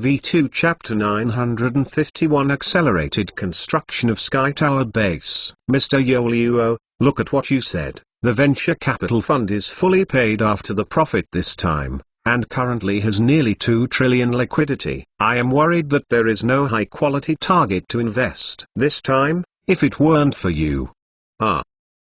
V2 Chapter 951 Accelerated Construction of Sky Tower Base. Mr. Yoluo, look at what you said. The venture capital fund is fully paid after the profit this time, and currently has nearly 2 trillion liquidity. I am worried that there is no high quality target to invest this time, if it weren't for you.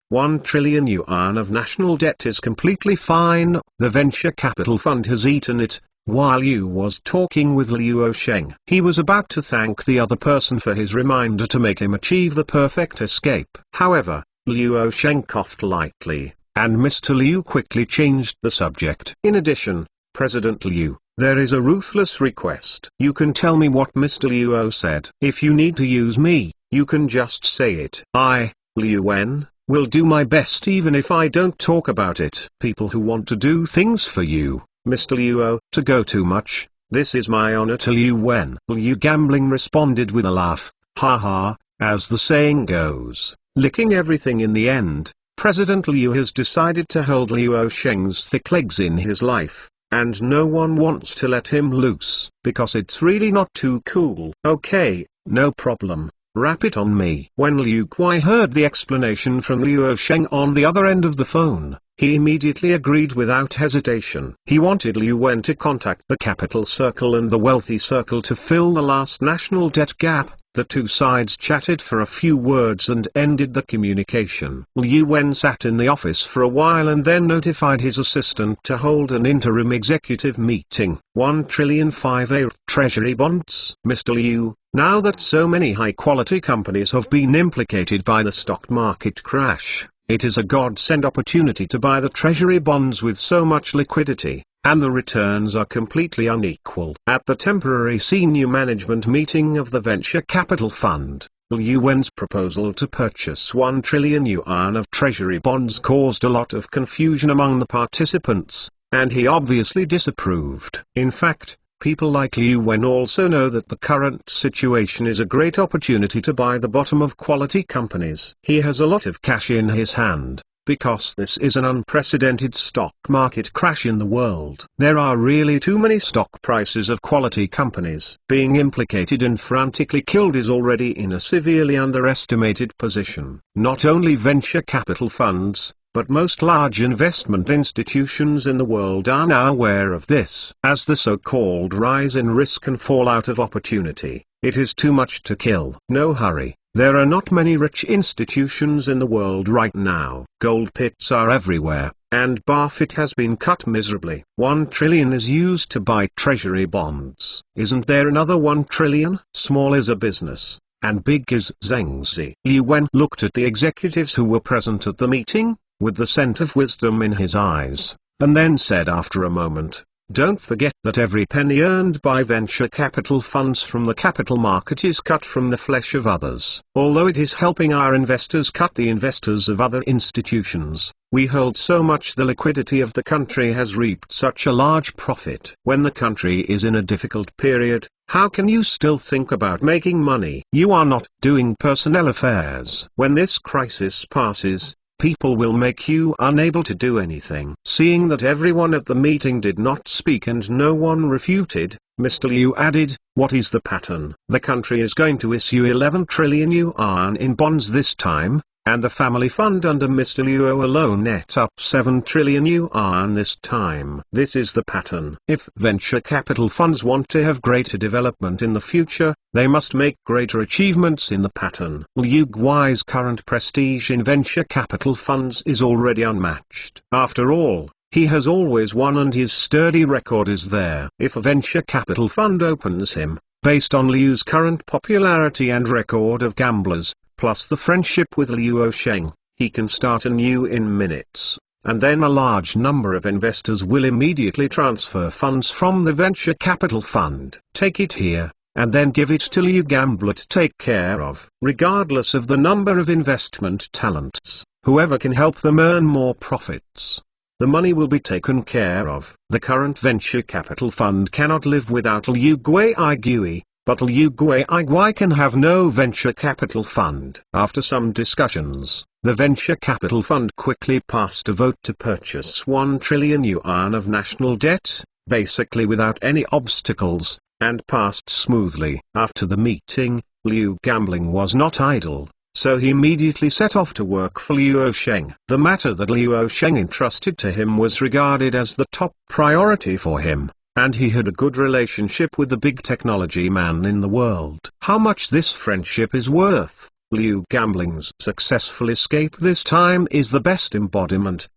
1 trillion yuan of national debt is completely fine. The venture capital fund has eaten it. While Liu was talking with Luo Sheng, he was about to thank the other person for his reminder to make him achieve the perfect escape. However, Luo Sheng coughed lightly, and Mr. Liu quickly changed the subject. In addition, President Liu, there is a ruthless request. You can tell me what Mr. Luo said. If you need to use me, you can just say it. I, Liu Wen, will do my best even if I don't talk about it. People who want to do things for you, Mr. Luo, to go too much. This is my honor to Liu Wen. Liu Gambling responded with a laugh. Haha, as the saying goes, licking everything in the end. President Liu has decided to hold Luo Sheng's thick legs in his life, and no one wants to let him loose, because it's really not too cool. Okay, no problem. Wrap it on me. When Liu Kuai heard the explanation from Luo Sheng on the other end of the phone, he immediately agreed without hesitation. He wanted Liu Wen to contact the capital circle and the wealthy circle to fill the last national debt gap. The two sides chatted for a few words and ended the communication. Liu Wen sat in the office for a while and then notified his assistant to hold an interim executive meeting. 1 trillion 5 treasury bonds. Mr. Liu, now that so many high-quality companies have been implicated by the stock market crash, it is a godsend opportunity to buy the treasury bonds with so much liquidity, and the returns are completely unequal. At the temporary senior management meeting of the venture capital fund, Liu Wen's proposal to purchase 1 trillion yuan of treasury bonds caused a lot of confusion among the participants, and he obviously disapproved. In fact, people like Liu Wen also know that the current situation is a great opportunity to buy the bottom of quality companies. He has a lot of cash in his hand, because this is an unprecedented stock market crash in the world. There are really too many stock prices of quality companies. Being implicated and frantically killed is already in a severely underestimated position. Not only venture capital funds, but most large investment institutions in the world are now aware of this. As the so-called rise in risk and fall out of opportunity, it is too much to kill. No hurry. There are not many rich institutions in the world right now. Gold pits are everywhere, and Buffett has been cut miserably. 1 trillion is used to buy treasury bonds. Isn't there another 1 trillion? Small is a business, and big is Zhengzi. Liu Wen looked at the executives who were present at the meeting, with the scent of wisdom in his eyes, and then said after a moment, don't forget that every penny earned by venture capital funds from the capital market is cut from the flesh of others. Although it is helping our investors cut the investors of other institutions, we hold so much the liquidity of the country has reaped such a large profit. When the country is in a difficult period, how can you still think about making money? You are not doing personnel affairs. When this crisis passes, people will make you unable to do anything. Seeing that everyone at the meeting did not speak and no one refuted, Mr. Liu added, what is the pattern? The country is going to issue 11 trillion yuan in bonds this time, and the family fund under Mr. Liu alone net up 7 trillion yuan this time. This is the pattern. If venture capital funds want to have greater development in the future, they must make greater achievements in the pattern. Liu Guai's current prestige in venture capital funds is already unmatched. After all, he has always won and his sturdy record is there. If a venture capital fund opens him, based on Liu's current popularity and record of gamblers, plus the friendship with Luo Sheng, he can start anew in minutes, and then a large number of investors will immediately transfer funds from the venture capital fund. Take it here, and then give it to Liu Gambler to take care of. Regardless of the number of investment talents, whoever can help them earn more profits, the money will be taken care of. The current venture capital fund cannot live without Liu Guai, but Liu Guai can have no venture capital fund. After some discussions, the venture capital fund quickly passed a vote to purchase 1 trillion yuan of national debt, basically without any obstacles, and passed smoothly. After the meeting, Liu Gambling was not idle, so he immediately set off to work for Luo Sheng. The matter that Luo Sheng entrusted to him was regarded as the top priority for him, and he had a good relationship with the big technology man in the world. How much this friendship is worth? Liu Gambling's successful escape this time is the best embodiment.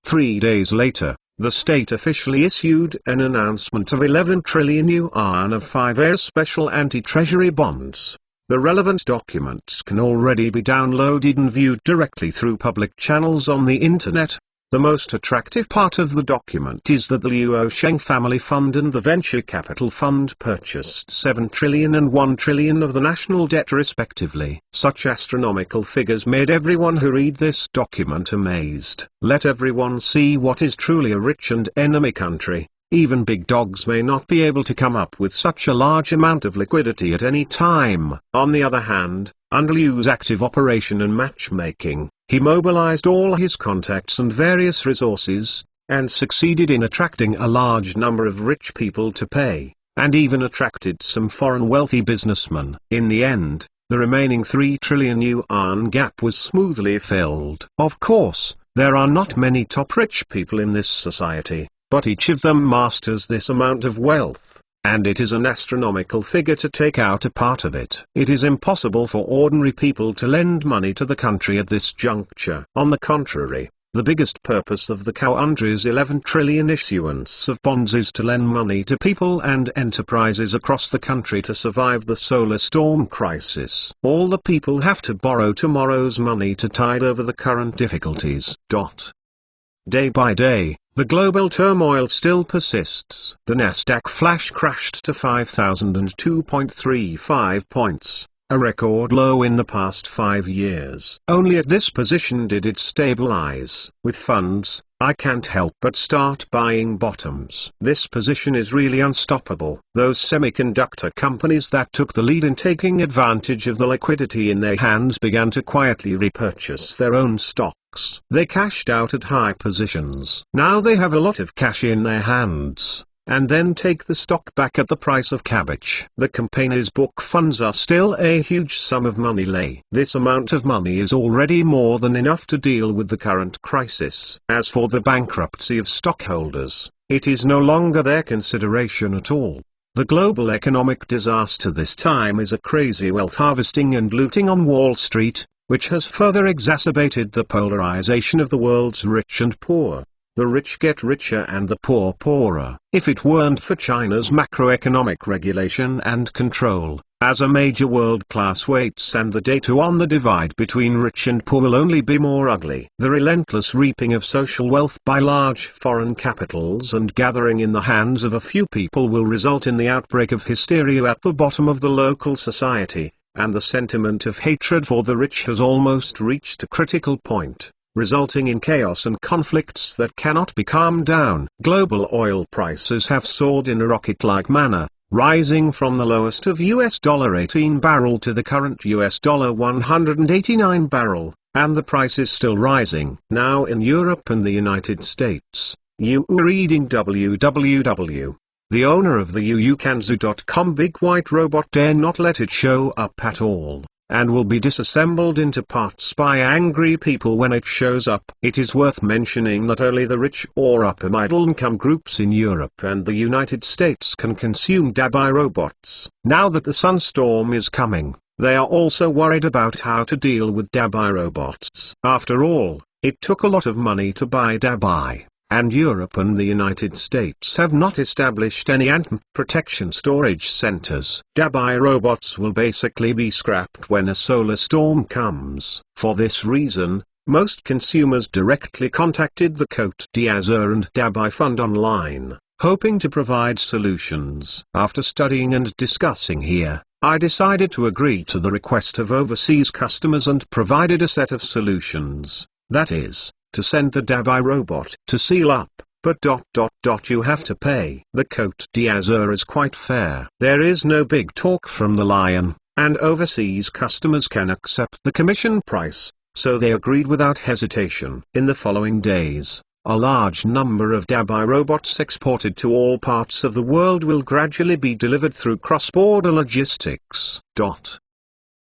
3 days later, the state officially issued an announcement of 11 trillion yuan of 5-year special anti-treasury bonds. The relevant documents can already be downloaded and viewed directly through public channels on the internet. The most attractive part of the document is that the Luo Sheng Family Fund and the Venture Capital Fund purchased 7 trillion and 1 trillion of the national debt respectively. Such astronomical figures made everyone who read this document amazed. Let everyone see what is truly a rich and enemy country. Even big dogs may not be able to come up with such a large amount of liquidity at any time. On the other hand, under Liu's active operation and matchmaking, he mobilized all his contacts and various resources, and succeeded in attracting a large number of rich people to pay, and even attracted some foreign wealthy businessmen. In the end, the remaining 3 trillion yuan gap was smoothly filled. Of course, there are not many top rich people in this society, but each of them masters this amount of wealth, and it is an astronomical figure to take out a part of it. It is impossible for ordinary people to lend money to the country at this juncture. On the contrary, the biggest purpose of the country's 11 trillion issuance of bonds is to lend money to people and enterprises across the country to survive the solar storm crisis. All the people have to borrow tomorrow's money to tide over the current difficulties. Day by day, the global turmoil still persists. The Nasdaq flash crashed to 5,002.35 points, a record low in the past 5 years. Only at this position did it stabilize. With funds, I can't help but start buying bottoms. This position is really unstoppable. Those semiconductor companies that took the lead in taking advantage of the liquidity in their hands began to quietly repurchase their own stocks. They cashed out at high positions. Now they have a lot of cash in their hands, and then take the stock back at the price of cabbage. The company's book funds are still a huge sum of money. This amount of money is already more than enough to deal with the current crisis. As for the bankruptcy of stockholders, it is no longer their consideration at all. The global economic disaster this time is a crazy wealth harvesting and looting on Wall Street, which has further exacerbated the polarization of the world's rich and poor. The rich get richer and the poor poorer. If it weren't for China's macroeconomic regulation and control, as a major world-class weights and the data on the divide between rich and poor will only be more ugly. The relentless reaping of social wealth by large foreign capitals and gathering in the hands of a few people will result in the outbreak of hysteria at the bottom of the local society, and the sentiment of hatred for the rich has almost reached a critical point, resulting in chaos and conflicts that cannot be calmed down. Global oil prices have soared in a rocket-like manner, rising from the lowest of $18 barrel to the current $189 barrel, and the price is still rising. Now in Europe and the United States, you are reading www. The owner of the uukanzu.com big white robot dare not let it show up at all, and will be disassembled into parts by angry people when it shows up. It is worth mentioning that only the rich or upper middle income groups in Europe and the United States can consume Dabai robots. Now that the sunstorm is coming, they are also worried about how to deal with Dabai robots. After all, it took a lot of money to buy Dabai, and Europe and the United States have not established any anti-protection storage centers. Dabai robots will basically be scrapped when a solar storm comes. For this reason, most consumers directly contacted the Cote d'Azur and Dabai Fund online, hoping to provide solutions. After studying and discussing here, I decided to agree to the request of overseas customers and provided a set of solutions. That is, to send the Dabai robot to seal up, but you have to pay. The Cote d'Azur is quite fair. There is no big talk from the lion, and overseas customers can accept the commission price, so they agreed without hesitation. In the following days, A large number of Dabai robots exported to all parts of the world will gradually be delivered through cross-border logistics.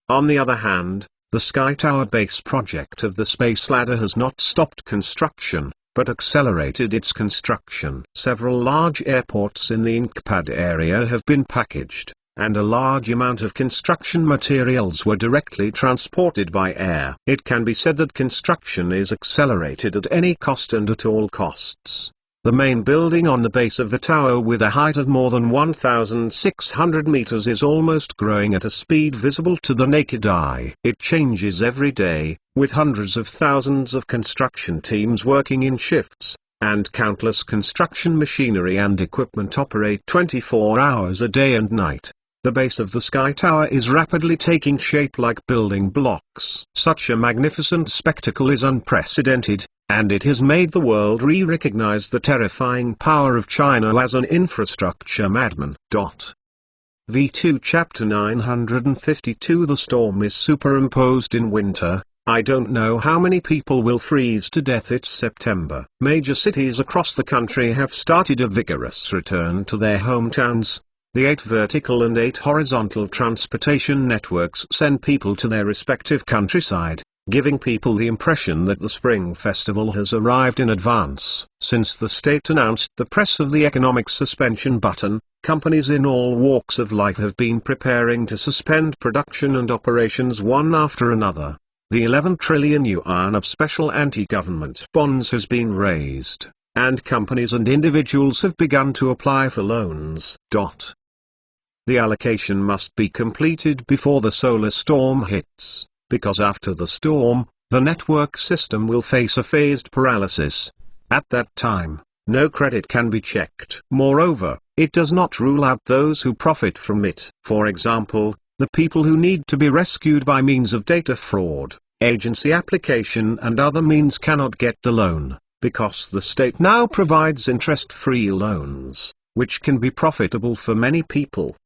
On the other hand, the Sky Tower base project of the Space Ladder has not stopped construction, but accelerated its construction. Several large airports in the Inkpad area have been packaged, and a large amount of construction materials were directly transported by air. It can be said that construction is accelerated at any cost and at all costs. The main building on the base of the tower, with a height of more than 1,600 meters, is almost growing at a speed visible to the naked eye. It changes every day, with hundreds of thousands of construction teams working in shifts, and countless construction machinery and equipment operate 24 hours a day and night. The base of the Sky Tower is rapidly taking shape like building blocks. Such a magnificent spectacle is unprecedented, and it has made the world recognize the terrifying power of China as an infrastructure madman. V2 Chapter 952 The storm is superimposed in winter. I don't know how many people will freeze to death. It's September. Major cities across the country have started a vigorous return to their hometowns. The 8 vertical and 8 horizontal transportation networks send people to their respective countryside, giving people the impression that the Spring Festival has arrived in advance. Since the state announced the press of the economic suspension button, companies in all walks of life have been preparing to suspend production and operations one after another. The 11 trillion yuan of special anti-government bonds has been raised, and companies and individuals have begun to apply for loans. The allocation must be completed before the solar storm hits, because after the storm, the network system will face a phased paralysis. At that time, no credit can be checked. Moreover, it does not rule out those who profit from it. For example, the people who need to be rescued by means of data fraud, agency application and other means cannot get the loan, because the state now provides interest-free loans, which can be profitable for many people.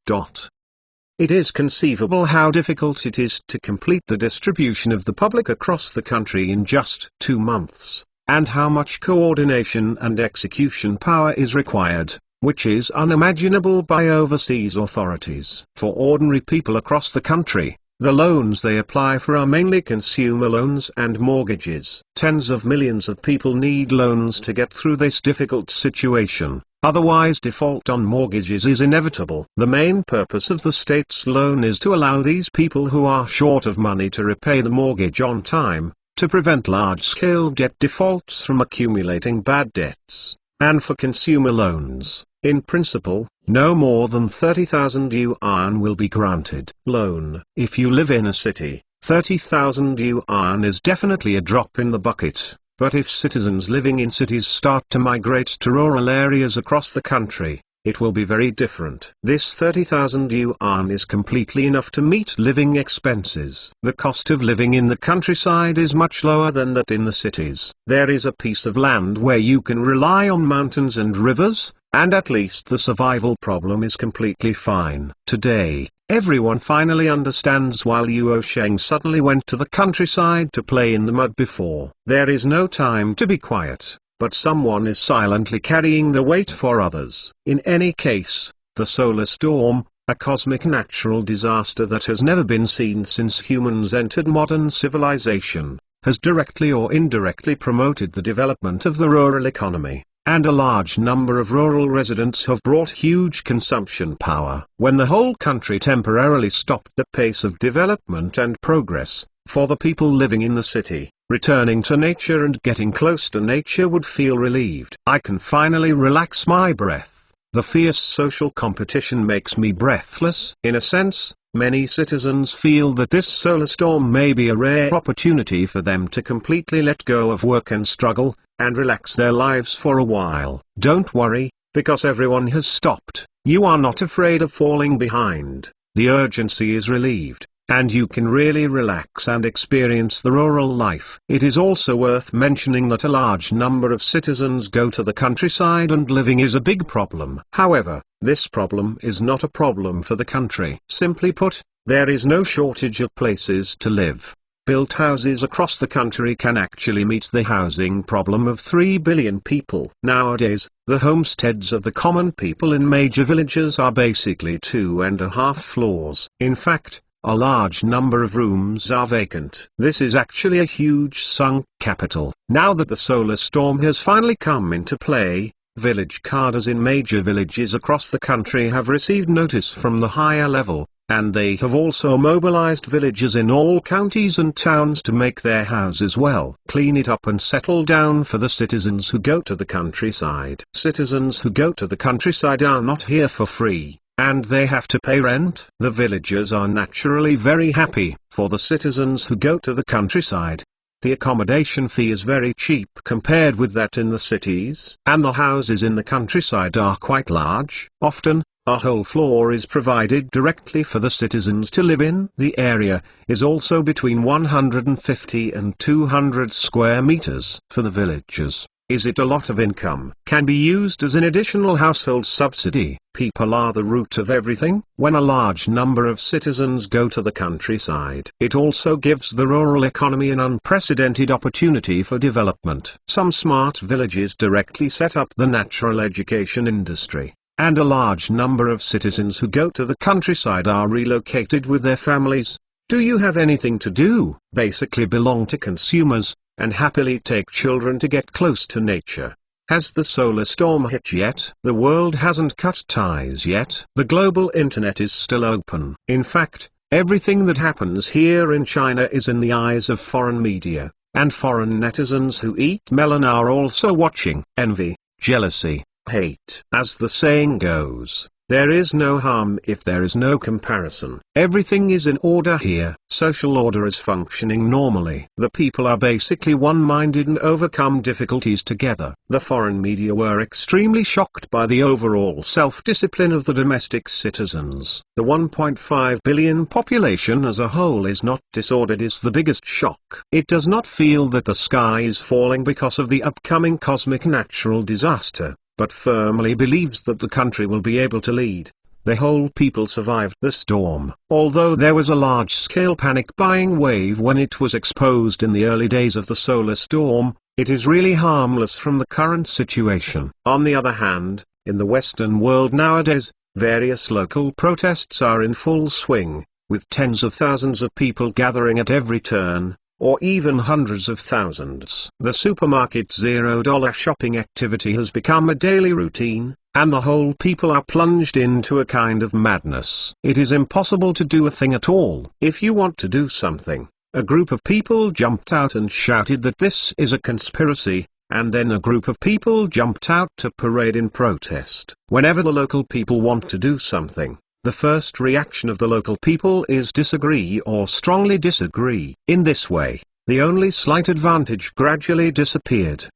It is conceivable how difficult it is to complete the distribution of the public across the country in just 2 months, and how much coordination and execution power is required, which is unimaginable by overseas authorities. For ordinary people across the country, the loans they apply for are mainly consumer loans and mortgages. Tens of millions of people need loans to get through this difficult situation. Otherwise, default on mortgages is inevitable. The main purpose of the state's loan is to allow these people who are short of money to repay the mortgage on time, to prevent large-scale debt defaults from accumulating bad debts. And for consumer loans, in principle, no more than 30,000 yuan will be granted. Loan. If you live in a city, 30,000 yuan is definitely a drop in the bucket. But if citizens living in cities start to migrate to rural areas across the country, it will be very different. This 30,000 yuan is completely enough to meet living expenses. The cost of living in the countryside is much lower than that in the cities. There is a piece of land where you can rely on mountains and rivers, and at least the survival problem is completely fine. Today, everyone finally understands why Luo Sheng suddenly went to the countryside to play in the mud before. There is no time to be quiet, but someone is silently carrying the weight for others. In any case, the solar storm, a cosmic natural disaster that has never been seen since humans entered modern civilization, has directly or indirectly promoted the development of the rural economy. And a large number of rural residents have brought huge consumption power. When the whole country temporarily stopped the pace of development and progress, for the people living in the city, returning to nature and getting close to nature would feel relieved. I can finally relax my breath. The fierce social competition makes me breathless. In a sense, many citizens feel that this solar storm may be a rare opportunity for them to completely let go of work and struggle, and relax their lives for a while. Don't worry, because everyone has stopped. You are not afraid of falling behind. The urgency is relieved, and you can really relax and experience the rural life. It is also worth mentioning that a large number of citizens go to the countryside, and living is a big problem. However, this problem is not a problem for the country. Simply put, there is no shortage of places to live. built houses across the country can actually meet the housing problem of 3 billion people. Nowadays, the homesteads of the common people in major villages are basically 2.5 floors. In fact, a large number of rooms are vacant. This is actually a huge sunk capital. Now that the solar storm has finally come into play, village cadres in major villages across the country have received notice from the higher level, and they have also mobilized villagers in all counties and towns to make their houses well, clean it up and settle down for the citizens who go to the countryside. Citizens who go to the countryside are not here for free, and they have to pay rent. The villagers are naturally very happy. For the citizens who go to the countryside, the accommodation fee is very cheap compared with that in the cities, and the houses in the countryside are quite large. Often, a whole floor is provided directly for the citizens to live in. The area is also between 150 and 200 square meters. For the villagers, is it a lot of income? Can be used as an additional household subsidy. People are the root of everything. When a large number of citizens go to the countryside, it also gives the rural economy an unprecedented opportunity for development. Some smart villages directly set up the natural education industry, and a large number of citizens who go to the countryside are relocated with their families. Do you have anything to do? Basically belong to consumers, and happily take children to get close to nature. Has the solar storm hit yet? The world hasn't cut ties yet. The global internet is still open. In fact, everything that happens here in China is in the eyes of foreign media, and foreign netizens who eat melon are also watching. Envy, jealousy, hate. As the saying goes, there is no harm if there is no comparison. Everything is in order here. Social order is functioning normally. The people are basically one-minded and overcome difficulties together. The foreign media were extremely shocked by the overall self-discipline of the domestic citizens. The 1.5 billion population as a whole is not disordered is the biggest shock. It does not feel that the sky is falling because of the upcoming cosmic natural disaster, but firmly believes that the country will be able to lead. The whole people survived the storm. Although there was a large-scale panic-buying wave when it was exposed in the early days of the solar storm, it is really harmless from the current situation. On the other hand, in the Western world nowadays, various local protests are in full swing, with tens of thousands of people gathering at every turn, or even hundreds of thousands. The supermarket $0 shopping activity has become a daily routine, and the whole people are plunged into a kind of madness. It is impossible to do a thing at all. If you want to do something, a group of people jumped out and shouted that this is a conspiracy, and then a group of people jumped out to parade in protest. Whenever the local people want to do something, the first reaction of the local people is disagree or strongly disagree. In this way, the only slight advantage gradually disappeared.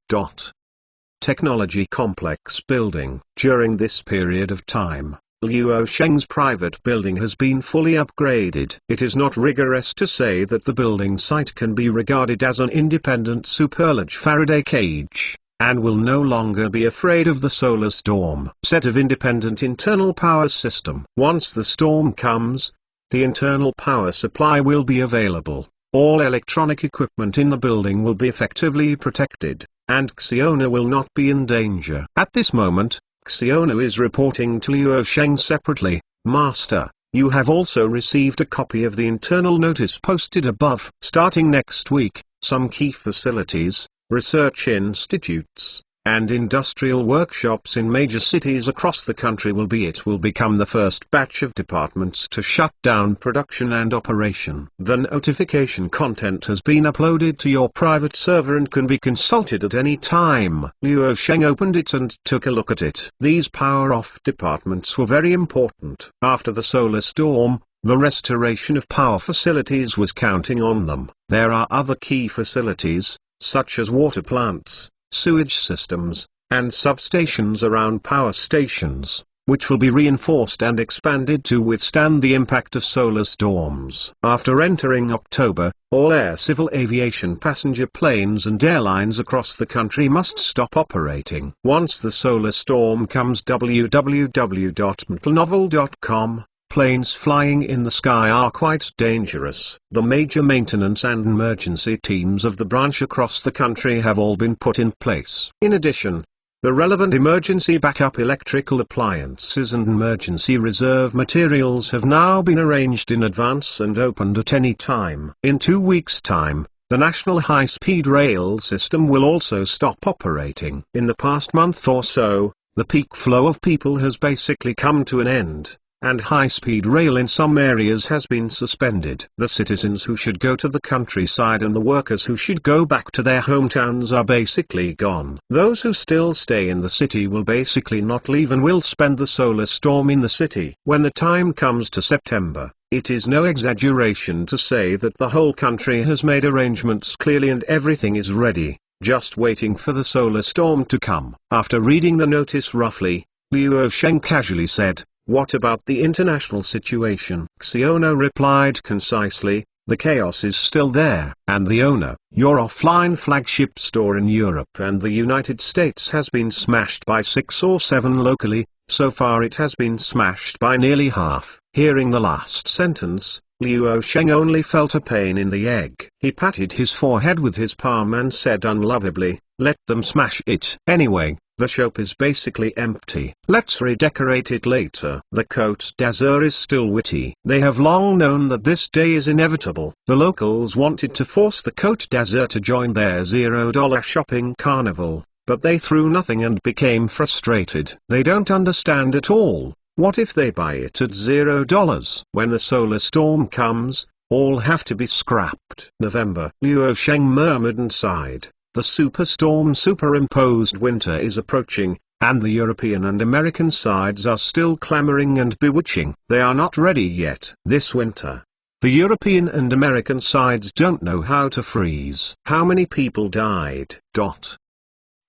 Technology complex building. During this period of time, Luo Sheng's private building has been fully upgraded. It is not rigorous to say that the building site can be regarded as an independent superlarge Faraday cage, and will no longer be afraid of the solar storm. Set of independent internal power system. Once the storm comes, the internal power supply will be available. All electronic equipment in the building will be effectively protected, and Xiona will not be in danger. At this moment, Xiona is reporting to Luo Sheng separately. Master, you have also received a copy of the internal notice posted above. Starting next week, some key facilities, research institutes, and industrial workshops in major cities across the country will become the first batch of departments to shut down production and operation. The notification content has been uploaded to your private server and can be consulted at any time. Luo Sheng opened it and took a look at it. These power-off departments were very important. After the solar storm, the restoration of power facilities was counting on them. There are other key facilities, such as water plants, sewage systems, and substations around power stations, which will be reinforced and expanded to withstand the impact of solar storms. After entering October, all air civil aviation passenger planes and airlines across the country must stop operating. Once the solar storm comes, www.mtlnovel.com planes flying in the sky are quite dangerous. The major maintenance and emergency teams of the branch across the country have all been put in place. In addition, the relevant emergency backup electrical appliances and emergency reserve materials have now been arranged in advance and opened at any time. In 2 weeks' time, the National High-Speed Rail System will also stop operating. In the past month or so, the peak flow of people has basically come to an end, and high-speed rail in some areas has been suspended. The citizens who should go to the countryside and the workers who should go back to their hometowns are basically gone. Those who still stay in the city will basically not leave and will spend the solar storm in the city. When the time comes to September, it is no exaggeration to say that the whole country has made arrangements clearly and everything is ready, just waiting for the solar storm to come. After reading the notice roughly, Liu Sheng casually said, "What about the international situation?" Xiaono replied concisely, "The chaos is still there." And the owner, "Your offline flagship store in Europe and the United States has been smashed by 6 or 7 locally, so far it has been smashed by nearly half." Hearing the last sentence, Liu Sheng only felt a pain in the egg. He patted his forehead with his palm and said unlovably, "Let them smash it. Anyway, the shop is basically empty. Let's redecorate it later." The Côte d'Azur is still witty. They have long known that this day is inevitable. The locals wanted to force the Côte d'Azur to join their $0 shopping carnival, but they threw nothing and became frustrated. They don't understand at all. What if they buy it at $0? When the solar storm comes, all have to be scrapped. November. Liu Sheng murmured and sighed. The superstorm superimposed winter is approaching, and the European and American sides are still clamoring and bewitching. They are not ready yet. This winter, the European and American sides don't know how to freeze. How many people died?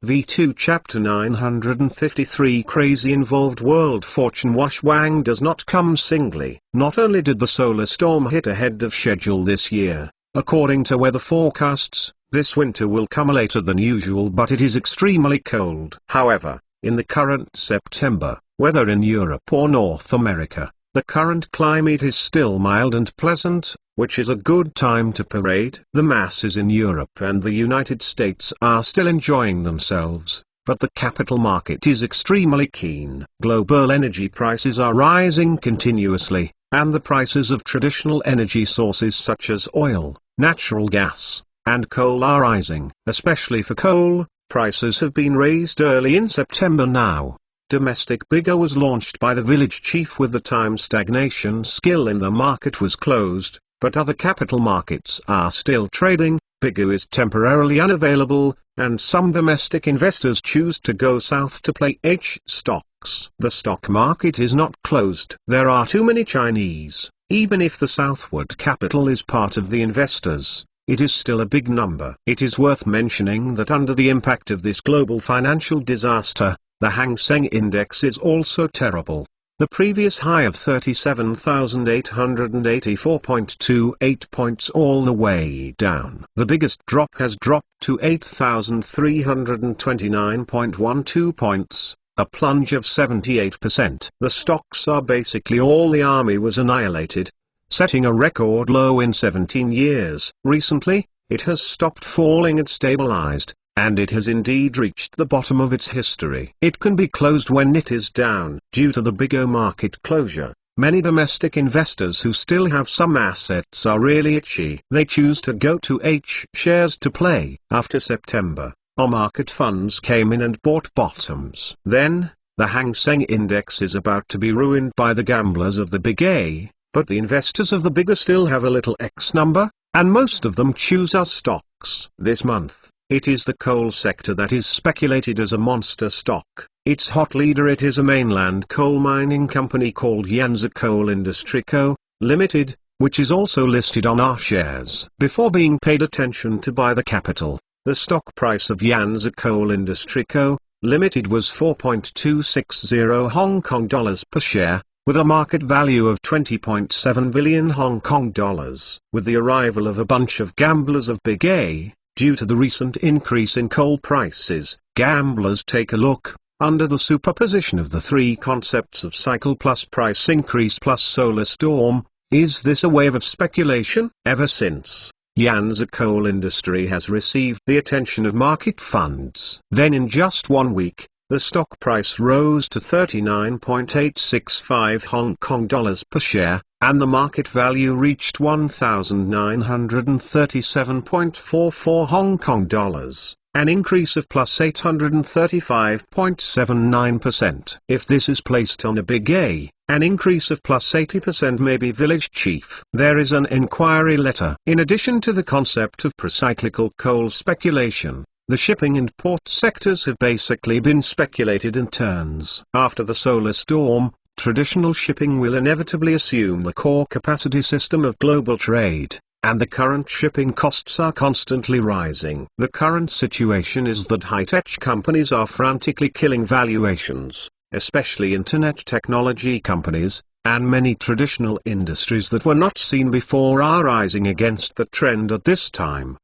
V2 Chapter 953 Crazy Involved World Fortune Wash Wang does not come singly. Not only did the solar storm hit ahead of schedule this year, according to weather forecasts, this winter will come later than usual, but it is extremely cold. However, in the current September, whether in Europe or North America, the current climate is still mild and pleasant, which is a good time to parade. The masses in Europe and the United States are still enjoying themselves, but the capital market is extremely keen. Global energy prices are rising continuously, and the prices of traditional energy sources such as oil, natural gas, and coal are rising. Especially for coal, prices have been raised early in September now. Domestic Bigger was launched by the village chief with the time stagnation skill in the market was closed, but other capital markets are still trading. Bigger is temporarily unavailable, and some domestic investors choose to go south to play H stocks. The stock market is not closed. There are too many Chinese. Even if the southward capital is part of the investors, it is still a big number. It is worth mentioning that under the impact of this global financial disaster, the Hang Seng Index is also terrible. The previous high of 37,884.28 points all the way down. The biggest drop has dropped to 8,329.12 points, a plunge of 78%. The stocks are basically all the army was annihilated, setting a record low in 17 years. Recently, it has stopped falling and stabilized, and it has indeed reached the bottom of its history. It can be closed when it is down. Due to the bigger market closure, many domestic investors who still have some assets are really itchy. They choose to go to H shares to play. After September, our market funds came in and bought bottoms. Then, the Hang Seng Index is about to be ruined by the gamblers of the Big A, but the investors of the bigger still have a little X number, and most of them choose our stocks. This month, it is the coal sector that is speculated as a monster stock. Its hot leader it is a mainland coal mining company called Yanzhou Coal Industry Co., Limited, which is also listed on our shares. Before being paid attention to by the capital, the stock price of Yanzhou Coal Industry Co., Limited was 4.260 Hong Kong dollars per share, with a market value of 20.7 billion Hong Kong dollars. With the arrival of a bunch of gamblers of Big A, due to the recent increase in coal prices, gamblers take a look, under the superposition of the three concepts of cycle plus price increase plus solar storm. Is this a wave of speculation? Ever since, Yanzhou coal industry has received the attention of market funds. Then in just 1 week, the stock price rose to 39.865 Hong Kong dollars per share, and the market value reached 1,937.44 Hong Kong dollars, an increase of plus 835.79%. If this is placed on a big A, an increase of plus 80% may be village chief. There is an inquiry letter. In addition to the concept of procyclical coal speculation, the shipping and port sectors have basically been speculated in turns. After the solar storm, traditional shipping will inevitably assume the core capacity system of global trade, and the current shipping costs are constantly rising. The current situation is that high-tech companies are frantically killing valuations, especially internet technology companies, and many traditional industries that were not seen before are rising against the trend at this time.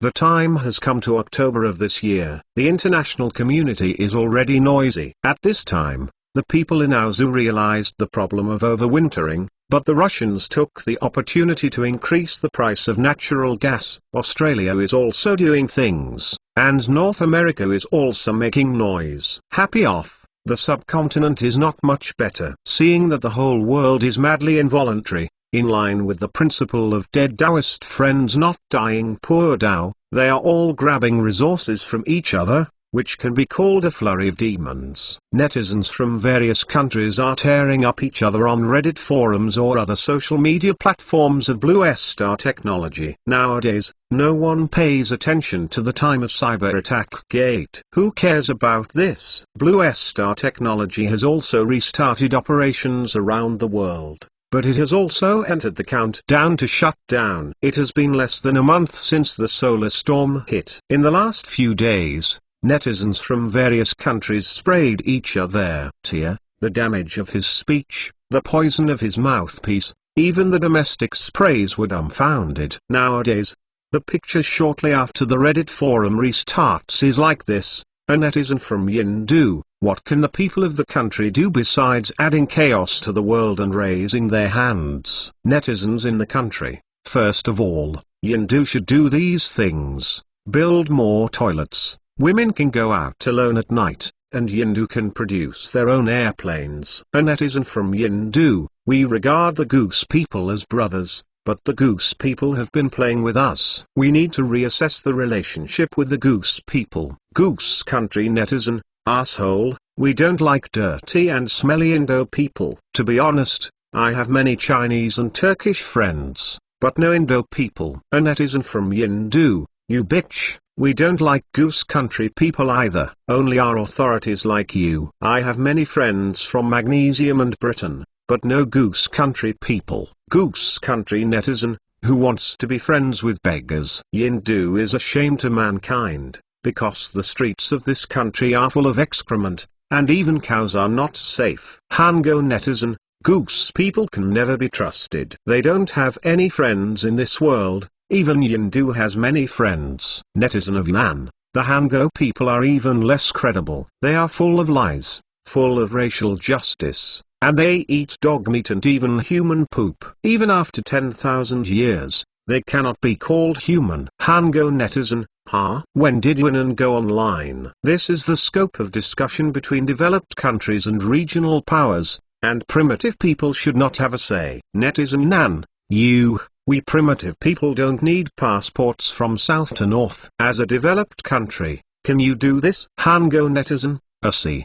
The time has come to October of this year. The international community is already noisy. At this time, the people in Aozu realized the problem of overwintering, but the Russians took the opportunity to increase the price of natural gas. Australia is also doing things, and North America is also making noise. Happy off, the subcontinent is not much better. Seeing that the whole world is madly involuntary, in line with the principle of dead Taoist friends not dying poor Tao, they are all grabbing resources from each other, which can be called a flurry of demons. Netizens from various countries are tearing up each other on Reddit forums or other social media platforms of Blue Star technology. Nowadays, no one pays attention to the time of cyber attack gate. Who cares about this? Blue Star technology has also restarted operations around the world, but it has also entered the countdown to shut down. It has been less than a month since the solar storm hit. In the last few days, netizens from various countries sprayed each other. Tear, the damage of his speech, the poison of his mouthpiece, even the domestic sprays were dumbfounded. Nowadays, the picture shortly after the Reddit forum restarts is like this: a netizen from Yindu, what can the people of the country do besides adding chaos to the world and raising their hands? Netizens in the country, first of all, Yindu should do these things: build more toilets. Women can go out alone at night, and Yindu can produce their own airplanes. A netizen from Yindu, we regard the goose people as brothers, but the goose people have been playing with us. We need to reassess the relationship with the goose people. Goose country netizen, asshole, we don't like dirty and smelly Indo people. To be honest, I have many Chinese and Turkish friends, but no Indo people. A netizen from Yindu, you bitch. We don't like goose country people either. Only our authorities like you. I have many friends from Magnesium and Britain, but no goose country people. Goose country netizen, who wants to be friends with beggars? Yindu is a shame to mankind, because the streets of this country are full of excrement, and even cows are not safe. Hango netizen, goose people can never be trusted. They don't have any friends in this world. Even Yindu has many friends. Netizen of Yan, the Hango people are even less credible. They are full of lies, full of racial justice, and they eat dog meat and even human poop. Even after 10,000 years, they cannot be called human. Hango netizen, when did Yunan go online? This is the scope of discussion between developed countries and regional powers, and primitive people should not have a say. Netizen Nan, we primitive people don't need passports from south to north. As a developed country, can you do this? Hango netizen, C.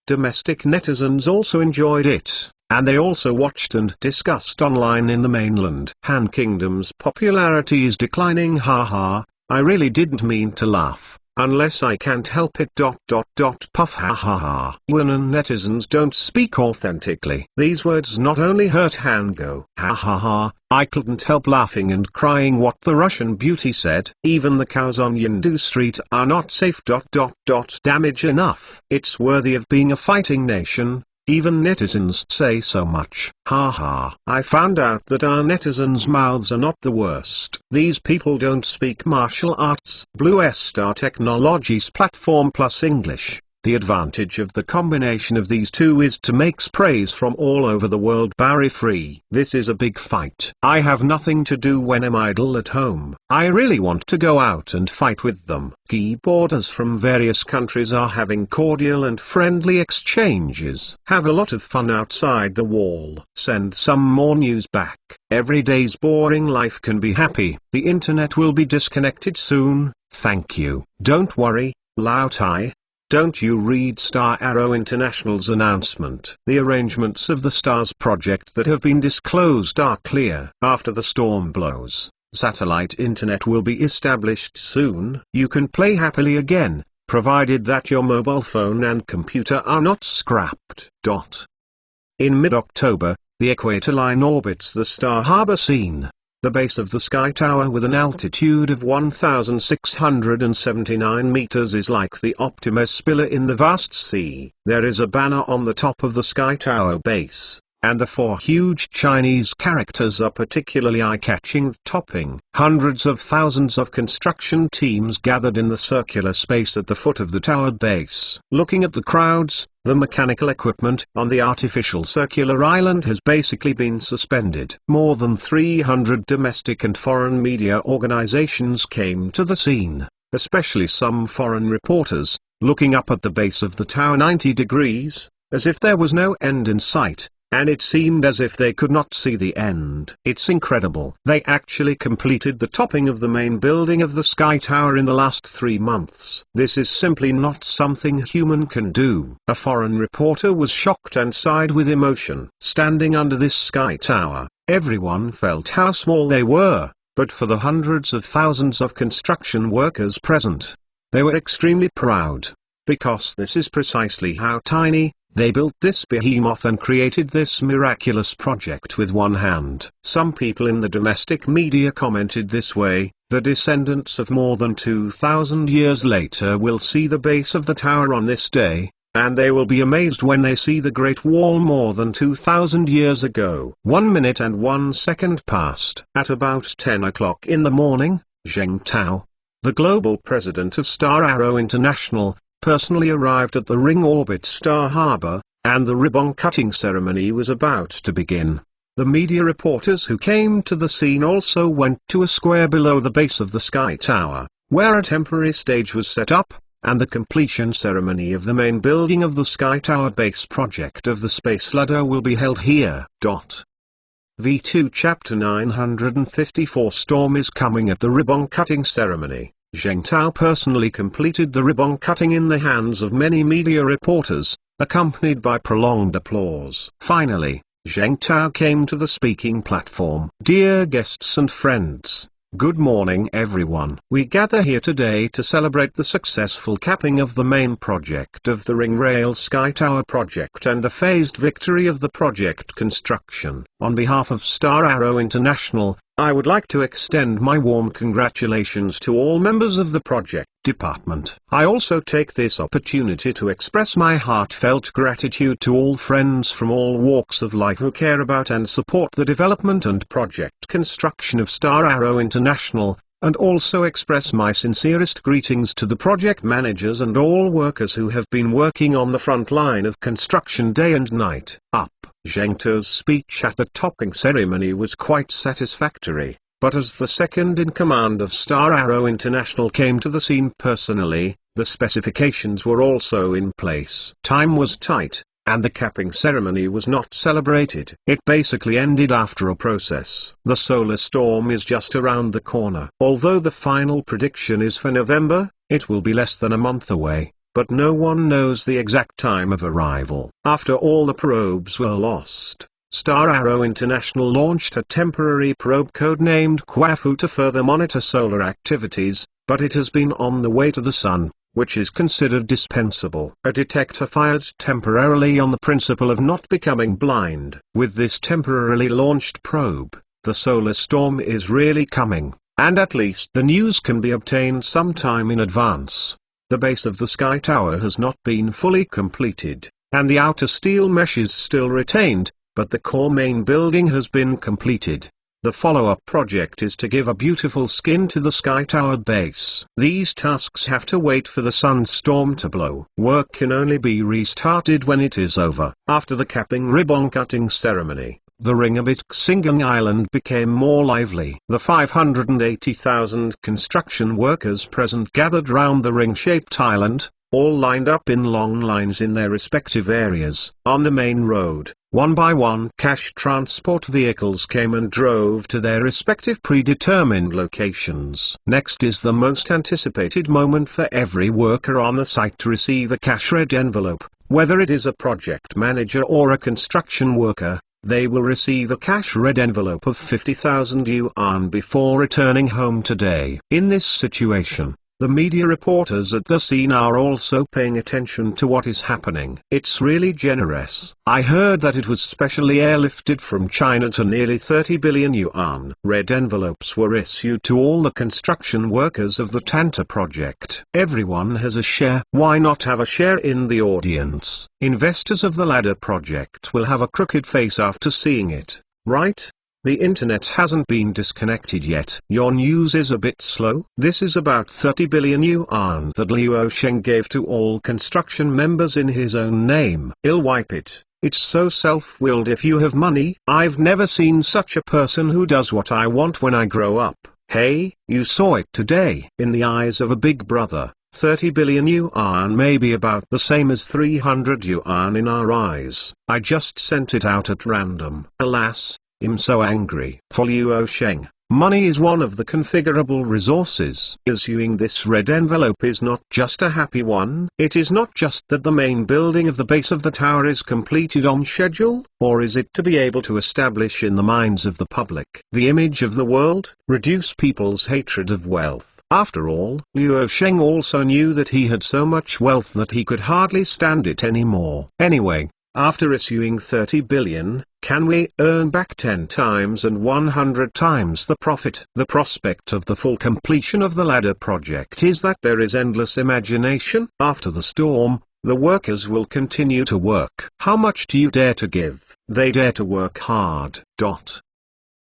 Domestic netizens also enjoyed it, and they also watched and discussed online in the mainland. Han Kingdom's popularity is declining. Haha, I really didn't mean to laugh. Unless I can't help it. Puff ha ha ha. Yunan netizens don't speak authentically. These words not only hurt Hango. Ha ha ha. I couldn't help laughing and crying what the Russian beauty said. Even the cows on Yindu Street are not safe. Damage enough. It's worthy of being a fighting nation. Even netizens say so much. Haha. I found out that our netizens' mouths are not the worst. These people don't speak martial arts. Blue Star Technologies Platform plus English. The advantage of the combination of these two is to make sprays from all over the world barrier-free. This is a big fight. I have nothing to do when I'm idle at home. I really want to go out and fight with them. Keyboarders from various countries are having cordial and friendly exchanges. Have a lot of fun outside the wall. Send some more news back. Every day's boring life can be happy. The internet will be disconnected soon. Thank you. Don't worry, Lao Tai. Don't you read Star Arrow International's announcement? The arrangements of the STARS project that have been disclosed are clear. After the storm blows, satellite internet will be established soon. You can play happily again, provided that your mobile phone and computer are not scrapped. In mid-October, the equator line orbits the Star Harbor scene. The base of the Sky Tower with an altitude of 1,679 meters is like the Optimus pillar in the vast sea. There is a banner on the top of the Sky Tower base, and the 4 huge Chinese characters are particularly eye-catching. Topping, hundreds of thousands of construction teams gathered in the circular space at the foot of the tower base. Looking at the crowds, the mechanical equipment on the artificial circular island has basically been suspended. More than 300 domestic and foreign media organizations came to the scene, especially some foreign reporters, looking up at the base of the tower 90 degrees, as if there was no end in sight. And it seemed as if they could not see the end. It's incredible. They actually completed the topping of the main building of the Sky Tower in the last 3 months. This is simply not something human can do. A foreign reporter was shocked and sighed with emotion. Standing under this Sky Tower, everyone felt how small they were, but for the hundreds of thousands of construction workers present, they were extremely proud. Because this is precisely how tiny they built this behemoth and created this miraculous project with one hand. Some people in the domestic media commented this way: the descendants of more than 2,000 years later will see the base of the tower on this day, and they will be amazed when they see the Great Wall more than 2,000 years ago. 1 minute and 1 second passed. At about 10 o'clock in the morning, Zheng Tao, the global president of Star Arrow International, personally arrived at the ring orbit Star Harbor, and the ribbon-cutting ceremony was about to begin. The media reporters who came to the scene also went to a square below the base of the Sky Tower, where a temporary stage was set up, and the completion ceremony of the main building of the Sky Tower base project of the Space Ladder will be held here. V2 Chapter 954 Storm is coming at the ribbon-cutting ceremony. Zheng Tao personally completed the ribbon cutting in the hands of many media reporters, accompanied by prolonged applause. Finally, Zheng Tao came to the speaking platform. Dear guests and friends, good morning everyone. We gather here today to celebrate the successful capping of the main project of the Ring Rail Sky Tower project and the phased victory of the project construction. On behalf of Star Arrow International, I would like to extend my warm congratulations to all members of the project department. I also take this opportunity to express my heartfelt gratitude to all friends from all walks of life who care about and support the development and project construction of Star Arrow International, and also express my sincerest greetings to the project managers and all workers who have been working on the front line of construction day and night. Zheng Tao's speech at the topping ceremony was quite satisfactory, but as the second-in-command of Star Arrow International came to the scene personally, the specifications were also in place. Time was tight, and the capping ceremony was not celebrated. It basically ended after a process. The solar storm is just around the corner. Although the final prediction is for November, it will be less than a month away. But no one knows the exact time of arrival. After all the probes were lost, Star Arrow International launched a temporary probe codenamed Quafu to further monitor solar activities, but it has been on the way to the Sun, which is considered dispensable. A detector fired temporarily on the principle of not becoming blind. With this temporarily launched probe, the solar storm is really coming, and at least the news can be obtained sometime in advance. The base of the Sky Tower has not been fully completed, and the outer steel mesh is still retained, but the core main building has been completed. The follow-up project is to give a beautiful skin to the Sky Tower base. These tasks have to wait for the sunstorm to blow. Work can only be restarted when it is over. After the capping ribbon cutting ceremony, the ring of Ixingeng Island became more lively. The 580,000 construction workers present gathered round the ring-shaped island, all lined up in long lines in their respective areas. On the main road, one by one cash transport vehicles came and drove to their respective predetermined locations. Next is the most anticipated moment for every worker on the site to receive a cash red envelope. Whether it is a project manager or a construction worker, they will receive a cash red envelope of 50,000 yuan before returning home today. In this situation, the media reporters at the scene are also paying attention to what is happening. It's really generous. I heard that it was specially airlifted from China to nearly 30 billion yuan. Red envelopes were issued to all the construction workers of the Tanta project. Everyone has a share. Why not have a share in the audience? Investors of the ladder project will have a crooked face after seeing it, right? The internet hasn't been disconnected yet. Your news is a bit slow. This is about 30 billion yuan that Luo Sheng gave to all construction members in his own name. I'll wipe it. It's so self-willed. If you have money. I've never seen such a person who does what I want when I grow up. Hey, you saw it today. In the eyes of a big brother, 30 billion yuan may be about the same as 300 yuan in our eyes. I just sent it out at random. Alas, I'm so angry. For Luo Sheng, money is one of the configurable resources. Issuing this red envelope is not just a happy one. It is not just that the main building of the base of the tower is completed on schedule, or is it to be able to establish in the minds of the public the image of the world, reduce people's hatred of wealth. After all, Luo Sheng also knew that he had so much wealth that he could hardly stand it anymore. Anyway, after issuing 30 billion, can we earn back 10 times and 100 times the profit? The prospect of the full completion of the ladder project is that there is endless imagination. After the storm, the workers will continue to work. How much do you dare to give? They dare to work hard.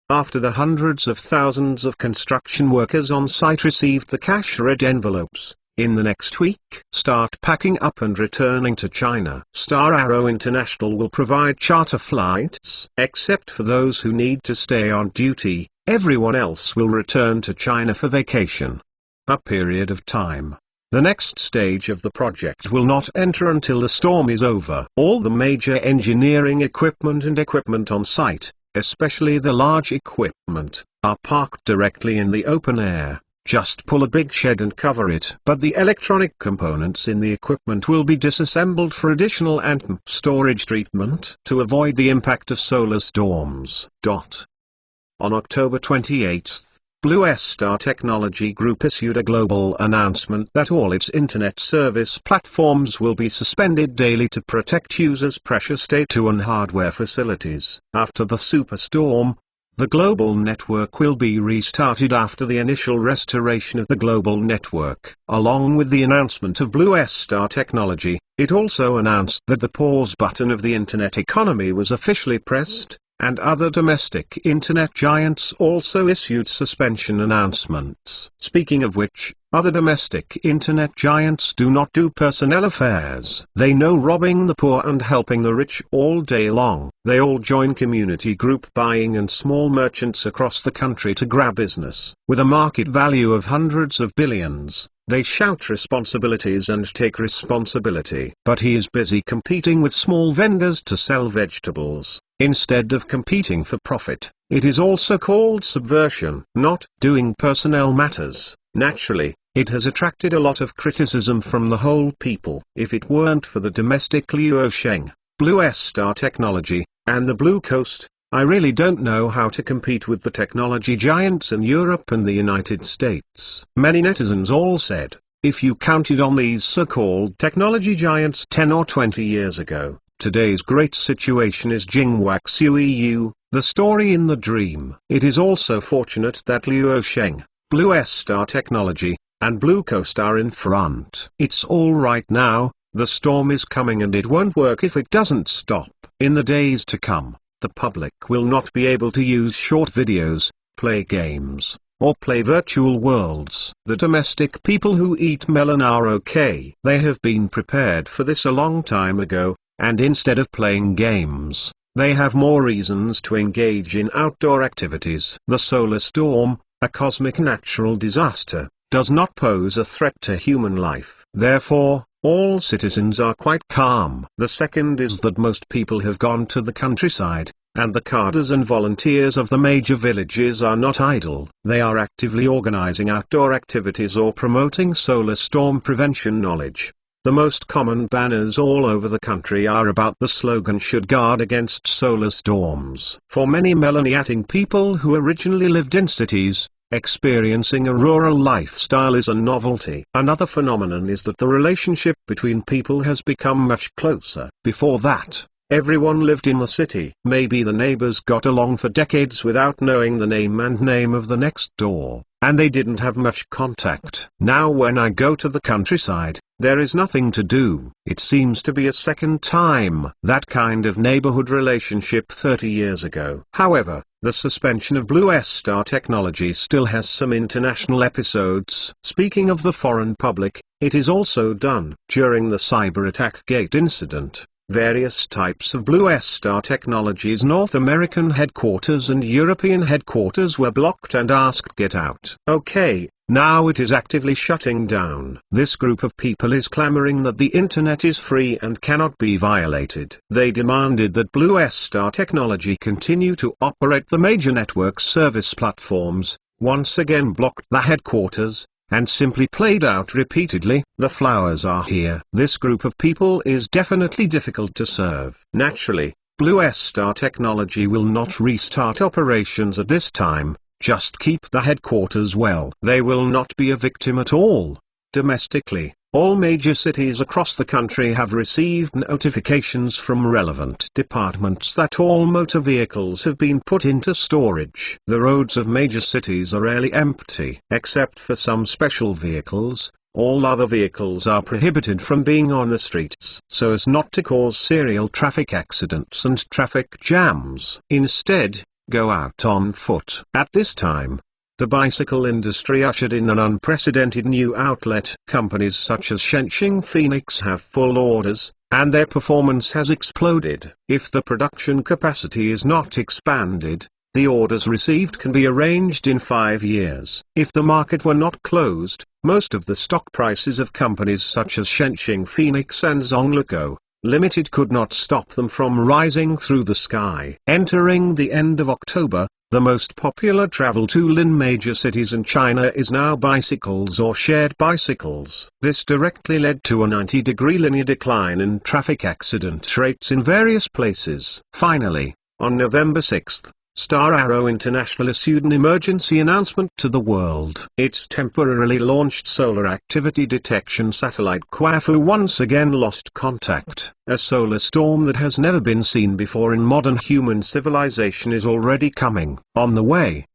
After the hundreds of thousands of construction workers on site received the cash red envelopes, in the next week, start packing up and returning to China. Star Arrow International will provide charter flights. Except for those who need to stay on duty, everyone else will return to China for vacation. A period of time. The next stage of the project will not enter until the storm is over. All the major engineering equipment and equipment on site, especially the large equipment, are parked directly in the open air. Just pull a big shed and cover it. But the electronic components in the equipment will be disassembled for additional and storage treatment to avoid the impact of solar storms. On October 28, Blue Star Technology Group issued a global announcement that all its internet service platforms will be suspended daily to protect users' precious data and hardware facilities. After the superstorm, the global network will be restarted after the initial restoration of the global network. Along with the announcement of Blue Star Technology, it also announced that the pause button of the internet economy was officially pressed, and other domestic internet giants also issued suspension announcements. Speaking of which, other domestic internet giants do not do personnel affairs. They know robbing the poor and helping the rich all day long. They all join community group buying and small merchants across the country to grab business. With a market value of hundreds of billions, they shout responsibilities and take responsibility. But he is busy competing with small vendors to sell vegetables, instead of competing for profit. It is also called subversion. Not doing personnel matters. Naturally, it has attracted a lot of criticism from the whole people. If it weren't for the domestic Luo Sheng, Blue Star Technology, and the Blue Coast, I really don't know how to compete with the technology giants in Europe and the United States. Many netizens all said, if you counted on these so-called technology giants 10 or 20 years ago, today's great situation is Jingwak Suiyu, the story in the dream. It is also fortunate that Luo Sheng, Blue Star Technology, and Blue Coast are in front. It's all right now, The storm is coming and it won't work if it doesn't stop. In the days to come, the public will not be able to use short videos, play games, or play virtual worlds. The domestic people who eat melon are okay. They have been prepared for this a long time ago, and instead of playing games, they have more reasons to engage in outdoor activities. The solar storm, a cosmic natural disaster, does not pose a threat to human life. Therefore, all citizens are quite calm. The second is that most people have gone to the countryside, and the cadres and volunteers of the major villages are not idle. They are actively organizing outdoor activities or promoting solar storm prevention knowledge. The most common banners all over the country are about the slogan "Should guard against solar storms." For many melanating people who originally lived in cities, experiencing a rural lifestyle is a novelty. Another phenomenon is that the relationship between people has become much closer. Before that, everyone lived in the city. Maybe the neighbors got along for decades without knowing the name of the next door, and they didn't have much contact. Now when I go to the countryside, there is nothing to do. It seems to be a second time. That kind of neighborhood relationship 30 years ago. However, the suspension of Blue Star technology still has some international episodes. Speaking of the foreign public, it is also done. During the cyber attack Gate incident, various types of Blue Star Technologies North American headquarters and European headquarters were blocked and asked get out. Okay, now it is actively shutting down. This group of people is clamoring that the internet is free and cannot be violated. They demanded that Blue Star Technology continue to operate the major network service platforms, once again blocked the headquarters, and simply played out repeatedly, "The flowers are here." This group of people is definitely difficult to serve. Naturally, Blue Star Technology will not restart operations at this time, just keep the headquarters well. They will not be a victim at all. Domestically, all major cities across the country have received notifications from relevant departments that all motor vehicles have been put into storage. The roads of major cities are rarely empty. Except for some special vehicles, all other vehicles are prohibited from being on the streets so as not to cause serial traffic accidents and traffic jams. Instead, go out on foot. At this time, the bicycle industry ushered in an unprecedented new outlet. Companies such as Shenzhen Phoenix have full orders, and their performance has exploded. If the production capacity is not expanded, the orders received can be arranged in 5 years. If the market were not closed, most of the stock prices of companies such as Shenzhen Phoenix and Zhongluo Limited could not stop them from rising through the sky. Entering the end of October, the most popular travel tool in major cities in China is now bicycles or shared bicycles. This directly led to a 90-degree linear decline in traffic accident rates in various places. Finally, on November 6th, Star Arrow International issued an emergency announcement to the world. Its temporarily launched solar activity detection satellite Quafu once again lost contact. A solar storm that has never been seen before in modern human civilization is already coming. On the way.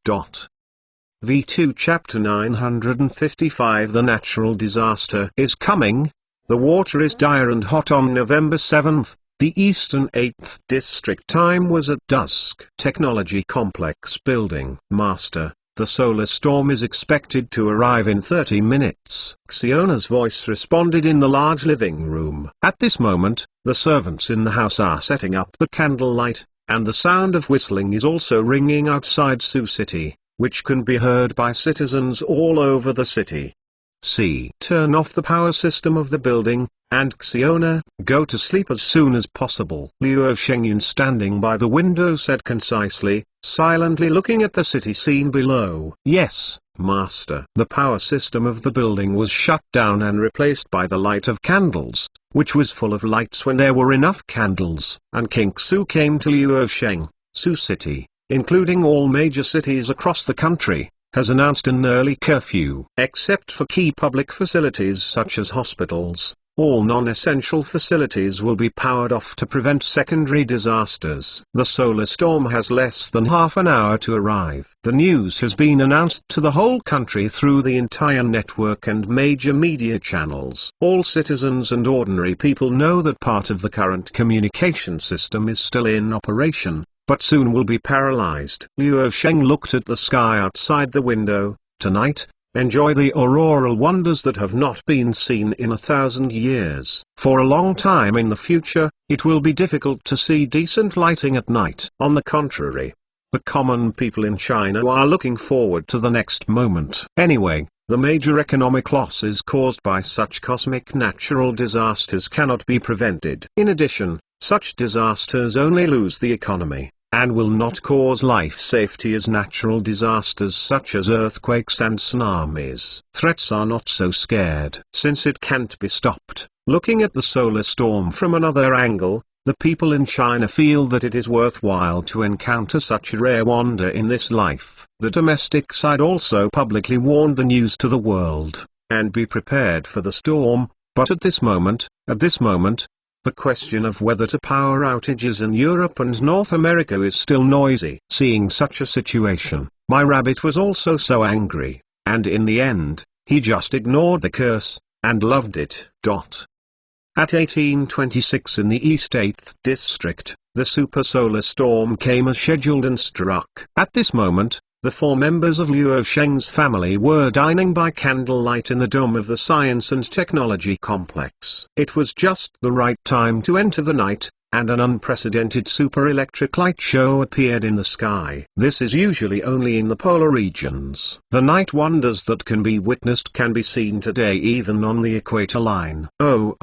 V2 Chapter 955 The natural disaster is coming. The water is dire and hot. On November 7th. The Eastern 8th District time was at dusk. Technology Complex Building. Master, the solar storm is expected to arrive in 30 minutes. Xiona's voice responded in the large living room. At this moment, the servants in the house are setting up the candlelight, and the sound of whistling is also ringing outside Sioux City, which can be heard by citizens all over the city. Turn off the power system of the building, and Xiona, go to sleep as soon as possible. Luo Shengyun standing by the window said concisely, silently looking at the city scene below. Yes, master. The power system of the building was shut down and replaced by the light of candles, which was full of lights when there were enough candles. And King Su came to Luo Sheng, Sioux City, including all major cities across the country, has announced an early curfew. Except for key public facilities such as hospitals, all non-essential facilities will be powered off to prevent secondary disasters. The solar storm has less than half an hour to arrive. The news has been announced to the whole country through the entire network and major media channels. All citizens and ordinary people know that part of the current communication system is still in operation, but soon will be paralyzed. Luo Sheng looked at the sky outside the window. Tonight, enjoy the auroral wonders that have not been seen in 1,000 years. For a long time in the future, it will be difficult to see decent lighting at night. On the contrary, the common people in China are looking forward to the next moment. Anyway, the major economic losses caused by such cosmic natural disasters cannot be prevented. In addition, such disasters only lose the economy, and will not cause life safety as natural disasters such as earthquakes and tsunamis. Threats are not so scared, since it can't be stopped. Looking at the solar storm from another angle, the people in China feel that it is worthwhile to encounter such a rare wonder in this life. The domestic side also publicly warned the news to the world, and be prepared for the storm, but at this moment, the question of whether to power outages in Europe and North America is still noisy. Seeing such a situation, my rabbit was also so angry, and in the end, he just ignored the curse, and loved it. At 1826 in the East 8th District, the super solar storm came as scheduled and struck. At this moment, the 4 members of Luo Sheng's family were dining by candlelight in the dome of the Science and Technology Complex. It was just the right time to enter the night, and an unprecedented super-electric light show appeared in the sky. This is usually only in the polar regions. The night wonders that can be witnessed can be seen today even on the equator line. Oh.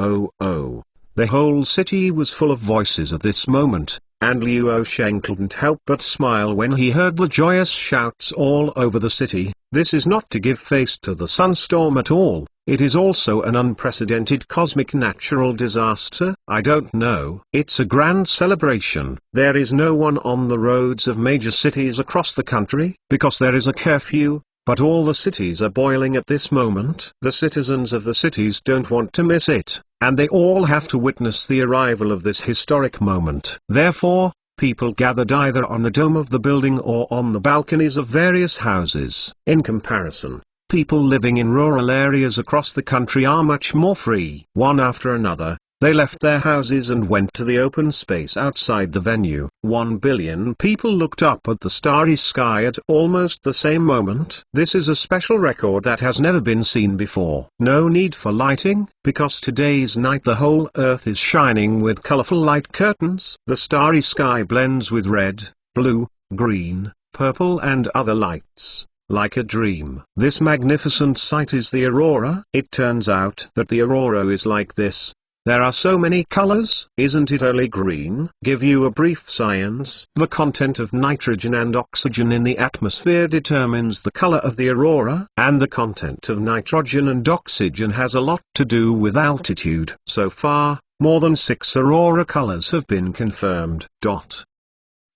The whole city was full of voices at this moment, and Luo Sheng couldn't help but smile when he heard the joyous shouts all over the city. This is not to give face to the sunstorm at all, it is also an unprecedented cosmic natural disaster. I don't know. It's a grand celebration. There is no one on the roads of major cities across the country, because there is a curfew. But all the cities are boiling at this moment. The citizens of the cities don't want to miss it, and they all have to witness the arrival of this historic moment. Therefore, people gathered either on the dome of the building or on the balconies of various houses. In comparison, people living in rural areas across the country are much more free. One after another, they left their houses and went to the open space outside the venue. 1 billion people looked up at the starry sky at almost the same moment. This is a special record that has never been seen before. No need for lighting, because today's night the whole earth is shining with colorful light curtains. The starry sky blends with red, blue, green, purple and other lights, like a dream. This magnificent sight is the aurora. It turns out that the aurora is like this. There are so many colors. Isn't it only green? Give you a brief science. The content of nitrogen and oxygen in the atmosphere determines the color of the aurora, and the content of nitrogen and oxygen has a lot to do with altitude. So far, more than 6 aurora colors have been confirmed.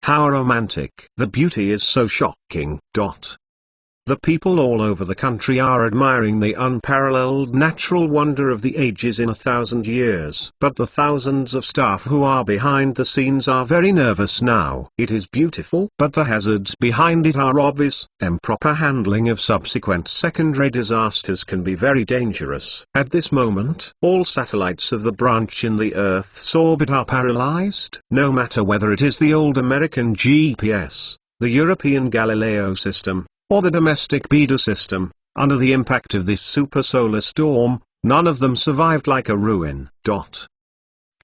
How romantic. The beauty is so shocking. The people all over the country are admiring the unparalleled natural wonder of the ages in 1,000 years. But the thousands of staff who are behind the scenes are very nervous now. It is beautiful, but the hazards behind it are obvious. Improper handling of subsequent secondary disasters can be very dangerous. At this moment, all satellites of the branch in the Earth's orbit are paralyzed. No matter whether it is the old American GPS, the European Galileo system, or the domestic Beta system, under the impact of this super solar storm, none of them survived like a ruin.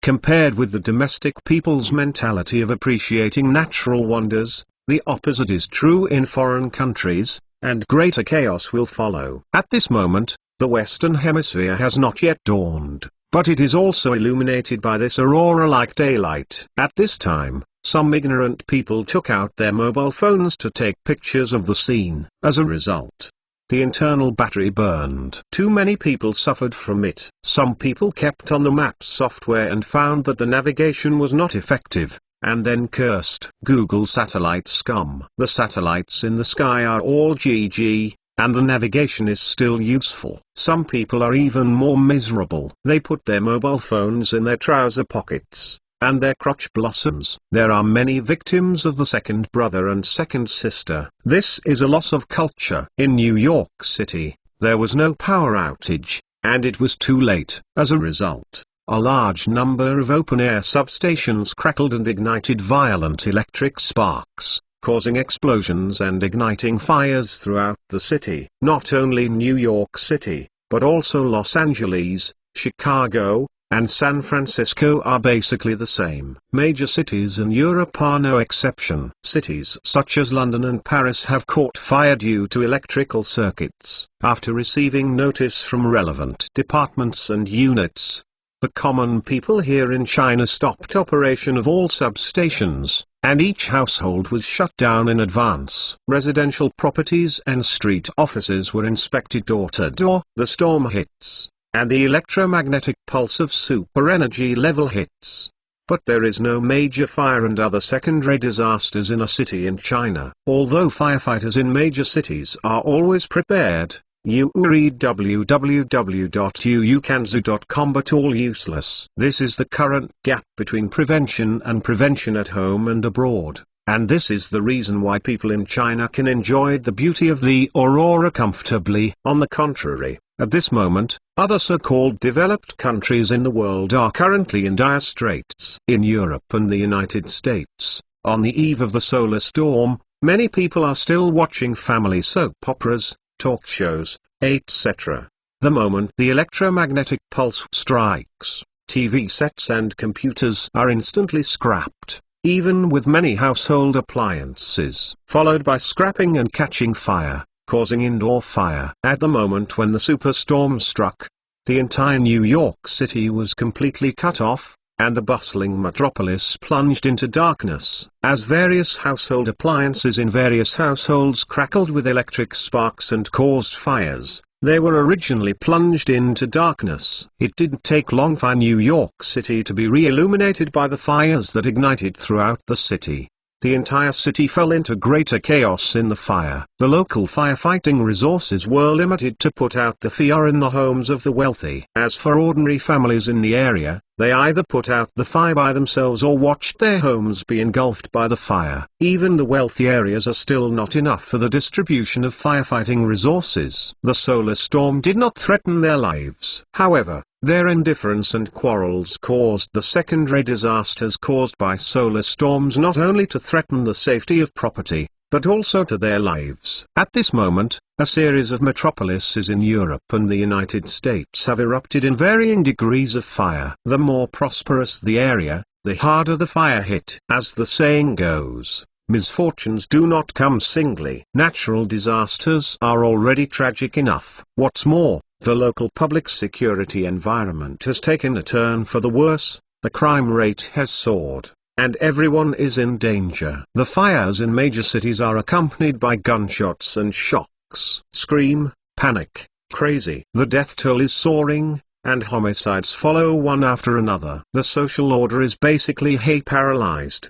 Compared with the domestic people's mentality of appreciating natural wonders, the opposite is true in foreign countries, and greater chaos will follow. At this moment, the Western Hemisphere has not yet dawned, but it is also illuminated by this aurora-like daylight. At this time, some ignorant people took out their mobile phones to take pictures of the scene. As a result, the internal battery burned. Too many people suffered from it. Some people kept on the maps software and found that the navigation was not effective, and then cursed Google satellite scum. The satellites in the sky are all GG, and the navigation is still useful. Some people are even more miserable. They put their mobile phones in their trouser pockets, and their crotch blossoms. There are many victims of the second brother and second sister. This is a loss of culture. In New York City, there was no power outage, and it was too late. As a result, a large number of open-air substations crackled and ignited violent electric sparks, causing explosions and igniting fires throughout the city. Not only New York City, but also Los Angeles, Chicago, and San Francisco are basically the same. Major cities in Europe are no exception. Cities such as London and Paris have caught fire due to electrical circuits. After receiving notice from relevant departments and units, the common people here in China stopped operation of all substations, and each household was shut down in advance. Residential properties and street offices were inspected door to door. The storm hits, and the electromagnetic pulse of super energy level hits. But there is no major fire and other secondary disasters in a city in China. Although firefighters in major cities are always prepared, you read www.uukanzu.com, but all useless. This is the current gap between prevention and prevention at home and abroad, and this is the reason why people in China can enjoy the beauty of the aurora comfortably. On the contrary, at this moment, other so-called developed countries in the world are currently in dire straits. In Europe and the United States, on the eve of the solar storm, many people are still watching family soap operas, talk shows, etc. The moment the electromagnetic pulse strikes, TV sets and computers are instantly scrapped, even with many household appliances, followed by scrapping and catching fire, causing indoor fire. At the moment when the superstorm struck, the entire New York City was completely cut off, and the bustling metropolis plunged into darkness. As various household appliances in various households crackled with electric sparks and caused fires, they were originally plunged into darkness. It didn't take long for New York City to be re-illuminated by the fires that ignited throughout the city. The entire city fell into greater chaos in the fire. The local firefighting resources were limited to put out the fire in the homes of the wealthy. As for ordinary families in the area, they either put out the fire by themselves or watched their homes be engulfed by the fire. Even the wealthy areas are still not enough for the distribution of firefighting resources. The solar storm did not threaten their lives. However, their indifference and quarrels caused the secondary disasters caused by solar storms not only to threaten the safety of property, but also to their lives. At this moment, a series of metropolises in Europe and the United States have erupted in varying degrees of fire. The more prosperous the area, the harder the fire hit. As the saying goes, misfortunes do not come singly. Natural disasters are already tragic enough. What's more, the local public security environment has taken a turn for the worse, the crime rate has soared, and everyone is in danger. The fires in major cities are accompanied by gunshots and shocks. Scream, panic, crazy. The death toll is soaring, and homicides follow one after another. The social order is basically paralyzed.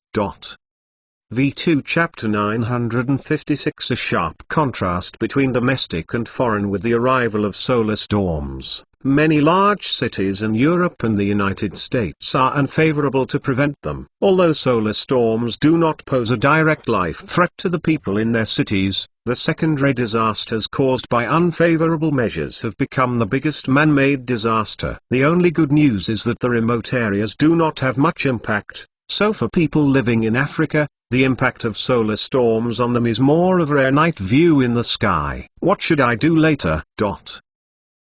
V2 Chapter 956. A sharp contrast between domestic and foreign. With the arrival of solar storms, many large cities in Europe and the United States are unfavorable to prevent them. Although solar storms do not pose a direct life threat to the people in their cities, the secondary disasters caused by unfavorable measures have become the biggest man-made disaster. The only good news is that the remote areas do not have much impact, so for people living in Africa, the impact of solar storms on them is more of a rare night view in the sky. What should I do later?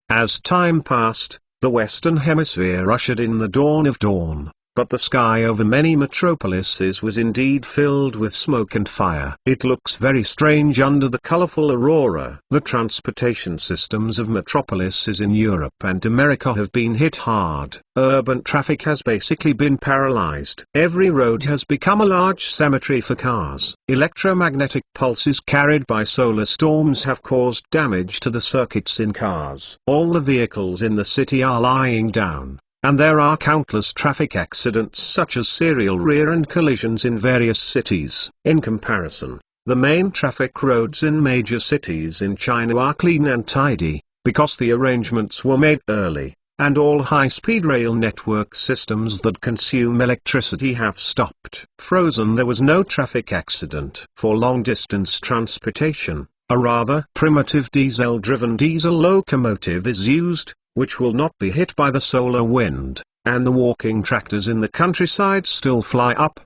As time passed, the Western Hemisphere ushered in the dawn of dawn, but the sky over many metropolises was indeed filled with smoke and fire. It looks very strange under the colorful aurora. The transportation systems of metropolises in Europe and America have been hit hard. Urban traffic has basically been paralyzed. Every road has become a large cemetery for cars. Electromagnetic pulses carried by solar storms have caused damage to the circuits in cars. All the vehicles in the city are lying down, and there are countless traffic accidents such as serial rear-end collisions in various cities. In comparison, The main traffic roads in major cities in China are clean and tidy, because the arrangements were made early, and all high-speed rail network systems that consume electricity have stopped. Frozen. There was no traffic accident. For long-distance transportation, a rather primitive diesel-driven diesel locomotive is used, which will not be hit by the solar wind, and the walking tractors in the countryside still fly up.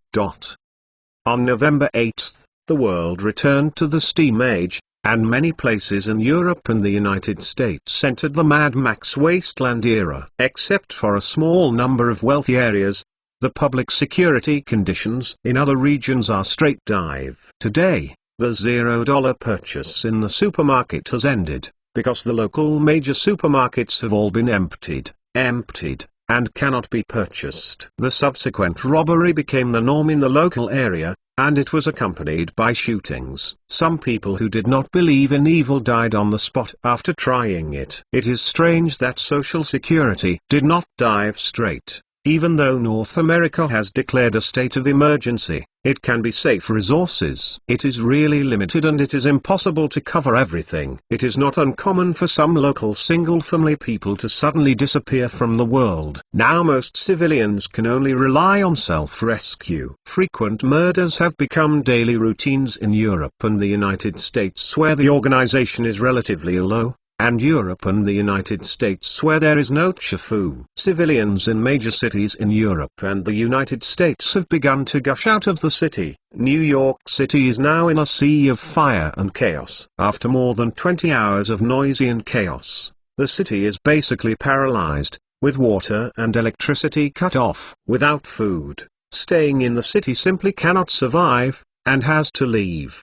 On November 8, the world returned to the steam age, and many places in Europe and the United States entered the Mad Max wasteland era. Except for a small number of wealthy areas, the public security conditions in other regions are straight dive. Today, the $0 purchase in the supermarket has ended, because the local major supermarkets have all been emptied, and cannot be purchased. The subsequent robbery became the norm in the local area, and it was accompanied by shootings. Some people who did not believe in evil died on the spot after trying it. It is strange that Social Security did not dive straight. Even though North America has declared a state of emergency, it can be safe resources. It is really limited and it is impossible to cover everything. It is not uncommon for some local single-family people to suddenly disappear from the world. Now most civilians can only rely on self-rescue. Frequent murders have become daily routines in Europe and the United States, where the organization is relatively low, and Europe and the United States, where there is no chafu. Civilians in major cities in Europe and the United States have begun to gush out of the city. New York City is now in a sea of fire and chaos. After more than 20 hours of noisy and chaos, the city is basically paralyzed, with water and electricity cut off. Without food, staying in the city simply cannot survive, and has to leave.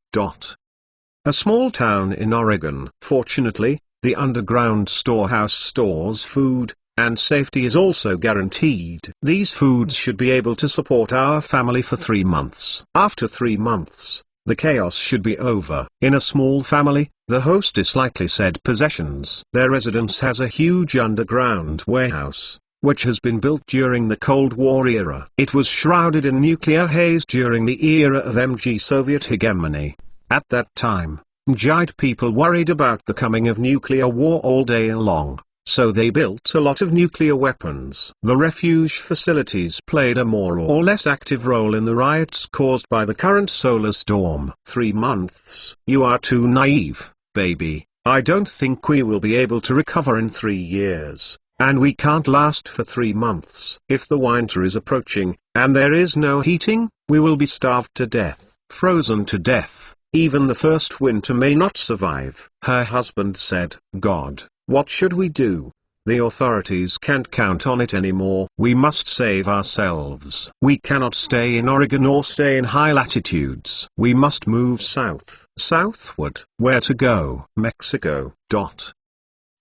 A small town in Oregon. Fortunately, the underground storehouse stores food, and safety is also guaranteed. These foods should be able to support our family for 3 months. After 3 months, the chaos should be over. In a small family, the hostess likely said possessions. Their residence has a huge underground warehouse, which has been built during the Cold War era. It was shrouded in nuclear haze during the era of MG Soviet hegemony. At that time, Mujahid people worried about the coming of nuclear war all day long, so they built a lot of nuclear weapons. The refuge facilities played a more or less active role in the riots caused by the current solar storm. 3 months. You are too naive, baby. I don't think we will be able to recover in 3 years, and we can't last for 3 months. If the winter is approaching, and there is no heating, we will be starved to death, frozen to death. Even the first winter may not survive. Her husband said, God, what should we do? The authorities can't count on it anymore. We must save ourselves. We cannot stay in Oregon or stay in high latitudes. We must move south. Southward. Where to go? Mexico.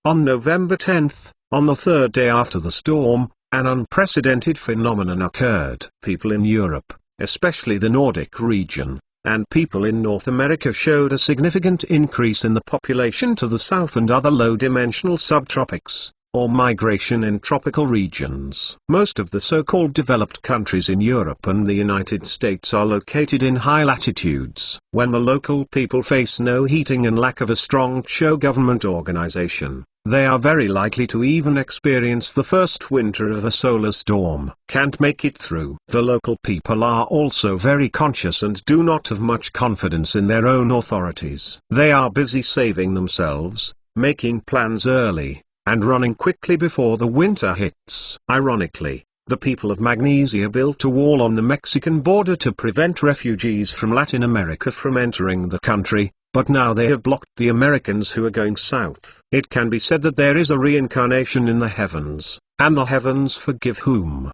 On November 10th, on the 3rd day after the storm, an unprecedented phenomenon occurred. People in Europe, especially the Nordic region, and people in North America showed a significant increase in the population to the south and other low-dimensional subtropics, or migration in tropical regions. Most of the so-called developed countries in Europe and the United States are located in high latitudes. When the local people face no heating and lack of a strong show government organization, they are very likely to even experience the first winter of a solar storm. Can't make it through. The local people are also very conscious and do not have much confidence in their own authorities. They are busy saving themselves, making plans early, and running quickly before the winter hits. Ironically, the people of Magnesia built a wall on the Mexican border to prevent refugees from Latin America from entering the country, but now they have blocked the Americans who are going south. It can be said that there is a reincarnation in the heavens, and the heavens forgive whom.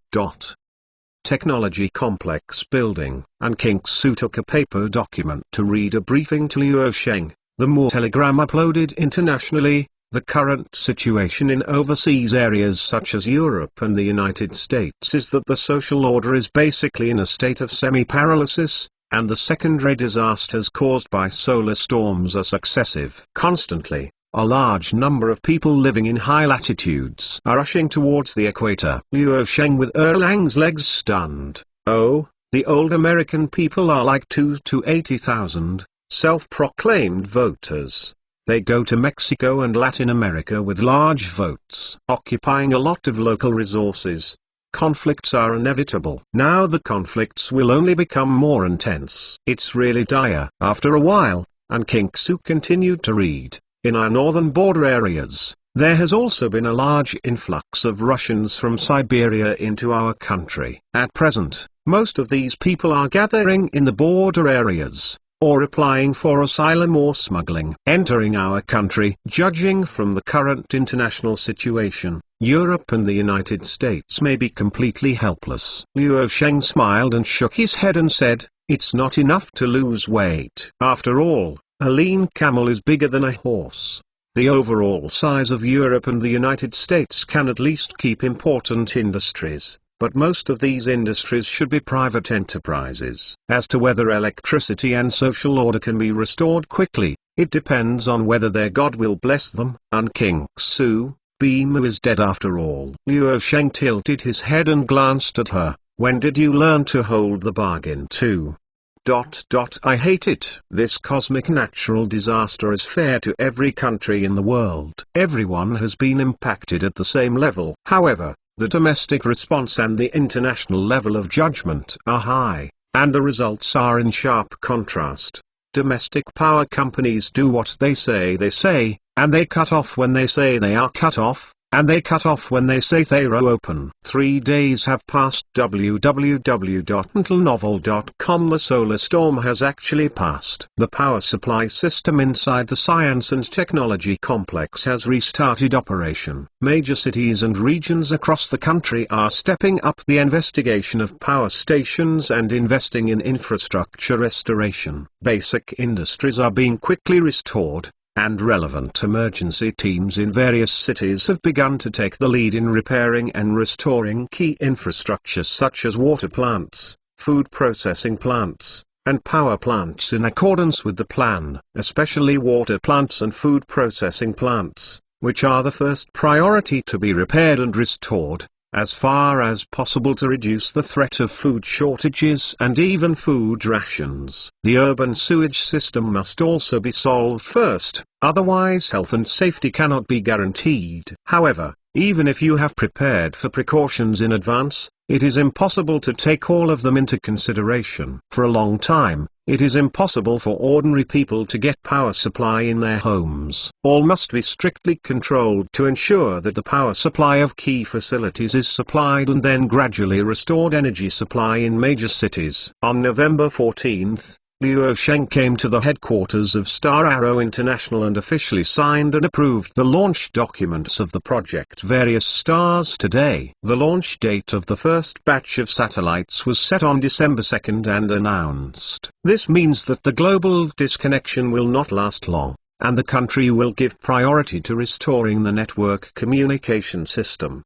Technology complex building. And King Su took a paper document to read a briefing to Luo Sheng, the Moore telegram uploaded internationally. The current situation in overseas areas such as Europe and the United States is that the social order is basically in a state of semi-paralysis, and the secondary disasters caused by solar storms are successive. Constantly, a large number of people living in high latitudes are rushing towards the equator. Luo Sheng with Erlang's legs stunned. Oh, the old American people are like 2 to 80,000. self-proclaimed voters. They go to Mexico and Latin America with large votes, occupying a lot of local resources. Conflicts are inevitable. Now the conflicts will only become more intense. It's really dire. After a while, and King Su continued to read, in our northern border areas, there has also been a large influx of Russians from Siberia into our country. At present, most of these people are gathering in the border areas, or applying for asylum or smuggling, entering our country. Judging from the current international situation, Europe and the United States may be completely helpless. Luo Sheng smiled and shook his head and said, "It's not enough to lose weight. After all, a lean camel is bigger than a horse. The overall size of Europe and the United States can at least keep important industries. But most of these industries should be private enterprises. As to whether electricity and social order can be restored quickly, it depends on whether their God will bless them." And King Su, Bimu is dead after all. Luo Sheng tilted his head and glanced at her. "When did you learn to hold the bargain too? I hate it. This cosmic natural disaster is fair to every country in the world. Everyone has been impacted at the same level. However, the domestic response and the international level of judgment are high, and the results are in sharp contrast. Domestic power companies do what they say, and they cut off when they say they are cut off, and they cut off when they say they are open. 3 days have passed. www.intelnovel.com. The solar storm has actually passed. The power supply system inside the Science and Technology Complex has restarted operation. Major cities and regions across the country are stepping up the investigation of power stations and investing in infrastructure restoration. Basic industries are being quickly restored, and relevant emergency teams in various cities have begun to take the lead in repairing and restoring key infrastructure such as water plants, food processing plants, and power plants in accordance with the plan, especially water plants and food processing plants, which are the first priority to be repaired and restored, as far as possible to reduce the threat of food shortages and even food rations. The urban sewage system must also be solved first, otherwise health and safety cannot be guaranteed. However, even if you have prepared for precautions in advance, it is impossible to take all of them into consideration. For a long time, it is impossible for ordinary people to get power supply in their homes. All must be strictly controlled to ensure that the power supply of key facilities is supplied and then gradually restored. Energy supply in major cities. On November 14th, Luo Sheng came to the headquarters of Star Arrow International and officially signed and approved the launch documents of the project Various Stars today. The launch date of the first batch of satellites was set on December 2nd and announced. This means that the global disconnection will not last long, and the country will give priority to restoring the network communication system.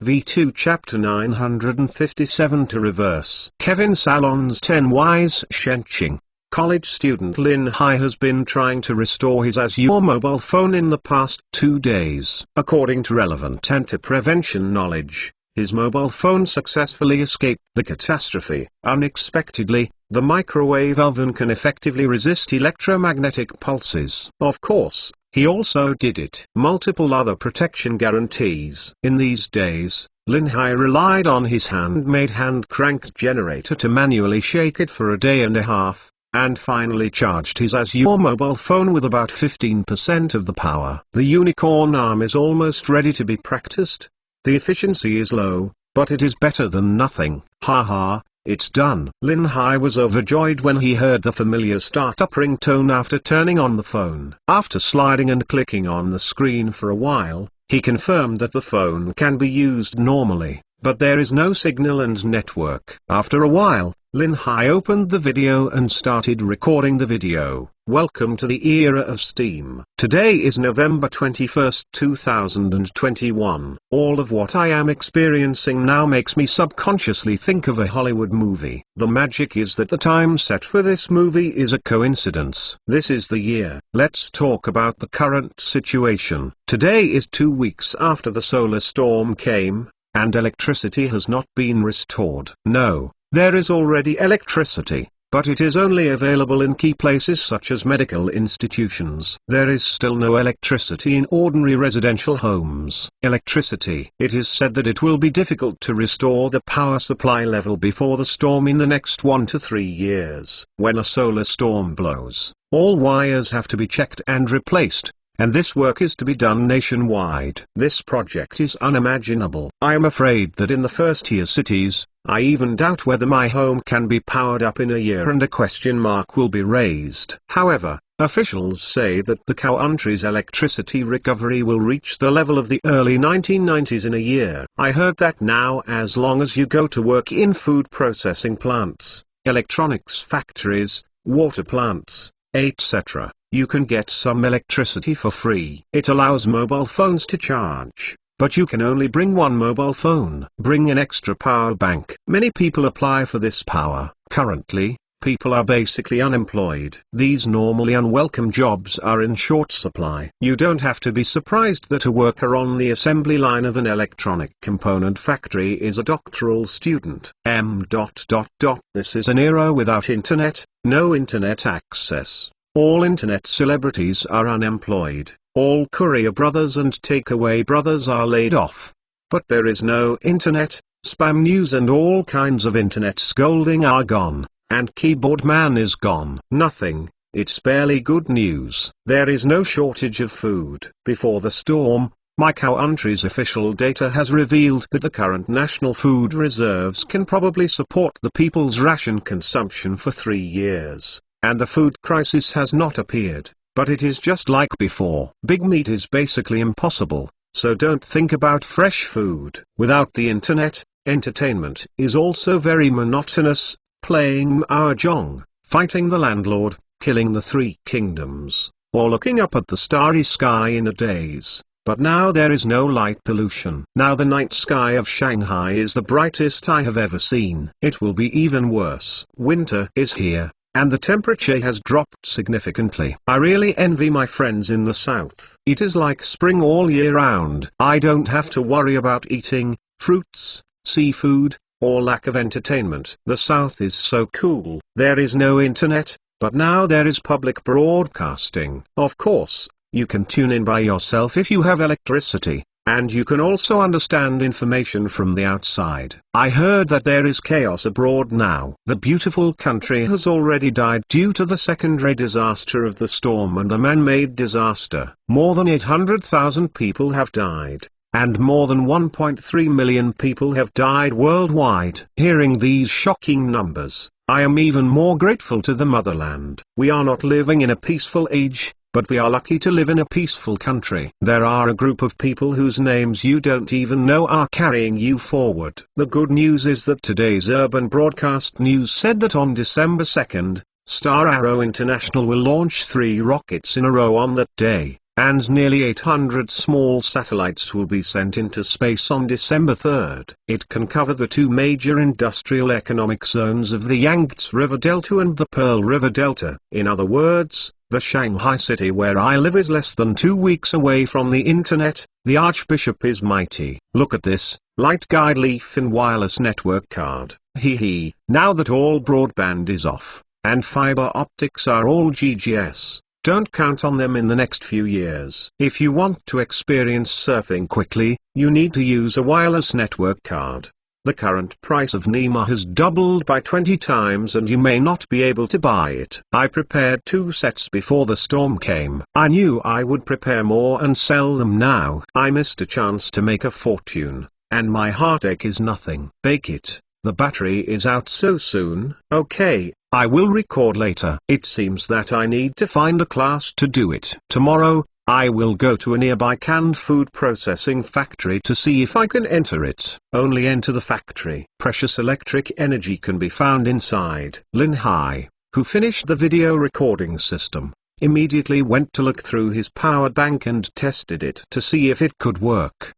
V2 Chapter 957 To reverse. Kevin Salon's 10 Wise Shenqing. College student Lin Hai has been trying to restore his Azure mobile phone in the past 2 days. According to relevant anti-prevention knowledge, his mobile phone successfully escaped the catastrophe. Unexpectedly, the microwave oven can effectively resist electromagnetic pulses. Of course, he also did it. Multiple other protection guarantees. In these days, Lin Hai relied on his handmade hand crank generator to manually shake it for a day and a half, and finally charged his Azure mobile phone with about 15% of the power. The unicorn arm is almost ready to be practiced. The efficiency is low, but it is better than nothing. Haha. It's done. Lin Hai was overjoyed when he heard the familiar startup ringtone after turning on the phone. After sliding and clicking on the screen for a while, he confirmed that the phone can be used normally, but there is no signal and network. After a while, Lin Hai opened the video and started recording the video. Welcome to the era of Steam. Today is November 21st, 2021. All of what I am experiencing now makes me subconsciously think of a Hollywood movie. The magic is that the time set for this movie is a coincidence. This is the year. Let's talk about the current situation. Today is 2 weeks after the solar storm came, and electricity has not been restored. No. There is already electricity, but it is only available in key places such as medical institutions. There is still no electricity in ordinary residential homes. Electricity. It is said that it will be difficult to restore the power supply level before the storm in the next 1 to 3 years. When a solar storm blows, all wires have to be checked and replaced, and this work is to be done nationwide. This project is unimaginable. I am afraid that in the first-tier cities, I even doubt whether my home can be powered up in a year, and a question mark will be raised. However, officials say that the country's electricity recovery will reach the level of the early 1990s in a year. I heard that now, as long as you go to work in food processing plants, electronics factories, water plants, etc., you can get some electricity for free. It allows mobile phones to charge, but you can only bring one mobile phone. Bring an extra power bank. Many people apply for this power. Currently, people are basically unemployed. These normally unwelcome jobs are in short supply. You don't have to be surprised that a worker on the assembly line of an electronic component factory is a doctoral student. This is an era without internet, no internet access. All internet celebrities are unemployed. All courier brothers and takeaway brothers are laid off. But there is no internet, spam news and all kinds of internet scolding are gone, and keyboard man is gone. Nothing, it's barely good news. There is no shortage of food. Before the storm, my country's official data has revealed that the current national food reserves can probably support the people's ration consumption for 3 years. And the food crisis has not appeared, but it is just like before. Big meat is basically impossible, so don't think about fresh food. Without the internet, entertainment is also very monotonous, playing mahjong, fighting the landlord, killing the 3 kingdoms, or looking up at the starry sky in a daze. But now there is no light pollution. Now the night sky of Shanghai is the brightest I have ever seen. It will be even worse. Winter is here, and the temperature has dropped significantly. I really envy my friends in the south. It is like spring all year round. I don't have to worry about eating fruits, seafood, or lack of entertainment. The south is so cool. There is no internet, but now there is public broadcasting. Of course, you can tune in by yourself if you have electricity, and you can also understand information from the outside. I heard that there is chaos abroad now. The beautiful country has already died due to the secondary disaster of the storm and a man-made disaster. More than 800,000 people have died, and more than 1.3 million people have died worldwide. Hearing these shocking numbers, I am even more grateful to the motherland. We are not living in a peaceful age, but we are lucky to live in a peaceful country. There are a group of people whose names you don't even know are carrying you forward. The good news is that today's Urban Broadcast News said that on December 2nd, Star Arrow International will launch 3 rockets in a row on that day, and nearly 800 small satellites will be sent into space on December 3rd. It can cover the 2 major industrial economic zones of the Yangtze River Delta and the Pearl River Delta. In other words, the Shanghai city where I live is less than 2 weeks away from the internet. The Archbishop is mighty. Look at this, light guide leaf in wireless network card. Hee. Now that all broadband is off, and fiber optics are all GGS, don't count on them in the next few years. If you want to experience surfing quickly, you need to use a wireless network card. The current price of NEMA has doubled by 20 times and you may not be able to buy it. I prepared 2 sets before the storm came. I knew I would prepare more and sell them now. I missed a chance to make a fortune, and my heartache is nothing. Bake it. The battery is out so soon. Okay, I will record later. It seems that I need to find a class to do it. Tomorrow, I will go to a nearby canned food processing factory to see if I can enter it. Only enter the factory. Precious electric energy can be found inside. Lin Hai, who finished the video recording system, immediately went to look through his power bank and tested it to see if it could work.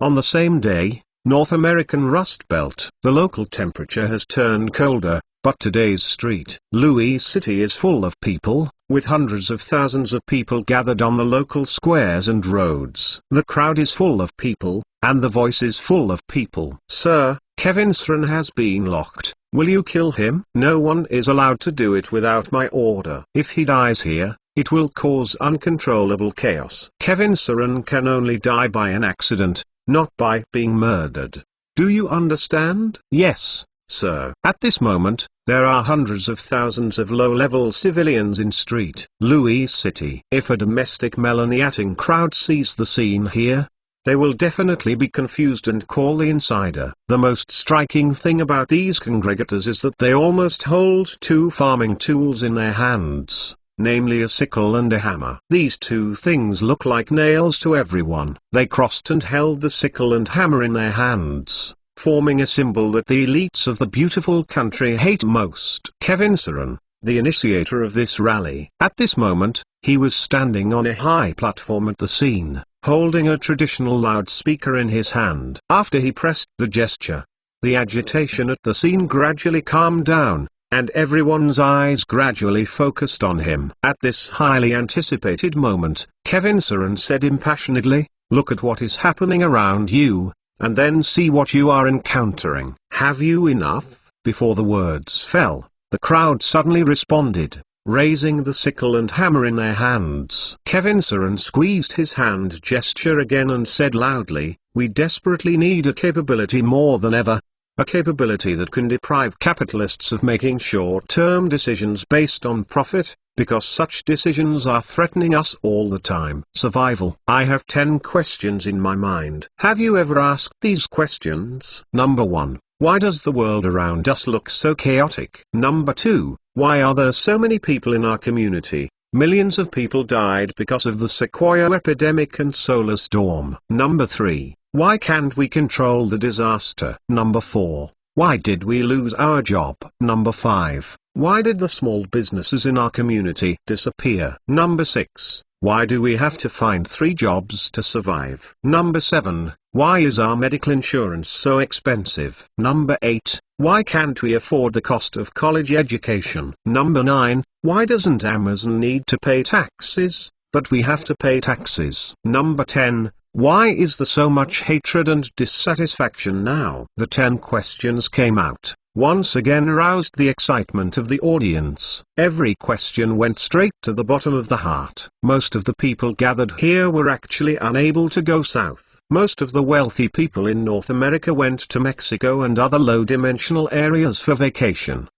On the same day, North American Rust Belt. The local temperature has turned colder, but today's street, Louis City, is full of people, with hundreds of thousands of people gathered on the local squares and roads. The crowd is full of people, and the voice is full of people. Sir, Kevin Sran has been locked. Will you kill him? No one is allowed to do it without my order. If he dies here, it will cause uncontrollable chaos. Kevin Saran can only die by an accident, not by being murdered. Do you understand? Yes, sir. At this moment, there are hundreds of thousands of low-level civilians in St. Louis City. If a domestic Melaniating crowd sees the scene here, they will definitely be confused and call the insider. The most striking thing about these congregators is that they almost hold two farming tools in their hands, namely a sickle and a hammer. These two things look like nails to everyone. They crossed and held the sickle and hammer in their hands, forming a symbol that the elites of the beautiful country hate most. Kevin Saran, the initiator of this rally. At this moment, he was standing on a high platform at the scene, holding a traditional loudspeaker in his hand. After he pressed the gesture, the agitation at the scene gradually calmed down, and everyone's eyes gradually focused on him. At this highly anticipated moment, Kevin Saran said impassionedly, "Look at what is happening around you, and then see what you are encountering. Have you enough?" Before the words fell, the crowd suddenly responded, raising the sickle and hammer in their hands. Kevin Saran squeezed his hand gesture again and said loudly, "We desperately need a capability more than ever. A capability that can deprive capitalists of making short-term decisions based on profit, because such decisions are threatening us all the time." Survival. I have 10 questions in my mind. Have you ever asked these questions? Number 1. Why does the world around us look so chaotic? Number 2. Why are there so many people in our community? Millions of people died because of the Sequoia epidemic and solar storm. Number 3. Why can't we control the disaster? Number 4. Why did we lose our job? Number 5. Why did the small businesses in our community disappear? Number 6. Why do we have to find 3 jobs to survive? Number 7. Why is our medical insurance so expensive? Number 8. Why can't we afford the cost of college education? Number 9. Why doesn't Amazon need to pay taxes, but we have to pay taxes? Number 10. Why is there so much hatred and dissatisfaction now? The 10 questions came out, once again aroused the excitement of the audience. Every question went straight to the bottom of the heart. Most of the people gathered here were actually unable to go south. Most of the wealthy people in North America went to Mexico and other low-dimensional areas for vacation.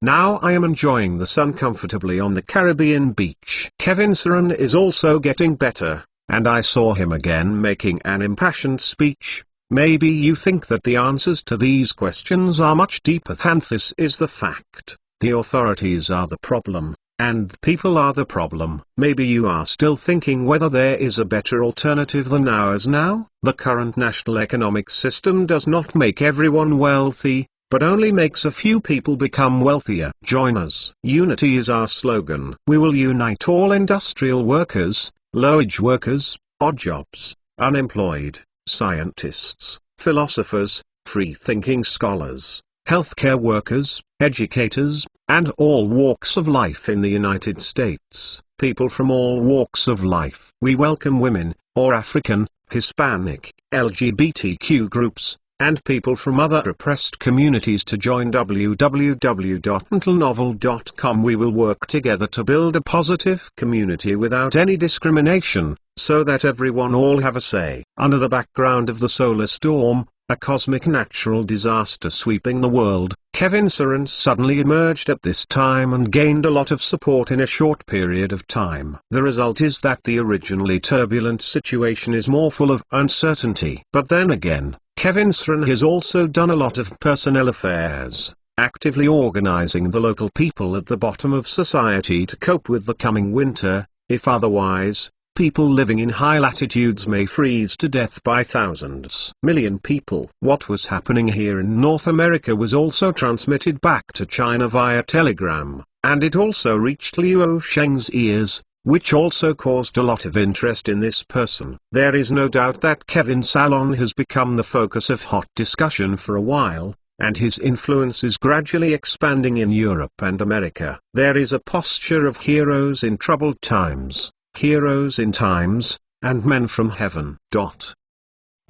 Now I am enjoying the sun comfortably on the Caribbean beach. Kevin Saran is also getting better, and I saw him again making an impassioned speech. Maybe you think that the answers to these questions are much deeper than this is the fact. The authorities are the problem, and the people are the problem. Maybe you are still thinking whether there is a better alternative than ours now. The current national economic system does not make everyone wealthy, but only makes a few people become wealthier. Join us. Unity is our slogan. We will unite all industrial workers, low-wage workers, odd jobs, unemployed, scientists, philosophers, free-thinking scholars, healthcare workers, educators, and all walks of life in the United States. People from all walks of life. We welcome women, or African, Hispanic, LGBTQ groups, and people from other oppressed communities to join www.mentalnovel.com. We will work together to build a positive community without any discrimination, so that everyone all have a say. Under the background of the solar storm, a cosmic natural disaster sweeping the world, Kevin Saran suddenly emerged at this time and gained a lot of support in a short period of time. The result is that the originally turbulent situation is more full of uncertainty. But then again, Kevin Saran has also done a lot of personnel affairs, actively organizing the local people at the bottom of society to cope with the coming winter. If otherwise, people living in high latitudes may freeze to death by thousands. Million people. What was happening here in North America was also transmitted back to China via telegram, and it also reached Liu Sheng's ears, which also caused a lot of interest in this person. There is no doubt that Kevin Saran has become the focus of hot discussion for a while, and his influence is gradually expanding in Europe and America. There is a posture of heroes in troubled times, heroes in times, and men from heaven.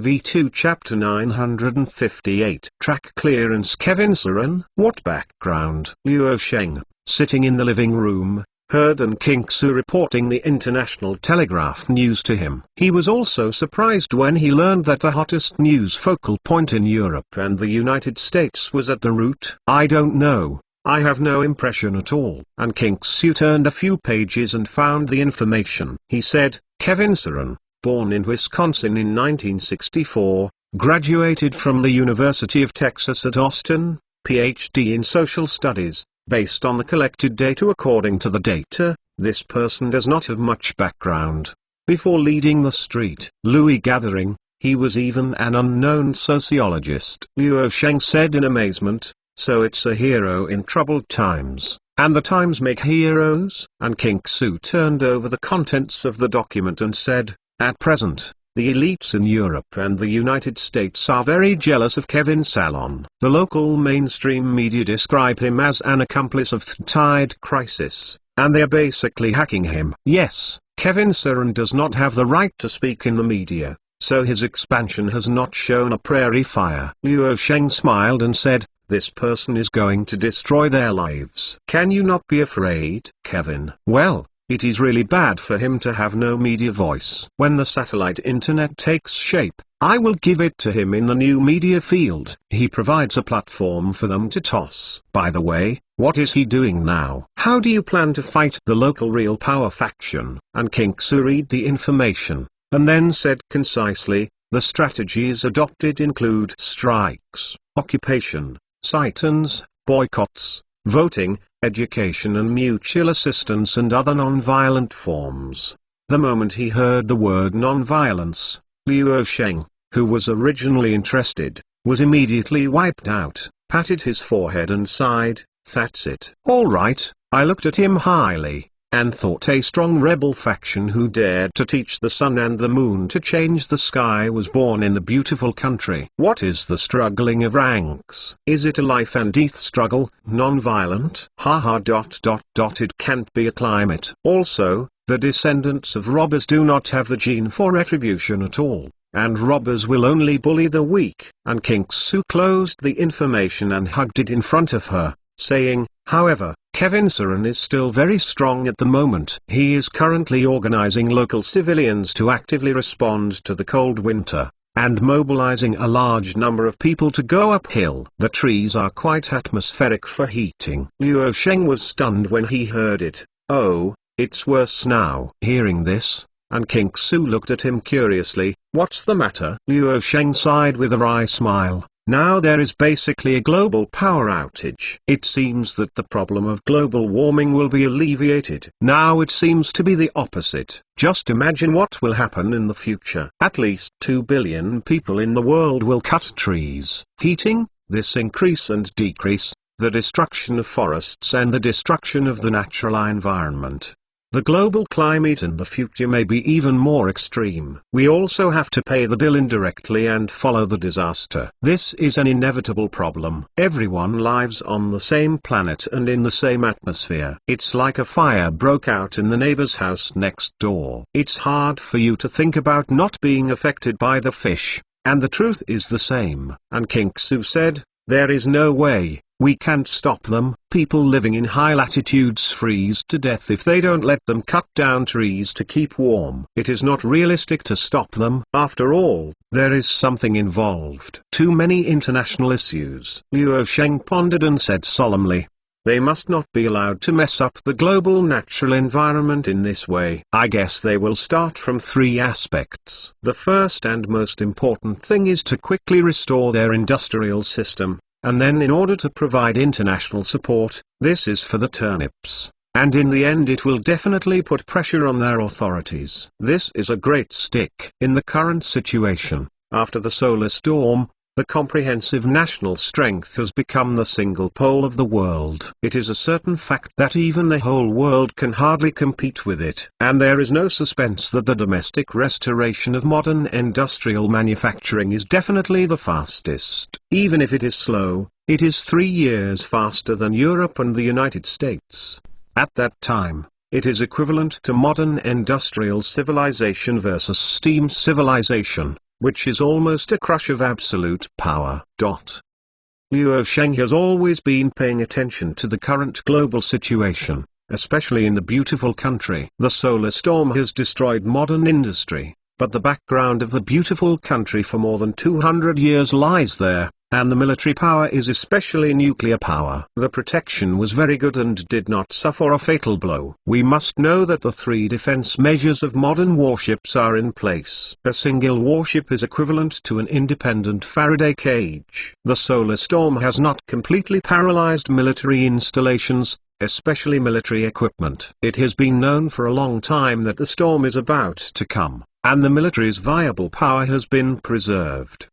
V2 Chapter 958 Track Clearance Kevin Saran. What background? Luo Sheng, sitting in the living room, heard An King-su reporting the International Telegraph news to him. He was also surprised when he learned that the hottest news focal point in Europe and the United States was at the root. I don't know. I have no impression at all. An King-su turned a few pages and found the information. He said, Kevin Saran, born in Wisconsin in 1964, graduated from the University of Texas at Austin, Ph.D. in social studies. Based on the collected data according to the data, this person does not have much background. Before leading the Street Louis gathering, he was even an unknown sociologist. Luo Sheng said in amazement, so it's a hero in troubled times, and the times make heroes? And King-su turned over the contents of the document and said, at present, the elites in Europe and the United States are very jealous of Kevin Saran. The local mainstream media describe him as an accomplice of the tide crisis, and they're basically hacking him. Yes, Kevin Saran does not have the right to speak in the media, so his expansion has not shown a prairie fire. Luo Sheng smiled and said, this person is going to destroy their lives. Can you not be afraid, Kevin? Well, it is really bad for him to have no media voice. When the satellite internet takes shape, I will give it to him in the new media field. He provides a platform for them to toss. By the way, what is he doing now? How do you plan to fight the local real power faction? And King-su read the information, and then said concisely, the strategies adopted include strikes, occupation, sit-ins, boycotts, voting, education and mutual assistance and other non-violent forms. The moment he heard the word non-violence, Luo Sheng, who was originally interested, was immediately wiped out, patted his forehead and sighed, that's it. All right, I looked at him highly, and thought a strong rebel faction who dared to teach the sun and the moon to change the sky was born in the beautiful country. What is the struggling of ranks? Is it a life and death struggle, non-violent? It can't be a climate. Also, the descendants of robbers do not have the gene for retribution at all, and robbers will only bully the weak. And King-su closed the information and hugged it in front of her, saying, however, Kevin Saran is still very strong at the moment. He is currently organizing local civilians to actively respond to the cold winter, and mobilizing a large number of people to go uphill. The trees are quite atmospheric for heating. Luo Sheng was stunned when he heard it. Oh, it's worse now. Hearing this, and King-su looked at him curiously, what's the matter? Luo Sheng sighed with a wry smile. Now there is basically a global power outage. It seems that the problem of global warming will be alleviated. Now it seems to be the opposite. Just imagine what will happen in the future. At least 2 billion people in the world will cut trees. Heating, this increase and decrease, the destruction of forests and the destruction of the natural environment. The global climate in the future may be even more extreme. We also have to pay the bill indirectly and follow the disaster. This is an inevitable problem. Everyone lives on the same planet and in the same atmosphere. It's like a fire broke out in the neighbor's house next door. It's hard for you to think about not being affected by the fish, and the truth is the same. And King-su said, there is no way. We can't stop them. People living in high latitudes freeze to death if they don't let them cut down trees to keep warm. It is not realistic to stop them. After all, there is something involved. Too many international issues. Luo Sheng pondered and said solemnly, they must not be allowed to mess up the global natural environment in this way. I guess they will start from 3 aspects. The first and most important thing is to quickly restore their industrial system. And then in order to provide international support, this is for the turnips. And in the end it will definitely put pressure on their authorities. This is a great stick. In the current situation, after the solar storm, the comprehensive national strength has become the single pole of the world. It is a certain fact that even the whole world can hardly compete with it. And there is no suspense that the domestic restoration of modern industrial manufacturing is definitely the fastest. Even if it is slow, it is 3 years faster than Europe and the United States. At that time, it is equivalent to modern industrial civilization versus steam civilization. which is almost a crush of absolute power. Luo Sheng has always been paying attention to the current global situation, especially in the beautiful country. The solar storm has destroyed modern industry, but the background of the beautiful country for more than 200 years lies there, and the military power is especially nuclear power. The protection was very good and did not suffer a fatal blow. We must know that the 3 defense measures of modern warships are in place. A single warship is equivalent to an independent Faraday cage. The solar storm has not completely paralyzed military installations, especially military equipment. It has been known for a long time that the storm is about to come, and the military's viable power has been preserved.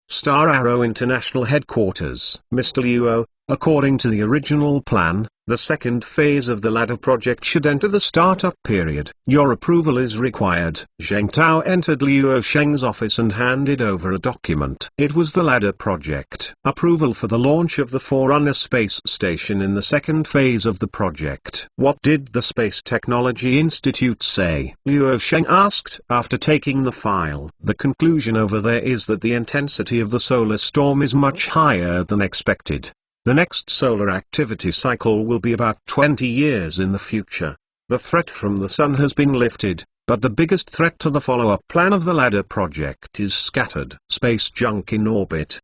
Star Arrow International Headquarters. Mr. Luo, according to the original plan, the second phase of the ladder project should enter the startup period. Your approval is required. Zheng Tao entered Luo Sheng's office and handed over a document. It was the ladder project. Approval for the launch of the Forerunner space station in the second phase of the project. What did the Space Technology Institute say? Luo Sheng asked after taking the file. The conclusion over there is that the intensity of the solar storm is much higher than expected. The next solar activity cycle will be about 20 years in the future. The threat from the sun has been lifted, but the biggest threat to the follow-up plan of the ladder project is scattered space junk in orbit.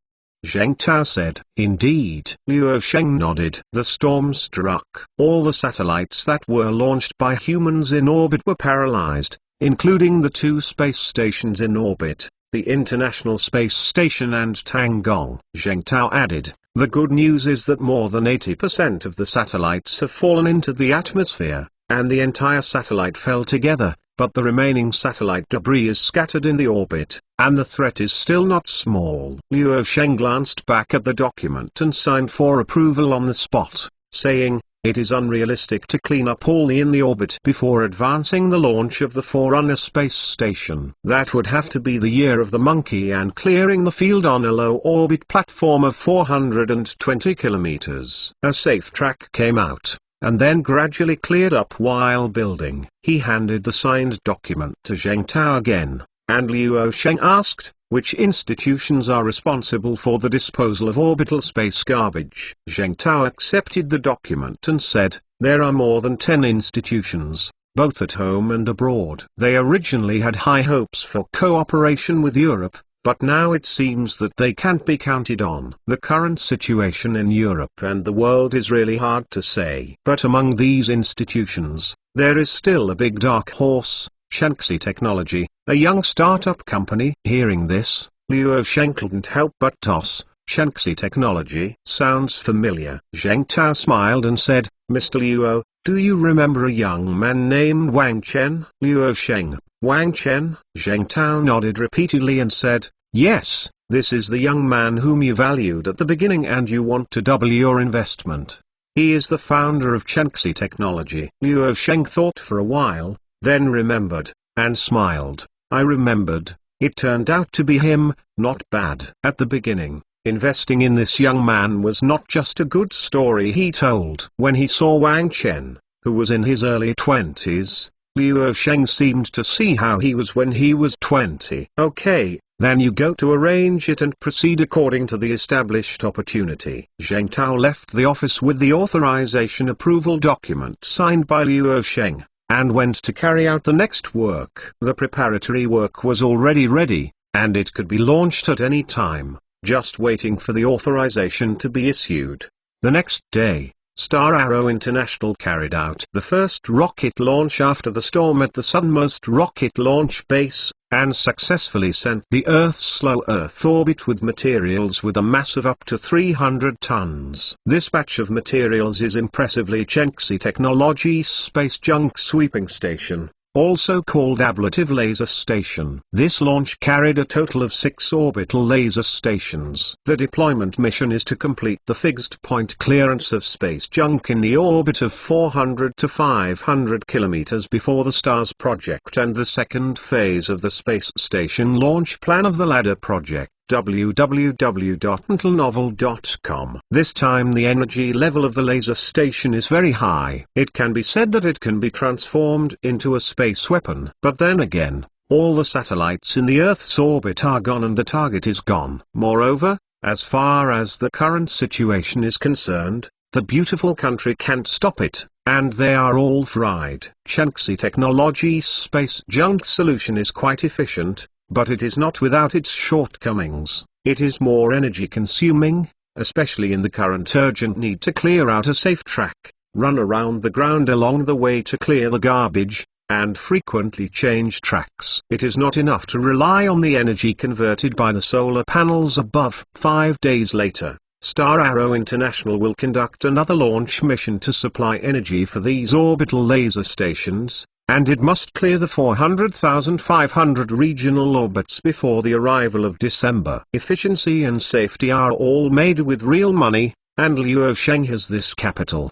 Zheng Tao said. Indeed. Luo Sheng nodded. The storm struck. All the satellites that were launched by humans in orbit were paralyzed, including the 2 space stations in orbit, the International Space Station and Tiangong. Zheng Tao added. The good news is that more than 80% of the satellites have fallen into the atmosphere, and the entire satellite fell together, but the remaining satellite debris is scattered in the orbit, and the threat is still not small. Luo Sheng glanced back at the document and signed for approval on the spot, saying, it is unrealistic to clean up all in the orbit before advancing the launch of the Forerunner space station. That would have to be the year of the monkey and clearing the field on a low orbit platform of 420 kilometers. A safe track came out, and then gradually cleared up while building. He handed the signed document to Zheng Tao again, and Luo Sheng asked, which institutions are responsible for the disposal of orbital space garbage? Zheng Tao accepted the document and said, there are more than 10 institutions, both at home and abroad. They originally had high hopes for cooperation with Europe, but now it seems that they can't be counted on. The current situation in Europe and the world is really hard to say. But among these institutions, there is still a big dark horse, Shanxi Technology, a young startup company. Hearing this, Luo Sheng couldn't help but toss, Shanxi Technology sounds familiar. Zheng Tao smiled and said, Mr. Luo, do you remember a young man named Wang Chen? Luo Sheng, Wang Chen? Zheng Tao nodded repeatedly and said, yes, this is the young man whom you valued at the beginning and you want to double your investment. He is the founder of Shanxi Technology. Luo Sheng thought for a while, then remembered, and smiled. I remembered, it turned out to be him. Not bad. At the beginning, investing in this young man was not just a good story he told. When he saw Wang Chen, who was in his early 20s, Luo Sheng seemed to see how he was when he was 20. Okay, then you go to arrange it and proceed according to the established opportunity. Zheng Tao left the office with the authorization approval document signed by Luo Sheng, and went to carry out the next work. The preparatory work was already ready, and it could be launched at any time, just waiting for the authorization to be issued. The next day, Star Arrow International carried out the first rocket launch after the storm at the southernmost rocket launch base, and successfully sent the Earth's low Earth orbit with materials with a mass of up to 300 tons. This batch of materials is impressively Shanxi Technology's Space Junk Sweeping Station, also called Ablative Laser Station. This launch carried a total of 6 orbital laser stations. The deployment mission is to complete the fixed point clearance of space junk in the orbit of 400 to 500 kilometers before the STARS project and the second phase of the space station launch plan of the ladder project. www.intelnovel.com. This time the energy level of the laser station is very high. It can be said that it can be transformed into a space weapon. But then again, all the satellites in the Earth's orbit are gone and the target is gone. Moreover, as far as the current situation is concerned, the beautiful country can't stop it, and they are all fried. Changxi Technologies' space junk solution is quite efficient, but it is not without its shortcomings. It is more energy consuming, especially in the current urgent need to clear out a safe track, run around the ground along the way to clear the garbage, and frequently change tracks. It is not enough to rely on the energy converted by the solar panels above. 5 days later, Star Arrow International will conduct another launch mission to supply energy for these orbital laser stations, and it must clear the 400,500 regional orbits before the arrival of December. Efficiency and safety are all made with real money, and Luo Sheng has this capital.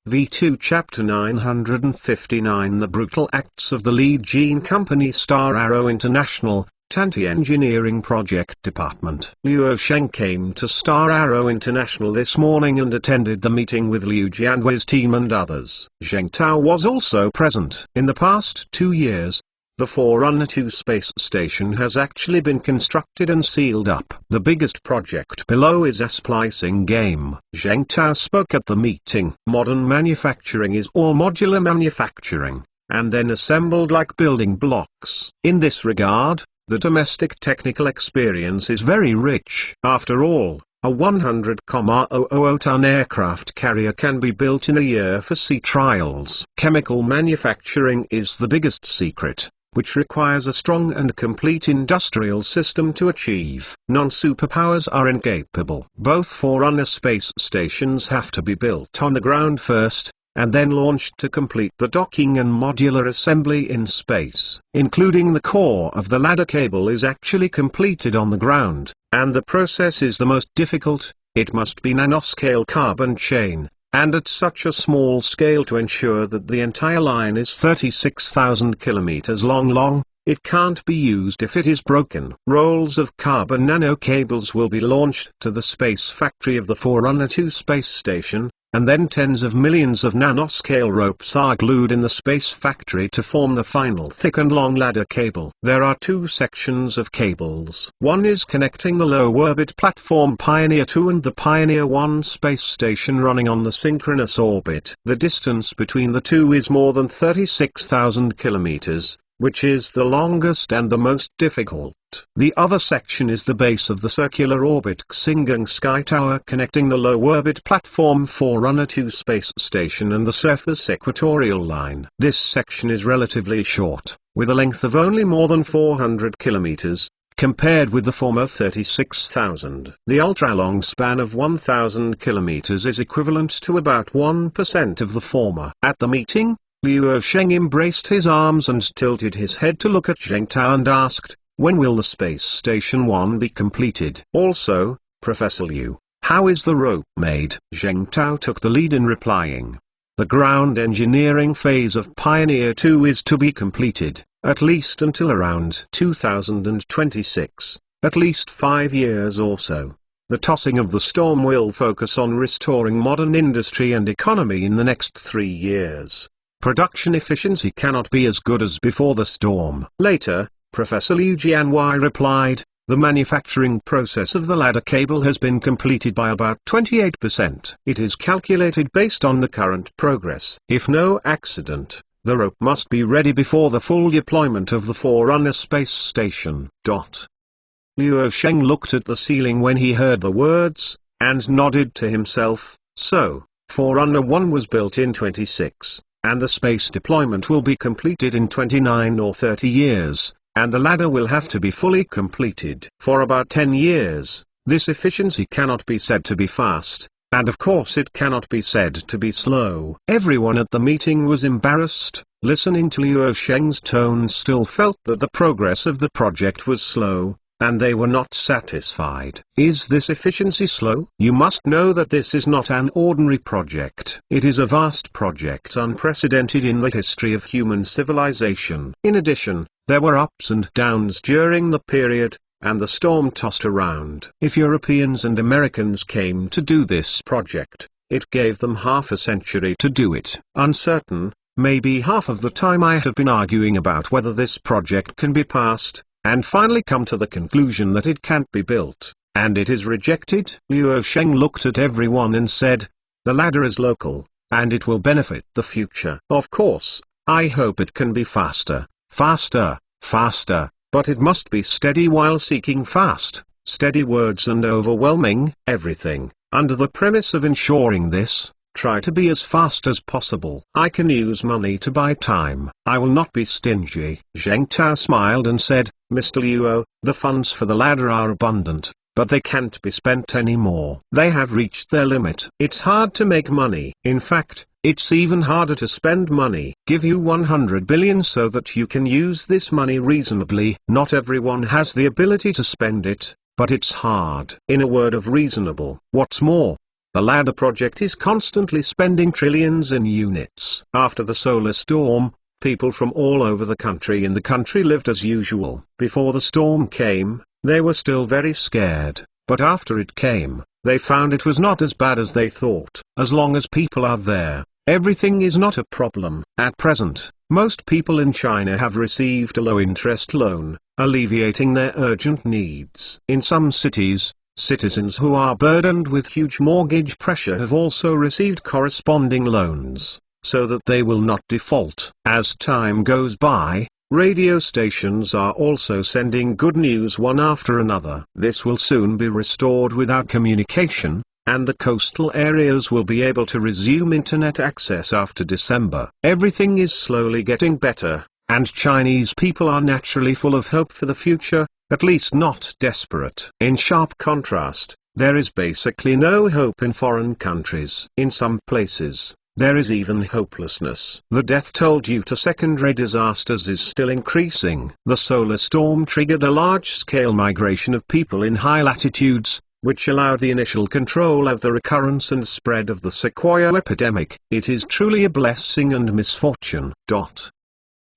V2 Chapter 959 The brutal acts of the lead gene company Star Arrow International, Tanti Engineering Project Department. Luo Sheng came to Star Arrow International this morning and attended the meeting with Liu Jianhui's team and others. Zheng Tao was also present. In the past 2 years, the Forerunner 2 space station has actually been constructed and sealed up. The biggest project below is a splicing game. Zheng Tao spoke at the meeting. Modern manufacturing is all modular manufacturing, and then assembled like building blocks. In this regard, the domestic technical experience is very rich. After all, a 100,000-ton aircraft carrier can be built in a year for sea trials. Chemical manufacturing is the biggest secret, which requires a strong and complete industrial system to achieve. Non-superpowers are incapable. Both Forerunner space stations have to be built on the ground first, and then launched to complete the docking and modular assembly in space. Including the core of the ladder cable is actually completed on the ground, and the process is the most difficult. It must be nanoscale carbon chain, and at such a small scale to ensure that the entire line is 36,000 kilometers long. It can't be used if it is broken. Rolls of carbon nano cables will be launched to the space factory of the Forerunner 2 space station, and then tens of millions of nanoscale ropes are glued in the space factory to form the final thick and long ladder cable. There are 2 sections of cables. One is connecting the low orbit platform Pioneer 2 and the Pioneer 1 space station running on the synchronous orbit. The distance between the two is more than 36,000 kilometers, which is the longest and the most difficult. The other section is the base of the circular orbit Xinggang Sky Tower connecting the low orbit platform Forerunner 2 space station and the surface equatorial line. This section is relatively short, with a length of only more than 400 kilometers, compared with the former 36,000. The ultra-long span of 1,000 kilometers is equivalent to about 1% of the former. At the meeting, Luo Sheng embraced his arms and tilted his head to look at Zheng Tao and asked, "When will the Space Station 1 be completed?" Also, Professor Liu, how is the rope made? Zheng Tao took the lead in replying. The ground engineering phase of Pioneer 2 is to be completed, at least until around 2026, at least 5 years or so. The tossing of the storm will focus on restoring modern industry and economy in the next 3 years. Production efficiency cannot be as good as before the storm. Later, Professor Liu Jianhui replied, the manufacturing process of the ladder cable has been completed by about 28%. It is calculated based on the current progress. If no accident, the rope must be ready before the full deployment of the Forerunner space station. Luo Sheng looked at the ceiling when he heard the words, and nodded to himself. So, Forerunner 1 was built in 26. And the space deployment will be completed in 29 or 30 years, and the ladder will have to be fully completed. For about 10 years, this efficiency cannot be said to be fast, and of course it cannot be said to be slow. Everyone at the meeting was embarrassed. Listening to Luo Sheng's tone still felt that the progress of the project was slow, and they were not satisfied. Is this efficiency slow? You must know that this is not an ordinary project. It is a vast project unprecedented in the history of human civilization. In addition, there were ups and downs during the period, and the storm tossed around. If Europeans and Americans came to do this project, it gave them half a century to do it. Uncertain, maybe half of the time I have been arguing about whether this project can be passed, and finally come to the conclusion that it can't be built, and it is rejected. Luo Sheng looked at everyone and said, "The ladder is local, and it will benefit the future. Of course, I hope it can be faster, faster, faster, but it must be steady while seeking fast, steady words and overwhelming everything. Under the premise of ensuring this, try to be as fast as possible. I can use money to buy time. I will not be stingy." Zheng Tao smiled and said, "Mr. Luo, the funds for the ladder are abundant, but they can't be spent anymore. They have reached their limit. It's hard to make money. In fact, it's even harder to spend money. Give you 100 billion so that you can use this money reasonably. Not everyone has the ability to spend it, but it's hard. In a word of reasonable. What's more, the ladder project is constantly spending trillions in units." After the solar storm, people from all over the country lived as usual. Before the storm came, they were still very scared, but after it came, they found it was not as bad as they thought. As long as people are there, everything is not a problem. At present, most people in China have received a low-interest loan, alleviating their urgent needs. In some cities, citizens who are burdened with huge mortgage pressure have also received corresponding loans, so that they will not default. As time goes by, radio stations are also sending good news one after another. This will soon be restored without communication, and the coastal areas will be able to resume internet access after December. Everything is slowly getting better, and Chinese people are naturally full of hope for the future, at least not desperate. In sharp contrast, there is basically no hope in foreign countries. In some places, there is even hopelessness. The death toll due to secondary disasters is still increasing. The solar storm triggered a large-scale migration of people in high latitudes, which allowed the initial control of the recurrence and spread of the sequoia epidemic. It is truly a blessing and misfortune.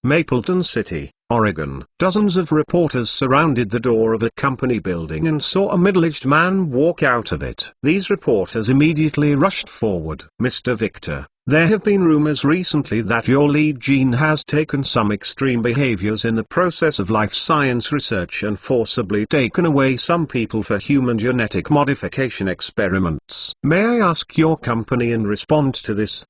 Mapleton City, Oregon. Dozens of reporters surrounded the door of a company building and saw a middle-aged man walk out of it. These reporters immediately rushed forward. "Mr. Victor, there have been rumors recently that your lead gene has taken some extreme behaviors in the process of life science research and forcibly taken away some people for human genetic modification experiments. May I ask your company and respond to this?"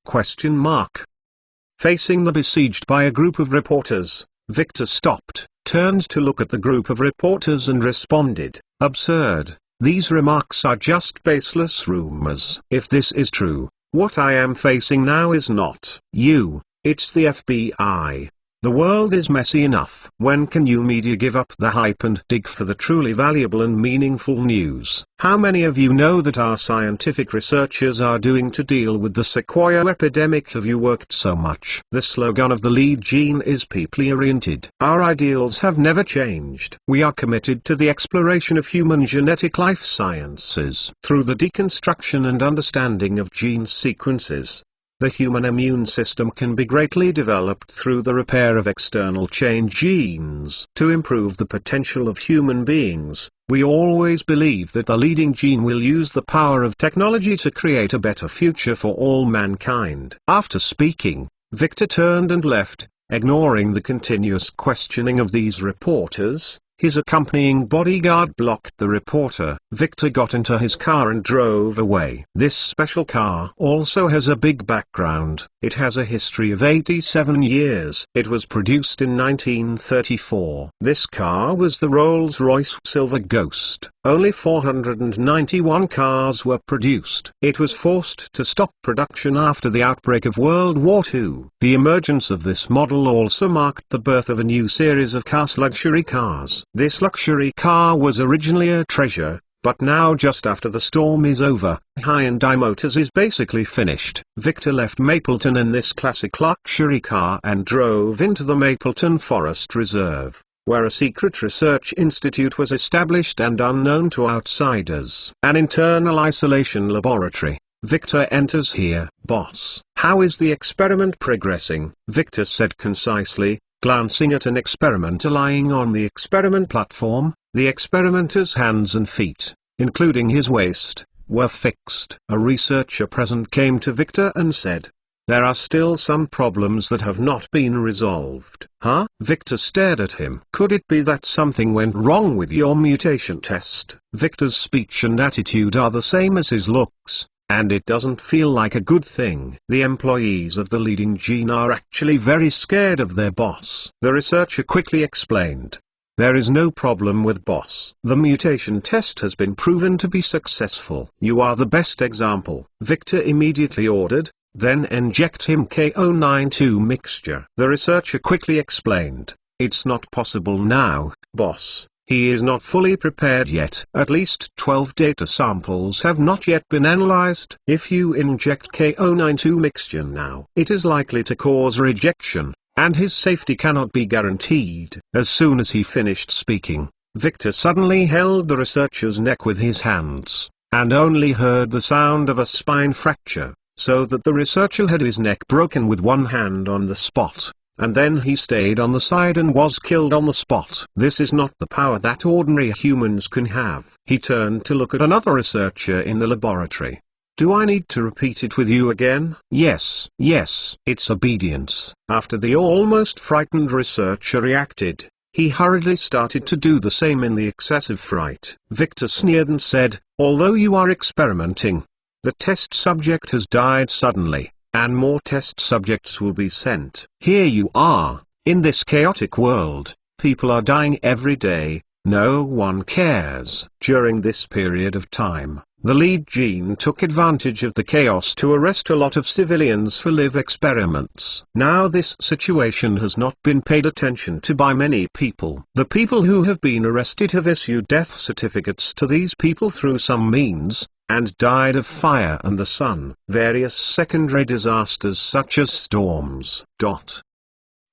Facing the besieged by a group of reporters, Victor stopped, turned to look at the group of reporters and responded, "Absurd. These remarks are just baseless rumors. If this is true, what I am facing now is not you, it's the FBI. The world is messy enough. When can you media give up the hype and dig for the truly valuable and meaningful news? How many of you know that our scientific researchers are doing to deal with the sequoia epidemic? Have you worked so much? The slogan of the lead gene is people-oriented. Our ideals have never changed. We are committed to the exploration of human genetic life sciences. Through the deconstruction and understanding of gene sequences, the human immune system can be greatly developed through the repair of external change genes. To improve the potential of human beings, we always believe that the leading gene will use the power of technology to create a better future for all mankind. After speaking, Victor turned and left, ignoring the continuous questioning of these reporters. His accompanying bodyguard blocked the reporter. Victor got into his car and drove away. This special car also has a big background. It has a history of 87 years. It was produced in 1934. This car was the Rolls-Royce Silver Ghost. Only 491 cars were produced. It was forced to stop production after the outbreak of World War II. The emergence of this model also marked the birth of a new series of class luxury cars. This luxury car was originally a treasure, but now just after the storm is over, Hyundai Motors is basically finished. Victor left Mapleton in this classic luxury car and drove into the Mapleton Forest Reserve, where a secret research institute was established and unknown to outsiders. An internal isolation laboratory. Victor enters here. "Boss, how is the experiment progressing?" Victor said concisely, glancing at an experimenter lying on the experiment platform. The experimenter's hands and feet, including his waist, were fixed. A researcher present came to Victor and said, There are still some problems that have not been resolved. Huh? Victor stared at him. Could it be that something went wrong with your mutation test? Victor's speech and attitude are the same as his looks, and it doesn't feel like a good thing. The employees of the leading gene are actually very scared of their boss. The researcher quickly explained. There is no problem with boss. The mutation test has been proven to be successful. You are the best example. Victor immediately ordered, then inject him KO92 mixture. The researcher quickly explained. It's not possible now, boss. He is not fully prepared yet. At least 12 data samples have not yet been analyzed. If you inject KO92 mixture now, it is likely to cause rejection, and his safety cannot be guaranteed. As soon as he finished speaking, Victor suddenly held the researcher's neck with his hands, and only heard the sound of a spine fracture, so that the researcher had his neck broken with one hand on the spot, and then he stayed on the side and was killed on the spot. This is not the power that ordinary humans can have. He turned to look at another researcher in the laboratory. Do I need to repeat it with you again? Yes, yes. It's obedience. After the almost frightened researcher reacted, he hurriedly started to do the same in the excessive fright. Victor sneered and said, although you are experimenting, the test subject has died suddenly, and more test subjects will be sent. Here you are, in this chaotic world, people are dying every day, no one cares. During this period of time, the lead gene took advantage of the chaos to arrest a lot of civilians for live experiments. Now this situation has not been paid attention to by many people. The people who have been arrested have issued death certificates to these people through some means, and died of fire and the sun. Various secondary disasters such as storms.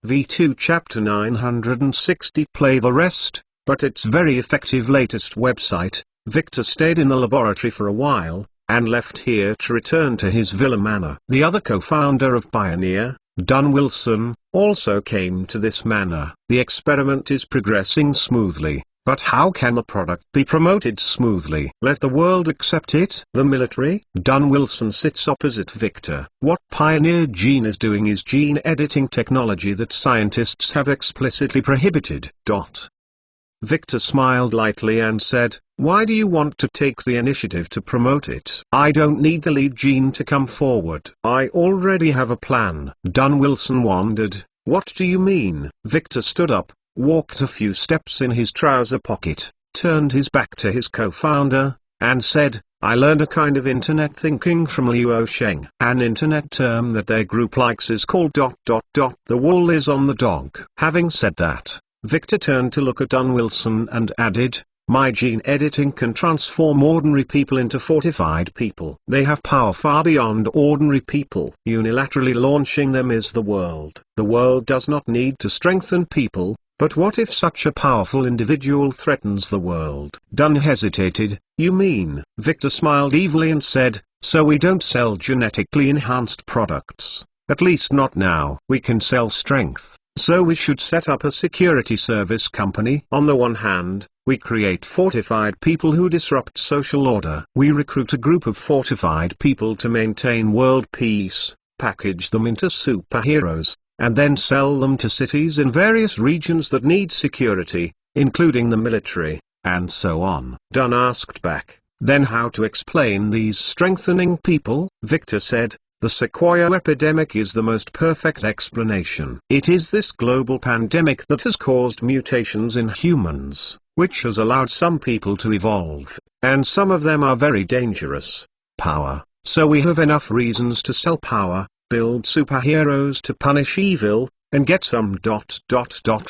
V2 Chapter 960 Play the rest, but its very effective latest website. Victor stayed in the laboratory for a while, and left here to return to his Villa Manor. The other co-founder of Pioneer, Dunn Wilson, also came to this manor. The experiment is progressing smoothly, but how can the product be promoted smoothly? Let the world accept it. The military? Dunn Wilson sits opposite Victor. What Pioneer Gene is doing is gene editing technology that scientists have explicitly prohibited. Victor smiled lightly and said, why do you want to take the initiative to promote it? I don't need the lead gene to come forward. I already have a plan. Dunn Wilson wondered, what do you mean? Victor stood up, walked a few steps in his trouser pocket, turned his back to his co-founder, and said, I learned a kind of internet thinking from Liu Sheng. An internet term that their group likes is called ... The wool is on the dog. Having said that, Victor turned to look at Dunn Wilson and added, my gene editing can transform ordinary people into fortified people. They have power far beyond ordinary people. Unilaterally launching them is the world. The world does not need to strengthen people, but what if such a powerful individual threatens the world? Dunn hesitated. You mean? Victor smiled evilly and said, so we don't sell genetically enhanced products. At least not now. We can sell strength. So we should set up a security service company. On the one hand, we create fortified people who disrupt social order. We recruit a group of fortified people to maintain world peace, package them into superheroes, and then sell them to cities in various regions that need security, including the military, and so on. Dunn asked back, then how to explain these strengthening people? Victor said, the Sequoia epidemic is the most perfect explanation. It is this global pandemic that has caused mutations in humans, which has allowed some people to evolve, and some of them are very dangerous. Power. So we have enough reasons to sell power, build superheroes to punish evil, and get some ...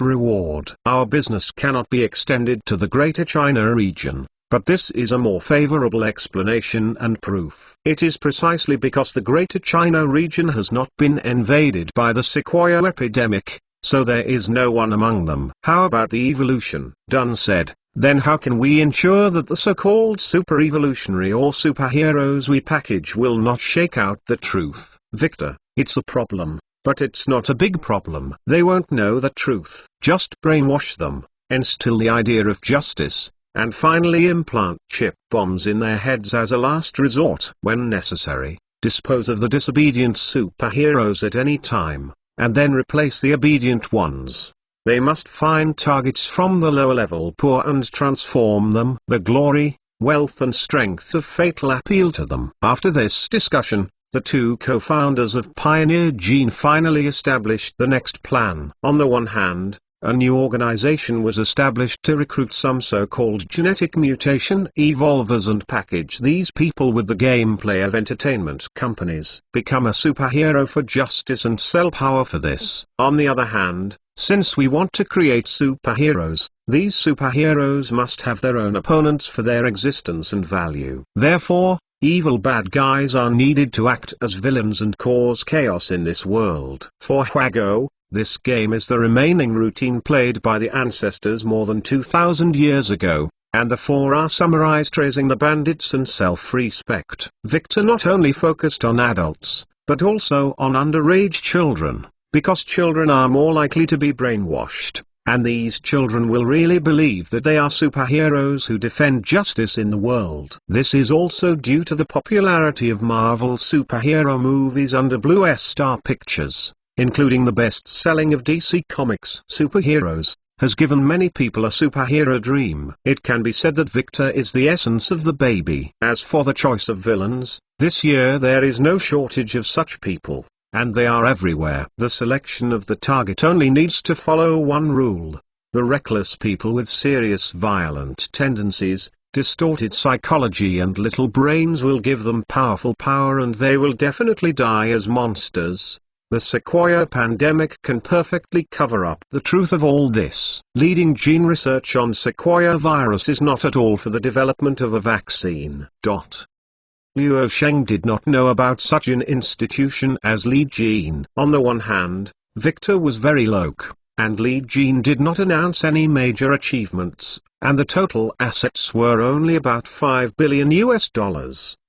reward. Our business cannot be extended to the Greater China region. But this is a more favorable explanation and proof. It is precisely because the Greater China region has not been invaded by the Sequoia epidemic, so there is no one among them. How about the evolution? Dunn said, then how can we ensure that the so-called super-evolutionary or superheroes we package will not shake out the truth? Victor, it's a problem, but it's not a big problem. They won't know the truth. Just brainwash them, instill the idea of justice, and finally implant chip bombs in their heads as a last resort. When necessary, dispose of the disobedient superheroes at any time, and then replace the obedient ones. They must find targets from the lower-level poor and transform them. The glory, wealth and strength of Fatal appeal to them. After this discussion, the two co-founders of Pioneer Gene finally established the next plan. On the one hand, a new organization was established to recruit some so-called genetic mutation evolvers and package these people with the gameplay of entertainment companies. Become a superhero for justice and sell power for this. On the other hand, since we want to create superheroes, these superheroes must have their own opponents for their existence and value. Therefore, evil bad guys are needed to act as villains and cause chaos in this world. For Huago, this game is the remaining routine played by the ancestors more than 2,000 years ago, and the four are summarized raising the bandits and self-respect. Victor not only focused on adults, but also on underage children, because children are more likely to be brainwashed, and these children will really believe that they are superheroes who defend justice in the world. This is also due to the popularity of Marvel superhero movies under Blue Star Pictures, including the best-selling of DC Comics. Superheroes has given many people a superhero dream. It can be said that Victor is the essence of the baby. As for the choice of villains, this year there is no shortage of such people, and they are everywhere. The selection of the target only needs to follow one rule. The reckless people with serious violent tendencies, distorted psychology and little brains will give them powerful power and they will definitely die as monsters. The Sequoia pandemic can perfectly cover up the truth of all this. Leading gene research on Sequoia virus is not at all for the development of a vaccine. Luo Sheng did not know about such an institution as Lead Gene. On the one hand, Victor was very low, and Lead Gene did not announce any major achievements, and the total assets were only about $5 billion,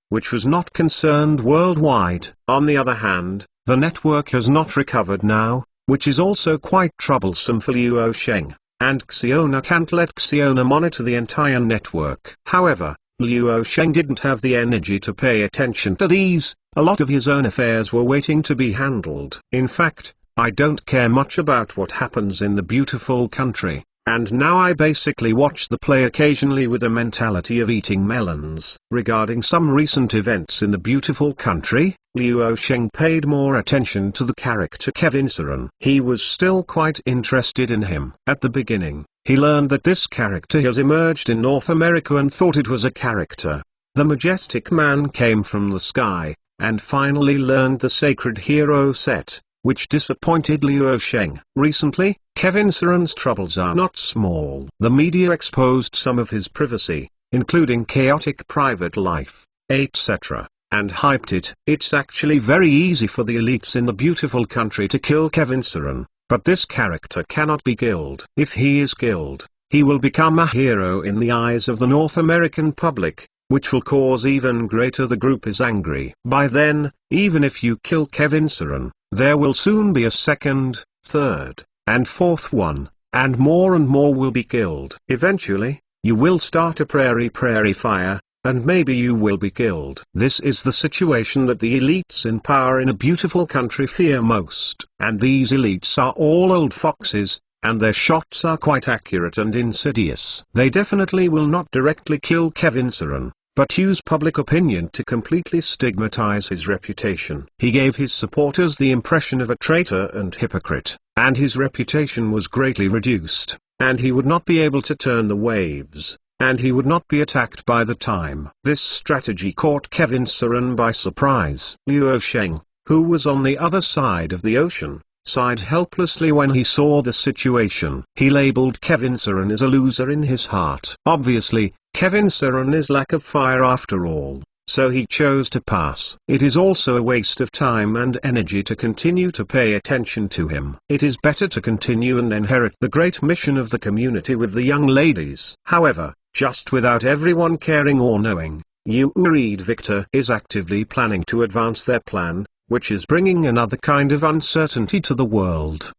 which was not concerned worldwide. On the other hand, the network has not recovered now, which is also quite troublesome for Luo Sheng, and Xiona can't let Xiona monitor the entire network. However, Luo Sheng didn't have the energy to pay attention to these. A lot of his own affairs were waiting to be handled. In fact, I don't care much about what happens in the beautiful country, and now I basically watch the play occasionally with the mentality of eating melons. Regarding some recent events in the beautiful country, Luo Sheng paid more attention to the character Kevin Saran. He was still quite interested in him. At the beginning, he learned that this character has emerged in North America and thought it was a character. The majestic man came from the sky, and finally learned the sacred hero set, which disappointed Luo Sheng. Recently, Kevin Saran's troubles are not small. The media exposed some of his privacy, including chaotic private life, etc., and hyped it. It's actually very easy for the elites in the beautiful country to kill Kevin Saran, but this character cannot be killed. If he is killed, he will become a hero in the eyes of the North American public, which will cause even greater the group is angry. By then, even if you kill Kevin Saran, there will soon be a second, third, and fourth one, and more will be killed. Eventually, you will start a prairie fire, and maybe you will be killed. This is the situation that the elites in power in a beautiful country fear most. And these elites are all old foxes, and their shots are quite accurate and insidious. They definitely will not directly kill Kevin Saran, but use public opinion to completely stigmatize his reputation. He gave his supporters the impression of a traitor and hypocrite, and his reputation was greatly reduced, and he would not be able to turn the waves, and he would not be attacked by the time. This strategy caught Kevin Saran by surprise. Luo Sheng, who was on the other side of the ocean, sighed helplessly when he saw the situation. He labeled Kevin Saran as a loser in his heart. Obviously, Kevin Saran is lack of fire after all, so he chose to pass. It is also a waste of time and energy to continue to pay attention to him. It is better to continue and inherit the great mission of the community with the young ladies. However, just without everyone caring or knowing, Reed Victor is actively planning to advance their plan, which is bringing another kind of uncertainty to the world.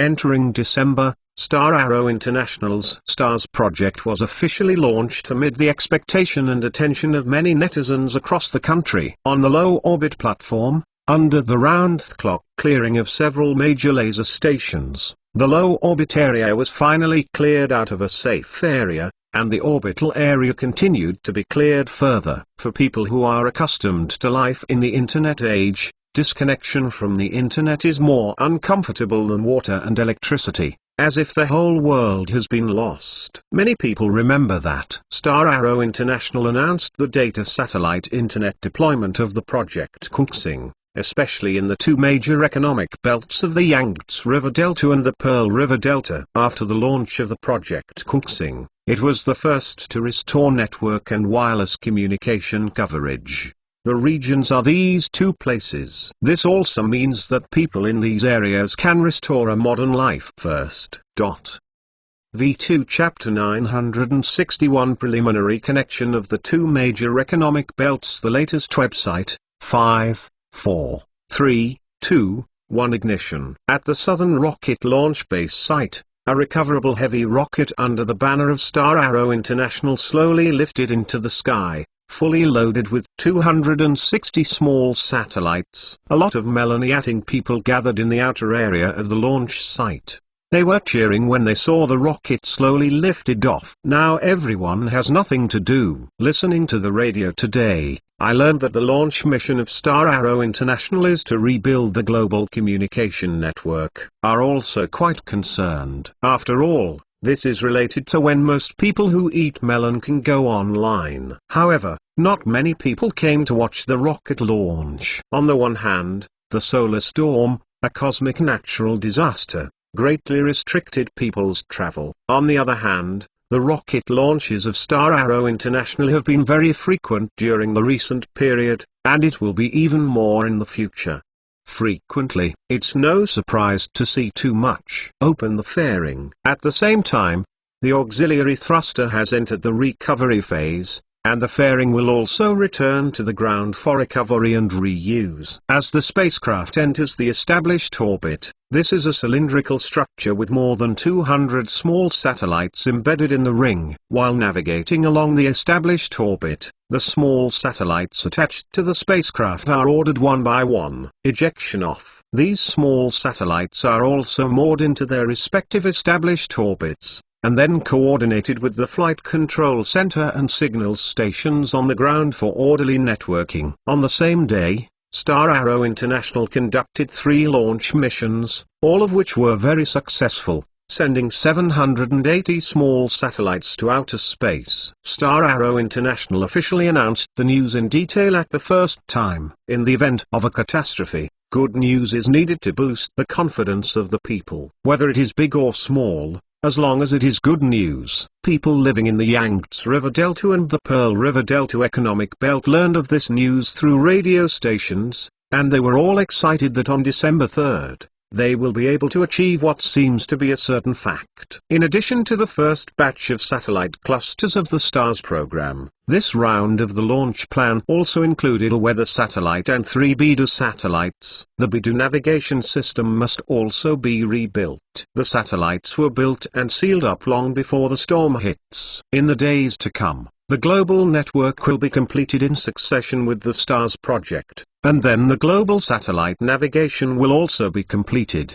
Entering December, Star Arrow International's STARS project was officially launched amid the expectation and attention of many netizens across the country. On the low-orbit platform, under the round-the-clock clearing of several major laser stations, the low-orbit area was finally cleared out of a safe area, and the orbital area continued to be cleared further. For people who are accustomed to life in the Internet age, disconnection from the Internet is more uncomfortable than water and electricity, as if the whole world has been lost. Many people remember that Star Arrow International announced the date of satellite Internet deployment of the Project Kunxing, especially in the two major economic belts of the Yangtze River Delta and the Pearl River Delta. After the launch of the Project Kunxing, it was the first to restore network and wireless communication coverage. The regions are these two places. This also means that people in these areas can restore a modern life first. V2 Chapter 961 Preliminary connection of the two major economic belts. The latest website, 5, 4, 3, 2, 1 ignition. At the Southern Rocket Launch Base site, a recoverable heavy rocket under the banner of Star Arrow International slowly lifted into the sky, fully loaded with 260 small satellites. A lot of melanating people gathered in the outer area of the launch site. They were cheering when they saw the rocket slowly lifted off. Now everyone has nothing to do. Listening to the radio today, I learned that the launch mission of Star Arrow International is to rebuild the global communication network. Are also quite concerned. After all, this is related to when most people who eat melon can go online. However, not many people came to watch the rocket launch. On the one hand, the solar storm, a cosmic natural disaster, greatly restricted people's travel. On the other hand, the rocket launches of Star Arrow International have been very frequent during the recent period, and it will be even more in the future. Frequently, it's no surprise to see too much. Open the fairing. At the same time, the auxiliary thruster has entered the recovery phase, and the fairing will also return to the ground for recovery and reuse. As the spacecraft enters the established orbit, this is a cylindrical structure with more than 200 small satellites embedded in the ring. While navigating along the established orbit, the small satellites attached to the spacecraft are ordered one by one. Ejection off. These small satellites are also moored into their respective established orbits, and then coordinated with the Flight Control Center and signal stations on the ground for orderly networking. On the same day, Star Arrow International conducted 3 launch missions, all of which were very successful, sending 780 small satellites to outer space. Star Arrow International officially announced the news in detail at the first time. In the event of a catastrophe, good news is needed to boost the confidence of the people. Whether it is big or small, as long as it is good news. People living in the Yangtze River Delta and the Pearl River Delta economic belt learned of this news through radio stations, and they were all excited that on December 3rd, they will be able to achieve what seems to be a certain fact. In addition to the first batch of satellite clusters of the STARS program, this round of the launch plan also included a weather satellite and 3 BeiDou satellites. The BeiDou navigation system must also be rebuilt. The satellites were built and sealed up long before the storm hits. In the days to come, the global network will be completed in succession with the STARS project, and then the global satellite navigation will also be completed.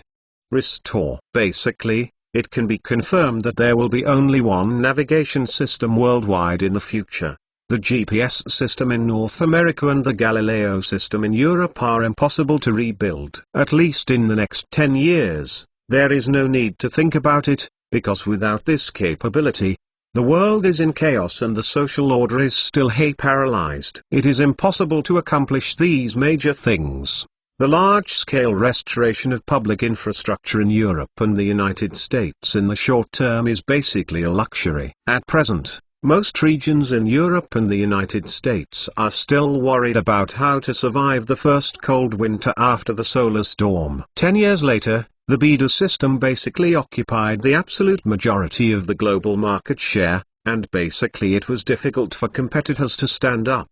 Restore. Basically, it can be confirmed that there will be only one navigation system worldwide in the future. The GPS system in North America and the Galileo system in Europe are impossible to rebuild. At least in the next 10 years, there is no need to think about it, because without this capability, the world is in chaos and the social order is still paralyzed. It is impossible to accomplish these major things. The large-scale restoration of public infrastructure in Europe and the United States in the short term is basically a luxury. At present, most regions in Europe and the United States are still worried about how to survive the first cold winter after the solar storm. 10 years later, the BeiDou system basically occupied the absolute majority of the global market share, and basically it was difficult for competitors to stand up.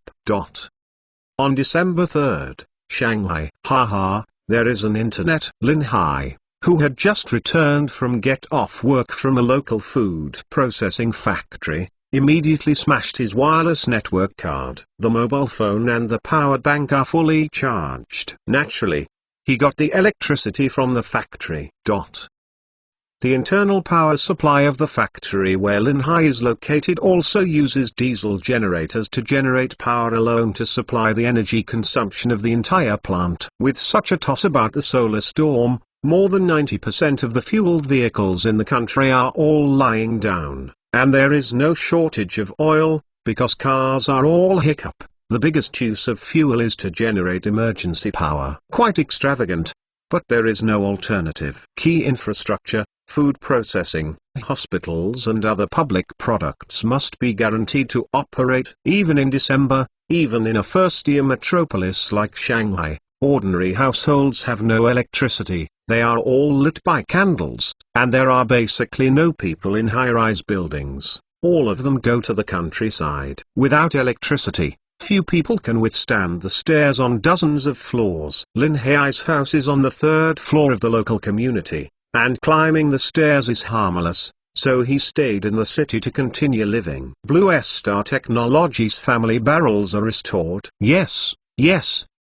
On December 3rd, Shanghai. Haha, there is an internet. Linhai. who had just returned from get-off work from a local food processing factory, immediately smashed his wireless network card. The mobile phone and the power bank are fully charged. Naturally, he got the electricity from the factory. The internal power supply of the factory where Linhai is located also uses diesel generators to generate power alone to supply the energy consumption of the entire plant. With such a toss about the solar storm, more than 90% of the fueled vehicles in the country are all lying down, and there is no shortage of oil, because cars are all hiccup. The biggest use of fuel is to generate emergency power. Quite extravagant, but there is no alternative. Key infrastructure, food processing, hospitals and other public products must be guaranteed to operate. Even in December, even in a first-tier metropolis like Shanghai, ordinary households have no electricity, they are all lit by candles, and there are basically no people in high-rise buildings. All of them go to the countryside. Without electricity, few people can withstand the stairs on dozens of floors. Lin Hai's house is on the third floor of the local community, and climbing the stairs is harmless, so he stayed in the city to continue living. Blue Star Technologies family barrels are restored. Yes,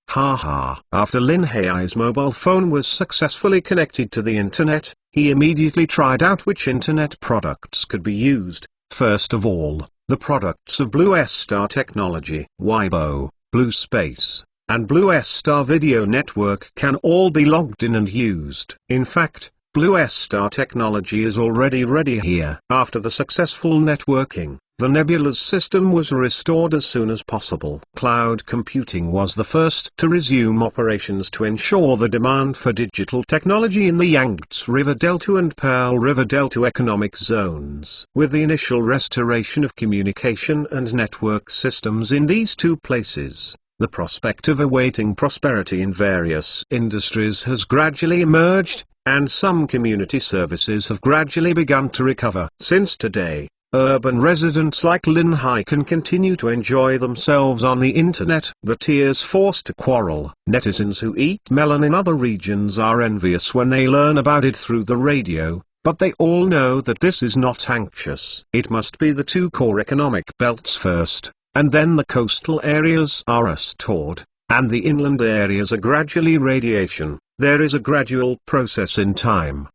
haha. After Lin Hai's mobile phone was successfully connected to the internet, he immediately tried out which internet products could be used. First of all, the products of Blue Star Technology, Weibo, Blue Space, and Blue Star Video Network can all be logged in and used. In fact, Blue Star Technology is already ready here. After the successful networking, the Nebula's system was restored as soon as possible. Cloud computing was the first to resume operations to ensure the demand for digital technology in the Yangtze River Delta and Pearl River Delta economic zones. With the initial restoration of communication and network systems in these two places, the prospect of awaiting prosperity in various industries has gradually emerged, and some community services have gradually begun to recover. Since today, urban residents like Lin Hai can continue to enjoy themselves on the internet. The tears forced to quarrel. Netizens who eat melon in other regions are envious when they learn about it through the radio, but they all know that this is not anxious. It must be the two core economic belts first, and then the coastal areas are restored, and the inland areas are gradually radiation. There is a gradual process in time.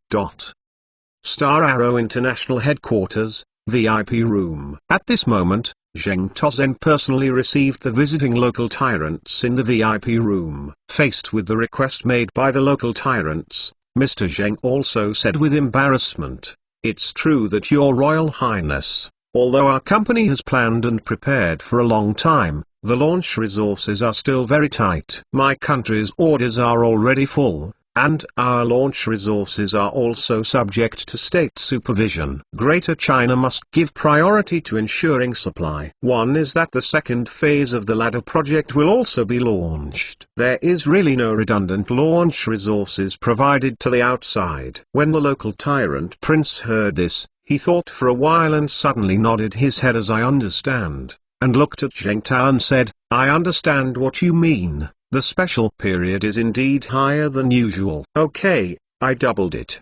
Star Arrow International Headquarters, VIP Room. At this moment, Zheng Tozhen personally received the visiting local tyrants in the VIP room. Faced with the request made by the local tyrants, Mr. Zheng also said with embarrassment, "It's true that Your Royal Highness, although our company has planned and prepared for a long time, the launch resources are still very tight. My country's orders are already full, and our launch resources are also subject to state supervision. Greater China must give priority to ensuring supply. One is that the second phase of the ladder project will also be launched. There is really no redundant launch resources provided to the outside." When the local tyrant prince heard this, he thought for a while and suddenly nodded his head as I understand, and looked at Zheng Tao and said, "I understand what you mean. The special period is indeed higher than usual." "Okay, I doubled it.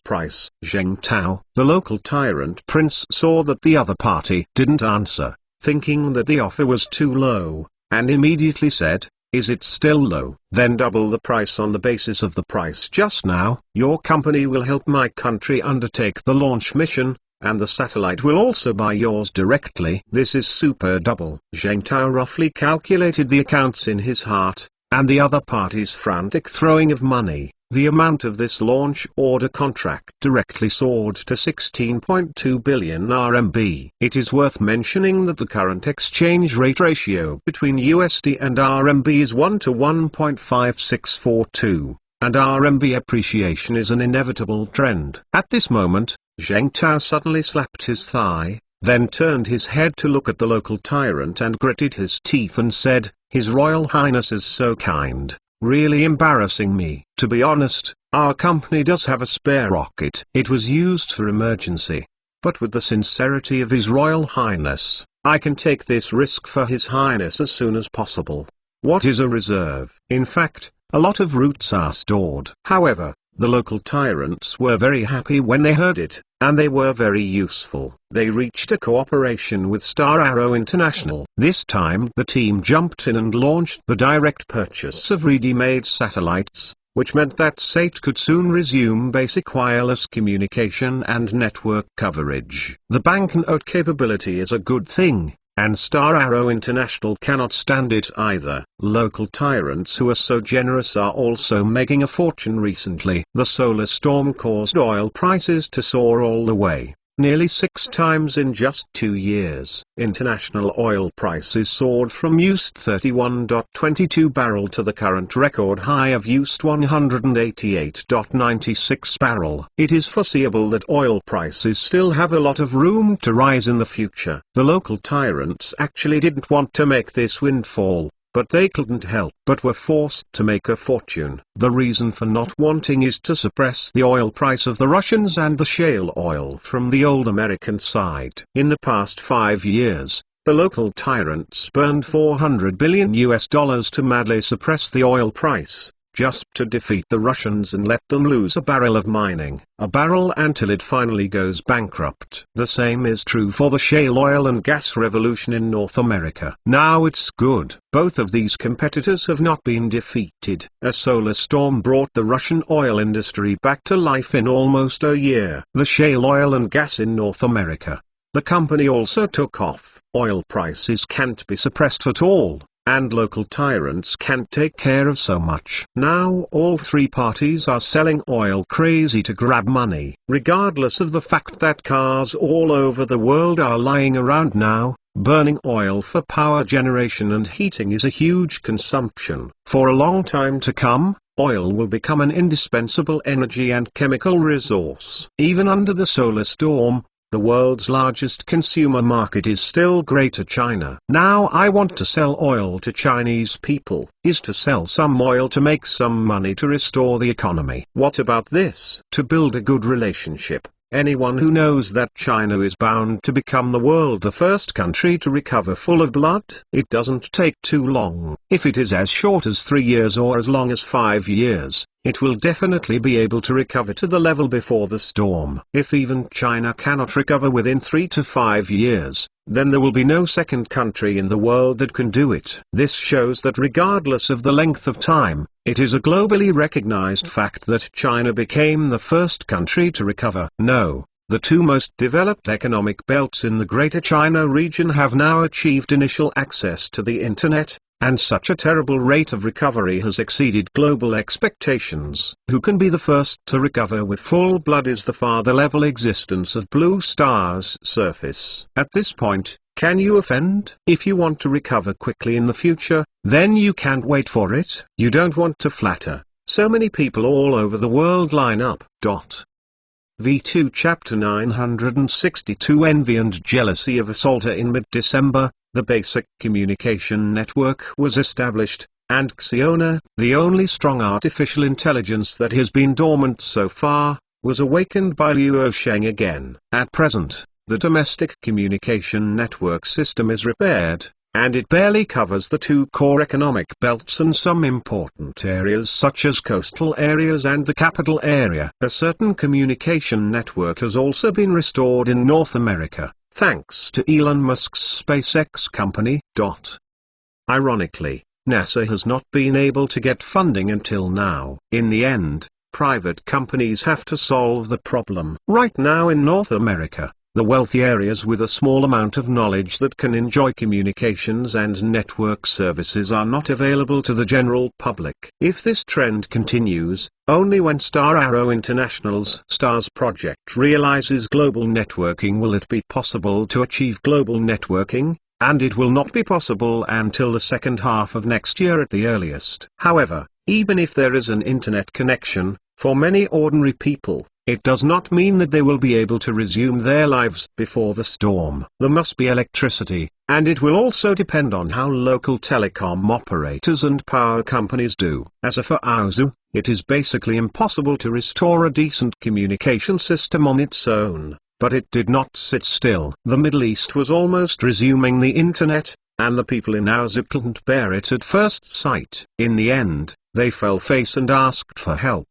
Price." Zheng Tao, the local tyrant prince, saw that the other party didn't answer, thinking that the offer was too low, and immediately said, "Is it still low? Then double the price on the basis of the price just now. Your company will help my country undertake the launch mission, and the satellite will also buy yours directly. This is super double." Zheng Tao roughly calculated the accounts in his heart, and the other party's frantic throwing of money. The amount of this launch order contract directly soared to 16.2 billion RMB. It is worth mentioning that the current exchange rate ratio between USD and RMB is 1 to 1.5642, and RMB appreciation is an inevitable trend. At this moment, Zheng Tao suddenly slapped his thigh, then turned his head to look at the local tyrant and gritted his teeth and said, "His Royal Highness is so kind, really embarrassing me. To be honest, our company does have a spare rocket. It was used for emergency. But with the sincerity of His Royal Highness, I can take this risk for His Highness as soon as possible." What is a reserve? In fact, a lot of routes are stored. However, The local tyrants were very happy when they heard it, and they were very useful. They reached a cooperation with Star Arrow International. This time the team jumped in and launched the direct purchase of ready-made satellites, which meant that SAT could soon resume basic wireless communication and network coverage. The banknote capability is a good thing, and Star Arrow International cannot stand it either. Local tyrants who are so generous are also making a fortune recently. The solar storm caused oil prices to soar all the way, nearly 6 times in just 2 years. International oil prices soared from used 31.22 barrel to the current record high of used 188.96 barrel. It is foreseeable that oil prices still have a lot of room to rise in the future. The local tyrants actually didn't want to make this windfall, but they couldn't help but were forced to make a fortune. The reason for not wanting is to suppress the oil price of the Russians and the shale oil from the old American side. In the past 5 years, the local tyrants burned $400 billion to madly suppress the oil price, just to defeat the Russians and let them lose a barrel of mining, a barrel until it finally goes bankrupt. The same is true for the shale oil and gas revolution in North America. Now it's good. Both of these competitors have not been defeated. A solar storm brought the Russian oil industry back to life in almost a year. The shale oil and gas in North America. The company also took off. Oil prices can't be suppressed at all, and local tyrants can't take care of so much. Now all 3 parties are selling oil crazy to grab money. Regardless of the fact that cars all over the world are lying around now, burning oil for power generation and heating is a huge consumption. For a long time to come, oil will become an indispensable energy and chemical resource. Even under the solar storm, the world's largest consumer market is still Greater China. Now I want to sell oil to Chinese people, is to sell some oil to make some money to restore the economy. What about this? To build a good relationship, anyone who knows that China is bound to become the world the first country to recover full of blood, it doesn't take too long. If it is as short as 3 years or as long as 5 years, it will definitely be able to recover to the level before the storm. If even China cannot recover within 3 to 5 years, then there will be no second country in the world that can do it. This shows that regardless of the length of time, it is a globally recognized fact that China became the first country to recover. No, the 2 most developed economic belts in the Greater China region have now achieved initial access to the internet, and such a terrible rate of recovery has exceeded global expectations. Who can be the first to recover with full blood is the farther-level existence of Blue Star's surface. At this point, can you offend? If you want to recover quickly in the future, then you can't wait for it. You don't want to flatter so many people all over the world line up. V2 Chapter 962 Envy and Jealousy of Asalta. In mid-December, the basic communication network was established, and Xiona, the only strong artificial intelligence that has been dormant so far, was awakened by Luo Sheng again. At present, the domestic communication network system is repaired, and it barely covers the 2 core economic belts and some important areas such as coastal areas and the capital area. A certain communication network has also been restored in North America, thanks to Elon Musk's SpaceX company. Ironically, NASA has not been able to get funding until now. In the end, private companies have to solve the problem. Right now in North America, the wealthy areas with a small amount of knowledge that can enjoy communications and network services are not available to the general public. If this trend continues, only when Star Arrow International's STARS project realizes global networking will it be possible to achieve global networking, and it will not be possible until the second half of next year at the earliest. However, even if there is an internet connection, for many ordinary people, it does not mean that they will be able to resume their lives before the storm. There must be electricity, and it will also depend on how local telecom operators and power companies do. As for Aozu, it is basically impossible to restore a decent communication system on its own, but it did not sit still. The Middle East was almost resuming the internet, and the people in Aozu couldn't bear it at first sight. In the end, they fell face and asked for help.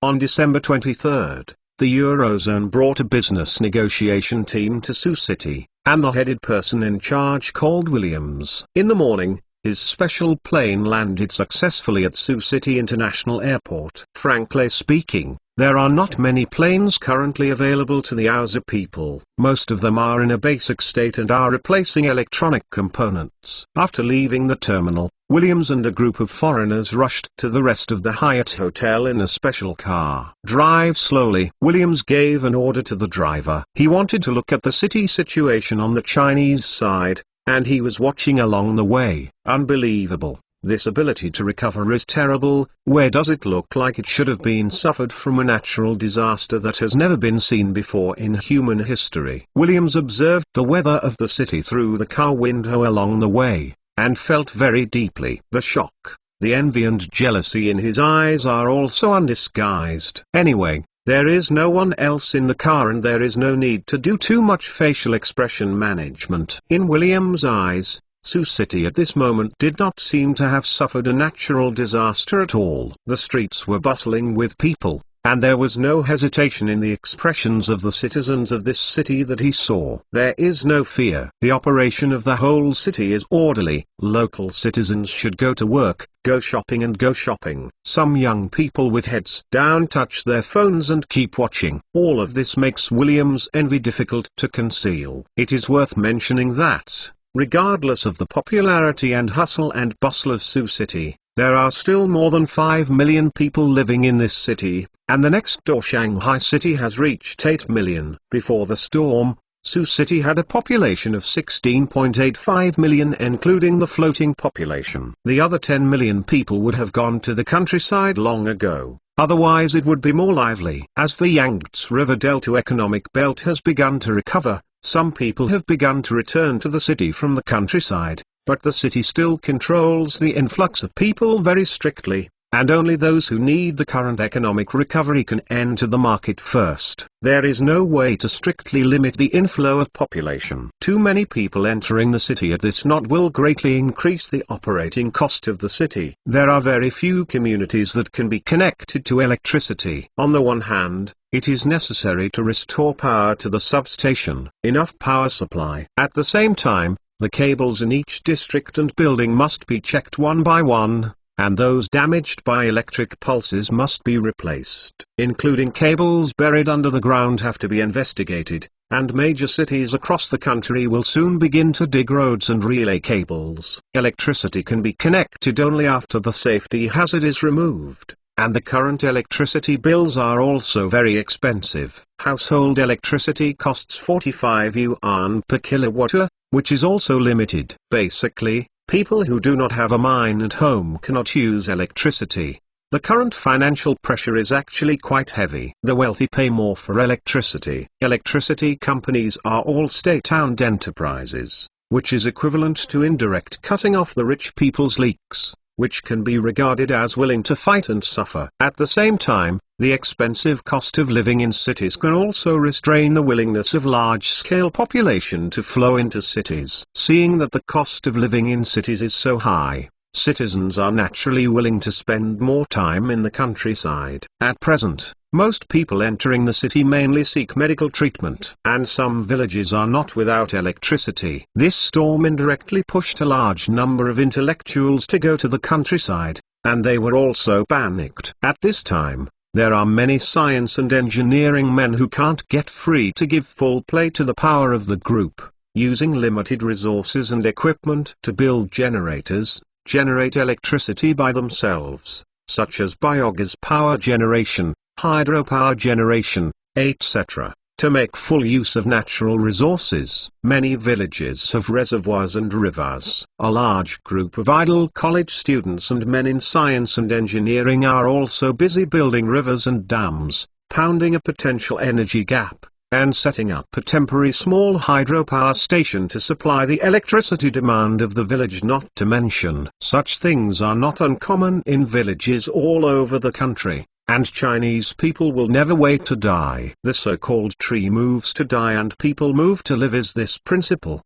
On December 23, the Eurozone brought a business negotiation team to Sioux City, and the headed person in charge called Williams. In the morning, his special plane landed successfully at Sioux City International Airport. Frankly speaking, there are not many planes currently available to the Hausa people. Most of them are in a basic state and are replacing electronic components. After leaving the terminal, Williams and a group of foreigners rushed to the rest of the Hyatt Hotel in a special car. "Drive slowly," Williams gave an order to the driver. He wanted to look at the city situation on the Chinese side, and he was watching along the way. Unbelievable. This ability to recover is terrible. Where does it look like it should have been suffered from a natural disaster that has never been seen before in human history? Williams observed the weather of the city through the car window along the way, and felt very deeply. The shock, the envy and jealousy in his eyes are also undisguised. Anyway, there is no one else in the car and there is no need to do too much facial expression management. In Williams' eyes, Sioux City at this moment did not seem to have suffered a natural disaster at all. The streets were bustling with people, and there was no hesitation in the expressions of the citizens of this city that he saw. There is no fear. The operation of the whole city is orderly. Local citizens should go to work, go shopping and go shopping. Some young people with heads down touch their phones and keep watching. All of this makes Williams' envy difficult to conceal. It is worth mentioning that, regardless of the popularity and hustle and bustle of Sioux City, there are still more than 5 million people living in this city, and the next door Shanghai City has reached 8 million. Before the storm, Sioux City had a population of 16.85 million including the floating population. The other 10 million people would have gone to the countryside long ago. Otherwise it would be more lively. As the Yangtze River Delta economic belt has begun to recover, some people have begun to return to the city from the countryside, but the city still controls the influx of people very strictly, and only those who need the current economic recovery can enter the market first. There is no way to strictly limit the inflow of population. Too many people entering the city at this not will greatly increase the operating cost of the city. There are very few communities that can be connected to electricity. On the one hand, it is necessary to restore power to the substation, enough power supply. At the same time, the cables in each district and building must be checked one by one, and those damaged by electric pulses must be replaced. Including cables buried under the ground have to be investigated, and major cities across the country will soon begin to dig roads and relay cables. Electricity can be connected only after the safety hazard is removed, and the current electricity bills are also very expensive. Household electricity costs 45 yuan per kilowatt-hour, which is also limited. Basically, people who do not have a mine at home cannot use electricity. The current financial pressure is actually quite heavy. The wealthy pay more for electricity. Electricity companies are all state-owned enterprises, which is equivalent to indirect cutting off the rich people's leaks, which can be regarded as willing to fight and suffer. At the same time, the expensive cost of living in cities can also restrain the willingness of large-scale population to flow into cities. Seeing that the cost of living in cities is so high, citizens are naturally willing to spend more time in the countryside. At present, most people entering the city mainly seek medical treatment, and some villages are not without electricity. This storm indirectly pushed a large number of intellectuals to go to the countryside, and they were also panicked. At this time, there are many science and engineering men who can't get free to give full play to the power of the group, using limited resources and equipment to build generators, generate electricity by themselves, such as biogas power generation, hydropower generation, etc., to make full use of natural resources. Many villages have reservoirs and rivers. A large group of idle college students and men in science and engineering are also busy building rivers and dams, pounding a potential energy gap, and setting up a temporary small hydropower station to supply the electricity demand of the village. Not to mention, such things are not uncommon in villages all over the country. And Chinese people will never wait to die. The so-called tree moves to die and people move to live is this principle.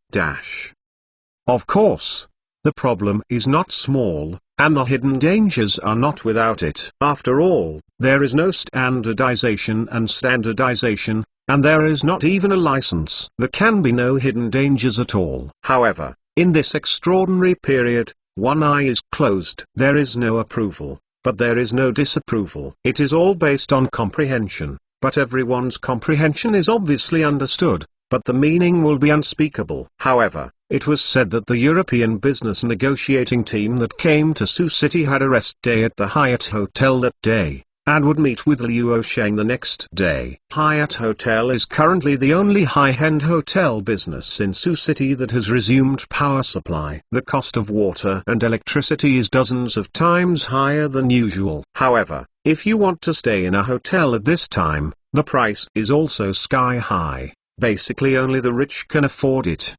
Of course, the problem is not small, and the hidden dangers are not without it. After all, There is no standardization, and there is not even a license. There can be no hidden dangers at all. However, in this extraordinary period, one eye is closed. There is no approval, but there is no disapproval. It is all based on comprehension, but everyone's comprehension is obviously understood, but the meaning will be unspeakable. However, it was said that the European business negotiating team that came to Sioux City had a rest day at the Hyatt Hotel that day, and would meet with Liu Sheng the next day. Hyatt Hotel is currently the only high-end hotel business in Sioux City that has resumed power supply. The cost of water and electricity is dozens of times higher than usual. However, if you want to stay in a hotel at this time, the price is also sky high. Basically only the rich can afford it.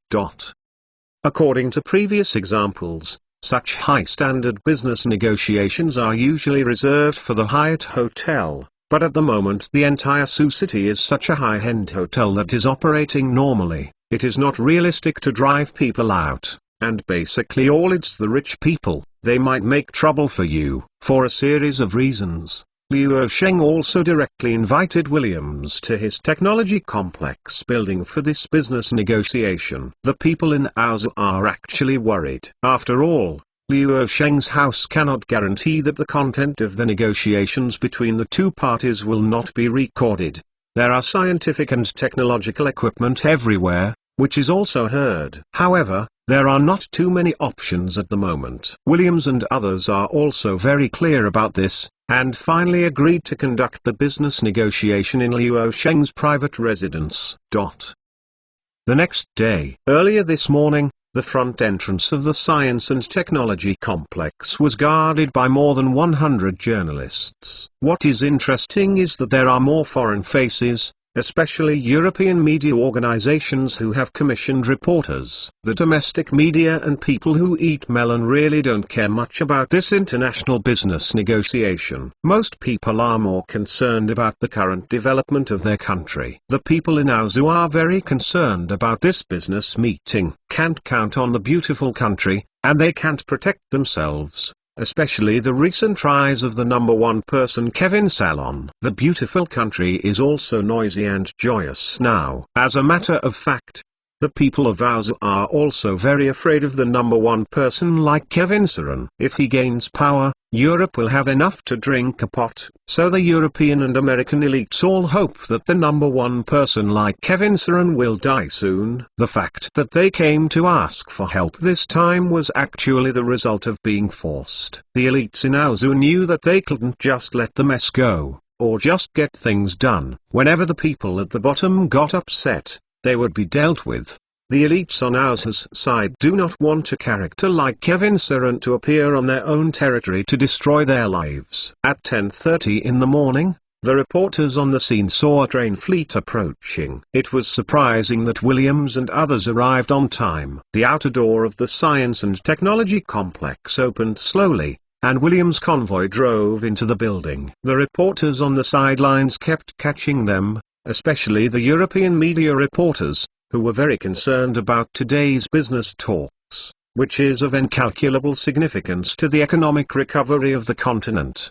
According to previous examples, such high-standard business negotiations are usually reserved for the Hyatt Hotel, but at the moment the entire Sioux City is such a high-end hotel that is operating normally. It is not realistic to drive people out, and basically all it's the rich people. They might make trouble for you, for a series of reasons. Liu Sheng also directly invited Williams to his technology complex building for this business negotiation. The people in Aozu are actually worried. After all, Liu Sheng's house cannot guarantee that the content of the negotiations between the two parties will not be recorded. There are scientific and technological equipment everywhere, which is also heard. However, there are not too many options at the moment. Williams and others are also very clear about this, and finally agreed to conduct the business negotiation in Liu Sheng's private residence. The next day, earlier this morning, the front entrance of the Science and Technology Complex was guarded by more than 100 journalists. What is interesting is that there are more foreign faces, especially European media organizations who have commissioned reporters. The domestic media and people who eat melon really don't care much about this international business negotiation. Most people are more concerned about the current development of their country. The people in Aozu are very concerned about this business meeting. Can't count on the beautiful country, and they can't protect themselves. Especially the recent rise of the number one person Kevin Salon. The beautiful country is also noisy and joyous now. As a matter of fact, the people of Aozu are also very afraid of the number one person like Kevin Saran. If he gains power, Europe will have enough to drink a pot. So the European and American elites all hope that the number one person like Kevin Saran will die soon. The fact that they came to ask for help this time was actually the result of being forced. The elites in Aozu knew that they couldn't just let the mess go, or just get things done. Whenever the people at the bottom got upset, they would be dealt with. The elites on Aozu's side do not want a character like Kevin Saran to appear on their own territory to destroy their lives. At 10:30 in the morning, the reporters on the scene saw a train fleet approaching. It was surprising that Williams and others arrived on time. The outer door of the Science and Technology Complex opened slowly, and Williams' convoy drove into the building. The reporters on the sidelines kept catching them, especially the European media reporters, who were very concerned about today's business talks, which is of incalculable significance to the economic recovery of the continent.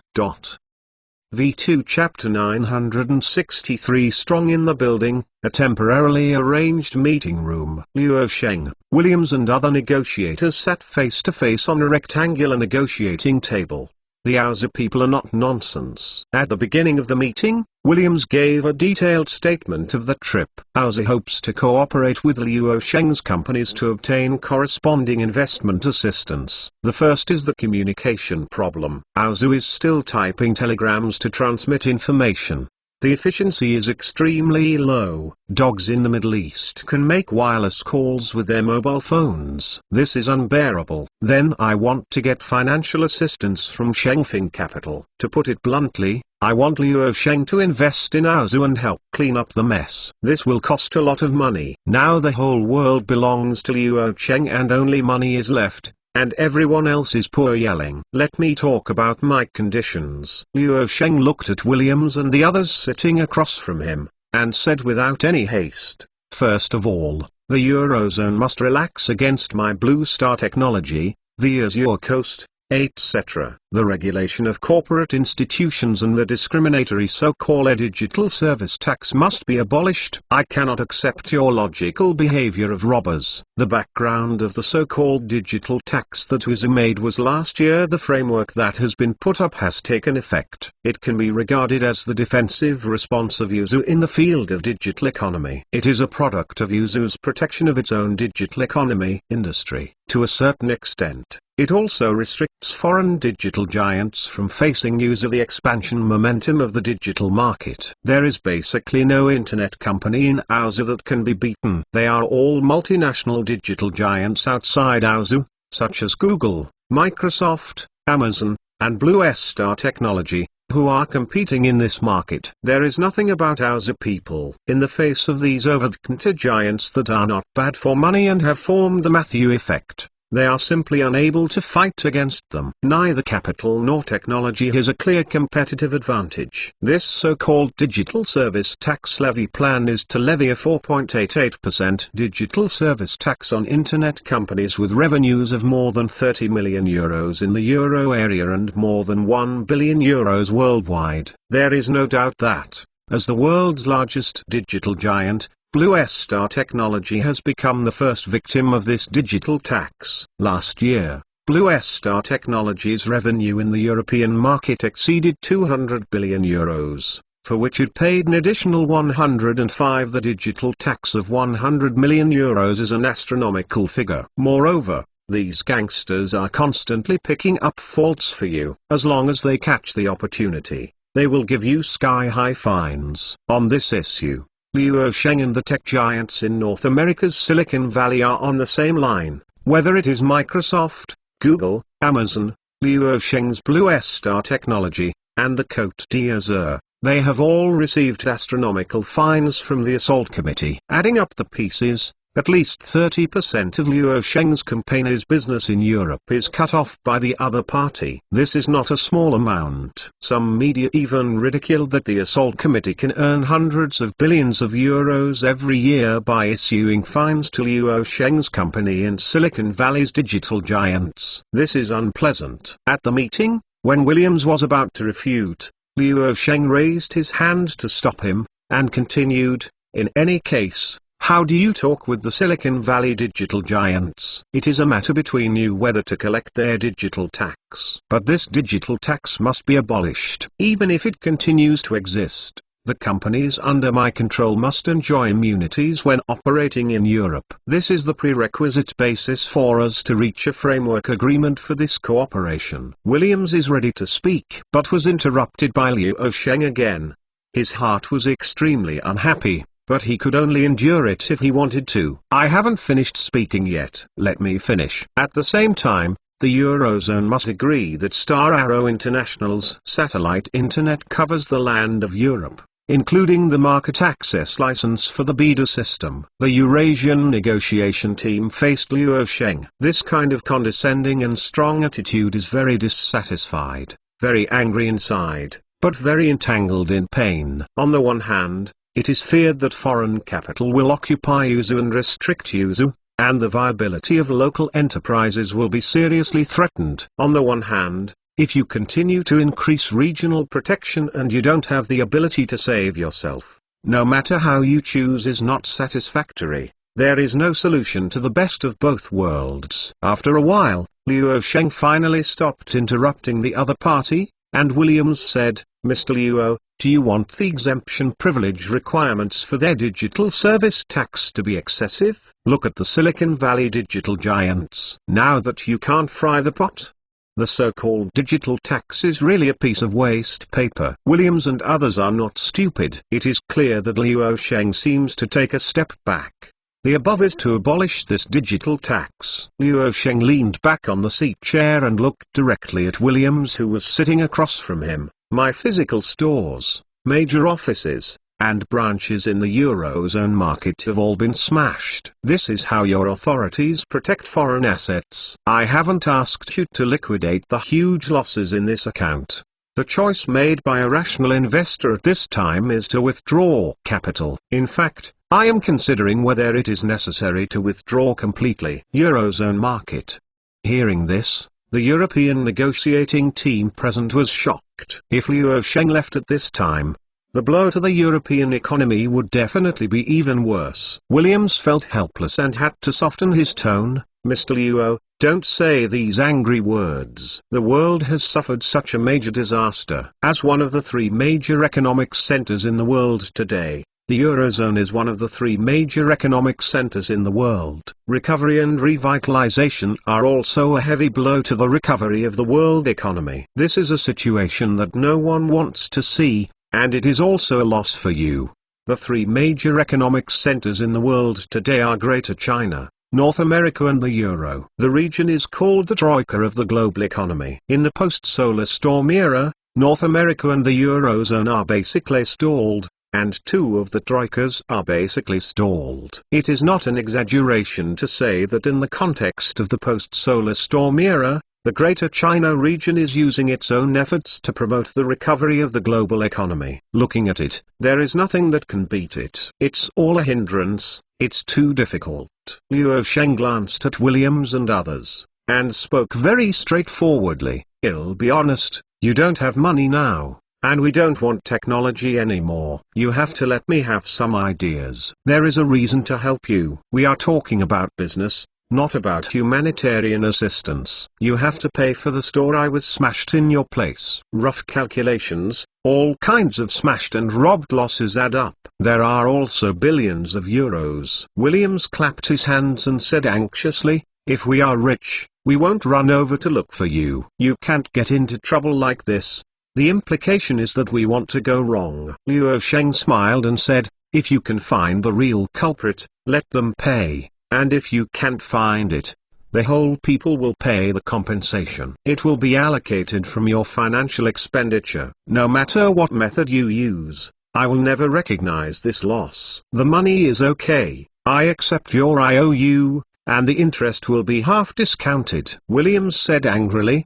V2 Chapter 963 Strong in the building, a temporarily arranged meeting room. Liu Sheng, Williams and other negotiators sat face to face on a rectangular negotiating table. The Aozu people are not nonsense. At the beginning of the meeting, Williams gave a detailed statement of the trip. Aozu hopes to cooperate with Liu Sheng's companies to obtain corresponding investment assistance. The first is the communication problem. Aozu is still typing telegrams to transmit information. The efficiency is extremely low. Dogs in the Middle East can make wireless calls with their mobile phones. This is unbearable. Then I want to get financial assistance from Shengfeng Capital. To put it bluntly, I want Liu Sheng to invest in Aozu and help clean up the mess. This will cost a lot of money. Now the whole world belongs to Liu Sheng and only money is left, and everyone else is poor yelling. Let me talk about my conditions. Liu Sheng looked at Williams and the others sitting across from him, and said without any haste, "First of all, the Eurozone must relax against my Blue Star technology, the Azure Coast, etc. The regulation of corporate institutions and the discriminatory so-called digital service tax must be abolished. I cannot accept your logical behavior of robbers. The background of the so-called digital tax that was made was last year. The framework that has been put up has taken effect. It can be regarded as the defensive response of Yuzu in the field of digital economy. It is a product of Yuzu's protection of its own digital economy industry. To a certain extent, it also restricts foreign digital giants from facing Yuzu the expansion momentum of the digital market. There is basically no internet company in Yuzu that can be beaten. They are all multinational digital giants outside Yuzu, such as Google, Microsoft, Amazon, and Blue Star Technology, who are competing in this market. There is nothing about Yuzu people in the face of these over-the-counter giants that are not bad for money and have formed the Matthew effect. They are simply unable to fight against them. Neither capital nor technology has a clear competitive advantage. This so-called digital service tax levy plan is to levy a 4.88% digital service tax on internet companies with revenues of more than 30 million euros in the euro area and more than 1 billion euros worldwide. There is no doubt that, as the world's largest digital giant, Blue Star Technology has become the first victim of this digital tax. Last year, Blue Star Technology's revenue in the European market exceeded 200 billion euros, for which it paid an additional 105. The digital tax of 100 million euros is an astronomical figure. Moreover, these gangsters are constantly picking up faults for you. As long as they catch the opportunity, they will give you sky-high fines. On this issue, Liu Sheng and the tech giants in North America's Silicon Valley are on the same line. Whether it is Microsoft, Google, Amazon, Liu Sheng's Blue Star Technology, and the Côte d'Azur, they have all received astronomical fines from the Assault Committee. Adding up the pieces, at least 30% of Liu Sheng's company's business in Europe is cut off by the other party. This is not a small amount. Some media even ridiculed that the Assault Committee can earn hundreds of billions of euros every year by issuing fines to Liu Sheng's company and Silicon Valley's digital giants. This is unpleasant. At the meeting, when Williams was about to refute, Liu Sheng raised his hand to stop him, and continued, "In any case, how do you talk with the Silicon Valley digital giants? It is a matter between you whether to collect their digital tax. But this digital tax must be abolished. Even if it continues to exist, the companies under my control must enjoy immunities when operating in Europe. This is the prerequisite basis for us to reach a framework agreement for this cooperation." Williams is ready to speak, but was interrupted by Liu Sheng again. His heart was extremely unhappy, but he could only endure it if he wanted to. "I haven't finished speaking yet. Let me finish." At the same time, the Eurozone must agree that Star Arrow International's satellite internet covers the land of Europe, including the market access license for the BETA system. The Eurasian negotiation team faced Liu Sheng. This kind of condescending and strong attitude is very dissatisfied, very angry inside, but very entangled in pain. On the one hand, it is feared that foreign capital will occupy Yuzu and restrict Yuzu, and the viability of local enterprises will be seriously threatened. On the one hand, if you continue to increase regional protection and you don't have the ability to save yourself, no matter how you choose is not satisfactory. There is no solution to the best of both worlds. After a while, Liu Sheng finally stopped interrupting the other party, and Williams said, "Mr. Liu, do you want the exemption privilege requirements for their digital service tax to be excessive? Look at the Silicon Valley digital giants. Now that you can't fry the pot, the so-called digital tax is really a piece of waste paper." Williams and others are not stupid. It is clear that Liu Sheng seems to take a step back. The above is to abolish this digital tax. Liu Sheng leaned back on the seat chair and looked directly at Williams, who was sitting across from him. "My physical stores, major offices, and branches in the Eurozone market have all been smashed. This is how your authorities protect foreign assets. I haven't asked you to liquidate the huge losses in this account. The choice made by a rational investor at this time is to withdraw capital. In fact, I am considering whether it is necessary to withdraw completely." Eurozone market. Hearing this, The European negotiating team present was shocked. If Liu Sheng left at this time, the blow to the European economy would definitely be even worse. Williams felt helpless and had to soften his tone. Mr. Liu, don't say these angry words. The world has suffered such a major disaster. As one of the three major economic centers in the world today, the Eurozone is one of the three major economic centers in the world. Recovery and revitalization are also a heavy blow to the recovery of the world economy. This is a situation that no one wants to see, and it is also a loss for you. The three major economic centers in the world today are Greater China, North America and the Euro. The region is called the Troika of the global economy. In the post-solar storm era, North America and the Eurozone are basically stalled, and two of the troikas are basically stalled. It is not an exaggeration to say that in the context of the post-solar storm era, the Greater China region is using its own efforts to promote the recovery of the global economy. Looking at it, there is nothing that can beat it. It's all a hindrance, it's too difficult. Liu Sheng glanced at Williams and others, and spoke very straightforwardly. I'll be honest, you don't have money now, and we don't want technology anymore. You have to let me have some ideas. There is a reason to help you. We are talking about business, not about humanitarian assistance. You have to pay for the store I was smashed in your place. Rough calculations, all kinds of smashed and robbed losses add up. There are also billions of euros. Williams clapped his hands and said anxiously, if we are rich, we won't run over to look for you. You can't get into trouble like this. The implication is that we want to go wrong. Liu Sheng smiled and said, if you can find the real culprit, let them pay. And if you can't find it, the whole people will pay the compensation. It will be allocated from your financial expenditure. No matter what method you use, I will never recognize this loss. The money is okay, I accept your IOU, and the interest will be half discounted. Williams said angrily,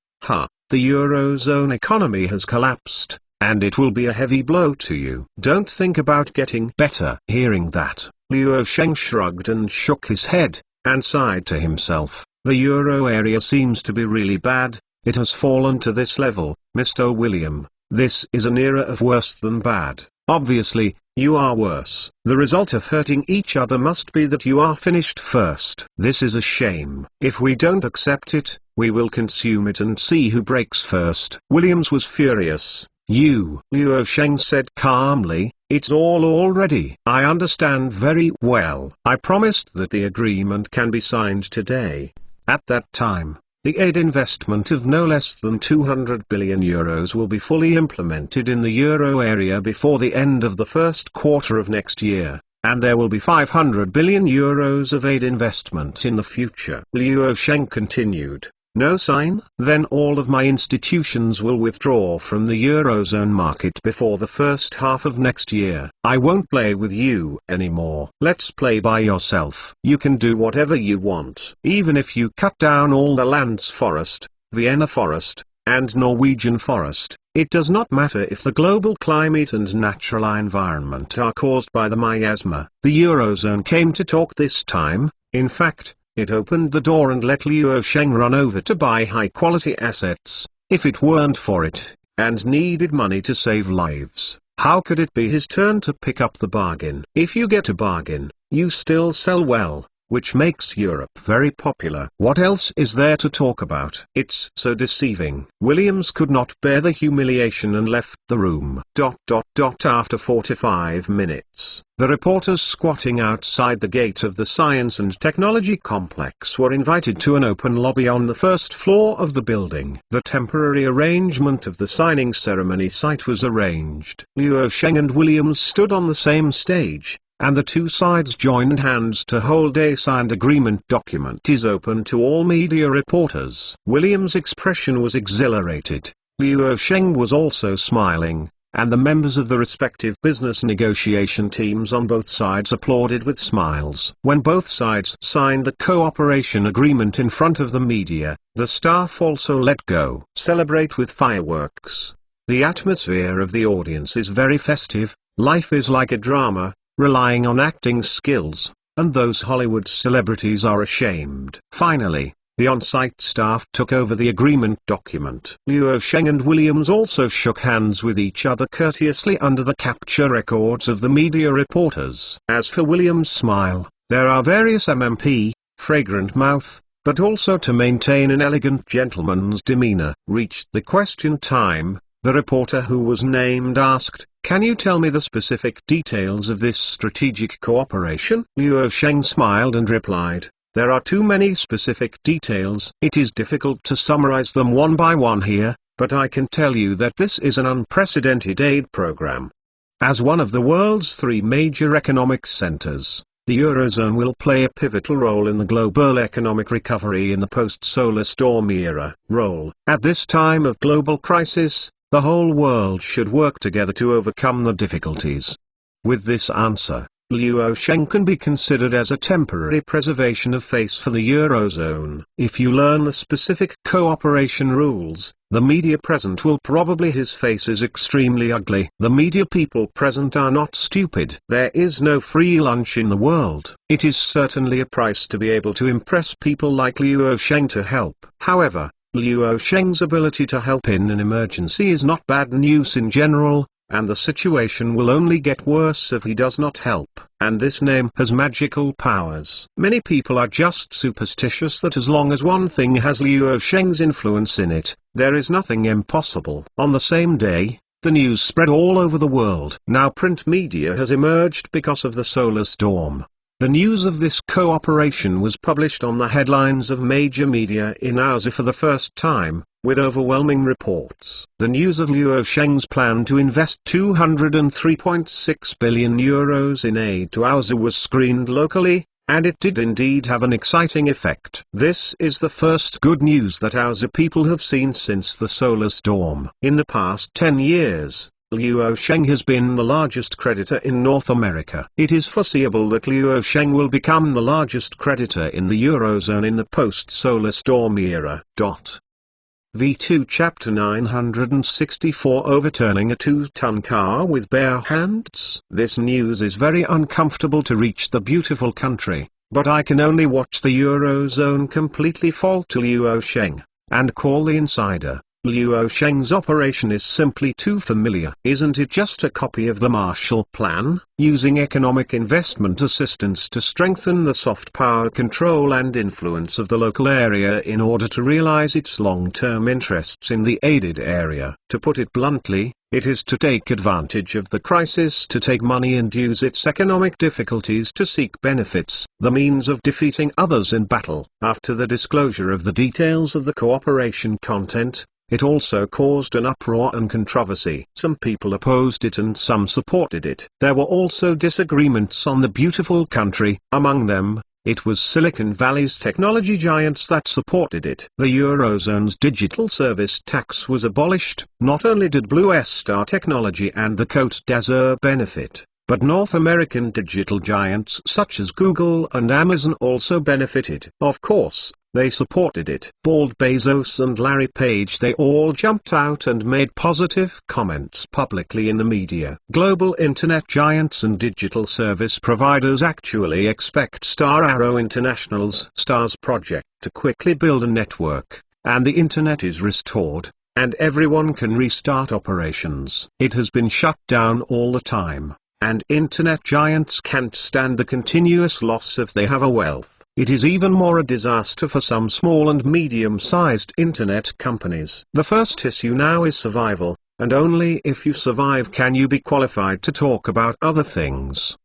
the Eurozone economy has collapsed, and it will be a heavy blow to you. Don't think about getting better. Hearing that, Liu Sheng shrugged and shook his head, and sighed to himself. The euro area seems to be really bad. It has fallen to this level. Mr. William, this is an era of worse than bad. Obviously, you are worse. The result of hurting each other must be that you are finished first. This is a shame. If we don't accept it, we will consume it and see who breaks first. Williams was furious. Liu Sheng said calmly, it's all already. I understand very well. I promised that the agreement can be signed today. At that time, the aid investment of no less than 200 billion euros will be fully implemented in the euro area before the end of the first quarter of next year, and there will be 500 billion euros of aid investment in the future. Liu Sheng continued. No sign? Then all of my institutions will withdraw from the Eurozone market before the first half of next year. I won't play with you anymore. Let's play by yourself. You can do whatever you want. Even if you cut down all the land's forest, Vienna forest, and Norwegian forest, it does not matter if the global climate and natural environment are caused by the miasma. The Eurozone came to talk this time. In fact, it opened the door and let Liu Sheng run over to buy high-quality assets. If it weren't for it, and needed money to save lives, how could it be his turn to pick up the bargain? If you get a bargain, you still sell well, which makes Europe very popular. What else is there to talk about? It's so deceiving. Williams could not bear the humiliation and left the room. After 45 minutes, the reporters squatting outside the gate of the Science and Technology Complex were invited to an open lobby on the first floor of the building. The temporary arrangement of the signing ceremony site was arranged. Liu Sheng and Williams stood on the same stage, and the two sides joined hands to hold a signed agreement document. It is open to all media reporters. Williams' expression was exhilarated. Liu Sheng was also smiling, and the members of the respective business negotiation teams on both sides applauded with smiles. When both sides signed the cooperation agreement in front of the media, the staff also let go. Celebrate with fireworks. The atmosphere of the audience is very festive. Life is like a drama, relying on acting skills, and those Hollywood celebrities are ashamed. Finally, The on-site staff took over the agreement document. Luo Sheng and Williams also shook hands with each other courteously under the capture records of the media reporters. As for Williams' smile, there are various MMP, fragrant mouth, but also to maintain an elegant gentleman's demeanor. Reached the question time, the reporter who was named asked, "Can you tell me the specific details of this strategic cooperation?" Luo Sheng smiled and replied, "There are too many specific details. It is difficult to summarize them one by one here, but I can tell you that this is an unprecedented aid program. As one of the world's three major economic centers, the Eurozone will play a pivotal role in the global economic recovery in the post-solar storm era. At this time of global crisis, the whole world should work together to overcome the difficulties." With this answer, Luo Sheng can be considered as a temporary preservation of face for the Eurozone. If you learn the specific cooperation rules, the media present will probably his face is extremely ugly. The media people present are not stupid. There is no free lunch in the world. It is certainly a price to be able to impress people like Luo Sheng to help. However, Luo Sheng's ability to help in an emergency is not bad news in general, and the situation will only get worse if he does not help. And this name has magical powers. Many people are just superstitious that as long as one thing has Luo Sheng's influence in it, there is nothing impossible. On the same day, the news spread all over the world. Now print media has emerged because of the solar storm. The news of this cooperation was published on the headlines of major media in Asia for the first time, with overwhelming reports. The news of Luo Sheng's plan to invest €203.6 billion in aid to Asia was screened locally, and it did indeed have an exciting effect. This is the first good news that Asia people have seen since the solar storm. In the past 10 years, Luo Sheng has been the largest creditor in North America. It is foreseeable that Luo Sheng will become the largest creditor in the Eurozone in the post-solar storm era. V2 Chapter 964 Overturning a 2-ton car with bare hands. This news is very uncomfortable to reach the beautiful country, but I can only watch the Eurozone completely fall to Luo Sheng, and call the insider. Luo Sheng's operation is simply too familiar. Isn't it just a copy of the Marshall Plan, using economic investment assistance to strengthen the soft power control and influence of the local area in order to realize its long-term interests in the aided area? To put it bluntly, it is to take advantage of the crisis to take money and use its economic difficulties to seek benefits, the means of defeating others in battle. After the disclosure of the details of the cooperation content, it also caused an uproar and controversy. Some people opposed it and some supported it. There were also disagreements on the beautiful country. Among them, it was Silicon Valley's technology giants that supported it. The Eurozone's digital service tax was abolished. Not only did Blue Star Technology and the Côte d'Azur benefit, but North American digital giants such as Google and Amazon also benefited. Of course, they supported it. Bald Bezos and Larry Page, they all jumped out and made positive comments publicly in the media. Global internet giants and digital service providers actually expect Star Arrow International's STARS project to quickly build a network, and the internet is restored, and everyone can restart operations. It has been shut down all the time, and internet giants can't stand the continuous loss if they have a wealth. It is even more a disaster for some small and medium-sized internet companies. The first issue now is survival, and only if you survive can you be qualified to talk about other things.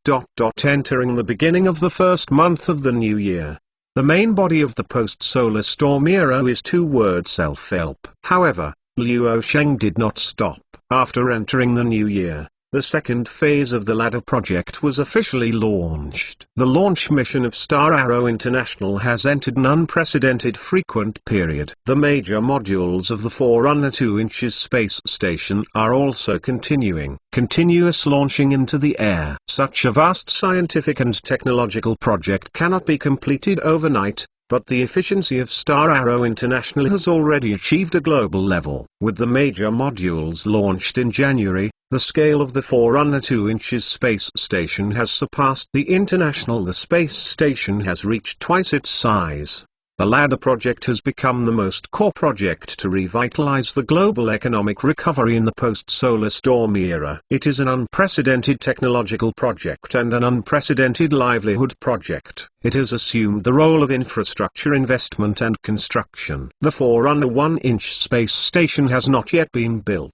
Entering the beginning of the first month of the new year, the main body of the post-solar storm era is two-word self-help. However, Luo Sheng did not stop. After entering the new year, the second phase of the ladder project was officially launched. The launch mission of Star Arrow International has entered an unprecedented frequent period. The major modules of the Forerunner 2" space station are also continuing continuous launching into the air. Such a vast scientific and technological project cannot be completed overnight, but the efficiency of Star Arrow International has already achieved a global level. With the major modules launched in January, the scale of the Forerunner 2" space station has surpassed the International. The space station has reached twice its size. The ladder project has become the most core project to revitalize the global economic recovery in the post-solar storm era. It is an unprecedented technological project and an unprecedented livelihood project. It has assumed the role of infrastructure investment and construction. The Forerunner 1-inch space station has not yet been built,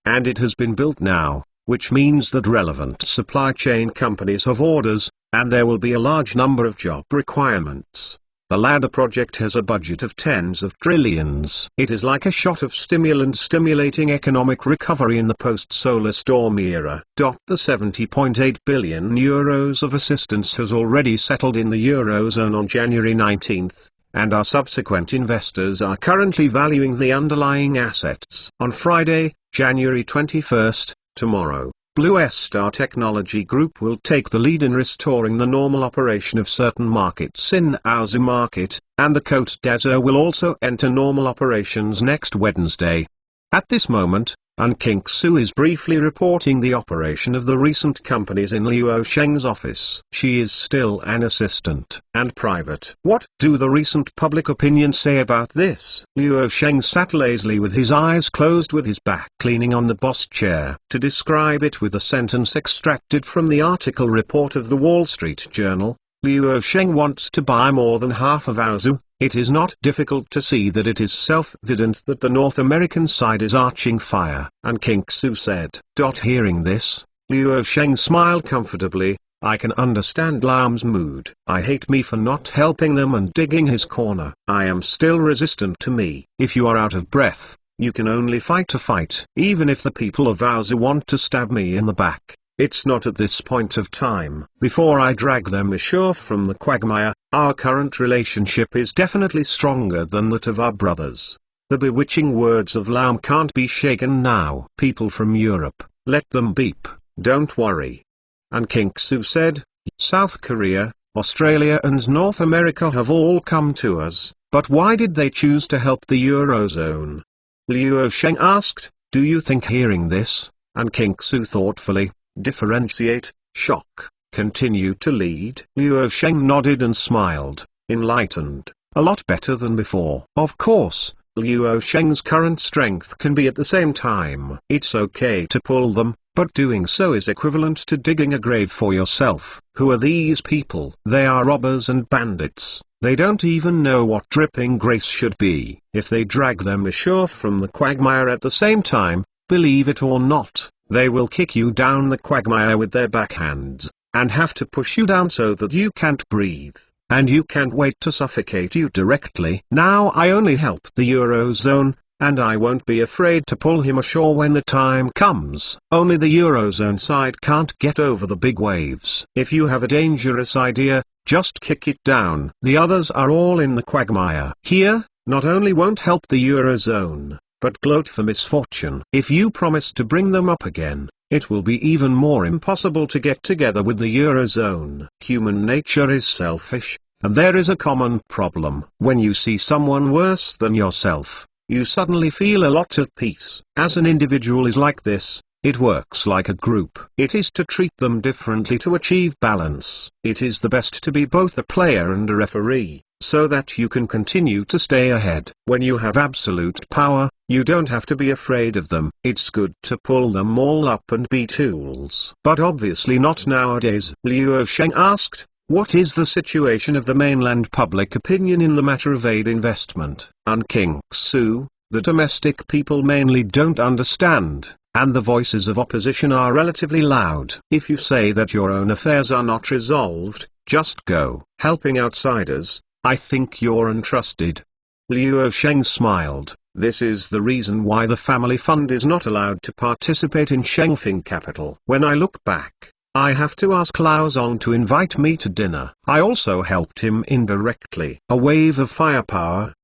and it has been built now, which means that relevant supply chain companies have orders, and there will be a large number of job requirements. The ladder project has a budget of tens of trillions. It is like a shot of stimulant stimulating economic recovery in the post-solar storm era. The 70.8 billion euros of assistance has already settled in the Eurozone on January 19, and our subsequent investors are currently valuing the underlying assets. On Friday, January 21, tomorrow, Blue Star Technology Group will take the lead in restoring the normal operation of certain markets in Aouzou Market, and the Côte d'Azur will also enter normal operations next Wednesday. At this moment, An King-Soo is briefly reporting the operation of the recent companies in Luo Sheng's office. She is still an assistant and private. What do the recent public opinion say about this? Luo Sheng sat lazily with his eyes closed with his back leaning on the boss chair. To describe it with a sentence extracted from the article report of the Wall Street Journal, Luo Sheng wants to buy more than half of Aouzou. It is not difficult to see that it is self-evident that the North American side is arching fire. And King-Soo said. Hearing this, Luo Sheng smiled comfortably. I can understand Lam's mood. I hate me for not helping them and digging his corner. I am still resistant to me. If you are out of breath, you can only fight to fight. Even if the people of Aouzou want to stab me in the back, it's not at this point of time. Before I drag them ashore from the quagmire, our current relationship is definitely stronger than that of our brothers. The bewitching words of Lam can't be shaken now. People from Europe, let them beep, don't worry. And King-Soo said, South Korea, Australia and North America have all come to us, but why did they choose to help the Eurozone? Luo Sheng asked. Do you think hearing this? And King-Soo thoughtfully, differentiate, shock, continue to lead? Luo Sheng nodded and smiled, enlightened, a lot better than before. Of course, Luo Sheng's current strength can be at the same time. It's okay to pull them, but doing so is equivalent to digging a grave for yourself. Who are these people? They are robbers and bandits. They don't even know what dripping grace should be. If they drag them ashore from the quagmire at the same time, believe it or not, they will kick you down the quagmire with their backhands, and have to push you down so that you can't breathe, and you can't wait to suffocate you directly. Now I only help the Eurozone, and I won't be afraid to pull him ashore when the time comes. Only the Eurozone side can't get over the big waves. If you have a dangerous idea, just kick it down. The others are all in the quagmire. Here, not only won't help the Eurozone, but gloat for misfortune. If you promise to bring them up again, it will be even more impossible to get together with the Eurozone. Human nature is selfish, and there is a common problem. When you see someone worse than yourself, you suddenly feel a lot of peace. As an individual is like this, it works like a group. It is to treat them differently to achieve balance. It is the best to be both a player and a referee, so that you can continue to stay ahead. When you have absolute power, you don't have to be afraid of them. It's good to pull them all up and be tools. But obviously not nowadays. Luo Sheng asked, what is the situation of the mainland public opinion in the matter of aid investment? And King-Soo, the domestic people mainly don't understand, and the voices of opposition are relatively loud. If you say that your own affairs are not resolved, just go. Helping outsiders, I think you're untrusted. Luo Sheng smiled. This is the reason why the family fund is not allowed to participate in Shengfeng Capital. When I look back, I have to ask Lao Zong to invite me to dinner. I also helped him indirectly. A wave of firepower.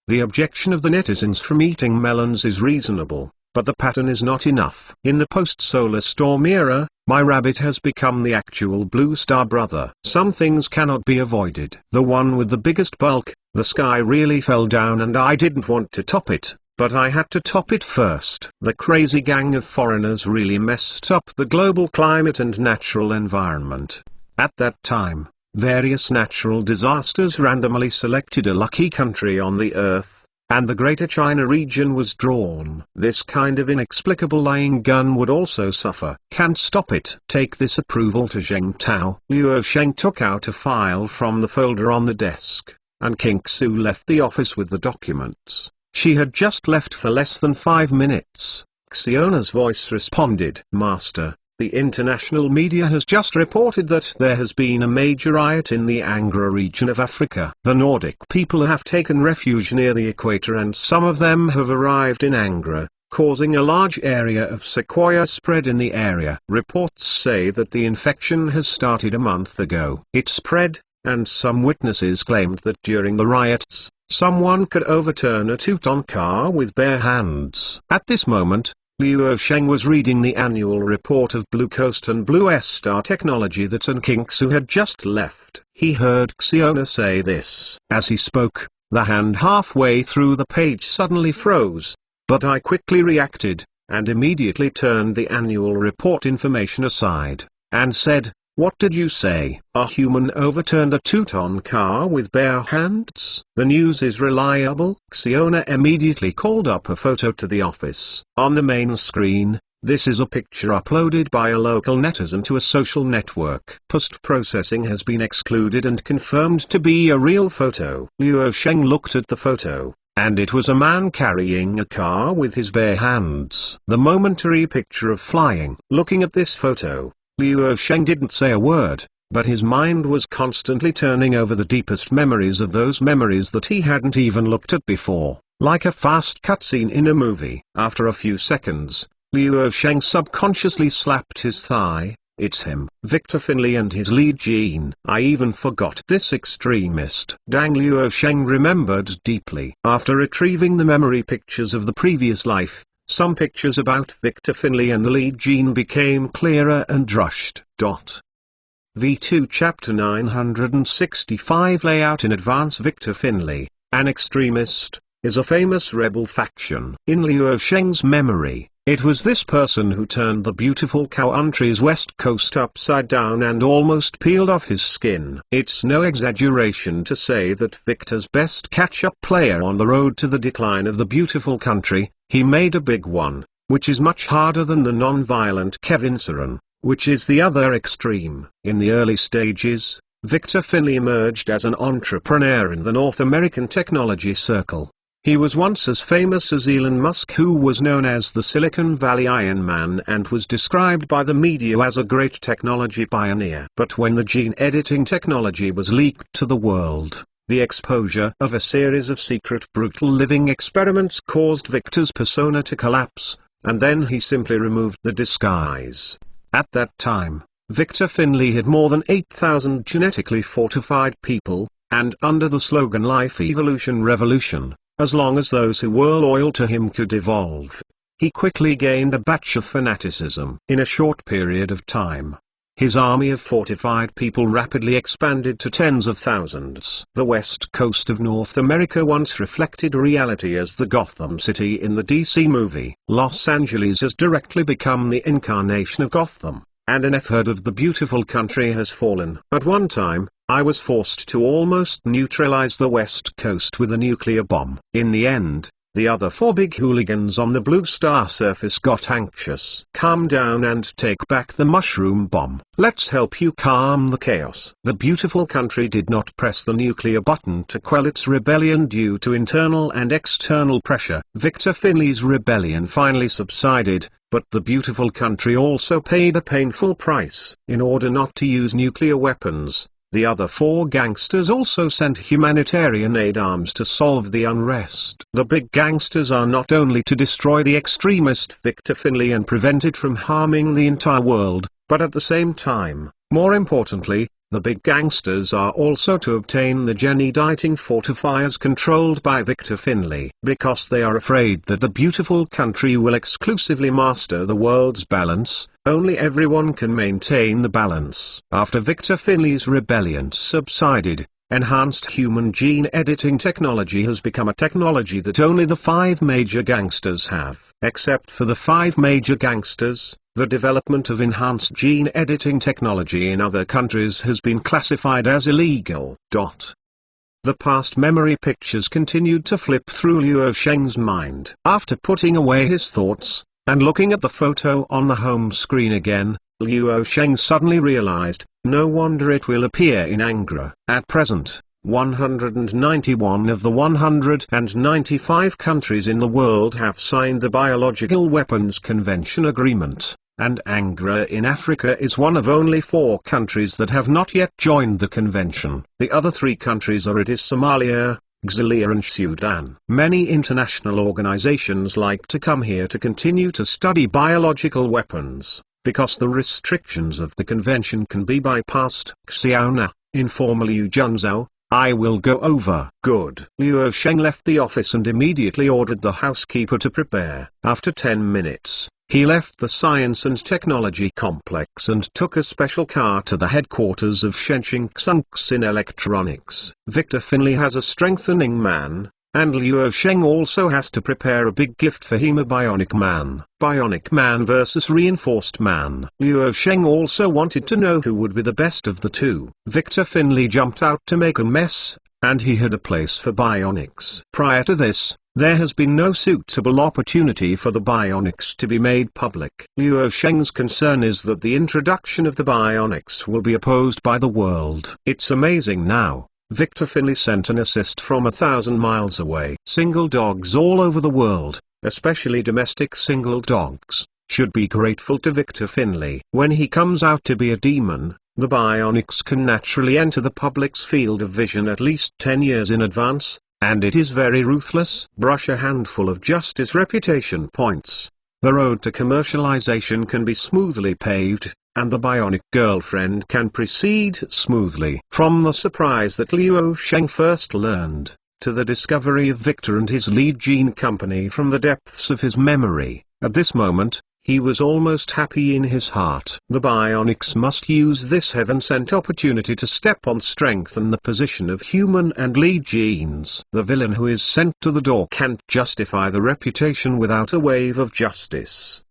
The objection of the netizens from eating melons is reasonable, but the pattern is not enough. In the post-solar storm era, my rabbit has become the actual Blue Star brother. Some things cannot be avoided. The one with the biggest bulk, the sky really fell down and I didn't want to top it, but I had to top it first. The crazy gang of foreigners really messed up the global climate and natural environment. At that time, various natural disasters randomly selected a lucky country on the earth, and the Greater China region was drawn. This kind of inexplicable lying gun would also suffer. Can't stop it. Take this approval to Zheng Tao. Luo Sheng took out a file from the folder on the desk, and King Su left the office with the documents. She had just left for less than 5 minutes. Xiona's voice responded. Master, the international media has just reported that there has been a major riot in the Angra region of Africa. The Nordic people have taken refuge near the equator and some of them have arrived in Angra, causing a large area of sequoia spread in the area. Reports say that the infection has started a month ago. It spread, and some witnesses claimed that during the riots, someone could overturn a 2-ton car with bare hands. At this moment, Luo Sheng was reading the annual report of Blue Coast and Blue Star Technology that Sun King Su had just left. He heard Xiona say this. As he spoke, the hand halfway through the page suddenly froze, but I quickly reacted, and immediately turned the annual report information aside, and said, "What did you say? A human overturned a 2-ton car with bare hands? The news is reliable." Xiona immediately called up a photo to the office. On the main screen, this is a picture uploaded by a local netizen to a social network. Post-processing has been excluded and confirmed to be a real photo. Luo Sheng looked at the photo, and it was a man carrying a car with his bare hands. The momentary picture of flying. Looking at this photo, Luo Sheng didn't say a word, but his mind was constantly turning over the deepest memories of those memories that he hadn't even looked at before, like a fast cutscene in a movie. After a few seconds, Luo Sheng subconsciously slapped his thigh. It's him, Victor Finlay and his lead Jean. I even forgot this extremist. Dang. Luo Sheng remembered deeply. After retrieving the memory pictures of the previous life, some pictures about Victor Finlay and the lead Jean became clearer and rushed. V2 Chapter 965 Layout in advance. Victor Finlay, an extremist, is a famous rebel faction. In Luo Sheng's memory, it was this person who turned the beautiful country's west coast upside down and almost peeled off his skin. It's no exaggeration to say that Victor's best catch-up player on the road to the decline of the beautiful country, he made a big one, which is much harder than the non-violent Kevin Saran, which is the other extreme. In the early stages, Victor Finlay emerged as an entrepreneur in the North American technology circle. He was once as famous as Elon Musk, who was known as the Silicon Valley Iron Man and was described by the media as a great technology pioneer. But when the gene editing technology was leaked to the world, the exposure of a series of secret brutal living experiments caused Victor's persona to collapse, and then he simply removed the disguise. At that time, Victor Finlay had more than 8,000 genetically fortified people, and under the slogan Life Evolution Revolution, as long as those who were loyal to him could evolve, he quickly gained a batch of fanaticism. In a short period of time, his army of fortified people rapidly expanded to tens of thousands. The west coast of North America once reflected reality as the Gotham City in the DC movie. Los Angeles has directly become the incarnation of Gotham, and an third of the beautiful country has fallen. At one time, I was forced to almost neutralize the west coast with a nuclear bomb. In the end, the other 4 big hooligans on the Blue Star surface got anxious. Calm down and take back the mushroom bomb. Let's help you calm the chaos. The beautiful country did not press the nuclear button to quell its rebellion due to internal and external pressure. Victor Finlay's rebellion finally subsided, but the beautiful country also paid a painful price. In order not to use nuclear weapons, the other 4 gangsters also sent humanitarian aid arms to solve the unrest. The big gangsters are not only to destroy the extremist Victor Finlay and prevent it from harming the entire world, but at the same time, more importantly, the big gangsters are also to obtain the gene editing fortifiers controlled by Victor Finlay. Because they are afraid that the beautiful country will exclusively master the world's balance, only everyone can maintain the balance. After Victor Finlay's rebellion subsided, enhanced human gene editing technology has become a technology that only the 5 major gangsters have. Except for the 5 major gangsters, The development of enhanced gene editing technology in other countries has been classified as illegal. The past memory pictures continued to flip through Luo Sheng's mind. After putting away his thoughts, and looking at the photo on the home screen again, Luo Sheng suddenly realized, no wonder it will appear in Angra. At present, 191 of the 195 countries in the world have signed the Biological Weapons Convention Agreement, and Angra in Africa is one of only 4 countries that have not yet joined the convention. The other 3 countries are Somalia, Xalia and Sudan. Many international organizations like to come here to continue to study biological weapons, because the restrictions of the convention can be bypassed. Xiaona, informal Liu Junzhao, I will go over. Good. Luo Sheng left the office and immediately ordered the housekeeper to prepare. After 10 minutes, he left the Science and Technology Complex and took a special car to the headquarters of Shenxing Xunxin Electronics. Victor Finley has a strengthening man, and Luo Sheng also has to prepare a big gift for him, a Bionic Man. Bionic Man versus Reinforced Man. Luo Sheng also wanted to know who would be the best of the two. Victor Finley jumped out to make a mess, and he had a place for Bionics. Prior to this, there has been no suitable opportunity for the Bionics to be made public. Luo Sheng's concern is that the introduction of the Bionics will be opposed by the world. It's amazing now. Victor Finley sent an assist from 1,000 miles away. Single dogs all over the world, especially domestic single dogs, should be grateful to Victor Finley. When he comes out to be a demon, the Bionics can naturally enter the public's field of vision at least 10 years in advance, and it is very ruthless. Brush a handful of Justice reputation points. The road to commercialization can be smoothly paved, and the Bionic girlfriend can proceed smoothly. From the surprise that Luo Sheng first learned, to the discovery of Victor and his lead gene company from the depths of his memory, at this moment, he was almost happy in his heart. The Bionics must use this heaven-sent opportunity to step on strengthen the position of human and lead genes. The villain who is sent to the door can't justify the reputation without a wave of justice.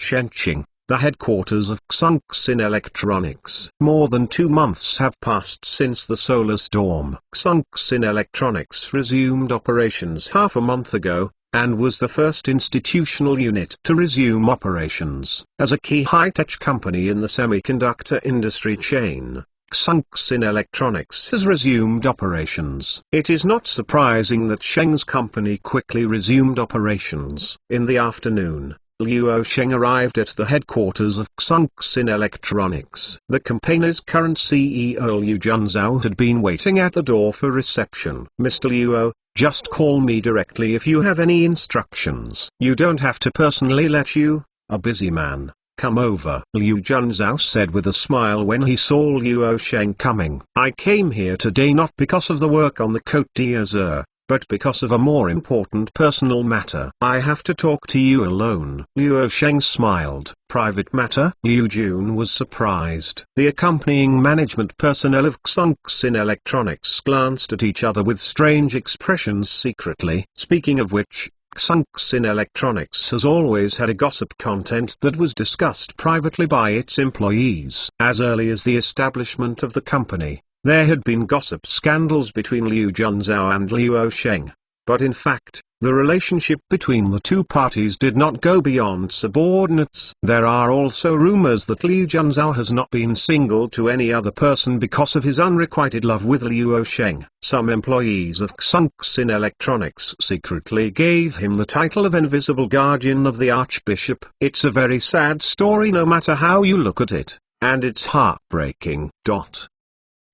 Shenxing, the headquarters of Xunxin Electronics. More than 2 months have passed since the solar storm. Xunxin Electronics resumed operations half a month ago, and was the first institutional unit to resume operations. As a key high-tech company in the semiconductor industry chain, Xunxin Electronics has resumed operations. It is not surprising that Sheng's company quickly resumed operations. In the afternoon, Luo Sheng arrived at the headquarters of Xunxin Electronics. The company's current CEO Liu Junzhao had been waiting at the door for reception. Mr. Luo, just call me directly if you have any instructions. You don't have to personally let you, a busy man, come over. Liu Junzhao said with a smile when he saw Luo Sheng coming. I came here today not because of the work on the Côte d'Azur, but because of a more important personal matter. I have to talk to you alone. Luo Sheng smiled. Private matter? Liu Jun was surprised. The accompanying management personnel of Xunxin Electronics glanced at each other with strange expressions secretly. Speaking of which, Xunxin Electronics has always had a gossip content that was discussed privately by its employees. As early as the establishment of the company, there had been gossip scandals between Liu Junzhao and Luo Sheng, but in fact, the relationship between the two parties did not go beyond subordinates. There are also rumors that Liu Junzhao has not been single to any other person because of his unrequited love with Luo Sheng. Some employees of Xunxin Electronics secretly gave him the title of Invisible Guardian of the Archbishop. It's a very sad story no matter how you look at it, and it's heartbreaking.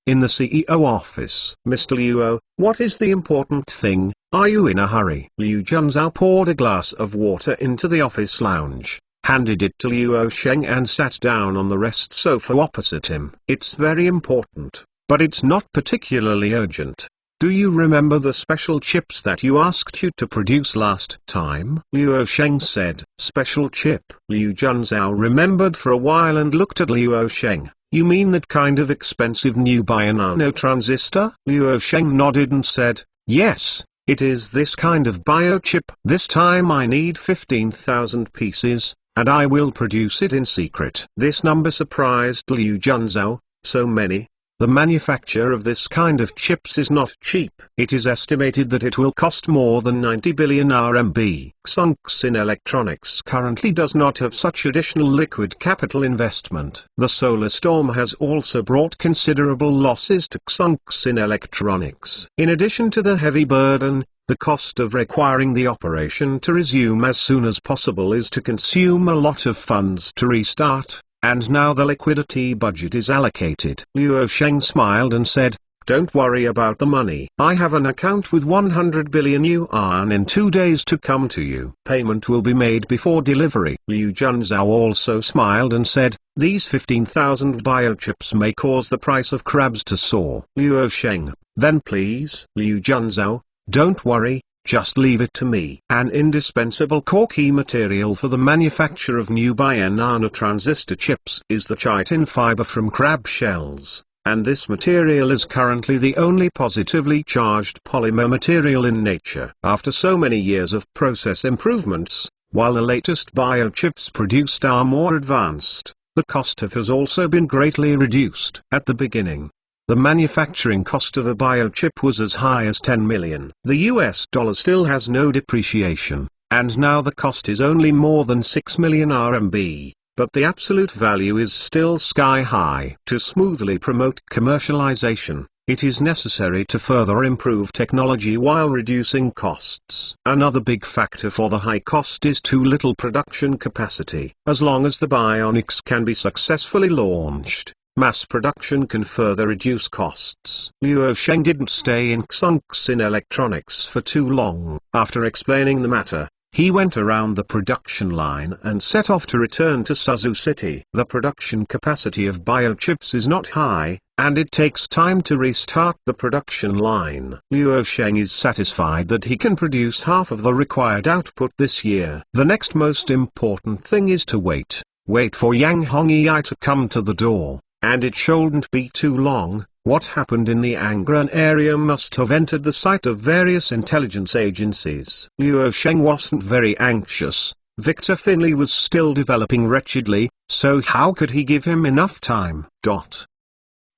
In the CEO office. Mr. Luo, what is the important thing? Are you in a hurry? Liu Junzhao poured a glass of water into the office lounge, handed it to Luo Sheng and sat down on the rest sofa opposite him. It's very important, but it's not particularly urgent. Do you remember the special chips that you asked you to produce last time? Luo Sheng said. Special chip? Liu Junzhao remembered for a while and looked at Luo Sheng. You mean that kind of expensive new bio-nano transistor? Luo Sheng nodded and said, yes, it is this kind of biochip. This time I need 15,000 pieces, and I will produce it in secret. This number surprised Liu Junzhou, so many. The manufacture of this kind of chips is not cheap. It is estimated that it will cost more than 90 billion RMB. Xunxin Electronics currently does not have such additional liquid capital investment. The solar storm has also brought considerable losses to Xunxin Electronics. In addition to the heavy burden, the cost of requiring the operation to resume as soon as possible is to consume a lot of funds to restart. And now the liquidity budget is allocated. Luo Sheng smiled and said, "Don't worry about the money. I have an account with 100 billion yuan in 2 days to come to you. Payment will be made before delivery." Liu Junzhou also smiled and said, "These 15,000 biochips may cause the price of crabs to soar." Luo Sheng, "Then please, Liu Junzhou, don't worry. Just leave it to me." An indispensable core key material for the manufacture of new bi-nano transistor chips is the chitin fiber from crab shells, and this material is currently the only positively charged polymer material in nature. After so many years of process improvements, while the latest biochips produced are more advanced, the cost of has also been greatly reduced. At the beginning, the manufacturing cost of a biochip was as high as 10 million. The US dollar still has no depreciation, and now the cost is only more than 6 million RMB, but the absolute value is still sky high. To smoothly promote commercialization, it is necessary to further improve technology while reducing costs. Another big factor for the high cost is too little production capacity. As long as the Bionics can be successfully launched, mass production can further reduce costs. Luo Sheng didn't stay in Xunxin Electronics for too long. After explaining the matter, he went around the production line and set off to return to Suzhou City. The production capacity of biochips is not high, and it takes time to restart the production line. Luo Sheng is satisfied that he can produce half of the required output this year. The next most important thing is to wait. Wait for Yang Hongyi to come to the door. And it shouldn't be too long. What happened in the Angren area must have entered the sight of various intelligence agencies. Luo Sheng wasn't very anxious. Victor Finlay was still developing wretchedly, so how could he give him enough time?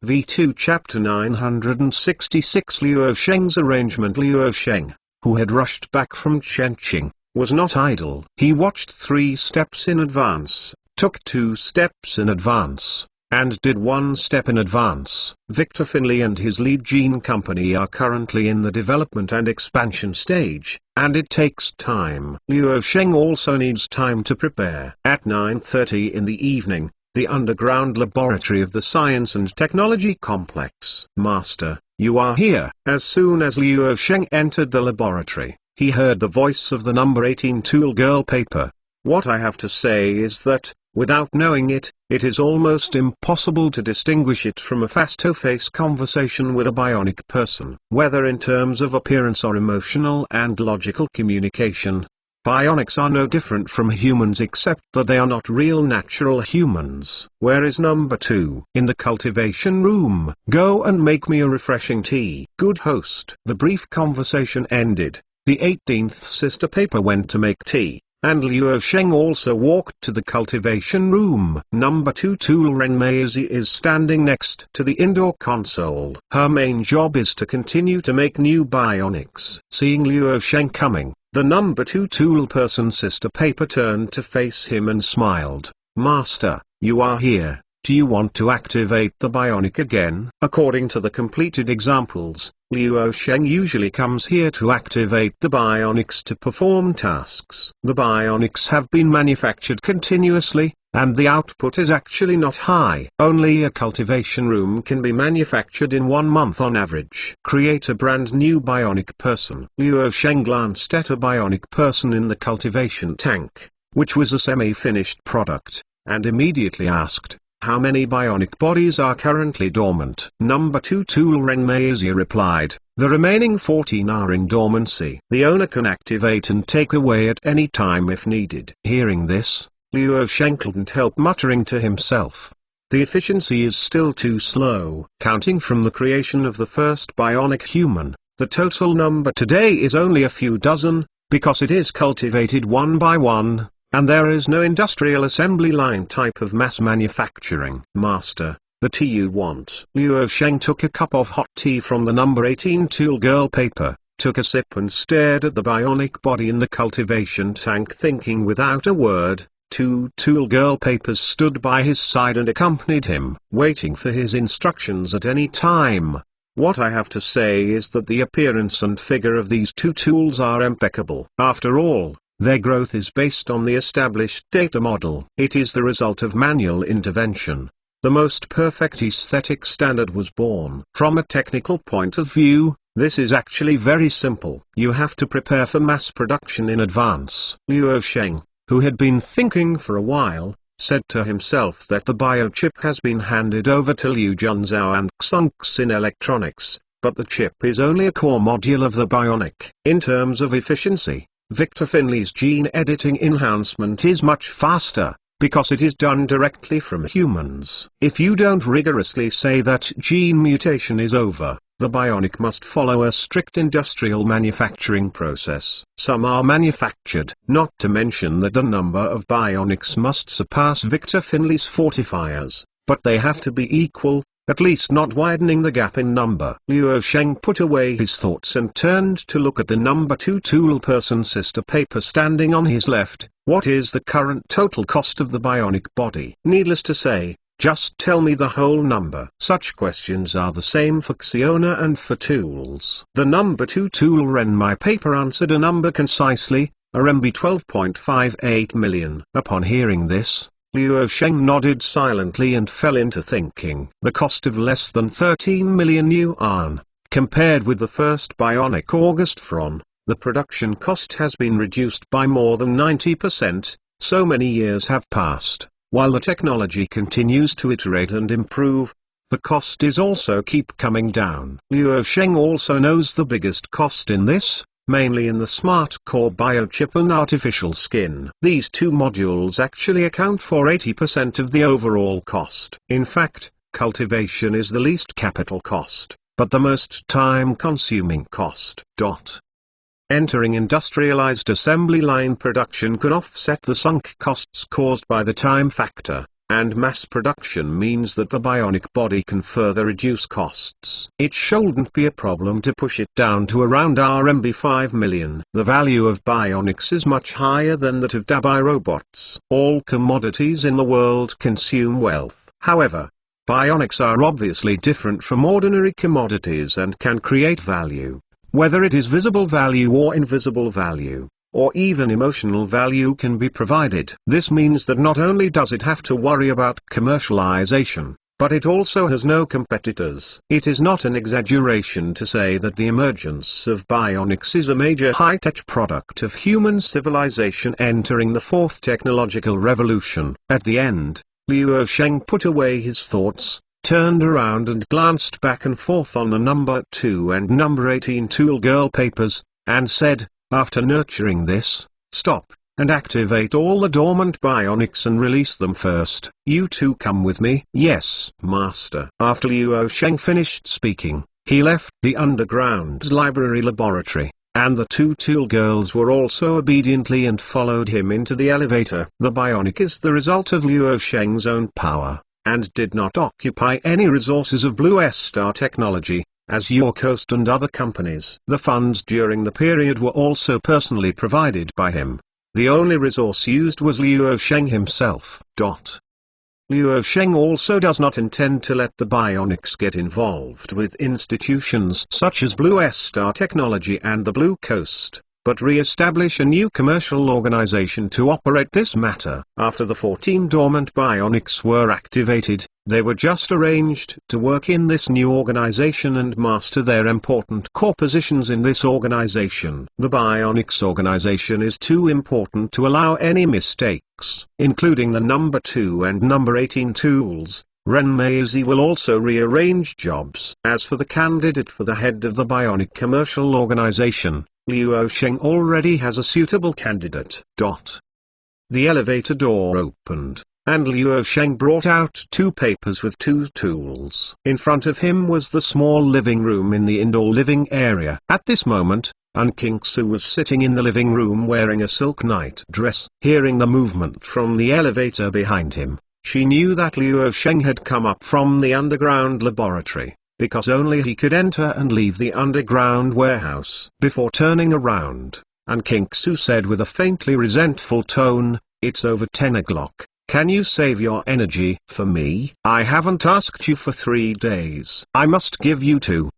V2 Chapter 966 Luo Sheng's arrangement. Luo Sheng, who had rushed back from Chenqing, was not idle. He watched 3 steps in advance, took 2 steps in advance, and did 1 step in advance. Victor Finlay and his lead gene company are currently in the development and expansion stage, and it takes time. Luo Sheng also needs time to prepare. At 9:30 in the evening, the underground laboratory of the Science and Technology Complex. "Master, you are here." As soon as Luo Sheng entered the laboratory, he heard the voice of the number 18 tool girl Paper. "What I have to say is that, without knowing it, it is almost impossible to distinguish it from a face-to-face conversation with a bionic person. Whether in terms of appearance or emotional and logical communication, bionics are no different from humans except that they are not real natural humans." "Where is number 2? "In the cultivation room." "Go and make me a refreshing tea." "Good host." The brief conversation ended. The 18th sister Paper went to make tea, and Luo Sheng also walked to the cultivation room. Number 2 tool Ren Meizi is standing next to the indoor console. Her main job is to continue to make new bionics. Seeing Luo Sheng coming, the number 2 tool person sister Paper turned to face him and smiled. "Master, you are here. Do you want to activate the bionic again?" According to the completed examples, Luo Sheng usually comes here to activate the bionics to perform tasks. The bionics have been manufactured continuously, and the output is actually not high. Only a cultivation room can be manufactured in 1 month on average. Create a brand new bionic person. Luo Sheng glanced at a bionic person in the cultivation tank, which was a semi-finished product, and immediately asked, "How many bionic bodies are currently dormant?" Number 2 tool Ren Meizi replied, "The remaining 14 are in dormancy. The owner can activate and take away at any time if needed." Hearing this, Luo Sheng couldn't help muttering to himself, "The efficiency is still too slow." Counting from the creation of the first bionic human, the total number today is only a few dozen, because it is cultivated one by one, and there is no industrial assembly line type of mass manufacturing. Master, the tea you want. Luo Sheng took a cup of hot tea from the number 18 tool girl paper, took a sip and stared at the bionic body in the cultivation tank, thinking without a word. Two tool girl papers stood by his side and accompanied him, waiting for his instructions at any time. What I have to say is that the appearance and figure of these two tools are impeccable. After all, their growth is based on the established data model. It is the result of manual intervention. The most perfect aesthetic standard was born. From a technical point of view, this is actually very simple. You have to prepare for mass production in advance. Luo Sheng, who had been thinking for a while, said to himself that the biochip has been handed over to Liu Junzhao and Xunxin Electronics, but the chip is only a core module of the bionic. In terms of efficiency, Victor Finley's gene editing enhancement is much faster, because it is done directly from humans. If you don't rigorously say that gene mutation is over, the bionic must follow a strict industrial manufacturing process. Some are manufactured. Not to mention that the number of bionics must surpass Victor Finley's fortifiers, but they have to be equal, at least not widening the gap in number. Luo Sheng put away his thoughts and turned to look at the number 2 tool person sister paper standing on his left. What is the current total cost of the bionic body? Needless to say, just tell me the whole number. Such questions are the same for Xiona and for tools. The number 2 tool Renmai paper answered a number concisely, RMB 12.58 million. Upon hearing this, Luo Sheng nodded silently and fell into thinking. The cost of less than 13 million yuan, compared with the first bionic Augustfron, the production cost has been reduced by more than 90%, so many years have passed. While the technology continues to iterate and improve, the cost is also keep coming down. Luo Sheng also knows the biggest cost in this, mainly in the smart core biochip and artificial skin. These two modules actually account for 80% of the overall cost. In fact, cultivation is the least capital cost, but the most time-consuming cost. Entering industrialized assembly line production can offset the sunk costs caused by the time factor, and mass production means that the bionic body can further reduce costs. It shouldn't be a problem to push it down to around RMB 5 million. The value of bionics is much higher than that of Dabai robots. All commodities in the world consume wealth. However, bionics are obviously different from ordinary commodities and can create value. Whether it is visible value or invisible value, or even emotional value can be provided. This means that not only does it have to worry about commercialization, but it also has no competitors. It is not an exaggeration to say that the emergence of bionics is a major high-tech product of human civilization entering the fourth technological revolution. At the end, Luo Sheng put away his thoughts, turned around and glanced back and forth on the number 2 and number 18 tool girl papers, and said, after nurturing this, stop, and activate all the dormant bionics and release them first. You two come with me? Yes, master. After Luo Sheng finished speaking, he left the underground library laboratory, and the two tool girls were also obediently and followed him into the elevator. The bionic is the result of Luo Sheng's own power, and did not occupy any resources of Blue Star Technology, as Yorkost and other companies. The funds during the period were also personally provided by him. The only resource used was Luo Sheng himself. Luo Sheng also does not intend to let the bionics get involved with institutions such as Blue Star Technology and the Blue Coast, but re-establish a new commercial organization to operate this matter. After the 14 dormant bionics were activated, they were just arranged to work in this new organization and master their important core positions in this organization. The bionics organization is too important to allow any mistakes, including the number 2 and number 18 tools. Ren Meizi will also rearrange jobs. As for the candidate for the head of the bionic commercial organization, Luo Sheng already has a suitable candidate. The elevator door opened, and Luo Sheng brought out 2 papers with 2 tools. In front of him was the small living room in the indoor living area. At this moment, and King Su was sitting in the living room wearing a silk night dress. Hearing the movement from the elevator behind him, she knew that Luo Sheng had come up from the underground laboratory, because only he could enter and leave the underground warehouse. Before turning around, and King Su said with a faintly resentful tone, "It's over 10 o'clock. Can you save your energy for me? I haven't asked you for 3 days. I must give you 2.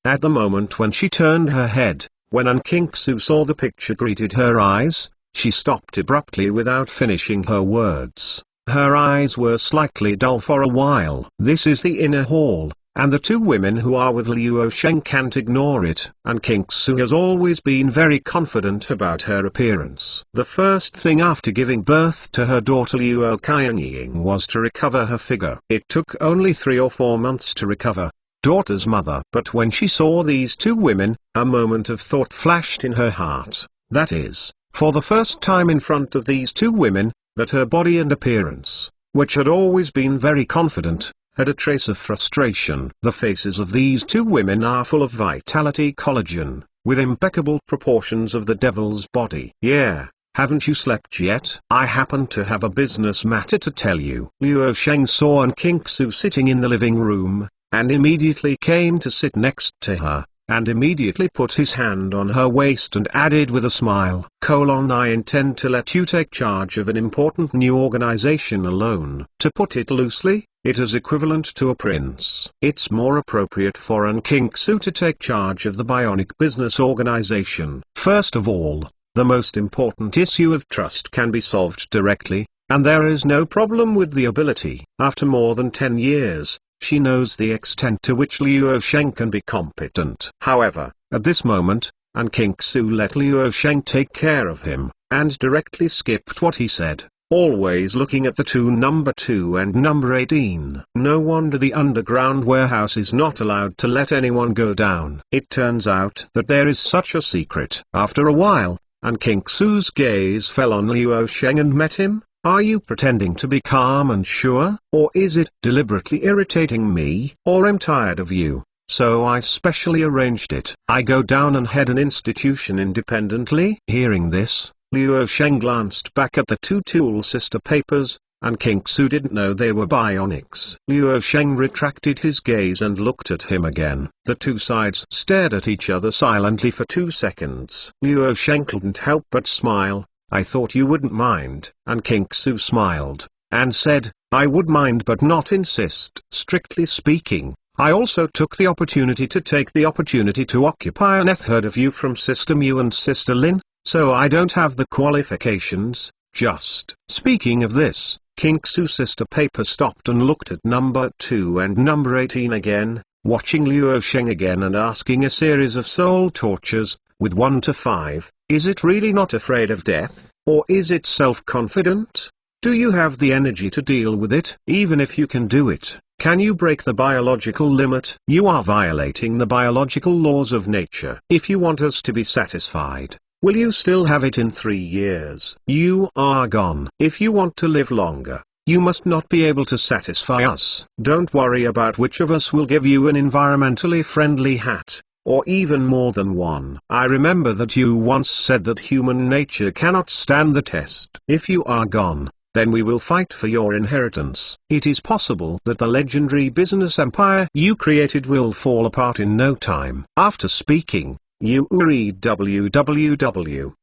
At the moment when she turned her head, when An King Su saw the picture greeted her eyes, she stopped abruptly without finishing her words. Her eyes were slightly dull for a while. This is the inner hall, and the 2 women who are with Luo Sheng can't ignore it. And King Su has always been very confident about her appearance. The first thing after giving birth to her daughter Luo Qianying was to recover her figure. It took only 3 or 4 months to recover, daughter's mother. But when she saw these 2 women, a moment of thought flashed in her heart. That is, for the first time in front of these 2 women, that her body and appearance, which had always been very confident, had a trace of frustration. The faces of these 2 women are full of vitality collagen, with impeccable proportions of the devil's body. "Yeah, haven't you slept yet? I happen to have a business matter to tell you." Luo Sheng saw An King Su sitting in the living room, and immediately came to sit next to her, and immediately put his hand on her waist and added with a smile, "I intend to let you take charge of an important new organization alone. To put it loosely, it is equivalent to a prince. It's more appropriate for An King Su to take charge of the bionic business organization. First of all, the most important issue of trust can be solved directly, and there is no problem with the ability. After more than 10 years, she knows the extent to which Luo Sheng can be competent. However, at this moment, An King Su let Luo Sheng take care of him, and directly skipped what he said, always looking at the number 2 and number 18. No wonder the underground warehouse is not allowed to let anyone go down. It turns out that there is such a secret. After a while, An King Su's gaze fell on Luo Sheng and met him. "Are you pretending to be calm and sure? Or is it deliberately irritating me? Or I'm tired of you, so I specially arranged it. I go down and head an institution independently?" Hearing this, Luo Sheng glanced back at the 2 tool sister papers, and King Su didn't know they were bionics. Luo Sheng retracted his gaze and looked at him again. The 2 sides stared at each other silently for 2 seconds. Luo Sheng couldn't help but smile. "I thought you wouldn't mind." And King Su smiled, and said, "I would mind but not insist." Strictly speaking, I also took the opportunity to occupy an third of you from Sister Mu and Sister Lin, so I don't have the qualifications, just. Speaking of this, King Su's sister paper stopped and looked at number 2 and number 18 again, watching Luo Sheng again and asking a series of soul tortures, with 1 to 5, "Is it really not afraid of death? Or is it self-confident? Do you have the energy to deal with it? Even if you can do it, can you break the biological limit? You are violating the biological laws of nature. If you want us to be satisfied, will you still have it in 3 years? You are gone. If you want to live longer, you must not be able to satisfy us. Don't worry about which of us will give you an environmentally friendly hat, or even more than one. I remember that you once said that human nature cannot stand the test. If you are gone, then we will fight for your inheritance. It is possible that the legendary business empire you created will fall apart in no time." After speaking, www.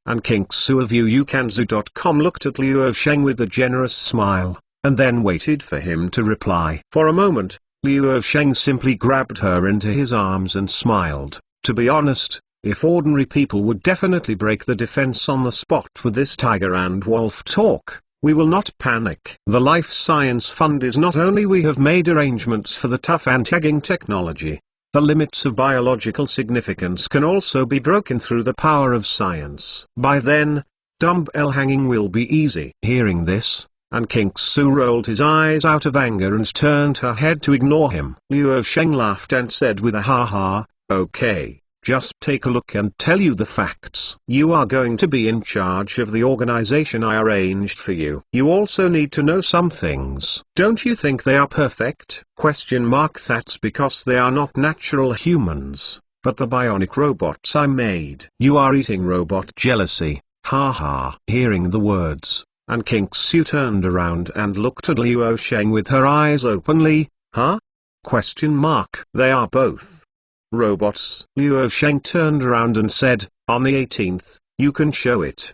and King Su of yukanzu.com looked at Luo Sheng with a generous smile, and then waited for him to reply. For a moment, Luo Sheng simply grabbed her into his arms and smiled. To be honest, if ordinary people would definitely break the defense on the spot with this tiger and wolf talk, we will not panic. The Life Science Fund is not only we have made arrangements for the tough anti-aging technology, the limits of biological significance can also be broken through the power of science. By then, dumbbell hanging will be easy. Hearing this, and King Su rolled his eyes out of anger and turned her head to ignore him. Luo Sheng laughed and said with a ha-ha, "Okay, just take a look and tell you the facts. You are going to be in charge of the organization I arranged for you. You also need to know some things. Don't you think they are perfect? That's because they are not natural humans. but the bionic robots I made. You are eating robot jealousy, haha. Hearing the words, and King-Su turned around and looked at Luo Sheng with her eyes openly. Huh? Question mark. They are both robots. Luo Sheng turned around and said, on the 18th, you can show it.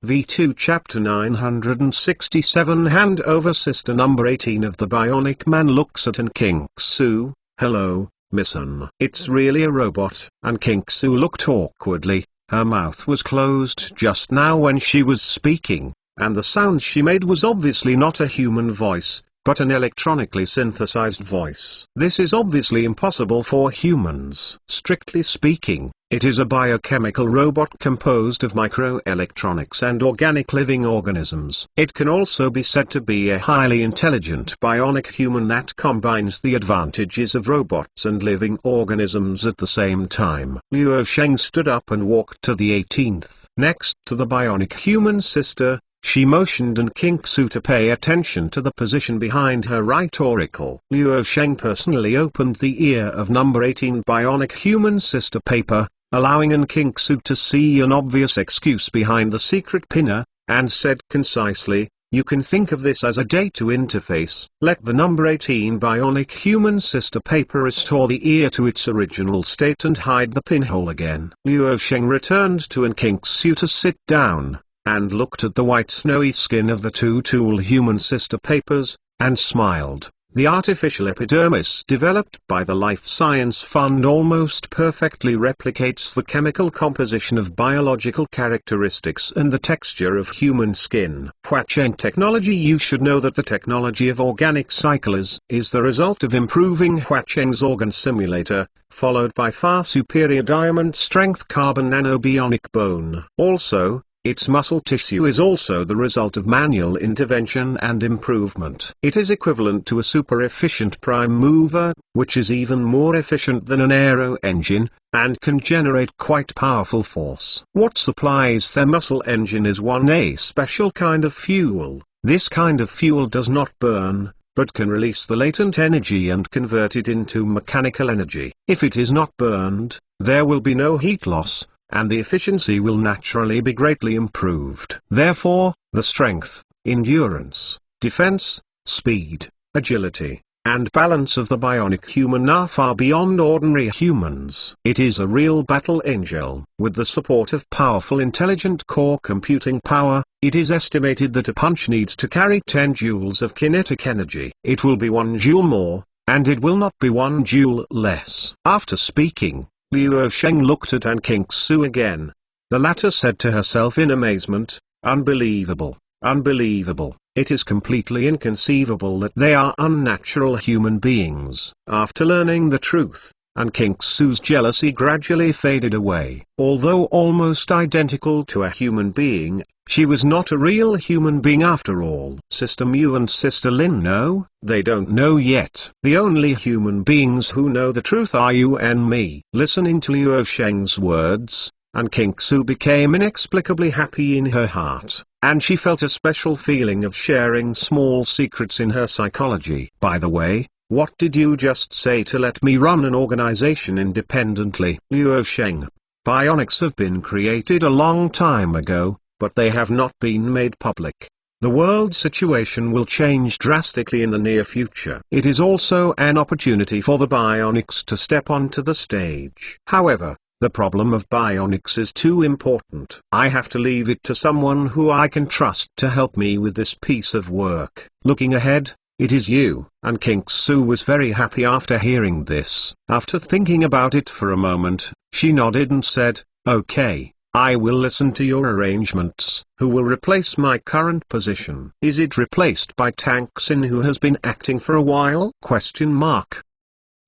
V2 Chapter 967 Handover Sister Number 18 of the Bionic Man looks at An King-Su. Hello, Miss An. It's really a robot. An King-Su looked awkwardly. Her mouth was closed just now when she was speaking, and the sound she made was obviously not a human voice, but an electronically synthesized voice. This is obviously impossible for humans. Strictly speaking, it is a biochemical robot composed of microelectronics and organic living organisms. It can also be said to be a highly intelligent bionic human that combines the advantages of robots and living organisms at the same time. Luo Sheng stood up and walked to the 18th. Next to the bionic human sister, she motioned An King-Su to pay attention to the position behind her right auricle. Luo Sheng personally opened the ear of number 18 bionic human sister paper, allowing An King-Su to see an obvious excuse behind the secret pinner, and said concisely, you can think of this as a data interface. Let the number 18 bionic human sister paper restore the ear to its original state and hide the pinhole again. Luo Sheng returned to An King-Su to sit down, and looked at the white snowy skin of the two tool human sister papers, and smiled. The artificial epidermis developed by the Life Science Fund almost perfectly replicates the chemical composition of biological characteristics and the texture of human skin. Huacheng technology. You should know that the technology of organic cyclers is the result of improving Huacheng's organ simulator, followed by far superior diamond strength carbon nanobionic bone. Also, its muscle tissue is also the result of manual intervention and improvement. It is equivalent to a super-efficient prime mover, which is even more efficient than an aero engine, and can generate quite powerful force. What supplies their muscle engine is a special kind of fuel. This kind of fuel does not burn, but can release the latent energy and convert it into mechanical energy. If it is not burned, there will be no heat loss, and the efficiency will naturally be greatly improved. Therefore, the strength, endurance, defense, speed, agility, and balance of the bionic human are far beyond ordinary humans. It is a real battle angel. With the support of powerful intelligent core computing power, it is estimated that a punch needs to carry 10 joules of kinetic energy. It will be 1 joule more, and it will not be 1 joule less. After speaking, Luo Sheng looked at An King-Su again. The latter said to herself in amazement, unbelievable, unbelievable. It is completely inconceivable that they are unnatural human beings. After learning the truth, An King-Su's jealousy gradually faded away. Although almost identical to a human being, she was not a real human being after all. Sister Mu and Sister Lin know, they don't know yet. The only human beings who know the truth are you and me. Listening to Luo Sheng's words, An King-Su became inexplicably happy in her heart, and she felt a special feeling of sharing small secrets in her psychology. By the way, what did you just say to let me run an organization independently? Luo Sheng. Bionics have been created a long time ago, but they have not been made public. The world situation will change drastically in the near future. It is also an opportunity for the bionics to step onto the stage. However, the problem of bionics is too important. I have to leave it to someone who I can trust to help me with this piece of work. Looking ahead, it is you. And King-Su was very happy after hearing this. After thinking about it for a moment, she nodded and said, okay, I will listen to your arrangements. Who will replace my current position? Is it replaced by Tang Xin, who has been acting for a while?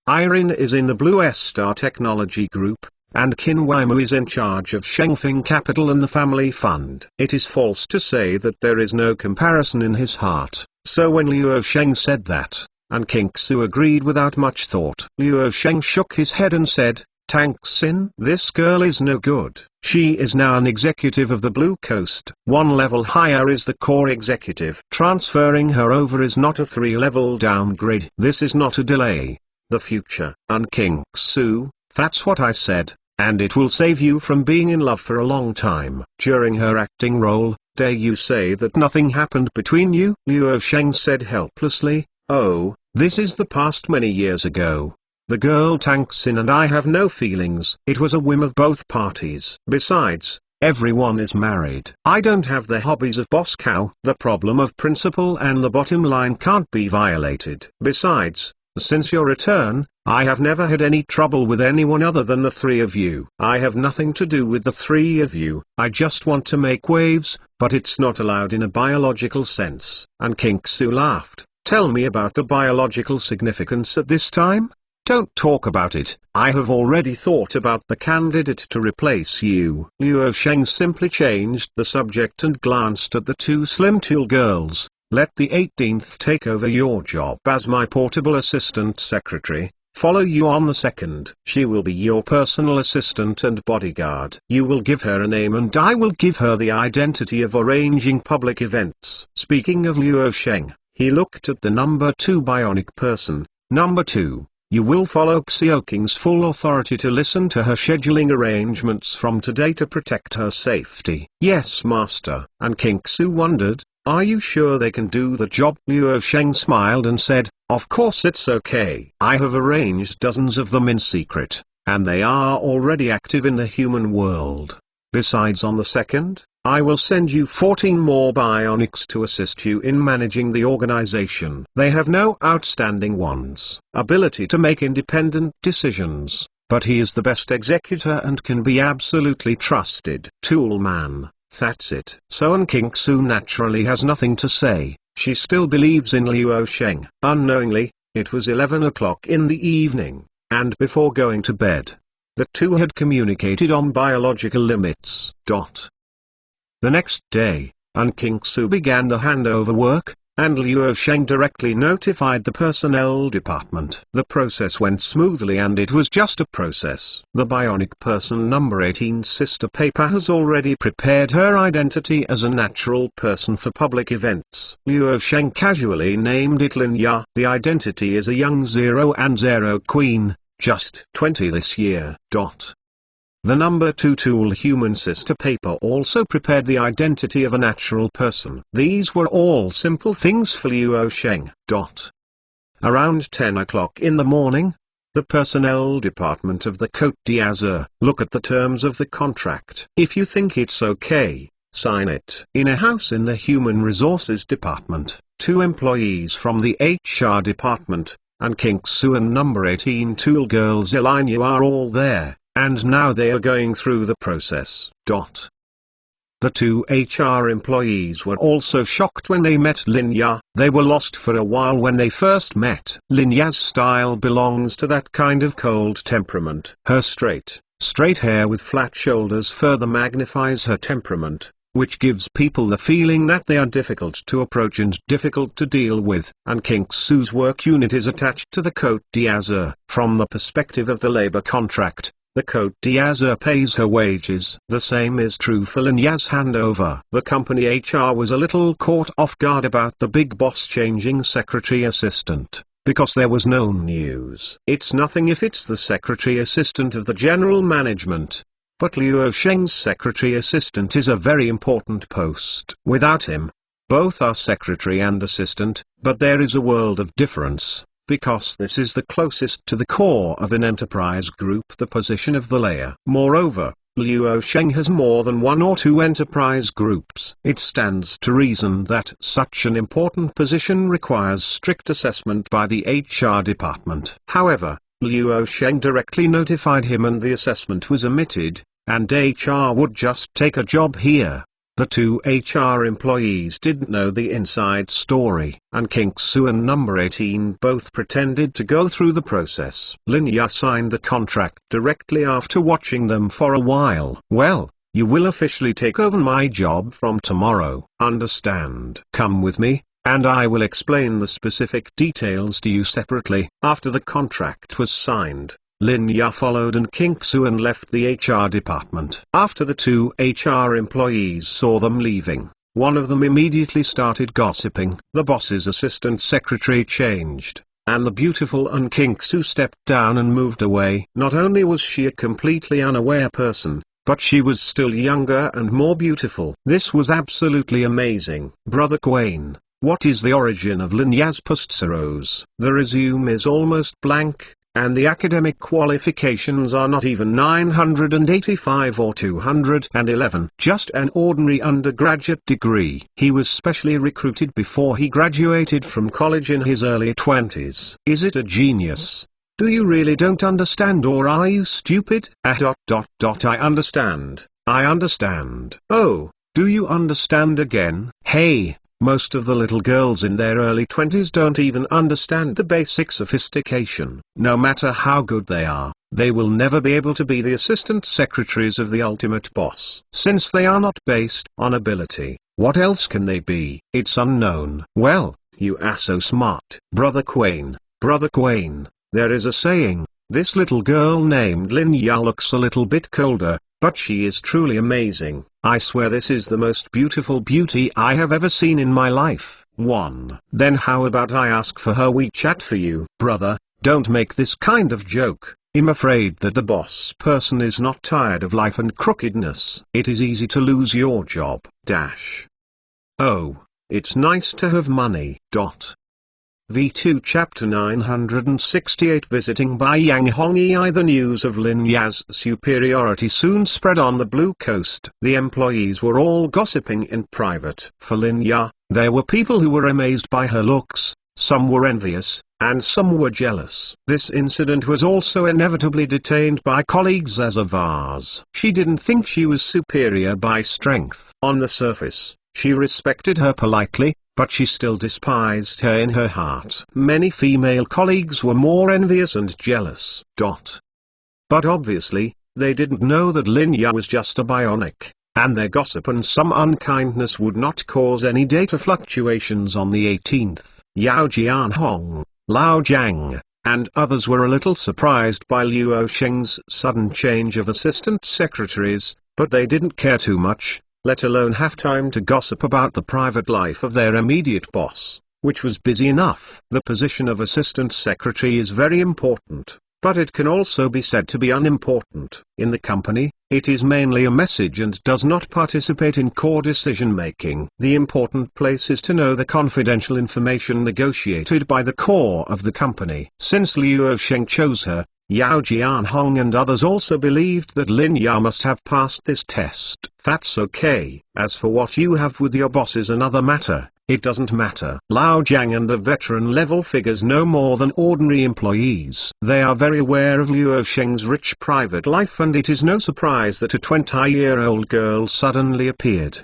Irene is in the Blue Star Technology Group, and Qin Weimu is in charge of Shengfeng Capital and the Family Fund. It is false to say that there is no comparison in his heart. So when Luo Sheng said that, An King-Su agreed without much thought. Luo Sheng shook his head and said, Tang Xin, this girl is no good. She is now an executive of the Blue Coast. One level higher is the core executive. Transferring her over is not a 3-level downgrade. This is not a delay. The future. An King-Su, That's what I said, and it will save you from being in love for a long time. During her acting role, dare you say that nothing happened between you? Luo Sheng said helplessly. Oh, this is the past many years ago. The girl Tang Xin and I have no feelings. It was a whim of both parties. Besides, everyone is married. I don't have the hobbies of Boss Cow. The problem of principle and the bottom line can't be violated. Besides, since your return, I have never had any trouble with anyone other than the three of you. I have nothing to do with the three of you. I just want to make waves, but it's not allowed in a biological sense. And King Su laughed. Tell me about the biological significance at this time? Don't talk about it. I have already thought about the candidate to replace you. Luo Sheng simply changed the subject and glanced at the two slim tall girls. Let the 18th take over your job as my portable assistant secretary. Follow you on the 2nd. She will be your personal assistant and bodyguard. You will give her a name and I will give her the identity of arranging public events. Speaking of Luo Sheng, he looked at the number 2 bionic person. Number 2. You will follow Xiaoking's full authority to listen to her scheduling arrangements from today to protect her safety. Yes, master. And King Su wondered, are you sure they can do the job? Luo Sheng smiled and said, of course it's okay. I have arranged dozens of them in secret, and they are already active in the human world. Besides, on the 2nd, I will send you 14 more bionics to assist you in managing the organization. They have no outstanding ones. Ability to make independent decisions, but he is the best executor and can be absolutely trusted. Tool man, that's it. So and King Su naturally has nothing to say. She still believes in Luo Sheng. Unknowingly, it was 11 o'clock in the evening, and before going to bed, the two had communicated on biological limits. The next day, King Su began the handover work, and Luo Sheng directly notified the personnel department. The process went smoothly and it was just a process. The bionic person number 18 Sister Paper has already prepared her identity as a natural person for public events. Luo Sheng casually named it Lin Ya. The identity is a young 0 and 0 queen, just 20 this year. The number 2 tool human Sister Paper also prepared the identity of a natural person. These were all simple things for Luo Sheng. Around 10 o'clock in the morning, the personnel department of the Côte d'Azur. Look at the terms of the contract. If you think it's okay, sign it. In a house in the human resources department, 2 employees from the HR department, and King Su and number 18 tool girl Zilin Yu are all there. And now they are going through the process. The 2 HR employees were also shocked when they met Lin Ya. They were lost for a while when they first met. Lin Ya's style belongs to that kind of cold temperament. Her straight hair with flat shoulders further magnifies her temperament, which gives people the feeling that they are difficult to approach and difficult to deal with. And King Su's work unit is attached to the Côte d'Azur. From the perspective of the labor contract, the Côte d'Azur pays her wages. The same is true for Lin Ya's handover. The company HR was a little caught off guard about the big boss changing secretary assistant, because there was no news. It's nothing if it's the secretary assistant of the general management. But Luo Sheng's secretary assistant is a very important post. Without him, both are secretary and assistant, but there is a world of difference. Because this is the closest to the core of an enterprise group, the position of the layer. Moreover, Luo Sheng has more than 1 or 2 enterprise groups. It stands to reason that such an important position requires strict assessment by the HR department. However, Luo Sheng directly notified him and the assessment was omitted, and HR would just take a job here. The 2 HR employees didn't know the inside story, and King Su and number 18 both pretended to go through the process. Lin Ya signed the contract directly after watching them for a while. Well, you will officially take over my job from tomorrow. Understand? Come with me, and I will explain the specific details to you separately. After the contract was signed, Lin Ya followed and King Su and left the HR department. After the 2 HR employees saw them leaving, one of them immediately started gossiping. The boss's assistant secretary changed. and the beautiful An King-su stepped down and moved away. Not only was she a completely unaware person, but she was still younger and more beautiful. This was absolutely amazing. Brother Quain, what is the origin of Lin Yaz Pustseros? The resume is almost blank, and the academic qualifications are not even 985 or 211. Just an ordinary undergraduate degree. He was specially recruited before he graduated from college in his early 20s. Is it a genius? Do you really don't understand, or are you stupid? I understand. I understand. Oh, do you understand again? Hey. Most of the little girls in their early 20s don't even understand the basic sophistication. No matter how good they are, they will never be able to be the assistant secretaries of the ultimate boss. Since they are not based on ability, what else can they be? It's unknown. Well, you are so smart. Brother Quain, there is a saying, this little girl named Lin Ya looks a little bit colder, but she is truly amazing. I swear this is the most beautiful beauty I have ever seen in my life. 1. Then how about I ask for her WeChat for you? Brother, don't make this kind of joke. I'm afraid that the boss person is not tired of life and crookedness. It is easy to lose your job. Oh, it's nice to have money. V2 Chapter 968 Visiting by Yang Hongyi. The news of Lin Ya's superiority soon spread on the Blue Coast. The employees were all gossiping in private. For Lin Ya, there were people who were amazed by her looks, some were envious, and some were jealous. This incident was also inevitably detained by colleagues as a vase. She didn't think she was superior by strength. On the surface, she respected her politely, but she still despised her in her heart. Many female colleagues were more envious and jealous. But obviously, they didn't know that Lin Ya was just a bionic, and their gossip and some unkindness would not cause any data fluctuations on the 18th. Yao Jianhong, Lao Jiang, and others were a little surprised by Luo Sheng's sudden change of assistant secretaries, but they didn't care too much, let alone have time to gossip about the private life of their immediate boss, which was busy enough. The position of assistant secretary is very important, but it can also be said to be unimportant. In the company, it is mainly a message and does not participate in core decision-making. The important place is to know the confidential information negotiated by the core of the company. Since Luo Sheng chose her, Yao Jianhong and others also believed that Lin Ya must have passed this test. That's okay. As for what you have with your boss is another matter, it doesn't matter. Lao Jiang and the veteran-level figures know more than ordinary employees. They are very aware of Luo Sheng's rich private life, and it is no surprise that a 20-year-old girl suddenly appeared.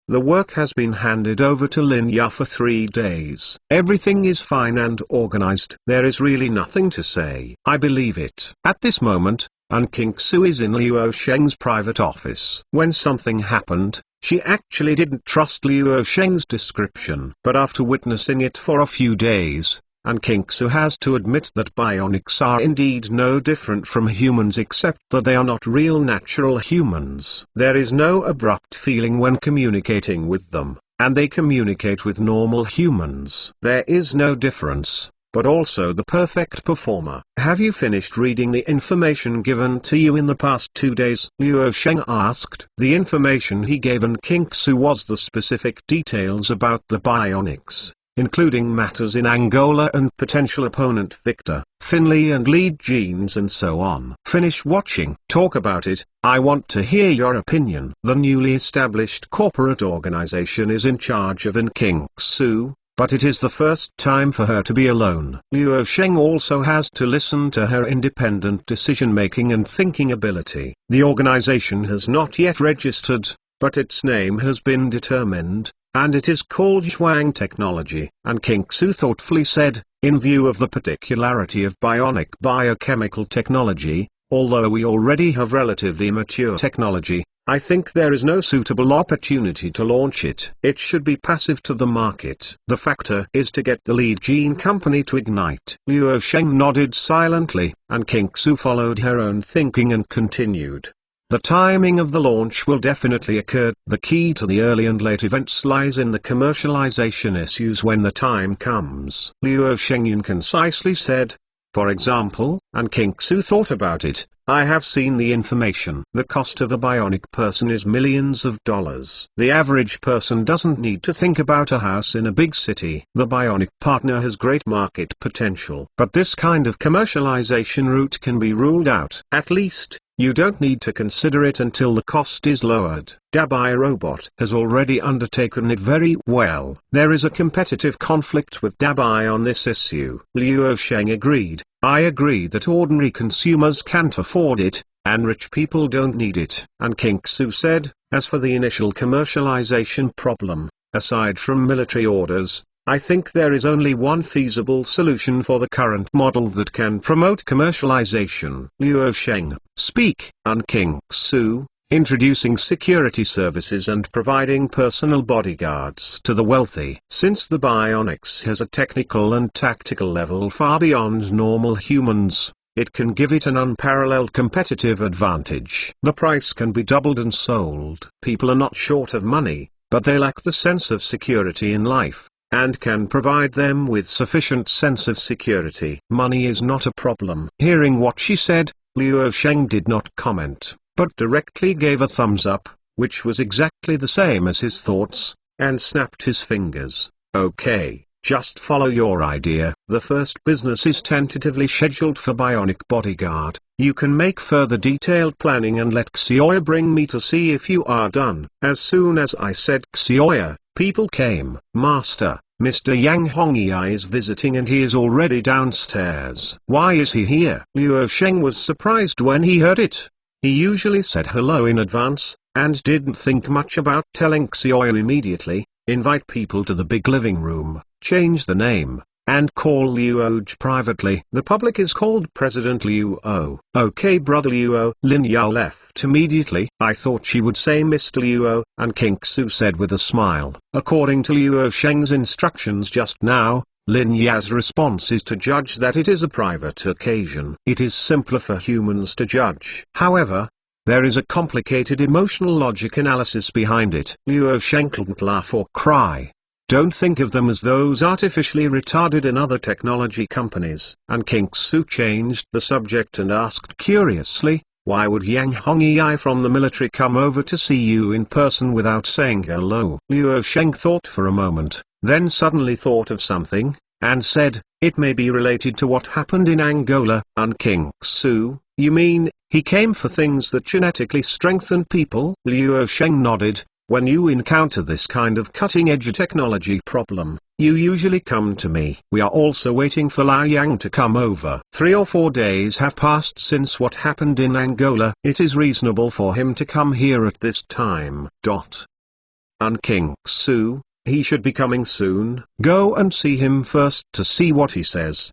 The work has been handed over to Lin Ya for 3 days. Everything is fine and organized. There is really nothing to say. I believe it. At this moment, An King-su is in Luo Sheng's private office. When something happened, she actually didn't trust Luo Sheng's description. But after witnessing it for a few days, An King-su has to admit that bionics are indeed no different from humans, except that they are not real natural humans. There is no abrupt feeling when communicating with them, and they communicate with normal humans. There is no difference, but also the perfect performer. Have you finished reading the information given to you in the past 2 days? Luo Sheng asked. The information he gave An King-su was the specific details about the bionics, including matters in Angola and potential opponent Victor, Finley and lead genes and so on. Finish watching. Talk about it. I want to hear your opinion. The newly established corporate organization is in charge of An King-su, but it is the first time for her to be alone. Luo Sheng also has to listen to her independent decision-making and thinking ability. The organization has not yet registered, but its name has been determined, and it is called Zhuang Technology. And King-su thoughtfully said, in view of the particularity of bionic biochemical technology, although we already have relatively mature technology, I think there is no suitable opportunity to launch it. It should be passive to the market. The factor is to get the lead gene company to ignite. Luo Sheng nodded silently, and King-su followed her own thinking and continued. The timing of the launch will definitely occur. The key to the early and late events lies in the commercialization issues when the time comes. Luo Shengyun concisely said. For example, and King Su thought about it, I have seen the information. The cost of a bionic person is millions of dollars. The average person doesn't need to think about a house in a big city. The bionic partner has great market potential. But this kind of commercialization route can be ruled out. At least, you don't need to consider it until the cost is lowered. Dabai Robot has already undertaken it very well. There is a competitive conflict with Dabai on this issue. Luo Sheng agreed. I agree that ordinary consumers can't afford it, and rich people don't need it. And King Su said, as for the initial commercialization problem, aside from military orders, I think there is only one feasible solution for the current model that can promote commercialization. Luo Sheng, speak. And King Su, introducing security services and providing personal bodyguards to the wealthy. Since the Bionics has a technical and tactical level far beyond normal humans, it can give it an unparalleled competitive advantage. The price can be doubled and sold. People are not short of money, but they lack the sense of security in life, and can provide them with sufficient sense of security. Money is not a problem. Hearing what she said, Luo Sheng did not comment, but directly gave a thumbs up, which was exactly the same as his thoughts, and snapped his fingers. Okay, just follow your idea. The first business is tentatively scheduled for Bionic Bodyguard. You can make further detailed planning and let Xioya bring me to see if you are done. As soon as I said Xioya, people came. Master, Mr. Yang Hongyi is visiting and he is already downstairs. Why is he here? Luo Sheng was surprised when he heard it. He usually said hello in advance, and didn't think much about telling Xioya immediately. Invite people to the big living room, change the name, and call Luoj privately. The public is called President Luo. Okay brother Luo. Lin Yao left immediately. I thought she would say Mr. Luo, and King Su said with a smile. According to Luo Sheng's instructions just now, Lin Ya's response is to judge that it is a private occasion. It is simpler for humans to judge. However, there is a complicated emotional logic analysis behind it. Luo Sheng couldn't laugh or cry. Don't think of them as those artificially retarded in other technology companies. And King Su changed the subject and asked curiously, why would Yang Hongyi from the military come over to see you in person without saying hello? Luo Sheng thought for a moment, then suddenly thought of something, and said, it may be related to what happened in Angola. And King Su, you mean, he came for things that genetically strengthen people? Luo Sheng nodded. When you encounter this kind of cutting-edge technology problem, you usually come to me. We are also waiting for Lao Yang to come over. 3 or 4 days have passed since what happened in Angola. It is reasonable for him to come here at this time. And King Su, he should be coming soon. Go and see him first to see what he says.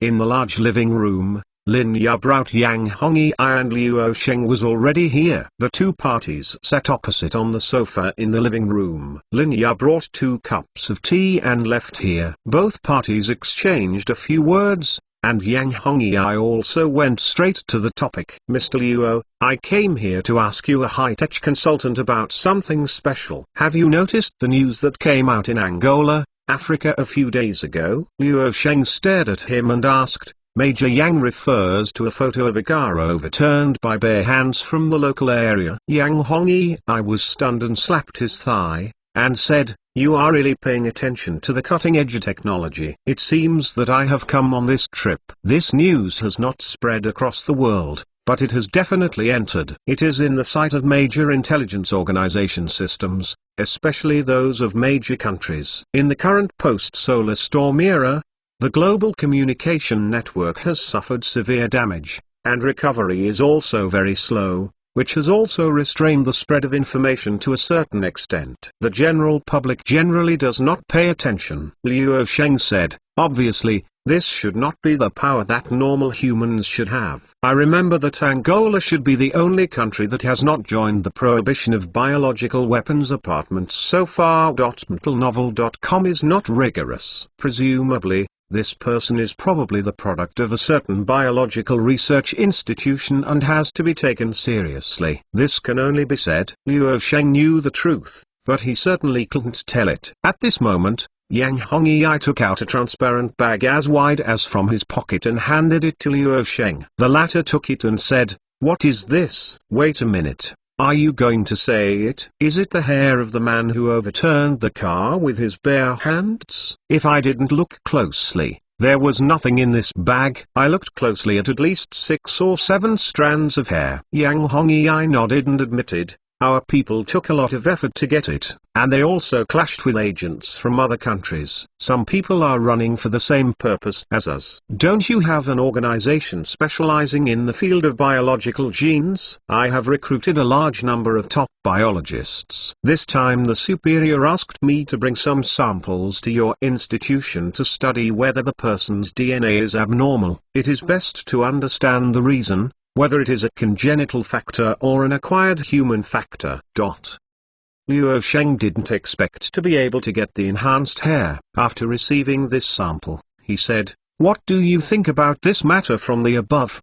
In the large living room, Lin Ya brought Yang Hongyi and Luo Sheng was already here. The two parties sat opposite on the sofa in the living room. Lin Ya brought 2 cups of tea and left here. Both parties exchanged a few words, and Yang Hongyi also went straight to the topic. Mr. Luo, I came here to ask you a high-tech consultant about something special. Have you noticed the news that came out in Angola, Africa a few days ago? Luo Sheng stared at him and asked, Major Yang refers to a photo of a car overturned by bare hands from the local area. Yang Hongyi was stunned and slapped his thigh, and said, you are really paying attention to the cutting-edge technology. It seems that I have come on this trip. This news has not spread across the world, but it has definitely entered. It is in the sight of major intelligence organization systems, especially those of major countries. In the current post-solar storm era, the global communication network has suffered severe damage, and recovery is also very slow, which has also restrained the spread of information to a certain extent. The general public generally does not pay attention. Luo Sheng said, obviously, this should not be the power that normal humans should have. I remember that Angola should be the only country that has not joined the prohibition of biological weapons apartments so far. Mentalnovel.com is not rigorous. Presumably, This person is probably the product of a certain biological research institution and has to be taken seriously. This can only be said. Luo Sheng knew the truth, but he certainly couldn't tell it. At this moment, Yang Hongyi took out a transparent bag as wide as from his pocket and handed it to Luo Sheng. The latter took it and said, "What is this?" "Wait a minute. Are you going to say it? Is it the hair of the man who overturned the car with his bare hands?" If I didn't look closely, there was nothing in this bag. I looked closely at least 6 or 7 strands of hair. Yang Hongyi nodded and admitted, "Our people took a lot of effort to get it, and they also clashed with agents from other countries. Some people are running for the same purpose as us." "Don't you have an organization specializing in the field of biological genes?" "I have recruited a large number of top biologists. This time the superior asked me to bring some samples to your institution to study whether the person's DNA is abnormal. It is best to understand the reason, whether it is a congenital factor or an acquired human factor. Luo Sheng didn't expect to be able to get the enhanced hair. After receiving this sample, he said, "What do you think about this matter from the above?"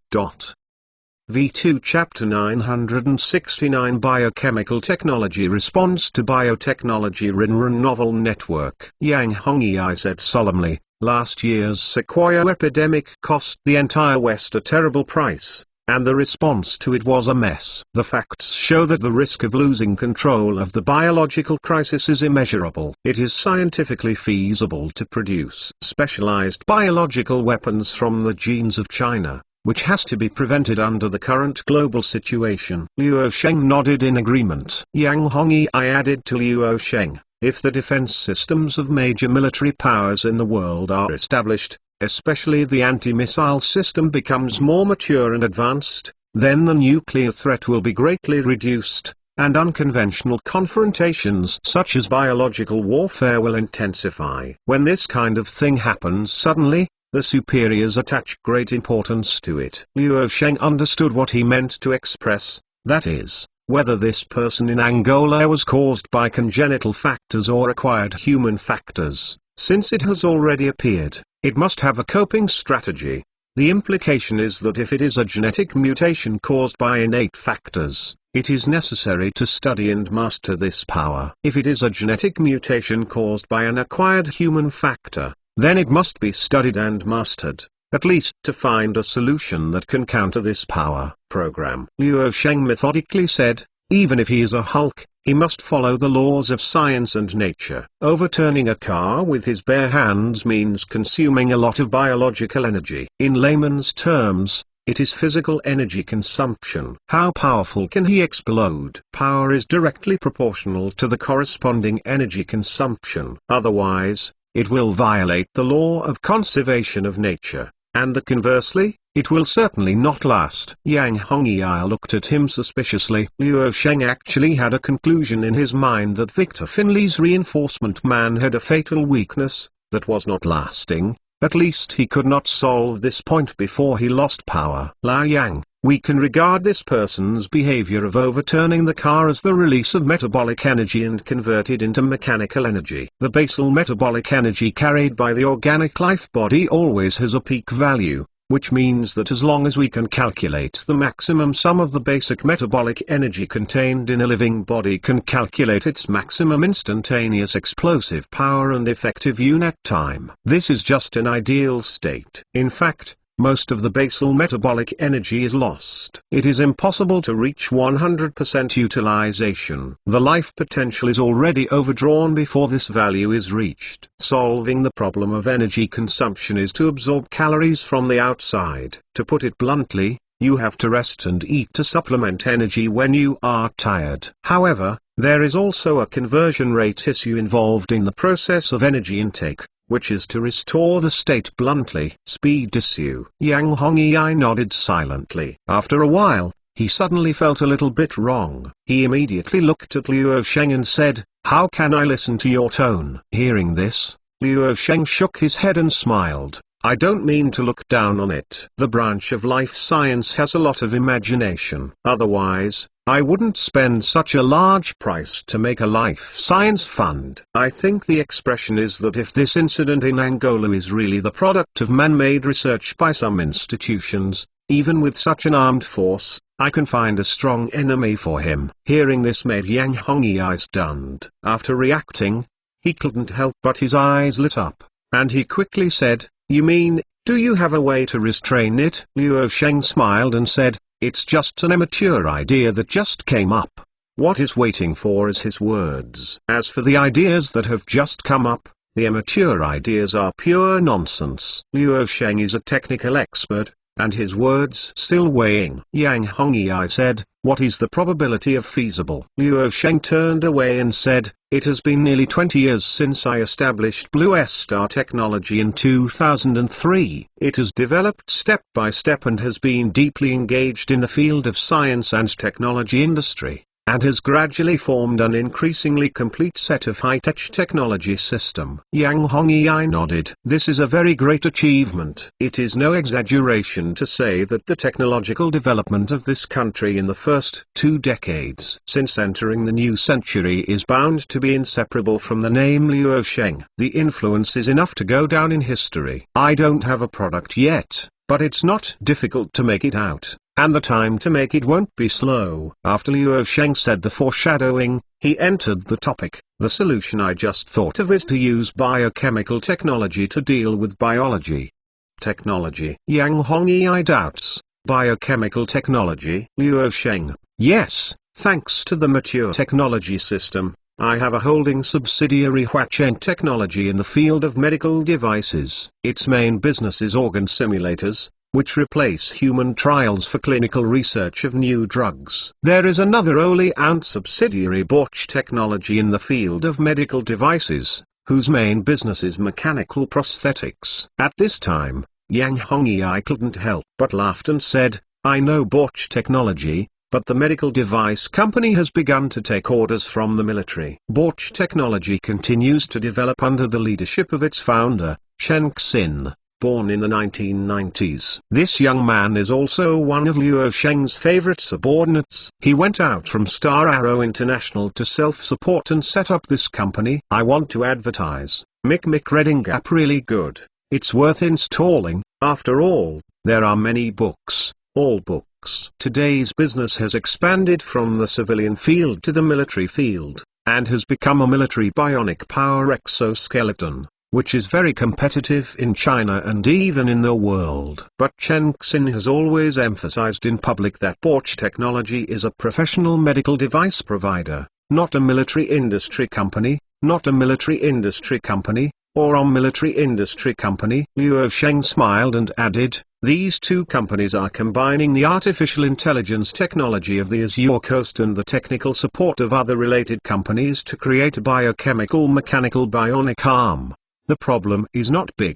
V2 Chapter 969 Biochemical Technology Response to Biotechnology Rinran Novel Network. Yang Hongyi said solemnly, "Last year's Sequoia epidemic cost the entire West a terrible price, and the response to it was a mess. The facts show that the risk of losing control of the biological crisis is immeasurable. It is scientifically feasible to produce specialized biological weapons from the genes of China, which has to be prevented under the current global situation." Luo Sheng nodded in agreement. Yang Hongyi added to Luo Sheng, "If the defense systems of major military powers in the world are established, especially the anti-missile system becomes more mature and advanced, then the nuclear threat will be greatly reduced, and unconventional confrontations such as biological warfare will intensify. When this kind of thing happens suddenly, the superiors attach great importance to it." Luo Sheng understood what he meant to express, that is, whether this person in Angola was caused by congenital factors or acquired human factors. Since it has already appeared, it must have a coping strategy. The implication is that if it is a genetic mutation caused by innate factors, it is necessary to study and master this power. If it is a genetic mutation caused by an acquired human factor, then it must be studied and mastered, at least to find a solution that can counter this power program. Luo Sheng methodically said, "Even if he is a Hulk, he must follow the laws of science and nature. Overturning a car with his bare hands means consuming a lot of biological energy. In layman's terms, it is physical energy consumption. How powerful can he explode? Power is directly proportional to the corresponding energy consumption. Otherwise, it will violate the law of conservation of nature, and the conversely, it will certainly not last." Yang Hongyi looked at him suspiciously. Luo Sheng actually had a conclusion in his mind that Victor Finley's reinforcement man had a fatal weakness, that was not lasting. At least he could not solve this point before he lost power. "Lao Yang, we can regard this person's behavior of overturning the car as the release of metabolic energy and convert it into mechanical energy. The basal metabolic energy carried by the organic life body always has a peak value, which means that as long as we can calculate the maximum sum of the basic metabolic energy contained in a living body can calculate its maximum instantaneous explosive power and effective unit time. This is just an ideal state. In fact, most of the basal metabolic energy is lost. It is impossible to reach 100% utilization. The life potential is already overdrawn before this value is reached. Solving the problem of energy consumption is to absorb calories from the outside. To put it bluntly, you have to rest and eat to supplement energy when you are tired. However, there is also a conversion rate issue involved in the process of energy intake, which is to restore the state bluntly. Speed issue. Yang Hongyi nodded silently. After a while, he suddenly felt a little bit wrong. He immediately looked at Luo Sheng and said, "How can I listen to your tone?" Hearing this, Luo Sheng shook his head and smiled. "I don't mean to look down on it. The branch of life science has a lot of imagination. Otherwise, I wouldn't spend such a large price to make a life science fund. I think the expression is that if this incident in Angola is really the product of man-made research by some institutions, even with such an armed force, I can find a strong enemy for him. Hearing this made Yang Hongyi stunned. After reacting, he couldn't help but his eyes lit up, and he quickly said, "You mean, do you have a way to restrain it?" Luo Sheng smiled and said, "It's just an immature idea that just came up. What is waiting for is his words. As for the ideas that have just come up, the immature ideas are pure nonsense." Luo Sheng is a technical expert, and his words still weighing. Yang Hongyi said, "What is the probability of feasible?" Luo Sheng turned away and said, "It has been nearly 20 years since I established Blue Star Technology in 2003. It has developed step by step and has been deeply engaged in the field of science and technology industry, and has gradually formed an increasingly complete set of high-tech technology system." Yang Hongyi nodded. "This is a very great achievement. It is no exaggeration to say that the technological development of this country in the first 2 decades since entering the new century is bound to be inseparable from the name Luo Sheng. The influence is enough to go down in history. I don't have a product yet, but it's not difficult to make it out, and the time to make it won't be slow." After Luo Sheng said the foreshadowing, he entered the topic. "The solution I just thought of is to use biochemical technology to deal with biology." Technology. Yang Hongyi doubts. Biochemical technology. Luo Sheng: "Yes, thanks to the mature technology system, I have a holding subsidiary Huachen Technology in the field of medical devices. Its main business is organ simulators, which replace human trials for clinical research of new drugs. There is another wholly owned subsidiary Borch Technology in the field of medical devices, whose main business is mechanical prosthetics." At this time, Yang Hongyi couldn't help but laughed and said, "I know Borch Technology, but the medical device company has begun to take orders from the military." Borch Technology continues to develop under the leadership of its founder, Chen Xin, born in the 1990s. This young man is also one of Luo Sheng's favorite subordinates. He went out from Star Arrow International to self-support and set up this company. "I want to advertise. Mick Reading app really good. It's worth installing. After all, there are many books, all books." Today's business has expanded from the civilian field to the military field, and has become a military bionic power exoskeleton, which is very competitive in China and even in the world. But Chen Xin has always emphasized in public that Borch Technology is a professional medical device provider, not a military industry company, not a military industry company, or a military industry company. Luo Sheng smiled and added, "These two companies are combining the artificial intelligence technology of the Azure Coast and the technical support of other related companies to create a biochemical mechanical bionic arm. The problem is not big.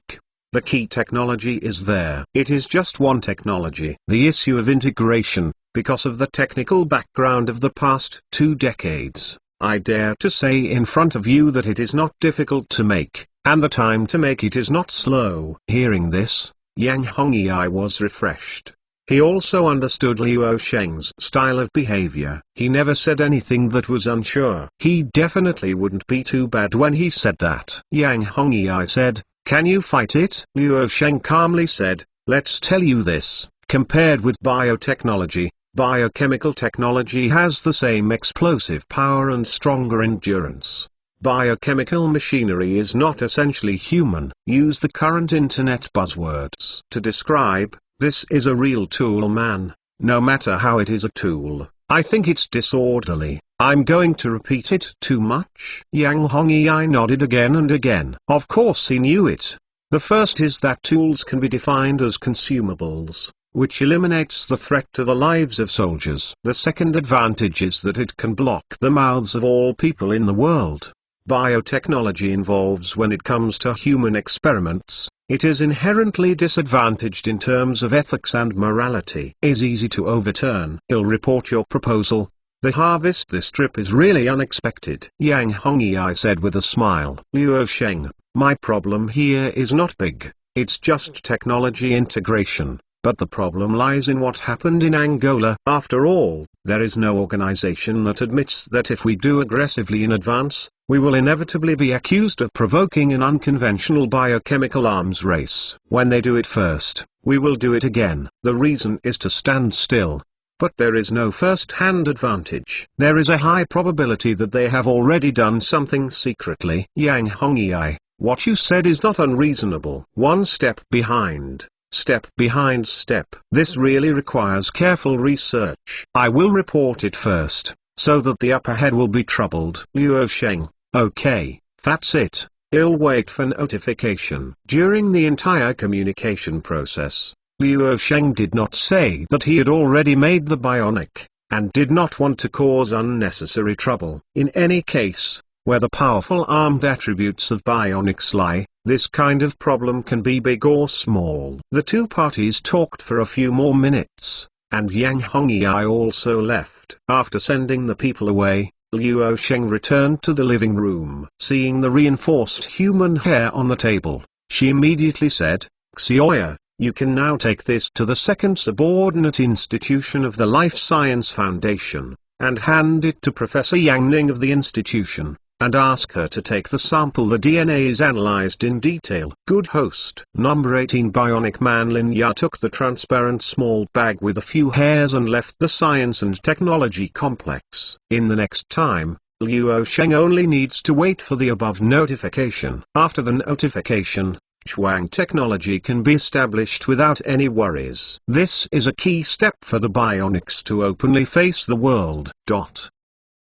The key technology is there. It is just one technology. The issue of integration, because of the technical background of the past 2 decades, I dare to say in front of you that it is not difficult to make, and the time to make it is not slow." Hearing this, Yang Hongyi was refreshed. He also understood Luo Sheng's style of behavior. He never said anything that was unsure. He definitely wouldn't be too bad when he said that. Yang Hongyi said, "Can you fight it?" Luo Sheng calmly said, "Let's tell you this. Compared with biotechnology, biochemical technology has the same explosive power and stronger endurance. Biochemical machinery is not essentially human. Use the current internet buzzwords to describe, this is a real tool, man. No matter how it is a tool, I think it's disorderly. I'm going to repeat it too much?" Yang Hongyi nodded again and again. Of course he knew it. The first is that tools can be defined as consumables, which eliminates the threat to the lives of soldiers. The second advantage is that it can block the mouths of all people in the world. Biotechnology involves when it comes to human experiments, it is inherently disadvantaged in terms of ethics and morality. Is easy to overturn. I'll report your proposal. The harvest this trip is really unexpected. Yang Hongyi said with a smile. Luo Sheng, my problem here is not big, it's just technology integration. But the problem lies in what happened in Angola. After all, there is no organization that admits that if we do aggressively in advance, we will inevitably be accused of provoking an unconventional biochemical arms race. When they do it first, we will do it again. The reason is to stand still. But there is no first-hand advantage. There is a high probability that they have already done something secretly. Yang Hongyi, what you said is not unreasonable. One step behind. Step behind step. This really requires careful research. I will report it first, so that the upper head will be troubled. Luo Sheng, okay, that's it. I'll wait for notification. During the entire communication process, Luo Sheng did not say that he had already made the bionic, and did not want to cause unnecessary trouble. In any case, where the powerful armed attributes of bionics lie, this kind of problem can be big or small. The two parties talked for a few more minutes, and Yang Hongyi also left. After sending the people away, Luo Sheng returned to the living room. Seeing the reinforced human hair on the table, she immediately said, Xioya, you can now take this to the second subordinate institution of the Life Science Foundation, and hand it to Professor Yang Ning of the institution, and ask her to take the sample. The DNA is analyzed in detail. Good host. Number 18 Bionic Man Lin Ya took the transparent small bag with a few hairs and left the Science and Technology Complex. In the next time, Luo Sheng only needs to wait for the above notification. After the notification, Chuang technology can be established without any worries. This is a key step for the bionics to openly face the world.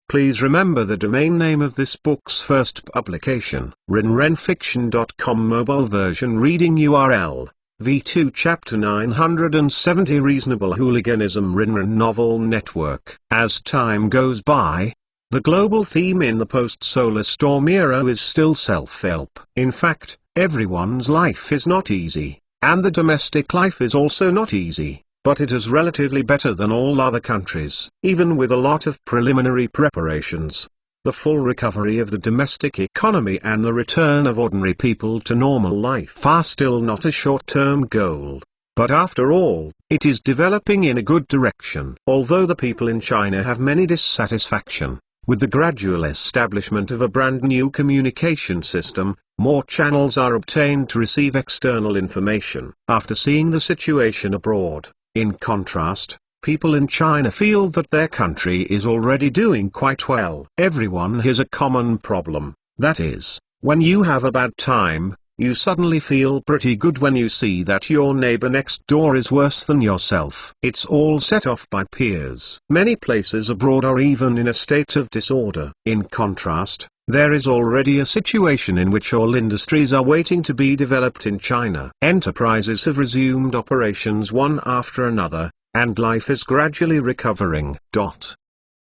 Please remember the domain name of this book's first publication, rinrenfiction.com mobile version reading URL, V2 Chapter 970 Reasonable Hooliganism Rinren Novel Network. As time goes by, the global theme in the post-solar storm era is still self-help. In fact, everyone's life is not easy, and the domestic life is also not easy, but it is relatively better than all other countries. Even with a lot of preliminary preparations, the full recovery of the domestic economy and the return of ordinary people to normal life are still not a short-term goal. But after all, it is developing in a good direction. Although the people in China have many dissatisfaction with the gradual establishment of a brand new communication system, more channels are obtained to receive external information. After seeing the situation abroad, in contrast, people in China feel that their country is already doing quite well. Everyone has a common problem, that is, when you have a bad time, you suddenly feel pretty good when you see that your neighbor next door is worse than yourself. It's all set off by peers. Many places abroad are even in a state of disorder. In contrast, there is already a situation in which all industries are waiting to be developed in China. Enterprises have resumed operations one after another, and life is gradually recovering.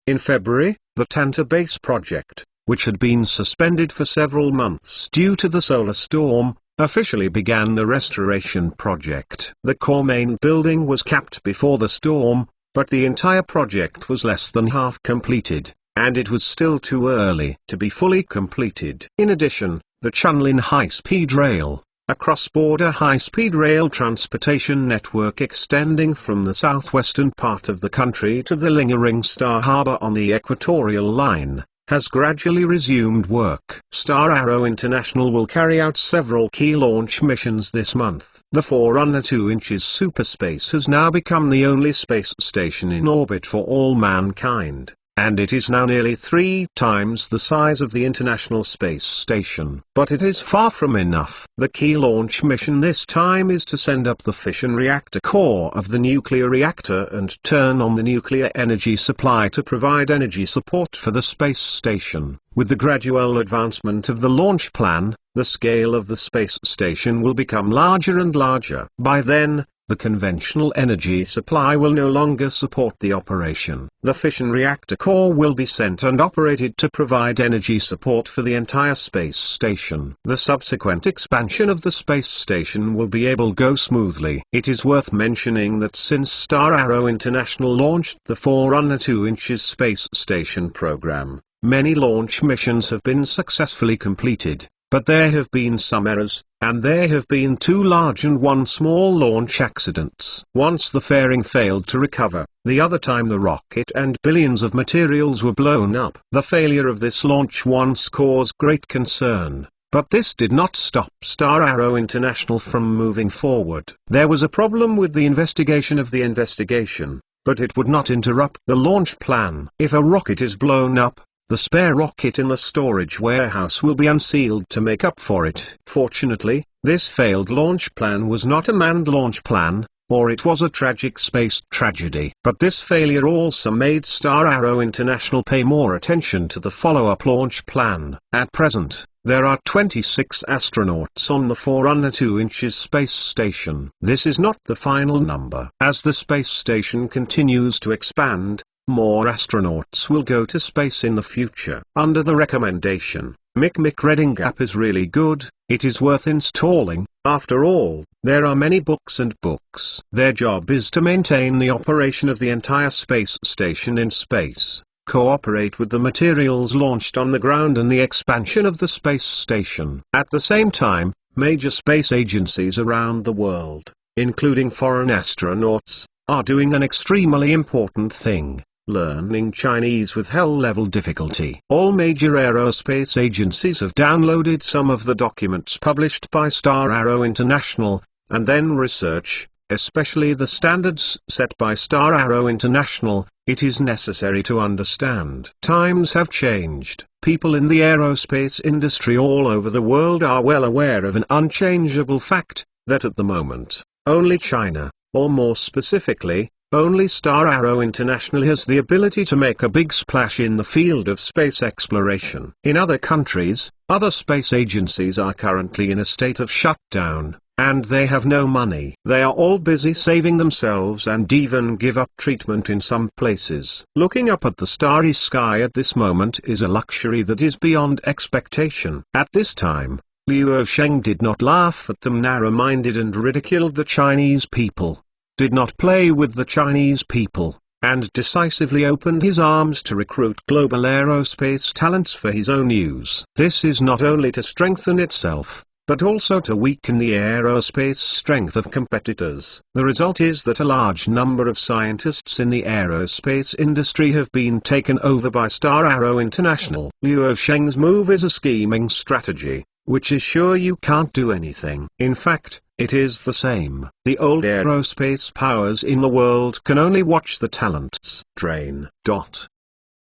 In February, the Tanta Base project, which had been suspended for several months due to the solar storm, officially began the restoration project. The core main building was capped before the storm, but the entire project was less than half completed, and it was still too early to be fully completed. In addition, the Chunlin high-speed rail, a cross-border high-speed rail transportation network extending from the southwestern part of the country to the Lingering Star Harbor on the Equatorial Line, has gradually resumed work. Star Arrow International will carry out several key launch missions this month. The Forerunner 2 inches Superspace has now become the only space station in orbit for all mankind, and it is now nearly 3 times the size of the International Space Station. But it is far from enough. The key launch mission this time is to send up the fission reactor core of the nuclear reactor and turn on the nuclear energy supply to provide energy support for the space station. With the gradual advancement of the launch plan, the scale of the space station will become larger and larger. By then, the conventional energy supply will no longer support the operation. The fission reactor core will be sent and operated to provide energy support for the entire space station. The subsequent expansion of the space station will be able to go smoothly. It is worth mentioning that since Star Arrow International launched the Forerunner 2 inches space station program, many launch missions have been successfully completed. But there have been some errors, and there have been 2 large and 1 small launch accidents. Once the fairing failed to recover, the other time the rocket and billions of materials were blown up. The failure of this launch once caused great concern, but this did not stop Star Arrow International from moving forward. There was a problem with the investigation of the investigation, but it would not interrupt the launch plan. If a rocket is blown up, the spare rocket in the storage warehouse will be unsealed to make up for it. Fortunately, this failed launch plan was not a manned launch plan, or it was a tragic space tragedy. But this failure also made Star Arrow International pay more attention to the follow-up launch plan. At present, there are 26 astronauts on the Forerunner 2" space station. This is not the final number. As the space station continues to expand, more astronauts will go to space in the future. Under the recommendation, Mick Reading app is really good, it is worth installing. After all, there are many books and books. Their job is to maintain the operation of the entire space station in space, cooperate with the materials launched on the ground and the expansion of the space station. At the same time, major space agencies around the world, including foreign astronauts, are doing an extremely important thing: learning Chinese with hell-level difficulty. All major aerospace agencies have downloaded some of the documents published by Star Arrow International, and then research, especially the standards set by Star Arrow International. It is necessary to understand. Times have changed. People in the aerospace industry all over the world are well aware of an unchangeable fact, that at the moment, only China, or more specifically, only Star Arrow International has the ability to make a big splash in the field of space exploration. In other countries, other space agencies are currently in a state of shutdown, and they have no money. They are all busy saving themselves and even give up treatment in some places. Looking up at the starry sky at this moment is a luxury that is beyond expectation. At this time, Liu Sheng did not laugh at them narrow-minded and ridiculed the Chinese people, did not play with the Chinese people, and decisively opened his arms to recruit global aerospace talents for his own use. This is not only to strengthen itself, but also to weaken the aerospace strength of competitors. The result is that a large number of scientists in the aerospace industry have been taken over by Star Arrow International. Liu Sheng's move is a scheming strategy, which is sure you can't do anything. In fact, it is the same. The old aerospace powers in the world can only watch the talents drain.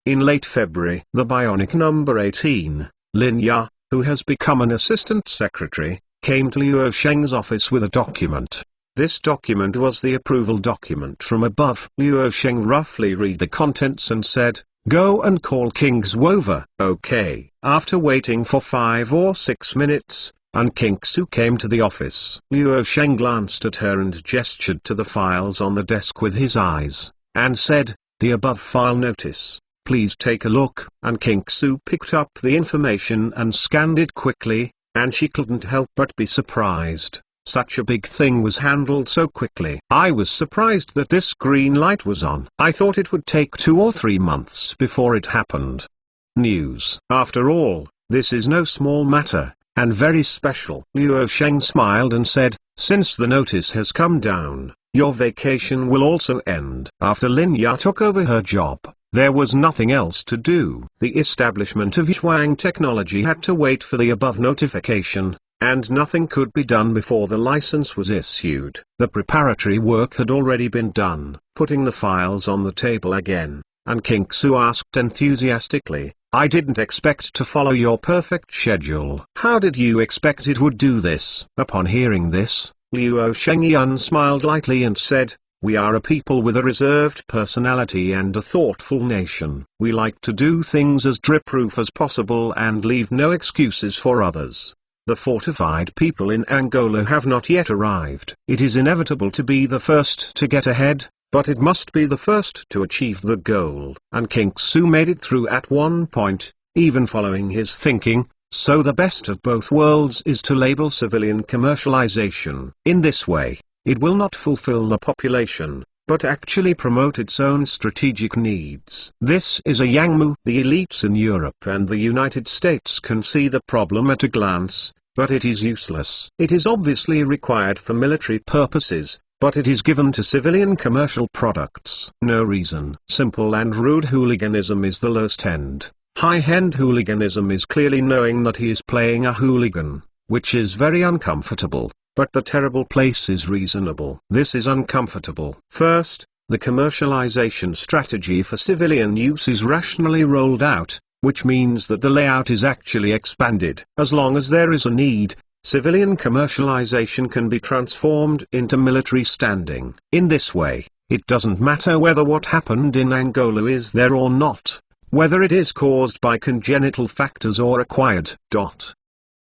In late February, the bionic number 18, Lin Ya, who has become an assistant secretary, came to Liu Sheng's office with a document. This document was the approval document from above. Liu Sheng roughly read the contents and said, "Go and call King Xuover." Okay. After waiting for 5 or 6 minutes, King Xu came to the office. Liu Sheng glanced at her and gestured to the files on the desk with his eyes, and said, "The above file notice. Please take a look." King Xu picked up the information and scanned it quickly, and she couldn't help but be surprised. Such a big thing was handled so quickly. I was surprised that this green light was on. I thought it would take 2 or 3 months before it happened. News. After all, this is no small matter, and very special. Liu Sheng smiled and said, "Since the notice has come down, your vacation will also end." After Lin Ya took over her job, there was nothing else to do. The establishment of Zhuang Technology had to wait for the above notification, and nothing could be done before the license was issued. The preparatory work had already been done. Putting the files on the table again, King Xu asked enthusiastically, "I didn't expect to follow your perfect schedule." "How did you expect it would do this?" Upon hearing this, Liu Shengyan smiled lightly and said, "We are a people with a reserved personality and a thoughtful nation. We like to do things as drip-proof as possible and leave no excuses for others. The fortified people in Angola have not yet arrived. It is inevitable to be the first to get ahead, but it must be the first to achieve the goal." King Xu made it through at one point, even following his thinking, so the best of both worlds is to label civilian commercialization. In this way, it will not fulfill the population, but actually promote its own strategic needs. This is a Yangmu. The elites in Europe and the United States can see the problem at a glance, but it is useless. It is obviously required for military purposes, but it is given to civilian commercial products. No reason. Simple and rude hooliganism is the lowest end. High-end hooliganism is clearly knowing that he is playing a hooligan, which is very uncomfortable, but the terrible place is reasonable. This is uncomfortable. First, the commercialization strategy for civilian use is rationally rolled out, which means that the layout is actually expanded. As long as there is a need, civilian commercialization can be transformed into military standing. In this way, it doesn't matter whether what happened in Angola is there or not, whether it is caused by congenital factors or acquired.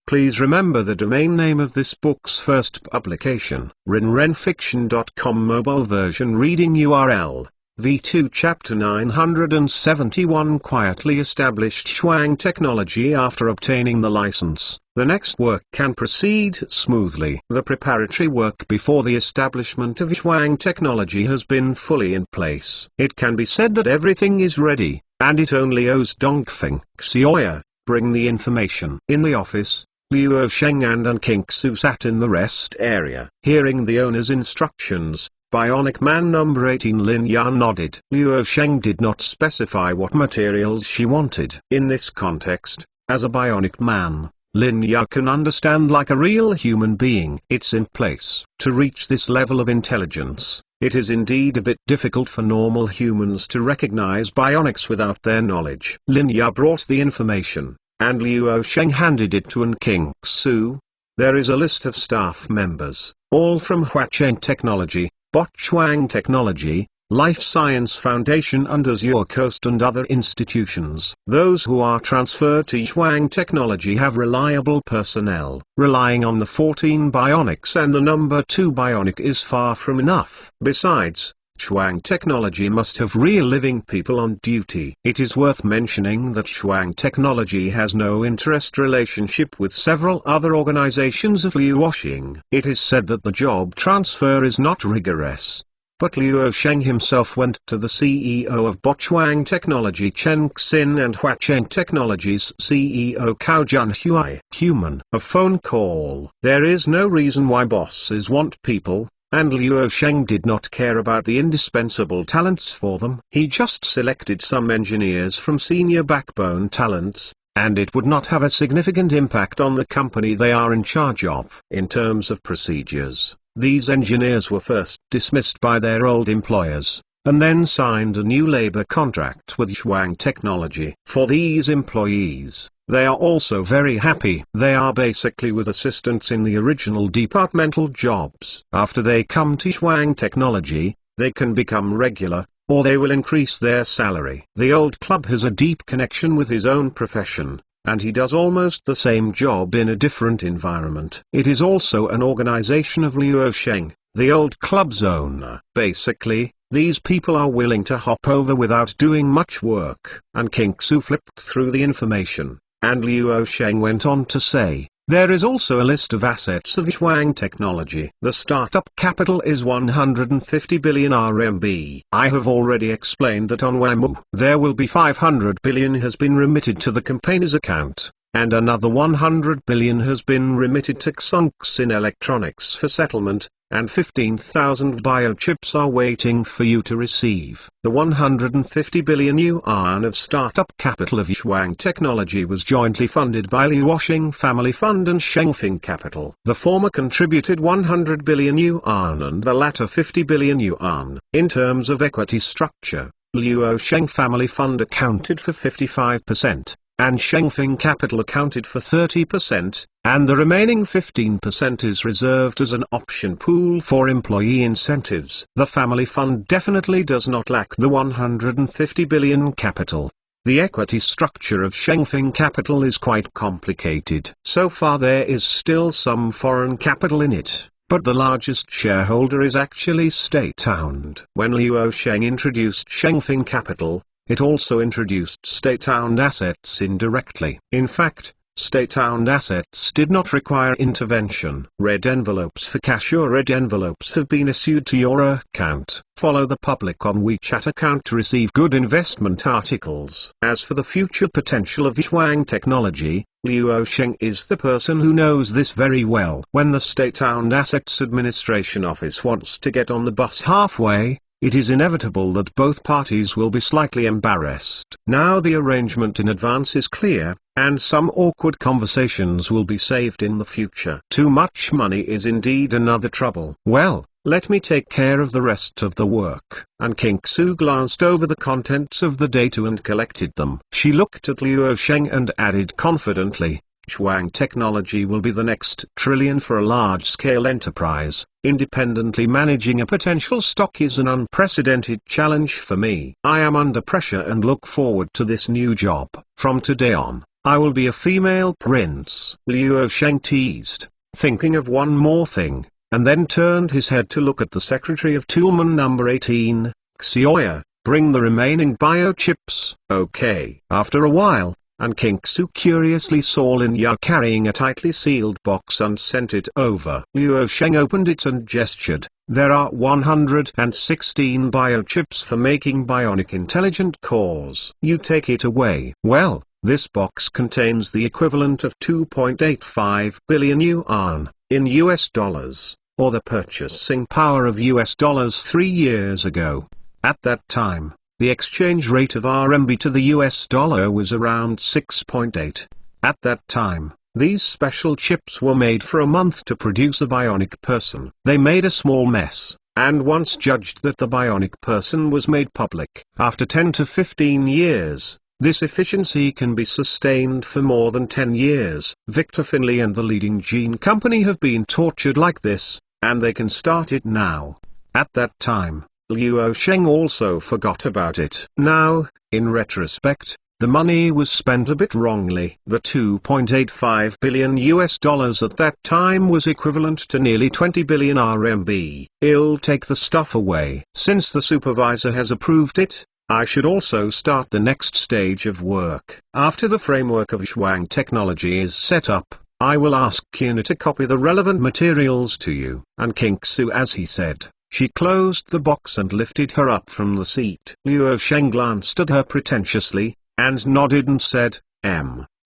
Please remember the domain name of this book's first publication, rinrenfiction.com mobile version reading URL. V2 Chapter 971 Quietly established Chuang technology after obtaining the license. The next work can proceed smoothly. The preparatory work before the establishment of Chuang technology has been fully in place. It can be said that everything is ready, and it only owes Dongfeng Xiaoya bring the information. In the office, Liu Sheng and King Su sat in the rest area. Hearing the owner's instructions, Bionic Man number 18 Lin Yan nodded. Liu Sheng did not specify what materials she wanted. In this context, as a Bionic Man, Lin Yan can understand like a real human being. It's in place. To reach this level of intelligence, it is indeed a bit difficult for normal humans to recognize bionics without their knowledge. Lin Yan brought the information, and Liu Sheng handed it to An King Su. There is a list of staff members, all from Huachen Technology, Bochuang Technology, Life Science Foundation and Azure Coast and other institutions. Those who are transferred to Chuang Technology have reliable personnel. Relying on the 14 bionics and the number 2 bionic is far from enough. Besides, Chuang Technology must have real living people on duty. It is worth mentioning that Chuang Technology has no interest relationship with several other organizations of Liu Washing. It is said that the job transfer is not rigorous, but Liu Sheng himself went to the CEO of Bochuang Technology Chen Xin and Huachen Technologies CEO Cao Junhui. A phone call. There is no reason why bosses want people, and Liu Sheng did not care about the indispensable talents for them. He just selected some engineers from senior backbone talents, and it would not have a significant impact on the company they are in charge of. In terms of procedures, these engineers were first dismissed by their old employers, and then signed a new labor contract with Chuang Technology. For these employees, they are also very happy. They are basically with assistants in the original departmental jobs. After they come to Chuang Technology, they can become regular, or they will increase their salary. The old club has a deep connection with his own profession, and he does almost the same job in a different environment. It is also an organization of Liu Sheng, the old club's owner. Basically, these people are willing to hop over without doing much work. And King Su flipped through the information, and Liu Sheng went on to say, there is also a list of assets of Chuang Technology. The startup capital is 150 billion RMB. I have already explained that on Weimu, there will be 500 billion has been remitted to the company's account, and another 100 billion has been remitted to Xunxin Electronics for settlement, and 15,000 biochips are waiting for you to receive. The 150 billion yuan of startup capital of Chuang Technology was jointly funded by Liu Washing Family Fund and Shengfeng Capital. The former contributed 100 billion yuan and the latter 50 billion yuan. In terms of equity structure, Liu Sheng Family Fund accounted for 55%. And Shengfeng Capital accounted for 30%, and the remaining 15% is reserved as an option pool for employee incentives. The family fund definitely does not lack the 150 billion capital. The equity structure of Shengfeng Capital is quite complicated. So far there is still some foreign capital in it, but the largest shareholder is actually state-owned. When Liu Sheng introduced Shengfeng Capital, it also introduced state-owned assets indirectly. In fact, State-owned assets did not require intervention. Red envelopes for cash or red envelopes have been issued to your account. Follow the public on WeChat account to receive good investment articles. As for the future potential of Zhuang Technology, Luo Sheng is the person who knows this very well. When the State-owned Assets Administration Office wants to get on the bus halfway, it is inevitable that both parties will be slightly embarrassed. Now the arrangement in advance is clear, and some awkward conversations will be saved in the future. Too much money is indeed another trouble. Well, let me take care of the rest of the work. And King-Su glanced over the contents of the data and collected them. She looked at Luo Sheng and added confidently, Zhuang Technology will be the next trillion for a large-scale enterprise. Independently managing a potential stock is an unprecedented challenge for me. I am under pressure and look forward to this new job. From today on, I will be a female prince. Luo Sheng teased, thinking of one more thing, and then turned his head to look at the secretary of Toolman number 18, Xioya. Bring the remaining biochips. Okay. After a while, and King-Su curiously saw Lin Ya carrying a tightly sealed box and sent it over. Luo Sheng opened it and gestured. There are 116 biochips for making bionic intelligent cores. You take it away. Well, this box contains the equivalent of 2.85 billion yuan, in US dollars, or the purchasing power of US dollars 3 years ago. At that time, the exchange rate of RMB to the US dollar was around 6.8. At that time, these special chips were made for a month to produce a bionic person. They made a small mess, and once judged that the bionic person was made public. After 10 to 15 years, this efficiency can be sustained for more than 10 years. Victor Finlay and the leading gene company have been tortured like this, and they can start it now. At that time, Luo Sheng also forgot about it. Now, in retrospect, the money was spent a bit wrongly. The 2.85 billion US dollars at that time was equivalent to nearly 20 billion RMB. I'll take the stuff away. Since the supervisor has approved it, I should also start the next stage of work. After the framework of Zhuang Technology is set up, I will ask Kina to copy the relevant materials to you. And King-Su, as he said. She closed the box and lifted her up from the seat. Luo Sheng glanced at her pretentiously, and nodded and said,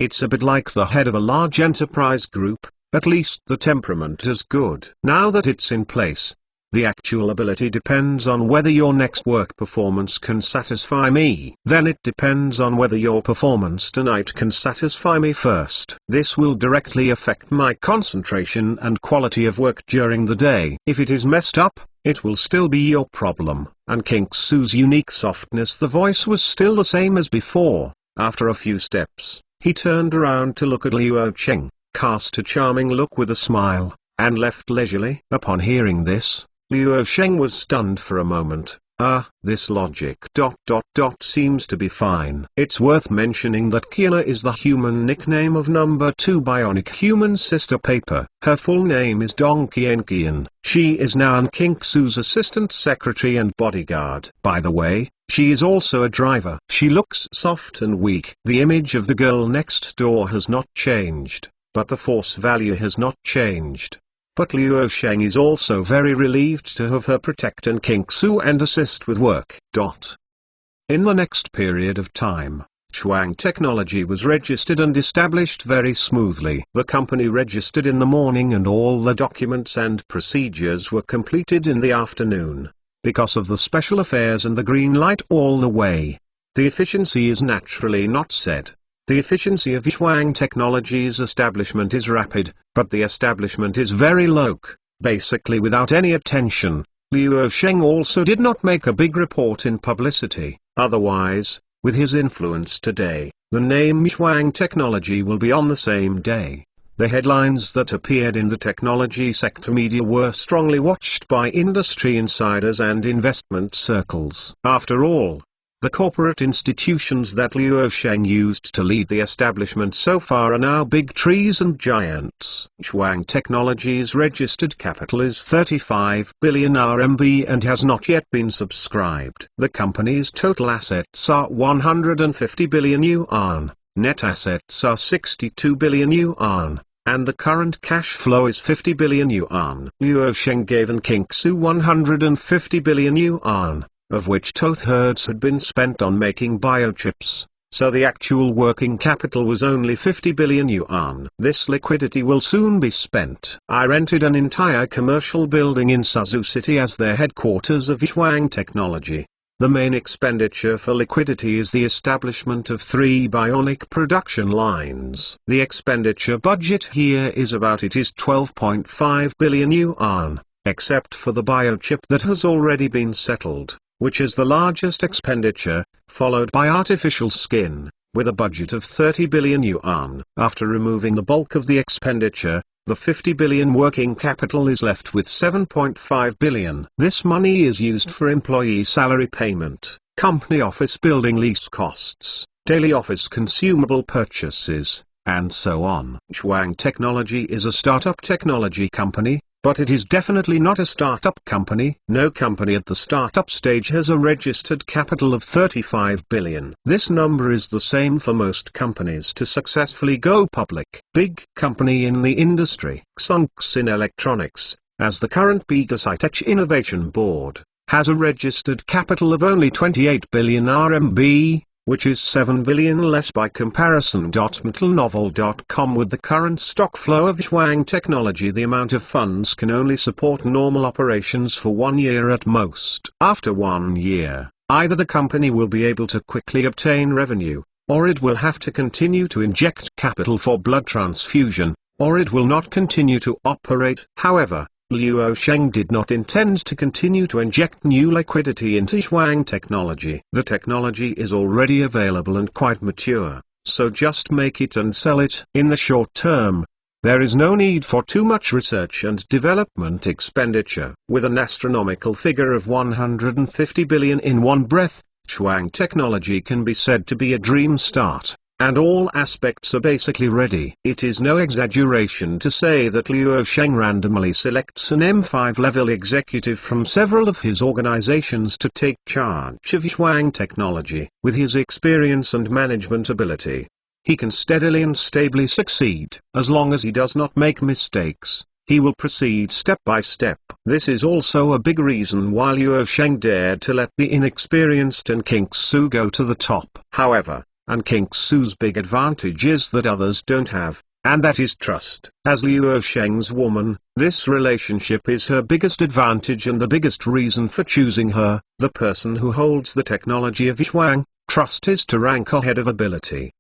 It's a bit like the head of a large enterprise group, at least the temperament is good. Now that it's in place, the actual ability depends on whether your next work performance can satisfy me. Then it depends on whether your performance tonight can satisfy me first. This will directly affect my concentration and quality of work during the day. If it is messed up, it will still be your problem. And King-Su's unique softness, the voice was still the same as before. After a few steps, he turned around to look at Luo Sheng, cast a charming look with a smile, and left leisurely. Upon hearing this, Luo Sheng was stunned for a moment. This logic ... seems to be fine. It's worth mentioning that Kina is the human nickname of number 2 bionic human sister Paper. Her full name is Dong Qian. She is now An King-Su's assistant secretary and bodyguard. By the way, she is also a driver. She looks soft and weak. The image of the girl next door has not changed, but the force value has not changed. But Luo Sheng is also very relieved to have her protect An King-Su and assist with work. In the next period of time, Zhuang Technology was registered and established very smoothly. The company registered in the morning and all the documents and procedures were completed in the afternoon. Because of the special affairs and the green light all the way, the efficiency is naturally not said. The efficiency of Zhuang Technology's establishment is rapid, but the establishment is very low, basically without any attention. Luo Sheng also did not make a big report in publicity. Otherwise, with his influence today, the name Zhuang Technology will be on the same day. The headlines that appeared in the technology sector media were strongly watched by industry insiders and investment circles. After all, the corporate institutions that Luo Sheng used to lead the establishment so far are now big trees and giants. Zhuang Technology's registered capital is 35 billion RMB and has not yet been subscribed. The company's total assets are 150 billion yuan. Net assets are 62 billion yuan, and the current cash flow is 50 billion yuan. Luo Sheng gave Kingsu 150 billion yuan, of which 2/3 had been spent on making biochips. So the actual working capital was only 50 billion yuan. This liquidity will soon be spent. I rented an entire commercial building in Suzhou City as their headquarters of Zhuang Technology. The main expenditure for liquidity is the establishment of 3 bionic production lines. The expenditure budget here is 12.5 billion yuan, except for the biochip that has already been settled, which is the largest expenditure, followed by artificial skin, with a budget of 30 billion yuan. After removing the bulk of the expenditure, the 50 billion working capital is left with 7.5 billion. This money is used for employee salary payment, company office building lease costs, daily office consumable purchases, and so on. Zhuang Technology is a startup technology company, but it is definitely not a startup company. No company at the startup stage has a registered capital of 35 billion. This number is the same for most companies to successfully go public. Big company in the industry, Xunxin Electronics, as the current biggest high-tech innovation board, has a registered capital of only 28 billion RMB, which is 7 billion less by comparison. Mentalnovel.com. With the current stock flow of Zhuang Technology, the amount of funds can only support normal operations for 1 year at most. After 1 year, either the company will be able to quickly obtain revenue, or it will have to continue to inject capital for blood transfusion, or it will not continue to operate. However, Luo Sheng did not intend to continue to inject new liquidity into Zhuang Technology. The technology is already available and quite mature, so just make it and sell it. In the short term, there is no need for too much research and development expenditure. With an astronomical figure of 150 billion in one breath, Zhuang Technology can be said to be a dream start, and all aspects are basically ready. It is no exaggeration to say that Luo Sheng randomly selects an M5 level executive from several of his organizations to take charge of Zhuang Technology. With his experience and management ability, he can steadily and stably succeed. As long as he does not make mistakes, he will proceed step by step. This is also a big reason why Luo Sheng dared to let the inexperienced Kingsu go to the top. However, Kingsu's big advantage is that others don't have, and that is trust. As Luo Sheng's woman, this relationship is her biggest advantage and the biggest reason for choosing her. The person who holds the technology of Zhuang, trust is to rank ahead of ability.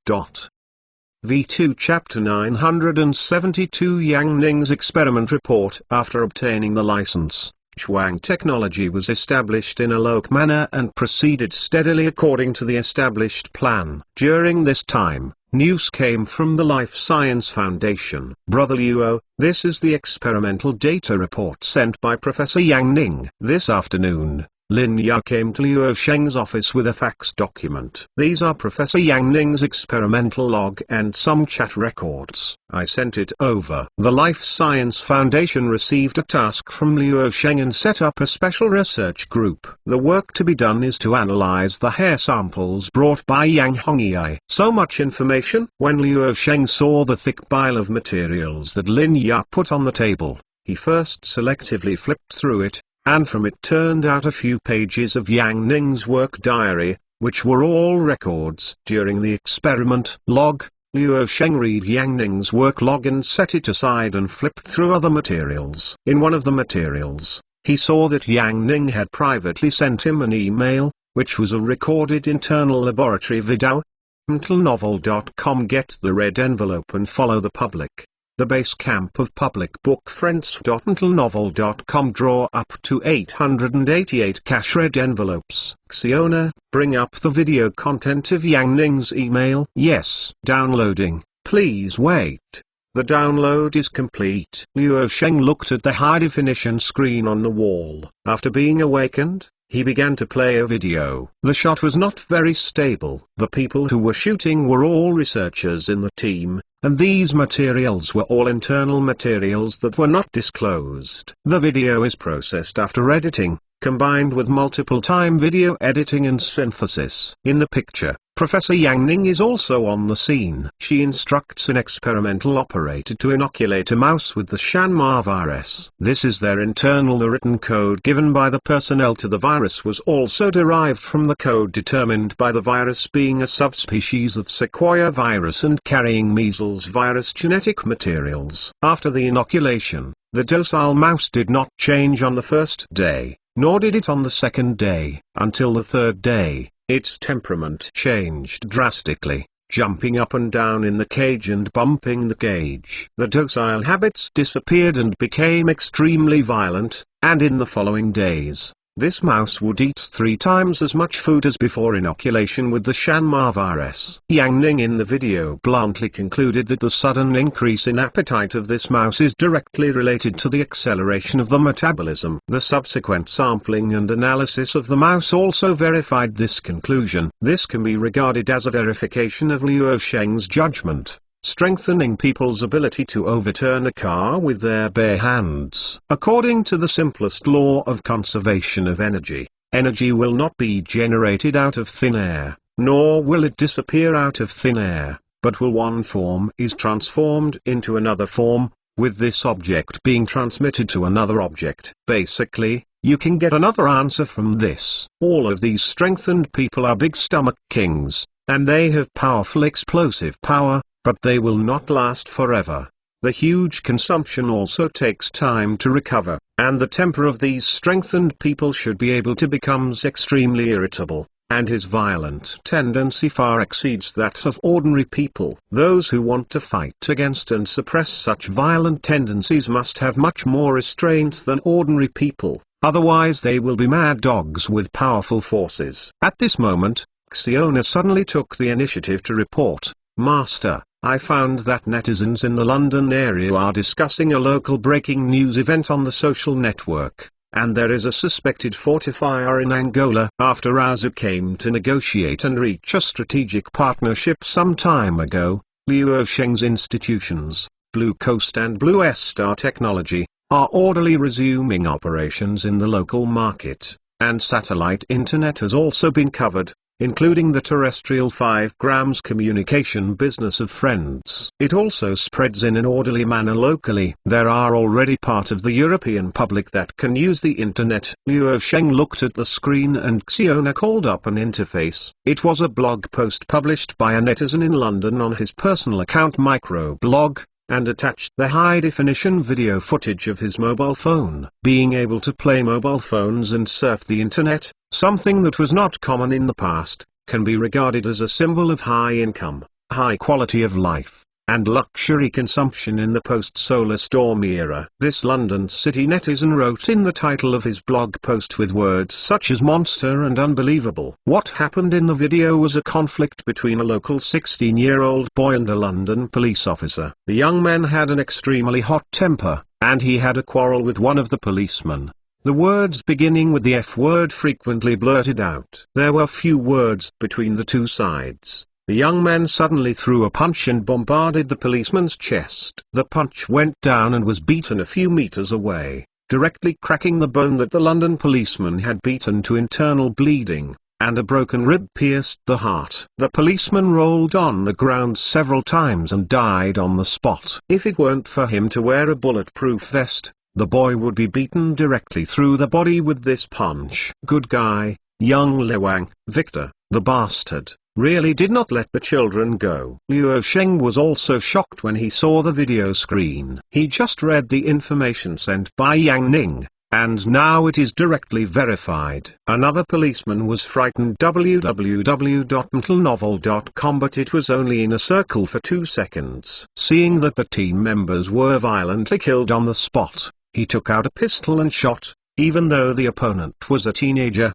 V2 Chapter 972 Yang Ning's Experiment Report. After obtaining the license, Zhuang Technology was established in a local manner and proceeded steadily according to the established plan. During this time, news came from the Life Science Foundation. Brother Luo, this is the experimental data report sent by Professor Yang Ning. This afternoon, Lin Ya came to Luo Sheng's office with a fax document. These are Professor Yang Ning's experimental log and some chat records. I sent it over. The Life Science Foundation received a task from Luo Sheng and set up a special research group. The work to be done is to analyze the hair samples brought by Yang Hongyi. So much information. When Luo Sheng saw the thick pile of materials that Lin Ya put on the table, he first selectively flipped through it, and from it turned out a few pages of Yang Ning's work diary, which were all records. During the experiment log, Luo Sheng read Yang Ning's work log and set it aside and flipped through other materials. In one of the materials, he saw that Yang Ning had privately sent him an email, which was a recorded internal laboratory video. Mentalnovel.com. Get the red envelope and follow the public. The base camp of public book friends. Mentalnovel.com. Draw up to 888 cash red envelopes. Xiona, bring up the video content of Yang Ning's email. Yes. Downloading. Please wait. The download is complete. Luo Sheng looked at the high-definition screen on the wall. After being awakened, he began to play a video. The shot was not very stable. The people who were shooting were all researchers in the team, and these materials were all internal materials that were not disclosed. The video is processed after editing, combined with multiple time video editing and synthesis. In the picture, Professor Yang Ning is also on the scene. She instructs an experimental operator to inoculate a mouse with the Shanma virus. This is their internal. The written code given by the personnel to the virus was also derived from the code determined by the virus being a subspecies of Sequoia virus and carrying measles virus genetic materials. After the inoculation, the docile mouse did not change on the first day, nor did it on the second day. Until the third day, its temperament changed drastically, jumping up and down in the cage and bumping the cage. The docile habits disappeared and became extremely violent, and in the following days, this mouse would eat 3 times as much food as before inoculation with the Shanma virus. Yang Ning in the video bluntly concluded that the sudden increase in appetite of this mouse is directly related to the acceleration of the metabolism. The subsequent sampling and analysis of the mouse also verified this conclusion. This can be regarded as a verification of Liu Sheng's judgment, strengthening people's ability to overturn a car with their bare hands. According to the simplest law of conservation of energy, energy will not be generated out of thin air, nor will it disappear out of thin air, but will one form is transformed into another form, with this object being transmitted to another object. Basically, you can get another answer from this. All of these strengthened people are big stomach kings, and they have powerful explosive power, but they will not last forever. The huge consumption also takes time to recover, and the temper of these strengthened people should be able to become extremely irritable, and his violent tendency far exceeds that of ordinary people. Those who want to fight against and suppress such violent tendencies must have much more restraint than ordinary people, otherwise they will be mad dogs with powerful forces. At this moment, Xiona suddenly took the initiative to report, "Master, I found that netizens in the London area are discussing a local breaking news event on the social network, and there is a suspected fortifier in Angola." After Azu came to negotiate and reach a strategic partnership some time ago, Liu Sheng's institutions, Blue Coast and Blue Star Technology, are orderly resuming operations in the local market, and satellite internet has also been covered, including the terrestrial 5 grams communication business of Friends. It also spreads in an orderly manner locally. There are already part of the European public that can use the internet. Liu Sheng looked at the screen and Xiona called up an interface. It was a blog post published by a netizen in London on his personal account Microblog, and attached the high-definition video footage of his mobile phone. Being able to play mobile phones and surf the internet, something that was not common in the past, can be regarded as a symbol of high income, high quality of life, and luxury consumption in the post-solar storm era. This London city netizen wrote in the title of his blog post with words such as monster and unbelievable. What happened in the video was a conflict between a local 16-year-old boy and a London police officer. The young man had an extremely hot temper, and he had a quarrel with one of the policemen. The words beginning with the F word frequently blurted out. There were few words between the two sides. The young man suddenly threw a punch and bombarded the policeman's chest. The punch went down and was beaten a few meters away, directly cracking the bone that the London policeman had beaten to internal bleeding, and a broken rib pierced the heart. The policeman rolled on the ground several times and died on the spot. If it weren't for him to wear a bulletproof vest, the boy would be beaten directly through the body with this punch. Good guy, young Lewang. Victor, the bastard, really did not let the children go. Liu Sheng was also shocked when he saw the video screen. He just read the information sent by Yang Ning, and now it is directly verified. Another policeman was frightened. www.mtlnovel.com, but it was only in a circle for 2 seconds. Seeing that the team members were violently killed on the spot, he took out a pistol and shot, even though the opponent was a teenager.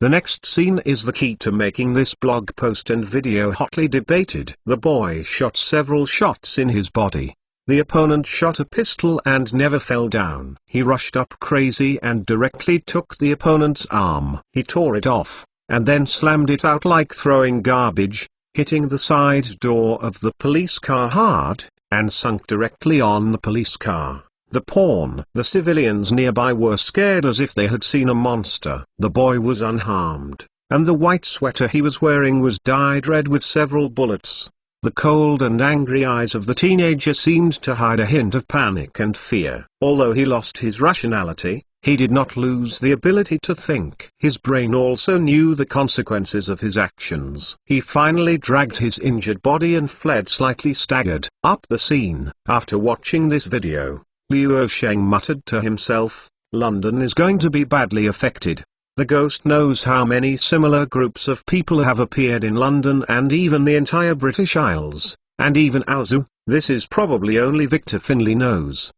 The next scene is the key to making this blog post and video hotly debated. The boy shot several shots in his body. The opponent shot a pistol and never fell down. He rushed up crazy and directly took the opponent's arm. He tore it off, and then slammed it out like throwing garbage, hitting the side door of the police car hard, and sunk directly on the police car. The civilians nearby were scared as if they had seen a monster. The boy was unharmed. and the white sweater he was wearing was dyed red with several bullets. The cold and angry eyes of the teenager seemed to hide a hint of panic and fear. Although he lost his rationality, he did not lose the ability to think. His brain also knew the consequences of his actions. He finally dragged his injured body and fled slightly staggered up the scene. After watching this video, Luo Sheng muttered to himself, "London is going to be badly affected. The ghost knows how many similar groups of people have appeared in London and even the entire British Isles, and even Ozu. This is probably only Victor Finlay knows."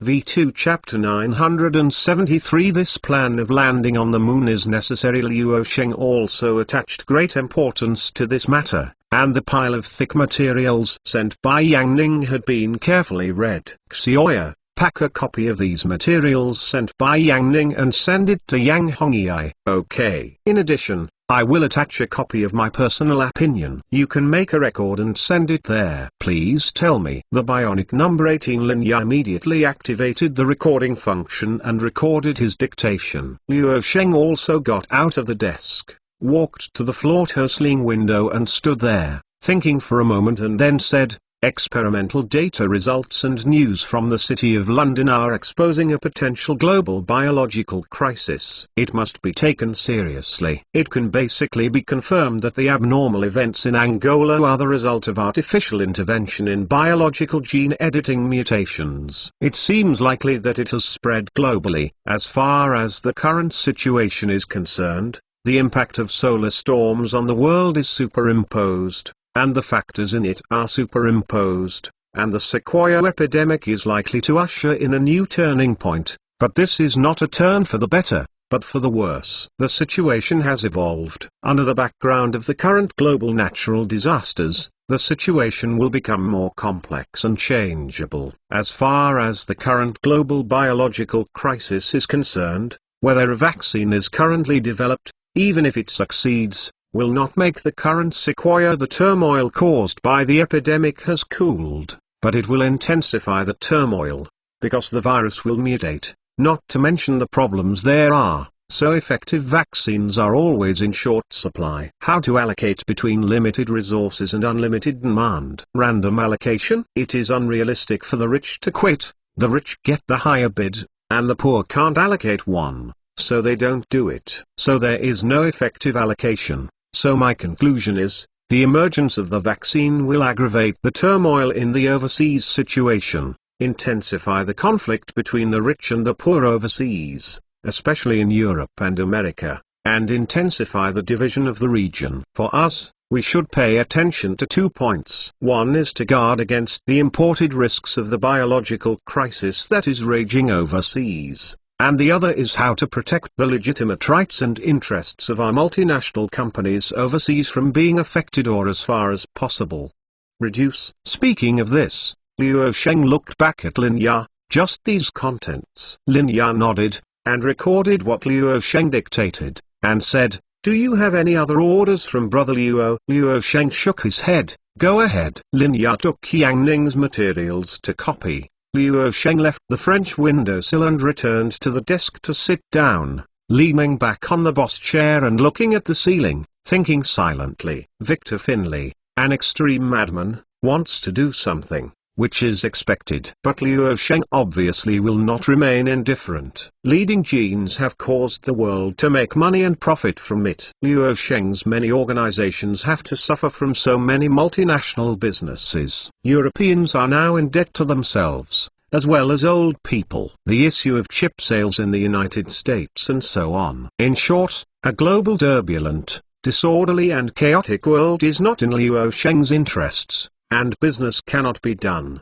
V2 Chapter 973 This plan of landing on the moon is necessary. Luo Sheng also attached great importance to this matter, and the pile of thick materials sent by Yang Ning had been carefully read. Xiaoya, pack a copy of these materials sent by Yang Ning and send it to Yang Hongyi. Okay. In addition, I will attach a copy of my personal opinion. You can make a record and send it there. Please tell me. The bionic number 18 Lin Ya immediately activated the recording function and recorded his dictation. Luo Sheng also got out of the desk, walked to the floor-to-ceiling window and stood there, thinking for a moment and then said, "Experimental data results and news from the City of London are exposing a potential global biological crisis. It must be taken seriously. It can basically be confirmed that the abnormal events in Angola are the result of artificial intervention in biological gene editing mutations. It seems likely that it has spread globally. As far as the current situation is concerned, the impact of solar storms on the world is superimposed, and the factors in it are superimposed, and the Sequoia epidemic is likely to usher in a new turning point, but this is not a turn for the better, but for the worse. The situation has evolved. Under the background of the current global natural disasters, the situation will become more complex and changeable. As far as the current global biological crisis is concerned, whether a vaccine is currently developed, even if it succeeds, will not make the current sequoia. The turmoil caused by the epidemic has cooled, but it will intensify the turmoil, because the virus will mutate, not to mention the problems there are, so effective vaccines are always in short supply. How to allocate between limited resources and unlimited demand? Random allocation? It is unrealistic for the rich to quit. The rich get the higher bid, and the poor can't allocate one, so they don't do it. So there is no effective allocation. So my conclusion is, the emergence of the vaccine will aggravate the turmoil in the overseas situation, intensify the conflict between the rich and the poor overseas, especially in Europe and America, and intensify the division of the region. For us, we should pay attention to 2 points. One is to guard against the imported risks of the biological crisis that is raging overseas, and the other is how to protect the legitimate rights and interests of our multinational companies overseas from being affected or as far as possible reduce. Speaking of this, Luo Sheng looked back at Lin Ya. Just these contents. Lin Ya nodded, and recorded what Luo Sheng dictated, and said, "Do you have any other orders from Brother Luo?" Luo Sheng shook his head. "Go ahead." Lin Ya took Yang Ning's materials to copy. Luo Sheng left the French windowsill and returned to the desk to sit down, leaning back on the boss chair and looking at the ceiling, thinking silently. Victor Finlay, an extreme madman, wants to do something, which is expected. But Luo Sheng obviously will not remain indifferent. Leading genes have caused the world to make money and profit from it. Luo Sheng's many organizations have to suffer from so many multinational businesses. Europeans are now in debt to themselves, as well as old people. The issue of chip sales in the United States and so on. In short, a global turbulent, disorderly and chaotic world is not in Luo Sheng's interests, and business cannot be done.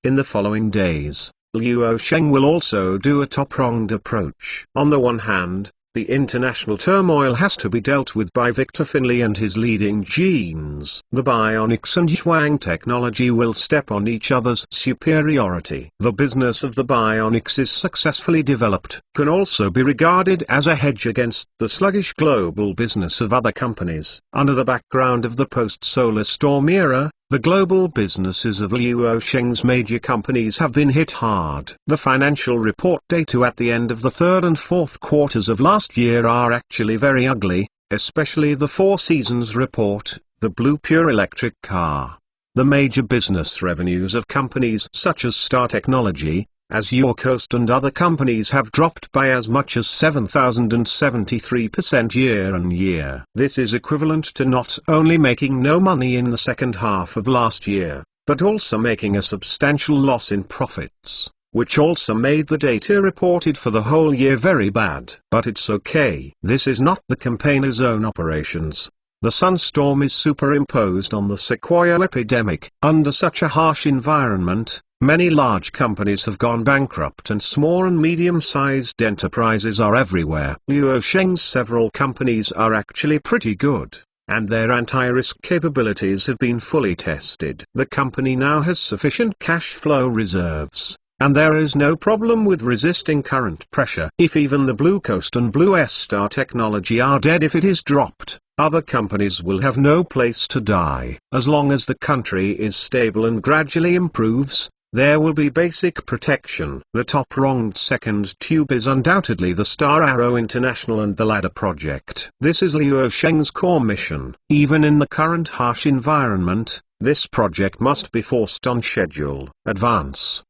In the following days, Luo Sheng will also do a top-pronged approach. On the one hand, the international turmoil has to be dealt with by Victor Finlay and his leading genes. The bionics and Zhuang technology will step on each other's superiority. The business of the bionics is successfully developed, can also be regarded as a hedge against the sluggish global business of other companies. Under the background of the post-solar storm era, The global businesses of Luo Sheng's major companies have been hit hard. The financial report data at the end of the third and fourth quarters of last year are actually very ugly, especially the Four Seasons report, the Blue Pure electric car. The major business revenues of companies such as Star Technology, Azure Coast and other companies have dropped by as much as 7,073% year-on-year. This is equivalent to not only making no money in the second half of last year, but also making a substantial loss in profits, which also made the data reported for the whole year very bad. But it's okay. This is not the campaign's own operations. The sunstorm is superimposed on the Sequoia epidemic. Under such a harsh environment, many large companies have gone bankrupt and small and medium-sized enterprises are everywhere. Luo Sheng's several companies are actually pretty good, and their anti-risk capabilities have been fully tested. The company now has sufficient cash flow reserves, and there is no problem with resisting current pressure. If even the Blue Coast and Blue Star Technology are dead if it is dropped, other companies will have no place to die. As long as the country is stable and gradually improves, there will be basic protection. The top-ranked second tube is undoubtedly the Star Arrow International and the Ladder Project. This is Luo Sheng's core mission. Even in the current harsh environment, this project must be forced on schedule. Advance.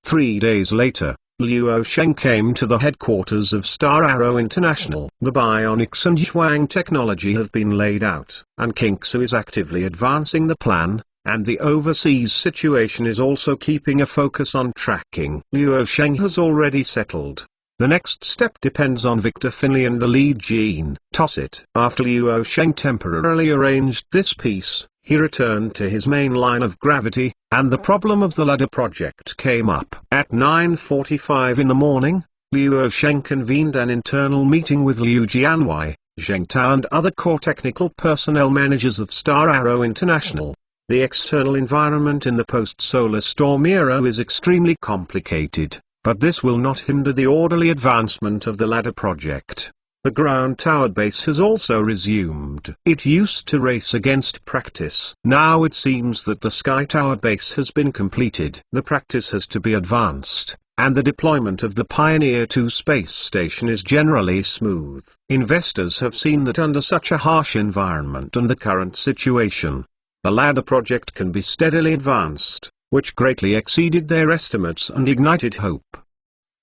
3 days later, Luo Sheng came to the headquarters of Star Arrow International. The Bionics and Zhuang technology have been laid out, and Kingsu is actively advancing the plan, and the overseas situation is also keeping a focus on tracking. Luo Sheng has already settled. The next step depends on Victor Finlay and the lead gene. Toss it. After Luo Sheng temporarily arranged this piece, he returned to his main line of gravity, and the problem of the Ladder Project came up. At 9:45 in the morning, Luo Sheng convened an internal meeting with Liu Jianwei, Zheng Tao and other core technical personnel managers of Star Arrow International. The external environment in the post-solar storm era is extremely complicated, but this will not hinder the orderly advancement of the Ladder Project. The ground tower base has also resumed. It used to race against practice. Now it seems that the Sky Tower base has been completed. The practice has to be advanced, and the deployment of the Pioneer 2 space station is generally smooth. Investors have seen that under such a harsh environment and the current situation, the Ladder Project can be steadily advanced, which greatly exceeded their estimates and ignited hope.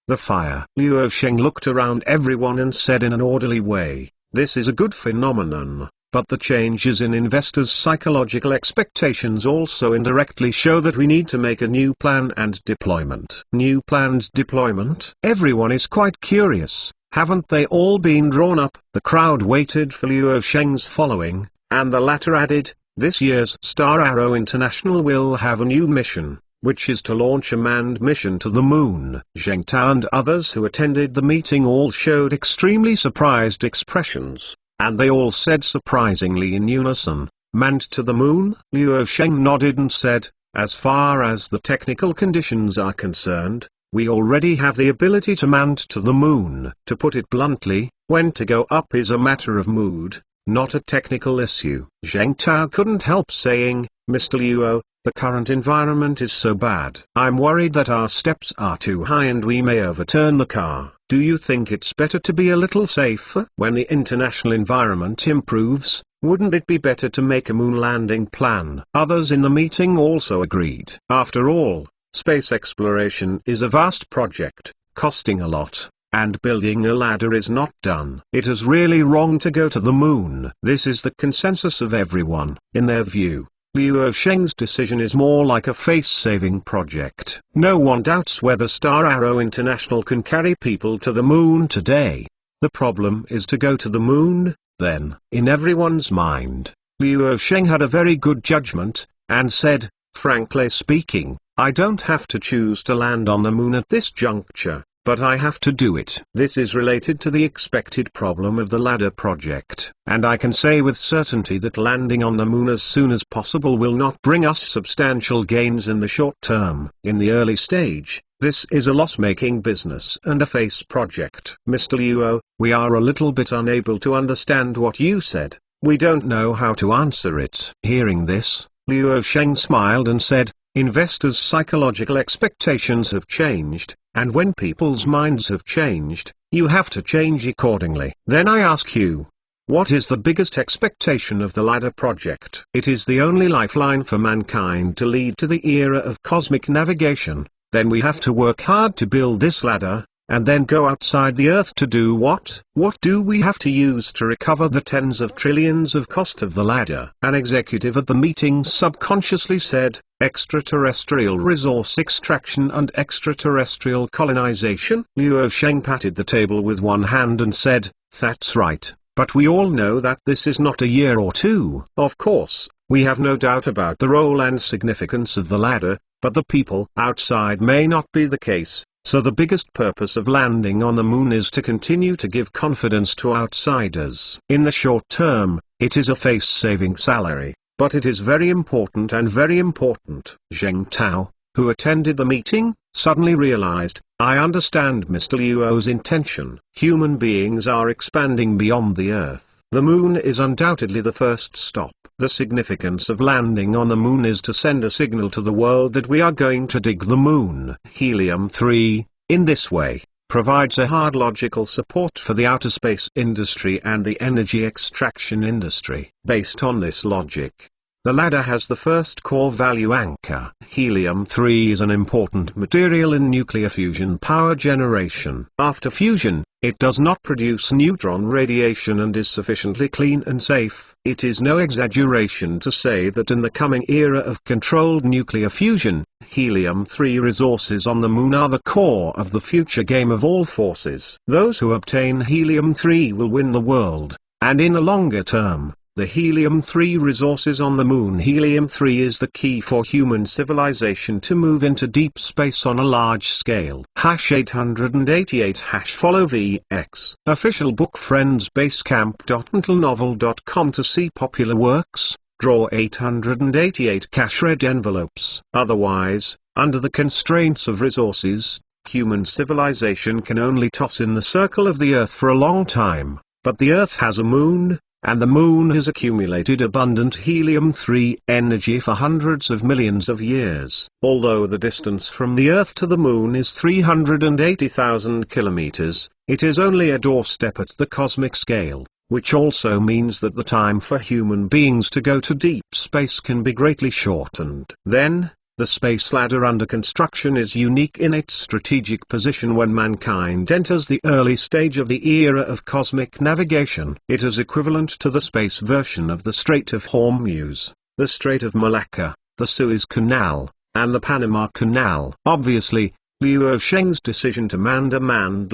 The fire. Luo Sheng looked around everyone and said in an orderly way, "This is a good phenomenon, but the changes in investors' psychological expectations also indirectly show that we need to make a new plan and deployment." New planned deployment? Everyone is quite curious. Haven't they all been drawn up? The crowd waited for Luo Sheng's following, and the latter added, "This year's Star Arrow International will have a new mission, which is to launch a manned mission to the moon." Zheng Tao and others who attended the meeting all showed extremely surprised expressions, and they all said surprisingly in unison, "Manned to the moon?" Luo Sheng nodded and said, "As far as the technical conditions are concerned, we already have the ability to man to the moon." To put it bluntly, when to go up is a matter of mood, not a technical issue. Zheng Tao couldn't help saying, "Mr. Luo, the current environment is so bad. I'm worried that our steps are too high and we may overturn the car. Do you think it's better to be a little safer? When the international environment improves, wouldn't it be better to make a moon landing plan?" Others in the meeting also agreed. After all, space exploration is a vast project, costing a lot, and building a ladder is not done. It is really wrong to go to the moon. This is the consensus of everyone. In their view, Luo Sheng's decision is more like a face-saving project. No one doubts whether Star Arrow International can carry people to the moon today. The problem is to go to the moon, then. In everyone's mind, Luo Sheng had a very good judgment, and said, "Frankly speaking, I don't have to choose to land on the moon at this juncture, but I have to do it." This is related to the expected problem of the Ladder Project, and I can say with certainty that landing on the moon as soon as possible will not bring us substantial gains in the short term. In the early stage, this is a loss-making business and a face project. Mr. Luo, we are a little bit unable to understand what you said. We don't know how to answer it. Hearing this, Luo Sheng smiled and said, investors' psychological expectations have changed, and when people's minds have changed, you have to change accordingly. Then I ask you, what is the biggest expectation of the ladder project? It is the only lifeline for mankind to lead to the era of cosmic navigation. Then we have to work hard to build this ladder, and then go outside the Earth to do what? What do we have to use to recover the tens of trillions of cost of the ladder? An executive at the meeting subconsciously said, extraterrestrial resource extraction and extraterrestrial colonization. Luo Sheng patted the table with one hand and said, that's right, but we all know that this is not a year or two. Of course, we have no doubt about the role and significance of the ladder, but the people outside may not be the case. So the biggest purpose of landing on the moon is to continue to give confidence to outsiders. In the short term, it is a face-saving salary, but it is very important and very important. Zheng Tao, who attended the meeting, suddenly realized, I understand Mr. Luo's intention. Human beings are expanding beyond the Earth. The moon is undoubtedly the first stop. The significance of landing on the moon is to send a signal to the world that we are going to dig the moon. Helium-3, in this way, provides a hard logical support for the outer space industry and the energy extraction industry. Based on this logic, the ladder has the first core value anchor. Helium-3 is an important material in nuclear fusion power generation. After fusion, it does not produce neutron radiation and is sufficiently clean and safe. It is no exaggeration to say that in the coming era of controlled nuclear fusion, helium-3 resources on the moon are the core of the future game of all forces. Those who obtain helium-3 will win the world, and in the longer term, the helium-3 resources on the moon. Helium-3 is the key for human civilization to move into deep space on a large scale. #888 follow VX. Official book Friends Basecamp.mentalnovel.com to see popular works. Draw 888 cash-red envelopes. Otherwise, under the constraints of resources, human civilization can only toss in the circle of the Earth for a long time. But the Earth has a moon, and the moon has accumulated abundant helium-3 energy for hundreds of millions of years. Although the distance from the Earth to the moon is 380,000 kilometers, it is only a doorstep at the cosmic scale, which also means that the time for human beings to go to deep space can be greatly shortened. Then, the space ladder under construction is unique in its strategic position when mankind enters the early stage of the era of cosmic navigation. It is equivalent to the space version of the Strait of Hormuz, the Strait of Malacca, the Suez Canal, and the Panama Canal. Obviously, Luo Sheng's decision to manned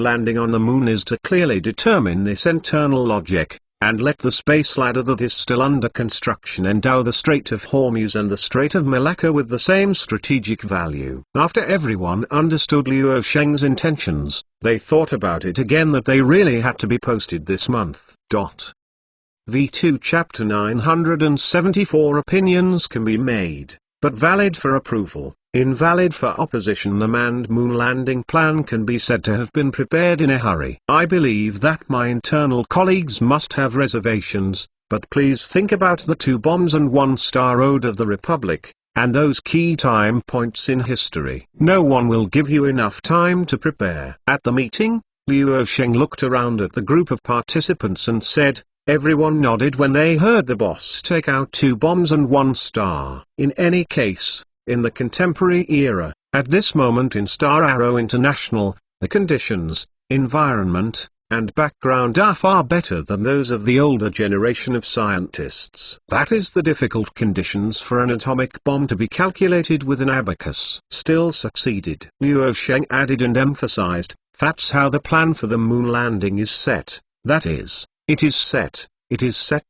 landing on the moon is to clearly determine this internal logic, and let the space ladder that is still under construction endow the Strait of Hormuz and the Strait of Malacca with the same strategic value. After everyone understood Luo Sheng's intentions, they thought about it again that they really had to be posted this month. V2 Chapter 974 Opinions can be made, but valid for approval, invalid for opposition. The manned moon landing plan can be said to have been prepared in a hurry. I believe that my internal colleagues must have reservations, but please think about the 2 bombs and 1 star ode of the Republic, and those key time points in history. No one will give you enough time to prepare. At the meeting, Luo Sheng looked around at the group of participants and said, everyone nodded when they heard the boss take out 2 bombs and 1 star. In any case, in the contemporary era, at this moment in Star Arrow International, the conditions, environment, and background are far better than those of the older generation of scientists. That is the difficult conditions for an atomic bomb to be calculated with an abacus. Still succeeded. Luo Sheng added and emphasized, that's how the plan for the moon landing is set. That is, it is set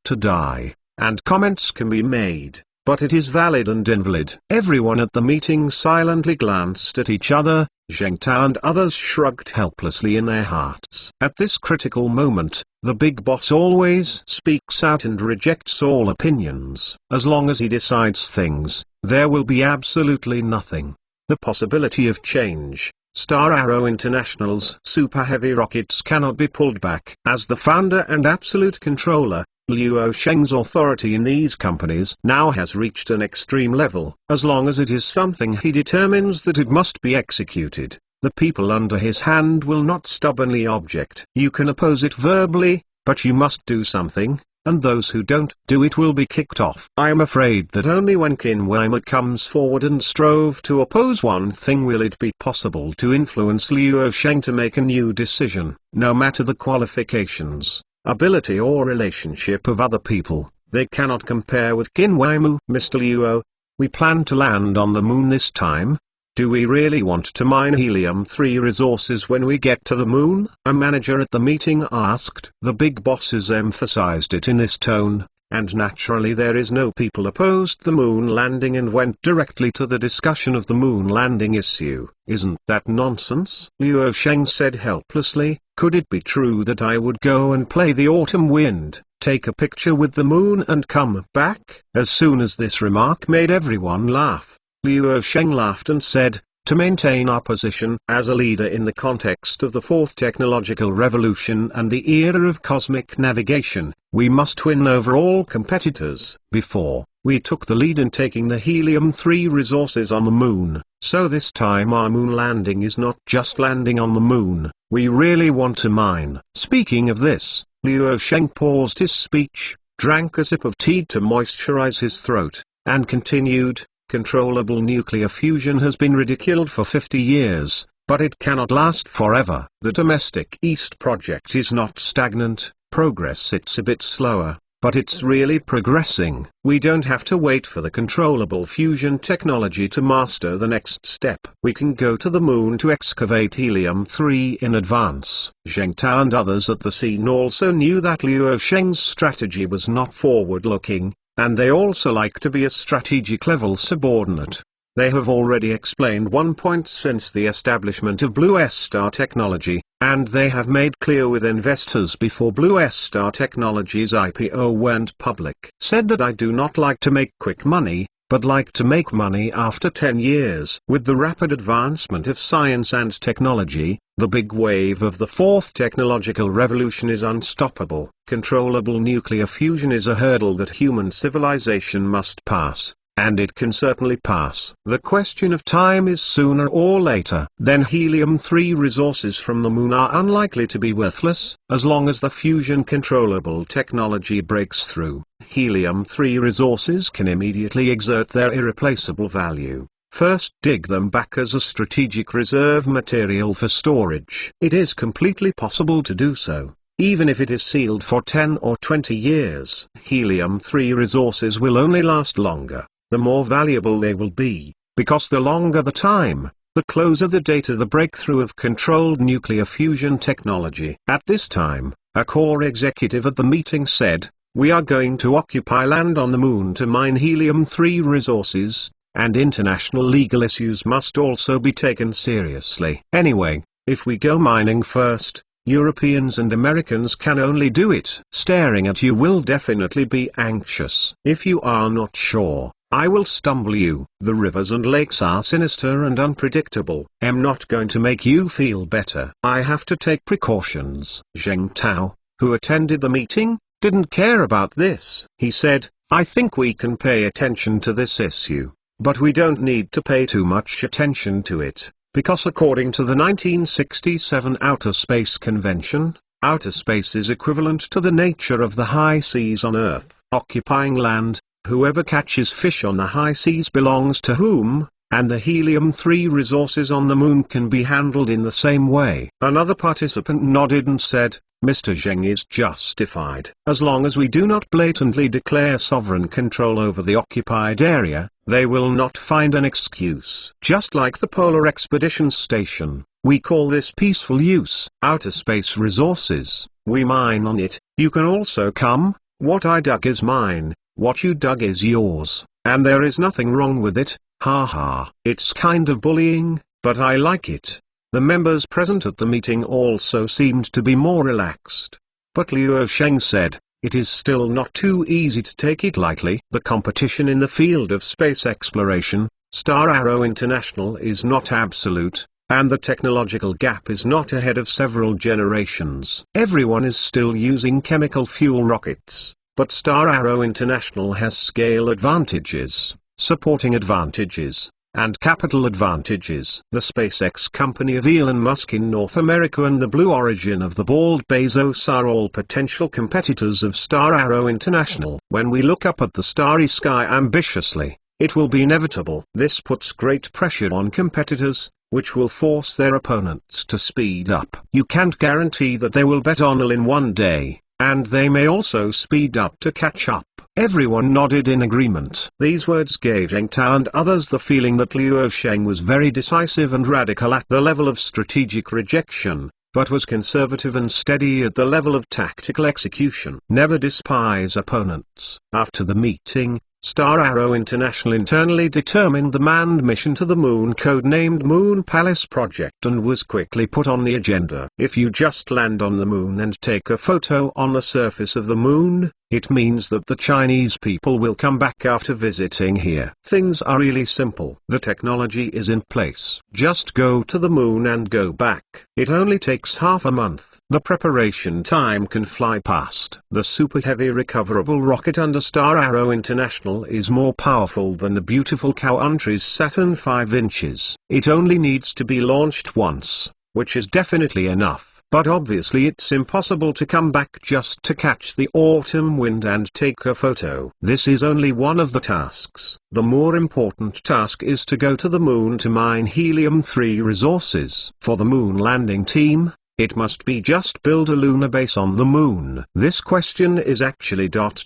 to die, and comments can be made, but it is valid and invalid. Everyone at the meeting silently glanced at each other. Zheng Tao and others shrugged helplessly in their hearts. At this critical moment, the big boss always speaks out and rejects all opinions. As long as he decides things, there will be absolutely nothing. The possibility of change. Star Arrow International's super heavy rockets cannot be pulled back. As the founder and absolute controller, Liu Sheng's authority in these companies now has reached an extreme level. As long as it is something he determines that it must be executed, the people under his hand will not stubbornly object. You can oppose it verbally, but you must do something, and those who don't do it will be kicked off. I am afraid that only when Qin Weimer comes forward and strove to oppose one thing will it be possible to influence Liu Sheng to make a new decision. No matter the qualifications, ability or relationship of other people, they cannot compare with Qin Weimer. Mr. Liu, we plan to land on the moon this time. Do we really want to mine helium-3 resources when we get to the moon? A manager at the meeting asked. The big bosses emphasized it in this tone, and naturally there is no people opposed the moon landing and went directly to the discussion of the moon landing issue. Isn't that nonsense? Liu Sheng said helplessly. Could it be true that I would go and play the autumn wind, take a picture with the moon and come back? As soon as this remark made everyone laugh, Liu Sheng laughed and said, to maintain our position as a leader in the context of the fourth technological revolution and the era of cosmic navigation, we must win over all competitors. Before, we took the lead in taking the helium-3 resources on the moon, so this time our moon landing is not just landing on the moon, we really want to mine. Speaking of this, Liu Sheng paused his speech, drank a sip of tea to moisturize his throat, and continued. Controllable nuclear fusion has been ridiculed for 50 years, but it cannot last forever. The domestic East project is not stagnant, progress it's a bit slower, but it's really progressing. We don't have to wait for the controllable fusion technology to master the next step. We can go to the moon to excavate helium-3 in advance. Zheng Tao and others at the scene also knew that Liu Sheng's strategy was not forward-looking, and they also like to be a strategic level subordinate. They have already explained one point since the establishment of Blue Star Technology, and they have made clear with investors before Blue Star Technology's IPO went public. Said that I do not like to make quick money, but like to make money after 10 years. With the rapid advancement of science and technology, the big wave of the fourth technological revolution is unstoppable. Controllable nuclear fusion is a hurdle that human civilization must pass, and it can certainly pass. The question of time is sooner or later. Then helium-3 resources from the moon are unlikely to be worthless, as long as the fusion controllable technology breaks through. Helium-3 resources can immediately exert their irreplaceable value. First, dig them back as a strategic reserve material for storage. It is completely possible to do so, even if it is sealed for 10 or 20 years. Helium-3 resources will only last longer, the more valuable they will be, because the longer the time, the closer the date of the breakthrough of controlled nuclear fusion technology. At this time, a core executive at the meeting said, we are going to occupy land on the moon to mine helium-3 resources, and international legal issues must also be taken seriously. Anyway, if we go mining first, Europeans and Americans can only do it. Staring at you will definitely be anxious. If you are not sure, I will stumble you. The rivers and lakes are sinister and unpredictable. I'm not going to make you feel better. I have to take precautions. Zheng Tao, who attended the meeting, didn't care about this. He said, I think we can pay attention to this issue, but we don't need to pay too much attention to it, because according to the 1967 Outer Space Convention, outer space is equivalent to the nature of the high seas on Earth. Occupying land, whoever catches fish on the high seas belongs to whom, and the helium-3 resources on the moon can be handled in the same way. Another participant nodded and said, Mr. Zheng is justified. As long as we do not blatantly declare sovereign control over the occupied area, they will not find an excuse. Just like the Polar Expedition Station, we call this peaceful use. Outer space resources, we mine on it. You can also come. What I dug is mine, what you dug is yours, and there is nothing wrong with it. Ha ha. It's kind of bullying, but I like it. The members present at the meeting also seemed to be more relaxed. But Liu Sheng said, it is still not too easy to take it lightly. The competition in the field of space exploration, Star Arrow International, is not absolute, and the technological gap is not ahead of several generations. Everyone is still using chemical fuel rockets. But Star Arrow International has scale advantages, supporting advantages, and capital advantages. The SpaceX company of Elon Musk in North America and the Blue Origin of the bald Bezos are all potential competitors of Star Arrow International. When we look up at the starry sky ambitiously, it will be inevitable. This puts great pressure on competitors, which will force their opponents to speed up. You can't guarantee that they will bet on L in one day, and they may also speed up to catch up. Everyone nodded in agreement. These words gave Zheng Tao and others the feeling that Luo Sheng was very decisive and radical at the level of strategic rejection, but was conservative and steady at the level of tactical execution. Never despise opponents. After the meeting, Star Arrow International internally determined the manned mission to the moon, codenamed Moon Palace Project, and was quickly put on the agenda. If you just land on the moon and take a photo on the surface of the moon, it means that the Chinese people will come back after visiting here. Things are really simple. The technology is in place. Just go to the moon and go back. It only takes half a month. The preparation time can fly past. The Super Heavy recoverable rocket under Star Arrow International is more powerful than the beautiful country's Saturn 5 inches. It only needs to be launched once, which is definitely enough. But obviously it's impossible to come back just to catch the autumn wind and take a photo. This is only one of the tasks. The more important task is to go to the moon to mine helium-3 resources. For the moon landing team, it must be just build a lunar base on the moon. This question is actually not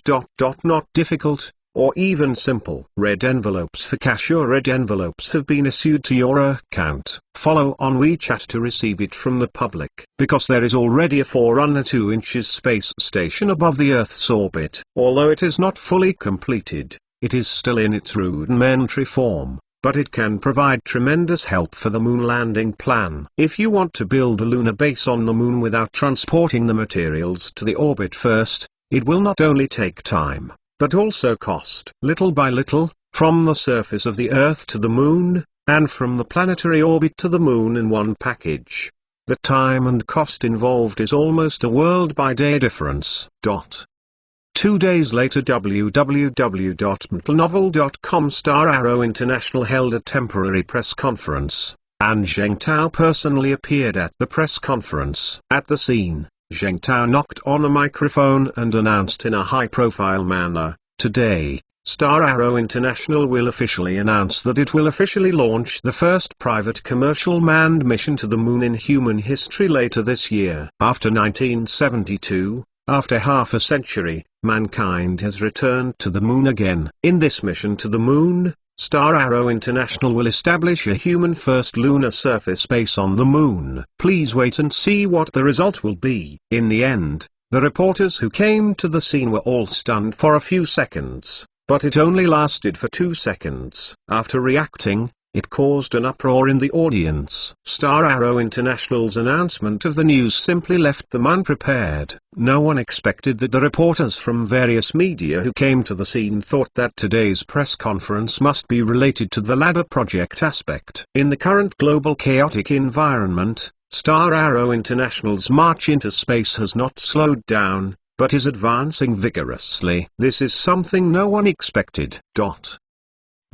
difficult, or even simple. Red envelopes for cash. Your red envelopes have been issued to your account. Follow on WeChat to receive it from the public. Because there is already a Forerunner 2 inches space station above the Earth's orbit. Although it is not fully completed, it is still in its rudimentary form, but it can provide tremendous help for the moon landing plan. If you want to build a lunar base on the moon without transporting the materials to the orbit first, it will not only take time, but also cost. Little by little, from the surface of the Earth to the moon, and from the planetary orbit to the moon in one package. The time and cost involved is almost a world-by-day difference. 2 days later, www.mtlnovel.com, Star Arrow International held a temporary press conference, and Zheng Tao personally appeared at the press conference. At the scene, Zheng Tao knocked on a microphone and announced in a high-profile manner, "Today, Star Arrow International will officially announce that it will officially launch the first private commercial manned mission to the moon in human history later this year." After 1972, after half a century, mankind has returned to the moon again. In this mission to the moon, Star Arrow International will establish a human-first lunar surface base on the moon. Please wait and see what the result will be. In the end, the reporters who came to the scene were all stunned for a few seconds, but it only lasted for 2 seconds. After reacting, it caused an uproar in the audience. Star Arrow International's announcement of the news simply left them unprepared. No one expected that. The reporters from various media who came to the scene thought that today's press conference must be related to the ladder project aspect. In the current global chaotic environment, Star Arrow International's march into space has not slowed down, but is advancing vigorously. This is something no one expected.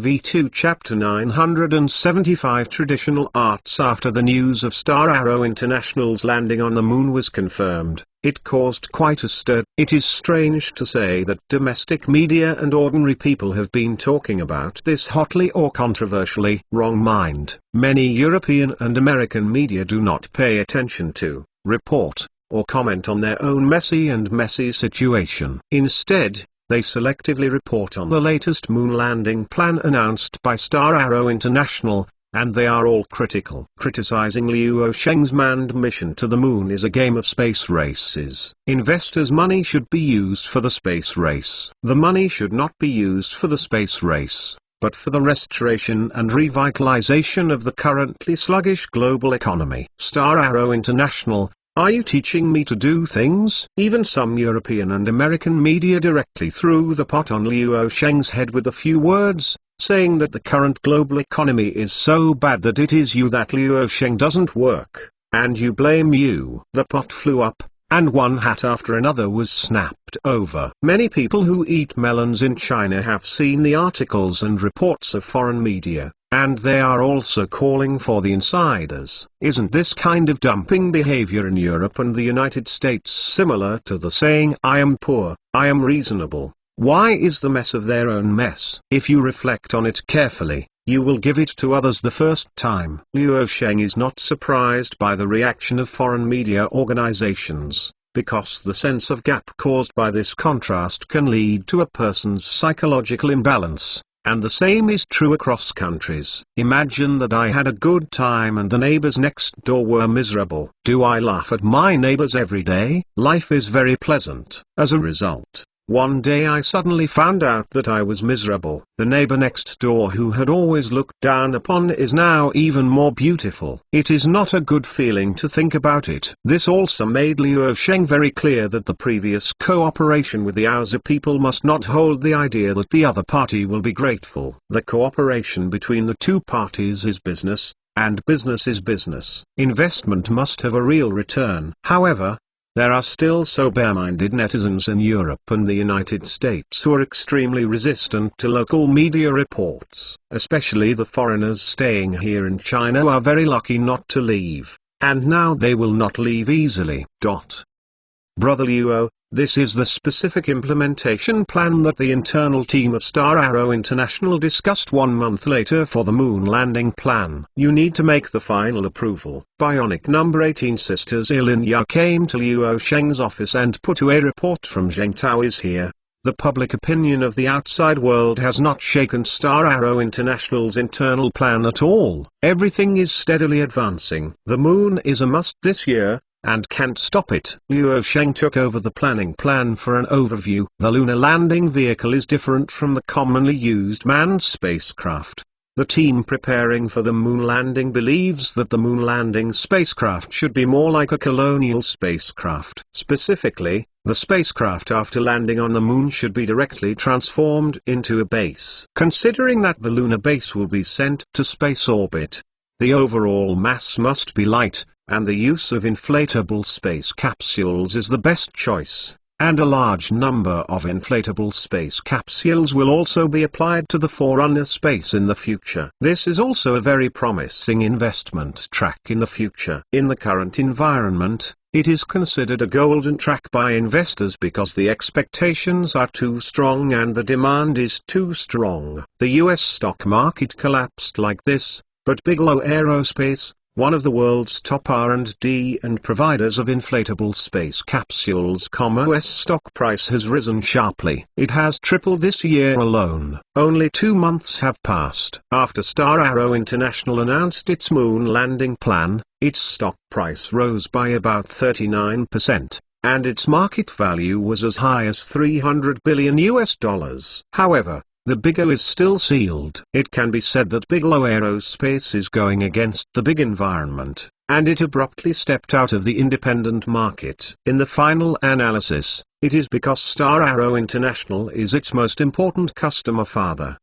V2 Chapter 975 Traditional Arts. After the news of Star Arrow International's landing on the moon was confirmed, it caused quite a stir. It is strange to say that domestic media and ordinary people have been talking about this hotly or controversially. Wrong mind. Many European and American media do not pay attention to, report, or comment on their own messy situation. Instead, they selectively report on the latest moon landing plan announced by Star Arrow International, and they are all critical. Criticizing Luo Sheng's manned mission to the moon is a game of space races. Investors' money should be used for the space race. The money should not be used for the space race, but for the restoration and revitalization of the currently sluggish global economy. Star Arrow International, are you teaching me to do things? Even some European and American media directly threw the pot on Luo Sheng's head with a few words, saying that the current global economy is so bad that it is you that Luo Sheng doesn't work, and you blame you. The pot flew up, and one hat after another was snapped over. Many people who eat melons in China have seen the articles and reports of foreign media, and they are also calling for the insiders. Isn't this kind of dumping behavior in Europe and the United States similar to the saying "I am poor, I am reasonable"? Why is the mess of their own mess? If you reflect on it carefully, you will give it to others the first time. Luo Sheng is not surprised by the reaction of foreign media organizations, because the sense of gap caused by this contrast can lead to a person's psychological imbalance, and the same is true across countries. Imagine that I had a good time and the neighbors next door were miserable. Do I laugh at my neighbors every day? Life is very pleasant. As a result, one day I suddenly found out that I was miserable. The neighbor next door who had always looked down upon is now even more beautiful. It is not a good feeling to think about it. This also made Luo Sheng very clear that the previous cooperation with the Hausa people must not hold the idea that the other party will be grateful. The cooperation between the two parties is business, and business is business. Investment must have a real return. However, there are still sober-minded netizens in Europe and the United States who are extremely resistant to local media reports. Especially the foreigners staying here in China are very lucky not to leave, and now they will not leave easily. Brother Luo, this is the specific implementation plan that the internal team of Star Arrow International discussed 1 month later for the moon landing plan. You need to make the final approval. Bionic number 18 Sisters Ilinya came to Luo Sheng's office and put to a report from Zhengtao is here. The public opinion of the outside world has not shaken Star Arrow International's internal plan at all. Everything is steadily advancing. The moon is a must this year, and can't stop it. Luo Sheng took over the planning plan for an overview. The lunar landing vehicle is different from the commonly used manned spacecraft. The team preparing for the moon landing believes that the moon landing spacecraft should be more like a colonial spacecraft. Specifically, the spacecraft after landing on the moon should be directly transformed into a base. Considering that the lunar base will be sent to space orbit, the overall mass must be light, and the use of inflatable space capsules is the best choice, and a large number of inflatable space capsules will also be applied to the Forerunner space in the future. This is also a very promising investment track in the future. In the current environment, it is considered a golden track by investors because the expectations are too strong and the demand is too strong. The US stock market collapsed like this, but Bigelow Aerospace, one of the world's top R&D and providers of inflatable space capsules, US stock price has risen sharply. It has tripled this year alone. Only 2 months have passed. After Star Arrow International announced its moon landing plan, its stock price rose by about 39%, and its market value was as high as $300 billion. However, the Bigelow is still sealed. It can be said that Bigelow Aerospace is going against the big environment, and it abruptly stepped out of the independent market. In the final analysis, it is because Star Arrow International is its most important customer.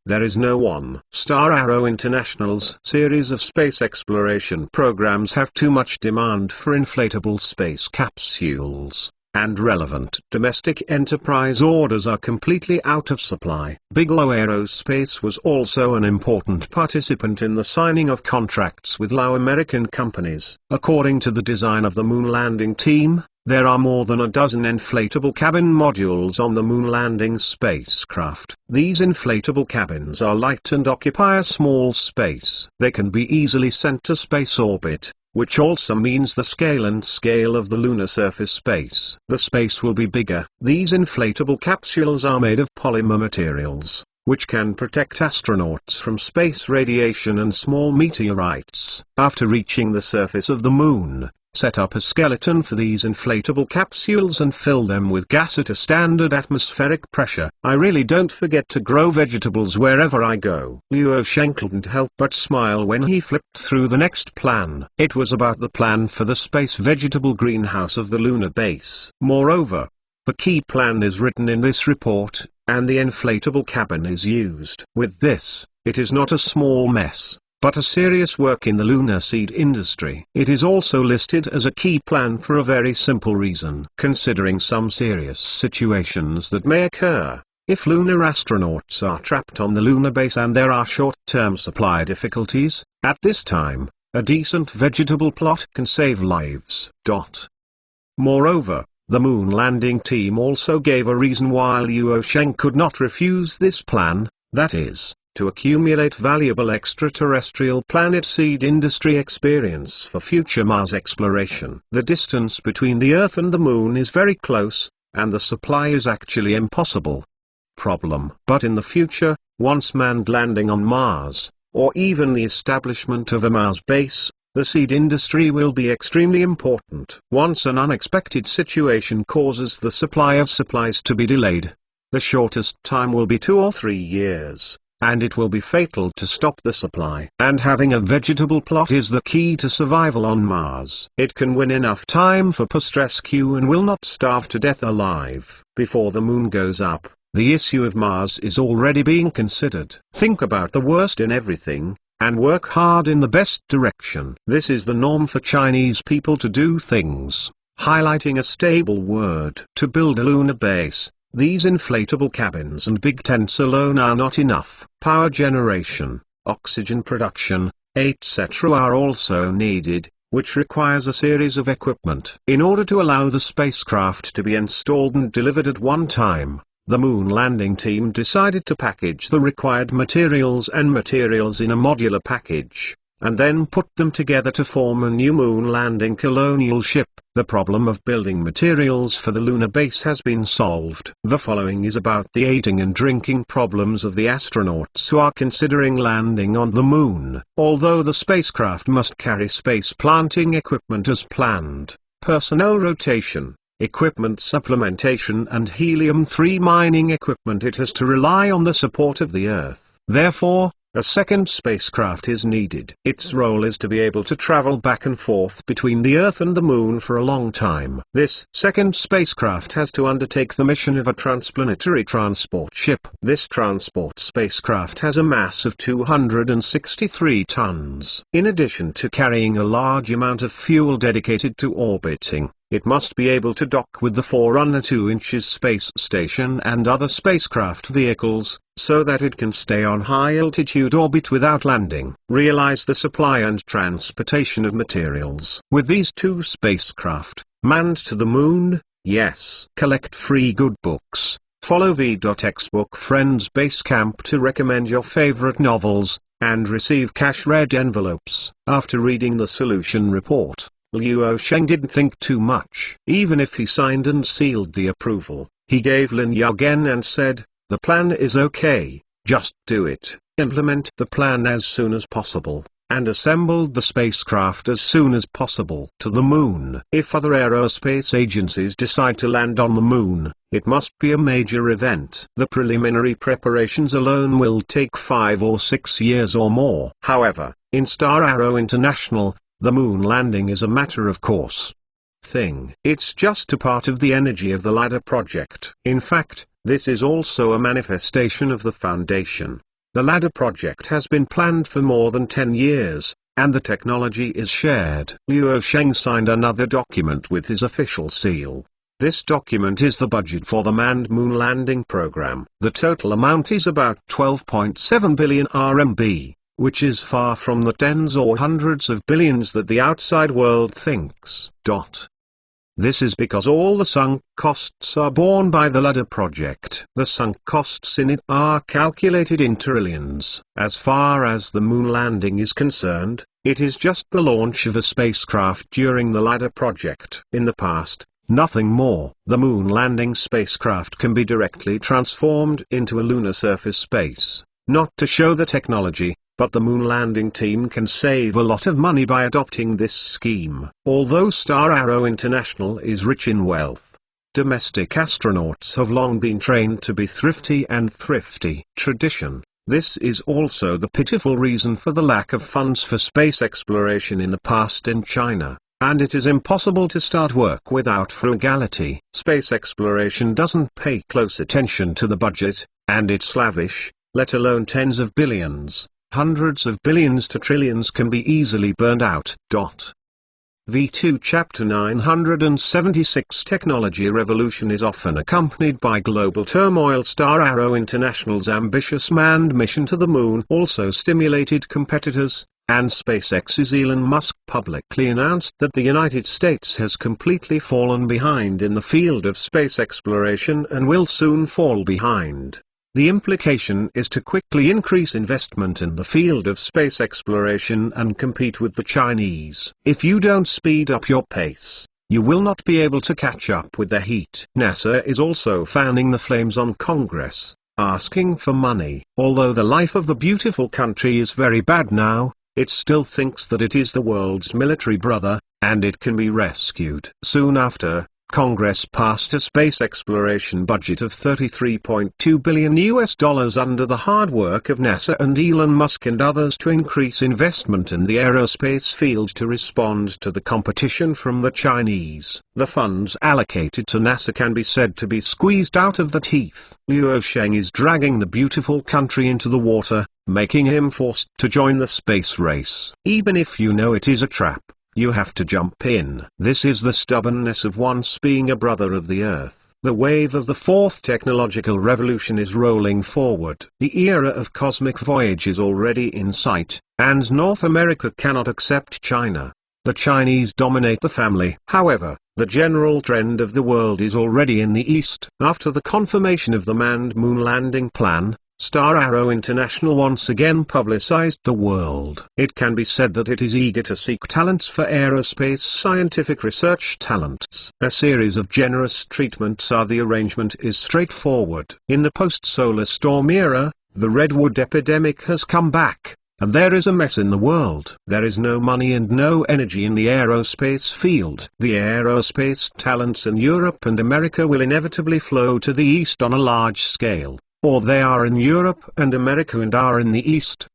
There is no one. Star Arrow International's series of space exploration programs have too much demand for inflatable space capsules, and relevant domestic enterprise orders are completely out of supply. Bigelow Aerospace was also an important participant in the signing of contracts with Lao American companies. According to the design of the moon landing team, there are more than a dozen inflatable cabin modules on the moon landing spacecraft. These inflatable cabins are light and occupy a small space. They can be easily sent to space orbit, which also means the scale of the lunar surface space. The space will be bigger. These inflatable capsules are made of polymer materials, which can protect astronauts from space radiation and small meteorites. After reaching the surface of the moon, set up a skeleton for these inflatable capsules and fill them with gas at a standard atmospheric pressure. I really don't forget to grow vegetables wherever I go. Luo Sheng couldn't help but smile when he flipped through the next plan. It was about the plan for the space vegetable greenhouse of the lunar base. Moreover, the key plan is written in this report, and the inflatable cabin is used. With this, it is not a small mess. but a serious work in the lunar seed industry. It is also listed as a key plan for a very simple reason. Considering some serious situations that may occur, if lunar astronauts are trapped on the lunar base and there are short-term supply difficulties, at this time, a decent vegetable plot can save lives. Moreover, the moon landing team also gave a reason why Liu Sheng could not refuse this plan, that is, to accumulate valuable extraterrestrial planet seed industry experience for future Mars exploration. The distance between the Earth and the Moon is very close, and the supply is actually impossible. But in the future, once manned landing on Mars, or even the establishment of a Mars base, the seed industry will be extremely important. Once an unexpected situation causes the supply of supplies to be delayed, the shortest time will be 2 or 3 years, and it will be fatal to stop the supply. And having a vegetable plot is the key to survival on Mars. It can win enough time for post-rescue and will not starve to death alive. Before the moon goes up, the issue of Mars is already being considered. Think about the worst in everything, and work hard in the best direction. This is the norm for Chinese people to do things, highlighting a stable word. To build a lunar base, these inflatable cabins and big tents alone are not enough. Power generation, oxygen production, etc. are also needed, which requires a series of equipment. In order to allow the spacecraft to be installed and delivered at one time, the moon landing team decided to package the required materials in a modular package, and then put them together to form a new moon landing colonial ship. The problem of building materials for the lunar base has been solved. The following is about the eating and drinking problems of the astronauts who are considering landing on the moon. Although the spacecraft must carry space planting equipment as planned, personnel rotation, equipment supplementation and helium-3 mining equipment, it has to rely on the support of the Earth. Therefore, a second spacecraft is needed. Its role is to be able to travel back and forth between the Earth and the Moon for a long time. This second spacecraft has to undertake the mission of a transplanetary transport ship. This transport spacecraft has a mass of 263 tons. In addition to carrying a large amount of fuel dedicated to orbiting, it must be able to dock with the Forerunner 2" space station and other spacecraft vehicles, so that it can stay on high-altitude orbit without landing. Realize the supply and transportation of materials. With these 2 spacecraft, manned to the moon, yes. Collect free good books. Follow v.x Book Friends Basecamp to recommend your favorite novels, and receive cash-read envelopes. After reading the solution report, Liu Sheng didn't think too much. Even if he signed and sealed the approval, he gave Lin Yao-gen and said, "The plan is okay, just do it." Implement the plan as soon as possible, and assembled the spacecraft as soon as possible to the moon. If other aerospace agencies decide to land on the moon, it must be a major event. The preliminary preparations alone will take 5 or 6 years or more. However, in Star Arrow International, the moon landing is a matter of course thing. It's just a part of the energy of the ladder project. In fact, this is also a manifestation of the foundation. The ladder project has been planned for more than 10 years, and the technology is shared. Liu Sheng signed another document with his official seal. This document is the budget for the manned moon landing program. The total amount is about 12.7 billion RMB. Which is far from the tens or hundreds of billions that the outside world thinks. This is because all the sunk costs are borne by the ladder project. The sunk costs in it are calculated in trillions. As far as the moon landing is concerned, it is just the launch of a spacecraft during the ladder project. In the past, nothing more. The moon landing spacecraft can be directly transformed into a lunar surface space. Not to show the technology, but the moon landing team can save a lot of money by adopting this scheme. Although Star Arrow International is rich in wealth, domestic astronauts have long been trained to be thrifty and thrifty. Tradition. This is also the pitiful reason for the lack of funds for space exploration in the past in China, and it is impossible to start work without frugality. Space exploration doesn't pay close attention to the budget, and it's lavish, let alone tens of billions. Hundreds of billions to trillions can be easily burned out. V2 Chapter 976 Technology revolution is often accompanied by global turmoil. Star Arrow International's ambitious manned mission to the moon also stimulated competitors, and SpaceX's Elon Musk publicly announced that the United States has completely fallen behind in the field of space exploration and will soon fall behind. The implication is to quickly increase investment in the field of space exploration and compete with the Chinese. If you don't speed up your pace, you will not be able to catch up with the heat. NASA is also fanning the flames on Congress, asking for money. Although the life of the beautiful country is very bad now, it still thinks that it is the world's military brother, and it can be rescued. Soon after, Congress passed a space exploration budget of $33.2 billion under the hard work of NASA and Elon Musk and others to increase investment in the aerospace field to respond to the competition from the Chinese. The funds allocated to NASA can be said to be squeezed out of the teeth. Luo Sheng is dragging the beautiful country into the water, making him forced to join the space race. Even if you know it is a trap, you have to jump in. This is the stubbornness of once being a brother of the Earth. The wave of the fourth technological revolution is rolling forward. The era of cosmic voyage is already in sight, and North America cannot accept China. The Chinese dominate the family. However, the general trend of the world is already in the East. After the confirmation of the manned moon landing plan, Star Arrow International once again publicized the world. It can be said that it is eager to seek talents for aerospace scientific research talents. A series of generous treatments are the arrangement is straightforward. In the post-solar storm era, the redwood epidemic has come back, and there is a mess in the world. There is no money and no energy in the aerospace field. The aerospace talents in Europe and America will inevitably flow to the East on a large scale. Or they are in Europe and America and are in the East.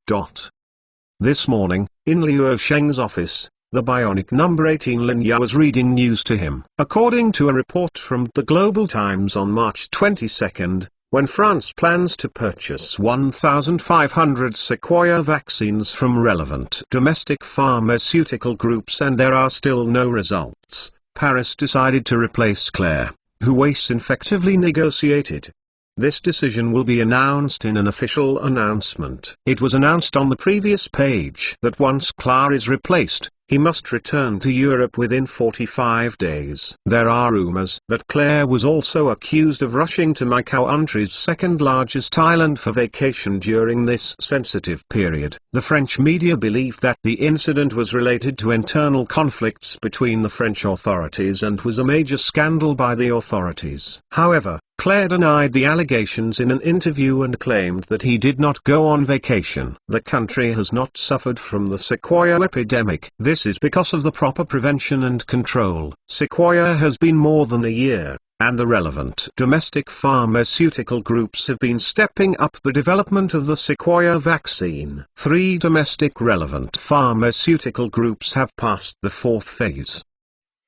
This morning, in Luo Sheng's office, the bionic number 18 Lin Ya was reading news to him. According to a report from the Global Times on March 22, when France plans to purchase 1,500 Sequoia vaccines from relevant domestic pharmaceutical groups and there are still no results, Paris decided to replace Claire, who Weiss effectively negotiated. This decision will be announced in an official announcement. It was announced on the previous page that once Claire is replaced, he must return to Europe within 45 days. There are rumors that Claire was also accused of rushing to Macau, country's second-largest island, for vacation during this sensitive period. The French media believed that the incident was related to internal conflicts between the French authorities and was a major scandal by the authorities. However, Claire denied the allegations in an interview and claimed that he did not go on vacation. The country has not suffered from the Sequoia epidemic. This is because of the proper prevention and control. Sequoia has been more than a year, and the relevant domestic pharmaceutical groups have been stepping up the development of the Sequoia vaccine. 3 domestic relevant pharmaceutical groups have passed the 4th phase.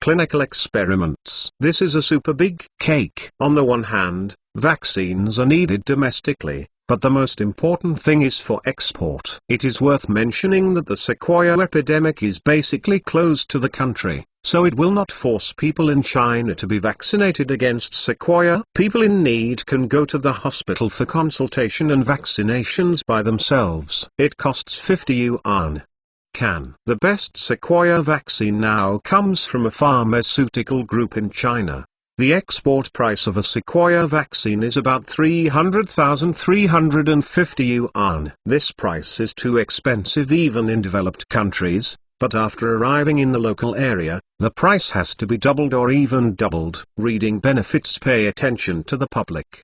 Clinical experiments. This is a super big cake. On the one hand, vaccines are needed domestically, but the most important thing is for export. It is worth mentioning that the Sequoia epidemic is basically closed to the country, so it will not force people in China to be vaccinated against Sequoia. People in need can go to the hospital for consultation and vaccinations by themselves. It costs 50 yuan. The best Sequoia vaccine now comes from a pharmaceutical group in China. The export price of a Sequoia vaccine is about 300,350 yuan. This price is too expensive even in developed countries, but after arriving in the local area, the price has to be doubled or even doubled. Reading benefits. Pay attention to the public.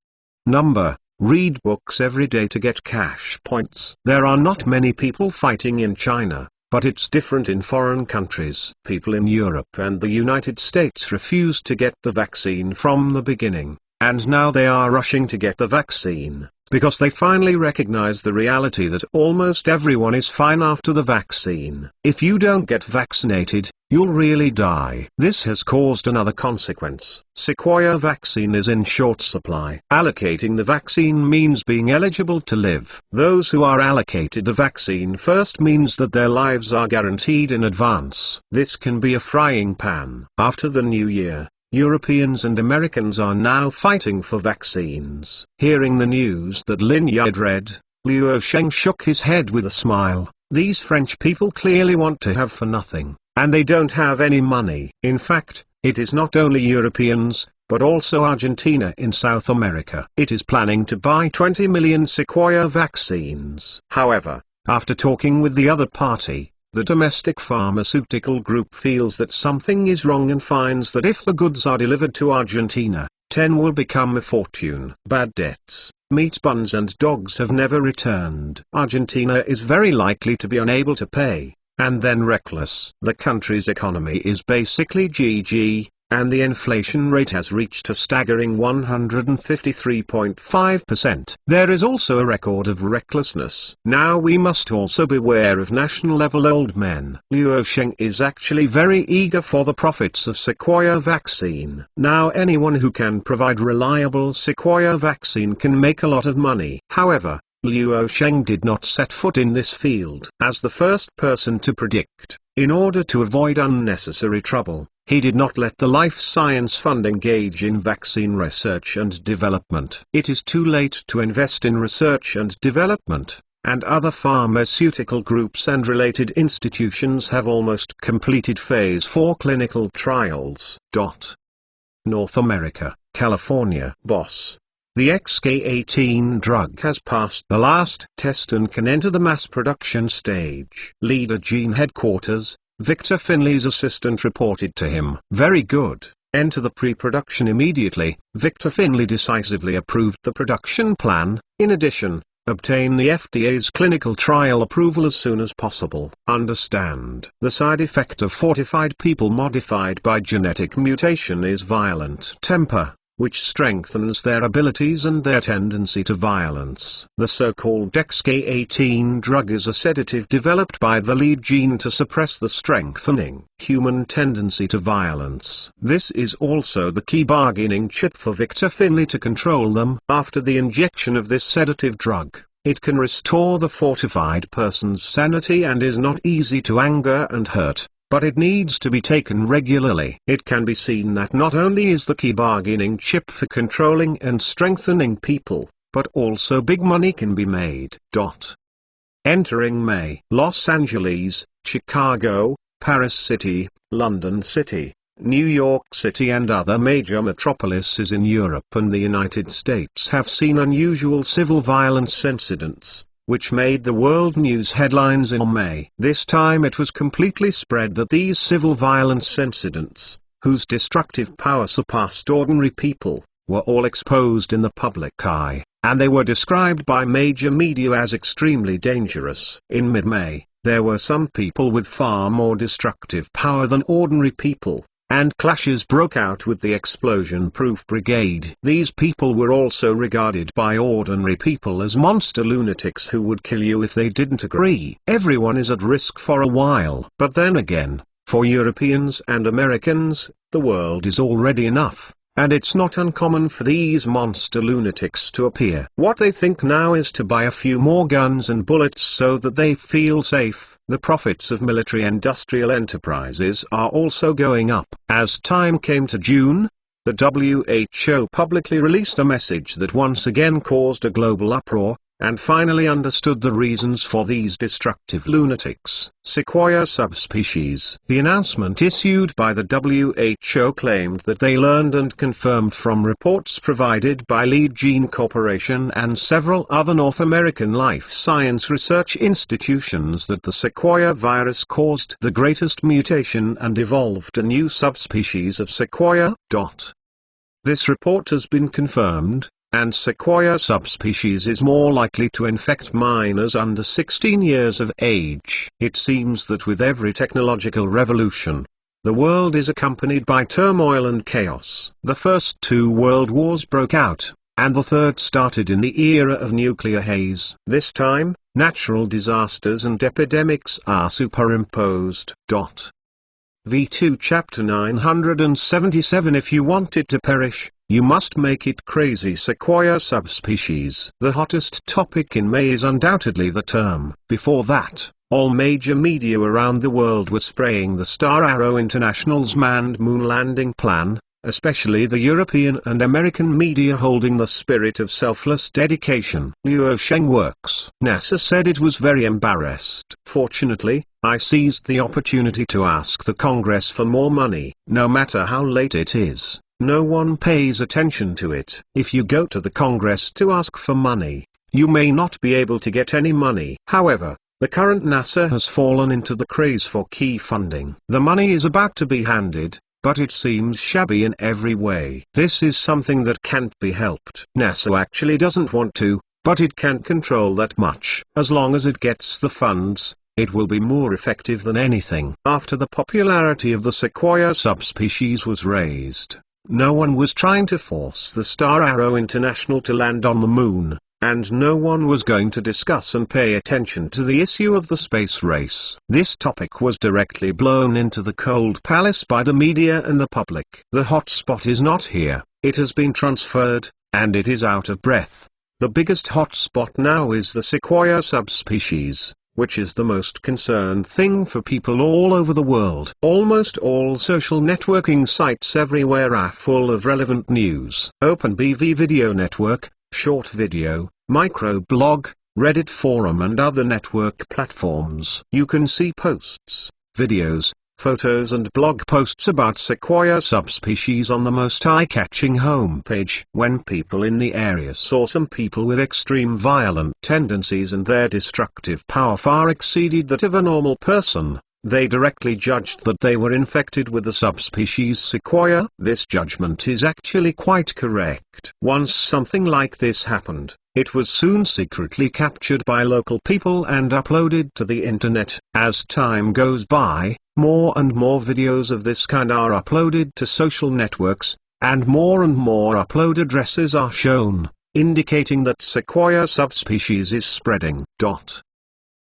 Read books every day to get cash points. There are not many people fighting in China, but it's different in foreign countries. People in Europe and the United States refused to get the vaccine from the beginning, and now they are rushing to get the vaccine. because they finally recognize the reality that almost everyone is fine after the vaccine. If you don't get vaccinated, you'll really die. This has caused another consequence. Sequoia vaccine is in short supply. Allocating the vaccine means being eligible to live. Those who are allocated the vaccine first means that their lives are guaranteed in advance. This can be a frying pan. After the new year, Europeans and Americans are now fighting for vaccines. Hearing the news that Lin Yad read, Luo Sheng shook his head with a smile. These French people clearly want to have for nothing, and they don't have any money. In fact, it is not only Europeans, but also Argentina in South America. It is planning to buy 20 million Sequoia vaccines. However, after talking with the other party, the domestic pharmaceutical group feels that something is wrong and finds that if the goods are delivered to Argentina, 10 will become a fortune. Bad debts, meat buns and dogs have never returned. Argentina is very likely to be unable to pay, and then reckless. The country's economy is basically GG, and the inflation rate has reached a staggering 153.5%. There is also a record of recklessness. Now we must also beware of national-level old men. Luo Sheng is actually very eager for the profits of Sequoia vaccine. Now anyone who can provide reliable Sequoia vaccine can make a lot of money. However, Luo Sheng did not set foot in this field. As the first person to predict, in order to avoid unnecessary trouble, he did not let the Life Science Fund engage in vaccine research and development. It is too late to invest in research and development, and other pharmaceutical groups and related institutions have almost completed Phase 4 clinical trials. North America, California. Boss. The XK18 drug has passed the last test and can enter the mass production stage. Leader Gene headquarters, Victor Finley's assistant reported to him. Very good. Enter the pre-production immediately. Victor Finley decisively approved the production plan. In addition, obtain the FDA's clinical trial approval as soon as possible. Understand. The side effect of fortified people modified by genetic mutation is violent temper, which strengthens their abilities and their tendency to violence. The so-called XK18 drug is a sedative developed by the lead gene to suppress the strengthening human tendency to violence. This is also the key bargaining chip for Victor Finley to control them. After the injection of this sedative drug, it can restore the fortified person's sanity and is not easy to anger and hurt, but it needs to be taken regularly. It can be seen that not only is the key bargaining chip for controlling and strengthening people, but also big money can be made. Entering May. Los Angeles, Chicago, Paris City, London City, New York City and other major metropolises in Europe and the United States have seen unusual civil violence incidents, which made the world news headlines in May. This time it was completely spread that these civil violence incidents, whose destructive power surpassed ordinary people, were all exposed in the public eye, and they were described by major media as extremely dangerous. In mid-May, there were some people with far more destructive power than ordinary people, and clashes broke out with the explosion-proof brigade. These people were also regarded by ordinary people as monster lunatics who would kill you if they didn't agree. Everyone is at risk for a while. But then again, for Europeans and Americans, the world is already enough, and it's not uncommon for these monster lunatics to appear. What they think now is to buy a few more guns and bullets so that they feel safe. The profits of military-industrial enterprises are also going up. As time came to June, the WHO publicly released a message that once again caused a global uproar, and finally understood the reasons for these destructive lunatics. Sequoia subspecies. The announcement issued by the WHO claimed that they learned and confirmed from reports provided by Lead Gene Corporation and several other North American life science research institutions that the Sequoia virus caused the greatest mutation and evolved a new subspecies of Sequoia. This report has been confirmed, and Sequoia subspecies is more likely to infect minors under 16 years of age. It seems that with every technological revolution, the world is accompanied by turmoil and chaos. The first two world wars broke out, and the third started in the era of nuclear haze. This time, natural disasters and epidemics are superimposed. V2 Chapter 977 If you want it to perish, you must make it crazy. Sequoia subspecies. The hottest topic in May is undoubtedly the term. Before that, all major media around the world were spraying the Star Arrow International's manned moon landing plan, especially the European and American media holding the spirit of selfless dedication. Luo Sheng works. NASA said it was very embarrassed. Fortunately, I seized the opportunity to ask the Congress for more money. No matter how late it is, no one pays attention to it. If you go to the Congress to ask for money, you may not be able to get any money. However, the current NASA has fallen into the craze for key funding. The money is about to be handed, but it seems shabby in every way. This is something that can't be helped. NASA actually doesn't want to, but it can't control that much. As long as it gets the funds, it will be more effective than anything. After the popularity of the Sequoia subspecies was raised, no one was trying to force the Star Arrow International to land on the moon, and no one was going to discuss and pay attention to the issue of the space race. This topic was directly blown into the cold palace by the media and the public. The hot spot is not here, it has been transferred, and it is out of breath. The biggest hot spot now is the Sequoia subspecies, which is the most concerned thing for people all over the world. Almost all social networking sites everywhere are full of relevant news. OpenBV Video Network, Short Video, Microblog, Reddit forum and other network platforms. You can see posts, videos, photos and blog posts about Sequoia subspecies on the most eye-catching homepage. When people in the area saw some people with extreme violent tendencies and their destructive power far exceeded that of a normal person, they directly judged that they were infected with the subspecies Sequoia. This judgment is actually quite correct. Once something like this happened, it was soon secretly captured by local people and uploaded to the internet. As time goes by, more and more videos of this kind are uploaded to social networks, and more upload addresses are shown, indicating that Sequoia subspecies is spreading.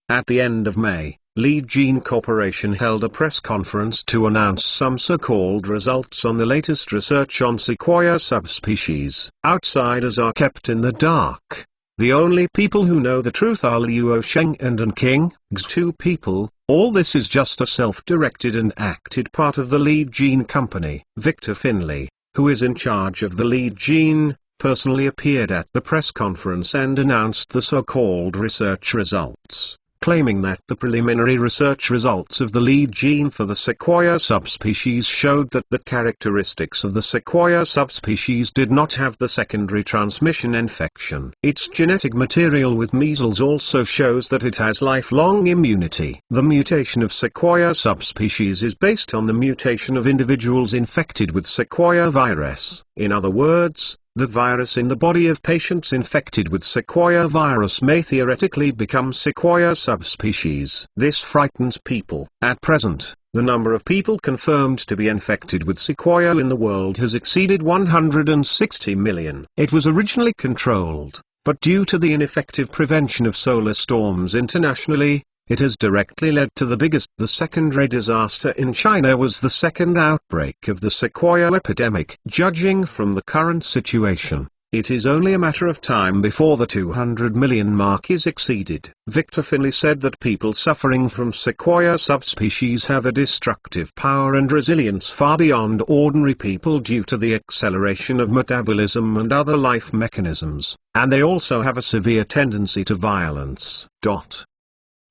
At the end of May, Lead Gene Corporation held a press conference to announce some so-called results on the latest research on Sequoia subspecies. Outsiders are kept in the dark. The only people who know the truth are Luo Sheng and An King, two people. All this is just a self-directed and acted part of the Lead Gene company. Victor Finlay, who is in charge of the Lead Gene, personally appeared at the press conference and announced the so-called research results, claiming that the preliminary research results of the Lead Gene for the Sequoia subspecies showed that the characteristics of the Sequoia subspecies did not have the secondary transmission infection. Its genetic material with measles also shows that it has lifelong immunity. The mutation of Sequoia subspecies is based on the mutation of individuals infected with Sequoia virus. In other words, the virus in the body of patients infected with Sequoia virus may theoretically become Sequoia subspecies. This frightens people. At present, the number of people confirmed to be infected with Sequoia in the world has exceeded 160 million. It was originally controlled, but due to the ineffective prevention of solar storms internationally, it has directly led to the biggest. The secondary disaster in China was the second outbreak of the Sequoia epidemic. Judging from the current situation, it is only a matter of time before the 200 million mark is exceeded. Victor Finlay said that people suffering from Sequoia subspecies have a destructive power and resilience far beyond ordinary people due to the acceleration of metabolism and other life mechanisms, and they also have a severe tendency to violence.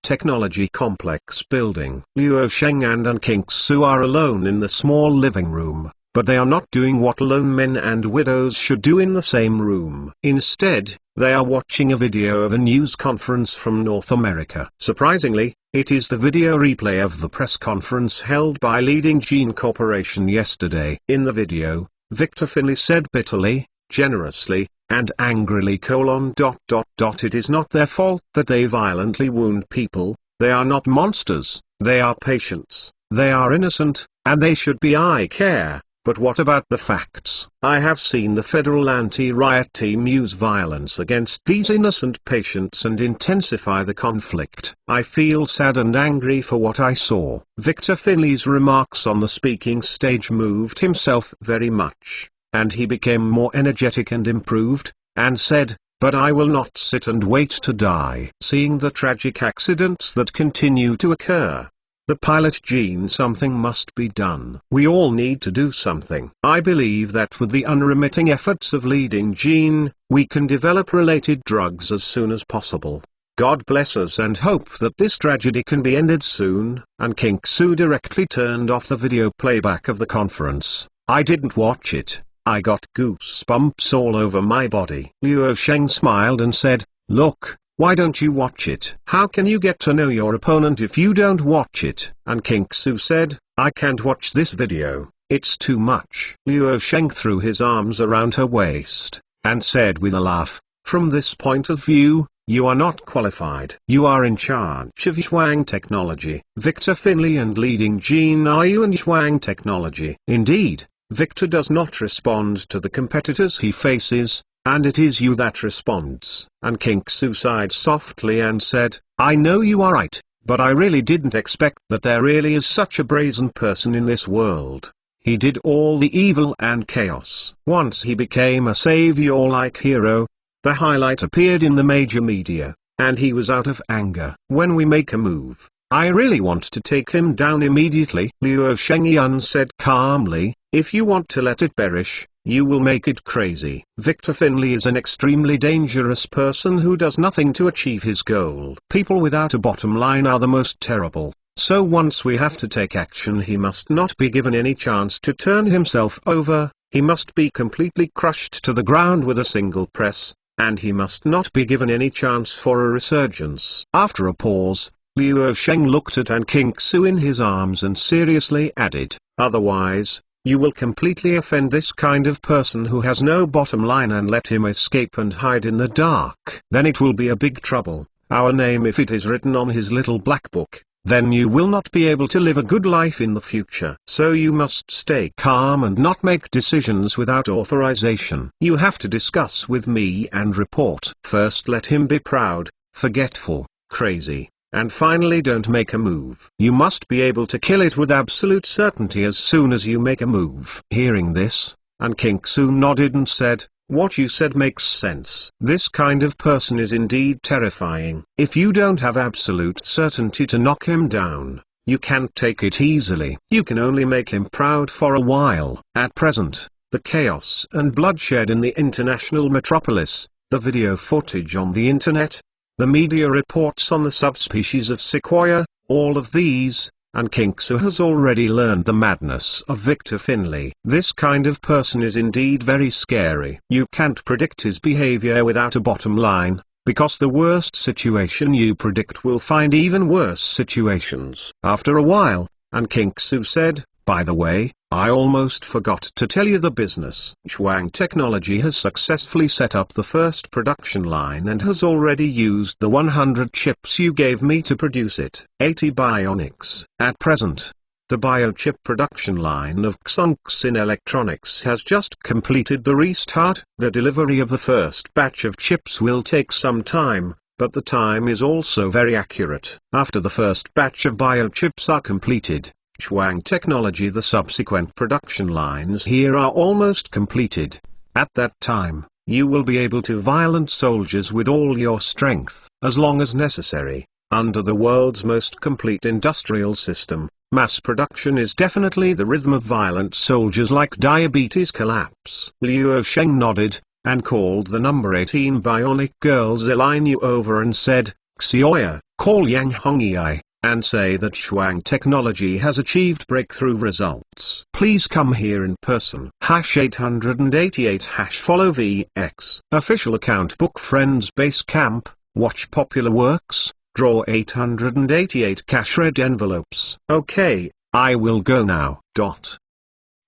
Technology complex building. Luo Sheng and An King Su are alone in the small living room, but they are not doing what alone men and widows should do in the same room. Instead, they are watching a video of a news conference from North America. Surprisingly, it is the video replay of the press conference held by Lead Gene Corporation yesterday. In the video, Victor Finlay said bitterly, generously, and angrily: It is not their fault that they violently wound people. They are not monsters, they are patients, they are innocent, and they should be I care, But what about the facts? I have seen the federal anti-riot team use violence against these innocent patients and intensify the conflict. I feel sad and angry for what I saw. Victor Finley's remarks on the speaking stage moved himself very much, and he became more energetic and improved, and said, "But I will not sit and wait to die." Seeing the tragic accidents that continue to occur, the pilot Gene, something must be done. We all need to do something. I believe that with the unremitting efforts of leading Gene, we can develop related drugs as soon as possible. God bless us and hope that this tragedy can be ended soon. And King Su directly turned off the video playback of the conference. I didn't watch it. I got goosebumps all over my body. Luo Sheng smiled and said, "Look, why don't you watch it? How can you get to know your opponent if you don't watch it?" And King Su said, "I can't watch this video, it's too much." Luo Sheng threw his arms around her waist, and said with a laugh, "From this point of view, you are not qualified. You are in charge of Shuang Technology. Victor Finley and leading Gene are you in Shuang Technology." Indeed, Victor does not respond to the competitors he faces, and it is you that responds. And King Su sighed softly and said, "I know you are right, but I really didn't expect that there really is such a brazen person in this world. He did all the evil and chaos. Once he became a savior-like hero. The highlight appeared in the major media, and he was out of anger. When we make a move, I really want to take him down immediately." Luo Shengyan said calmly, "If you want to let it perish, you will make it crazy." Victor Finley is an extremely dangerous person who does nothing to achieve his goal. People without a bottom line are the most terrible. So once we have to take action, he must not be given any chance to turn himself over. He must be completely crushed to the ground with a single press, and he must not be given any chance for a resurgence. After a pause, Luo Sheng looked at An King Su in his arms and seriously added, "Otherwise, you will completely offend this kind of person who has no bottom line and let him escape and hide in the dark. Then it will be a big trouble. Our name, if it is written on his little black book, then you will not be able to live a good life in the future. So you must stay calm and not make decisions without authorization. You have to discuss with me and report. First let him be proud, forgetful, crazy. And finally don't make a move. You must be able to kill it with absolute certainty as soon as you make a move." Hearing this, and King Su nodded and said, "What you said makes sense. This kind of person is indeed terrifying. If you don't have absolute certainty to knock him down, you can't take it easily. You can only make him proud for a while." At present, the chaos and bloodshed in the international metropolis, the video footage on the internet, the media reports on the subspecies of Sequoia, all of these, and King Su has already learned the madness of Victor Finley. This kind of person is indeed very scary. You can't predict his behavior without a bottom line, because the worst situation you predict will find even worse situations. After a while, and King Su said, "By the way, I almost forgot to tell you the business. Shuang Technology has successfully set up the first production line and has already used the 100 chips you gave me to produce it. 80 bionics. At present, the biochip production line of Xunxin Electronics has just completed the restart. The delivery of the first batch of chips will take some time, but the time is also very accurate. After the first batch of biochips are completed, Shuang Technology, the subsequent production lines here are almost completed. At that time, you will be able to violent soldiers with all your strength, as long as necessary. Under the world's most complete industrial system, mass production is definitely the rhythm of violent soldiers like diabetes collapse." Luo Sheng nodded, and called the number 18 bionic girl Zilai Niu over and said, "Xioya, call Yang Hongyi, and say that Shuang Technology has achieved breakthrough results. Please come here in person." #888 #follow VX. Official account book Friends Base Camp, watch popular works, draw 888 cash red envelopes. Okay, I will go now.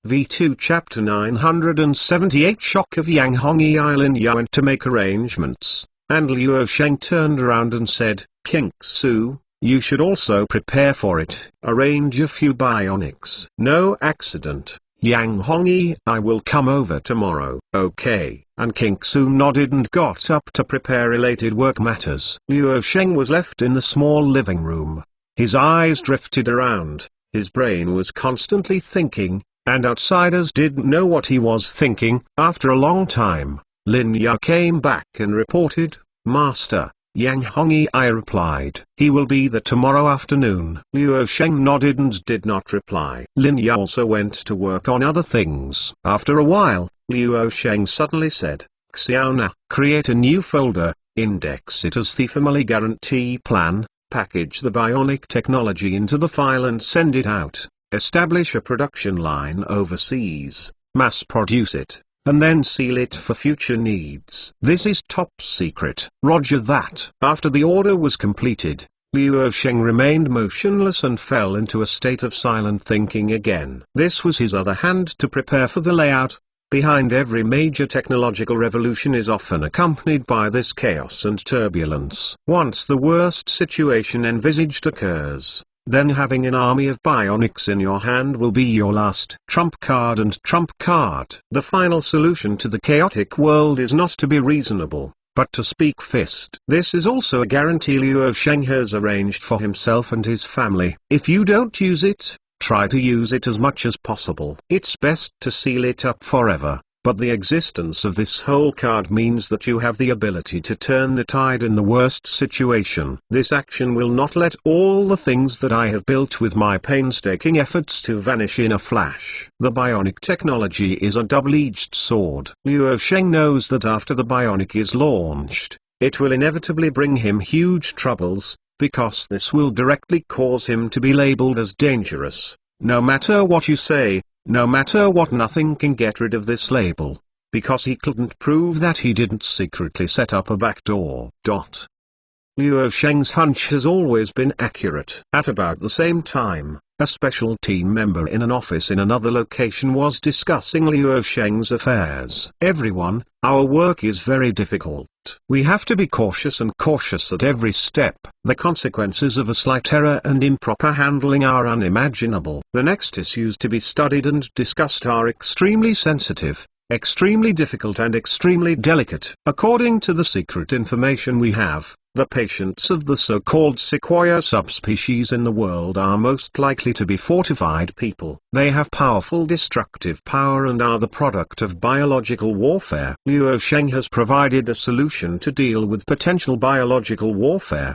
V2 Chapter 978 Shock of Yang Hongyi Island. Ya went to make arrangements, and Luo Sheng turned around and said, "King Su, you should also prepare for it. Arrange a few bionics. No accident, Yang Hongyi, I will come over tomorrow. Okay. And King Su nodded and got up to prepare related work matters. Luo Sheng was left in the small living room. His eyes drifted around, his brain was constantly thinking, and outsiders didn't know what he was thinking. After a long time, Lin Ya came back and reported, Master, Yang Hongyi. I replied, he will be there tomorrow afternoon. Luo Sheng nodded and did not reply. Lin Ya also went to work on other things. After a while, Luo Sheng suddenly said, Xiaona, create a new folder, index it as the Family Guarantee Plan, package the bionic technology into the file and send it out, establish a production line overseas, mass produce it, and then seal it for future needs. This is top secret. Roger that. After the order was completed, Luo Sheng remained motionless and fell into a state of silent thinking again. This was his other hand to prepare for the layout. Behind every major technological revolution is often accompanied by this chaos and turbulence. Once the worst situation envisaged occurs, then having an army of bionics in your hand will be your last trump card and trump card. The final solution to the chaotic world is not to be reasonable, but to speak fist. This is also a guarantee Luo Sheng has arranged for himself and his family. If you don't use it, try to use it as much as possible. It's best to seal it up forever, but the existence of this whole card means that you have the ability to turn the tide in the worst situation. This action will not let all the things that I have built with my painstaking efforts to vanish in a flash. The bionic technology is a double-edged sword. Luo Sheng knows that after the bionic is launched, it will inevitably bring him huge troubles, because this will directly cause him to be labeled as dangerous. No matter what you say, no matter what, nothing can get rid of this label, because he couldn't prove that he didn't secretly set up a backdoor. Luo Sheng's hunch has always been accurate. At about the same time, a special team member in an office in another location was discussing Luo Sheng's affairs. Everyone, our work is very difficult. We have to be cautious and cautious at every step. The consequences of a slight error and improper handling are unimaginable. The next issues to be studied and discussed are extremely sensitive, extremely difficult and extremely delicate. According to the secret information we have, the patients of the so-called Sequoia subspecies in the world are most likely to be fortified people. They have powerful destructive power and are the product of biological warfare. Luo Sheng has provided a solution to deal with potential biological warfare.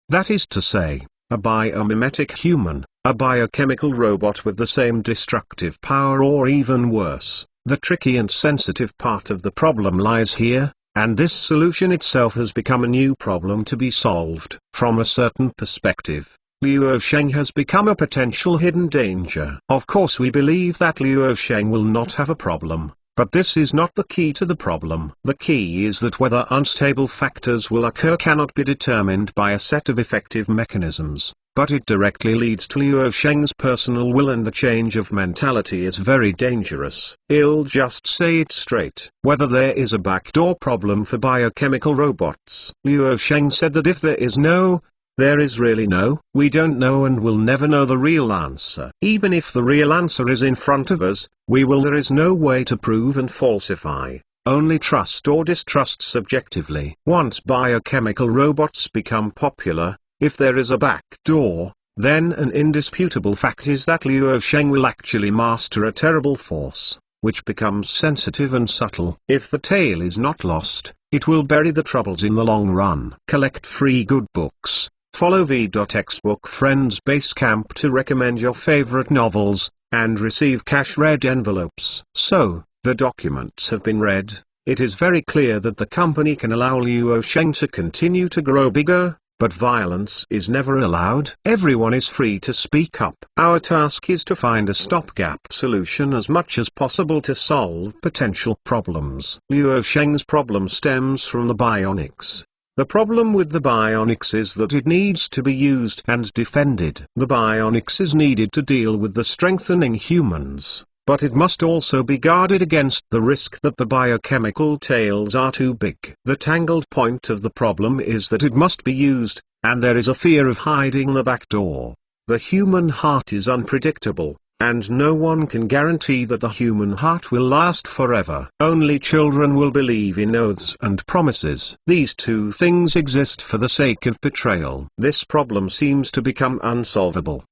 That is to say, a biomimetic human, a biochemical robot with the same destructive power, or even worse. The tricky and sensitive part of the problem lies here. And this solution itself has become a new problem to be solved. From a certain perspective, Luo Sheng has become a potential hidden danger. Of course we believe that Luo Sheng will not have a problem, but this is not the key to the problem. The key is that whether unstable factors will occur cannot be determined by a set of effective mechanisms, but it directly leads to Luo Sheng's personal will, and the change of mentality is very dangerous. I'll just say it straight. Whether there is a backdoor problem for biochemical robots. Luo Sheng said that if there is no, there is really no. We don't know and will never know the real answer. Even if the real answer is in front of us, there is no way to prove and falsify. Only trust or distrust subjectively. Once biochemical robots become popular, if there is a back door, then an indisputable fact is that Luo Sheng will actually master a terrible force, which becomes sensitive and subtle. If the tale is not lost, it will bury the troubles in the long run. Collect free good books. Follow v.x Book Friends Basecamp to recommend your favorite novels, and receive cash-read envelopes. So, the documents have been read. It is very clear that the company can allow Luo Sheng to continue to grow bigger, but violence is never allowed. Everyone is free to speak up. Our task is to find a stopgap solution as much as possible to solve potential problems. Luo Sheng's problem stems from the bionics. The problem with the bionics is that it needs to be used and defended. The bionics is needed to deal with the strengthening humans, but it must also be guarded against the risk that the biochemical tails are too big. The tangled point of the problem is that it must be used, and there is a fear of hiding the back door. The human heart is unpredictable. And no one can guarantee that the human heart will last forever. Only children will believe in oaths and promises. These two things exist for the sake of betrayal. This problem seems to become unsolvable.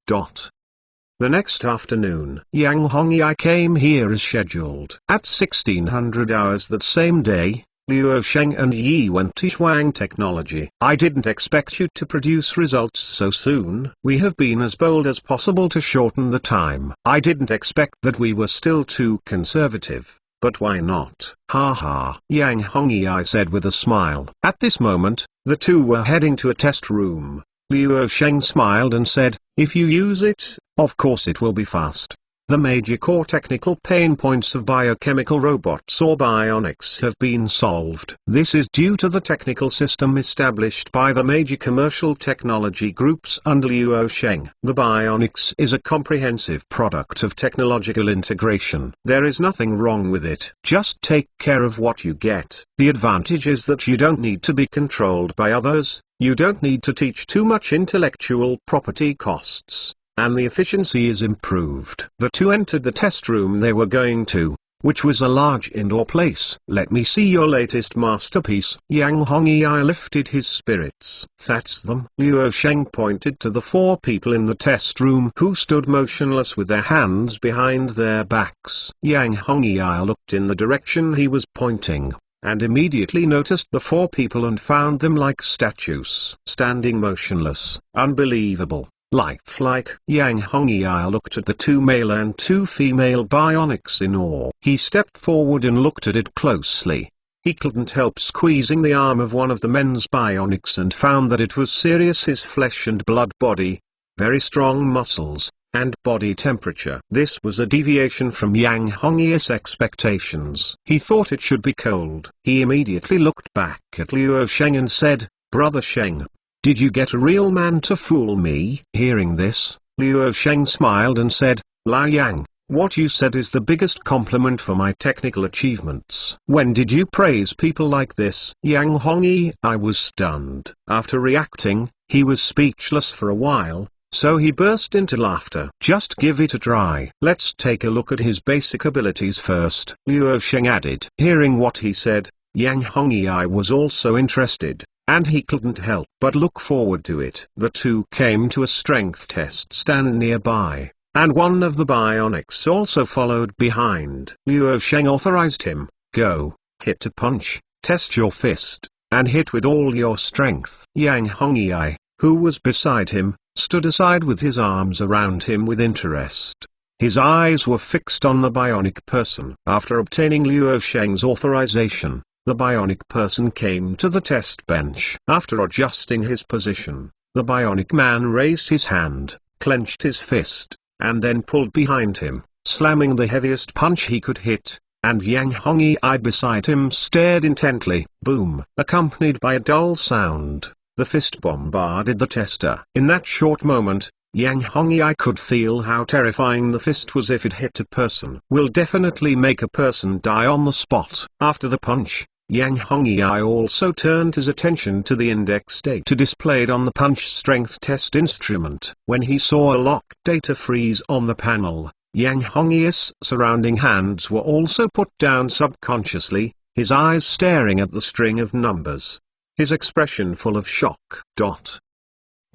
The next afternoon, Yang Hongyi came here as scheduled. At 1600 hours that same day, Luo Sheng and Yi went to Shuang Technology. I didn't expect you to produce results so soon. We have been as bold as possible to shorten the time. I didn't expect that we were still too conservative. But why not? Ha ha. Yang Hongyi said with a smile. At this moment, the two were heading to a test room. Luo Sheng smiled and said, if you use it, of course it will be fast. The major core technical pain points of biochemical robots or bionics have been solved. This is due to the technical system established by the major commercial technology groups under Luo Sheng. The bionics is a comprehensive product of technological integration. There is nothing wrong with it. Just take care of what you get. The advantage is that you don't need to be controlled by others, you don't need to teach too much intellectual property costs, and the efficiency is improved. The two entered the test room they were going to, which was a large indoor place. Let me see your latest masterpiece. Yang Hongyi lifted his spirits. That's them. Luo Sheng pointed to the four people in the test room who stood motionless with their hands behind their backs. Yang Hongyi looked in the direction he was pointing, and immediately noticed the four people and found them like statues, standing motionless. Unbelievable. Lifelike. Yang Hongyi looked at the two male and two female bionics in awe. He stepped forward and looked at it closely. He couldn't help squeezing the arm of one of the men's bionics and found that it was serious. His flesh and blood body, very strong muscles, and body temperature. This was a deviation from Yang Hongyi's expectations. He thought it should be cold. He immediately looked back at Luo Sheng and said, Brother Sheng, did you get a real man to fool me? Hearing this, Luo Sheng smiled and said, Lao Yang, what you said is the biggest compliment for my technical achievements. When did you praise people like this? Yang Hongyi was stunned. After reacting, he was speechless for a while, so he burst into laughter. Just give it a try. Let's take a look at his basic abilities first, Luo Sheng added. Hearing what he said, Yang Hongyi was also interested, and he couldn't help but look forward to it. The two came to a strength test stand nearby, and one of the bionics also followed behind. Luo Sheng authorized him, go, hit a punch, test your fist, and hit with all your strength. Yang Hongyi, who was beside him, stood aside with his arms around him with interest. His eyes were fixed on the bionic person. After obtaining Luo Sheng's authorization, the bionic person came to the test bench. After adjusting his position, the bionic man raised his hand, clenched his fist, and then pulled behind him, slamming the heaviest punch he could hit, and Yang Hongyi beside him stared intently. Boom! Accompanied by a dull sound, the fist bombarded the tester. In that short moment, Yang Hongyi could feel how terrifying the fist was. If it hit a person, will definitely make a person die on the spot. After the punch, Yang Hongyi also turned his attention to the index data displayed on the punch strength test instrument. When he saw a lock data freeze on the panel, Yang Hongyi's surrounding hands were also put down subconsciously, his eyes staring at the string of numbers, his expression full of shock.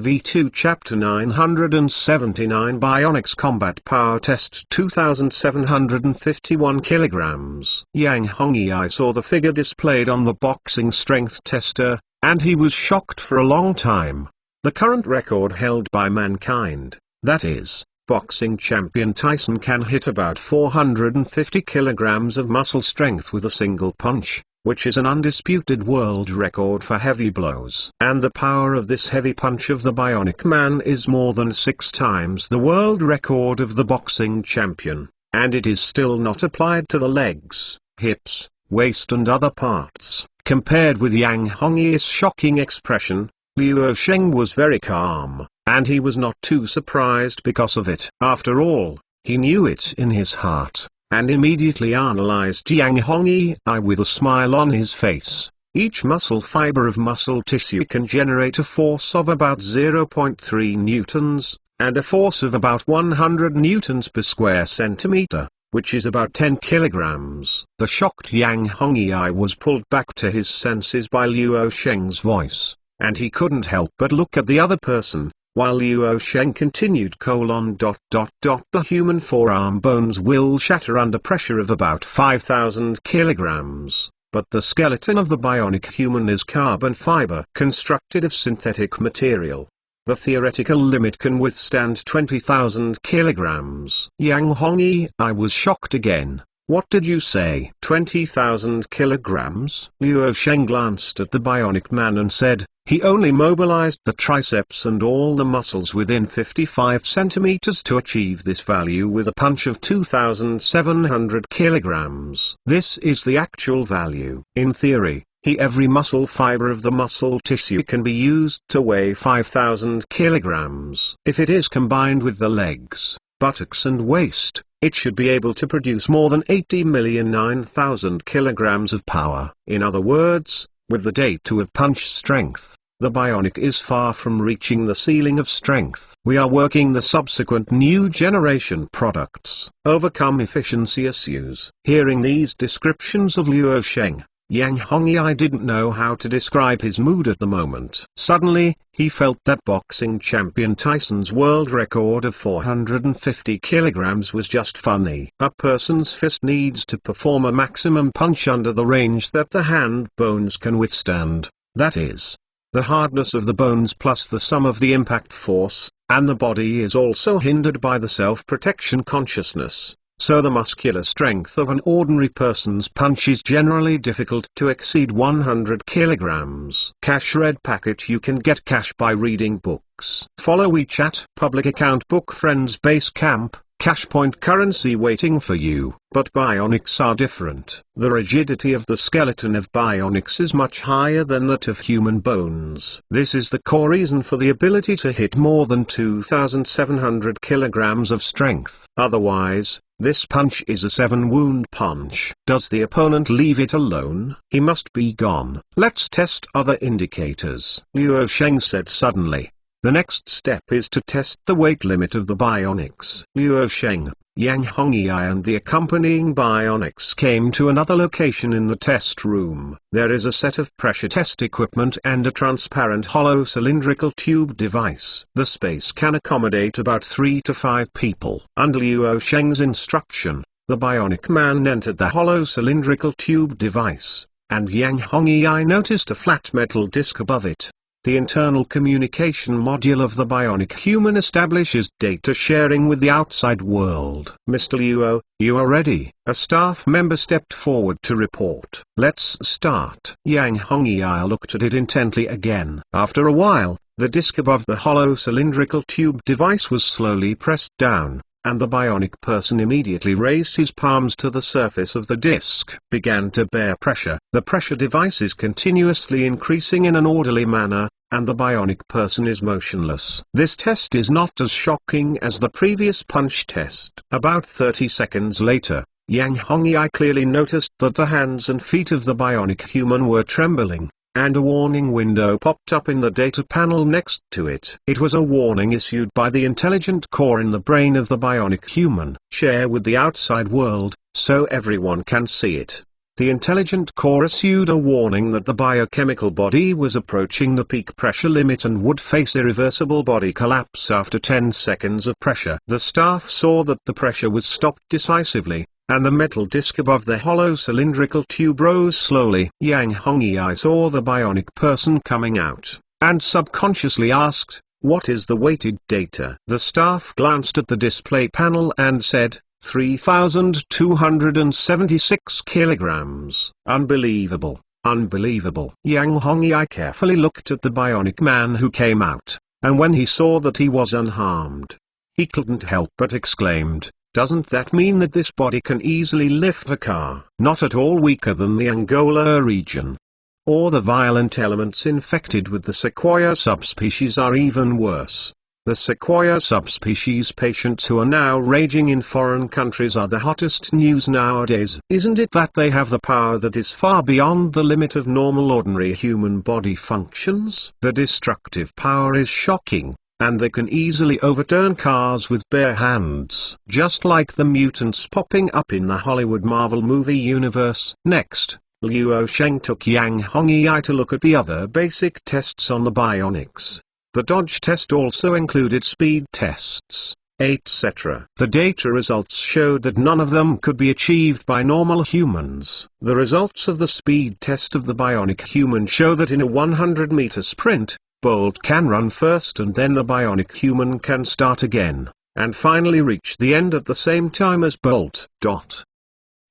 V2 Chapter 979 Bionics Combat Power Test 2751 kilograms. Yang Hongyi saw the figure displayed on the boxing strength tester, and he was shocked for a long time. The current record held by mankind, that is, boxing champion Tyson, can hit about 450 kilograms of muscle strength with a single punch, which is an undisputed world record for heavy blows. And the power of this heavy punch of the bionic man is more than 6 times the world record of the boxing champion, and it is still not applied to the legs, hips, waist and other parts. Compared with Yang Hongyi's shocking expression, Luo Sheng was very calm, and he was not too surprised because of it. After all, he knew it in his heart, and immediately analyzed Yang Hongyi with a smile on his face. Each muscle fiber of muscle tissue can generate a force of about 0.3 newtons, and a force of about 100 newtons per square centimeter, which is about 10 kilograms. The shocked Yang Hongyi was pulled back to his senses by Luo Sheng's voice, and he couldn't help but look at the other person, while Luo Sheng continued: The human forearm bones will shatter under pressure of about 5,000 kilograms, but the skeleton of the bionic human is carbon fiber constructed of synthetic material. The theoretical limit can withstand 20,000 kilograms. Yang Hongyi was shocked again. What did you say? 20,000 kilograms? Luo Sheng glanced at the bionic man and said, he only mobilized the triceps and all the muscles within 55 centimeters to achieve this value with a punch of 2,700 kilograms. This is the actual value. In theory, every muscle fiber of the muscle tissue can be used to weigh 5,000 kilograms. If it is combined with the legs, buttocks and waist, it should be able to produce more than 80,009,000 kilograms of power. In other words, with the data of punch strength, the bionic is far from reaching the ceiling of strength. We are working the subsequent new generation products, overcome efficiency issues. Hearing these descriptions of Luo Sheng, Yang Hongyi didn't know how to describe his mood at the moment. Suddenly, he felt that boxing champion Tyson's world record of 450 kilograms was just funny. A person's fist needs to perform a maximum punch under the range that the hand bones can withstand. That is, the hardness of the bones plus the sum of the impact force, and the body is also hindered by the self-protection consciousness. So the muscular strength of an ordinary person's punch is generally difficult to exceed 100 kilograms. Cash Red Packet. You can get cash by reading books. Follow WeChat public account Book Friends Base Camp, Cashpoint currency waiting for you. But bionics are different. The rigidity of the skeleton of bionics is much higher than that of human bones. This is the core reason for the ability to hit more than 2,700 kilograms of strength. Otherwise, this punch is a 7-wound punch. Does the opponent leave it alone? He must be gone. Let's test other indicators, Luo Sheng said suddenly. The next step is to test the weight limit of the bionics. Luo Sheng, Yang Hongyi and the accompanying bionics came to another location in the test room. There is a set of pressure test equipment and a transparent hollow cylindrical tube device. The space can accommodate about 3 to 5 people. Under Luo Sheng's instruction, the bionic man entered the hollow cylindrical tube device, and Yang Hongyi noticed a flat metal disc above it. The internal communication module of the bionic human establishes data sharing with the outside world. Mr. Luo, you are ready. A staff member stepped forward to report. Let's start. Yang Hongyi looked at it intently again. After a while, the disc above the hollow cylindrical tube device was slowly pressed down, and the bionic person immediately raised his palms to the surface of the disc. Began to bear pressure. The pressure device is continuously increasing in an orderly manner, and the bionic person is motionless. This test is not as shocking as the previous punch test. About 30 seconds later, Yang Hongyi clearly noticed that the hands and feet of the bionic human were trembling, and a warning window popped up in the data panel next to it. It was a warning issued by the intelligent core in the brain of the bionic human. Share with the outside world, so everyone can see it. The intelligent core issued a warning that the biochemical body was approaching the peak pressure limit and would face irreversible body collapse after 10 seconds of pressure. The staff saw that the pressure was stopped decisively, and the metal disc above the hollow cylindrical tube rose slowly. Yang Hongyi saw the bionic person coming out, and subconsciously asked, what is the weighted data? The staff glanced at the display panel and said, 3,276 kilograms. Unbelievable, unbelievable. Yang Hongyi carefully looked at the bionic man who came out, and when he saw that he was unharmed, he couldn't help but exclaimed, doesn't that mean that this body can easily lift a car? Not at all weaker than the Angola region. Or the violent elements infected with the Sequoia subspecies are even worse. The Sequoia subspecies patients who are now raging in foreign countries are the hottest news nowadays. Isn't it that they have the power that is far beyond the limit of normal ordinary human body functions? The destructive power is shocking. and they can easily overturn cars with bare hands. Just like the mutants popping up in the Hollywood Marvel movie universe. Next, Luo Sheng took Yang Hongyi to look at the other basic tests on the bionics. The dodge test also included speed tests, etc. The data results showed that none of them could be achieved by normal humans. The results of the speed test of the bionic human show that in a 100-meter sprint, Bolt can run first and then the bionic human can start again, and finally reach the end at the same time as Bolt.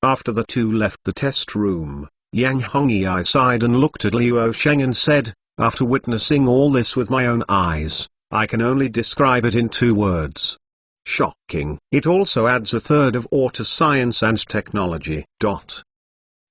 After the two left the test room, Yang Hongyi sighed and looked at Luo Sheng and said, "After witnessing all this with my own eyes, I can only describe it in 2 words. Shocking." It also adds a third of ore to science and technology.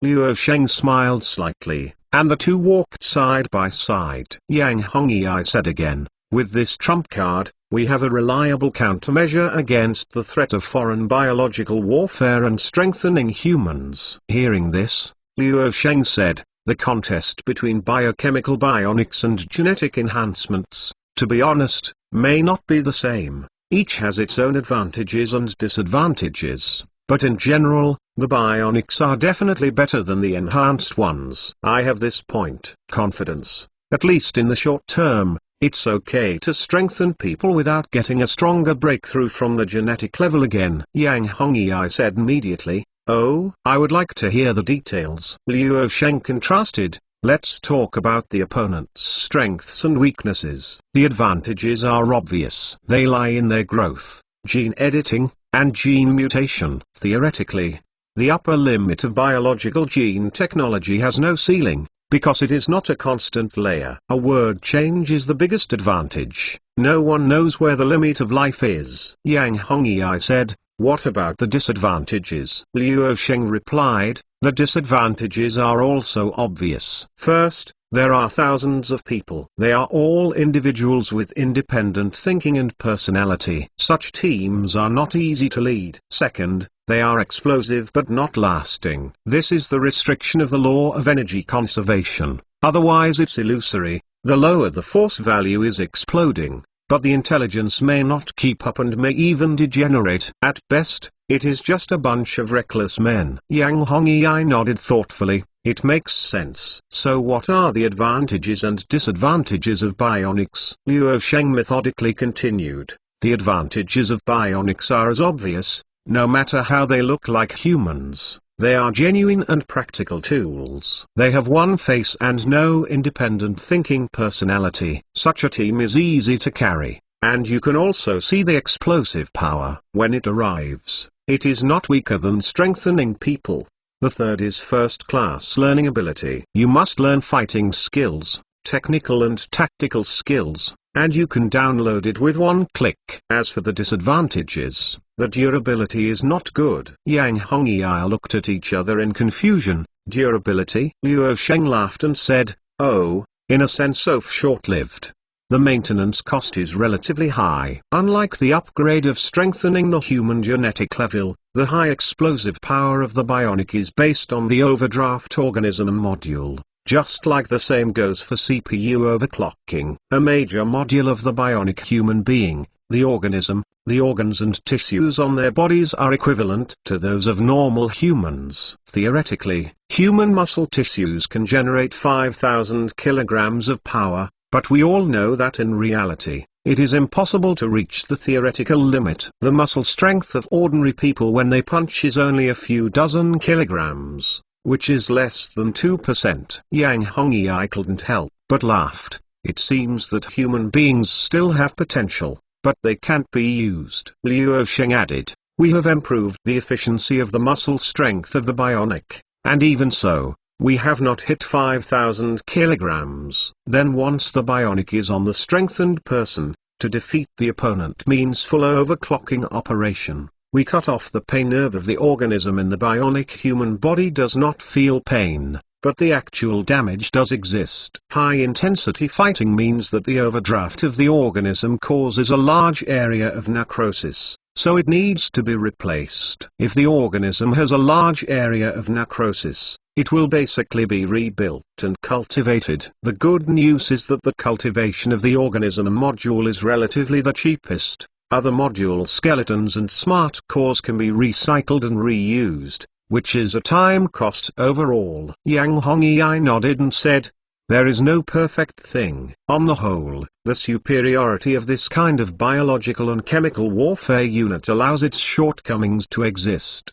Luo Sheng smiled slightly, and the two walked side by side. Yang Hongyi said again, "With this trump card, we have a reliable countermeasure against the threat of foreign biological warfare and strengthening humans." Hearing this, Luo Sheng said, "The contest between biochemical bionics and genetic enhancements, to be honest, may not be the same. Each has its own advantages and disadvantages, but in general, the bionics are definitely better than the enhanced ones. I have this point confidence, at least in the short term. It's okay to strengthen people without getting a stronger breakthrough from the genetic level again." Yang Hongyi said immediately, "Oh, I would like to hear the details." Luo Sheng contrasted, "Let's talk about the opponent's strengths and weaknesses. The advantages are obvious. They lie in their growth, gene editing, and gene mutation. Theoretically, the upper limit of biological gene technology has no ceiling, because it is not a constant layer. A word change is the biggest advantage. No one knows where the limit of life is." Yang Hongyi said, "What about the disadvantages?" Luo Sheng replied, "The disadvantages are also obvious. First, there are thousands of people. They are all individuals with independent thinking and personality. Such teams are not easy to lead. Second, they are explosive but not lasting. This is the restriction of the law of energy conservation. Otherwise it's illusory. The lower the force value is exploding, but the intelligence may not keep up and may even degenerate. At best, it is just a bunch of reckless men." Yang Hongyi nodded thoughtfully. "It makes sense. So what are the advantages and disadvantages of bionics?" Luo Sheng methodically continued. "The advantages of bionics are as obvious. No matter how they look like humans, they are genuine and practical tools. They have one face and no independent thinking personality. Such a team is easy to carry, and you can also see the explosive power. When it arrives, it is not weaker than strengthening people. The third is first-class learning ability. You must learn fighting skills, technical and tactical skills, and you can download it with one click. As for the disadvantages, the durability is not good." Yang Hongyi looked at each other in confusion. "Durability?" Luo Sheng laughed and said, "Oh, in a sense so short-lived. The maintenance cost is relatively high. Unlike the upgrade of strengthening the human genetic level, the high explosive power of the bionic is based on the overdraft organism module. Just like the same goes for CPU overclocking. A major module of the bionic human being, the organism, the organs and tissues on their bodies are equivalent to those of normal humans. Theoretically, human muscle tissues can generate 5,000 kilograms of power, but we all know that in reality, it is impossible to reach the theoretical limit. The muscle strength of ordinary people when they punch is only a few dozen kilograms, which is less than 2%. Yang Hongyi couldn't help but laughed. It seems that human beings still have potential, but they can't be used. Luo Sheng added, "We have improved the efficiency of the muscle strength of the bionic, and even so, we have not hit 5,000 kilograms. Then once the bionic is on the strengthened person, to defeat the opponent means full overclocking operation. We cut off the pain nerve of the organism in the bionic human body does not feel pain, but the actual damage does exist. High-intensity fighting means that the overdraft of the organism causes a large area of necrosis, so it needs to be replaced. If the organism has a large area of necrosis, it will basically be rebuilt and cultivated. The good news is that the cultivation of the organism module is relatively the cheapest. Other module skeletons and smart cores can be recycled and reused, which is a time cost overall. Yang Hongyi nodded and said, "There is no perfect thing. On the whole, the superiority of this kind of biological and chemical warfare unit allows its shortcomings to exist."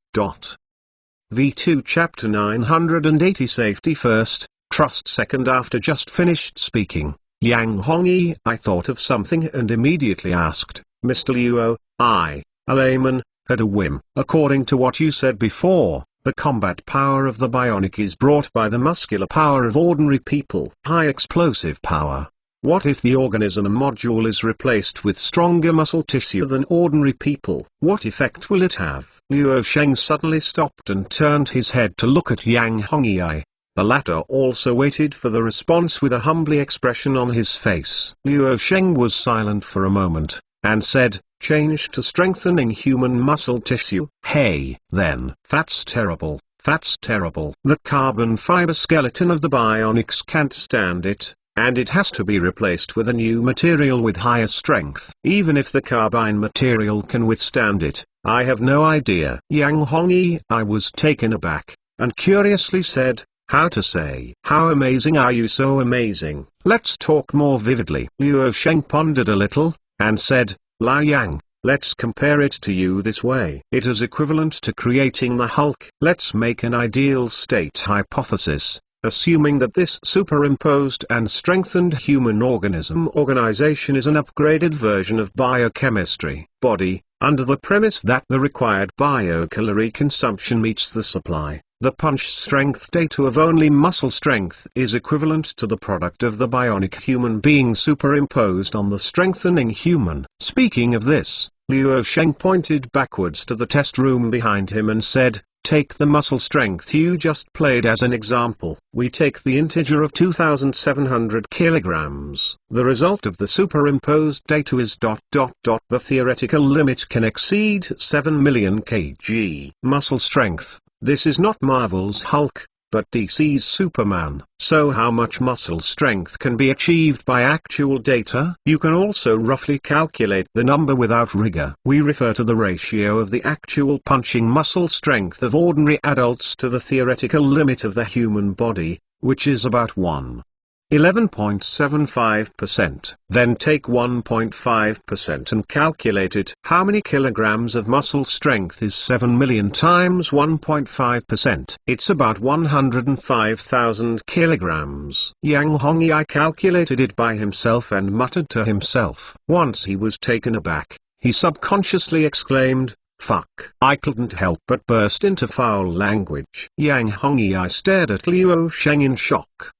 V2 Chapter 980 Safety First, Trust Second. After just finished speaking, Yang Hongyi thought of something and immediately asked, "Mr. Luo, I, a layman, had a whim. According to what you said before, the combat power of the bionic is brought by the muscular power of ordinary people. High explosive power. What if the organism module is replaced with stronger muscle tissue than ordinary people? What effect will it have?" Luo Sheng suddenly stopped and turned his head to look at Yang Hongyi. The latter also waited for the response with a humbly expression on his face. Luo Sheng was silent for a moment, and said, "Change to strengthening human muscle tissue." "Hey, then. That's terrible, that's terrible. The carbon fiber skeleton of the bionics can't stand it, and it has to be replaced with a new material with higher strength. Even if the carbine material can withstand it, I have no idea." Yang Hongyi was taken aback, and curiously said, "How to say? How amazing are you? So amazing. Let's talk more vividly." Luo Sheng pondered a little, and said, "Lao Yang, let's compare it to you this way. It is equivalent to creating the Hulk. Let's make an ideal state hypothesis, assuming that this superimposed and strengthened human organization is an upgraded version of biochemistry body, under the premise that the required biocalorie consumption meets the supply. The punch strength data of only muscle strength is equivalent to the product of the bionic human being superimposed on the strengthening human." Speaking of this, Luo Sheng pointed backwards to the test room behind him and said, "Take the muscle strength you just played as an example. We take the integer of 2,700 kilograms. The result of the superimposed data is ... The theoretical limit can exceed 7 million kg. Muscle strength. This is not Marvel's Hulk, but DC's Superman. So how much muscle strength can be achieved by actual data? You can also roughly calculate the number without rigor. We refer to the ratio of the actual punching muscle strength of ordinary adults to the theoretical limit of the human body, which is about 11.75%. Then take 1.5% and calculate it. How many kilograms of muscle strength is 7 million times 1.5%? It's about 105,000 kilograms. Yang Hongyi calculated it by himself and muttered to himself. Once he was taken aback, he subconsciously exclaimed, "Fuck." I couldn't help but burst into foul language. Yang Hongyi stared at Luo Sheng in shock.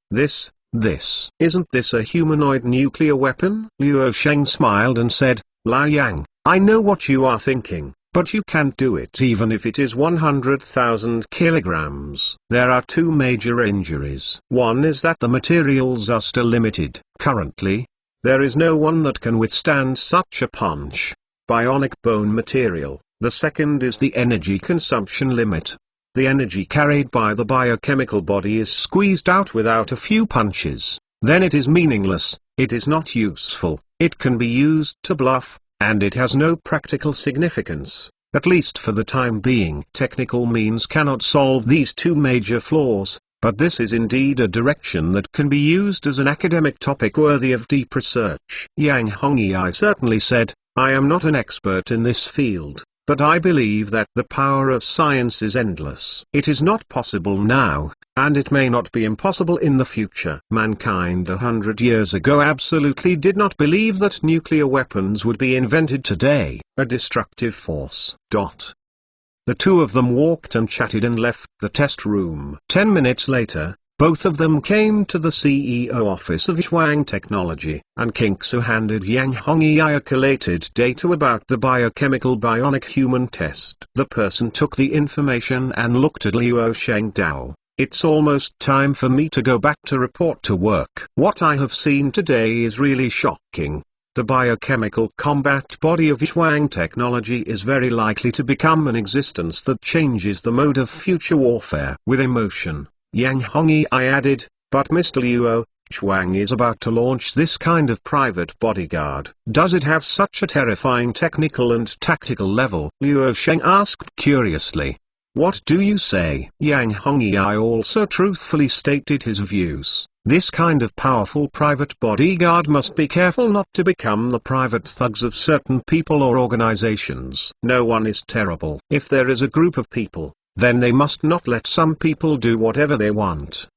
Isn't this a humanoid nuclear weapon?" Luo Sheng smiled and said, "Lao Yang, I know what you are thinking, but you can't do it even if it is 100,000 kilograms. There are two major injuries. One is that the materials are still limited. Currently, there is no one that can withstand such a punch. Bionic bone material. The second is the energy consumption limit. The energy carried by the biochemical body is squeezed out without a few punches. Then it is meaningless, it is not useful, it can be used to bluff, and it has no practical significance, at least for the time being. Technical means cannot solve these two major flaws, but this is indeed a direction that can be used as an academic topic worthy of deep research." Yang Hongyi certainly said, "I am not an expert in this field, but I believe that the power of science is endless. It is not possible now, and it may not be impossible in the future. Mankind 100 years ago absolutely did not believe that nuclear weapons would be invented today, a destructive force." The two of them walked and chatted and left the test room. 10 minutes later, both of them came to the CEO office of Zhuang Technology, and Kingsu handed Yang Hongyi a collated data about the biochemical bionic human test. The person took the information and looked at Luo Sheng Dao. "It's almost time for me to go back to report to work. What I have seen today is really shocking. The biochemical combat body of Zhuang technology is very likely to become an existence that changes the mode of future warfare. With emotion, Yang Hongyi added, but Mr. Luo, Zhuang is about to launch this kind of private bodyguard. Does it have such a terrifying technical and tactical level? Luo Sheng asked curiously. What do you say? Yang Hongyi also truthfully stated his views. This kind of powerful private bodyguard must be careful not to become the private thugs of certain people or organizations. No one is terrible. If there is a group of people, then they must not let some people do whatever they want.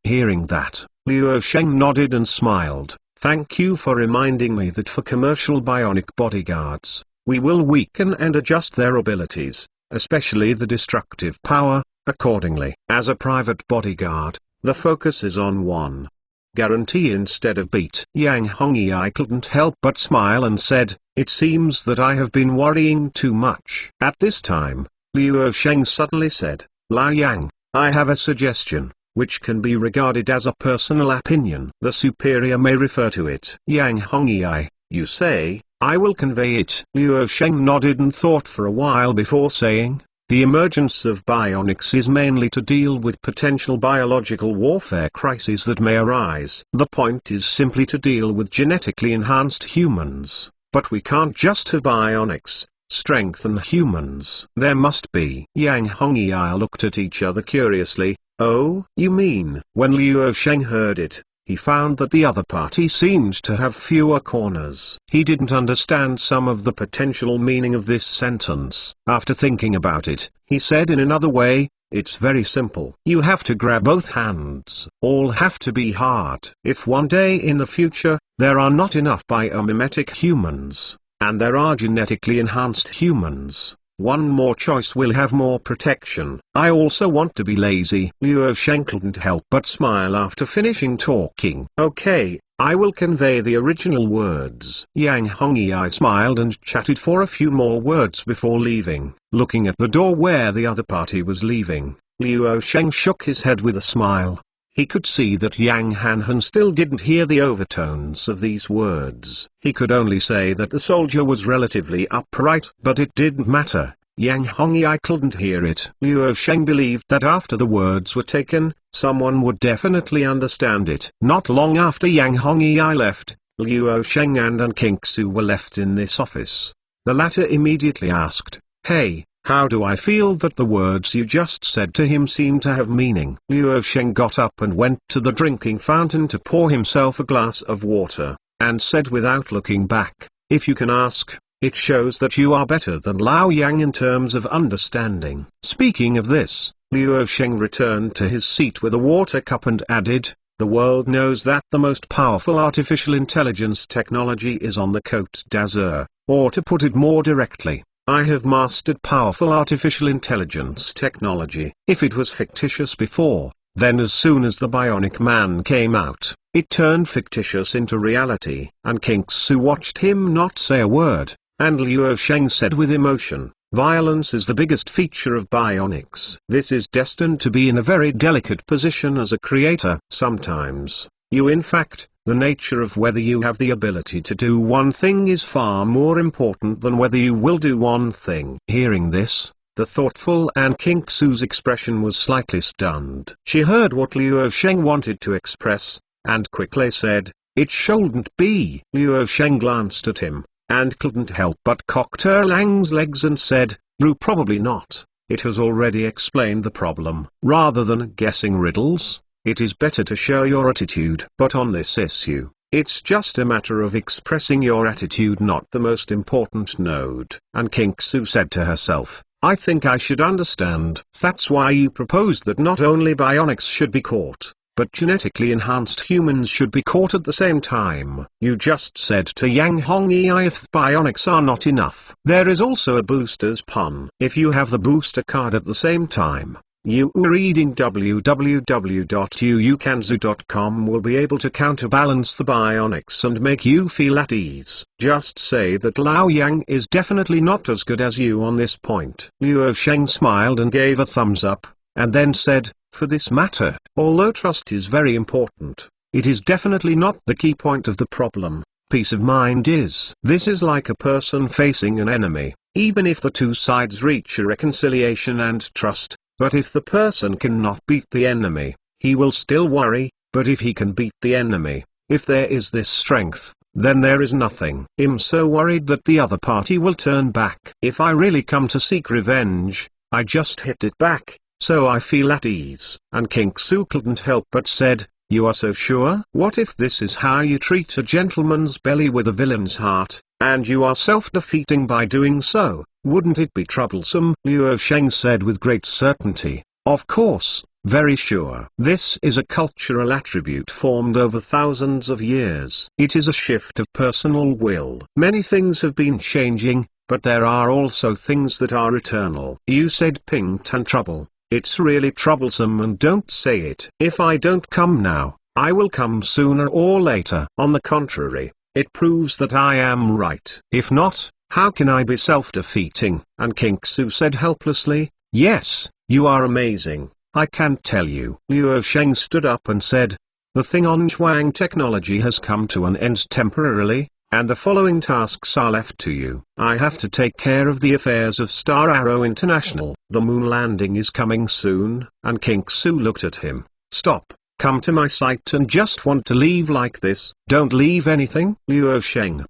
Hearing that, Luo Sheng nodded and smiled. Thank you for reminding me that for commercial bionic bodyguards, we will weaken and adjust their abilities, especially the destructive power, accordingly. As a private bodyguard, the focus is on one guarantee instead of beat. Yang Hongyi couldn't help but smile and said, it seems that I have been worrying too much. At this time, Luo Sheng suddenly said, Lao Yang, I have a suggestion, which can be regarded as a personal opinion. The superior may refer to it. Yang Hongyi, you say, I will convey it. Luo Sheng nodded and thought for a while before saying, the emergence of bionics is mainly to deal with potential biological warfare crises that may arise. The point is simply to deal with genetically enhanced humans, but we can't just have bionics, strengthen humans. There must be. Yang Hongyi looked at each other curiously. Oh, you mean? When Luo Sheng heard it, he found that the other party seemed to have fewer corners. He didn't understand some of the potential meaning of this sentence. After thinking about it, he said in another way, it's very simple. You have to grab both hands. All have to be hard. If one day in the future, there are not enough biomimetic humans, and there are genetically enhanced humans, one more choice will have more protection. I also want to be lazy. Luo Sheng couldn't help but smile after finishing talking. Okay, I will convey the original words. Yang Hongyi smiled and chatted for a few more words before leaving. Looking at the door where the other party was leaving, Luo Sheng shook his head with a smile. He could see that Yang Hanhan still didn't hear the overtones of these words. He could only say that the soldier was relatively upright, but it didn't matter. Yang Hongyi couldn't hear it. Luo Sheng believed that after the words were taken, someone would definitely understand it. Not long after Yang Hongyi left, Luo Sheng and Kinksu were left in this office. The latter immediately asked, Hey, how do I feel that the words you just said to him seem to have meaning? Luo Sheng got up and went to the drinking fountain to pour himself a glass of water, and said without looking back, if you can ask, it shows that you are better than Lao Yang in terms of understanding. Speaking of this, Luo Sheng returned to his seat with a water cup and added, the world knows that the most powerful artificial intelligence technology is on the Côte d'Azur, or to put it more directly, I have mastered powerful artificial intelligence technology. If it was fictitious before, then as soon as the bionic man came out, it turned fictitious into reality. And Kinksu watched him not say a word, and Luo Sheng said with emotion, violence is the biggest feature of bionics. This is destined to be in a very delicate position as a creator. Sometimes, in fact, the nature of whether you have the ability to do one thing is far more important than whether you will do one thing. Hearing this, the thoughtful An Kinksu's expression was slightly stunned. She heard what Luo Sheng wanted to express, and quickly said, it shouldn't be. Luo Sheng glanced at him, and couldn't help but cocked her Lang's legs and said, probably not. It has already explained the problem. Rather than guessing riddles, it is better to show your attitude. But on this issue, it's just a matter of expressing your attitude, not the most important node. And Kinksu said to herself, I think I should understand. That's why you proposed that not only bionics should be caught, but genetically enhanced humans should be caught at the same time. You just said to Yang Hongyi if bionics are not enough. There is also a booster's pun. If you have the booster card at the same time, you reading www.uukanzu.com will be able to counterbalance the bionics and make you feel at ease. Just say that Lao Yang is definitely not as good as you on this point. Luo Sheng smiled and gave a thumbs up, and then said, for this matter, although trust is very important, it is definitely not the key point of the problem. peace of mind is. This is like a person facing an enemy, even if the two sides reach a reconciliation and trust, but if the person cannot beat the enemy, he will still worry, but if he can beat the enemy, if there is this strength, then there is nothing. I'm so worried that the other party will turn back. If I really come to seek revenge, I just hit it back, so I feel at ease. And King Su couldn't help but said, "You are so sure? What if this is how you treat a gentleman's belly with a villain's heart, and you are self-defeating by doing so? Wouldn't it be troublesome?" Luo Sheng said with great certainty, "Of course, very sure. This is a cultural attribute formed over thousands of years. It is a shift of personal will. Many things have been changing, but there are also things that are eternal." You said Ping Tan trouble. It's really troublesome, and don't say it. If I don't come now, I will come sooner or later. On the contrary, it proves that I am right. If not, how can I be self-defeating? And King Su said helplessly, "Yes, you are amazing. I can't tell you." Luo Sheng stood up and said, "The thing on Zhuang technology has come to an end temporarily, and the following tasks are left to you. I have to take care of the affairs of Star Arrow International. The moon landing is coming soon." And King Su looked at him. "Stop, come to my site and just want to leave like this? Don't leave anything?" Luo Sheng,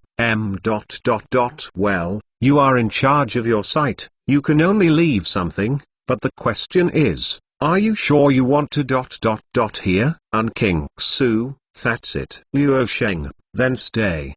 Well, you are in charge of your site, you can only leave something, but the question is, are you sure you want to here? And King Su, "That's it." Luo Sheng, "Then stay.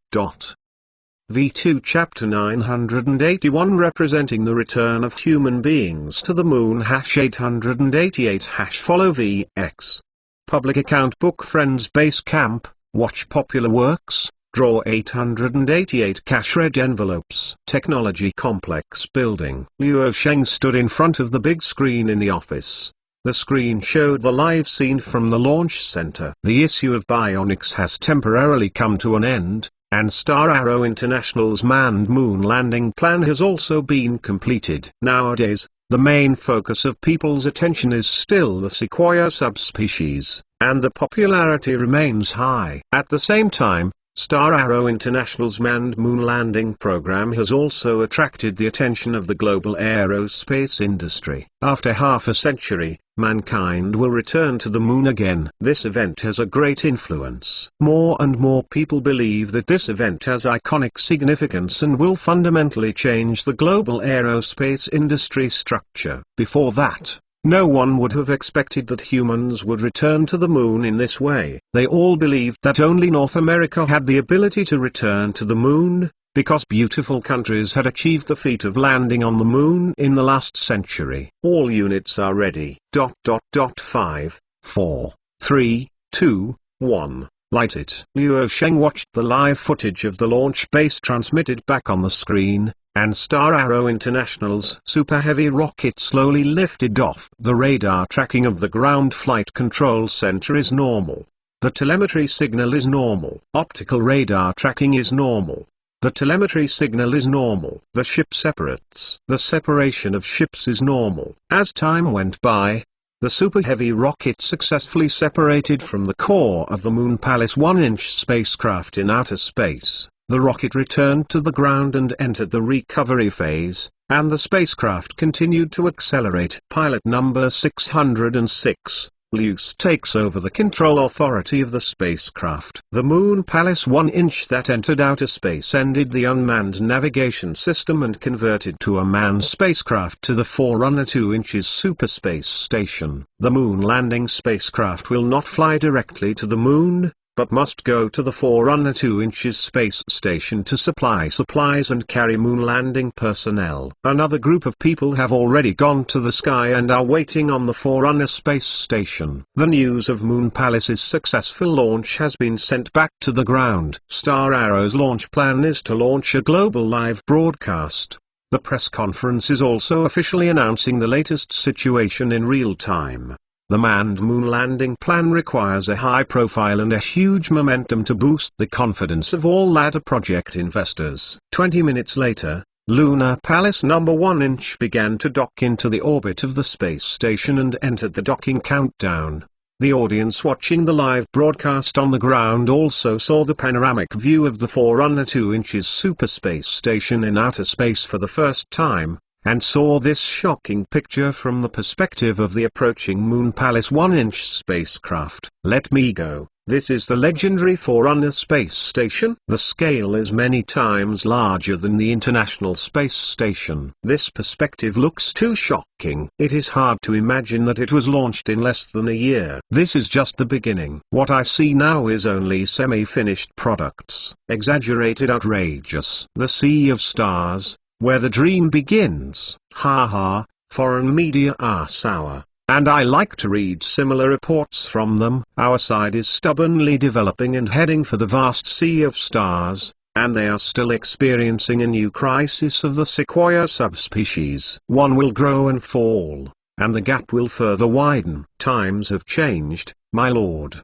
V2 Chapter 981 representing the return of human beings to the moon #888 follow VX. Public account book Friends Base Camp, watch popular works, draw 888 red envelopes. Technology complex building. Luo Sheng stood in front of the big screen in the office. The screen showed the live scene from the launch center. The issue of Bionics has temporarily come to an end, and Star Arrow International's manned moon landing plan has also been completed. Nowadays, the main focus of people's attention is still the Sequoia subspecies, and the popularity remains high. At the same time, Star Arrow International's manned moon landing program has also attracted the attention of the global aerospace industry. After half a century, mankind will return to the moon again. This event has a great influence. More and more people believe that this event has iconic significance and will fundamentally change the global aerospace industry structure. Before that, no one would have expected that humans would return to the moon in this way. They all believed that only North America had the ability to return to the moon, because beautiful countries had achieved the feat of landing on the moon in the last century. All units are ready. 5, 4, 3, 2, 1. Light it. Luo Sheng watched the live footage of the launch base transmitted back on the screen, and Star Arrow International's Super Heavy rocket slowly lifted off. The radar tracking of the ground flight control center is normal. The telemetry signal is normal. Optical radar tracking is normal. The telemetry signal is normal. The ship separates. The separation of ships is normal. As time went by, the Super Heavy rocket successfully separated from the core of the Moon Palace 1-inch spacecraft in outer space. The rocket returned to the ground and entered the recovery phase, and the spacecraft continued to accelerate. Pilot number 606, Luce takes over the control authority of the spacecraft. The Moon Palace 1-inch that entered outer space ended the unmanned navigation system and converted to a manned spacecraft to the Forerunner 2 inches Super Space Station. The moon landing spacecraft will not fly directly to the moon, but must go to the Forerunner 2 inches space station to supply supplies and carry moon landing personnel. Another group of people have already gone to the sky and are waiting on the Forerunner space station. The news of Moon Palace's successful launch has been sent back to the ground. Star Arrow's launch plan is to launch a global live broadcast. The press conference is also officially announcing the latest situation in real time. The manned moon landing plan requires a high profile and a huge momentum to boost the confidence of all ladder project investors. 20 minutes later, Lunar Palace number 1-inch began to dock into the orbit of the space station and entered the docking countdown. The audience watching the live broadcast on the ground also saw the panoramic view of the Forerunner 2 inches super space station in outer space for the first time, and saw this shocking picture from the perspective of the approaching Moon Palace 1-inch spacecraft. Let me go. This is the legendary Forerunner space station. The scale is many times larger than the International Space Station. This perspective looks too shocking. It is hard to imagine that it was launched in less than a year. This is just the beginning. What I see now is only semi-finished products. Exaggerated, outrageous. The sea of stars, where the dream begins. Ha ha, foreign media are sour. And I like to read similar reports from them. Our side is stubbornly developing and heading for the vast sea of stars, and they are still experiencing a new crisis of the Sequoia subspecies. One will grow and fall, and the gap will further widen. Times have changed, my lord.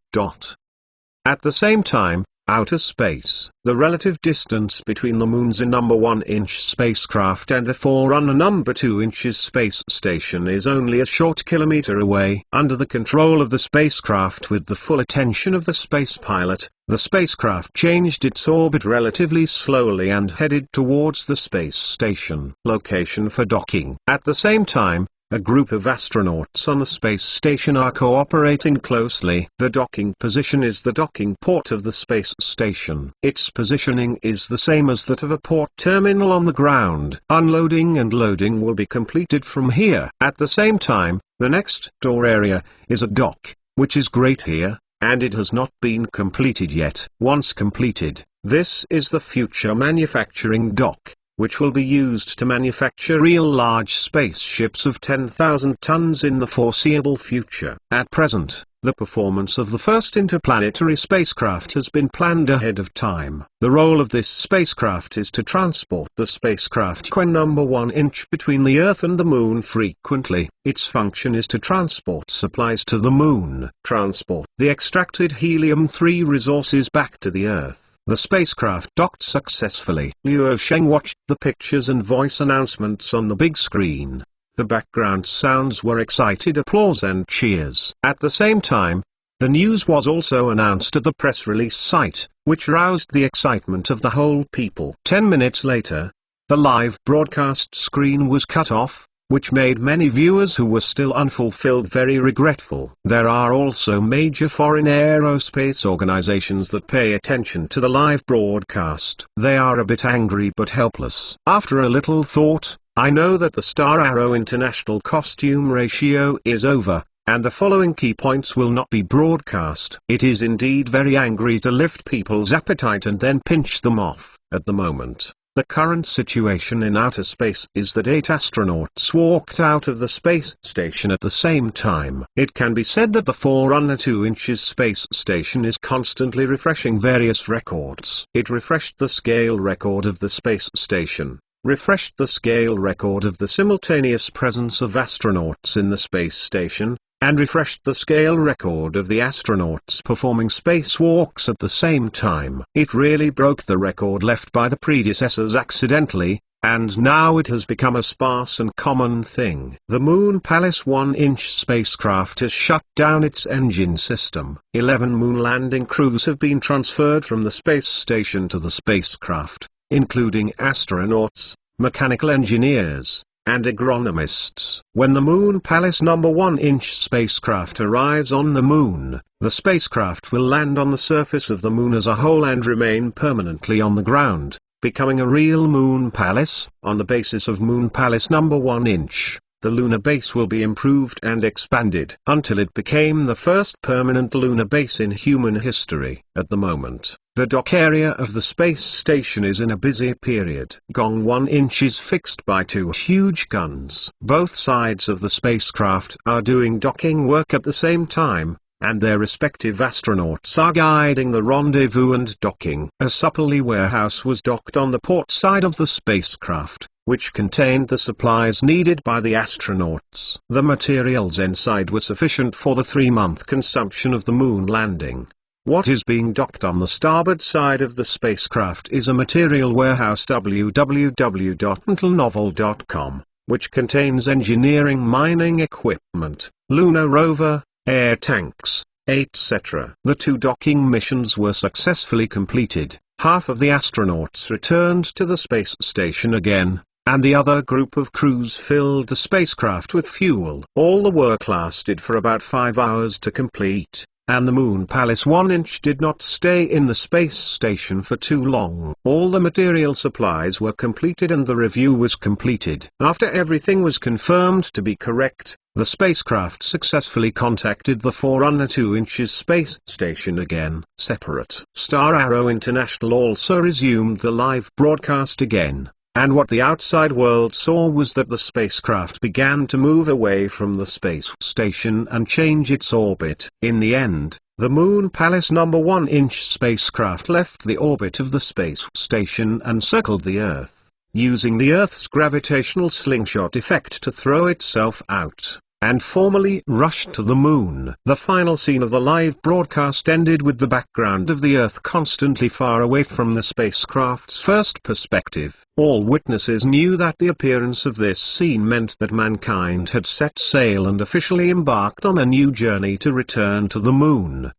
At the same time, outer space, the relative distance between the Moon's number 1-inch spacecraft and the Forerunner number 2 inches space station is only a short kilometer away. Under the control of the spacecraft with the full attention of the space pilot, the spacecraft changed its orbit relatively slowly and headed towards the space station location for docking. At the same time, a group of astronauts on the space station are cooperating closely. The docking position is the docking port of the space station. Its positioning is the same as that of a port terminal on the ground. Unloading and loading will be completed from here. At the same time, the next door area is a dock, which is great here, and it has not been completed yet. Once completed, this is the future manufacturing dock, which will be used to manufacture real large spaceships of 10,000 tons in the foreseeable future. At present, the performance of the first interplanetary spacecraft has been planned ahead of time. The role of this spacecraft is to transport the spacecraft number 1 inch between the Earth and the Moon frequently. Its function is to transport supplies to the Moon, transport the extracted helium-3 resources back to the Earth. The spacecraft docked successfully. Luo Sheng watched the pictures and voice announcements on the big screen. The background sounds were excited applause and cheers. At the same time, the news was also announced at the press release site, which roused the excitement of the whole people. 10 minutes later, the live broadcast screen was cut off, which made many viewers who were still unfulfilled very regretful. There are also major foreign aerospace organizations that pay attention to the live broadcast. They are a bit angry but helpless. After a little thought, I know that the Star Arrow International costume ratio is over, and the following key points will not be broadcast. It is indeed very angry to lift people's appetite and then pinch them off. At the moment, the current situation in outer space is that 8 astronauts walked out of the space station at the same time. It can be said that the Forerunner 2 inches space station is constantly refreshing various records. It refreshed the scale record of the space station, refreshed the scale record of the simultaneous presence of astronauts in the space station, and refreshed the scale record of the astronauts performing spacewalks at the same time. It really broke the record left by the predecessors accidentally, and now it has become a sparse and common thing. The Moon Palace 1-inch spacecraft has shut down its engine system. 11 moon landing crews have been transferred from the space station to the spacecraft, including astronauts, mechanical engineers, and agronomists. When the Moon Palace number 1-inch spacecraft arrives on the Moon, the spacecraft will land on the surface of the Moon as a whole and remain permanently on the ground, becoming a real Moon Palace. On the basis of Moon Palace number 1-inch, the lunar base will be improved and expanded until it became the first permanent lunar base in human history. At the moment, the dock area of the space station is in a busy period. Gong 1-inch is fixed by 2 huge guns. Both sides of the spacecraft are doing docking work at the same time, and their respective astronauts are guiding the rendezvous and docking. A Supply warehouse was docked on the port side of the spacecraft, which contained the supplies needed by the astronauts. The materials inside were sufficient for the 3-month consumption of the moon landing. What is being docked on the starboard side of the spacecraft is a material warehouse www.mentalnovel.com, which contains engineering mining equipment, lunar rover, air tanks, etc. The 2 docking missions were successfully completed. Half of the astronauts returned to the space station again, and the other group of crews filled the spacecraft with fuel. All the work lasted for about 5 hours to complete, and the Moon Palace 1-inch did not stay in the space station for too long. All the material supplies were completed and the review was completed. After everything was confirmed to be correct, the spacecraft successfully contacted the Forerunner 2-inch space station again. Separate. Star Arrow International also resumed the live broadcast again. And what the outside world saw was that the spacecraft began to move away from the space station and change its orbit. In the end, the Moon Palace No. 1-inch spacecraft left the orbit of the space station and circled the Earth, using the Earth's gravitational slingshot effect to throw itself out, and formally rushed to the Moon. The final scene of the live broadcast ended with the background of the Earth constantly far away from the spacecraft's first perspective. All witnesses knew that the appearance of this scene meant that mankind had set sail and officially embarked on a new journey to return to the Moon.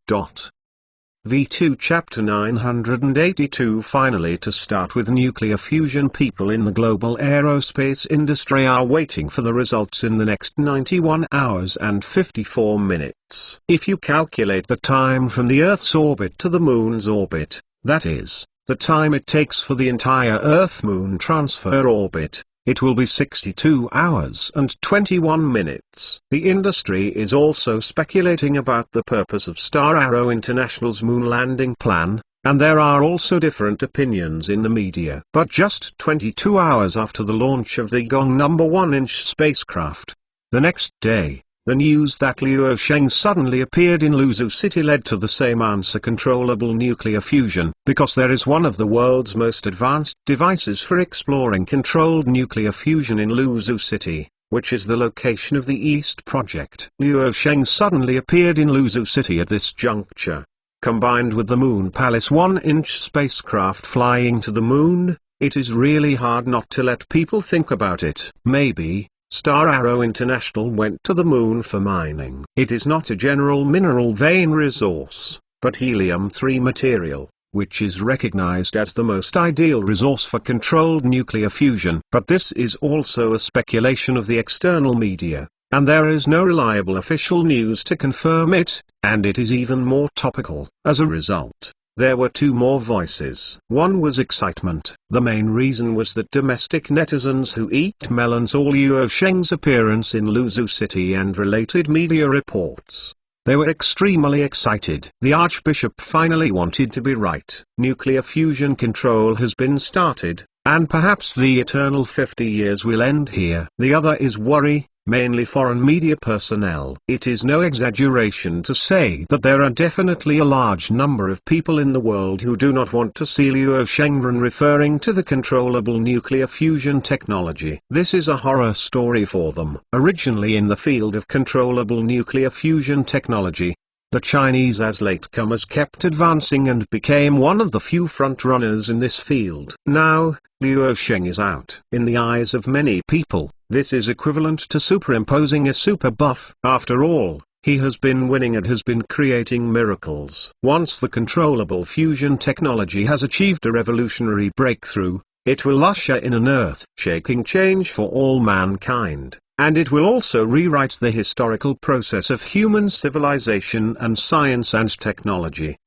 V2 Chapter 982. Finally, to start with nuclear fusion, people in the global aerospace industry are waiting for the results in the next 91 hours and 54 minutes. If you calculate the time from the Earth's orbit to the Moon's orbit, that is, the time it takes for the entire Earth-Moon transfer orbit, it will be 62 hours and 21 minutes. The industry is also speculating about the purpose of Star Arrow International's moon landing plan, and there are also different opinions in the media. But just 22 hours after the launch of the Gong No. 1-inch spacecraft, the next day, the news that Luo Sheng suddenly appeared in Luzhu City led to the same answer: controllable nuclear fusion, because there is one of the world's most advanced devices for exploring controlled nuclear fusion in Luzhu City, which is the location of the East Project. Luo Sheng suddenly appeared in Luzhu City at this juncture. Combined with the Moon Palace 1-inch spacecraft flying to the Moon, it is really hard not to let people think about it. Maybe Star Arrow International went to the Moon for mining. It is not a general mineral vein resource, but helium-3 material, which is recognized as the most ideal resource for controlled nuclear fusion. But this is also a speculation of the external media, and there is no reliable official news to confirm it, and it is even more topical. As a result, there were 2 more voices. One was excitement. The main reason was that domestic netizens who eat melons saw Luo Sheng's appearance in Luzhu City and related media reports. They were extremely excited. The Archbishop finally wanted to be right. Nuclear fusion control has been started, and perhaps the eternal 50 years will end here. The other is worry, mainly foreign media personnel. It is no exaggeration to say that there are definitely a large number of people in the world who do not want to see Luo Shengren referring to the controllable nuclear fusion technology. This is a horror story for them. Originally in the field of controllable nuclear fusion technology, the Chinese as latecomers kept advancing and became one of the few front-runners in this field. Now, Luo Sheng is out. In the eyes of many people, this is equivalent to superimposing a super buff. After all, he has been winning and has been creating miracles. Once the controllable fusion technology has achieved a revolutionary breakthrough, it will usher in an earth-shaking change for all mankind. And it will also rewrite the historical process of human civilization and science and technology.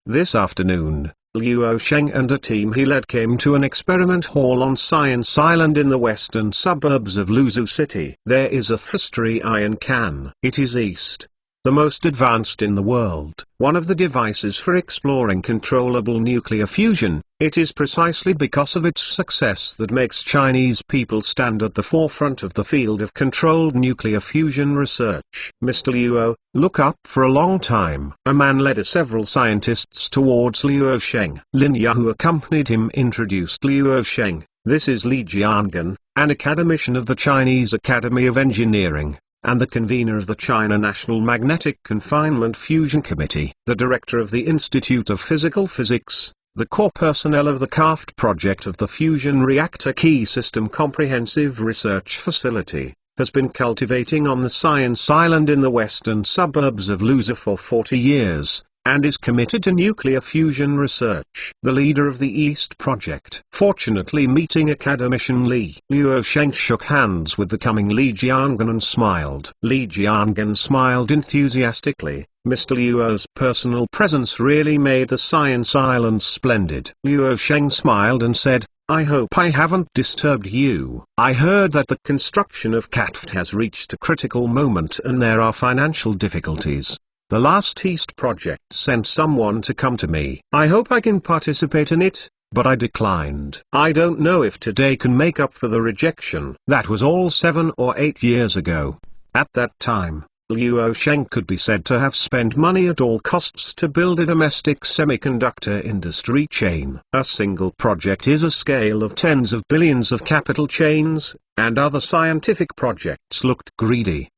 This afternoon, Luo Sheng and a team he led came to an experiment hall on Science Island in the western suburbs of Luzhu City. There is a three iron can. It is East, the most advanced in the world. One of the devices for exploring controllable nuclear fusion. It is precisely because of its success that makes Chinese people stand at the forefront of the field of controlled nuclear fusion research. Mr. Luo, look up for a long time. A man led several scientists towards Luo Sheng. Lin Ya, who accompanied him, introduced Luo Sheng. This is Li Jiangan, an academician of the Chinese Academy of Engineering, and the convener of the China National Magnetic Confinement Fusion Committee, the director of the Institute of Physical Physics, the core personnel of the CAFT project of the Fusion Reactor Key System Comprehensive Research Facility, has been cultivating on the Science Island in the western suburbs of Lusa for 40 years, and is committed to nuclear fusion research. The leader of the East Project, fortunately meeting academician Liu Sheng, shook hands with the coming Li Jiangan and smiled. Li Jiangan smiled enthusiastically. Mr. Liu's personal presence really made the Science Island splendid. Liu Sheng smiled and said, "I hope I haven't disturbed you. I heard that the construction of CATFT has reached a critical moment and there are financial difficulties. The last East project sent someone to come to me. I hope I can participate in it, but I declined. I don't know if today can make up for the rejection." That was all 7 or 8 years ago. At that time, Liu Sheng could be said to have spent money at all costs to build a domestic semiconductor industry chain. A single project is a scale of tens of billions of capital chains, and other scientific projects looked greedy.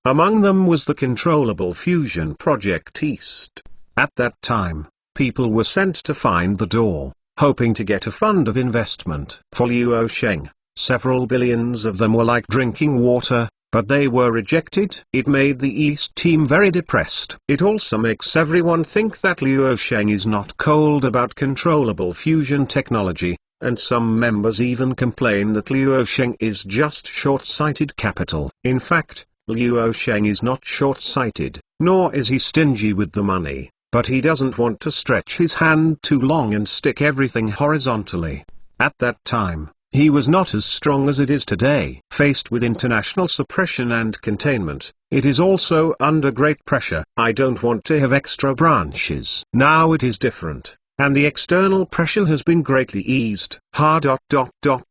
Among them was the Controllable Fusion Project East. At that time, people were sent to find the door, hoping to get a fund of investment. For Liu Sheng, several billions of them were like drinking water, but they were rejected. It made the East team very depressed. It also makes everyone think that Liu Sheng is not cold about controllable fusion technology, and some members even complain that Liu Sheng is just short-sighted capital. In fact, Liu Sheng is not short-sighted, nor is he stingy with the money, but he doesn't want to stretch his hand too long and stick everything horizontally. At that time, he was not as strong as it is today. Faced with international suppression and containment, it is also under great pressure. I don't want to have extra branches. Now it is different, and the external pressure has been greatly eased.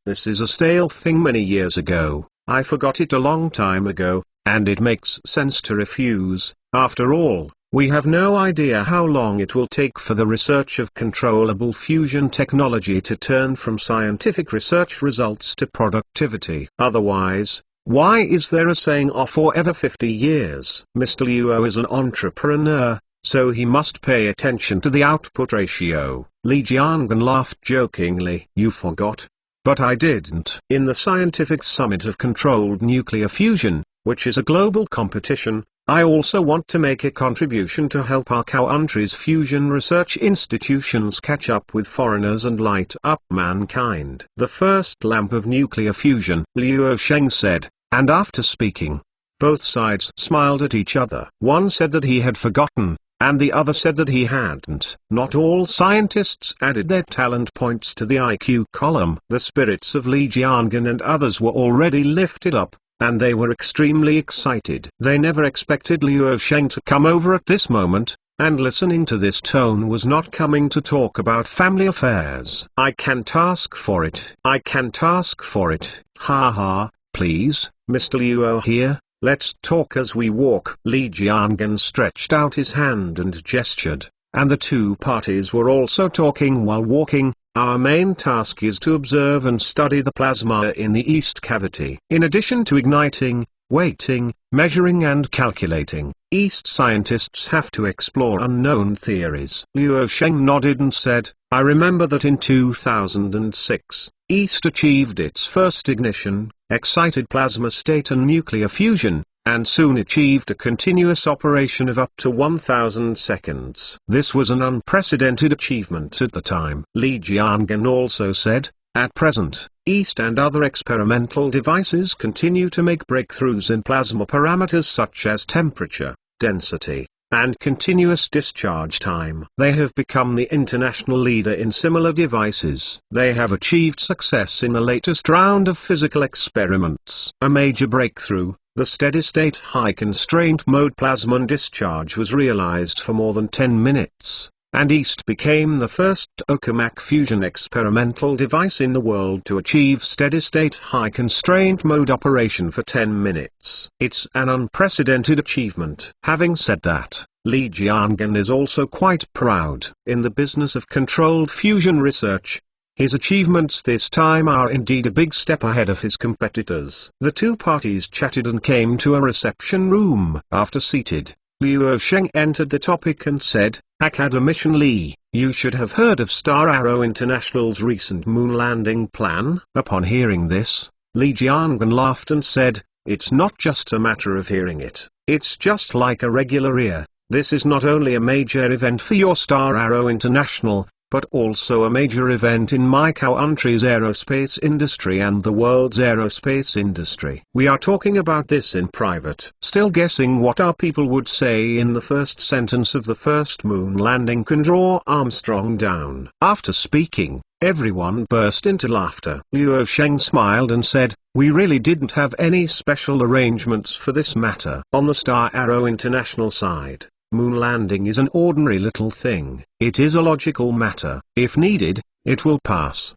This is a stale thing many years ago. I forgot it a long time ago, and it makes sense to refuse. After all, we have no idea how long it will take for the research of controllable fusion technology to turn from scientific research results to productivity. Otherwise, why is there a saying of forever 50 years? Mr. Liu is an entrepreneur, so he must pay attention to the output ratio. Li Jiangan laughed jokingly. You forgot? But I didn't. In the Scientific Summit of Controlled Nuclear Fusion, which is a global competition, I also want to make a contribution to help our country's fusion research institutions catch up with foreigners and light up mankind. The first lamp of nuclear fusion, Liu Sheng said, and after speaking, both sides smiled at each other. One said that he had forgotten, and the other said that he hadn't. Not all scientists added their talent points to the IQ column. The spirits of Li Jiangan and others were already lifted up, and they were extremely excited. They never expected Liu Sheng to come over at this moment, and listening to this tone was not coming to talk about family affairs. I can't ask for it. I can't ask for it. Ha ha, please, Mr. Liu here, let's talk as we walk. Li Jiangan stretched out his hand and gestured, and the two parties were also talking while walking. Our main task is to observe and study the plasma in the East cavity. In addition to igniting, weighting, measuring and calculating, East scientists have to explore unknown theories. Liu Sheng nodded and said, I remember that in 2006, East achieved its first ignition, excited plasma state and nuclear fusion, and soon achieved a continuous operation of up to 1000 seconds. This was an unprecedented achievement at the time. Li Jiangan also said, at present, East and other experimental devices continue to make breakthroughs in plasma parameters such as temperature, density, and continuous discharge time. They have become the international leader in similar devices. They have achieved success in the latest round of physical experiments. A major breakthrough, the steady-state high-constraint mode plasma discharge, was realized for more than 10 minutes, and East became the first tokamak fusion experimental device in the world to achieve steady-state high-constraint mode operation for 10 minutes. It's an unprecedented achievement. Having said that, Li Jiangan is also quite proud. In the business of controlled fusion research, his achievements this time are indeed a big step ahead of his competitors. The two parties chatted and came to a reception room. After seated, Liu Sheng entered the topic and said, Academician Li, you should have heard of Star Arrow International's recent moon landing plan. Upon hearing this, Li Jiangan laughed and said, "It's not just a matter of hearing it, it's just like a regular ear. This is not only a major event for your Star Arrow International, but also a major event in my country's aerospace industry and the world's aerospace industry. We are talking about this in private." Still guessing what our people would say in the first sentence of the first moon landing can draw Armstrong down. After speaking, everyone burst into laughter. Luo Sheng smiled and said, "We really didn't have any special arrangements for this matter. On the Star Arrow International side, moon landing is an ordinary little thing. It is a logical matter. If needed, it will pass.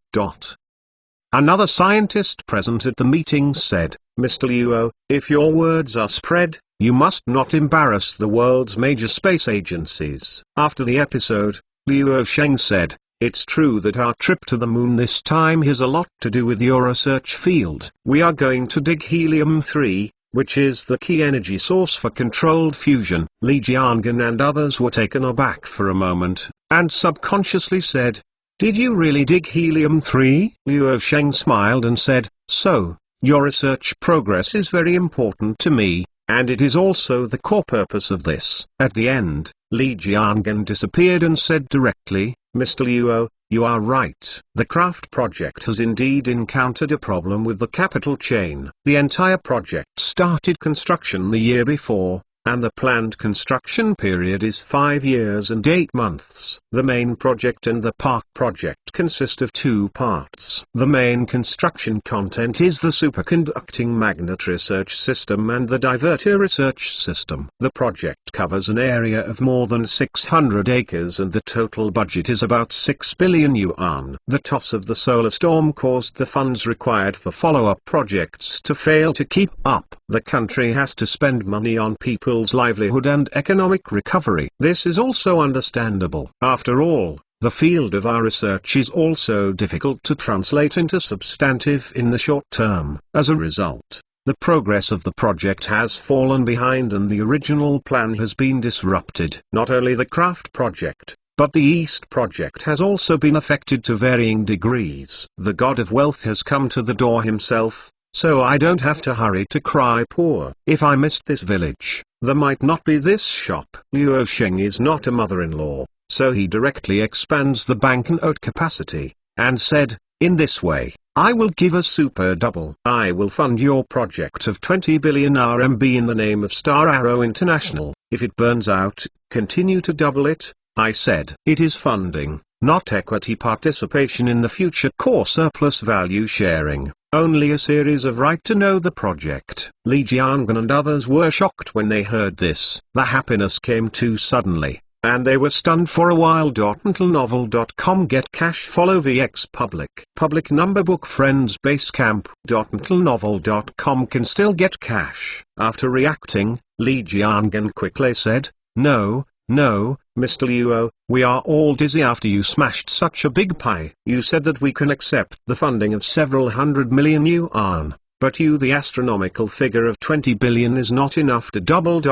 Another scientist present at the meeting said, "Mr. Luo, if your words are spread, you must not embarrass the world's major space agencies." After the episode, Luo Sheng said, "It's true that our trip to the moon this time has a lot to do with your research field. We are going to dig helium-3, which is the key energy source for controlled fusion." Li Jiangan and others were taken aback for a moment, and subconsciously said, "Did you really dig helium-3?" Luo Sheng smiled and said, "So, your research progress is very important to me, and it is also the core purpose of this." At the end, Li Jiangan disappeared and said directly, "Mr. Luo, you are right. The Craft project has indeed encountered a problem with the capital chain. The entire project started construction the year before, and the planned construction period is 5 years and 8 months. The main project and the park project consist of 2 parts. The main construction content is the superconducting magnet research system and the divertor research system. The project covers an area of more than 600 acres and the total budget is about 6 billion yuan. The toss of the solar storm caused the funds required for follow-up projects to fail to keep up. The country has to spend money on people's livelihood and economic recovery. This is also understandable. After all, the field of our research is also difficult to translate into substantive in the short term. As a result, the progress of the project has fallen behind and the original plan has been disrupted. Not only the Craft project, but the East project has also been affected to varying degrees. The god of wealth has come to the door himself, so I don't have to hurry to cry poor. If I missed this village, there might not be this shop. Luo Sheng is not a mother-in-law, so he directly expands the banknote capacity, and said, "In this way, I will give a super double. I will fund your project of 20 billion RMB in the name of Star Arrow International. If it burns out, continue to double it." I said, "It is funding, not equity participation in the future core surplus value sharing. Only a series of right to know the project." Li Jiangan and others were shocked when they heard this. The happiness came too suddenly, and they were stunned for a while. Ntlnovel.com Get cash. Follow VX Public number book Friends Basecamp. Ntlnovel.com can still get cash. After reacting, Li Jiangan quickly said, No, Mr. Luo, we are all dizzy after you smashed such a big pie. You said that we can accept the funding of several 100 million yuan, but the astronomical figure of 20 billion is not enough to double.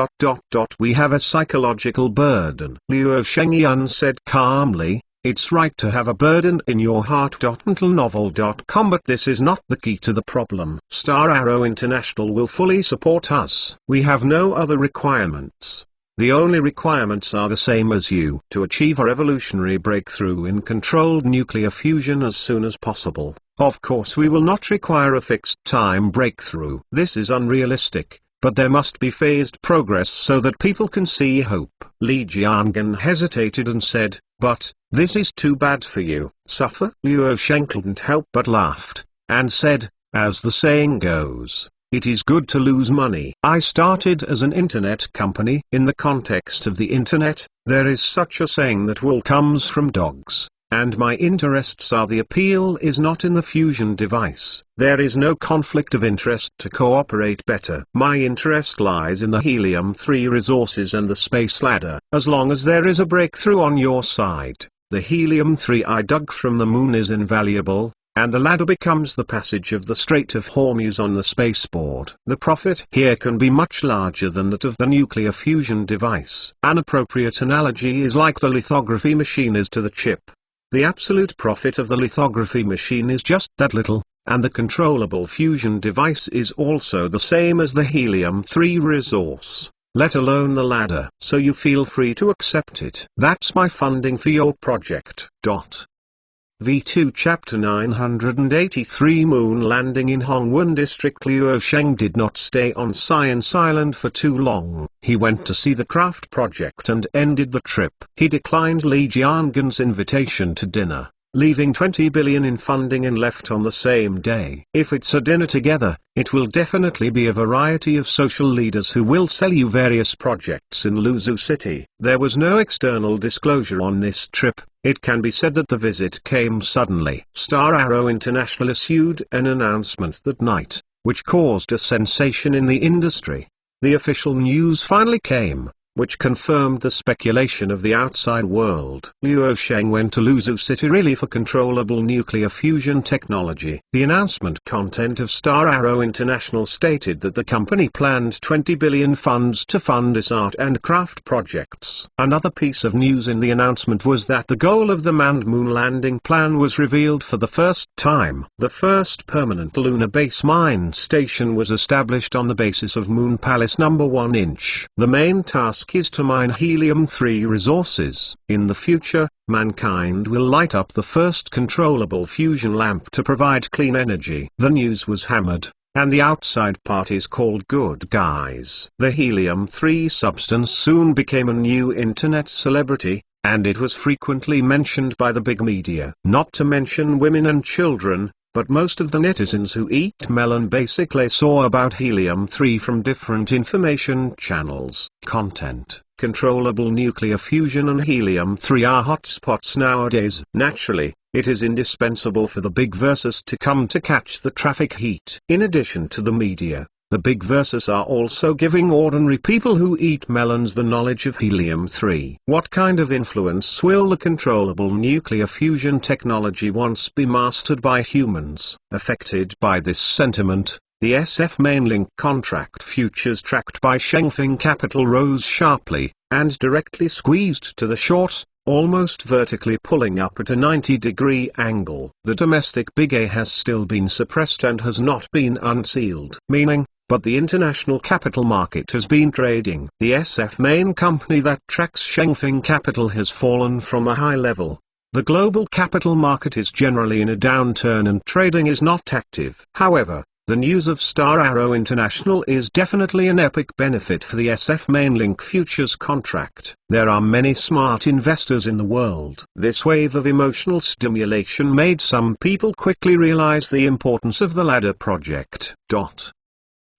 We have a psychological burden. Luo Shengyun said calmly, "It's right to have a burden in your heart." Ntlnovel.com But this is not the key to the problem. Star Arrow International will fully support us. We have no other requirements. The only requirements are the same as you: to achieve a revolutionary breakthrough in controlled nuclear fusion as soon as possible. Of course we will not require a fixed time breakthrough. This is unrealistic, but there must be phased progress so that people can see hope. Li Jiangan hesitated and said, "But, this is too bad for you. Suffer?" Luo Sheng couldn't help but laughed, and said, "As the saying goes, it is good to lose money. I started as an internet company. In the context of the internet, there is such a saying that wool comes from dogs, and my interests are the appeal is not in the fusion device. There is no conflict of interest to cooperate better. My interest lies in the helium-3 resources and the space ladder. As long as there is a breakthrough on your side, the helium-3 I dug from the moon is invaluable, and the ladder becomes the passage of the Strait of Hormuz on the spaceport. The profit here can be much larger than that of the nuclear fusion device. An appropriate analogy is like the lithography machine is to the chip. The absolute profit of the lithography machine is just that little, and the controllable fusion device is also the same as the helium-3 resource, let alone the ladder. So you feel free to accept it. That's my funding for your project. V2 Chapter 983 Moon Landing in Hongwen District. Luo Sheng did not stay on Science Island for too long. He went to see the craft project and ended the trip. He declined Li Jiangen's invitation to dinner, leaving 20 billion in funding, and left on the same day. If it's a dinner together, it will definitely be a variety of social leaders who will sell you various projects in Luzhu City. There was no external disclosure on this trip. It can be said that the visit came suddenly. Star Arrow International issued an announcement that night, which caused a sensation in the industry. The official news finally came, which confirmed the speculation of the outside world. Luo Sheng went to Luzhu City really for controllable nuclear fusion technology. The announcement content of Star Arrow International stated that the company planned 20 billion funds to fund its art and craft projects. Another piece of news in the announcement was that the goal of the manned moon landing plan was revealed for the first time. The first permanent lunar base mine station was established on the basis of Moon Palace No. 1 inch. The main task is to mine helium-3 resources. In the future, mankind will light up the first controllable fusion lamp to provide clean energy. The news was hammered, and the outside parties called good guys. The helium-3 substance soon became a new internet celebrity, and it was frequently mentioned by the big media. Not to mention women and children, but most of the netizens who eat melon basically saw about helium-3 from different information channels. Content, controllable nuclear fusion and helium-3 are hotspots nowadays. Naturally, it is indispensable for the big versus to come to catch the traffic heat. In addition to the media, the big versus are also giving ordinary people who eat melons the knowledge of helium-3. What kind of influence will the controllable nuclear fusion technology once be mastered by humans? Affected by this sentiment, the SF Mainlink contract futures tracked by Shengfeng Capital rose sharply, and directly squeezed to the short, almost vertically pulling up at a 90-degree angle. The domestic Big A has still been suppressed and has not been unsealed. Meaning, but the international capital market has been trading. The SF main company that tracks Shengfeng Capital has fallen from a high level. The global capital market is generally in a downturn and trading is not active. However, the news of Star Arrow International is definitely an epic benefit for the SF Mainlink futures contract. There are many smart investors in the world. This wave of emotional stimulation made some people quickly realize the importance of the ladder project.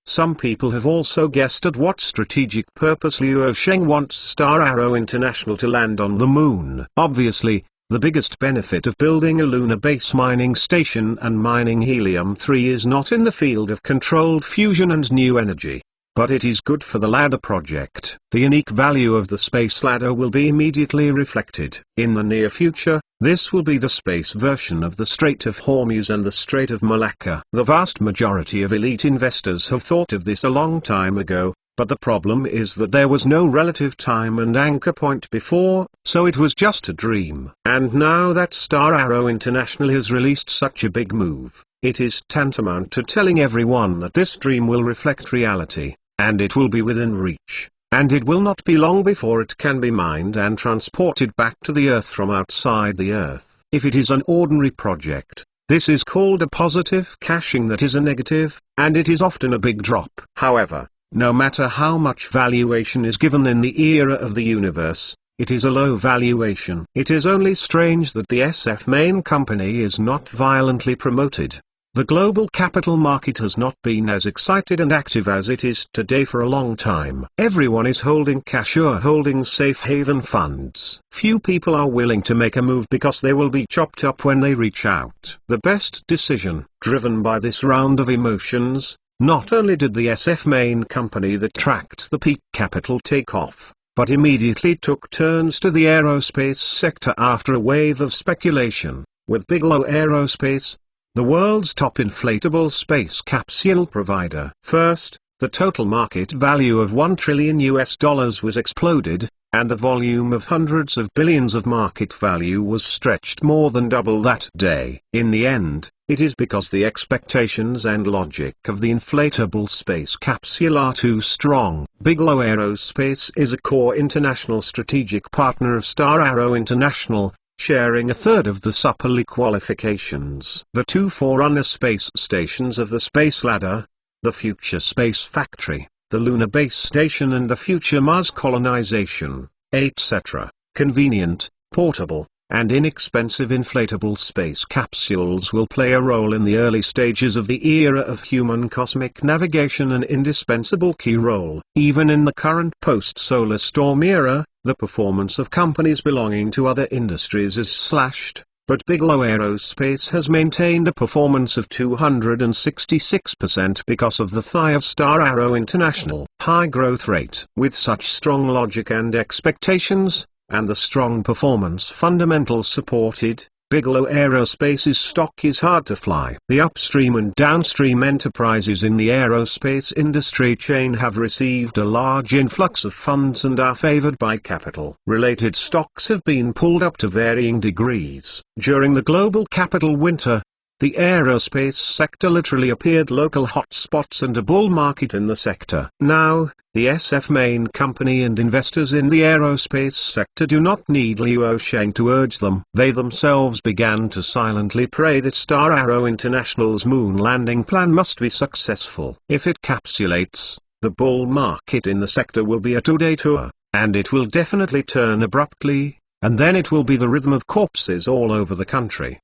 Some people have also guessed at what strategic purpose Luo Sheng wants Star Arrow International to land on the moon. Obviously, the biggest benefit of building a lunar base mining station and mining helium-3 is not in the field of controlled fusion and new energy, but it is good for the ladder project. The unique value of the space ladder will be immediately reflected. In the near future, this will be the space version of the Strait of Hormuz and the Strait of Malacca. The vast majority of elite investors have thought of this a long time ago, but the problem is that there was no relative time and anchor point before, so it was just a dream. And now that Star Arrow International has released such a big move, it is tantamount to telling everyone that this dream will reflect reality, and it will be within reach. And it will not be long before it can be mined and transported back to the Earth from outside the Earth. If it is an ordinary project, this is called a positive caching, that is a negative, and it is often a big drop. However, no matter how much valuation is given in the era of the universe, it is a low valuation. It is only strange that the SF main company is not violently promoted. The global capital market has not been as excited and active as it is today for a long time. Everyone is holding cash or holding safe haven funds. Few people are willing to make a move because they will be chopped up when they reach out. The best decision, driven by this round of emotions, not only did the SF main company that tracked the peak capital take off, but immediately took turns to the aerospace sector after a wave of speculation, with Bigelow Aerospace, the world's top inflatable space capsule provider. First, the total market value of $1 trillion was exploded, and the volume of hundreds of billions of market value was stretched more than double that day. In the end, it is because the expectations and logic of the inflatable space capsule are too strong. Bigelow Aerospace is a core international strategic partner of Star Arrow International, sharing a third of the Superly qualifications. The two forerunner space stations of the Space Ladder, the Future Space Factory, the Lunar Base Station and the Future Mars Colonization, etc., convenient, portable, and inexpensive inflatable space capsules will play a role in the early stages of the era of human cosmic navigation, an indispensable key role. Even in the current post-solar storm era, the performance of companies belonging to other industries is slashed, but Bigelow Aerospace has maintained a performance of 266% because of the thigh of Star Arrow International high growth rate. With such strong logic and expectations, and the strong performance fundamentals supported, Bigelow Aerospace's stock is hard to fly. The upstream and downstream enterprises in the aerospace industry chain have received a large influx of funds and are favored by capital. Related stocks have been pulled up to varying degrees. During the global capital winter, the aerospace sector literally appeared local hotspots and a bull market in the sector. Now, the SF main company and investors in the aerospace sector do not need Luo Sheng to urge them. They themselves began to silently pray that Star Arrow International's moon landing plan must be successful. If it capsulates, the bull market in the sector will be a two-day tour, and it will definitely turn abruptly, and then it will be the rhythm of corpses all over the country.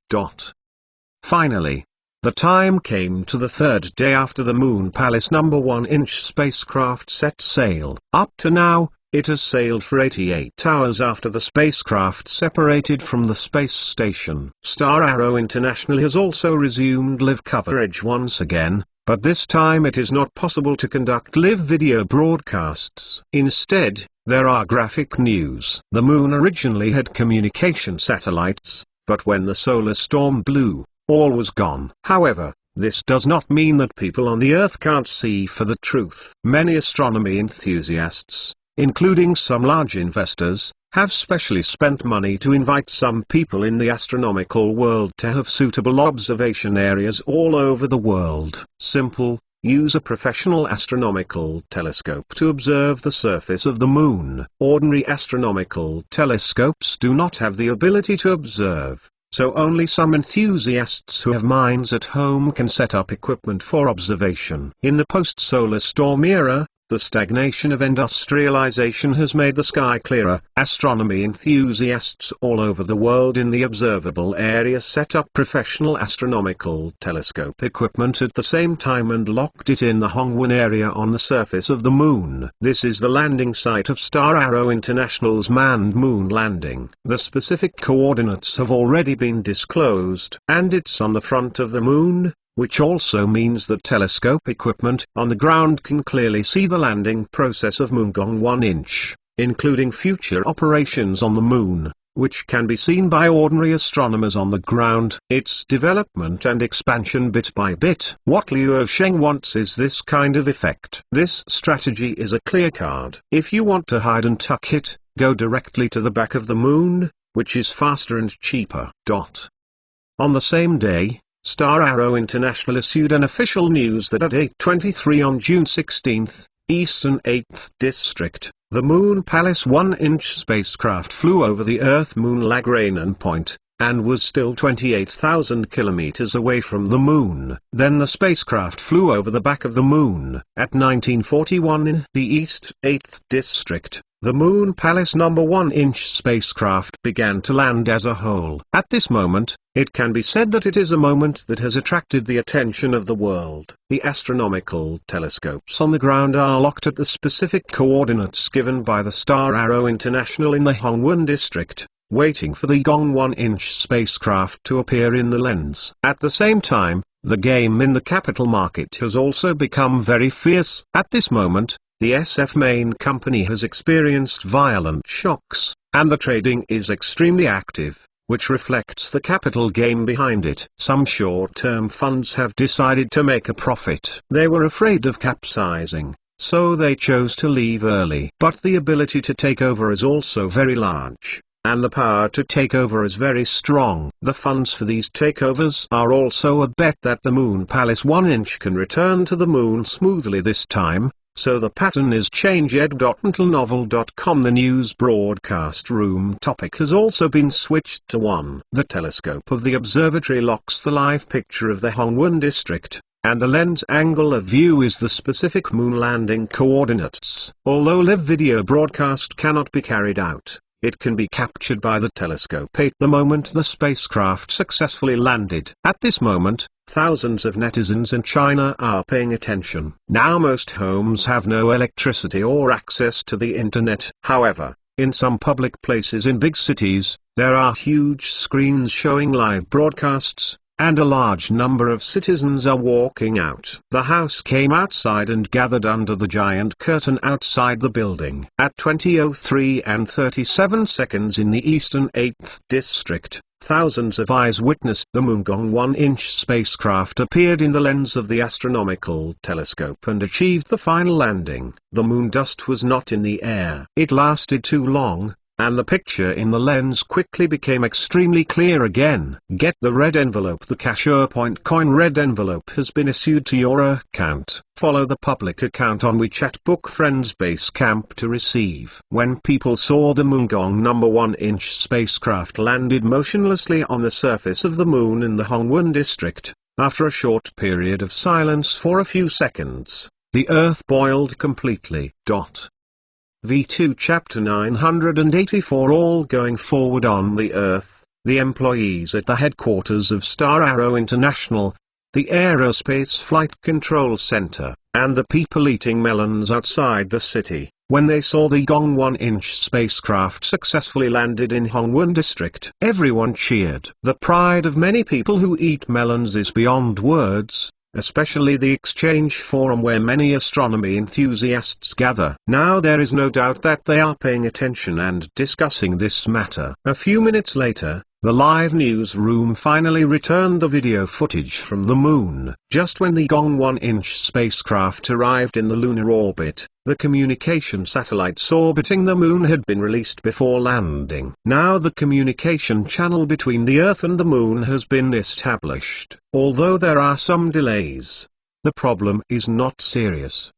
Finally, the time came to the third day after the Moon Palace No. 1-inch spacecraft set sail. Up to now, it has sailed for 88 hours after the spacecraft separated from the space station. Star Arrow International has also resumed live coverage once again, but this time it is not possible to conduct live video broadcasts. Instead, there are graphic news. The Moon originally had communication satellites, but when the solar storm blew, all was gone. However, this does not mean that people on the Earth can't see for the truth. Many astronomy enthusiasts, including some large investors, have specially spent money to invite some people in the astronomical world to have suitable observation areas all over the world. Simple: use a professional astronomical telescope to observe the surface of the Moon. Ordinary astronomical telescopes do not have the ability to observe, so only some enthusiasts who have minds at home can set up equipment for observation. In the post-solar storm era, the stagnation of industrialization has made the sky clearer. Astronomy enthusiasts all over the world in the observable area set up professional astronomical telescope equipment at the same time and locked it in the Hongwen area on the surface of the Moon. This is the landing site of Star Arrow International's manned moon landing. The specific coordinates have already been disclosed, and it's on the front of the Moon, which also means that telescope equipment on the ground can clearly see the landing process of Moongong 1-inch, including future operations on the Moon, which can be seen by ordinary astronomers on the ground, its development and expansion bit by bit. What Luo Sheng wants is this kind of effect. This strategy is a clear card. If you want to hide and tuck it, go directly to the back of the Moon, which is faster and cheaper. On the same day, Star Arrow International issued an official news that at 8:23 on June 16, Eastern 8th District, the Moon Palace 1-inch spacecraft flew over the Earth-Moon Lagrange point, and was still 28,000 kilometers away from the Moon. Then the spacecraft flew over the back of the Moon. At 1941 in the East 8th District, the Moon Palace No. 1-inch spacecraft began to land as a whole. At this moment, it can be said that it is a moment that has attracted the attention of the world. The astronomical telescopes on the ground are locked at the specific coordinates given by the Star Arrow International in the Hongwen district, waiting for the Gong 1-inch spacecraft to appear in the lens. At the same time, the game in the capital market has also become very fierce. At this moment, the SF main company has experienced violent shocks, and the trading is extremely active, which reflects the capital game behind it. Some short-term funds have decided to make a profit. They were afraid of capsizing, so they chose to leave early. But the ability to take over is also very large, and the power to take over is very strong. The funds for these takeovers are also a bet that the Moon Palace 1-inch can return to the moon smoothly this time, so the pattern is changed. Untilnovel.com. The news broadcast room topic has also been switched to 1. The telescope of the observatory locks the live picture of the Hongwon district, and the lens angle of view is the specific moon landing coordinates. Although live video broadcast cannot be carried out, it can be captured by the telescope at the moment the spacecraft successfully landed. At this moment, thousands of netizens in China are paying attention. Now most homes have no electricity or access to the internet. However, in some public places in big cities, there are huge screens showing live broadcasts, and a large number of citizens are walking out. The house came outside and gathered under the giant curtain outside the building. At 20:03 and 37 seconds in the eastern 8th district, thousands of eyes witnessed the Moongong 1-inch spacecraft appeared in the lens of the astronomical telescope and achieved the final landing. The moon dust was not in the air. It lasted too long, and the picture in the lens quickly became extremely clear again. Get the red envelope. The Cashier Point Coin red envelope has been issued to your account. Follow the public account on WeChat Book Friends Basecamp to receive. When people saw the Moongong number 1-inch spacecraft landed motionlessly on the surface of the moon in the Hongwon district, after a short period of silence for a few seconds, the earth boiled completely. V2 Chapter 984. All going forward on the Earth, the employees at the headquarters of Star Arrow International, the Aerospace Flight Control Center, and the people eating melons outside the city, when they saw the Gong 1-inch spacecraft successfully landed in Hongwon district. Everyone cheered. The pride of many people who eat melons is beyond words, especially the exchange forum where many astronomy enthusiasts gather. Now there is no doubt that they are paying attention and discussing this matter. A few minutes later, the live newsroom finally returned the video footage from the moon. Just when the Gong 1-inch spacecraft arrived in the lunar orbit, the communication satellites orbiting the moon had been released before landing. Now the communication channel between the Earth and the moon has been established. Although there are some delays, the problem is not serious.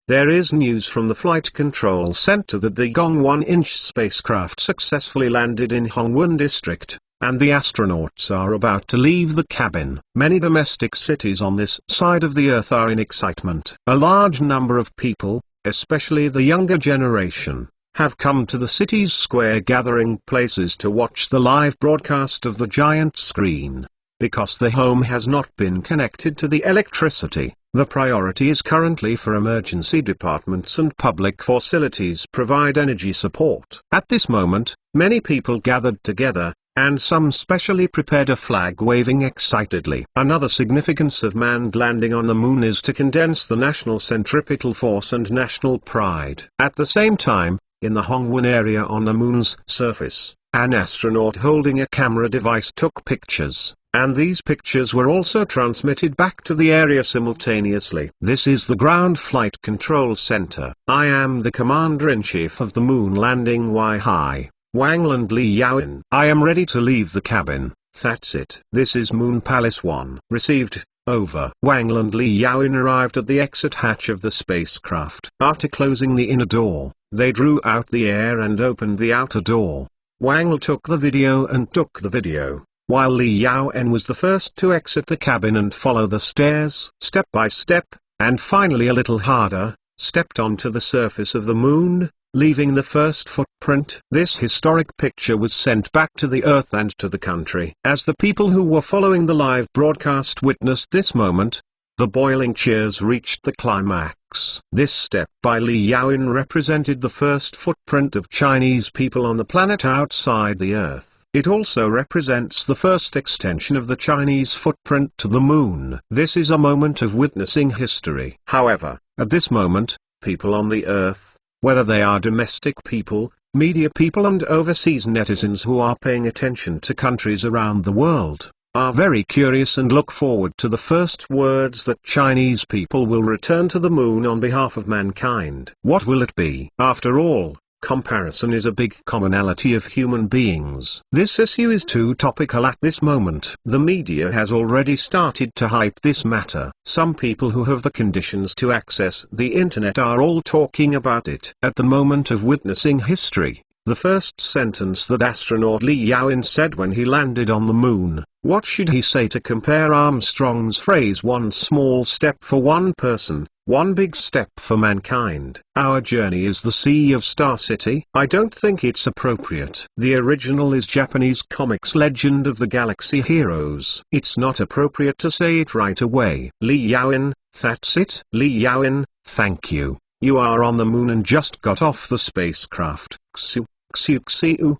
There is news from the Flight Control Center that the Gong 1-inch spacecraft successfully landed in Hongwon district, and the astronauts are about to leave the cabin. Many domestic cities on this side of the Earth are in excitement. A large number of people, especially the younger generation, have come to the city's square gathering places to watch the live broadcast of the giant screen. Because the home has not been connected to the electricity, the priority is currently for emergency departments and public facilities provide energy support. At this moment, many people gathered together, and some specially prepared a flag waving excitedly. Another significance of manned landing on the moon is to condense the national centripetal force and national pride. At the same time, in the Hongwon area on the moon's surface, an astronaut holding a camera device took pictures, and these pictures were also transmitted back to the area simultaneously. This is the Ground Flight Control Center. I am the Commander-in-Chief of the Moon Landing High, Wangland Li Yaoin. I am ready to leave the cabin. That's it. This is Moon Palace 1. Received. Over. Wangland Li Yaoin arrived at the exit hatch of the spacecraft. After closing the inner door, they drew out the air and opened the outer door. Wang took the video and took the video, while Li Yaoen was the first to exit the cabin and follow the stairs. Step by step, and finally a little harder, stepped onto the surface of the moon, leaving the first footprint. This historic picture was sent back to the Earth and to the country. As the people who were following the live broadcast witnessed this moment, the boiling cheers reached the climax. This step by Li Yaoin represented the first footprint of Chinese people on the planet outside the Earth. It also represents the first extension of the Chinese footprint to the moon. This is a moment of witnessing history. However, at this moment, people on the Earth, whether they are domestic people, media people and overseas netizens who are paying attention to countries around the world, are very curious and look forward to the first words that Chinese people will return to the moon on behalf of mankind. What will it be? After all, comparison is a big commonality of human beings. This issue is too topical at this moment. The media has already started to hype this matter. Some people who have the conditions to access the internet are all talking about it. At the moment of witnessing history, the first sentence that astronaut Li Yaoyin said when he landed on the moon, what should he say to compare Armstrong's phrase, "One small step for one person, one big step for mankind"? Our journey is the sea of Star City. I don't think it's appropriate. The original is Japanese comics Legend of the Galaxy Heroes. It's not appropriate to say it right away. Li Yaoyin, that's it. Li Yaoyin, thank you. You are on the moon and just got off the spacecraft. Xiu.jpg.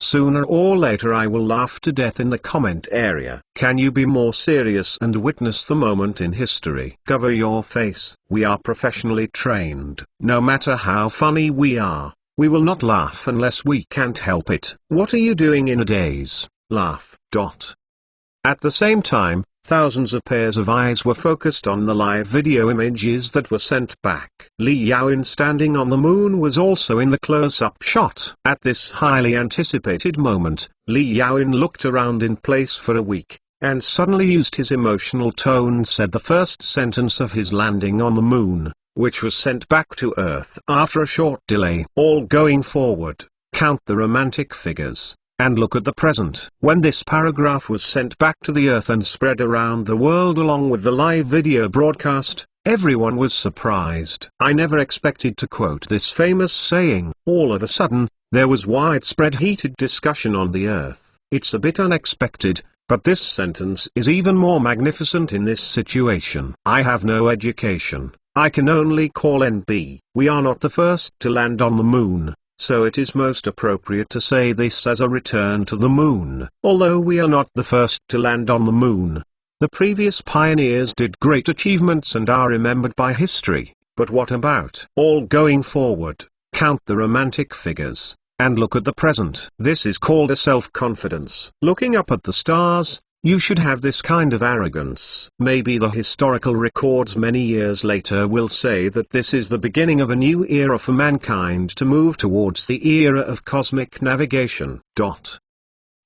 Sooner or later I will laugh to death in the comment area. Can you be more serious and witness the moment in history? Cover your face. We are professionally trained. No matter how funny we are, we will not laugh unless we can't help it. What are you doing in a daze? Laugh. At the same time, thousands of pairs of eyes were focused on the live video images that were sent back. Li Yaoyin standing on the moon was also in the close-up shot. At this highly anticipated moment, Li Yaoyin looked around in place for a week, and suddenly used his emotional tone, said the first sentence of his landing on the moon, which was sent back to Earth after a short delay. All going forward, count the romantic figures, and look at the present. When this paragraph was sent back to the Earth and spread around the world along with the live video broadcast, everyone was surprised. I never expected to quote this famous saying. All of a sudden, there was widespread heated discussion on the Earth. It's a bit unexpected, but this sentence is even more magnificent in this situation. I have no education. I can only call NB. We are not the first to land on the moon, so it is most appropriate to say this as a return to the moon. Although we are not the first to land on the moon, the previous pioneers did great achievements and are remembered by history. But what about all going forward? Count the romantic figures, and look at the present. This is called a self-confidence. Looking up at the stars, you should have this kind of arrogance. Maybe the historical records many years later will say that this is the beginning of a new era for mankind to move towards the era of cosmic navigation.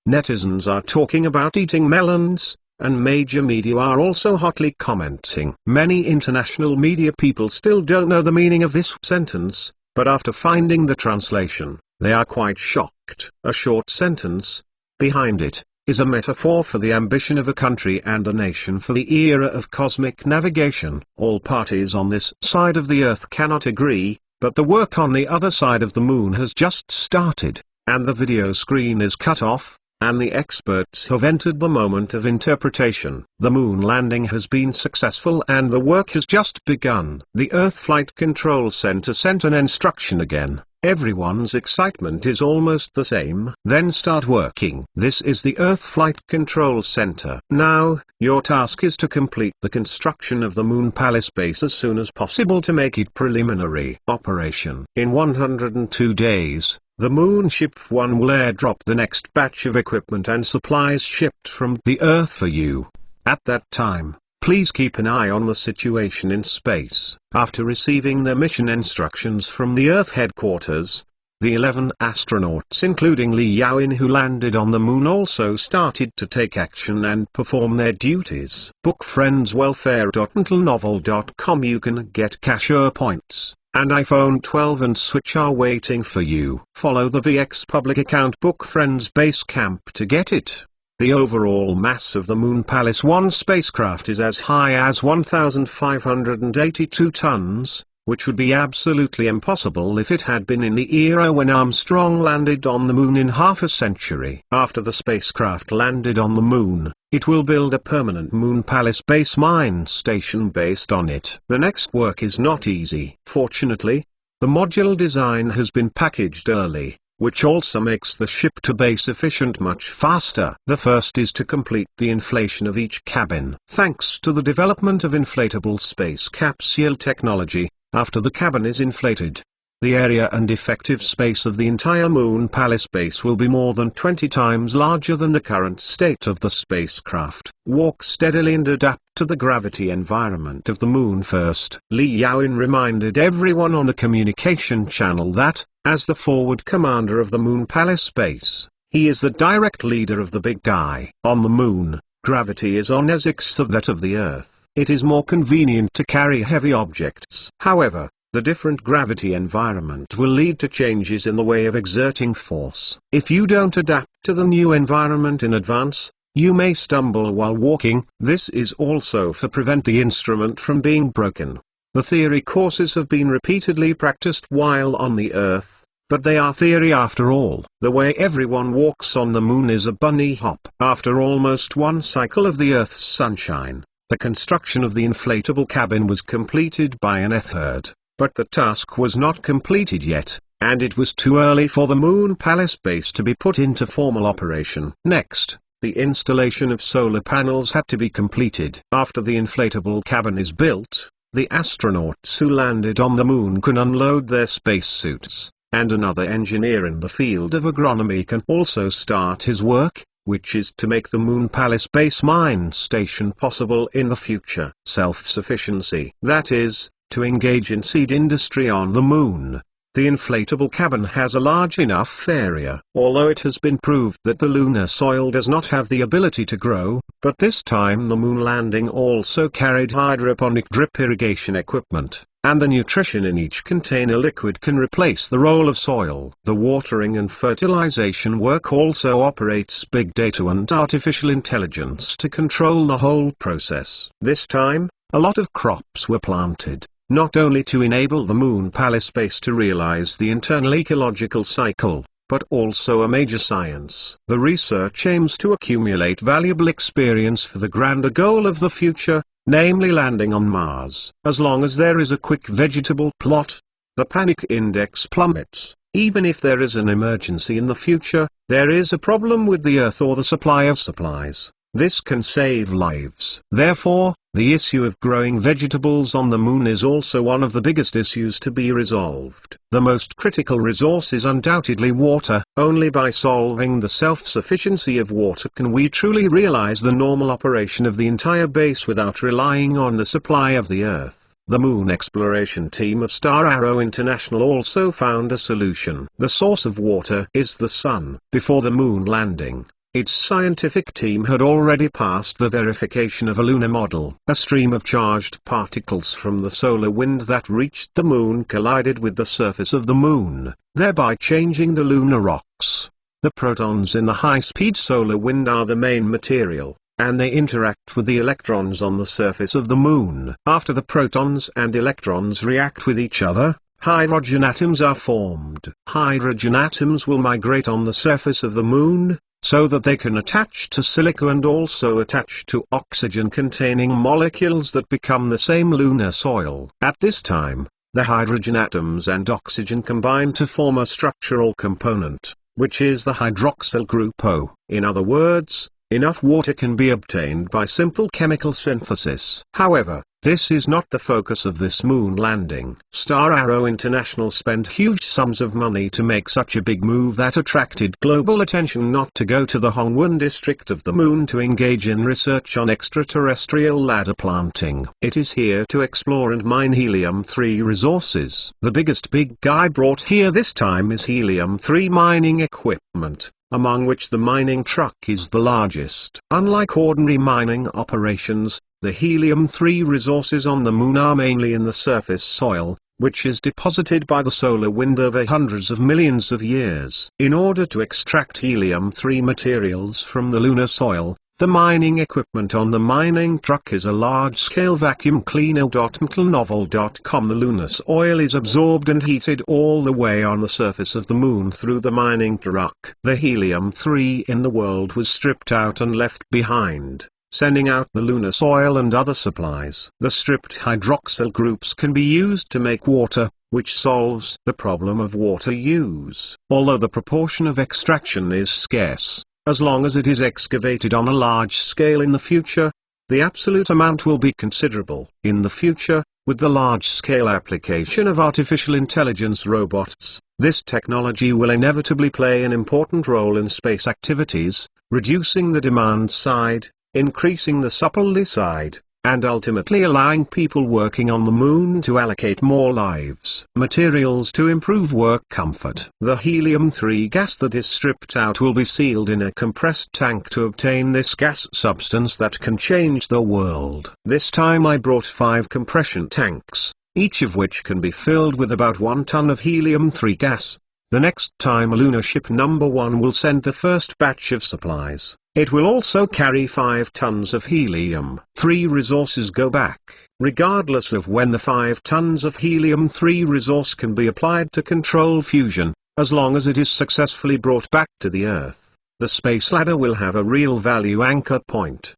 Netizens are talking about eating melons, and major media are also hotly commenting. Many international media people still don't know the meaning of this sentence, but after finding the translation, they are quite shocked. A short sentence, behind it, is a metaphor for the ambition of a country and a nation for the era of cosmic navigation. All parties on this side of the Earth cannot agree, but the work on the other side of the moon has just started, and the video screen is cut off, and the experts have entered the moment of interpretation. The moon landing has been successful and the work has just begun. The Earth Flight Control Center sent an instruction again. Everyone's excitement is almost the same. Then start working. This is the Earth Flight Control Center. Now, your task is to complete the construction of the Moon Palace base as soon as possible to make it preliminary operation. In 102 days, the Moonship 1 will airdrop the next batch of equipment and supplies shipped from the Earth for you. At that time, please keep an eye on the situation in space. After receiving their mission instructions from the Earth headquarters, the 11 astronauts including Li Yaoyin who landed on the moon also started to take action and perform their duties. Book friendswelfare.untilnovel.com. You can get cashier points and iPhone 12 and Switch are waiting for you. Follow the VX public account Book Friends Basecamp to get it. The overall mass of the Moon Palace 1 spacecraft is as high as 1,582 tons, which would be absolutely impossible if it had been in the era when Armstrong landed on the moon in half a century. After the spacecraft landed on the moon, it will build a permanent Moon Palace base mine station based on it. The next work is not easy. Fortunately, the modular design has been packaged early, which also makes the ship-to-base efficient much faster. The first is to complete the inflation of each cabin. Thanks to the development of inflatable space capsule technology, after the cabin is inflated, the area and effective space of the entire Moon Palace base will be more than 20 times larger than the current state of the spacecraft. Walk steadily and adapt to the gravity environment of the Moon first. Li Yaoyin reminded everyone on the communication channel that, as the forward commander of the Moon Palace base, he is the direct leader of the big guy. On the Moon, gravity is on as of that of the Earth. It is more convenient to carry heavy objects. However, the different gravity environment will lead to changes in the way of exerting force. If you don't adapt to the new environment in advance, you may stumble while walking. This is also to prevent the instrument from being broken. The theory courses have been repeatedly practiced while on the Earth, but they are theory after all. The way everyone walks on the Moon is a bunny hop. After almost one cycle of the Earth's sunshine, the construction of the inflatable cabin was completed by an Earthherd. But the task was not completed yet, and it was too early for the Moon Palace base to be put into formal operation. Next, the installation of solar panels had to be completed. After the inflatable cabin is built, the astronauts who landed on the Moon can unload their spacesuits, and another engineer in the field of agronomy can also start his work, which is to make the Moon Palace base mine station possible in the future. Self-sufficiency, that is, to engage in seed industry on the Moon. The inflatable cabin has a large enough area. Although it has been proved that the lunar soil does not have the ability to grow, but this time the Moon landing also carried hydroponic drip irrigation equipment, and the nutrition in each container liquid can replace the role of soil. The watering and fertilization work also operates big data and artificial intelligence to control the whole process. This time, a lot of crops were planted, not only to enable the Moon Palace base to realize the internal ecological cycle, but also a major science. The research aims to accumulate valuable experience for the grander goal of the future, namely landing on Mars. As long as there is a quick vegetable plot, the panic index plummets. Even if there is an emergency in the future, there is a problem with the Earth or the supply of supplies. This can save lives. Therefore, the issue of growing vegetables on the Moon is also one of the biggest issues to be resolved. The most critical resource is undoubtedly water. Only by solving the self-sufficiency of water can we truly realize the normal operation of the entire base without relying on the supply of the Earth. The Moon exploration team of Star Arrow International also found a solution. The source of water is the Sun. Before the Moon landing, its scientific team had already passed the verification of a lunar model. A stream of charged particles from the solar wind that reached the Moon collided with the surface of the Moon, thereby changing the lunar rocks. The protons in the high-speed solar wind are the main material, and they interact with the electrons on the surface of the Moon. After the protons and electrons react with each other, hydrogen atoms are formed. Hydrogen atoms will migrate on the surface of the Moon, so that they can attach to silica and also attach to oxygen-containing molecules that become the same lunar soil. At this time, the hydrogen atoms and oxygen combine to form a structural component, which is the hydroxyl group O. In other words, enough water can be obtained by simple chemical synthesis. However, this is not the focus of this Moon landing. Star Arrow International spent huge sums of money to make such a big move that attracted global attention, not to go to the Hongwen district of the Moon to engage in research on extraterrestrial ladder planting. It is here to explore and mine helium-3 resources. The biggest big guy brought here this time is helium-3 mining equipment, among which the mining truck is the largest. Unlike ordinary mining operations, the helium-3 resources on the Moon are mainly in the surface soil, which is deposited by the solar wind over hundreds of millions of years. In order to extract helium-3 materials from the lunar soil, the mining equipment on the mining truck is a large-scale vacuum cleaner. McLenovel.com. The lunar soil is absorbed and heated all the way on the surface of the Moon through the mining truck. The helium-3 in the world was stripped out and left behind, sending out the lunar soil and other supplies. The stripped hydroxyl groups can be used to make water, which solves the problem of water use. Although the proportion of extraction is scarce, as long as it is excavated on a large scale in the future, the absolute amount will be considerable. In the future, with the large-scale application of artificial intelligence robots, this technology will inevitably play an important role in space activities, reducing the demand side, increasing the supply side, and ultimately allowing people working on the moon to allocate more lives. Materials to improve work comfort. The helium-3 gas that is stripped out will be sealed in a compressed tank to obtain this gas substance that can change the world. This time I brought 5 compression tanks, each of which can be filled with about 1 ton of helium-3 gas. The next time lunar ship number 1 will send the first batch of supplies, it will also carry 5 tons of helium-3 resources go back, regardless of when the 5 tons of helium-3 resource can be applied to control fusion, as long as it is successfully brought back to the Earth. The space ladder will have a real value anchor point.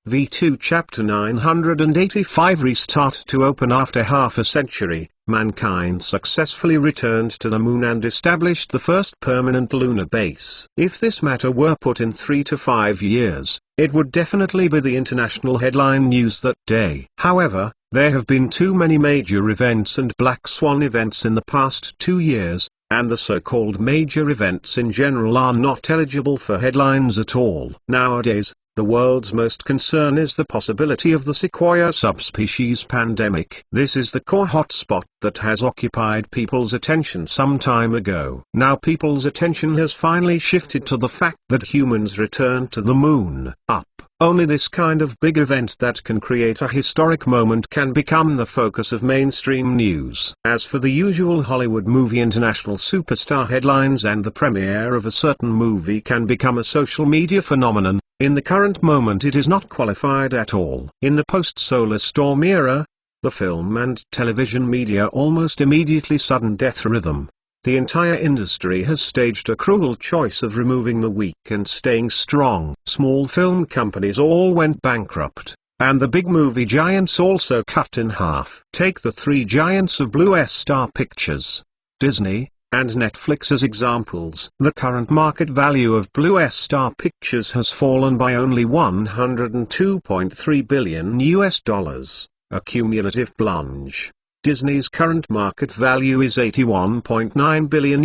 V2 Chapter 985 Restart to open. After half a century, mankind successfully returned to the moon and established the first permanent lunar base. If this matter were put in 3 to 5 years, it would definitely be the international headline news that day. However, there have been too many major events and black swan events in the past 2 years, and the so-called major events in general are not eligible for headlines at all. Nowadays, the world's most concern is the possibility of the Sequoia subspecies pandemic. This is the core hotspot that has occupied people's attention some time ago. Now people's attention has finally shifted to the fact that humans returned to the moon. Only this kind of big event that can create a historic moment can become the focus of mainstream news. As for the usual Hollywood movie international superstar headlines and the premiere of a certain movie can become a social media phenomenon, in the current moment it is not qualified at all. In the post-solar storm era, the film and television media almost immediately sudden death rhythm. The entire industry has staged a cruel choice of removing the weak and staying strong. Small film companies all went bankrupt, and the big movie giants also cut in half. Take the 3 giants of Blue Star Pictures, Disney, and Netflix as examples. The current market value of Blue Star Pictures has fallen by only $102.3 billion, a cumulative plunge. Disney's current market value is $81.9 billion,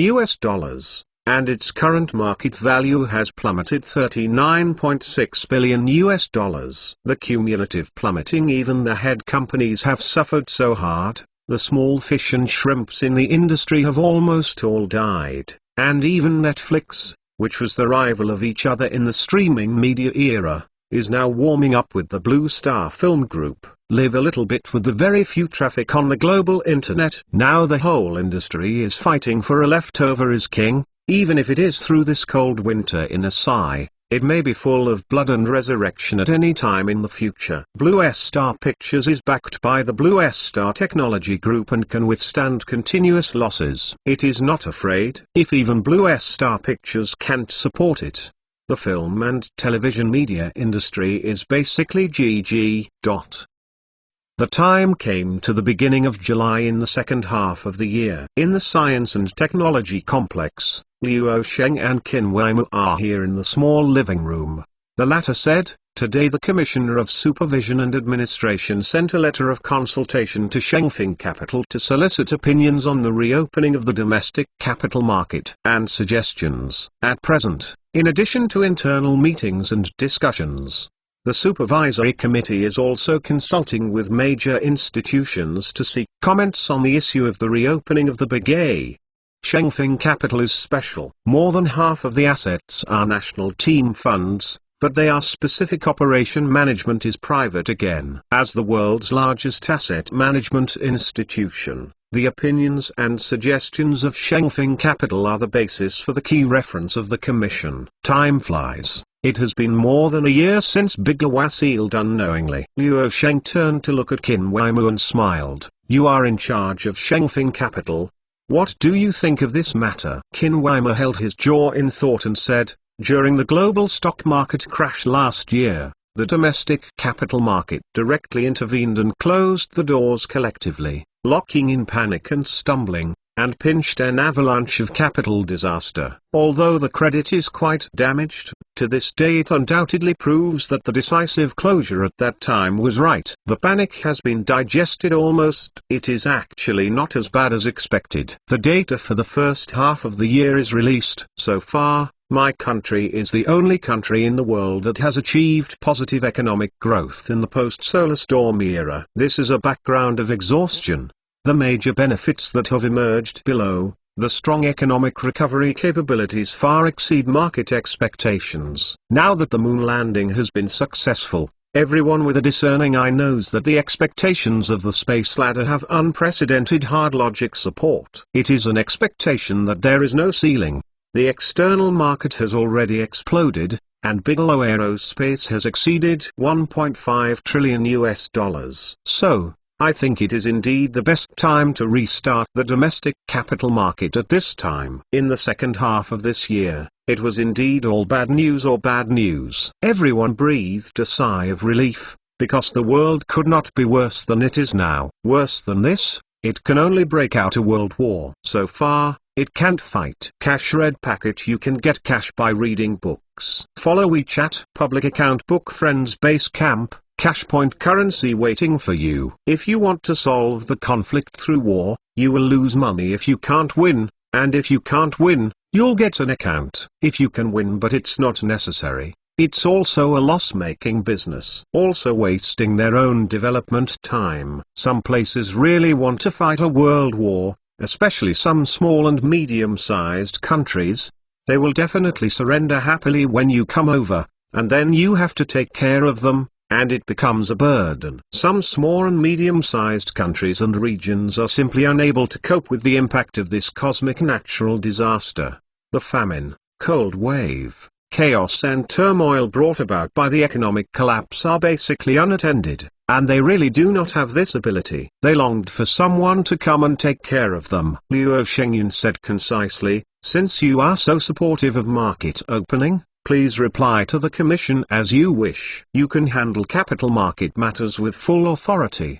and its current market value has plummeted $39.6 billion. The cumulative plummeting, even the head companies have suffered so hard. The small fish and shrimps in the industry have almost all died, and even Netflix, which was the rival of each other in the streaming media era, is now warming up with the Blue Star Film Group. Live a little bit with the very few traffic on the global internet. Now the whole industry is fighting for a leftover is king, even if it is through this cold winter in a sigh. It may be full of blood and resurrection at any time in the future. Blue Star Pictures is backed by the Blue Star Technology Group and can withstand continuous losses. It is not afraid. If even Blue Star Pictures can't support it, the film and television media industry is basically GG. The time came to the beginning of July in the second half of the year. In the Science and Technology Complex, Luo Sheng and Qin Weimu are here in the small living room. The latter said, "Today the Commissioner of Supervision and Administration sent a letter of consultation to Shengfeng Capital to solicit opinions on the reopening of the domestic capital market and suggestions. At present, in addition to internal meetings and discussions, the Supervisory Committee is also consulting with major institutions to seek comments on the issue of the reopening of the Big A. Shengfeng Capital is special. More than half of the assets are national team funds, but they are specific. Operation management is private again. As the world's largest asset management institution, the opinions and suggestions of Shengfeng Capital are the basis for the key reference of the Commission. Time flies. It has been more than a year since Big A was sealed unknowingly. Luo Sheng turned to look at Qin Weimu and smiled. "You are in charge of Shengfeng Capital. What do you think of this matter?" Qin Weimu held his jaw in thought and said, "During the global stock market crash last year, the domestic capital market directly intervened and closed the doors collectively, locking in panic and stumbling, and pinched an avalanche of capital disaster. Although the credit is quite damaged, To this day it undoubtedly proves that the decisive closure at that time was right. The panic has been digested almost. It is actually not as bad as expected. The data for the first half of the year is released. So far, my country is the only country in the world that has achieved positive economic growth in the post-solar storm era. This is a background of exhaustion. The major benefits that have emerged below, the strong economic recovery capabilities far exceed market expectations. Now that the moon landing has been successful, everyone with a discerning eye knows that the expectations of the space ladder have unprecedented hard logic support. It is an expectation that there is no ceiling. The external market has already exploded, and Bigelow Aerospace has exceeded $1.5 trillion. So, I think it is indeed the best time to restart the domestic capital market at this time. In the second half of this year, it was indeed all bad news or bad news. Everyone breathed a sigh of relief, because the world could not be worse than it is now. Worse than this, it can only break out a world war. So far, it can't fight. Cash Red Packet. You can get cash by reading books. Follow WeChat, public account, book friends, base camp, Cashpoint currency waiting for you. If you want to solve the conflict through war, you will lose money if you can't win, and if you can't win, you'll get an account. If you can win but it's not necessary, it's also a loss-making business. Also wasting their own development time. Some places really want to fight a world war, especially some small and medium-sized countries. They will definitely surrender happily when you come over, and then you have to take care of them, and it becomes a burden. Some small and medium-sized countries and regions are simply unable to cope with the impact of this cosmic natural disaster. The famine, cold wave, chaos and turmoil brought about by the economic collapse are basically unattended, and they really do not have this ability. They longed for someone to come and take care of them. Luo Shengyun said concisely, "Since you are so supportive of market opening, please reply to the Commission as you wish. You can handle capital market matters with full authority."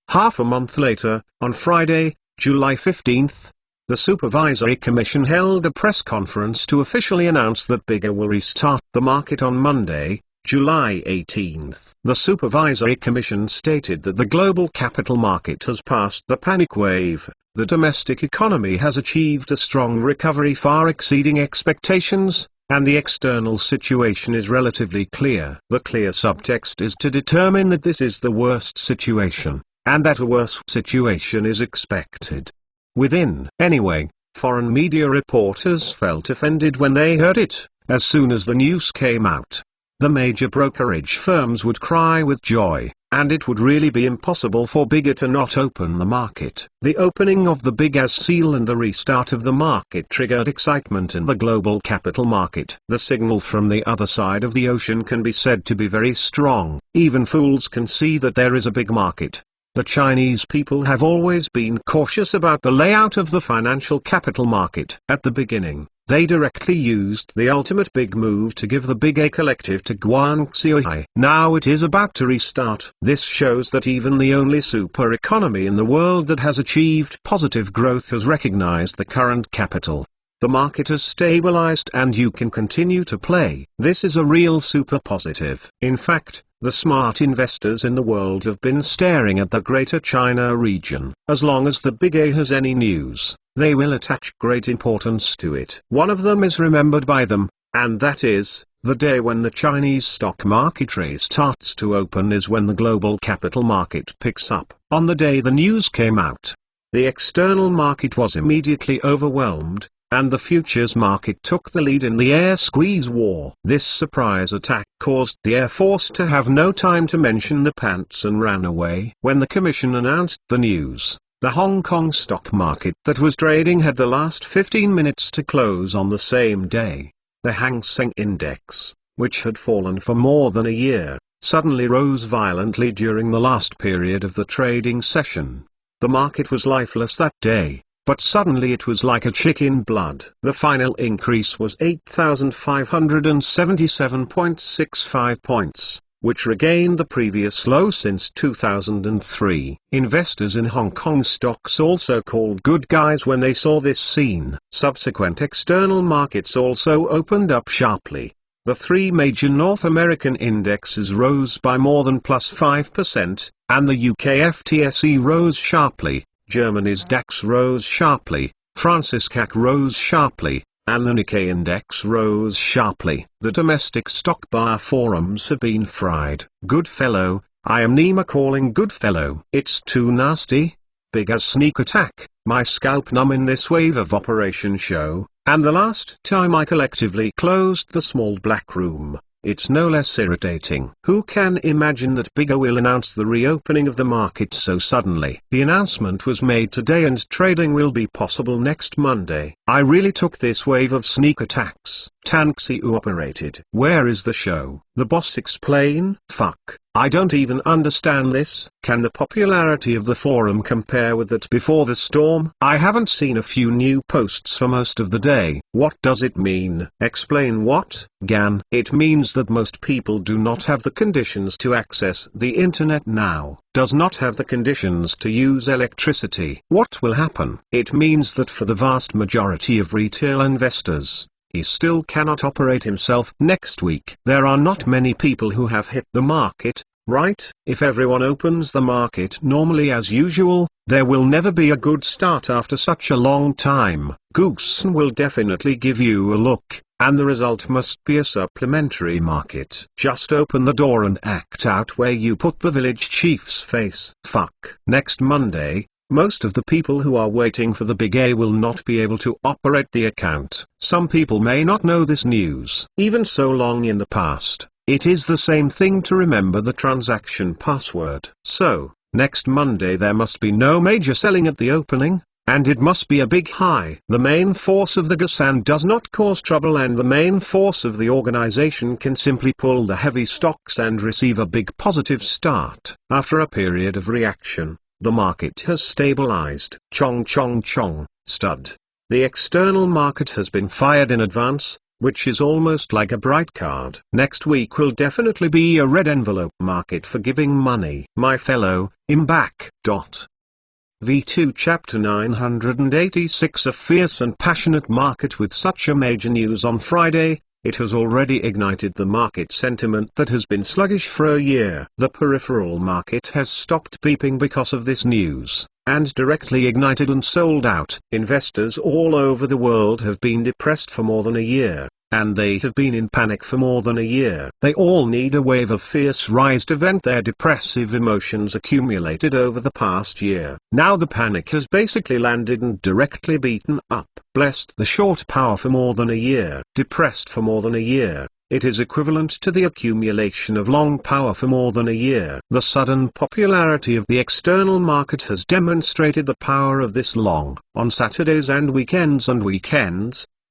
Half a month later, on Friday, July 15th, the Supervisory Commission held a press conference to officially announce that BIGA will restart the market on Monday, July 18th. The Supervisory Commission stated that the global capital market has passed the panic wave. The domestic economy has achieved a strong recovery far exceeding expectations, and the external situation is relatively clear. The clear subtext is to determine that this is the worst situation, and that a worse situation is expected. Within, anyway, foreign media reporters felt offended when they heard it. As soon as the news came out, the major brokerage firms would cry with joy, and it would really be impossible for BIGA to not open the market. The opening of the BIGA's seal and the restart of the market triggered excitement in the global capital market. The signal from the other side of the ocean can be said to be very strong. Even fools can see that there is a big market. The Chinese people have always been cautious about the layout of the financial capital market. At the beginning, they directly used the ultimate big move to give the Big A collective to Guangxi. Now it is about to restart. This shows that even the only super economy in the world that has achieved positive growth has recognized the current capital. The market has stabilized and you can continue to play. This is a real super positive. In fact, the smart investors in the world have been staring at the Greater China region. As long as the Big A has any news, they will attach great importance to it. One of them is remembered by them, and that is, the day when the Chinese stock market starts to open is when the global capital market picks up. On the day the news came out, the external market was immediately overwhelmed, and the futures market took the lead in the air squeeze war. This surprise attack caused the Air Force to have no time to mention the pants and ran away. When the Commission announced the news, the Hong Kong stock market that was trading had the last 15 minutes to close on the same day. The Hang Seng Index, which had fallen for more than a year, suddenly rose violently during the last period of the trading session. The market was lifeless that day. But suddenly it was like a chicken blood. The final increase was 8,577.65 points, which regained the previous low since 2003. Investors in Hong Kong stocks also called good guys when they saw this scene. Subsequent external markets also opened up sharply. The three major North American indexes rose by more than +5%, and the UK FTSE rose sharply, Germany's DAX rose sharply, France's CAC rose sharply, and the Nikkei index rose sharply. The domestic stock bar forums have been fried. Goodfellow, I am Nima calling Goodfellow. It's too nasty. Big as sneak attack, my scalp numb in this wave of Operation Show, and the last time I collectively closed the small black room. It's no less irritating. Who can imagine that Bigger will announce the reopening of the market so suddenly? The announcement was made today and trading will be possible next Monday. I really took this wave of sneak attacks. Tan Xiu operated. Where is the show? The boss explain? Fuck. I don't even understand this. Can the popularity of the forum compare with that before the storm? I haven't seen a few new posts for most of the day. What does it mean? Explain what? Gan. It means that most people do not have the conditions to access the internet now. Does not have the conditions to use electricity. What will happen? It means that for the vast majority of retail investors, he still cannot operate himself next week. There are not many people who have hit the market, right? If everyone opens the market normally as usual, there will never be a good start after such a long time. Goosen will definitely give you a look, and the result must be a supplementary market. Just open the door and act out where you put the village chief's face. Fuck. Next Monday, most of the people who are waiting for the big A will not be able to operate the account. Some people may not know this news. Even so long in the past, it is the same thing to remember the transaction password. So, next Monday there must be no major selling at the opening, and it must be a big high. The main force of the Gasan does not cause trouble, and the main force of the organization can simply pull the heavy stocks and receive a big positive start. After a period of reaction, the market has stabilized. Chong chong chong, stud. The external market has been fired in advance, which is almost like a bright card. Next week will definitely be a red envelope market for giving money. My fellow, I'm back. V2 Chapter 986. A fierce and passionate market. With such a major news on Friday, it has already ignited the market sentiment that has been sluggish for a year. The peripheral market has stopped beeping because of this news, and directly ignited and sold out. Investors all over the world have been depressed for more than a year, and they have been in panic for more than a year. They all need a wave of fierce rise to vent their depressive emotions accumulated over the past year. Now the panic has basically landed and directly beaten up. Blessed the short power for more than a year. Depressed for more than a year. It is equivalent to the accumulation of long power for more than a year. The sudden popularity of the external market has demonstrated the power of this long. On Saturdays and weekends,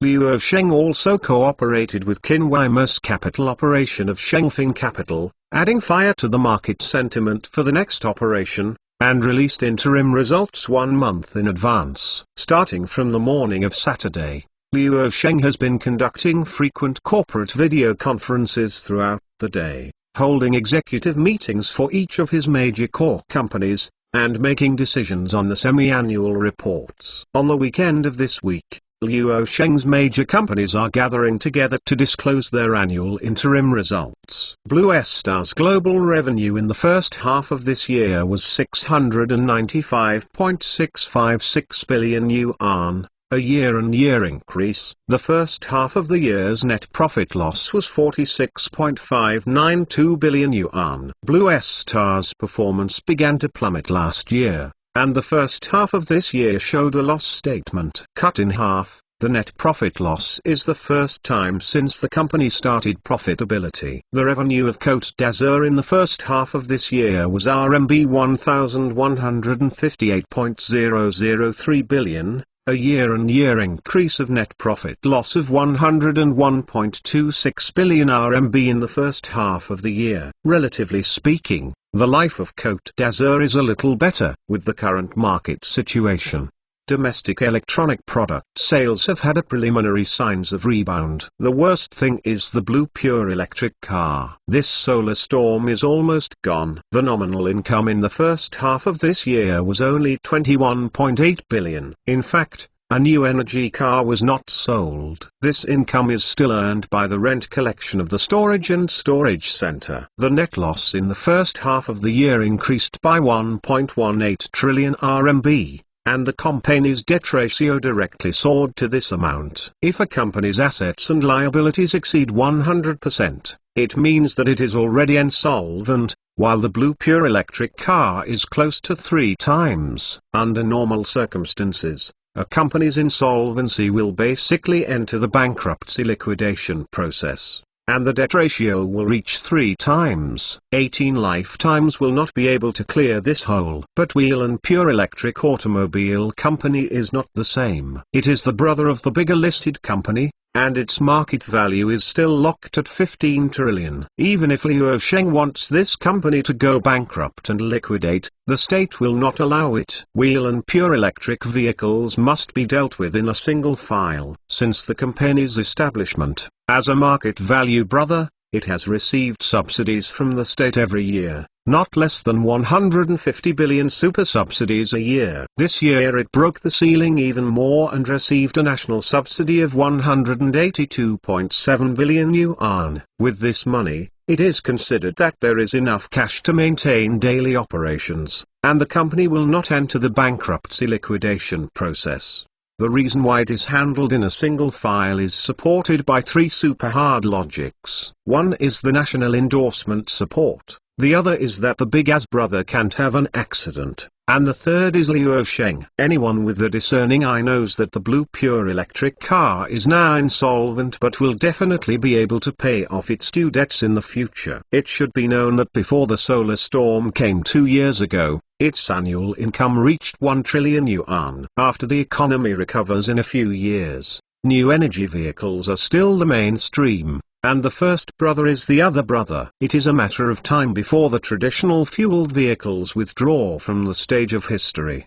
Luo Sheng also cooperated with Qin Weimer's capital operation of Shengfeng Capital, adding fire to the market sentiment for the next operation, and released interim results 1 month in advance. Starting from the morning of Saturday, Luo Sheng has been conducting frequent corporate video conferences throughout the day, holding executive meetings for each of his major core companies, and making decisions on the semi-annual reports. On the weekend of this week, Luo Sheng's major companies are gathering together to disclose their annual interim results. Blue Star's global revenue in the first half of this year was 695.656 billion yuan, a year-on-year increase. The first half of the year's net profit loss was 46.592 billion yuan. Blue Star's performance began to plummet last year, and the first half of this year showed a loss statement. Cut in half, the net profit loss is the first time since the company started profitability. The revenue of Côte d'Azur in the first half of this year was RMB 1,158.003 billion, a year-on-year increase of net profit loss of 101.26 billion RMB in the first half of the year. Relatively speaking, the life of Côte d'Azur is a little better with the current market situation. Domestic electronic product sales have had a preliminary signs of rebound. The worst thing is the blue pure electric car. This solar storm is almost gone. The nominal income in the first half of this year was only 21.8 billion. In fact, a new energy car was not sold. This income is still earned by the rent collection of the storage and storage center. The net loss in the first half of the year increased by 1.18 trillion RMB. And the company's debt ratio directly soared to this amount. If a company's assets and liabilities exceed 100%, it means that it is already insolvent, while the blue pure electric car is close to 3 times. Under normal circumstances, a company's insolvency will basically enter the bankruptcy liquidation process, and the debt ratio will reach 3 times. 18 lifetimes will not be able to clear this hole. But Wheel & Pure Electric Automobile Company is not the same. It is the brother of the bigger listed company, and its market value is still locked at 15 trillion. Even if Liu Sheng wants this company to go bankrupt and liquidate, the state will not allow it. Wheel & Pure electric vehicles must be dealt with in a single file. Since the company's establishment, as a market value brother, it has received subsidies from the state every year, not less than 150 billion super subsidies a year. This year it broke the ceiling even more and received a national subsidy of 182.7 billion yuan. With this money, it is considered that there is enough cash to maintain daily operations, and the company will not enter the bankruptcy liquidation process. The reason why it is handled in a single file is supported by 3 super hard logics. One is the national endorsement support, the other is that the big as brother can't have an accident, and the third is Liu Sheng. Anyone with a discerning eye knows that the blue pure electric car is now insolvent but will definitely be able to pay off its due debts in the future. It should be known that before the solar storm came 2 years ago, its annual income reached 1 trillion yuan. After the economy recovers in a few years, new energy vehicles are still the mainstream, and the first brother is the other brother. It is a matter of time before the traditional fueled vehicles withdraw from the stage of history.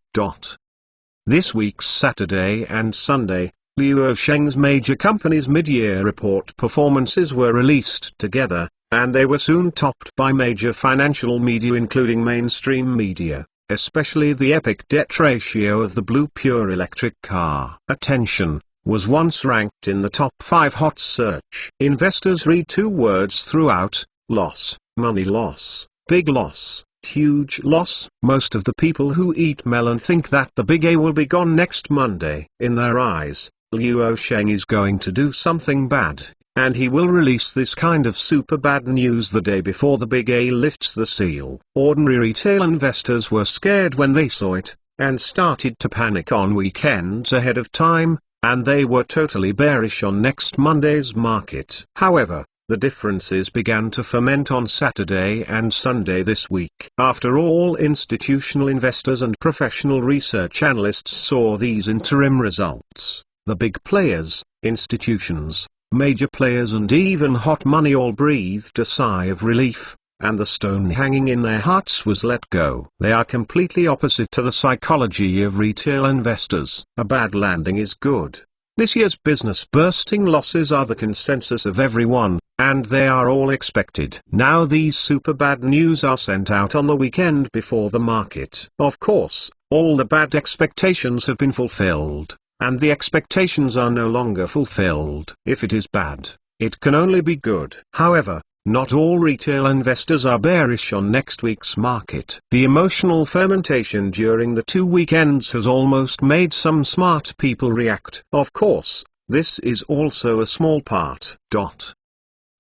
This week's Saturday and Sunday, Liu Sheng's major companies' mid-year report performances were released together, and they were soon topped by major financial media including mainstream media, especially the epic debt ratio of the blue pure electric car. Attention was once ranked in the top 5 hot search. Investors read 2 words throughout: loss, money loss, big loss, huge loss. Most of the people who eat melon think that the big A will be gone next Monday. In their eyes, Liu Sheng is going to do something bad, and he will release this kind of super bad news the day before the big A lifts the seal. Ordinary retail investors were scared when they saw it, and started to panic on weekends ahead of time, and they were totally bearish on next Monday's market. However, the differences began to ferment on Saturday and Sunday this week. After all, institutional investors and professional research analysts saw these interim results, the big players, institutions, major players and even hot money all breathed a sigh of relief, and the stone hanging in their hearts was let go. They are completely opposite to the psychology of retail investors. A bad landing is good. This year's business-bursting losses are the consensus of everyone, and they are all expected. Now these super bad news are sent out on the weekend before the market. Of course, all the bad expectations have been fulfilled, and the expectations are no longer fulfilled. If it is bad, it can only be good. However, not all retail investors are bearish on next week's market. The emotional fermentation during the 2 weekends has almost made some smart people react. Of course, this is also a small part.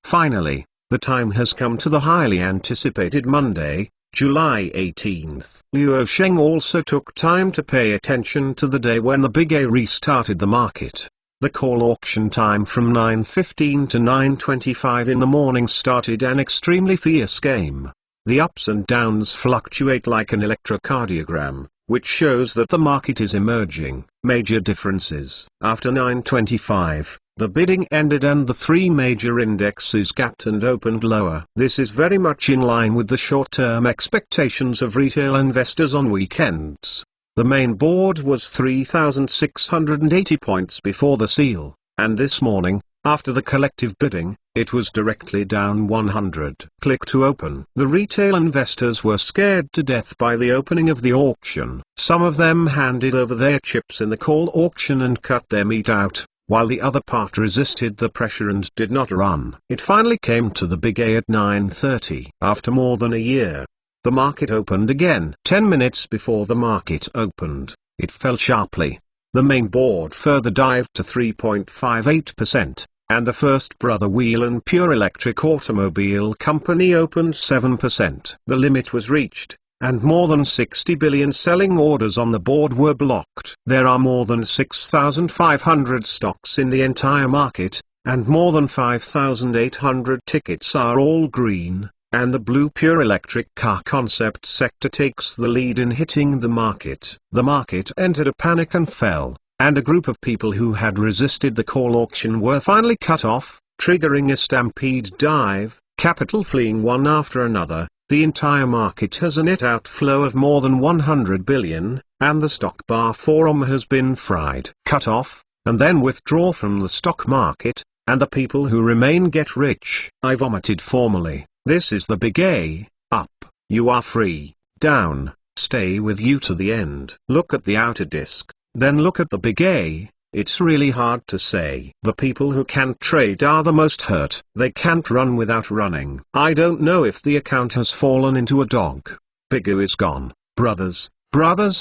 Finally, the time has come to the highly anticipated Monday, July 18th. Liu Sheng also took time to pay attention to the day when the big A restarted the market. The call auction time from 9:15 to 9:25 in the morning started an extremely fierce game. The ups and downs fluctuate like an electrocardiogram, which shows that the market is emerging. Major differences. After 9:25, the bidding ended and the 3 major indexes gapped and opened lower. This is very much in line with the short-term expectations of retail investors on weekends. The main board was 3,680 points before the seal, and this morning, after the collective bidding, it was directly down 100. Click to open. The retail investors were scared to death by the opening of the auction. Some of them handed over their chips in the call auction and cut their meat out, while the other part resisted the pressure and did not run. It finally came to the big A at 9:30. After more than a year, the market opened again. 10 minutes before the market opened, it fell sharply. The main board further dived to 3.58%, and the First Brother Wheel and Pure Electric Automobile Company opened 7%. The limit was reached, and more than 60 billion selling orders on the board were blocked. There are more than 6,500 stocks in the entire market, and more than 5,800 tickets are all green, and the blue pure electric car concept sector takes the lead in hitting the market. The market entered a panic and fell, and a group of people who had resisted the call auction were finally cut off, triggering a stampede dive, capital fleeing one after another. The entire market has a net outflow of more than 100 billion, and the stock bar forum has been fried. Cut off, and then withdraw from the stock market, and the people who remain get rich. I vomited formally. This is the big A. Up, you are free. Down, stay with you to the end. Look at the outer disk, then look at the big A. It's really hard to say. The people who can't trade are the most hurt. They can't run without running. I don't know if the account has fallen into a dog. Bigger is gone. Brothers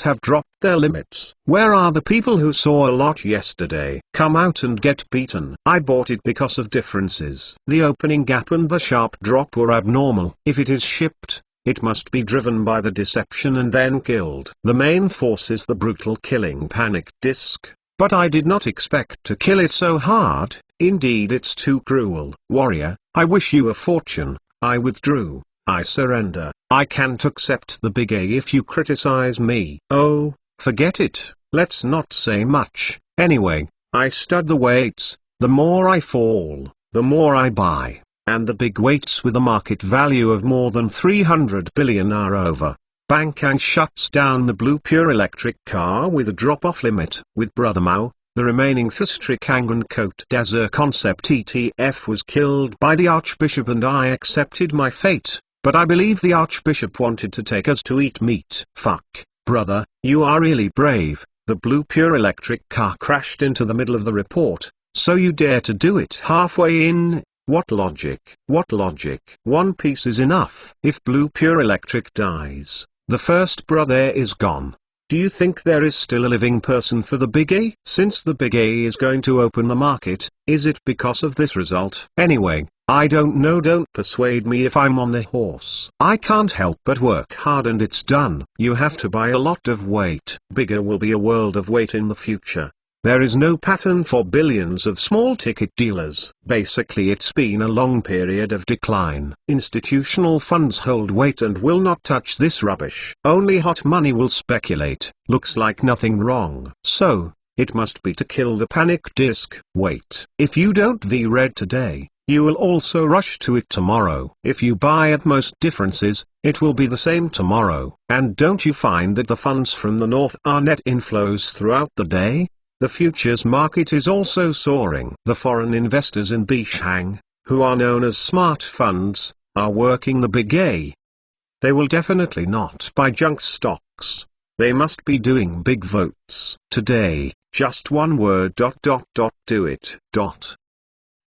have dropped their limits. Where are the people who saw a lot yesterday? Come out and get beaten. I bought it because of differences. The opening gap and the sharp drop were abnormal. If it is shipped, it must be driven by the deception and then killed. The main force is the brutal killing panic disk. But I did not expect to kill it so hard. Indeed, it's too cruel. Warrior, I wish you a fortune. I withdrew. I surrender. I can't accept the big A if you criticize me. Oh, forget it. Let's not say much. Anyway, I stud the weights. The more I fall, the more I buy. And the big weights with a market value of more than 300 billion are over. Bankang shuts down the blue pure electric car with a drop-off limit. With Brother Mao, the remaining Thistrik Angan Cote d'Azur concept ETF was killed by the Archbishop, and I accepted my fate, but I believe the Archbishop wanted to take us to eat meat. Fuck, brother, you are really brave. The blue pure electric car crashed into the middle of the report, so you dare to do it halfway in? What logic? What logic? One piece is enough. If blue pure electric dies, the First Brother is gone. Do you think there is still a living person for the big A? Since the big A is going to open the market, is it because of this result? Anyway, I don't know. Don't persuade me if I'm on the horse. I can't help but work hard and it's done. You have to buy a lot of weight. Bigger will be a world of weight in the future. There is no pattern for billions of small ticket dealers. Basically, it's been a long period of decline. Institutional funds hold weight and will not touch this rubbish. Only hot money will speculate. Looks like nothing wrong. So, it must be to kill the panic disk. Wait. If you don't V-read today, you will also rush to it tomorrow. If you buy at most differences, it will be the same tomorrow. And don't you find that the funds from the north are net inflows throughout the day? The futures market is also soaring. The foreign investors in Bishang, who are known as smart funds, are working the big A. They will definitely not buy junk stocks. They must be doing big votes. Today, just one word. Do it.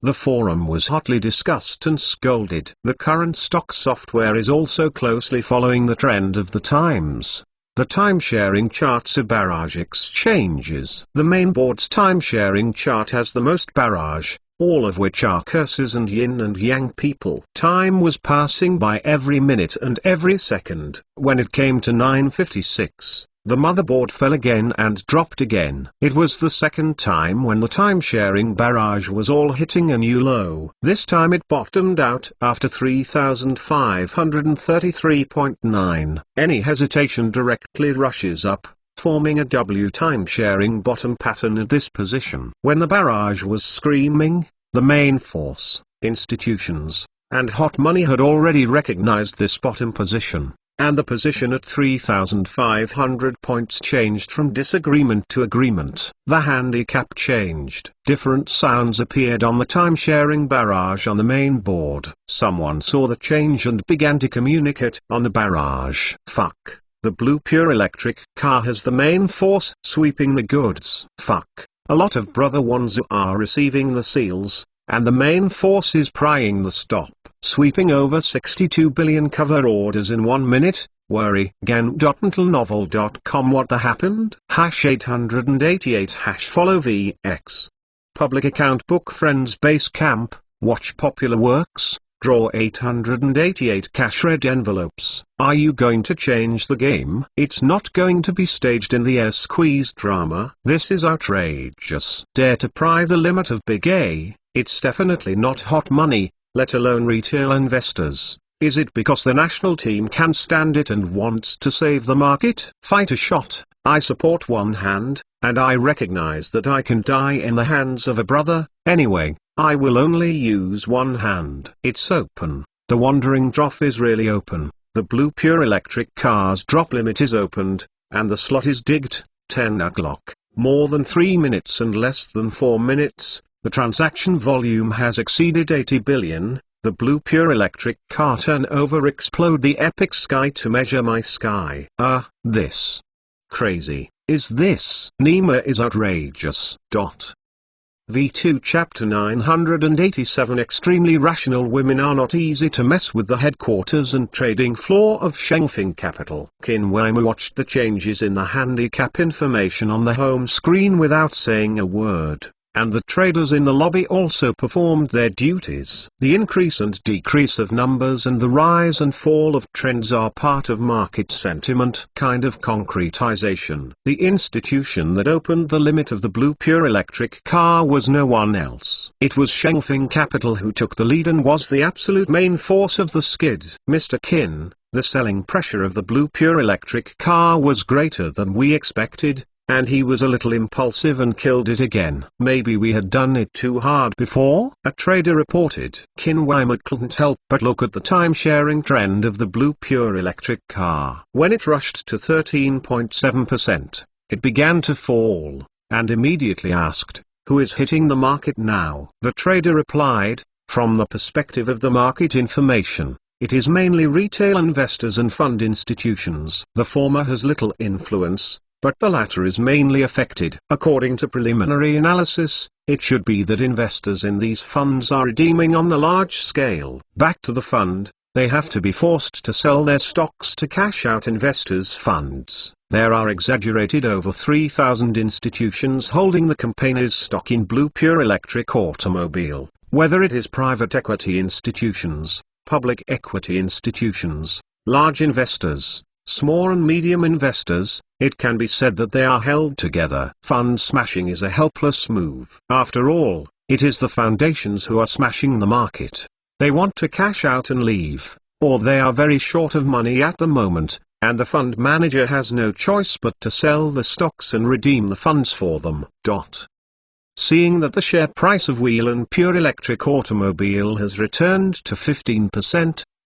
The forum was hotly discussed and scolded. The current stock software is also closely following the trend of the times. The time-sharing charts of barrage exchanges. The main board's time-sharing chart has the most barrage, all of which are curses and yin and yang people. Time was passing by every minute and every second. When it came to 9:56, the motherboard fell again and dropped again. It was the second time when the time-sharing barrage was all hitting a new low. This time it bottomed out after 3,533.9. Any hesitation directly rushes up, forming a W time-sharing bottom pattern at this position. When the barrage was screaming, the main force, institutions, and hot money had already recognized this bottom position, and the position at 3,500 points changed from disagreement to agreement. The handicap changed. Different sounds appeared on the time-sharing barrage on the main board. Someone saw the change and began to communicate on the barrage. Fuck. The blue pure electric car has the main force sweeping the goods. Fuck. A lot of brother ones are receiving the seals, and the main force is prying the stop, sweeping over 62 billion cover orders in 1 minute. Worry. Gan.mentalnovel.com. What the happened? #888 #follow VX. Public account book friends base camp, watch popular works, draw 888 cash red envelopes. Are you going to change the game? It's not going to be staged in the air squeeze drama. This is outrageous. Dare to pry the limit of Big A. It's definitely not hot money, let alone retail investors. Is it because the national team can stand it and wants to save the market? Fight a shot. I support one hand, and I recognize that I can die in the hands of a brother. Anyway, I will only use one hand. It's open. The wandering drop is really open. The blue pure electric car's drop limit is opened, and the slot is digged. 10 o'clock. More than 3 minutes and less than 4 minutes. The transaction volume has exceeded 80 billion. The blue pure electric car turnover explode the epic sky to measure my sky. This. Crazy. Is this? Nima is outrageous. V2 Chapter 987. Extremely rational women are not easy to mess with. The headquarters and trading floor of Shengfeng Capital. Qin Weimu watched the changes in the handicap information on the home screen without saying a word, and the traders in the lobby also performed their duties. The increase and decrease of numbers and the rise and fall of trends are part of market sentiment, kind of concretization. The institution that opened the limit of the blue pure electric car was no one else. It was Shengfeng Capital who took the lead and was the absolute main force of the skid. Mr. Qin, the selling pressure of the blue pure electric car was greater than we expected, and he was a little impulsive and killed it again. Maybe we had done it too hard before? A trader reported. Qin Weimu couldn't help but look at the time-sharing trend of the blue pure electric car. When it rushed to 13.7%, it began to fall, and immediately asked, who is hitting the market now? The trader replied, from the perspective of the market information, it is mainly retail investors and fund institutions. The former has little influence, but the latter is mainly affected. According to preliminary analysis, it should be that investors in these funds are redeeming on a large scale. Back to the fund, they have to be forced to sell their stocks to cash out investors' funds. There are exaggerated over 3,000 institutions holding the company's stock in blue pure electric automobile, whether it is private equity institutions, public equity institutions, large investors, small and medium investors. It can be said that they are held together. Fund smashing is a helpless move. After all, it is the foundations who are smashing the market. They want to cash out and leave, or they are very short of money at the moment, and the fund manager has no choice but to sell the stocks and redeem the funds for them. Seeing that the share price of Wheel and Pure Electric Automobile has returned to 15%,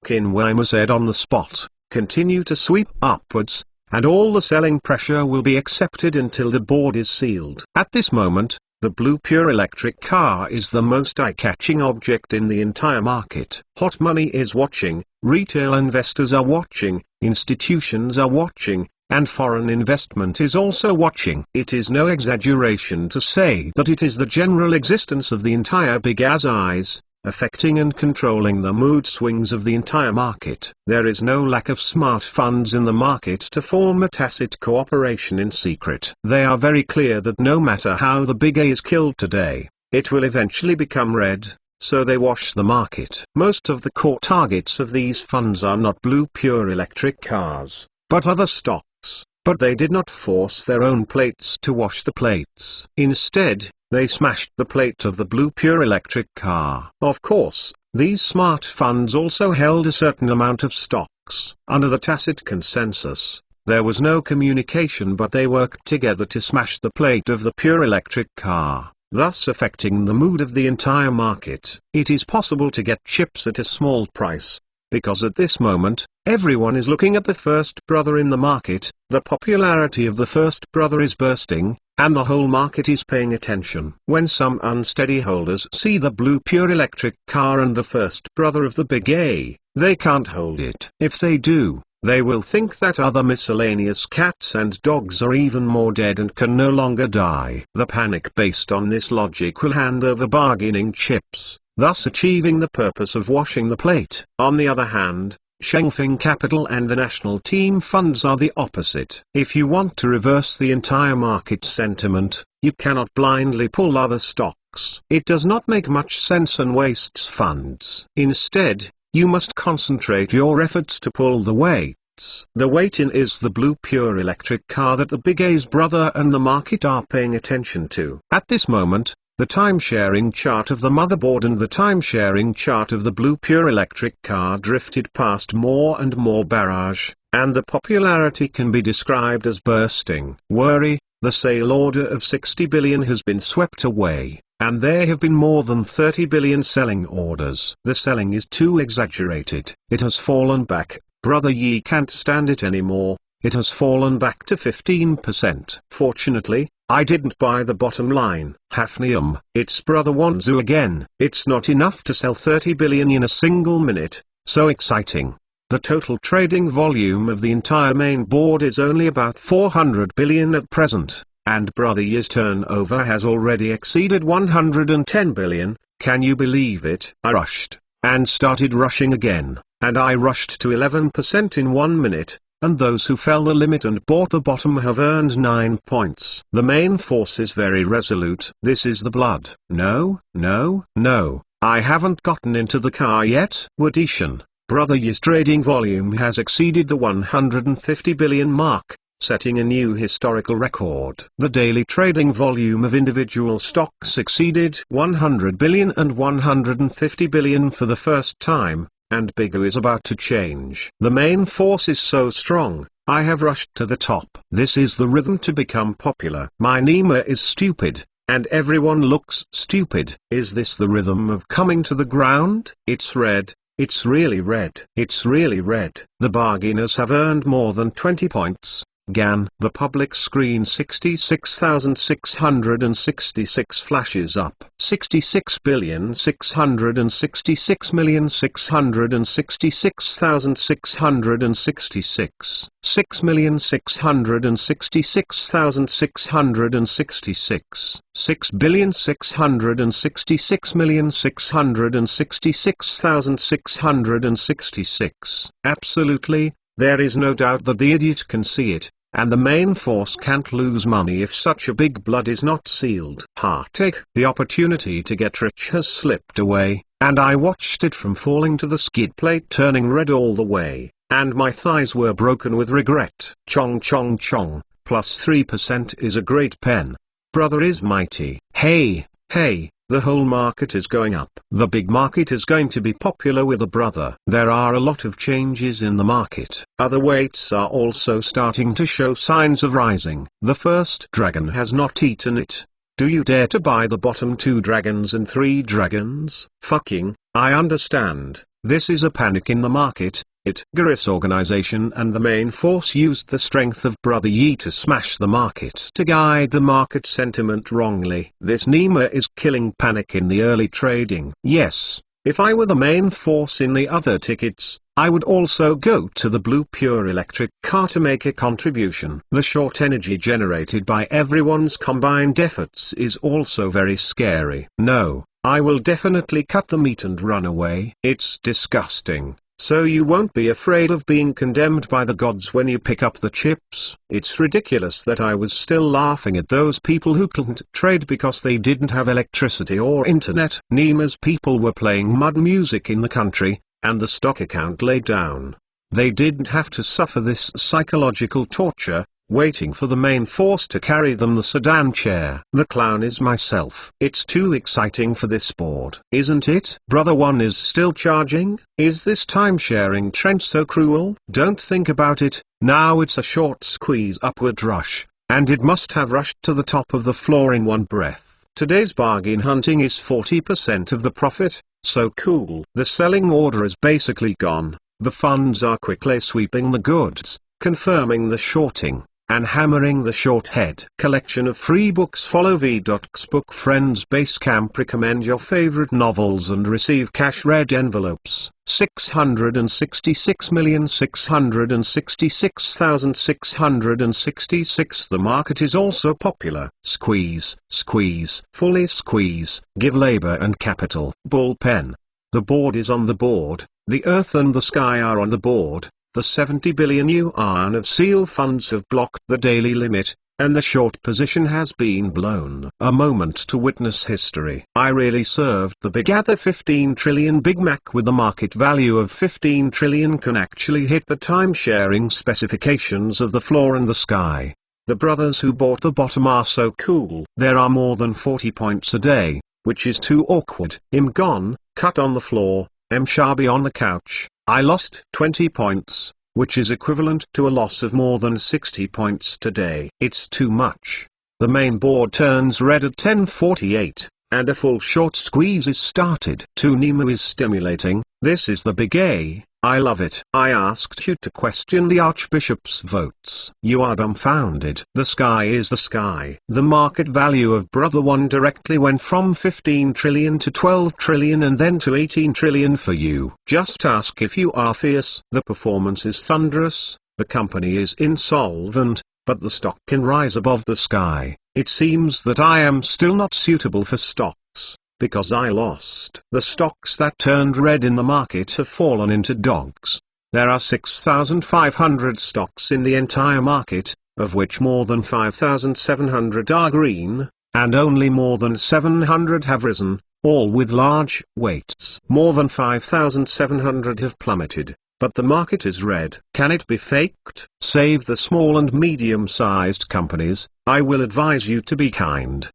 Qin Weimu said on the spot, continue to sweep upwards, and all the selling pressure will be accepted until the board is sealed. At this moment, the blue pure electric car is the most eye-catching object in the entire market. Hot money is watching, retail investors are watching, institutions are watching, and foreign investment is also watching. It is no exaggeration to say that it is the general existence of the entire Big As eyes, affecting and controlling the mood swings of the entire market. There is no lack of smart funds in the market to form a tacit cooperation in secret. They are very clear that no matter how the Big A is killed today, it will eventually become red, so they wash the market. Most of the core targets of these funds are not blue pure electric cars, but other stocks, but they did not force their own plates to wash the plates. Instead, they smashed the plate of the blue pure electric car. Of course, these smart funds also held a certain amount of stocks. Under the tacit consensus, there was no communication, but they worked together to smash the plate of the pure electric car, thus affecting the mood of the entire market. It is possible to get chips at a small price, because at this moment, everyone is looking at the first brother in the market, the popularity of the first brother is bursting, and the whole market is paying attention. When some unsteady holders see the blue pure electric car and the first brother of the big A, they can't hold it. If they do, they will think that other miscellaneous cats and dogs are even more dead and can no longer die. The panic based on this logic will hand over bargaining chips, thus achieving the purpose of washing the plate. On the other hand, Shengfeng Capital and the National Team Funds are the opposite. If you want to reverse the entire market sentiment, you cannot blindly pull other stocks. It does not make much sense and wastes funds. Instead, you must concentrate your efforts to pull the weights. The weight in is the blue pure electric car that the big A's brother and the market are paying attention to. At this moment, the time-sharing chart of the motherboard and the time-sharing chart of the blue pure electric car drifted past more and more barrage, and the popularity can be described as bursting. Worry, the sale order of 60 billion has been swept away. And there have been more than 30 billion selling orders. The selling is too exaggerated. It has fallen back. Brother Yi can't stand it anymore. It has fallen back to 15%. Fortunately, I didn't buy the bottom line. Hafnium, it's Brother Wanzu again. It's not enough to sell 30 billion in a single minute. So exciting. The total trading volume of the entire main board is only about 400 billion at present. And Brother Yi's turnover has already exceeded 110 billion, can you believe it? I rushed, and started rushing again, and I rushed to 11% in 1 minute, and those who fell the limit and bought the bottom have earned 9 points. The main force is very resolute. This is the blood. No, I haven't gotten into the car yet. Wadishan, Brother Yi's trading volume has exceeded the 150 billion mark, setting a new historical record. The daily trading volume of individual stocks exceeded 100 billion and 150 billion for the first time, and bigger is about to change. The main force is so strong, I have rushed to the top. This is the rhythm to become popular. My Nima is stupid, and everyone looks stupid. Is this the rhythm of coming to the ground? It's red. It's really red. It's really red. The bargainers have earned more than 20 points. GAN, the public screen 66,666 flashes up. 66,666,666,666. 6,666,666. 6,666,666,666. Absolutely, there is no doubt that the idiot can see it. And the main force can't lose money if such a big blood is not sealed. Heartache. The opportunity to get rich has slipped away, and I watched it from falling to the skid plate turning red all the way, and my thighs were broken with regret. Chong chong chong, plus 3% is a great pen. Brother is mighty. Hey, the whole market is going up. The big market is going to be popular with a brother. There are a lot of changes in the market. Other weights are also starting to show signs of rising. The first dragon has not eaten it. Do you dare to buy the bottom 2 dragons and 3 dragons? Fucking, I understand. This is a panic in the market. Garis organization and the main force used the strength of Brother Yi to smash the market to guide the market sentiment wrongly. This Nima is killing panic in the early trading. Yes, if I were the main force in the other tickets, I would also go to the blue pure electric car to make a contribution. The short energy generated by everyone's combined efforts is also very scary. No, I will definitely cut the meat and run away. It's disgusting. So you won't be afraid of being condemned by the gods when you pick up the chips? It's ridiculous that I was still laughing at those people who couldn't trade because they didn't have electricity or internet. Nima's people were playing mud music in the country, and the stock account lay down. They didn't have to suffer this psychological torture, waiting for the main force to carry them the sedan chair. The clown is myself. It's too exciting for this board. Isn't it? Brother One is still charging? Is this time-sharing trend so cruel? Don't think about it, now it's a short squeeze upward rush, and it must have rushed to the top of the floor in one breath. Today's bargain hunting is 40% of the profit, so cool. The selling order is basically gone. The funds are quickly sweeping the goods, confirming the shorting, and hammering the short head. Collection of free books. Follow VDocs Book Friends Basecamp. Recommend your favorite novels and receive cash red envelopes. 666,666,666. The market is also popular. Squeeze, squeeze, fully squeeze, give labor and capital. Ball pen. The board is on the board, the earth and the sky are on the board. The 70 billion yuan of SEAL funds have blocked the daily limit, and the short position has been blown. A moment to witness history. I really served the big other 15 trillion Big Mac with a market value of 15 trillion can actually hit the time-sharing specifications of the floor and the sky. The brothers who bought the bottom are so cool. There are more than 40 points a day, which is too awkward. I'm gone, cut on the floor, Shabi on the couch. I lost 20 points, which is equivalent to a loss of more than 60 points today. It's too much. The main board turns red at 10:48, and a full short squeeze is started. Nemo is stimulating. This is the big A. I love it. I asked you to question the Archbishop's votes. You are dumbfounded. The sky is the sky. The market value of Brother 1 directly went from 15 trillion to 12 trillion and then to 18 trillion for you. Just ask if you are fierce. The performance is thunderous, the company is insolvent, but the stock can rise above the sky. It seems that I am still not suitable for stocks, because I lost. The stocks that turned red in the market have fallen into dogs. There are 6,500 stocks in the entire market, of which more than 5,700 are green, and only more than 700 have risen, all with large weights. More than 5,700 have plummeted, but the market is red. Can it be faked? Save the small and medium-sized companies. I will advise you to be kind.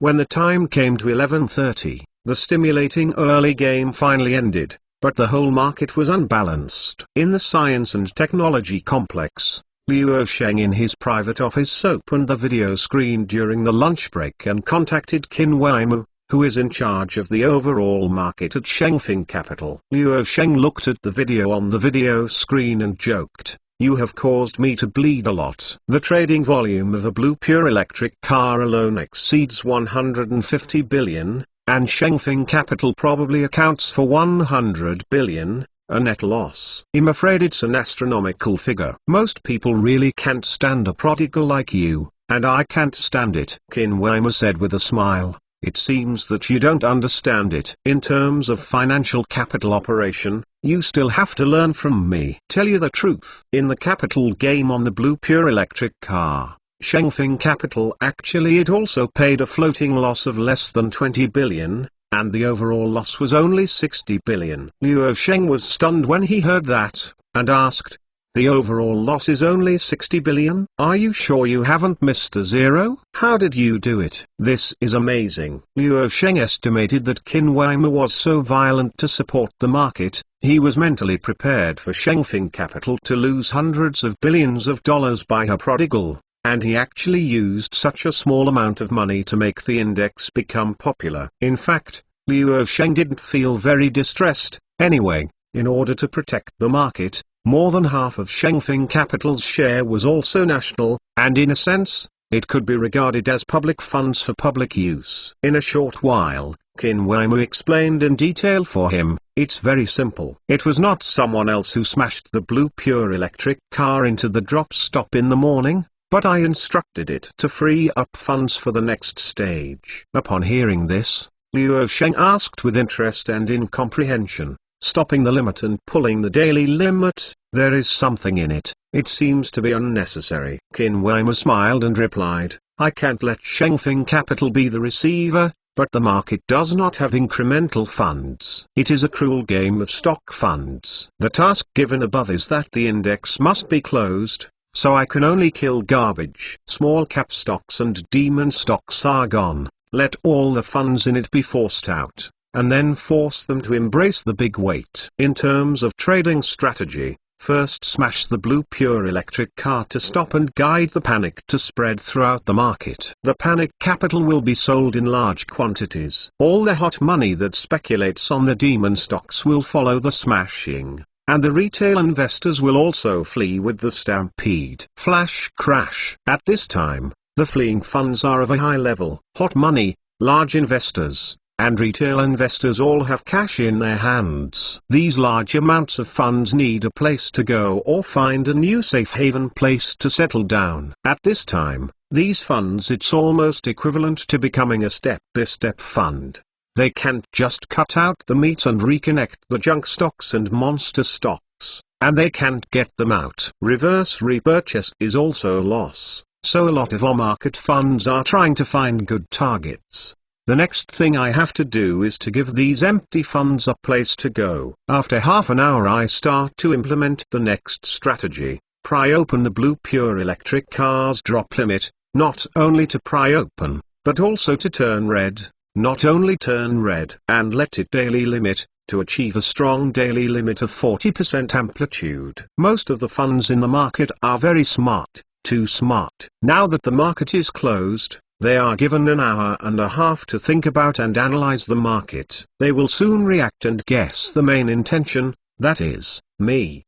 When the time came to 11:30, the stimulating early game finally ended, but the whole market was unbalanced. In the science and technology complex, Liu Sheng in his private office opened the video screen during the lunch break and contacted Qin Weimu, who is in charge of the overall market at Shengfeng Capital. Liu Sheng looked at the video on the video screen and joked, "You have caused me to bleed a lot." The trading volume of a blue pure electric car alone exceeds 150 billion, and Shengfeng Capital probably accounts for 100 billion, a net loss. I'm afraid it's an astronomical figure. Most people really can't stand a prodigal like you, and I can't stand it. Qin Weimer said with a smile. It seems that you don't understand it. In terms of financial capital operation, you still have to learn from me. Tell you the truth. In the capital game on the blue pure electric car, Shengfeng Capital actually it also paid a floating loss of less than 20 billion, and the overall loss was only 60 billion. Liu Sheng was stunned when he heard that, and asked, "The overall loss is only 60 billion? Are you sure you haven't missed a zero? How did you do it?" This is amazing. Liu Sheng estimated that Qin Weimer was so violent to support the market, he was mentally prepared for Shengfeng Capital to lose hundreds of billions of dollars by her prodigal, and he actually used such a small amount of money to make the index become popular. In fact, Liu Sheng didn't feel very distressed. Anyway, in order to protect the market, more than half of Shengfeng Capital's share was also national, and in a sense, it could be regarded as public funds for public use. In a short while, Qin Weimu explained in detail for him. It's very simple. It was not someone else who smashed the blue pure electric car into the drop stop in the morning, but I instructed it to free up funds for the next stage. Upon hearing this, Liu Sheng asked with interest and incomprehension, "Stopping the limit and pulling the daily limit, there is something in it. It seems to be unnecessary." Qin Weimer smiled and replied, "I can't let Shengfeng Capital be the receiver, but the market does not have incremental funds. It is a cruel game of stock funds. The task given above is that the index must be closed, so I can only kill garbage. Small cap stocks and demon stocks are gone. Let all the funds in it be forced out, and then force them to embrace the big weight." In terms of trading strategy, first smash the blue pure electric car to stop and guide the panic to spread throughout the market. The panic capital will be sold in large quantities. All the hot money that speculates on the demon stocks will follow the smashing, and the retail investors will also flee with the stampede. Flash crash. At this time, the fleeing funds are of a high level. Hot money, large investors, and retail investors all have cash in their hands. These large amounts of funds need a place to go or find a new safe haven place to settle down. At this time, these funds, it's almost equivalent to becoming a step-by-step fund. They can't just cut out the meat and reconnect the junk stocks and monster stocks, and they can't get them out. Reverse repurchase is also a loss, so a lot of our market funds are trying to find good targets. The next thing I have to do is to give these empty funds a place to go. After half an hour I start to implement the next strategy. Pry open the blue pure electric car's drop limit, not only to pry open, but also to turn red. Not only turn red and let it daily limit, to achieve a strong daily limit of 40% amplitude. Most of the funds in the market are very smart, too smart. Now that the market is closed, they are given an hour and a half to think about and analyze the market. They will soon react and guess the main intention, that is, me.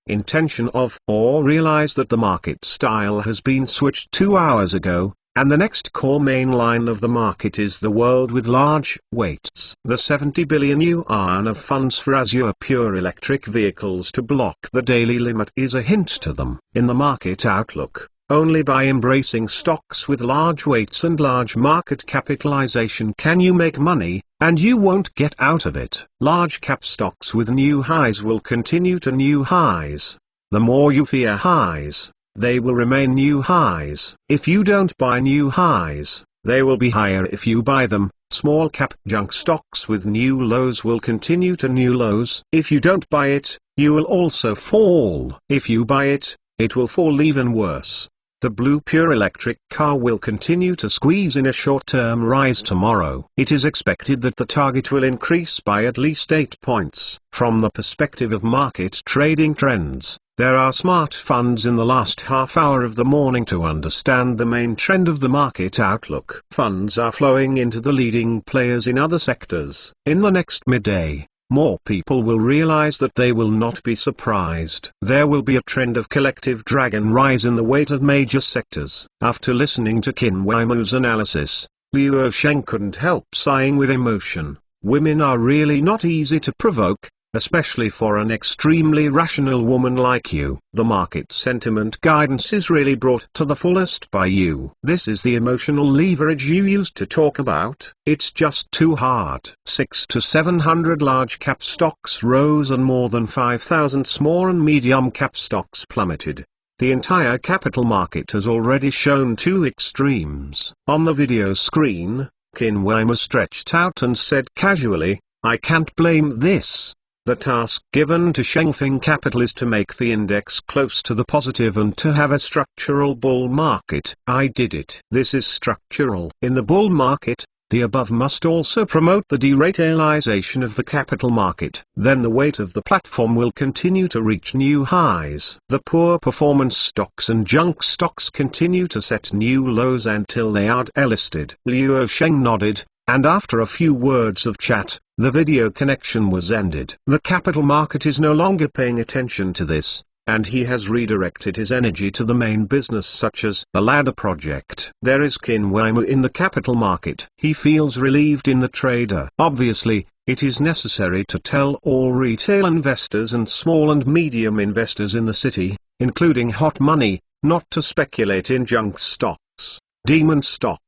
Intention of, or realize that the market style has been switched 2 hours ago, and the next core main line of the market is the world with large weights. The 70 billion yuan of funds for Azure pure electric vehicles to block the daily limit is a hint to them. In the market outlook, only by embracing stocks with large weights and large market capitalization can you make money, and you won't get out of it. Large cap stocks with new highs will continue to new highs. The more you fear highs, they will remain new highs. If you don't buy new highs, they will be higher if you buy them. Small cap junk stocks with new lows will continue to new lows. If you don't buy it, you will also fall. If you buy it, it will fall even worse. The blue pure electric car will continue to squeeze in a short-term rise tomorrow. It is expected that the target will increase by at least 8 points. From the perspective of market trading trends, there are smart funds in the last half hour of the morning to understand the main trend of the market outlook. Funds are flowing into the leading players in other sectors. In the next midday, more people will realize that they will not be surprised. There will be a trend of collective drag and rise in the weight of major sectors. After listening to Qin Weimu's analysis, Liu Sheng couldn't help sighing with emotion. Women are really not easy to provoke, especially for an extremely rational woman like you. The market sentiment guidance is really brought to the fullest by you. This is the emotional leverage you used to talk about. It's just too hard. 600 to 700 large cap stocks rose and more than 5,000 small and medium cap stocks plummeted. The entire capital market has already shown two extremes. On the video screen, Qin Weimu stretched out and said casually, "I can't blame this. The task given to Shengfeng Capital is to make the index close to the positive and to have a structural bull market. I did it. This is structural. In the bull market, the above must also promote the deratealization of the capital market. Then the weight of the platform will continue to reach new highs. The poor performance stocks and junk stocks continue to set new lows until they are delisted." Liu Sheng nodded, and after a few words of chat, the video connection was ended. The capital market is no longer paying attention to this, and he has redirected his energy to the main business such as the ladder project. There is Qin Weimu in the capital market. He feels relieved in the trader. Obviously, it is necessary to tell all retail investors and small and medium investors in the city, including hot money, not to speculate in junk stocks, demon stocks,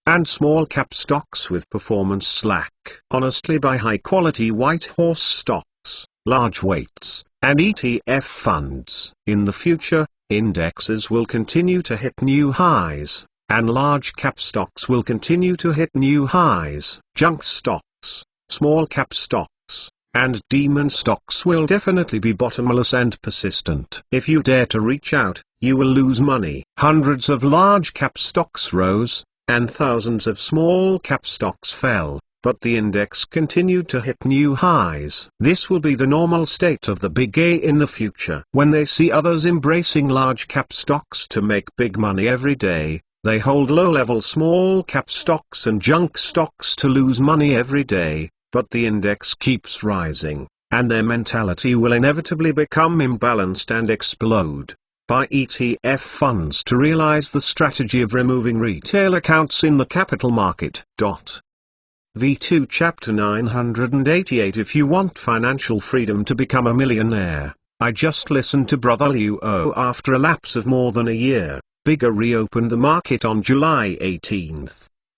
and small cap stocks with performance slack. Honestly, buy high quality white horse stocks, large weights, and ETF funds. In the future, indexes will continue to hit new highs, and large cap stocks will continue to hit new highs. Junk stocks, small cap stocks, and demon stocks will definitely be bottomless and persistent. If you dare to reach out, you will lose money. Hundreds of large cap stocks rose, and thousands of small cap stocks fell, but the index continued to hit new highs. This will be the normal state of the big A in the future. When they see others embracing large cap stocks to make big money every day, they hold low-level small cap stocks and junk stocks to lose money every day, but the index keeps rising. and their mentality will inevitably become imbalanced and explode. Buy ETF funds to realize the strategy of removing retail accounts in the capital market. V2 Chapter 988. If you want financial freedom to become a millionaire, I just listened to Brother Luo. After a lapse of more than a year, Bigger reopened the market on July 18,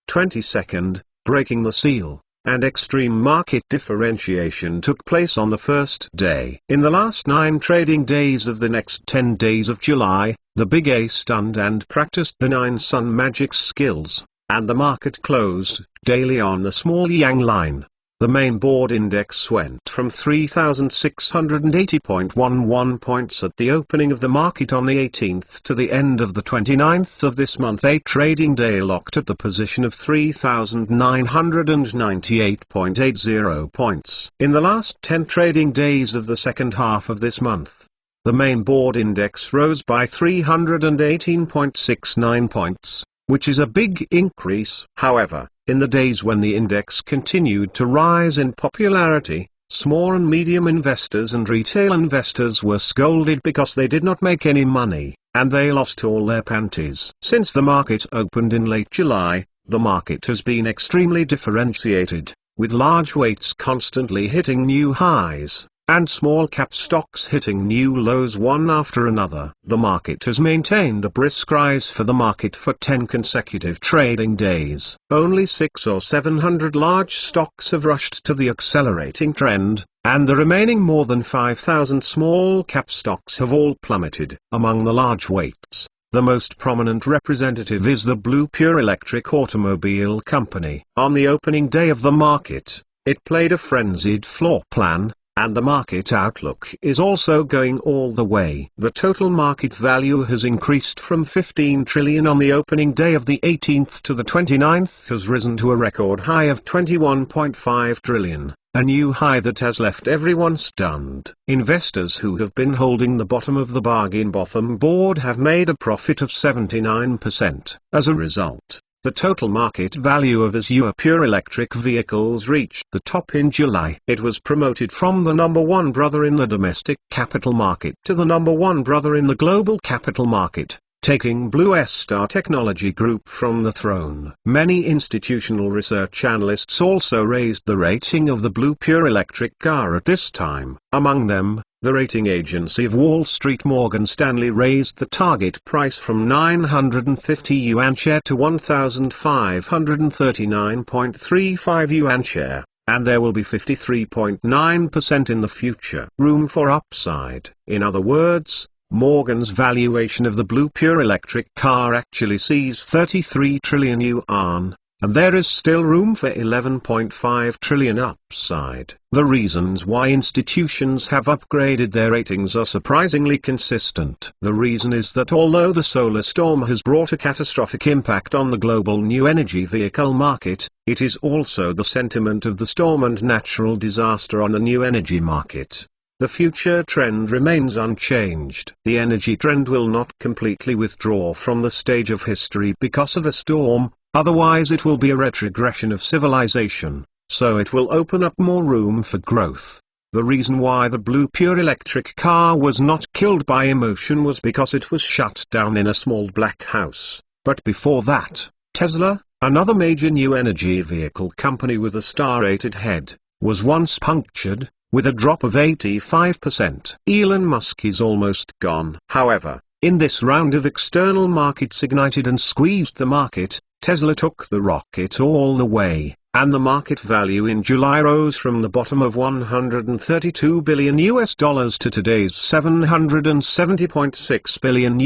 22nd, breaking the seal, and extreme market differentiation took place on the first day. In the last 9 trading days of the next 10 days of July, the Big A stunned and practiced the 9 Sun Magic skills, and the market closed daily on the small Yang line. The main board index went from 3,680.11 points at the opening of the market on the 18th to the end of the 29th of this month. A trading day locked at the position of 3,998.80 points. In the last 10 trading days of the second half of this month, the main board index rose by 318.69 points, which is a big increase. However, in the days when the index continued to rise in popularity, small and medium investors and retail investors were scolded because they did not make any money, and they lost all their panties. Since the market opened in late July, the market has been extremely differentiated, with large weights constantly hitting new highs, and small cap stocks hitting new lows one after another. The market has maintained a brisk rise for the market for 10 consecutive trading days. Only 600 or 700 large stocks have rushed to the accelerating trend, and the remaining more than 5,000 small cap stocks have all plummeted. Among the large weights, the most prominent representative is the Blue Pure Electric Automobile Company. On the opening day of the market, it played a frenzied floor plan, and the market outlook is also going all the way. The total market value has increased from 15 trillion on the opening day of the 18th to the 29th, has risen to a record high of 21.5 trillion, a new high that has left everyone stunned. Investors who have been holding the bottom of the bargain bottom board have made a profit of 79%. As a result, the total market value of Azure Pure Electric vehicles reached the top in July. It was promoted from the number 1 brother in the domestic capital market to the number 1 brother in the global capital market, taking Blue Star Technology Group from the throne. Many institutional research analysts also raised the rating of the Blue Pure Electric car at this time. Among them, the rating agency of Wall Street Morgan Stanley raised the target price from 950 yuan share to 1,539.35 yuan share, and there will be 53.9% in the future room for upside. In other words, Morgan's valuation of the Blue Pure Electric car actually sees 33 trillion yuan, and there is still room for 11.5 trillion upside. The reasons why institutions have upgraded their ratings are surprisingly consistent. The reason is that although the solar storm has brought a catastrophic impact on the global new energy vehicle market, it is also the sentiment of the storm and natural disaster on the new energy market. The future trend remains unchanged. The energy trend will not completely withdraw from the stage of history because of a storm, otherwise it will be a retrogression of civilization, so it will open up more room for growth. The reason why the Blue Pure Electric car was not killed by emotion was because it was shut down in a small black house. But before that, Tesla, another major new energy vehicle company with a star-rated head, was once punctured, with a drop of 85%. Elon Musk is almost gone. However, in this round of external markets ignited and squeezed the market, Tesla took the rocket all the way, and the market value in July rose from the bottom of $132 billion to today's $770.6 billion.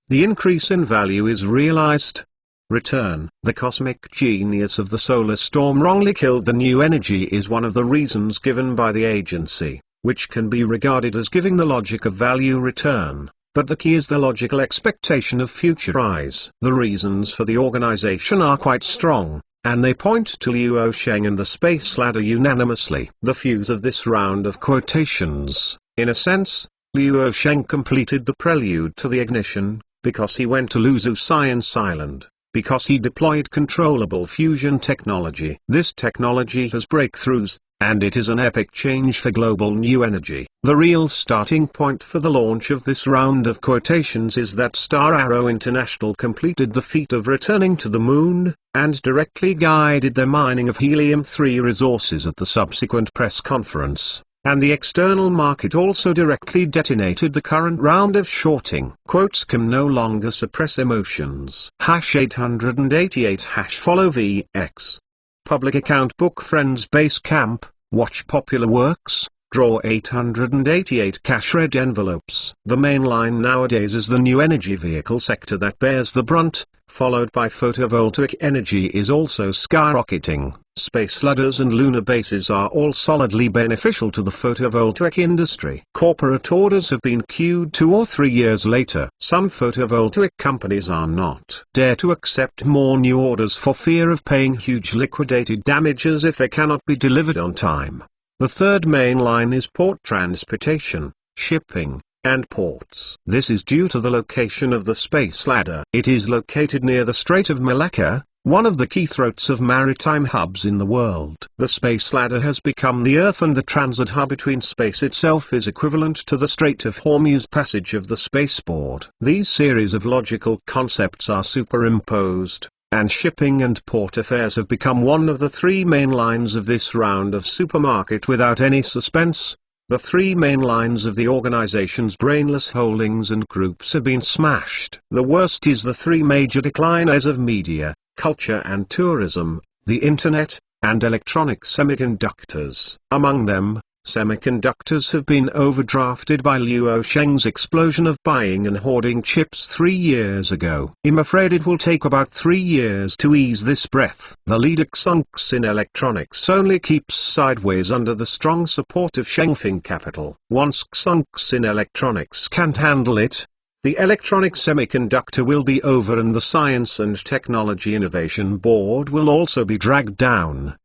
The increase in value is realized. Return. The cosmic genius of the solar storm wrongly killed the new energy is one of the reasons given by the agency, which can be regarded as giving the logic of value return. But the key is the logical expectation of future rise. The reasons for the organization are quite strong, and they point to Luo Sheng and the Space Ladder unanimously. The fuse of this round of quotations, in a sense, Luo Sheng completed the prelude to the ignition, because he went to Luzu Science Island, because he deployed controllable fusion technology. This technology has breakthroughs, and it is an epic change for global new energy. The real starting point for the launch of this round of quotations is that Star Arrow International completed the feat of returning to the moon, and directly guided their mining of helium-3 resources at the subsequent press conference. And the external market also directly detonated the current round of shorting. Quotes can no longer suppress emotions. #888 #follow VX. Public account book Friends Base Camp, watch popular works, draw 888 cash red envelopes. The main line nowadays is the new energy vehicle sector that bears the brunt, followed by photovoltaic energy is also skyrocketing. Space ladders and lunar bases are all solidly beneficial to the photovoltaic industry. Corporate orders have been queued 2 or 3 years later. Some photovoltaic companies are not dare to accept more new orders for fear of paying huge liquidated damages if they cannot be delivered on time. The third main line is port transportation, shipping, and ports. This is due to the location of the space ladder. It is located near the Strait of Malacca, one of the key throats of maritime hubs in the world. The space ladder has become the Earth, and the transit hub between space itself is equivalent to the Strait of Hormuz passage of the spaceport. These series of logical concepts are superimposed, and shipping and port affairs have become one of the 3 main lines of this round of supermarket without any suspense. The 3 main lines of the organization's brainless holdings and groups have been smashed. The worst is the 3 major decliners of media, culture and tourism, the internet, and electronic semiconductors. Among them, semiconductors have been overdrafted by Luo Sheng's explosion of buying and hoarding chips 3 years ago. I'm afraid it will take about 3 years to ease this breath. The leader Xunxin Electronics only keeps sideways under the strong support of Shengfeng Capital. Once Xunxin Electronics can't handle it, the electronic semiconductor will be over, and the Science and Technology Innovation Board will also be dragged down.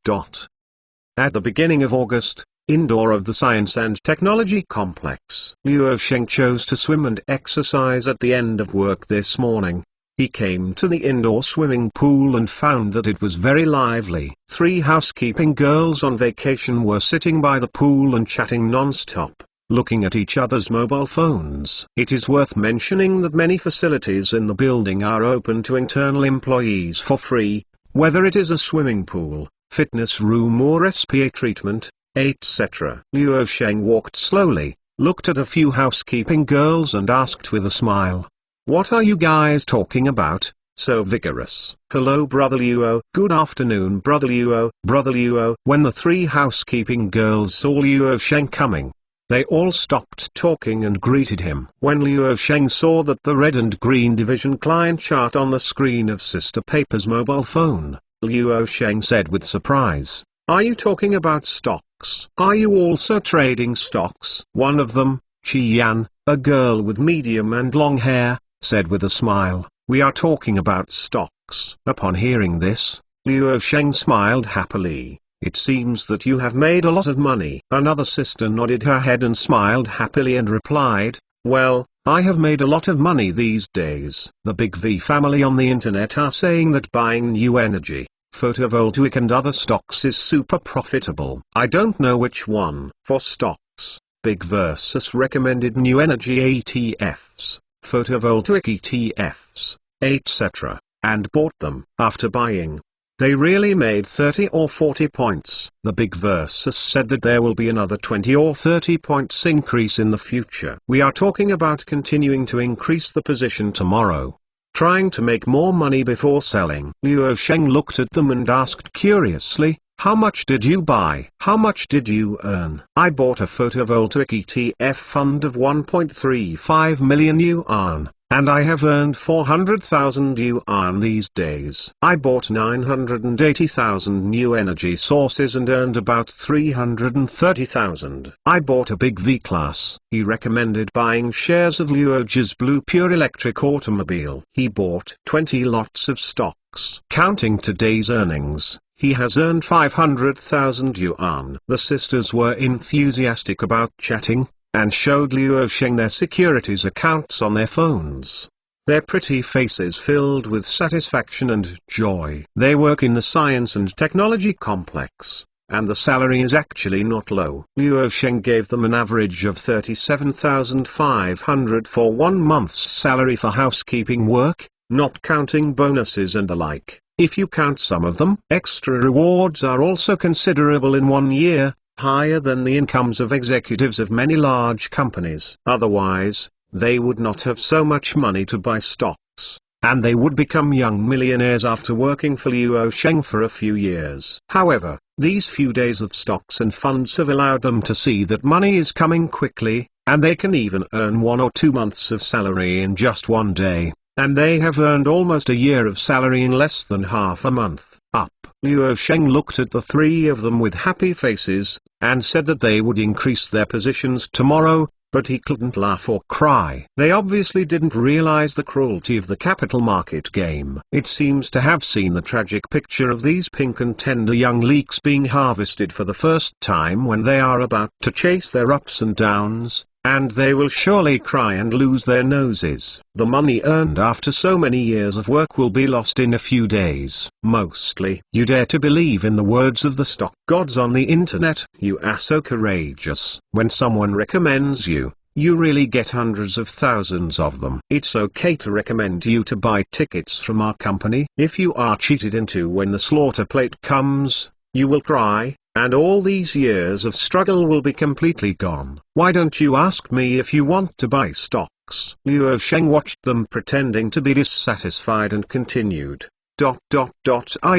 At the beginning of August, indoor of the Science and Technology Complex, Luo Sheng chose to swim and exercise at the end of work this morning. He came to the indoor swimming pool and found that it was very lively. 3 housekeeping girls on vacation were sitting by the pool and chatting non-stop, looking at each other's mobile phones. It is worth mentioning that many facilities in the building are open to internal employees for free, whether it is a swimming pool, fitness room or SPA treatment, etc. Luo Sheng walked slowly, looked at a few housekeeping girls and asked with a smile, "What are you guys talking about, so vigorous?" "Hello Brother Luo." "Good afternoon Brother Luo." "Brother Luo." When the 3 housekeeping girls saw Luo Sheng coming, they all stopped talking and greeted him. When Luo Sheng saw that the red and green division client chart on the screen of Sister Paper's mobile phone, Luo Sheng said with surprise, "Are you talking about stocks? Are you also trading stocks?" One of them, Chi Yan, a girl with medium and long hair, said with a smile, "We are talking about stocks." Upon hearing this, Luo Sheng smiled happily. "It seems that you have made a lot of money." Another sister nodded her head and smiled happily and replied, "Well, I have made a lot of money these days." The Big V family on the internet are saying that buying new energy, photovoltaic and other stocks is super profitable. I don't know which one. For stocks, Big Versus recommended new energy ETFs, photovoltaic ETFs, etc., and bought them. After buying, they really made 30 or 40 points. The Big Versus said that there will be another 20 or 30 points increase in the future. We are talking about continuing to increase the position tomorrow, trying to make more money before selling. Luo Sheng looked at them and asked curiously, "How much did you buy? How much did you earn?" "I bought a photovoltaic ETF fund of 1.35 million yuan, and I have earned 400,000 yuan these days. I bought 980,000 new energy sources and earned about 330,000. I bought a Big V class." He recommended buying shares of Luoji's Blue Pure Electric Automobile. He bought 20 lots of stocks. Counting today's earnings, he has earned 500,000 yuan. The sisters were enthusiastic about chatting, and showed Luo Sheng their securities accounts on their phones. Their pretty faces filled with satisfaction and joy. They work in the Science and Technology Complex, and the salary is actually not low. Luo Sheng gave them an average of 37,500 for 1 month's salary for housekeeping work, not counting bonuses and the like. If you count some of them, extra rewards are also considerable in 1 year, higher than the incomes of executives of many large companies. Otherwise, they would not have so much money to buy stocks, and they would become young millionaires after working for Luo Sheng for a few years. However, these few days of stocks and funds have allowed them to see that money is coming quickly, and they can even earn 1 or 2 months of salary in just 1 day. And they have earned almost a year of salary in less than half a month. Up. Luo Sheng looked at the 3 of them with happy faces, and said that they would increase their positions tomorrow, but he couldn't laugh or cry. They obviously didn't realize the cruelty of the capital market game. It seems to have seen the tragic picture of these pink and tender young leeks being harvested for the first time when they are about to chase their ups and downs, and they will surely cry and lose their noses. The money earned after so many years of work will be lost in a few days. Mostly. You dare to believe in the words of the stock gods on the internet? You are so courageous. When someone recommends you, you really get hundreds of thousands of them. It's okay to recommend you to buy tickets from our company. If you are cheated into when the slaughter plate comes, you will cry, and all these years of struggle will be completely gone. Why don't you ask me if you want to buy stocks? Luo Sheng watched them pretending to be dissatisfied and continued. I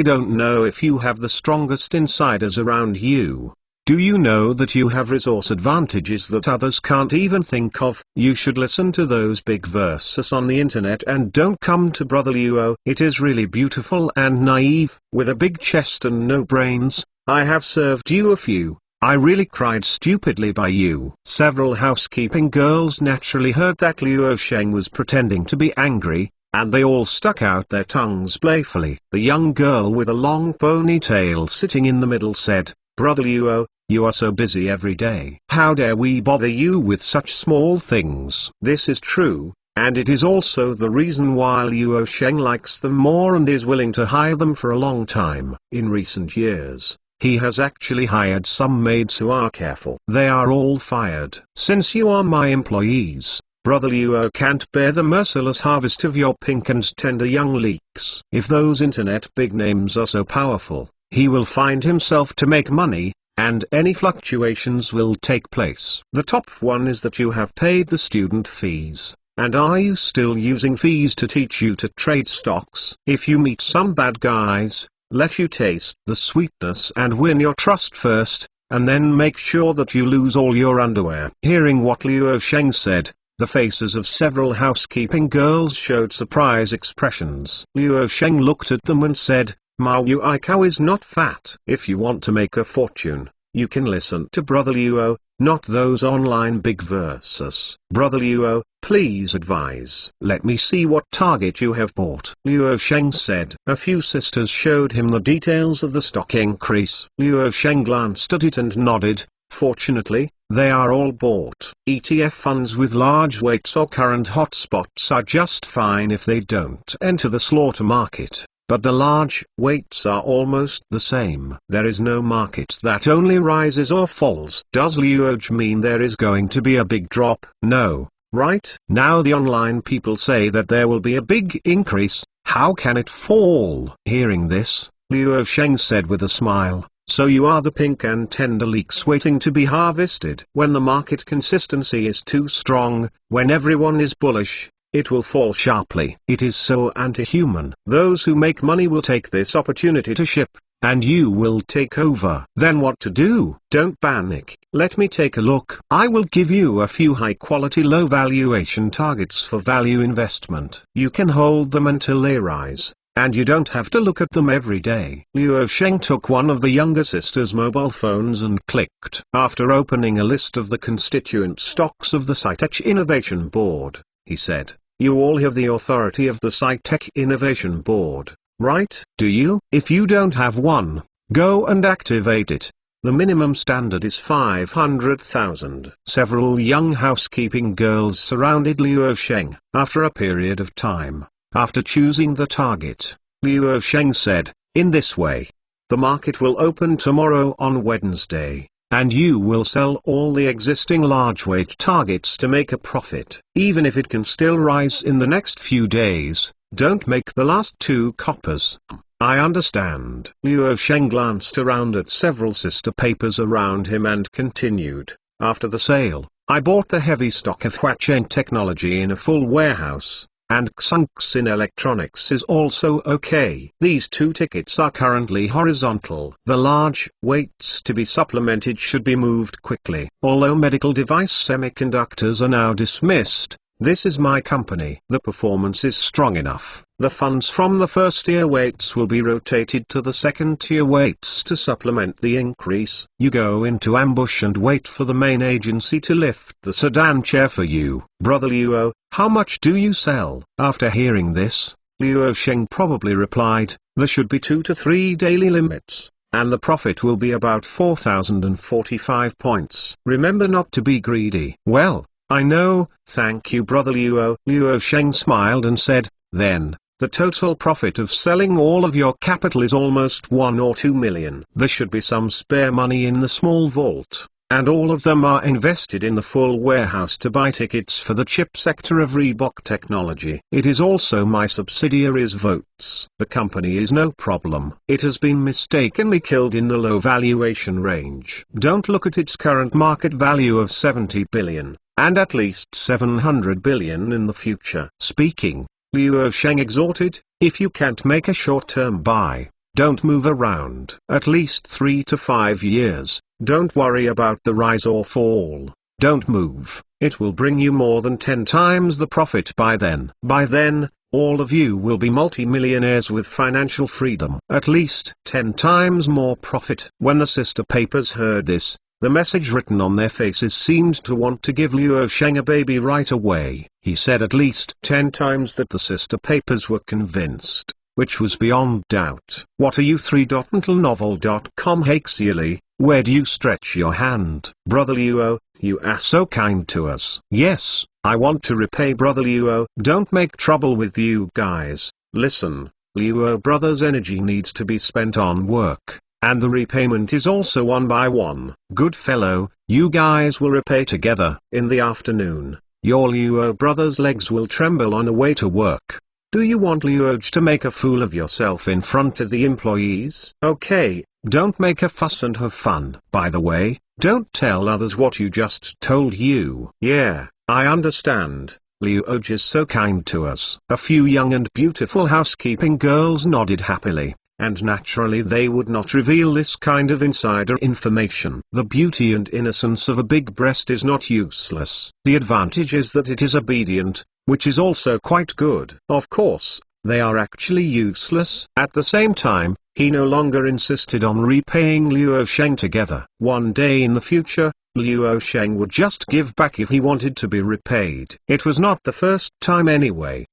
don't know if you have the strongest insiders around you. Do you know that you have resource advantages that others can't even think of? You should listen to those big verses on the internet and don't come to Brother Luo. It is really beautiful and naive, with a big chest and no brains. I have served you a few. I really cried stupidly by you. Several housekeeping girls naturally heard that Luo Sheng was pretending to be angry, and they all stuck out their tongues playfully. The young girl with a long ponytail sitting in the middle said, Brother Luo, you are so busy every day. How dare we bother you with such small things? This is true, and it is also the reason why Luo Sheng likes them more and is willing to hire them for a long time. In recent years, he has actually hired some maids who are careful. They are all fired. Since you are my employees, Brother Luo can't bear the merciless harvest of your pink and tender young leeks. If those internet big names are so powerful, he will find himself to make money, and any fluctuations will take place. The top one is that you have paid the student fees. And are you still using fees to teach you to trade stocks? If you meet some bad guys, let you taste the sweetness and win your trust first, and then make sure that you lose all your underwear. Hearing what Luo Sheng said, the faces of several housekeeping girls showed surprise expressions. Luo Sheng looked at them and said, Mao Yuikao is not fat. If you want to make a fortune, you can listen to Brother Luo, not those online big verses. Brother Luo, please advise. Let me see what target you have bought. Luo Sheng said. A few sisters showed him the details of the stock increase. Luo Sheng glanced at it and nodded. Fortunately, they are all bought. ETF funds with large weights or current hotspots are just fine if they don't enter the slaughter market. But the large weights are almost the same. There is no market that only rises or falls. Does Luo mean there is going to be a big drop? No, right? Now the online people say that there will be a big increase. How can it fall? Hearing this, Luo Sheng said with a smile, so you are the pink and tender leeks waiting to be harvested. When the market consistency is too strong, when everyone is bullish, it will fall sharply. It is so anti-human. Those who make money will take this opportunity to ship, and you will take over. Then what to do? Don't panic. Let me take a look. I will give you a few high-quality low-valuation targets for value investment. You can hold them until they rise, and you don't have to look at them every day. Luo Sheng took one of the younger sister's mobile phones and clicked. After opening a list of the constituent stocks of the SciTech Innovation Board, he said, you all have the authority of the SciTech Innovation Board, right? Do you? If you don't have one, go and activate it. The minimum standard is 500,000. Several young housekeeping girls surrounded Luo Sheng. After a period of time, after choosing the target, Luo Sheng said, in this way, The market will open tomorrow on Wednesday, and you will sell all the existing large weight targets to make a profit. Even if it can still rise in the next few days, don't make the last 2 coppers. I understand. Luo Sheng glanced around at several sister papers around him and continued, after the sale, I bought the heavy stock of Huacheng Technology in a full warehouse, and Xunxin Electronics is also okay. These 2 tickets are currently horizontal. The large weights to be supplemented should be moved quickly. Although medical device semiconductors are now dismissed, this is my company. The performance is strong enough. The funds from the first-tier weights will be rotated to the second-tier weights to supplement the increase. You go into ambush and wait for the main agency to lift the sedan chair for you. Brother Luo, how much do you sell? After hearing this, Luo Sheng probably replied, there should be 2 to 3 daily limits, and the profit will be about 4,045 points. Remember not to be greedy. Well, I know, thank you Brother Luo. Luo Sheng smiled and said, then, the total profit of selling all of your capital is almost 1 or 2 million. There should be some spare money in the small vault, and all of them are invested in the full warehouse to buy tickets for the chip sector of Reebok Technology. It is also my subsidiary's votes. The company is no problem. It has been mistakenly killed in the low valuation range. Don't look at its current market value of 70 billion. And at least 700 billion in the future. Speaking, Luo Sheng exhorted, if you can't make a short-term buy, don't move around. At least 3 to 5 years, don't worry about the rise or fall. Don't move, it will bring you more than 10 times the profit by then. By then, all of you will be multi-millionaires with financial freedom. At least 10 times more profit. When the sister papers heard this, the message written on their faces seemed to want to give Luo Sheng a baby right away. He said at least 10 times that the sister papers were convinced, which was beyond doubt. What are you 3.mentalnovel.com Haxially, where do you stretch your hand? Brother Luo, you are so kind to us. Yes, I want to repay Brother Luo. Don't make trouble with you guys. Listen, Luo Brothers' energy needs to be spent on work. And the repayment is also 1 by 1. Good fellow, you guys will repay together. In the afternoon, your Luo brothers' legs will tremble on the way to work. Do you want Luoj to make a fool of yourself in front of the employees? Okay, don't make a fuss and have fun. By the way, don't tell others what you just told you. Yeah, I understand. Luoj is so kind to us. A few young and beautiful housekeeping girls nodded happily. And naturally they would not reveal this kind of insider information. The beauty and innocence of a big breast is not useless. The advantage is that it is obedient, which is also quite good. Of course, they are actually useless. At the same time, he no longer insisted on repaying Luo Sheng together. One day in the future, Luo Sheng would just give back if he wanted to be repaid. It was not the first time anyway.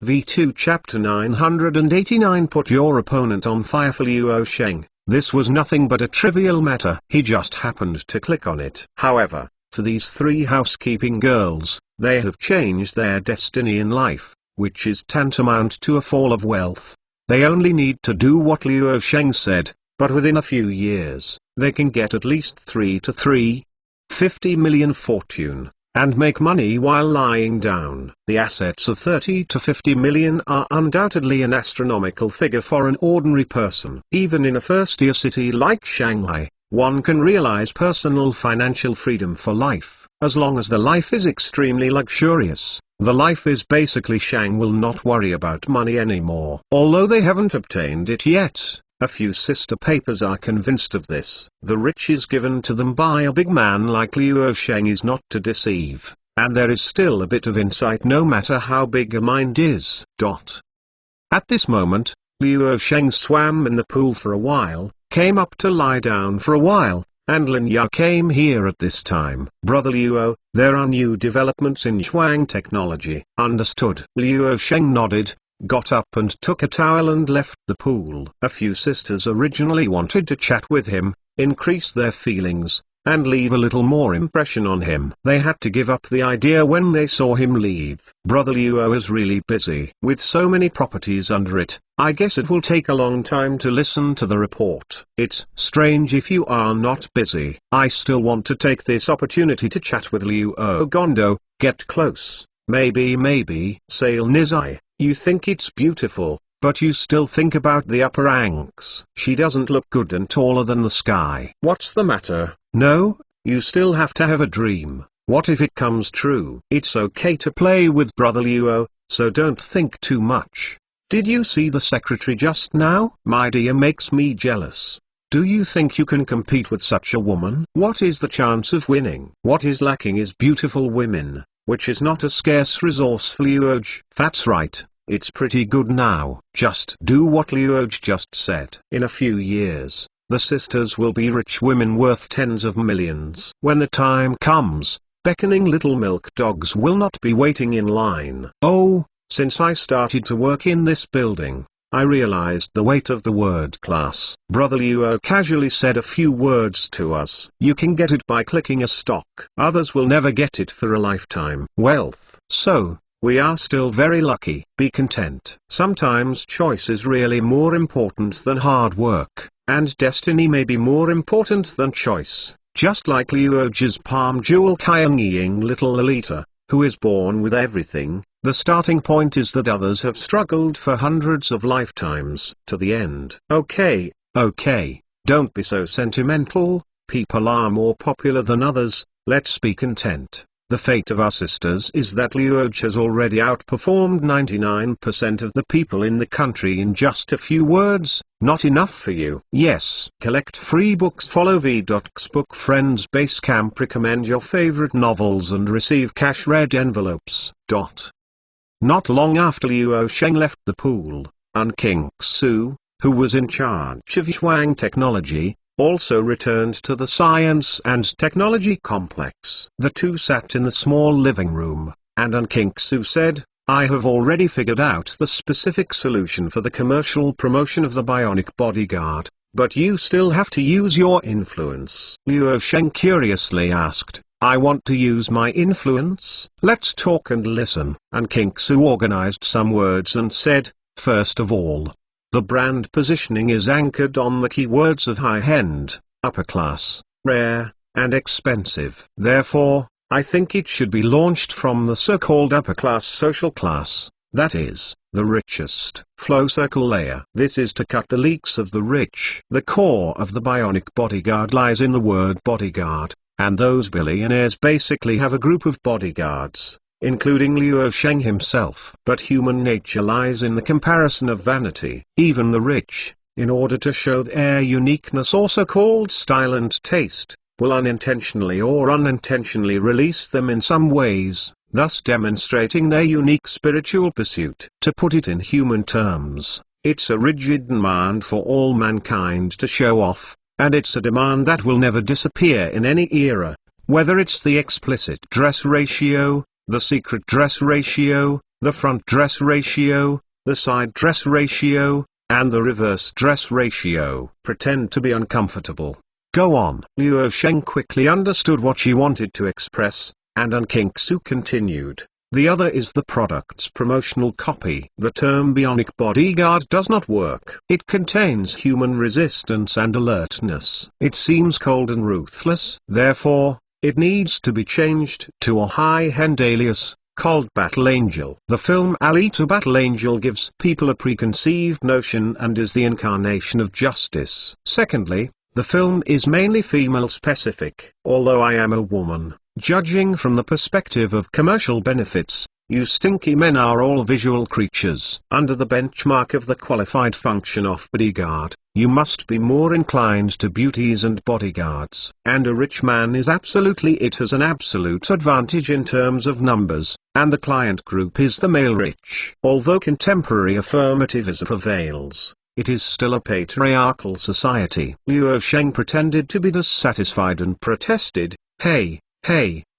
V2 Chapter 989 Put your opponent on fire for Luo Sheng. This was nothing but a trivial matter. He just happened to click on it. However, for these 3 housekeeping girls, they have changed their destiny in life, which is tantamount to a fall of wealth. They only need to do what Luo Sheng said, but within a few years, they can get at least 3 to 350 million fortune, and make money while lying down. The assets of 30 to 50 million are undoubtedly an astronomical figure for an ordinary person. Even in a first-tier city like Shanghai, one can realize personal financial freedom for life. As long as the life is extremely luxurious, the life is basically Shang will not worry about money anymore. Although they haven't obtained it yet, a few sister papers are convinced of this. The riches given to them by a big man like Luo Sheng is not to deceive, and there is still a bit of insight no matter how big a mind is. At this moment, Luo Sheng swam in the pool for a while, came up to lie down for a while, and Lin Ya came here at this time. Brother Luo, there are new developments in Huang Technology. Understood. Luo Sheng nodded, got up and took a towel and left the pool. A few sisters originally wanted to chat with him, increase their feelings, and leave a little more impression on him. They had to give up the idea when they saw him leave. Brother Luo is really busy. With so many properties under it, I guess it will take a long time to listen to the report. It's strange if you are not busy. I still want to take this opportunity to chat with Luo Gondo, get close. Maybe, Sale Nizai, you think it's beautiful, but you still think about the upper ranks. She doesn't look good and taller than the sky. What's the matter? No, you still have to have a dream. What if it comes true? It's okay to play with Brother Luo, so don't think too much. Did you see the secretary just now? My dear, makes me jealous. Do you think you can compete with such a woman? What is the chance of winning? What is lacking is beautiful women, which is not a scarce resource for Luoj. That's right, it's pretty good now. Just do what Luoj just said. In a few years, the sisters will be rich women worth tens of millions. When the time comes, beckoning little milk dogs will not be waiting in line. Oh, since I started to work in this building, I realized the weight of the word class. Brother Luo casually said a few words to us. You can get it by clicking a stock. Others will never get it for a lifetime. Wealth. So, we are still very lucky. Be content. Sometimes choice is really more important than hard work, and destiny may be more important than choice. Just like Luoji's palm jewel Kyung little Alita, who is born with everything. The starting point is that others have struggled for hundreds of lifetimes to the end. Okay, don't be so sentimental. People are more popular than others, let's be content. The fate of our sisters is that Luoj has already outperformed 99% of the people in the country in just a few words. Not enough for you? Yes. Collect free books, follow V.X Book Friends Basecamp, recommend your favorite novels and receive cash red envelopes. Not long after Luo Sheng left the pool, An King-Su, who was in charge of Shuang Technology, also returned to the Science and Technology Complex. The two sat in the small living room, and An King-Su said, I have already figured out the specific solution for the commercial promotion of the Bionic Bodyguard, but you still have to use your influence. Luo Sheng curiously asked, I want to use my influence? Let's talk and listen. And King-Su organized some words and said, first of all, the brand positioning is anchored on the keywords of high-end, upper class, rare, and expensive. Therefore, I think it should be launched from the so-called upper-class social class, that is, the richest flow circle layer. This is to cut the leaks of the rich. The core of the Bionic Bodyguard lies in the word bodyguard, and those billionaires basically have a group of bodyguards, including Luo Sheng himself. But human nature lies in the comparison of vanity. Even the rich, in order to show their uniqueness, also called style and taste, will unintentionally or unintentionally release them in some ways, thus demonstrating their unique spiritual pursuit. To put it in human terms, it's a rigid demand for all mankind to show off, and it's a demand that will never disappear in any era, whether it's the explicit dress ratio, the secret dress ratio, the front dress ratio, the side dress ratio, and the reverse dress ratio. Pretend to be uncomfortable. Go on. Luo Sheng quickly understood what she wanted to express, and An King-Su continued. The other is the product's promotional copy. The term Bionic Bodyguard does not work. It contains human resistance and alertness. It seems cold and ruthless. Therefore, it needs to be changed to a high-end alias, called Battle Angel. The film Alita Battle Angel gives people a preconceived notion and is the incarnation of justice. Secondly, the film is mainly female-specific. Although I am a woman, judging from the perspective of commercial benefits, you stinky men are all visual creatures. Under the benchmark of the qualified function of bodyguard, you must be more inclined to beauties and bodyguards. And a rich man is absolutely it has an absolute advantage in terms of numbers, and the client group is the male rich. Although contemporary affirmativism prevails, it is still a patriarchal society. Luo Sheng pretended to be dissatisfied and protested, Hey,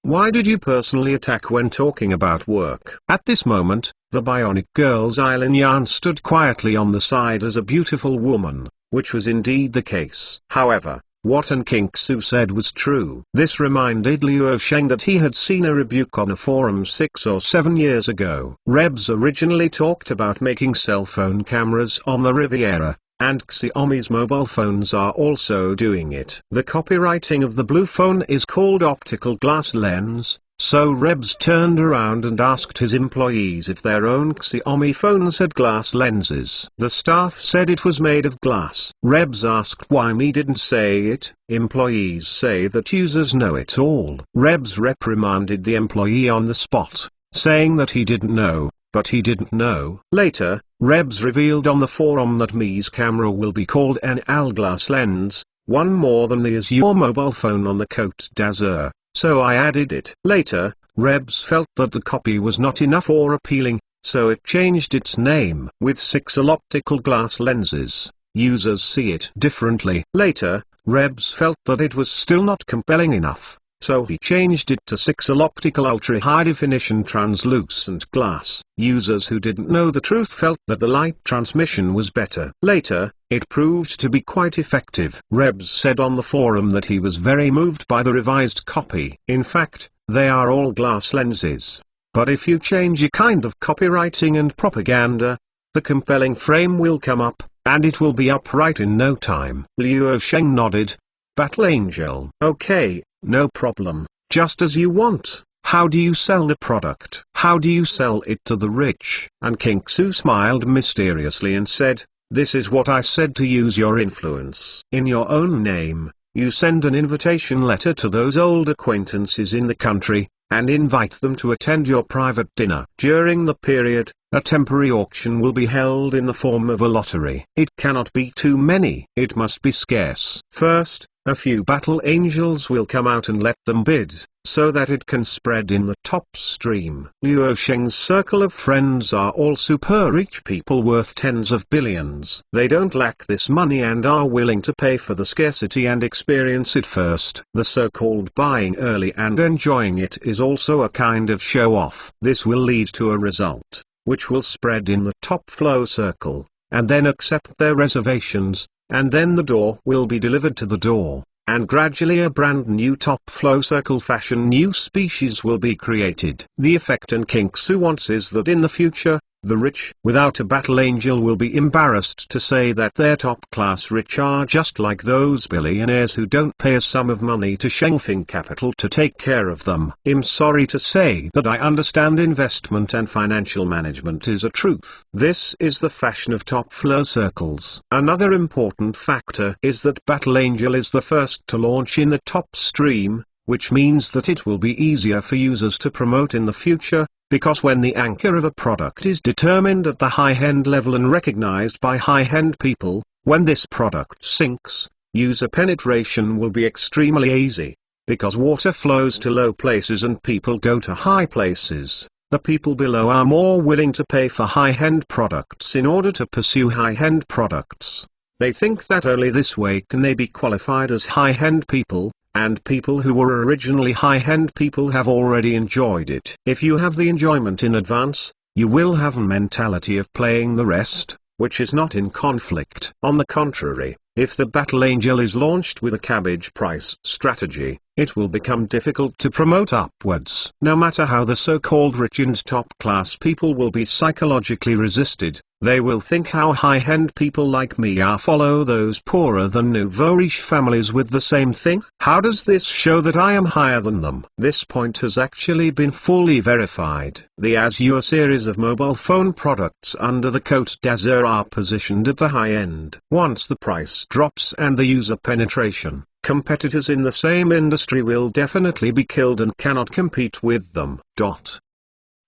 why did you personally attack when talking about work? At this moment, the Bionic girl Xylin Yan stood quietly on the side as a beautiful woman, which was indeed the case. However, What An King Su said was true. This reminded Luo Sheng that he had seen a rebuke on a forum 6 or 7 years ago. Rebs originally talked about making cell phone cameras on the Riviera, and Xiaomi's mobile phones are also doing it. The copywriting of the blue phone is called optical glass lens. So Rebs turned around and asked his employees if their own Xiaomi phones had glass lenses. The staff said it was made of glass. Rebs asked why me didn't say it. Employees say that users know it all. Rebs reprimanded the employee on the spot, saying that he didn't know, but he didn't know. Later, Rebs revealed on the forum that Mi's camera will be called an Al glass lens, one more than the Azure mobile phone on the Côte d'Azur. So I added it. Later, Rebs felt that the copy was not enough or appealing, so it changed its name. With 6 optical glass lenses, users see it differently. Later, Rebs felt that it was still not compelling enough, so he changed it to 6 optical ultra-high-definition translucent glass. Users who didn't know the truth felt that the light transmission was better. Later, it proved to be quite effective. Rebs said on the forum that he was very moved by the revised copy. In fact, they are all glass lenses. But if you change a kind of copywriting and propaganda, the compelling frame will come up, and it will be upright in no time. Luo Sheng nodded. Battle Angel. Okay, no problem, just as you want. How do you sell the product? How do you sell it to the rich? And King Su smiled mysteriously and said, this is what I said, to use your influence. In your own name, you send an invitation letter to those old acquaintances in the country, and invite them to attend your private dinner. During the period, a temporary auction will be held in the form of a lottery. It cannot be too many. It must be scarce. First, a few battle angels will come out and let them bid, so that it can spread in the top stream. Luo Sheng's circle of friends are all super rich people worth tens of billions. They don't lack this money and are willing to pay for the scarcity and experience it first. The so-called buying early and enjoying it is also a kind of show-off. This will lead to a result, which will spread in the top flow circle, and then accept their reservations, and then the door will be delivered to the door, and gradually a brand new top flow circle fashion new species will be created. The effect An King Su wants is that in the future, the rich without a battle angel will be embarrassed to say that their top-class rich are just like those billionaires who don't pay a sum of money to Shengfeng Capital to take care of them. I'm sorry to say that I understand investment and financial management is a truth. This is the fashion of top flow circles. Another important factor is that Battle Angel is the first to launch in the top stream, which means that it will be easier for users to promote in the future, because when the anchor of a product is determined at the high-end level and recognized by high-end people, when this product sinks, user penetration will be extremely easy, because water flows to low places and people go to high places. The people below are more willing to pay for high-end products in order to pursue high-end products. They think that only this way can they be qualified as high-end people, and people who were originally high-end people have already enjoyed it. If you have the enjoyment in advance, you will have a mentality of playing the rest, which is not in conflict. On the contrary, if the Battle Angel is launched with a cabbage price strategy, it will become difficult to promote upwards. No matter how the so-called rich and top-class people will be psychologically resisted, they will think how high-end people like me are follow those poorer than nouveau riche families with the same thing. How does this show that I am higher than them? This point has actually been fully verified. The Azure series of mobile phone products under the Côte d'Azur are positioned at the high end. Once the price drops and the user penetration, competitors in the same industry will definitely be killed and cannot compete with them.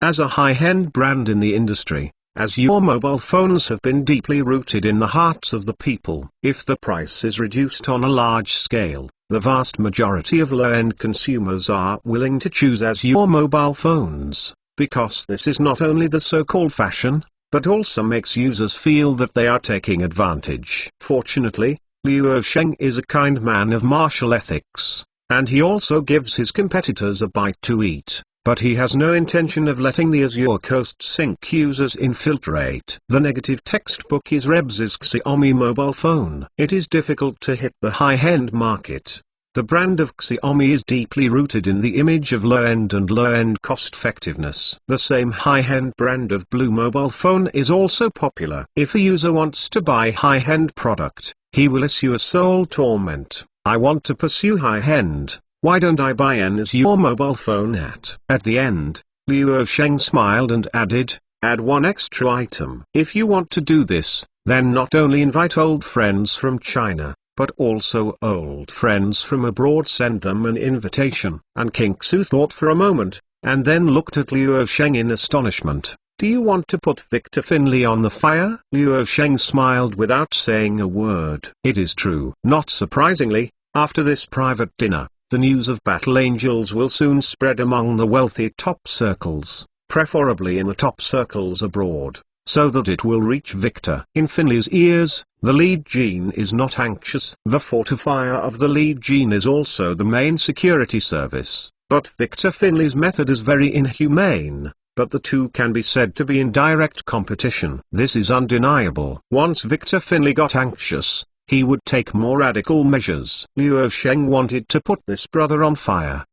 As a high-end brand in the industry, Azure mobile phones have been deeply rooted in the hearts of the people. If the price is reduced on a large scale, the vast majority of low-end consumers are willing to choose Azure mobile phones, because this is not only the so-called fashion, but also makes users feel that they are taking advantage. Fortunately, Luo Sheng is a kind man of martial ethics, and he also gives his competitors a bite to eat. but he has no intention of letting the Azure Coast Sync users infiltrate. The negative textbook is Rebs' Xiaomi mobile phone. It is difficult to hit the high-end market. The brand of Xiaomi is deeply rooted in the image of low-end and low-end cost-effectiveness. The same high-end brand of Blue mobile phone is also popular. If a user wants to buy high-end product, he will issue a soul torment. I want to pursue high-end. Why don't I buy an Azure mobile phone at the end? Liu Sheng smiled and added, add one extra item. If you want to do this, then not only invite old friends from China, but also old friends from abroad, send them an invitation. And King Su thought for a moment, and then looked at Liu Sheng in astonishment. Do you want to put Victor Finlay on the fire? Liu Sheng smiled without saying a word. It is true. Not surprisingly, after this private dinner, the news of Battle Angels will soon spread among the wealthy top circles, preferably in the top circles abroad, so that it will reach Victor. In Finlay's ears, the lead gene is not anxious. The fortifier of the lead gene is also the main security service, but Victor Finlay's method is very inhumane, but the two can be said to be in direct competition. This is undeniable. Once Victor Finlay got anxious, he would take more radical measures. Liu Sheng wanted to put this brother on fire.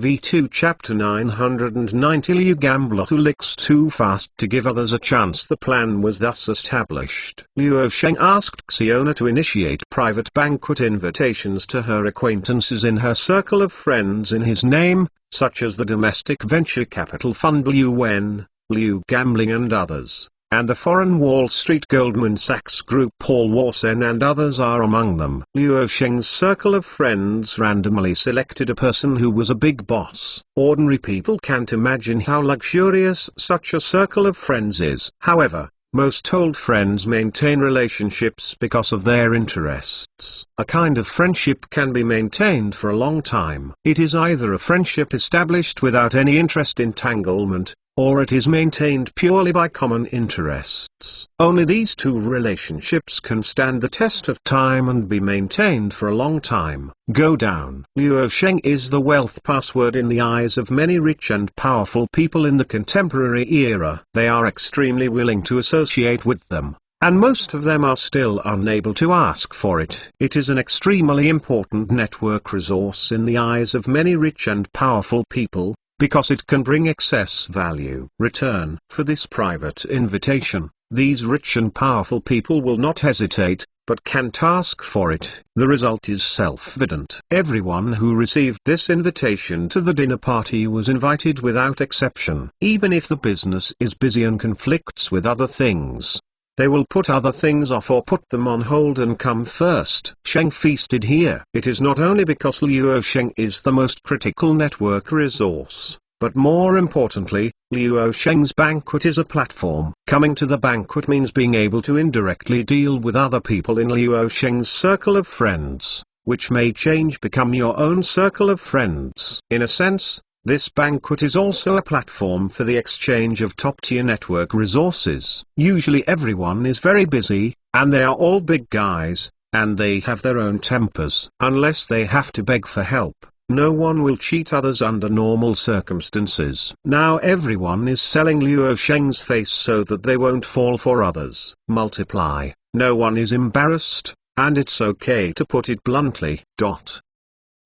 V2 Chapter 990 Liu Gambler who licks too fast to give others a chance. The plan was thus established. Liu Sheng asked Xiona to initiate private banquet invitations to her acquaintances in her circle of friends in his name, such as the domestic venture capital fund Liu Wen, Liu Gambling and others. And the foreign Wall Street Goldman Sachs Group Paul Warsen and others are among them. Liu Sheng's circle of friends randomly selected a person who was a big boss. Ordinary people can't imagine how luxurious such a circle of friends is. However, most old friends maintain relationships because of their interests. A kind of friendship can be maintained for a long time. It is either a friendship established without any interest entanglement, or it is maintained purely by common interests. Only these two relationships can stand the test of time and be maintained for a long time. Go down. Liu Sheng is the wealth password in the eyes of many rich and powerful people in the contemporary era. They are extremely willing to associate with them, and most of them are still unable to ask for it. It is an extremely important network resource in the eyes of many rich and powerful people, because it can bring excess value. Return. For this private invitation, these rich and powerful people will not hesitate, but can't ask for it. The result is self-evident. Everyone who received this invitation to the dinner party was invited without exception. Even if the business is busy and conflicts with other things, they will put other things off or put them on hold and come first. Sheng feasted here. It is not only because Liu Sheng is the most critical network resource, but more importantly, Liu Sheng's banquet is a platform. Coming to the banquet means being able to indirectly deal with other people in Liu Sheng's circle of friends, which may change become your own circle of friends. In a sense, this banquet is also a platform for the exchange of top-tier network resources. Usually everyone is very busy, and they are all big guys, and they have their own tempers. Unless they have to beg for help, no one will cheat others under normal circumstances. Now everyone is selling Liu Sheng's face so that they won't fall for others. Multiply. No one is embarrassed, and it's okay to put it bluntly.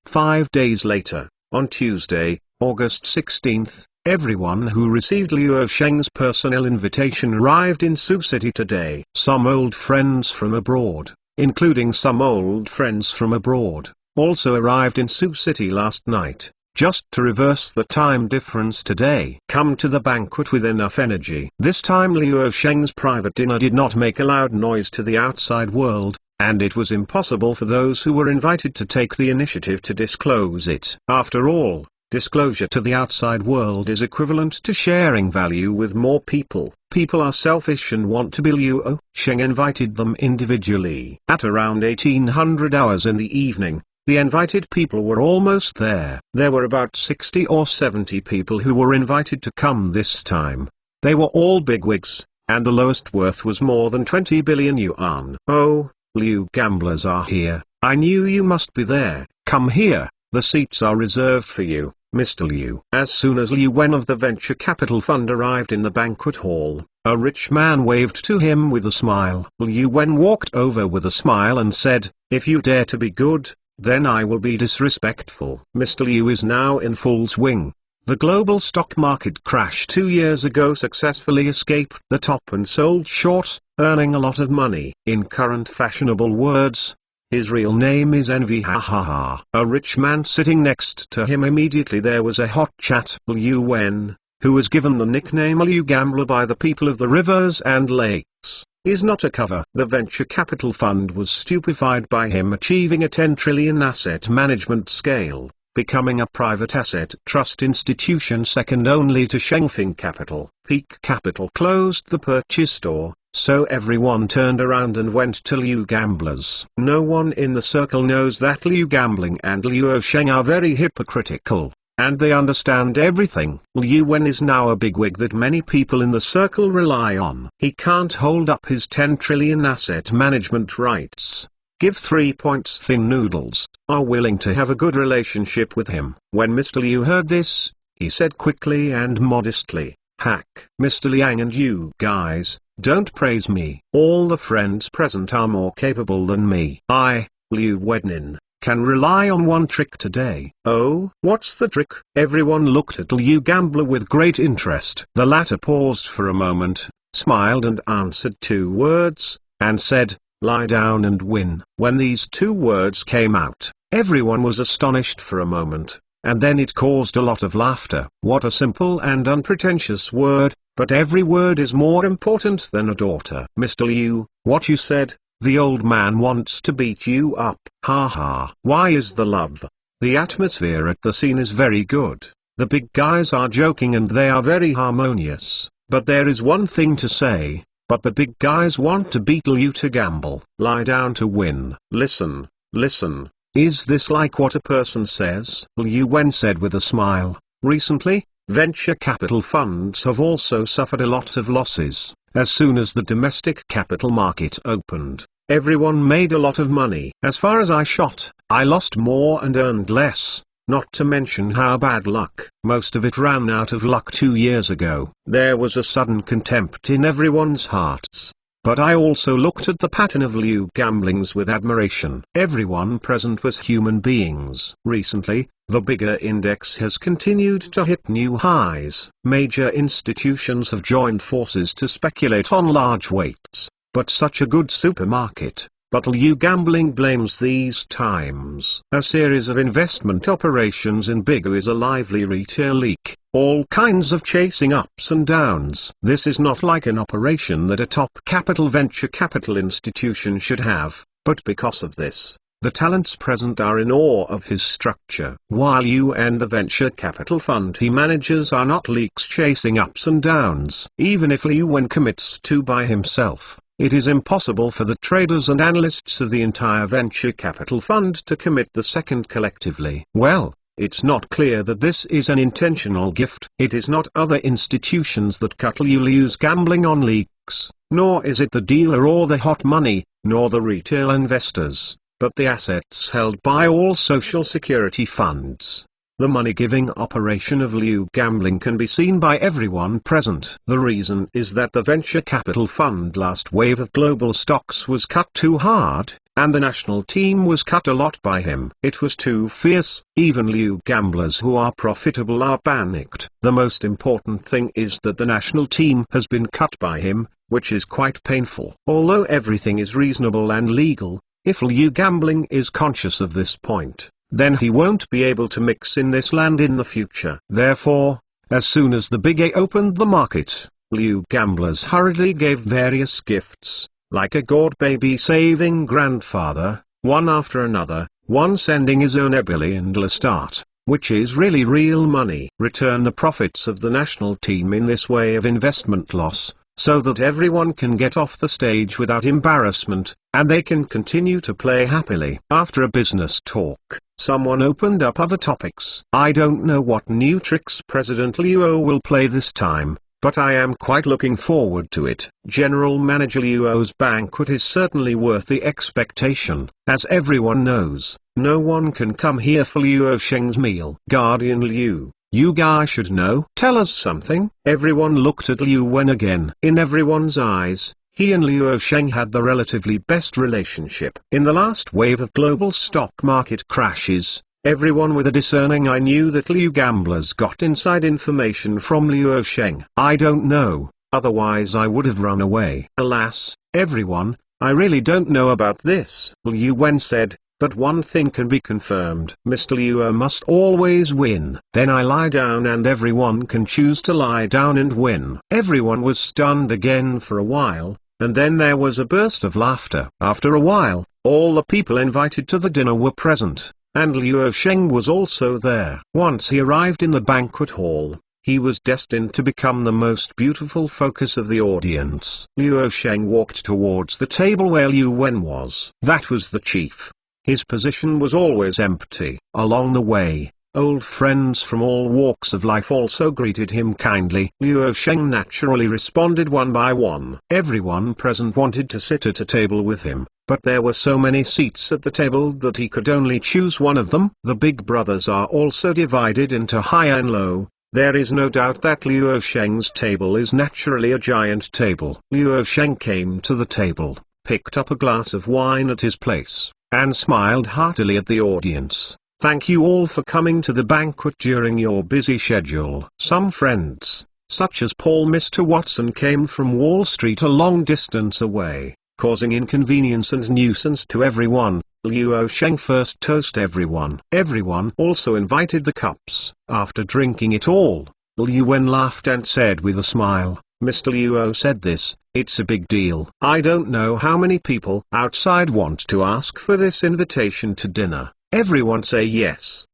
5 days later, on Tuesday, August 16th, everyone who received Liu Sheng's personal invitation arrived in Sioux City today. Some old friends from abroad, including some old friends from abroad, also arrived in Sioux City last night, just to reverse the time difference today. Come to the banquet with enough energy. This time Liu Sheng's private dinner did not make a loud noise to the outside world, and it was impossible for those who were invited to take the initiative to disclose it. After all, disclosure to the outside world is equivalent to sharing value with more people. People are selfish and want to be. Liu Sheng invited them individually. At around 1800 hours in the evening, the invited people were almost there. There were about 60 or 70 people who were invited to come this time. They were all bigwigs, and the lowest worth was more than 20 billion yuan. Oh, Liu gamblers are here. I knew you must be there. Come here, the seats are reserved for you. Mr. Liu. As soon as Liu Wen of the venture capital fund arrived in the banquet hall, a rich man waved to him with a smile. Liu Wen walked over with a smile and said, "If you dare to be good, then I will be disrespectful." Mr. Liu is now in full swing. The global stock market crash 2 years ago successfully escaped the top and sold short, earning a lot of money. In current fashionable words, his real name is Envy. Ha ha ha. A rich man sitting next to him. Immediately there was a hot chat. Liu Wen, who was given the nickname Liu Gambler by the people of the rivers and lakes, is not a cover. The venture capital fund was stupefied by him achieving a 10 trillion asset management scale, becoming a private asset trust institution second only to Shengfeng Capital. Peak Capital closed the purchase store, so everyone turned around and went to Liu Gamblers. No one in the circle knows that Liu Gambling and Liu Sheng are very hypocritical, and they understand everything. Liu Wen is now a bigwig that many people in the circle rely on. He can't hold up his 10 trillion asset management rights. Give 3 points. Thin noodles are willing to have a good relationship with him. When Mr. Liu heard this, he said quickly and modestly, "Hack." Mr. Liang and you guys, don't praise me. All the friends present are more capable than me. I, Liu Wenin, can rely on one trick today. Oh, what's the trick? Everyone looked at Liu Gambler with great interest. The latter paused for a moment, smiled and answered 2 words, and said, "Lie down and win." When these 2 words came out, everyone was astonished for a moment, and then it caused a lot of laughter. What a simple and unpretentious word, but every word is more important than a daughter. Mr. Liu, what you said, the old man wants to beat you up. Ha ha. Why is the love? The atmosphere at the scene is very good. The big guys are joking and they are very harmonious, but there is one thing to say. But the big guys want to beat Liu to gamble. Lie down to win. Listen, listen. Is this like what a person says? Liu Wen said with a smile. Recently, venture capital funds have also suffered a lot of losses. As soon as the domestic capital market opened, everyone made a lot of money. As far as I shot, I lost more and earned less. Not to mention how bad luck. Most of it ran out of luck 2 years ago. There was a sudden contempt in everyone's hearts. But I also looked at the pattern of Liu Gamblings with admiration. Everyone present was human beings. Recently, the bigger index has continued to hit new highs. Major institutions have joined forces to speculate on large weights. But such a good supermarket. But Liu Gambling blames these times. A series of investment operations in Bigu is a lively retail leak, all kinds of chasing ups and downs. This is not like an operation that a top capital venture capital institution should have, but because of this, the talents present are in awe of his structure. While you and the venture capital fund he manages are not leaks chasing ups and downs. Even if Liu Wen commits to by himself, it is impossible for the traders and analysts of the entire venture capital fund to commit the second collectively. Well, it's not clear that this is an intentional gift. It is not other institutions that cut Liu's gambling on leaks, nor is it the dealer or the hot money, nor the retail investors, but the assets held by all social security funds. The money-giving operation of Liu Gambling can be seen by everyone present. The reason is that the venture capital fund last wave of global stocks was cut too hard, and the national team was cut a lot by him. It was too fierce. Even Liu Gamblers who are profitable are panicked. The most important thing is that the national team has been cut by him, which is quite painful. Although everything is reasonable and legal, if Liu Gambling is conscious of this point, then he won't be able to mix in this land in the future. Therefore, as soon as the Big A opened the market, Liu Gamblers hurriedly gave various gifts, like a god baby saving grandfather, one after another, one sending his own $1 start, which is really real money. Return the profits of the national team in this way of investment loss, so that everyone can get off the stage without embarrassment, and they can continue to play happily. After a business talk, someone opened up other topics. I don't know what new tricks President Liu will play this time, but I am quite looking forward to it. General Manager Luo's banquet is certainly worth the expectation. As everyone knows, no one can come here for Luo Sheng's meal. Guardian Liu, you guys should know. Tell us something. Everyone looked at Liu Wen again. In everyone's eyes, he and Luo Sheng had the relatively best relationship. In the last wave of global stock market crashes, everyone with a discerning eye knew that Liu gamblers got inside information from Luo Sheng. I don't know, otherwise I would have run away. Alas, everyone, I really don't know about this, Liu Wen said, but one thing can be confirmed. Mr. Luo must always win. Then I lie down and everyone can choose to lie down and win. Everyone was stunned again for a while, and then there was a burst of laughter. After a while, all the people invited to the dinner were present, and Luo Sheng was also there. Once he arrived in the banquet hall, he was destined to become the most beautiful focus of the audience. Luo Sheng walked towards the table where Liu Wen was. That was the chief. His position was always empty. Along the way, old friends from all walks of life also greeted him kindly. Luo Sheng naturally responded one by one. Everyone present wanted to sit at a table with him, but there were so many seats at the table that he could only choose one of them. The big brothers are also divided into high and low. There is no doubt that Luo Sheng's table is naturally a giant table. Luo Sheng came to the table, picked up a glass of wine at his place, and smiled heartily at the audience. Thank you all for coming to the banquet during your busy schedule. Some friends, such as Paul Mr. Watson, came from Wall Street a long distance away, causing inconvenience and nuisance to everyone. Luo Sheng first toasted everyone. Everyone also invited the cups. After drinking it all, Liu Wen laughed and said with a smile, Mr. Luo said this, it's a big deal. I don't know how many people outside want to ask for this invitation to dinner. Everyone say yes.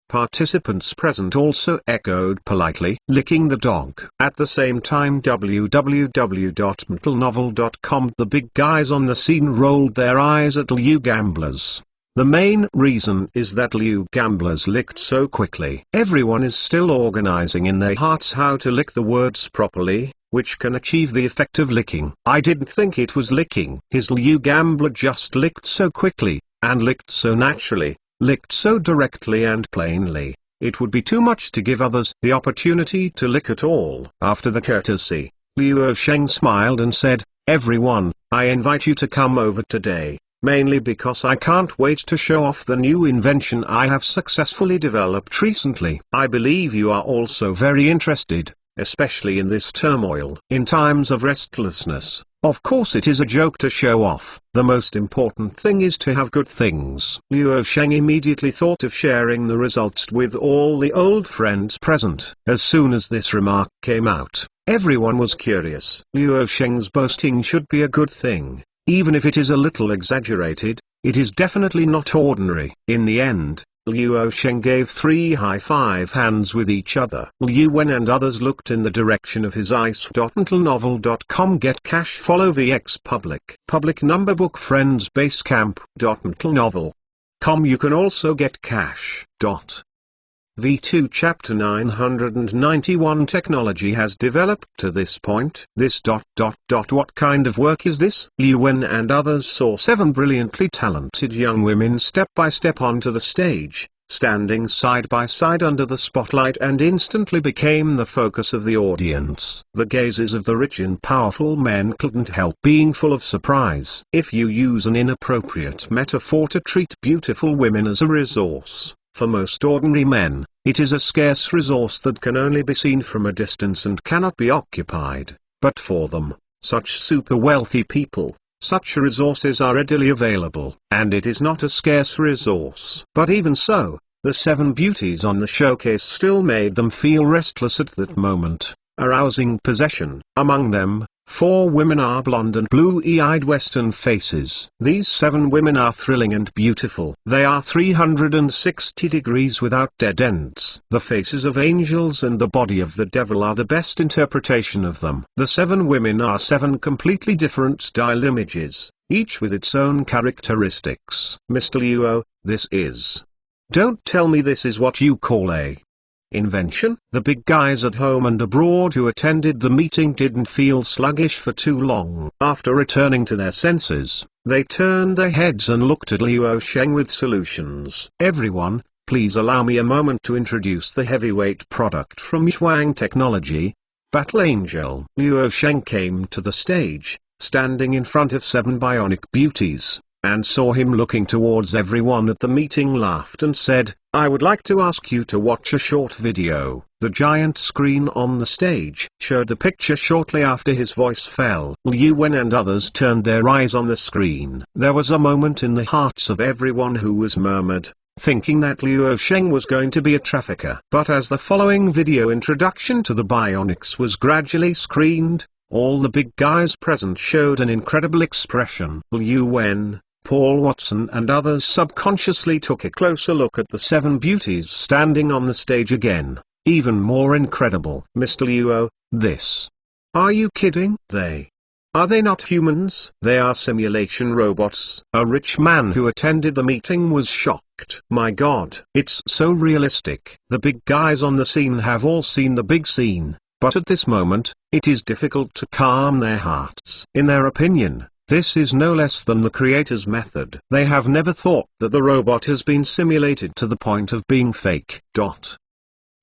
Participants present also echoed politely, licking the dog. At the same time www.mtlnovel.com, the big guys on the scene rolled their eyes at Liu gamblers. The main reason is that Liu gamblers licked so quickly. Everyone is still organizing in their hearts how to lick the words properly, which can achieve the effect of licking. I didn't think it was licking. His Liu gambler just licked so quickly, and licked so naturally, licked so directly and plainly. It would be too much to give others the opportunity to lick at all. After the courtesy, Luo Sheng smiled and said, everyone, I invite you to come over today, mainly because I can't wait to show off the new invention I have successfully developed recently. I believe you are also very interested, especially in this turmoil. In times of restlessness, of course it is a joke to show off. The most important thing is to have good things. Luo Sheng immediately thought of sharing the results with all the old friends present. As soon as this remark came out, everyone was curious. Luo Sheng's boasting should be a good thing. Even if it is a little exaggerated, it is definitely not ordinary. In the end, Luo Sheng gave 3 high-five hands with each other. Liu Wen and others looked in the direction of his eyes. mtlnovel.com Get cash. Follow VX Public Number Book Friends Basecamp. mtlnovel.com You can also get cash. V2 Chapter 991 Technology has developed to this point. What kind of work is this? Liu Wen and others saw 7 brilliantly talented young women step by step onto the stage, standing side by side under the spotlight, and instantly became the focus of the audience. The gazes of the rich and powerful men couldn't help being full of surprise. If you use an inappropriate metaphor to treat beautiful women as a resource, for most ordinary men, it is a scarce resource that can only be seen from a distance and cannot be occupied. But for them, such super wealthy people, such resources are readily available, and it is not a scarce resource. But even so, the 7 beauties on the showcase still made them feel restless at that moment, arousing possession. Among them, 4 women are blonde and blue-eyed Western faces. These 7 women are thrilling and beautiful. They are 360 degrees without dead ends. The faces of angels and the body of the devil are the best interpretation of them. The 7 women are 7 completely different style images, each with its own characteristics. Mr. Luo, this is... Don't tell me this is what you call a invention. The big guys at home and abroad who attended the meeting didn't feel sluggish for too long. After returning to their senses, they turned their heads and looked at Luo Sheng with solutions. Everyone, please allow me a moment to introduce the heavyweight product from Zhuang Technology, Battle Angel. Luo Sheng came to the stage, standing in front of 7 bionic beauties, and saw him looking towards everyone at the meeting, laughed and said, "I would like to ask you to watch a short video." The giant screen on the stage showed the picture shortly after his voice fell. Liu Wen and others turned their eyes on the screen. There was a moment in the hearts of everyone who was murmured, thinking that Luo Sheng was going to be a trafficker. But as the following video introduction to the bionics was gradually screened, all the big guys present showed an incredible expression. Liu Wen, Paul Watson and others subconsciously took a closer look at the 7 beauties standing on the stage again. Even more incredible. Mr. Luo, this. Are you kidding? Are they not humans? They are simulation robots. A rich man who attended the meeting was shocked. My God, it's so realistic. The big guys on the scene have all seen the big scene, but at this moment, it is difficult to calm their hearts. In their opinion, this is no less than the creator's method. They have never thought that the robot has been simulated to the point of being fake.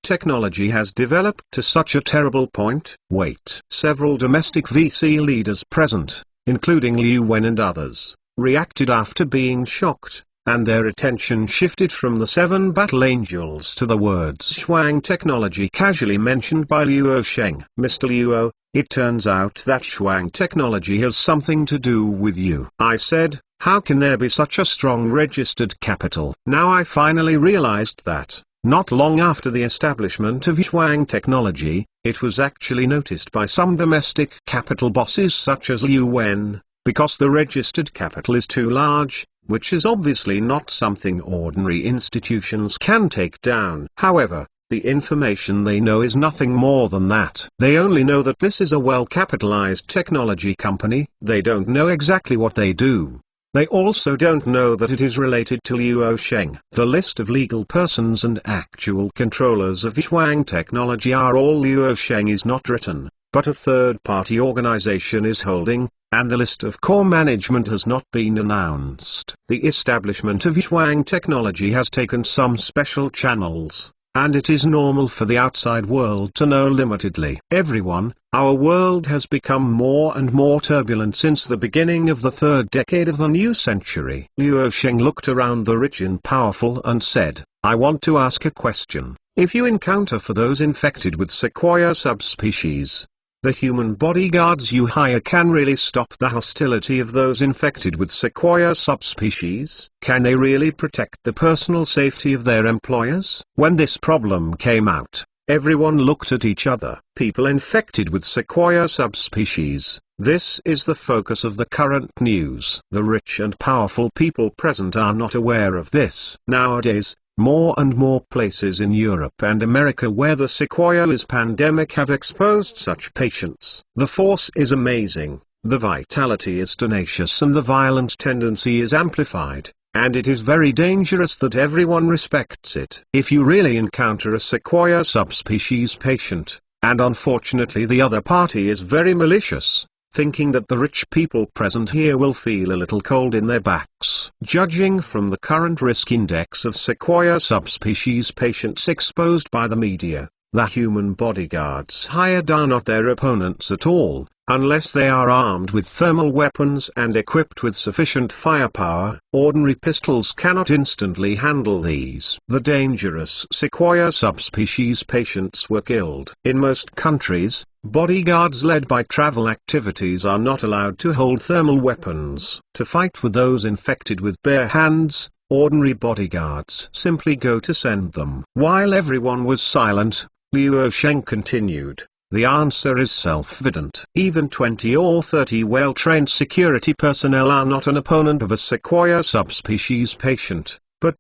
Technology has developed to such a terrible point. Wait. Several domestic VC leaders present, including Liu Wen and others, reacted after being shocked, and their attention shifted from the 7 battle angels to the words Zhuang Technology casually mentioned by Luo Sheng. Mr. Luo, it turns out that Zhuang Technology has something to do with you. I said, how can there be such a strong registered capital? Now I finally realized that, not long after the establishment of Zhuang Technology, it was actually noticed by some domestic capital bosses such as Liu Wen, because the registered capital is too large, which is obviously not something ordinary institutions can take down. However, the information they know is nothing more than that. They only know that this is a well-capitalized technology company. They don't know exactly what they do. They also don't know that it is related to Luo Sheng. The list of legal persons and actual controllers of Zhuang Technology are all Luo Sheng is not written, but a third-party organization is holding, and the list of core management has not been announced. The establishment of Zhuang Technology has taken some special channels, and it is normal for the outside world to know limitedly. Everyone, our world has become more and more turbulent since the beginning of the 3rd decade of the new century. Luo Sheng looked around the rich and powerful and said, I want to ask a question. If you encounter for those infected with Sequoia subspecies, the human bodyguards you hire can really stop the hostility of those infected with Sequoia subspecies? Can they really protect the personal safety of their employers? When this problem came out, everyone looked at each other. People infected with Sequoia subspecies, this is the focus of the current news. The rich and powerful people present are not aware of this. Nowadays, more and more places in Europe and America where the Sequoia is pandemic have exposed such patients. The force is amazing, the vitality is tenacious and the violent tendency is amplified, and it is very dangerous that everyone respects it. If you really encounter a Sequoia subspecies patient, and unfortunately the other party is very malicious, thinking that the rich people present here will feel a little cold in their backs. Judging from the current risk index of Sequoia subspecies patients exposed by the media, the human bodyguards hired are not their opponents at all, unless they are armed with thermal weapons and equipped with sufficient firepower. Ordinary pistols cannot instantly handle these. The dangerous Sequoia subspecies patients were killed. In most countries, bodyguards led by travel activities are not allowed to hold thermal weapons. To fight with those infected with bare hands, ordinary bodyguards simply go to send them. While everyone was silent, Luo Sheng continued, the answer is self-evident. Even 20 or 30 well-trained security personnel are not an opponent of a Sequoia subspecies patient, but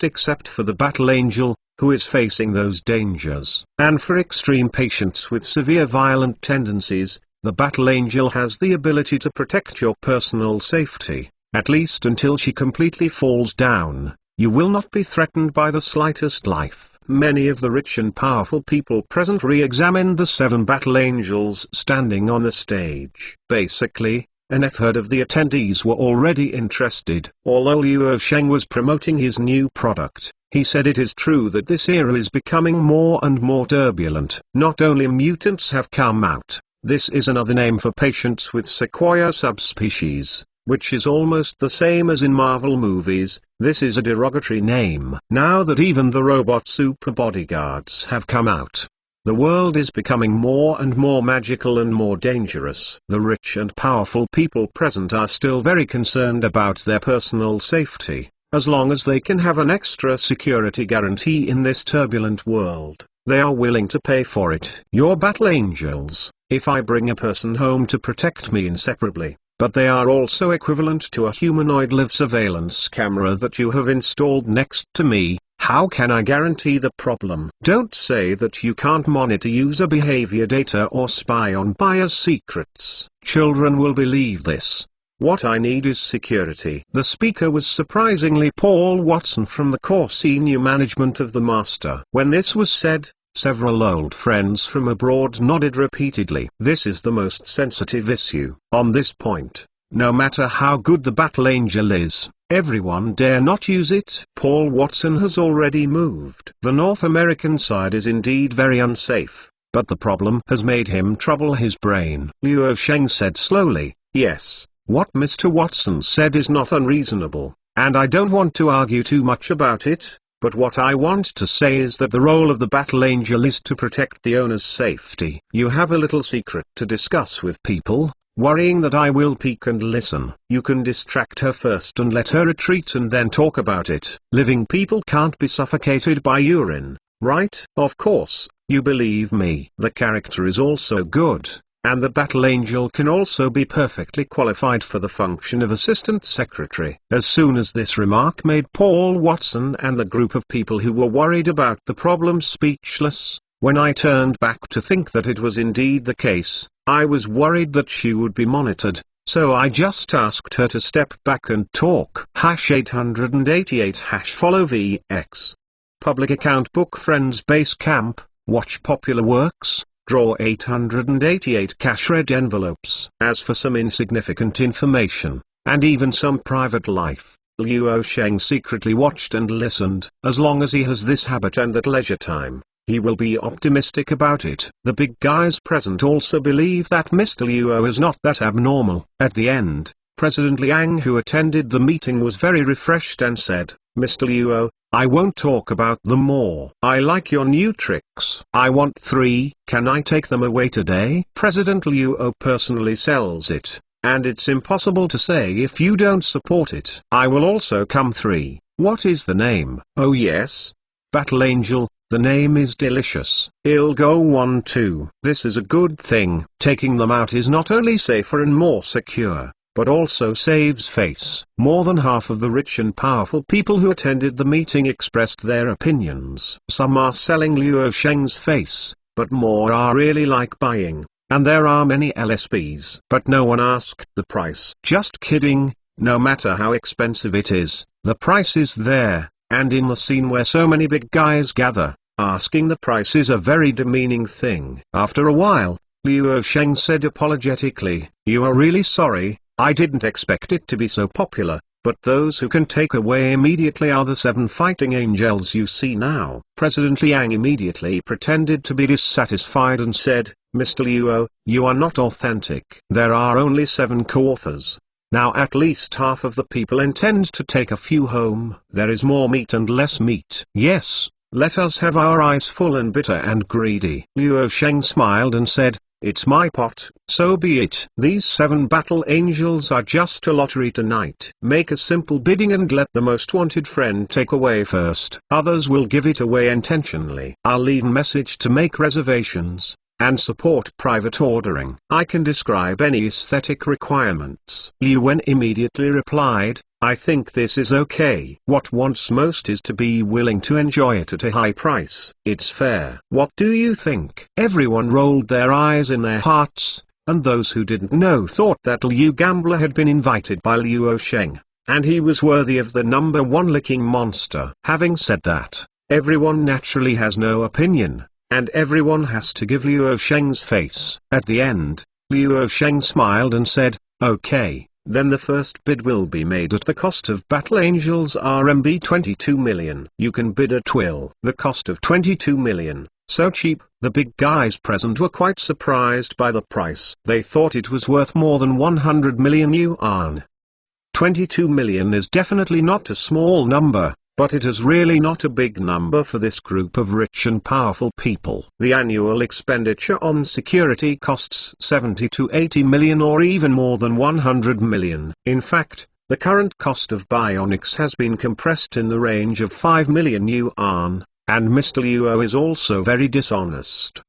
except for the Battle Angel, who is facing those dangers. And for extreme patients with severe violent tendencies, the Battle Angel has the ability to protect your personal safety, at least until she completely falls down. You will not be threatened by the slightest life. Many of the rich and powerful people present re-examined the 7 battle angels standing on the stage. Basically, a third of the attendees were already interested. Although Luo Sheng was promoting his new product, he said it is true that this era is becoming more and more turbulent. Not only mutants have come out, this is another name for patients with Sequoia subspecies, which is almost the same as in Marvel movies. This is a derogatory name. Now that even the robot super bodyguards have come out, the world is becoming more and more magical and more dangerous. The rich and powerful people present are still very concerned about their personal safety. As long as they can have an extra security guarantee in this turbulent world, they are willing to pay for it. Your battle angels, if I bring a person home to protect me inseparably, but they are also equivalent to a humanoid live surveillance camera that you have installed next to me, how can I guarantee the problem? Don't say that you can't monitor user behavior data or spy on buyers' secrets. Children will believe this. What I need is security. The speaker was surprisingly Paul Watson from the core senior management of the Master. When this was said, several old friends from abroad nodded repeatedly. This is the most sensitive issue. On this point, no matter how good the Battle Angel is, everyone dare not use it. Paul Watson has already moved. The North American side is indeed very unsafe, but the problem has made him trouble his brain. Luo Sheng said slowly, yes, what Mr. Watson said is not unreasonable, and I don't want to argue too much about it. But what I want to say is that the role of the Battle Angel is to protect the owner's safety. You have a little secret to discuss with people, worrying that I will peek and listen. You can distract her first and let her retreat and then talk about it. Living people can't be suffocated by urine, right? Of course, you believe me. The character is also good, and the Battle Angel can also be perfectly qualified for the function of assistant secretary. As soon as this remark made Paul Watson and the group of people who were worried about the problem speechless, when I turned back to think that it was indeed the case, I was worried that she would be monitored, so I just asked her to step back and talk. #888 #follow VX. Public account book Friends Base Camp, watch popular works. Draw 888 cash red envelopes. As for some insignificant information, and even some private life, Luo Sheng secretly watched and listened. As long as he has this habit and at leisure time, he will be optimistic about it. The big guys present also believe that Mr. Luo is not that abnormal. At the end, President Liang, who attended the meeting, was very refreshed and said, Mr. Luo, I won't talk about them more. I like your new tricks. I want 3. Can I take them away today? President Luo personally sells it, and it's impossible to say if you don't support it. I will also come 3. What is the name? Oh yes. Battle Angel, the name is delicious. I'll go 1 2. This is a good thing. Taking them out is not only safer and more secure, but also saves face. More than half of the rich and powerful people who attended the meeting expressed their opinions. Some are selling Luo Sheng's face, but more are really like buying, and there are many LSPs. But no one asked the price. Just kidding, no matter how expensive it is, the price is there, and in the scene where so many big guys gather, asking the price is a very demeaning thing. After a while, Luo Sheng said apologetically, you are really sorry, I didn't expect it to be so popular, but those who can take away immediately are the 7 fighting angels you see now. President Liang immediately pretended to be dissatisfied and said, Mr. Luo, you are not authentic. There are only 7 co-authors. Now at least half of the people intend to take a few home. There is more meat and less meat. Yes, let us have our eyes full and bitter and greedy. Luo Sheng smiled and said, it's my pot, so be it. These 7 battle angels are just a lottery tonight. Make a simple bidding and let the most wanted friend take away first. Others will give it away intentionally. I'll leave a message to make reservations, and support private ordering. I can describe any aesthetic requirements. Yuan immediately replied, I think this is okay. What wants most is to be willing to enjoy it at a high price. It's fair. What do you think? Everyone rolled their eyes in their hearts, and those who didn't know thought that Liu Gambler had been invited by Luo Sheng, and he was worthy of the #1 licking monster. Having said that, Everyone naturally has no opinion, and everyone has to give Luo Sheng's face. At the end, Luo Sheng smiled and said, "Okay, then the first bid will be made at the cost of Battle Angels RMB 22 million. You can bid at will." The cost of 22 million, so cheap. The big guys present were quite surprised by the price. They thought it was worth more than 100 million yuan. 22 million is definitely not a small number, but it is really not a big number for this group of rich and powerful people. The annual expenditure on security costs 70 to 80 million or even more than 100 million. In fact, the current cost of bionics has been compressed in the range of 5 million yuan, and Mr. Luo is also very dishonest.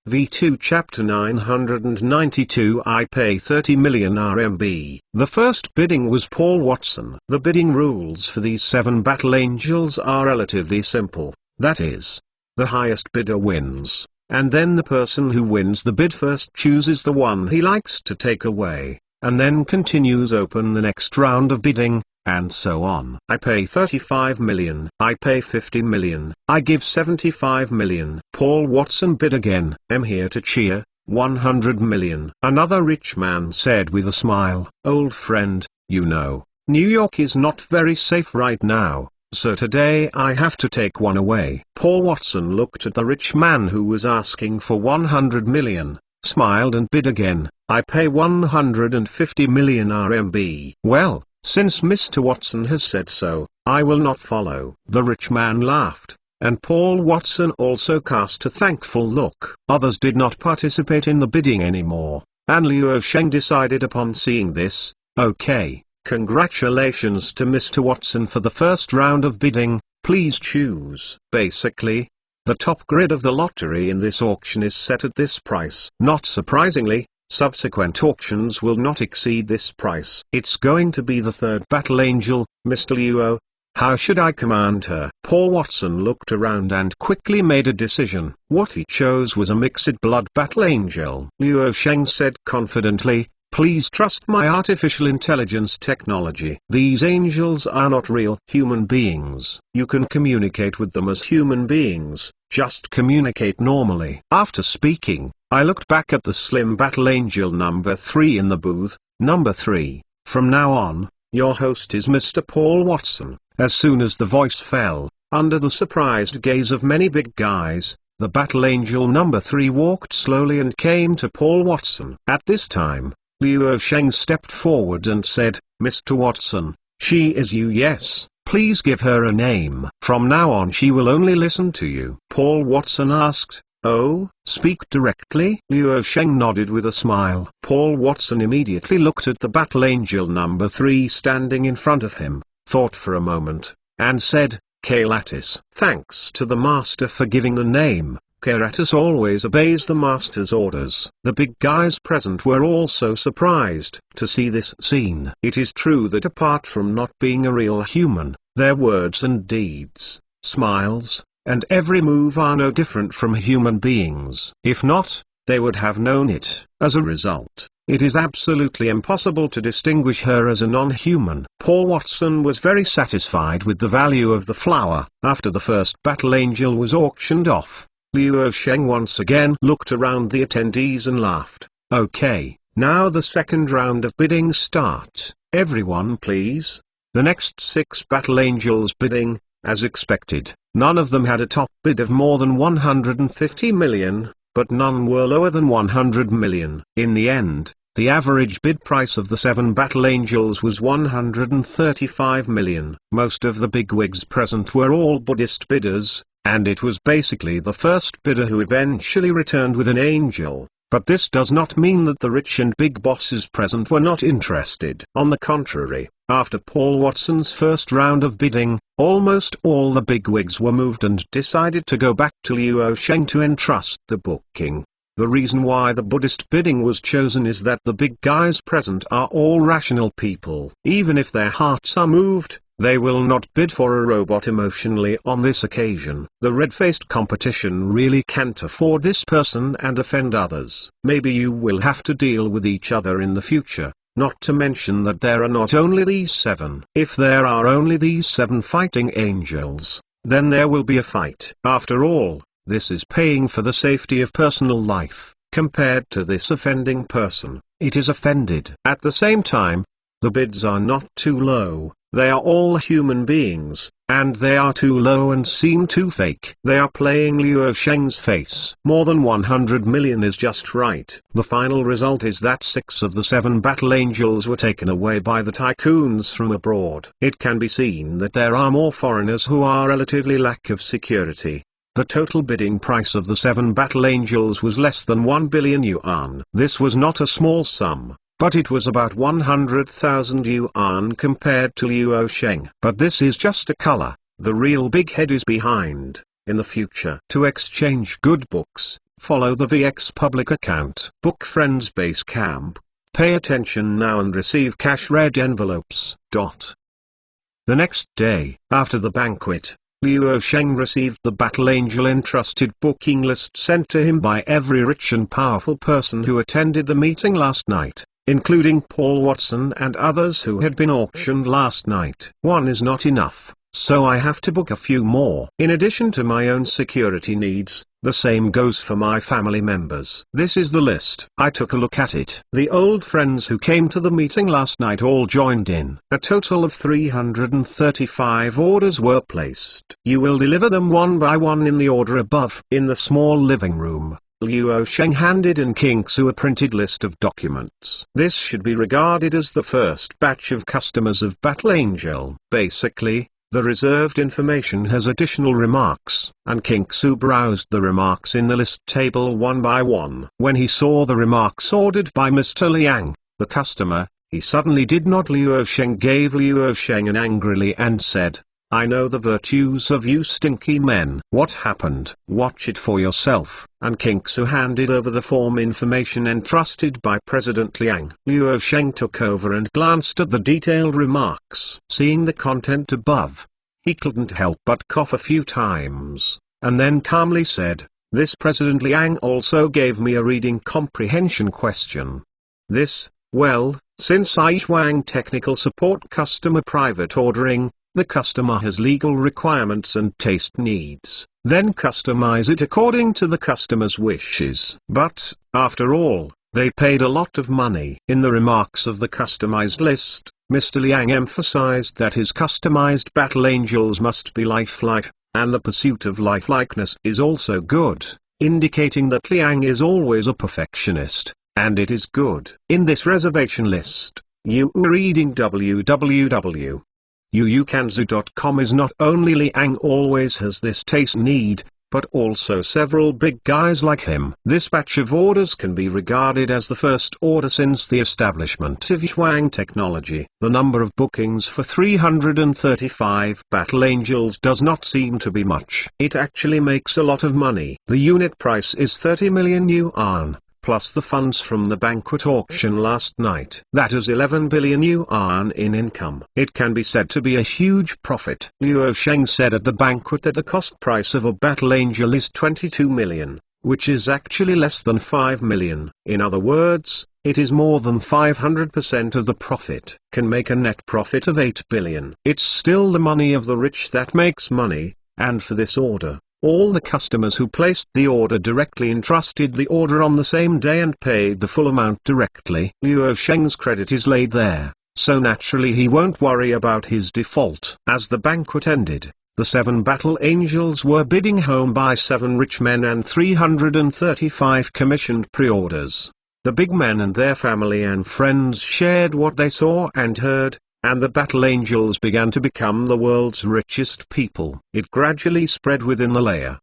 V2 Chapter 992 I pay 30 million RMB. The first bidding was Paul Watson. The bidding rules for these 7 Battle Angels are relatively simple, that is, the highest bidder wins, and then the person who wins the bid first chooses the one he likes to take away, and then continues open the next round of bidding, and so on. I pay 35 million. I pay 50 million. I give 75 million. Paul Watson bid again. I'm here to cheer. 100 million. Another rich man said with a smile, "Old friend, you know, New York is not very safe right now, so today I have to take one away." Paul Watson looked at the rich man who was asking for 100 million, smiled and bid again. I pay 150 million RMB. Well, since Mr. Watson has said so, I will not follow. The rich man laughed, and Paul Watson also cast a thankful look. Others did not participate in the bidding anymore, and Luo Sheng decided upon seeing this, "Okay, congratulations to Mr. Watson for the first round of bidding, please choose." Basically, the top grid of the lottery in this auction is set at this price. Not surprisingly, subsequent auctions will not exceed this price. It's going to be the third Battle Angel, Mr. Luo. How should I command her? Paul Watson looked around and quickly made a decision. What he chose was a mixed blood Battle Angel. Luo Sheng said confidently, "Please trust my artificial intelligence technology. These angels are not real human beings. You can communicate with them as human beings, just communicate normally." After speaking, I looked back at the slim Battle Angel number 3 in the booth. Number 3, from now on, your host is Mr. Paul Watson. As soon as the voice fell, under the surprised gaze of many big guys, the Battle Angel number 3 walked slowly and came to Paul Watson. At this time, Luo Sheng stepped forward and said, "Mr. Watson, she is you, yes? Please give her a name. From now on she will only listen to you." Paul Watson asked, "Oh, speak directly?" Luo Sheng nodded with a smile. Paul Watson immediately looked at the Battle Angel number 3 standing in front of him, thought for a moment, and said, "Kalatis." Thanks to the master for giving the name, Karatus always obeys the master's orders. The big guys present were also surprised to see this scene. It is true that apart from not being a real human, their words and deeds, smiles, and every move are no different from human beings. If not, they would have known it. As a result, it is absolutely impossible to distinguish her as a non-human. Paul Watson was very satisfied with the value of the flower. After the first Battle Angel was auctioned off, Luo Sheng once again looked around the attendees and laughed. "Okay, now the second round of bidding starts. Everyone please." The next 6 Battle Angels bidding, as expected, none of them had a top bid of more than 150 million, but none were lower than 100 million. In the end, the average bid price of the 7 Battle Angels was 135 million. Most of the bigwigs present were all Buddhist bidders, and it was basically the first bidder who eventually returned with an angel. But this does not mean that the rich and big bosses present were not interested. On the contrary, after Paul Watson's first round of bidding, almost all the bigwigs were moved and decided to go back to Luo Sheng to entrust the booking. The reason why the Buddhist bidding was chosen is that the big guys present are all rational people. Even if their hearts are moved, they will not bid for a robot emotionally on this occasion. The red-faced competition really can't afford this person and offend others. Maybe you will have to deal with each other in the future, not to mention that there are not only these 7. If there are only these 7 fighting angels, then there will be a fight. After all, this is paying for the safety of personal life. Compared to this offending person, it is offended. At the same time, the bids are not too low. They are all human beings, and they are too low and seem too fake. They are playing Luo Sheng's face. More than 100 million is just right. The final result is that 6 of the 7 battle angels were taken away by the tycoons from abroad. It can be seen that there are more foreigners who are relatively lack of security. The total bidding price of the 7 battle angels was less than 1 billion yuan. This was not a small sum, but it was about 100,000 yuan compared to Luo Sheng. But this is just a color. The real big head is behind. In the future, to exchange good books, follow the VX public account. Book Friends Base Camp. Pay attention now and receive cash red envelopes. The next day, after the banquet, Luo Sheng received the Battle Angel entrusted booking list sent to him by every rich and powerful person who attended the meeting last night, including Paul Watson and others who had been auctioned last night. One is not enough, so I have to book a few more. In addition to my own security needs, the same goes for my family members. This is the list. I took a look at it. The old friends who came to the meeting last night all joined in. A total of 335 orders were placed. You will deliver them one by one in the order above. In the small living room, Luo Sheng handed in King Su a printed list of documents. This should be regarded as the first batch of customers of Battle Angel. Basically, the reserved information has additional remarks, and King Su browsed the remarks in the list table one by one. When he saw the remarks ordered by Mr. Liang, the customer, he suddenly did not. Luo Sheng gave Luo Sheng an angrily and said, "I know the virtues of you stinky men." What happened? Watch it for yourself. And King Su handed over the form information entrusted by President Liang. Luo Sheng took over and glanced at the detailed remarks. Seeing the content above, he couldn't help but cough a few times, and then calmly said, "This President Liang also gave me a reading comprehension question. This, well, since Aishuang Technical Support Customer Private Ordering, the customer has legal requirements and taste needs, then customize it according to the customer's wishes." But, after all, they paid a lot of money. In the remarks of the customized list, Mr. Liang emphasized that his customized battle angels must be lifelike, and the pursuit of lifelikeness is also good, indicating that Liang is always a perfectionist, and it is good. In this reservation list, you are reading www.yuukanzu.com is not only Liang always has this taste need, but also several big guys like him. This batch of orders can be regarded as the first order since the establishment of Shuang Technology. The number of bookings for 335 Battle Angels does not seem to be much. It actually makes a lot of money. The unit price is 30 million yuan, plus the funds from the banquet auction last night. That is 11 billion yuan in income. It can be said to be a huge profit. Luo Sheng said at the banquet that the cost price of a Battle Angel is 22 million, which is actually less than 5 million. In other words, it is more than 500% of the profit. Can make a net profit of 8 billion. It's still the money of the rich that makes money, and for this order, all the customers who placed the order directly entrusted the order on the same day and paid the full amount directly. Luo Sheng's credit is laid there, so naturally he won't worry about his default. As the banquet ended, the 7 Battle Angels were bidding home by 7 rich men and 335 commissioned pre-orders. The big men and their family and friends shared what they saw and heard, and the Battle Angels began to become the world's richest people. It gradually spread within the layer.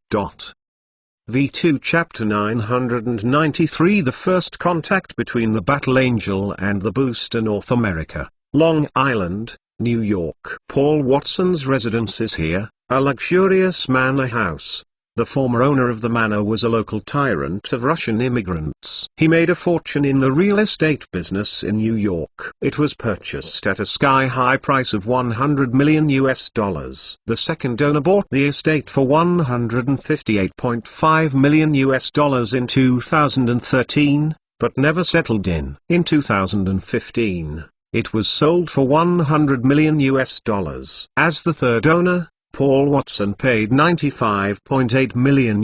V2 Chapter 993 The first contact between the Battle Angel and the Booster. North America, Long Island, New York. Paul Watson's residence is here, a luxurious manor house. The former owner of the manor was a local tyrant of Russian immigrants. He made a fortune in the real estate business in New York. It was purchased at a sky-high price of $100 million. The second owner bought the estate for $158.5 million in 2013, but never settled in. In 2015, it was sold for $100 million. As the third owner, Paul Watson paid $95.8 million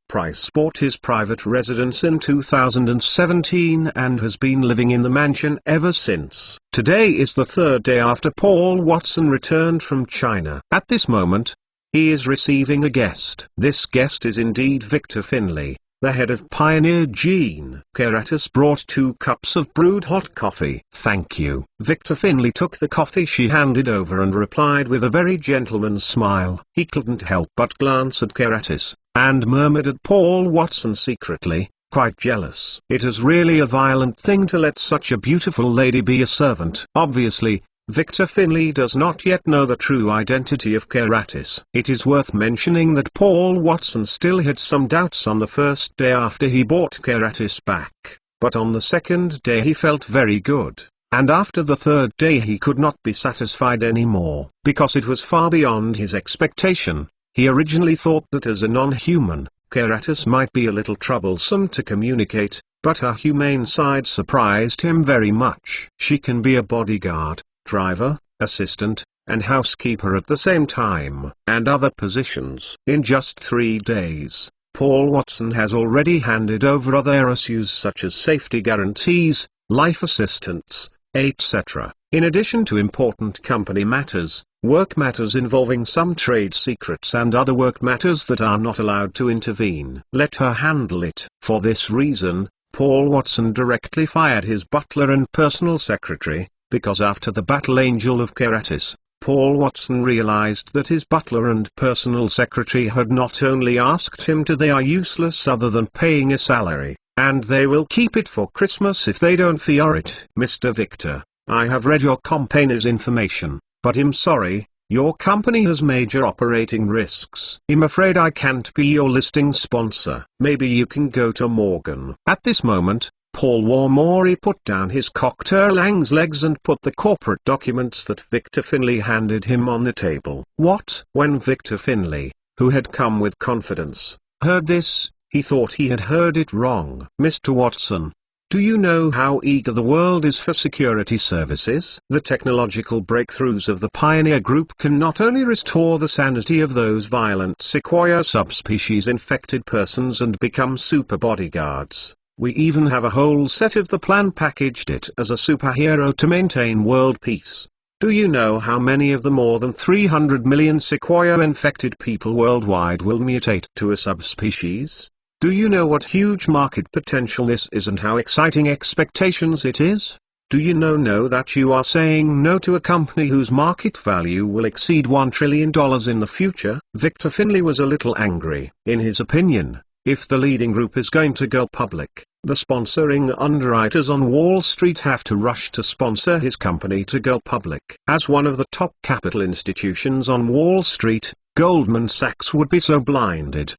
Price bought his private residence in 2017 and has been living in the mansion ever since. Today is the third day after Paul Watson returned from China. At this moment, he is receiving a guest. This guest is indeed Victor Finlay, the head of Pioneer Gene. Keratis brought 2 cups of brewed hot coffee. Thank you. Victor Finlay took the coffee she handed over and replied with a very gentleman's smile. He couldn't help but glance at Keratis, and murmured at Paul Watson secretly, quite jealous. It is really a violent thing to let such a beautiful lady be a servant. Obviously, Victor Finlay does not yet know the true identity of Keratis. It is worth mentioning that Paul Watson still had some doubts on the first day after he bought Keratis back, but on the second day he felt very good, and after the third day he could not be satisfied anymore, because it was far beyond his expectation. He originally thought that as a non-human, Keratis might be a little troublesome to communicate, but her humane side surprised him very much. She can be a bodyguard, driver, assistant, and housekeeper at the same time, and other positions. In just 3 days, Paul Watson has already handed over other issues such as safety guarantees, life assistance, etc. In addition to important company matters, work matters involving some trade secrets and other work matters that are not allowed to intervene. Let her handle it. For this reason, Paul Watson directly fired his butler and personal secretary, because after the battle angel of Keratis, Paul Watson realized that his butler and personal secretary had not only asked him to, they are useless other than paying a salary, and they will keep it for Christmas if they don't fire it. Mr. Victor, I have read your company's information, but I'm sorry, your company has major operating risks. I'm afraid I can't be your listing sponsor. Maybe you can go to Morgan. At this moment, Paul Warmori put down his cocktail legs and put the corporate documents that Victor Finlay handed him on the table. What? When Victor Finlay, who had come with confidence, heard this, he thought he had heard it wrong. Mr. Watson, do you know how eager the world is for security services? The technological breakthroughs of the Pioneer Group can not only restore the sanity of those violent Sequoia subspecies infected persons and become super bodyguards. We even have a whole set of the plan packaged it as a superhero to maintain world peace. Do you know how many of the more than 300 million Sequoia-infected people worldwide will mutate to a subspecies? Do you know what huge market potential this is and how exciting expectations it is? Do you know that you are saying no to a company whose market value will exceed $1 trillion in the future? Victor Finlay was a little angry. In his opinion, if the leading group is going to go public, the sponsoring underwriters on Wall Street have to rush to sponsor his company to go public. As one of the top capital institutions on Wall Street, Goldman Sachs would be so blinded.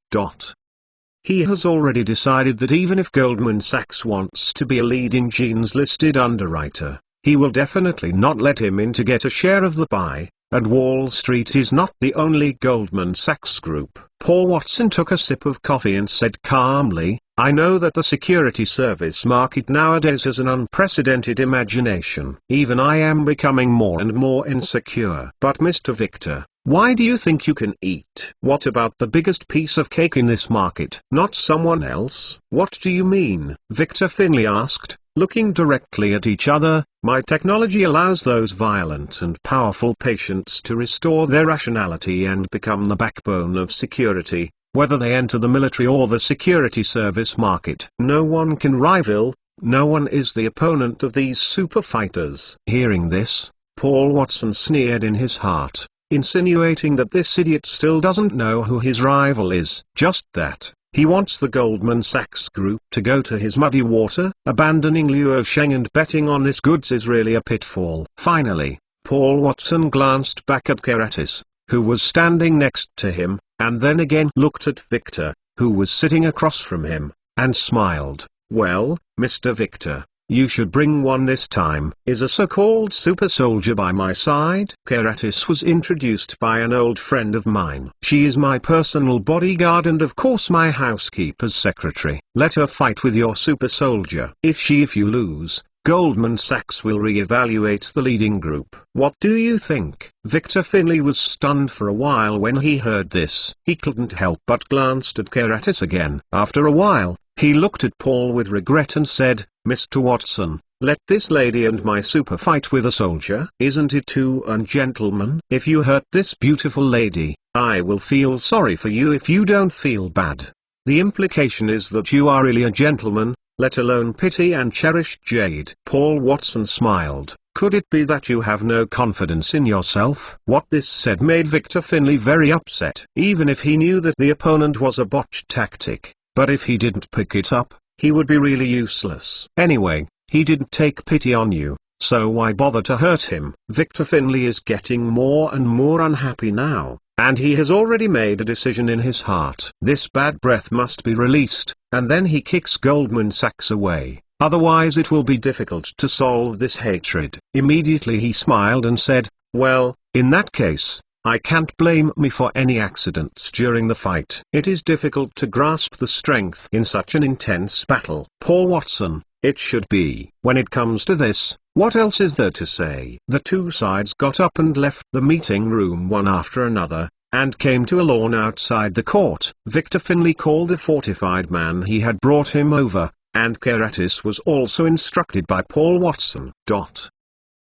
He has already decided that even if Goldman Sachs wants to be a leading genes-listed underwriter, he will definitely not let him in to get a share of the pie. And Wall Street is not the only Goldman Sachs group. Paul Watson took a sip of coffee and said calmly, I know that the security service market nowadays has an unprecedented imagination. Even I am becoming more and more insecure. But Mr. Victor, why do you think you can eat? What about the biggest piece of cake in this market? Not someone else? What do you mean? Victor Finlay asked, looking directly at each other. My technology allows those violent and powerful patients to restore their rationality and become the backbone of security, whether they enter the military or the security service market. No one can rival, no one is the opponent of these super fighters. Hearing this, Paul Watson sneered in his heart, insinuating that this idiot still doesn't know who his rival is. Just that. He wants the Goldman Sachs Group to go to his muddy water. Abandoning Luo Sheng and betting on this goods is really a pitfall. Finally, Paul Watson glanced back at Keratis, who was standing next to him, and then again looked at Victor, who was sitting across from him, and smiled. Well, Mr. Victor, you should bring one this time. Is a so-called super soldier by my side? Keratis was introduced by an old friend of mine. She is my personal bodyguard and of course my housekeeper's secretary. Let her fight with your super soldier. If you lose, Goldman Sachs will re-evaluate the leading group. What do you think? Victor Finlay was stunned for a while when he heard this. He couldn't help but glanced at Keratis again. After a while, he looked at Paul with regret and said, "Mr. Watson, let this lady and my super fight with a soldier? Isn't it too ungentleman? If you hurt this beautiful lady, I will feel sorry for you if you don't feel bad. The implication is that you are really a gentleman, let alone pity and cherish Jade." Paul Watson smiled. "Could it be that you have no confidence in yourself?" What this said made Victor Finlay very upset. Even if he knew that the opponent was a botched tactic, but if he didn't pick it up, he would be really useless. Anyway, he didn't take pity on you, so why bother to hurt him? Victor Finlay is getting more and more unhappy now, and he has already made a decision in his heart. This bad breath must be released, and then he kicks Goldman Sachs away. Otherwise it will be difficult to solve this hatred. Immediately he smiled and said, "Well, in that case, I can't blame me for any accidents during the fight. It is difficult to grasp the strength in such an intense battle." Paul Watson, it should be. When it comes to this, what else is there to say? The two sides got up and left the meeting room one after another, and came to a lawn outside the court. Victor Finlay called a fortified man he had brought him over, and Keratis was also instructed by Paul Watson.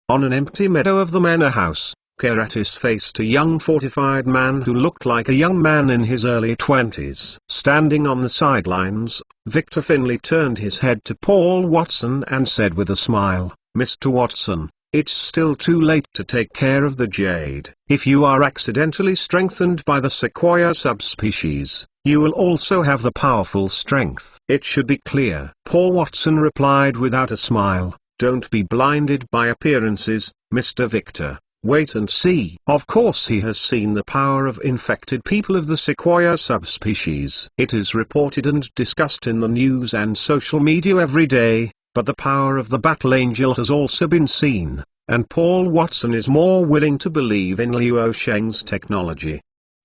On an empty meadow of the manor house, Keratis faced a young fortified man who looked like a young man in his early 20s. Standing on the sidelines, Victor Finlay turned his head to Paul Watson and said with a smile, "Mr. Watson, it's still too late to take care of the Jade. If you are accidentally strengthened by the Sequoia subspecies, you will also have the powerful strength. It should be clear." Paul Watson replied without a smile, "Don't be blinded by appearances, Mr. Victor. Wait and see." Of course he has seen the power of infected people of the Sequoia subspecies. It is reported and discussed in the news and social media every day, but the power of the Battle Angel has also been seen, and Paul Watson is more willing to believe in Luo Sheng's technology.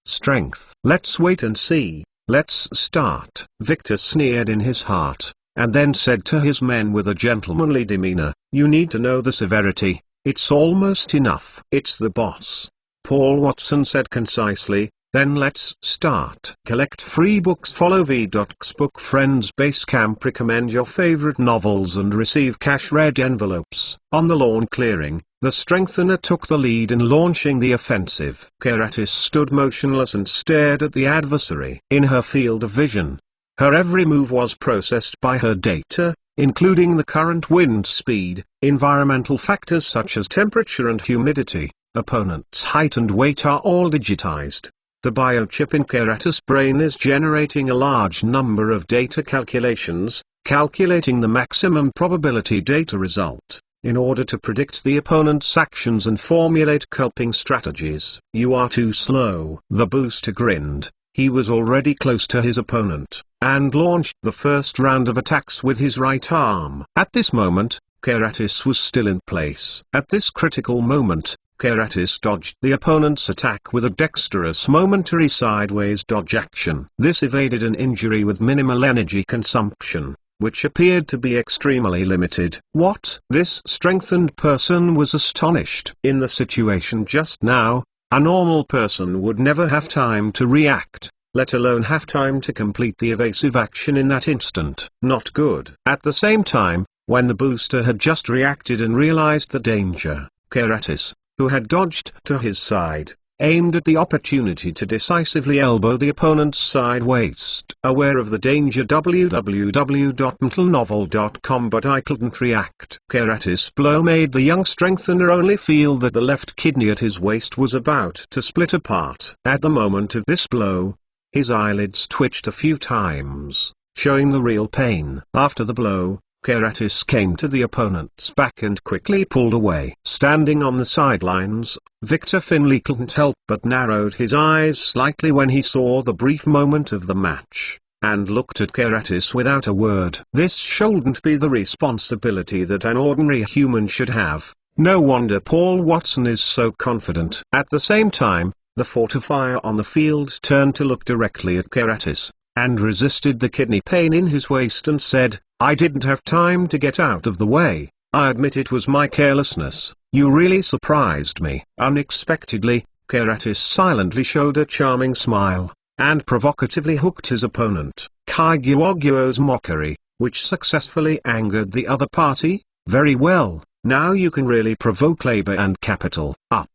Strength. Let's wait and see. Let's start. Victor sneered in his heart, and then said to his men with a gentlemanly demeanor, "You need to know the severity. It's almost enough." "It's the boss," Paul Watson said concisely. "Then let's start." Collect free books. Follow VDocs Book Friends Basecamp. Recommend your favorite novels and receive cash red envelopes. On the lawn clearing, the strengthener took the lead in launching the offensive. Keratis stood motionless and stared at the adversary. In her field of vision, her every move was processed by her data, including the current wind speed, environmental factors such as temperature and humidity, opponent's height and weight are all digitized. The biochip in Keratis' brain is generating a large number of data calculations, calculating the maximum probability data result, in order to predict the opponent's actions and formulate coping strategies. "You are too slow." The booster grinned. He was already close to his opponent, and launched the first round of attacks with his right arm. At this moment, Keratis was still in place. At this critical moment, Keratis dodged the opponent's attack with a dexterous momentary sideways dodge action. This evaded an injury with minimal energy consumption, which appeared to be extremely limited. What? This strengthened person was astonished. In the situation just now, a normal person would never have time to react, let alone have time to complete the evasive action in that instant. Not good. At the same time, when the booster had just reacted and realized the danger, Keratis, who had dodged to his side, aimed at the opportunity to decisively elbow the opponent's side waist. Aware of the danger, www.mentalnovel.com, but I couldn't react. Keratis' blow made the young strengthener only feel that the left kidney at his waist was about to split apart. At the moment of this blow, his eyelids twitched a few times, showing the real pain. After the blow, Keratis came to the opponent's back and quickly pulled away. Standing on the sidelines, Victor Finlay couldn't help but narrowed his eyes slightly when he saw the brief moment of the match, and looked at Keratis without a word. This shouldn't be the responsibility that an ordinary human should have. No wonder Paul Watson is so confident. At the same time, the fortifier on the field turned to look directly at Keratis, and resisted the kidney pain in his waist and said, "I didn't have time to get out of the way. I admit it was my carelessness. You really surprised me. Unexpectedly, Keratis silently showed a charming smile, and provocatively hooked his opponent. Kaiguoguo's mockery, which successfully angered the other party. Very well, now you can really provoke labor and capital. Up.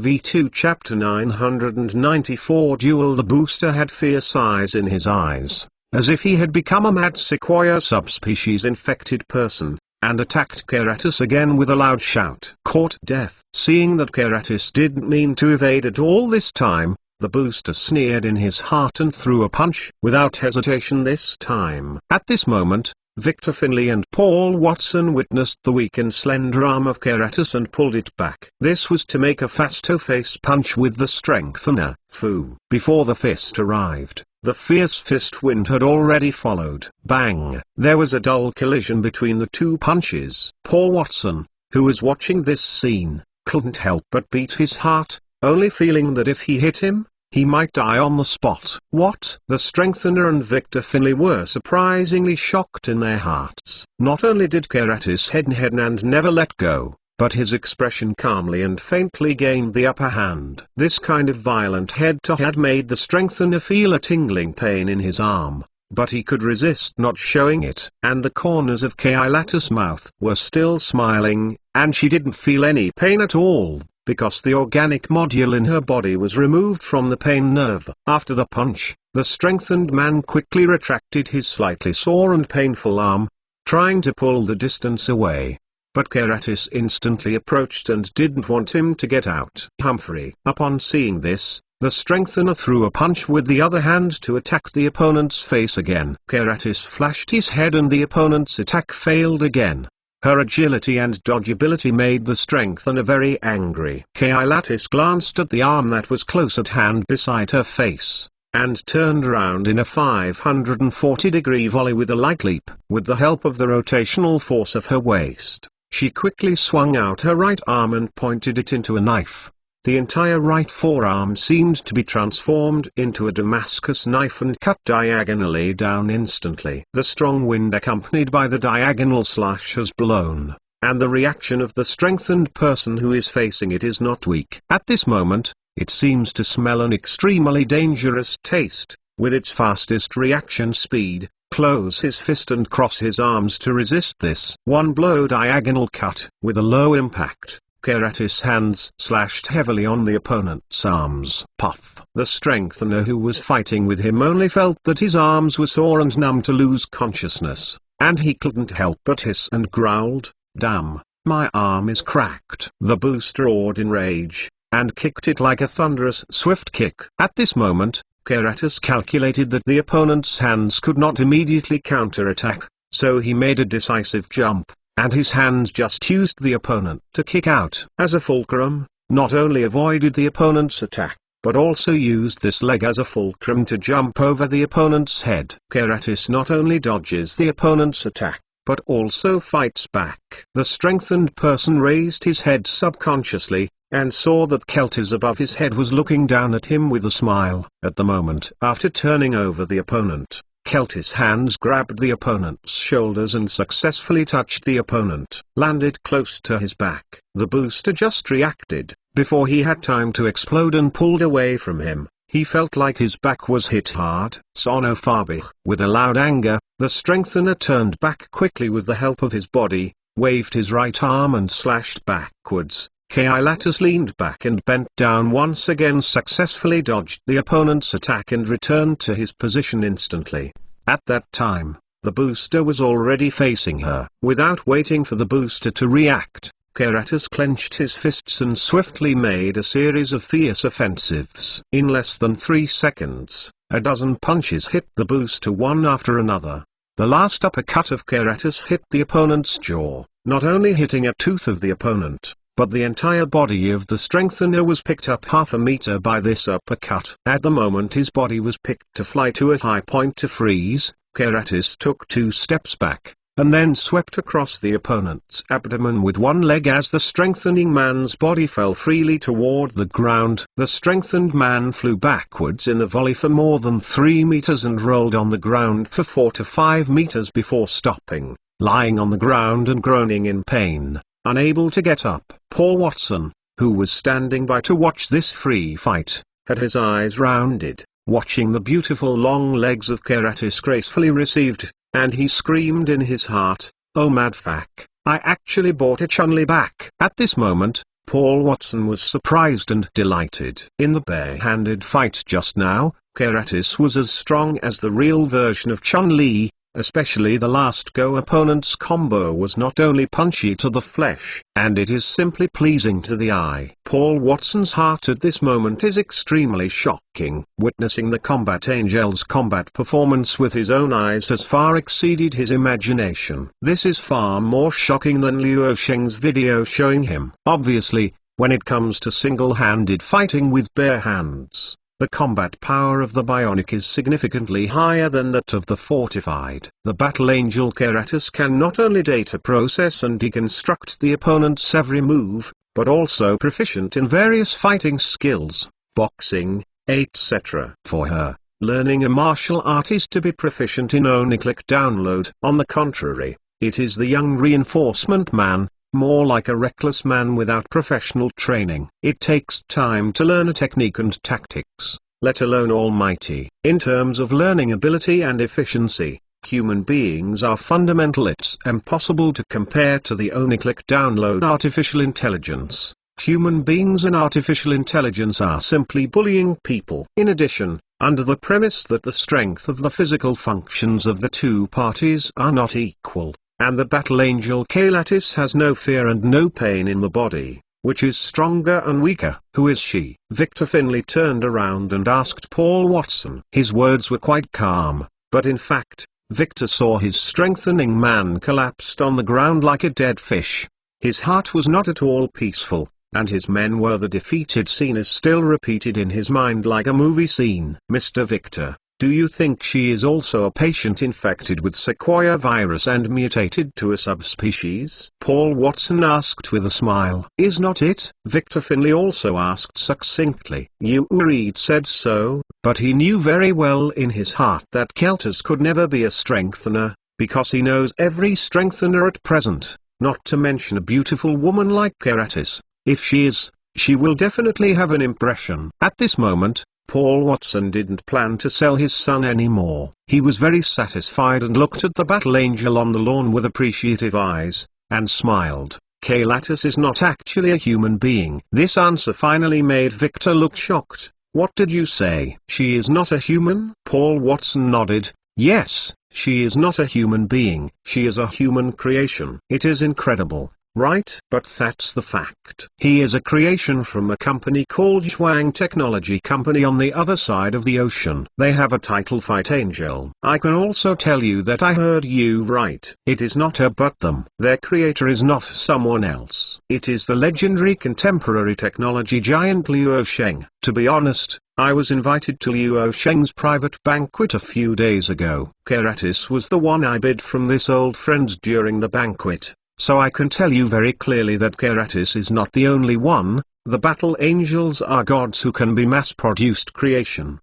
V2 Chapter 994 Duel. The booster had fierce eyes in his eyes, as if he had become a mad sequoia subspecies infected person, and attacked Keratis again with a loud shout. Caught death. Seeing that Keratis didn't mean to evade at all this time, the booster sneered in his heart and threw a punch without hesitation this time. At this moment, Victor Finley and Paul Watson witnessed the weak and slender arm of Keratis and pulled it back. This was to make a face punch with the strengthener. Foo. Before the fist arrived, the fierce fist wind had already followed. Bang! There was a dull collision between the two punches. Paul Watson, who was watching this scene, couldn't help but beat his heart, only feeling that if he hit him, he might die on the spot. What? The strengthener and Victor Finley were surprisingly shocked in their hearts. Not only did Keratis head and never let go, but his expression calmly and faintly gained the upper hand. This kind of violent head-to-head made the strengthener feel a tingling pain in his arm, but he could resist not showing it. And the corners of Kailatis' mouth were still smiling, and she didn't feel any pain at all, because the organic module in her body was removed from the pain nerve. After the punch, the strengthened man quickly retracted his slightly sore and painful arm, trying to pull the distance away. But Keratis instantly approached and didn't want him to get out. Humphrey. Upon seeing this, the strengthener threw a punch with the other hand to attack the opponent's face again. Keratis flashed his head and the opponent's attack failed again. Her agility and dodgeability made the strengthener very angry. Kailatis glanced at the arm that was close at hand beside her face, and turned around in a 540-degree volley with a light leap. With the help of the rotational force of her waist, she quickly swung out her right arm and pointed it into a knife. The entire right forearm seemed to be transformed into a Damascus knife and cut diagonally down instantly. The strong wind accompanied by the diagonal slash has blown, and the reaction of the strengthened person who is facing it is not weak. At this moment, it seems to smell an extremely dangerous taste. With its fastest reaction speed, close his fist and cross his arms to resist this. One blow diagonal cut. With a low impact, Keratis' hands slashed heavily on the opponent's arms. Puff. The strengthener who was fighting with him only felt that his arms were sore and numb to lose consciousness, and he couldn't help but hiss and growled, "Damn, my arm is cracked." The booster roared in rage, and kicked it like a thunderous swift kick. At this moment, Keratis calculated that the opponent's hands could not immediately counterattack, so he made a decisive jump, and his hands just used the opponent to kick out. As a fulcrum, not only avoided the opponent's attack, but also used this leg as a fulcrum to jump over the opponent's head. Keratis not only dodges the opponent's attack, but also fights back. The strengthened person raised his head subconsciously, and saw that Keltis above his head was looking down at him with a smile. At the moment after turning over the opponent, Keltis' hands grabbed the opponent's shoulders and successfully touched the opponent. Landed close to his back. The booster just reacted, before he had time to explode, and pulled away from him. He felt like his back was hit hard. Sonophabich. With a loud anger, the strengthener turned back quickly with the help of his body, waved his right arm and slashed backwards. Kailatis leaned back and bent down once again, successfully dodged the opponent's attack and returned to his position instantly. At that time, the booster was already facing her. Without waiting for the booster to react, Keratis clenched his fists and swiftly made a series of fierce offensives. In less than 3 seconds, a dozen punches hit the booster one after another. The last uppercut of Keratis hit the opponent's jaw, not only hitting a tooth of the opponent, but the entire body of the strengthener was picked up half a meter by this uppercut. At the moment his body was picked to fly to a high point to freeze, Keratis took 2 steps back, and then swept across the opponent's abdomen with one leg as the strengthening man's body fell freely toward the ground. The strengthened man flew backwards in the volley for more than 3 meters and rolled on the ground for 4 to 5 meters before stopping. lying on the ground and groaning in pain, unable to get up. Paul Watson, who was standing by to watch this free fight, had his eyes rounded, watching the beautiful long legs of Keratis gracefully received, and he screamed in his heart, "Oh madfuck, I actually bought a Chun-Li back." At this moment, Paul Watson was surprised and delighted. In the bare-handed fight just now, Keratis was as strong as the real version of Chun-Li. Especially the last go opponent's combo was not only punchy to the flesh, and it is simply pleasing to the eye. Paul Watson's heart at this moment is extremely shocking. Witnessing the Combat Angel's combat performance with his own eyes has far exceeded his imagination. This is far more shocking than Luo Sheng's video showing him. Obviously, when it comes to single-handed fighting with bare hands, the combat power of the bionic is significantly higher than that of the fortified. The Battle Angel Keratis can not only data process and deconstruct the opponent's every move, but also proficient in various fighting skills, boxing, etc. For her, learning a martial art is to be proficient in only click download. On the contrary, it is the young reinforcement man, more like a reckless man without professional training. It takes time to learn a technique and tactics, let alone almighty. In terms of learning ability and efficiency, human beings are fundamental. It's impossible to compare to the only click download artificial intelligence. Human beings and artificial intelligence are simply bullying people. In addition, under the premise that the strength of the physical functions of the two parties are not equal, and the Battle Angel Keratis has no fear and no pain in the body, which is stronger and weaker. Who is she? Victor Finlay turned around and asked Paul Watson. His words were quite calm, but in fact, Victor saw his strengthening man collapsed on the ground like a dead fish. His heart was not at all peaceful, and his men were. The defeated scene is still repeated in his mind like a movie scene. Mr. Victor, do you think she is also a patient infected with Sequoia virus and mutated to a subspecies? Paul Watson asked with a smile. Is not it? Victor Finlay also asked succinctly. Reed said so, but he knew very well in his heart that Keltas could never be a strengthener, because he knows every strengthener at present, not to mention a beautiful woman like Keratis. If she is, she will definitely have an impression. At this moment, Paul Watson didn't plan to sell his son anymore. He was very satisfied and looked at the Battle Angel on the lawn with appreciative eyes, and smiled. Keratis is not actually a human being. This answer finally made Victor look shocked. What did you say? She is not a human? Paul Watson nodded. Yes, she is not a human being. She is a human creation. It is incredible, right? But that's the fact. He is a creation from a company called Zhuang Technology Company on the other side of the ocean. They have a title, Fight Angel. I can also tell you that I heard you right. It is not her but them. Their creator is not someone else. It is the legendary contemporary technology giant Luo Sheng. To be honest, I was invited to Luo Sheng's private banquet a few days ago. Keratis was the one I bid from this old friend during the banquet. So I can tell you very clearly that Keratis is not the only one. The Battle Angels are gods who can be mass-produced creation.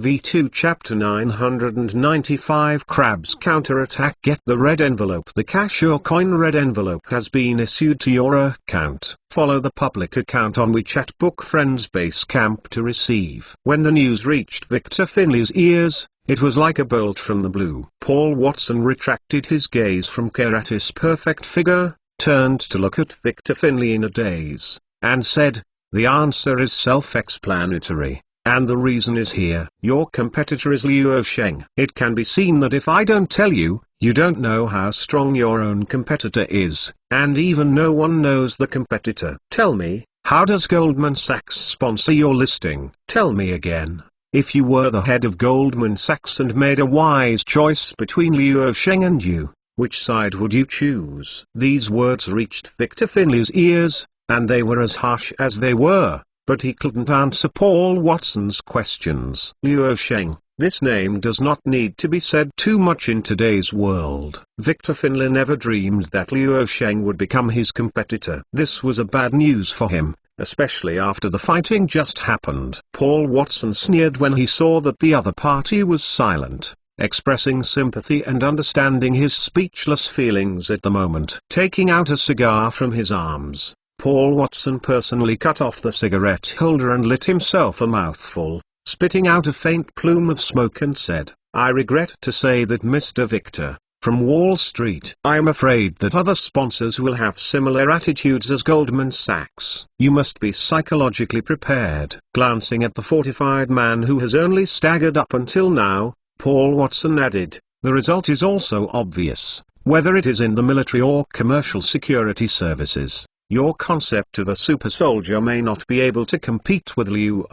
V2 Chapter 995 Crabs Counterattack. Get the red envelope. The Cash or Coin red envelope has been issued to your account. Follow the public account on WeChat Book Friends Base Camp to receive. When the news reached Victor Finlay's ears, it was like a bolt from the blue. Paul Watson retracted his gaze from Keratis' perfect figure, turned to look at Victor Finlay in a daze, and said, "The answer is self-explanatory. And the reason is here. Your competitor is Luo Sheng. It can be seen that if I don't tell you, you don't know how strong your own competitor is, and even no one knows the competitor. Tell me, how does Goldman Sachs sponsor your listing? Tell me again. If you were the head of Goldman Sachs and made a wise choice between Luo Sheng and you, which side would you choose?" These words reached Victor Finlay's ears, and they were as harsh as they were, but he couldn't answer Paul Watson's questions. Luo Sheng, this name does not need to be said too much in today's world. Victor Finlay never dreamed that Luo Sheng would become his competitor. This was a bad news for him, especially after the fighting just happened. Paul Watson sneered when he saw that the other party was silent. expressing sympathy and understanding his speechless feelings at the moment. Taking out a cigar from his arms, Paul Watson personally cut off the cigarette holder and lit himself a mouthful, spitting out a faint plume of smoke and said, "I regret to say that Mr. Victor, from Wall Street, I am afraid that other sponsors will have similar attitudes as Goldman Sachs. You must be psychologically prepared." Glancing at the fortified man who has only staggered up until now, Paul Watson added, "The result is also obvious, whether it is in the military or commercial security services. Your concept of a super soldier may not be able to compete with Liu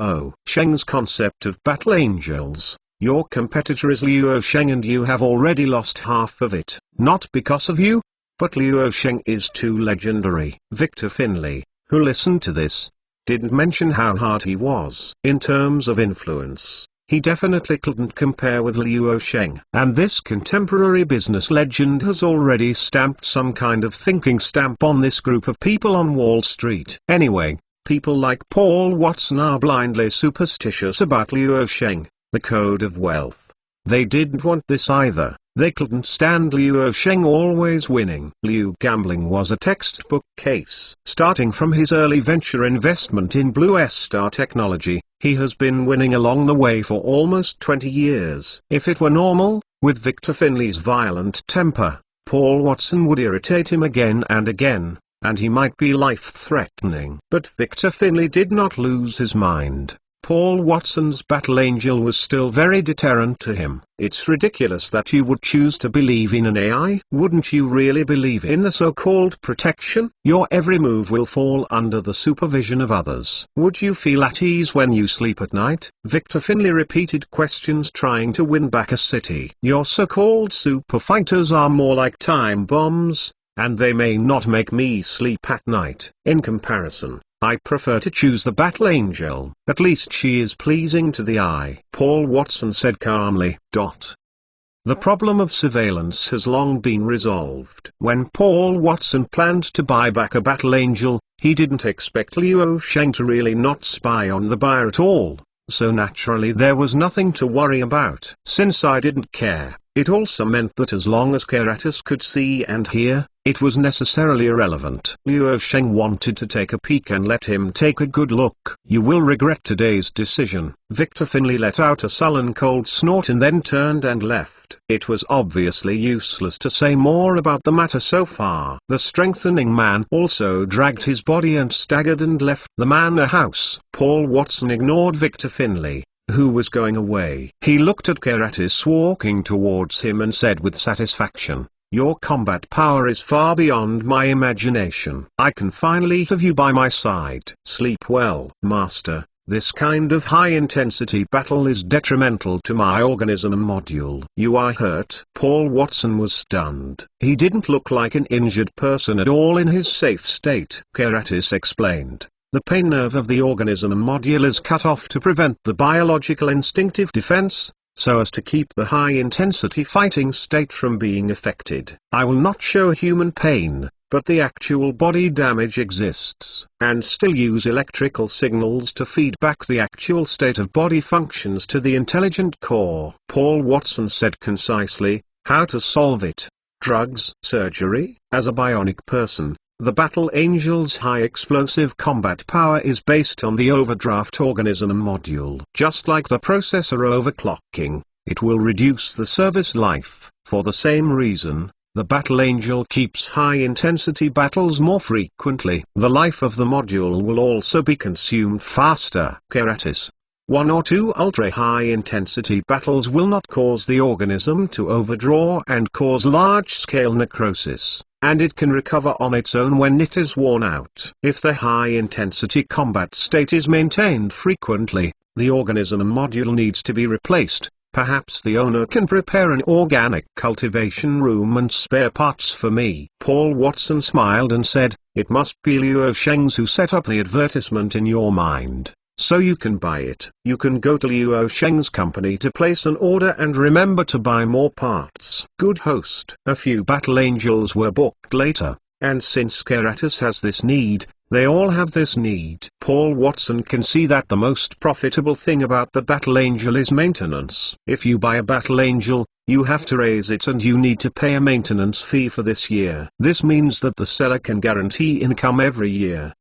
Sheng's concept of battle angels. Your competitor is Liu Sheng and you have already lost half of it, not because of you, but Liu Sheng is too legendary." Victor Finlay, who listened to this, didn't mention how hard he was. In terms of influence, he definitely couldn't compare with Liu Sheng. And this contemporary business legend has already stamped some kind of thinking stamp on this group of people on Wall Street. Anyway, people like Paul Watson are blindly superstitious about Liu Sheng, the code of wealth. They didn't want this either. They couldn't stand Liu Sheng always winning. Liu gambling was a textbook case. Starting from his early venture investment in Blue Star Technology, he has been winning along the way for almost 20 years. If it were normal, with Victor Finlay's violent temper, Paul Watson would irritate him again and again, and he might be life-threatening. But Victor Finlay did not lose his mind. Paul Watson's battle angel was still very deterrent to him. It's ridiculous that you would choose to believe in an AI. Wouldn't you really believe in the so-called protection? Your every move will fall under the supervision of others. Would you feel at ease when you sleep at night? Victor Finlay repeated questions trying to win back a city. Your so-called super fighters are more like time bombs, and they may not make me sleep at night. In comparison, I prefer to choose the battle angel. At least she is pleasing to the eye, Paul Watson said calmly. The problem of surveillance has long been resolved. When Paul Watson planned to buy back a battle angel, he didn't expect Liu Sheng to really not spy on the buyer at all, so naturally there was nothing to worry about. Since I didn't care, it also meant that as long as Keratis could see and hear, it was necessarily irrelevant. Liu Sheng wanted to take a peek and let him take a good look. "You will regret today's decision." Victor Finlay let out a sullen cold snort and then turned and left. It was obviously useless to say more about the matter so far. The strengthening man also dragged his body and staggered and left the manor house. Paul Watson ignored Victor Finlay, who was going away. He looked at Keratis walking towards him and said with satisfaction, "Your combat power is far beyond my imagination. I can finally have you by my side." "Sleep well, Master. This kind of high-intensity battle is detrimental to my organism module." "You are hurt?" Paul Watson was stunned. He didn't look like an injured person at all in his safe state. Keratis explained, "The pain nerve of the organism module is cut off to prevent the biological instinctive defense, so as to keep the high-intensity fighting state from being affected. I will not show human pain, but the actual body damage exists, and still use electrical signals to feed back the actual state of body functions to the intelligent core." Paul Watson said concisely, "How to solve it? Drugs? Surgery?" As a bionic person, the Battle Angel's high-explosive combat power is based on the overdraft organism module. Just like the processor overclocking, it will reduce the service life. For the same reason, the Battle Angel keeps high-intensity battles more frequently. The life of the module will also be consumed faster. Keratis, 1 or 2 ultra-high-intensity battles will not cause the organism to overdraw and cause large-scale necrosis, and it can recover on its own when it is worn out. If the high-intensity combat state is maintained frequently, the organism module needs to be replaced. Perhaps the owner can prepare an organic cultivation room and spare parts for me." Paul Watson smiled and said, "It must be Liu Sheng's who set up the advertisement in your mind, so you can buy it. You can go to Liu Sheng's company to place an order and remember to buy more parts." Good host. A few battle angels were booked later, and since Keratis has this need, They all have this need. Paul Watson can see that the most profitable thing about the Battle Angel is maintenance. If you buy a Battle Angel, you have to raise it and you need to pay a maintenance fee for this year. This means that the seller can guarantee income every year.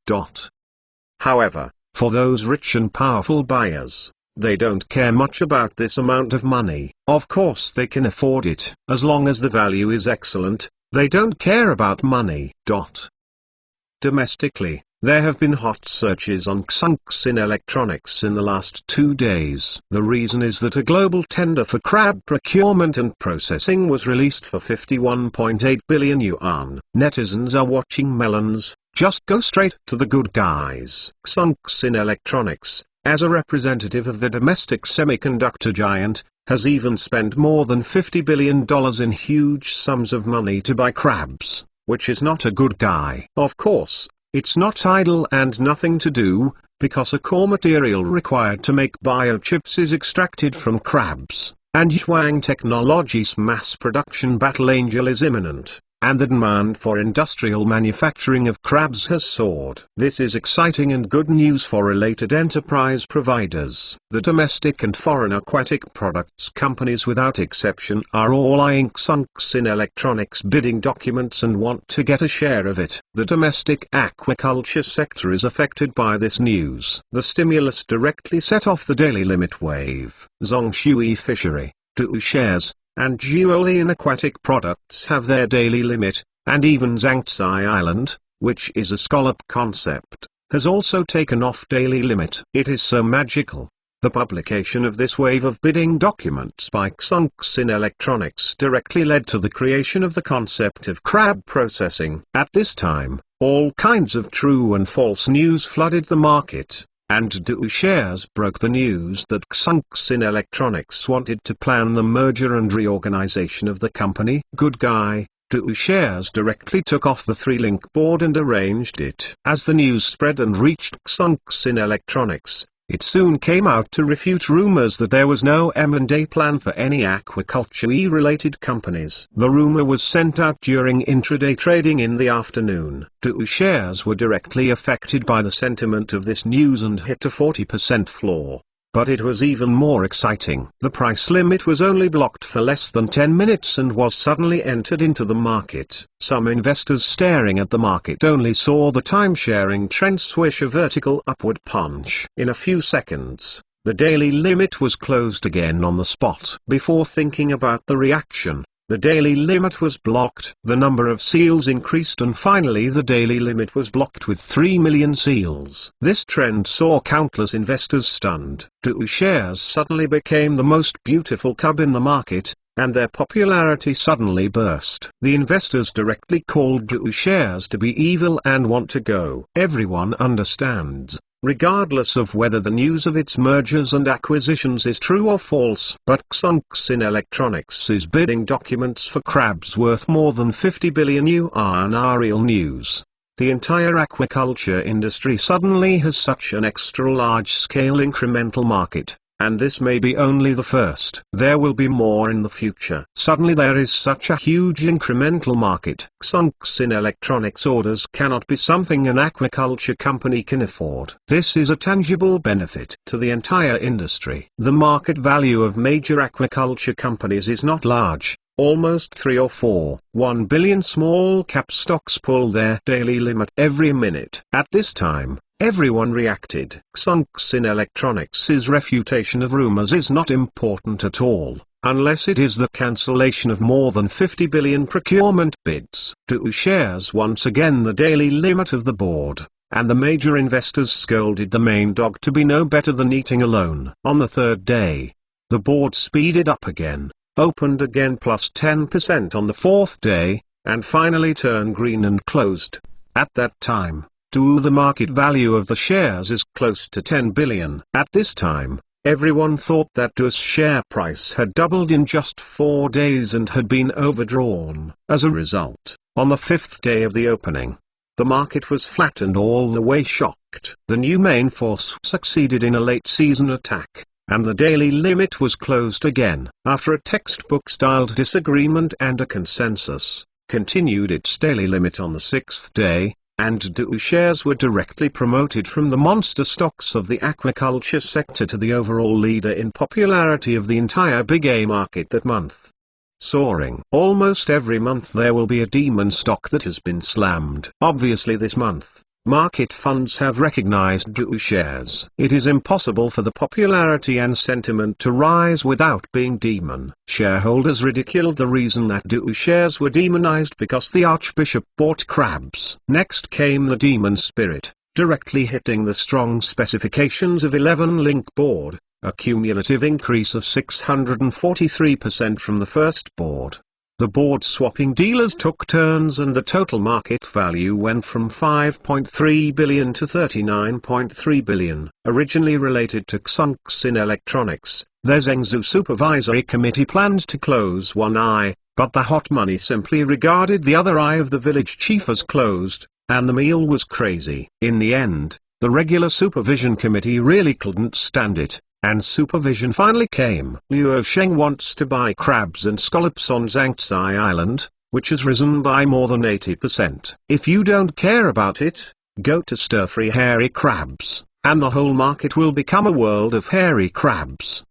However, for those rich and powerful buyers, they don't care much about this amount of money. Of course they can afford it. As long as the value is excellent, they don't care about money. Domestically, there have been hot searches on Xunxin Electronics in the last 2 days. The reason is that a global tender for crab procurement and processing was released for 51.8 billion yuan. Netizens are watching melons. Just go straight to the good guys. Xunxin Electronics, as a representative of the domestic semiconductor giant, has even spent more than $50 billion in huge sums of money to buy crabs, which is not a good guy. Of course, it's not idle and nothing to do, because a core material required to make biochips is extracted from crabs, and Yuang Technologies' mass production Battle Angel is imminent, and the demand for industrial manufacturing of crabs has soared. This is exciting and good news for related enterprise providers. The domestic and foreign aquatic products companies without exception are all eyeing Xunxin Electronics bidding documents and want to get a share of it. The domestic aquaculture sector is affected by this news. The stimulus directly set off the daily limit wave. Zongshui Fishery, Du Shares, and Jiulian Aquatic Products have their daily limit, and even Zhangcai Island, which is a scallop concept, has also taken off daily limit. It is so magical. The publication of this wave of bidding documents by Xunxin Electronics directly led to the creation of the concept of crab processing. At this time, all kinds of true and false news flooded the market. And Du Shares broke the news that Xunxin Electronics wanted to plan the merger and reorganization of the company. Good guy, Du Shares directly took off the 3-link board and arranged it. As the news spread and reached Xunxin Electronics, it soon came out to refute rumors that there was no M&A plan for any aquaculture-related companies. The rumor was sent out during intraday trading in the afternoon. Du Shares were directly affected by the sentiment of this news and hit a 40% floor. But it was even more exciting. The price limit was only blocked for less than 10 minutes and was suddenly entered into the market. Some investors staring at the market only saw the time-sharing trend swish a vertical upward punch. In a few seconds, the daily limit was closed again on the spot. Before thinking about the reaction, the daily limit was blocked. The number of seals increased and finally the daily limit was blocked with 3 million seals. This trend saw countless investors stunned. Du Shares suddenly became the most beautiful cub in the market, and their popularity suddenly burst. The investors directly called Du Shares to be evil and want to go. Everyone understands, regardless of whether the news of its mergers and acquisitions is true or false. But Xunxin Electronics is bidding documents for crabs worth more than 50 billion yuan are real news. The entire aquaculture industry suddenly has such an extra large-scale incremental market. And this may be only the first. There will be more in the future. Suddenly there is such a huge incremental market. Xunxin Electronics orders cannot be something an aquaculture company can afford. This is a tangible benefit to the entire industry. The market value of major aquaculture companies is not large. Almost 3 or 4, 1 billion small cap stocks pull their daily limit every minute. At this time, everyone reacted. Xunxin Electronics' refutation of rumors is not important at all, unless it is the cancellation of more than 50 billion procurement bids. Du Shares once again the daily limit of the board, and the major investors scolded the main dog to be no better than eating alone. On the third day, the board speeded up again, opened again plus 10% on the fourth day, and finally turned green and closed. At that time, the market value of the shares is close to 10 billion. At this time, everyone thought that Du's share price had doubled in just 4 days and had been overdrawn. As a result, on the 5th day of the opening, the market was flat and all the way shocked. The new main force succeeded in a late-season attack, and the daily limit was closed again. After a textbook-styled disagreement and a consensus, continued its daily limit on the 6th day, and DOO shares were directly promoted from the monster stocks of the aquaculture sector to the overall leader in popularity of the entire Big A market that month. Soaring. Almost every month there will be a demon stock that has been slammed. Obviously this month, market funds have recognized DOO shares. It is impossible for the popularity and sentiment to rise without being demon. Shareholders ridiculed the reason that DOO shares were demonized because the Archbishop bought crabs. Next came the demon spirit, directly hitting the strong specifications of 11 Link board, a cumulative increase of 643% from the first board. The board swapping dealers took turns and the total market value went from 5.3 billion to 39.3 billion. Originally related to Xunxin Electronics, their Zhengzhou Supervisory Committee planned to close one eye, but the hot money simply regarded the other eye of the village chief as closed, and the meal was crazy. In the end, the regular supervision committee really couldn't stand it, and supervision finally came. Luo Sheng wants to buy crabs and scallops on Zhangcai Island, which has risen by more than 80%. If you don't care about it, go to stir-free hairy crabs, and the whole market will become a world of hairy crabs.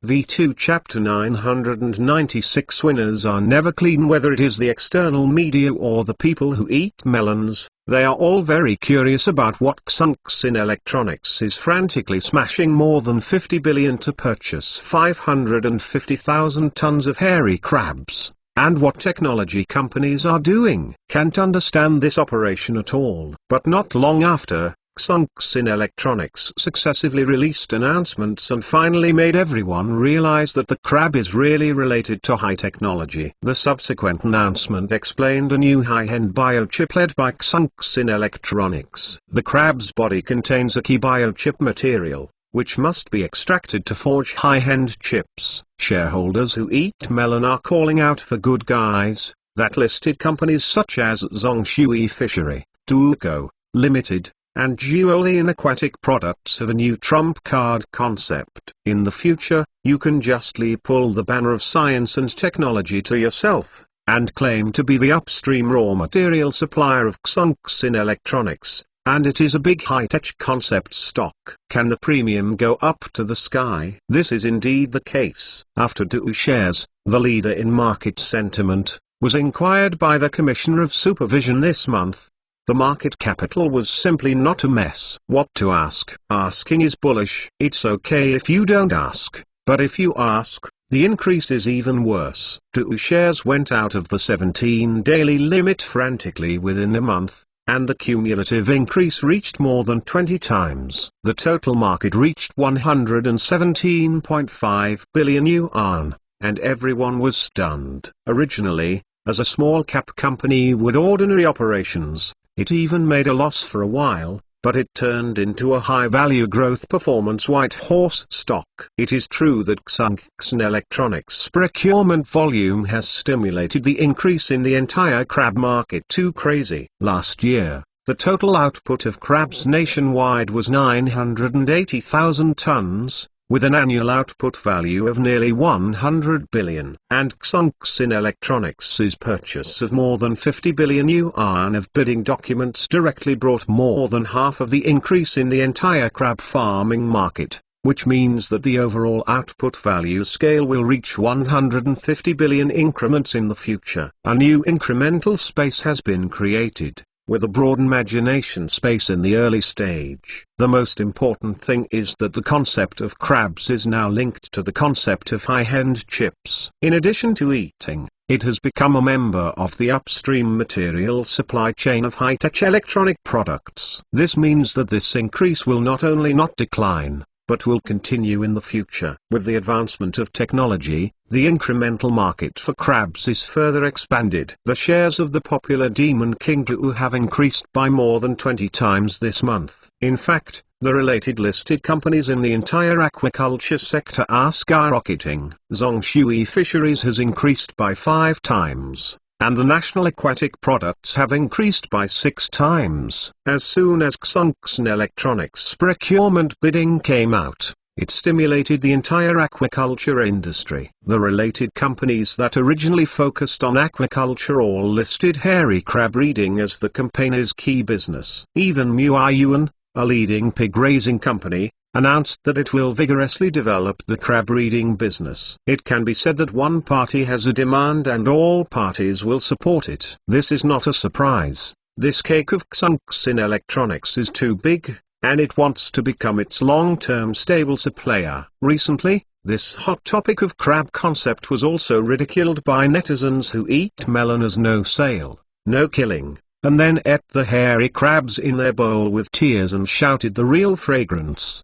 V2 Chapter 996 Winners are never clean. Whether it is the external media or the people who eat melons, they are all very curious about what Xunxin Electronics is frantically smashing more than 50 billion to purchase 550,000 tons of hairy crabs, and what technology companies are doing. Can't understand this operation at all. But not long after, Xunxin Electronics successively released announcements and finally made everyone realize that the crab is really related to high technology. The subsequent announcement explained a new high-end biochip led by Xunxin Electronics. The crab's body contains a key biochip material, which must be extracted to forge high-end chips. Shareholders who eat melon are calling out for good guys, that listed companies such as Zongshui Fishery, Duoco Limited, and Julian Aquatic Products have a new trump card concept. In the future, you can justly pull the banner of science and technology to yourself, and claim to be the upstream raw material supplier of Xunxin Electronics, and it is a big high-tech concept stock. Can the premium go up to the sky? This is indeed the case. After DOO shares, the leader in market sentiment, was inquired by the Commissioner of Supervision this month. The market capital was simply not a mess. What to ask? Asking is bullish. It's okay if you don't ask, but if you ask, the increase is even worse. DOO shares went out of the 17 daily limit frantically within a month, and the cumulative increase reached more than 20 times. The total market reached 117.5 billion yuan, and everyone was stunned. Originally, as a small cap company with ordinary operations, it even made a loss for a while, but it turned into a high-value growth performance white horse stock. It is true that Xunxin Electronics' procurement volume has stimulated the increase in the entire crab market too crazy. Last year, the total output of crabs nationwide was 980,000 tons, with an annual output value of nearly 100 billion. And Xunxin Electronics' purchase of more than 50 billion yuan of bidding documents directly brought more than half of the increase in the entire crab farming market, which means that the overall output value scale will reach 150 billion increments in the future. A new incremental space has been created, with a broad imagination space in the early stage. The most important thing is that the concept of crabs is now linked to the concept of high-end chips. In addition to eating, it has become a member of the upstream material supply chain of high-tech electronic products. This means that this increase will not only not decline, but will continue in the future. With the advancement of technology, the incremental market for crabs is further expanded. The shares of the popular Demon King DOO have increased by more than 20 times this month. In fact, the related listed companies in the entire aquaculture sector are skyrocketing. Zongshui Fisheries has increased by 5 times, and the National Aquatic Products have increased by 6 times. As soon as Xunxin Electronics' procurement bidding came out, It stimulated the entire aquaculture industry. The related companies that originally focused on aquaculture all listed hairy crab breeding as the company's key business. Even Muai Yuan, a leading pig raising company, announced that it will vigorously develop the crab breeding business. It can be said that one party has a demand and all parties will support it. This is not a surprise. This cake of chunks in electronics is too big, and it wants to become its long-term stable supplier. Recently, this hot topic of crab concept was also ridiculed by netizens who eat melon as no sale, no killing, and then ate the hairy crabs in their bowl with tears and shouted the real fragrance.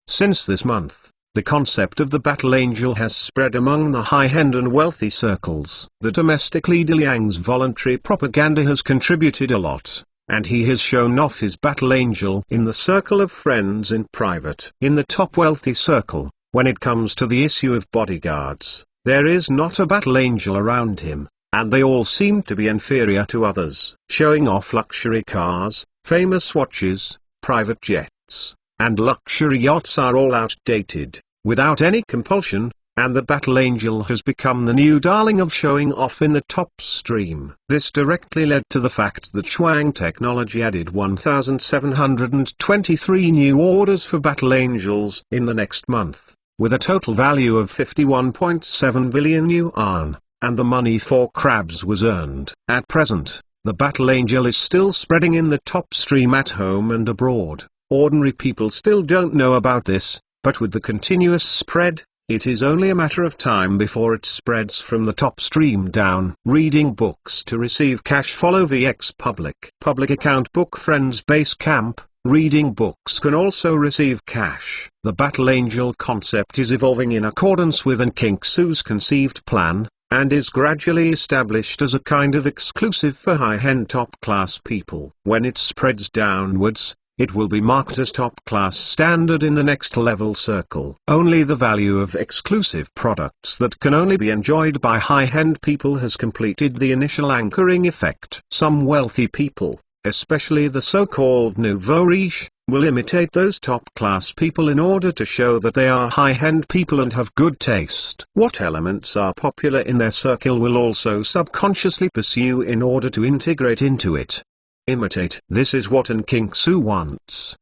Since this month, the concept of the battle angel has spread among the high-end and wealthy circles. The domestic leader Liang's voluntary propaganda has contributed a lot, and he has shown off his battle angel in the circle of friends in private. In the top wealthy circle, when it comes to the issue of bodyguards, there is not a battle angel around him, and they all seem to be inferior to others. Showing off luxury cars, famous watches, private jets, and luxury yachts are all outdated, without any compulsion, and the battle angel has become the new darling of showing off in the top stream. This directly led to the fact that Zhuang Technology added 1,723 new orders for battle angels in the next month, with a total value of 51.7 billion yuan. And the money for crabs was earned. At present, the battle angel is still spreading in the top stream at home and abroad. Ordinary people still don't know about this, but with the continuous spread, it is only a matter of time before it spreads from the top stream down. Reading books to receive cash. Follow VX Public account Book Friends Base Camp. Reading books can also receive cash. The battle angel concept is evolving in accordance with King Su's conceived plan, and is gradually established as a kind of exclusive for high-end top-class people. When it spreads downwards, it will be marked as top-class standard in the next level circle. Only the value of exclusive products that can only be enjoyed by high-end people has completed the initial anchoring effect. Some wealthy people, especially the so-called nouveau riche, will imitate those top-class people in order to show that they are high-end people and have good taste. What elements are popular in their circle will also subconsciously pursue in order to integrate into it. Imitate. This is what King Su wants.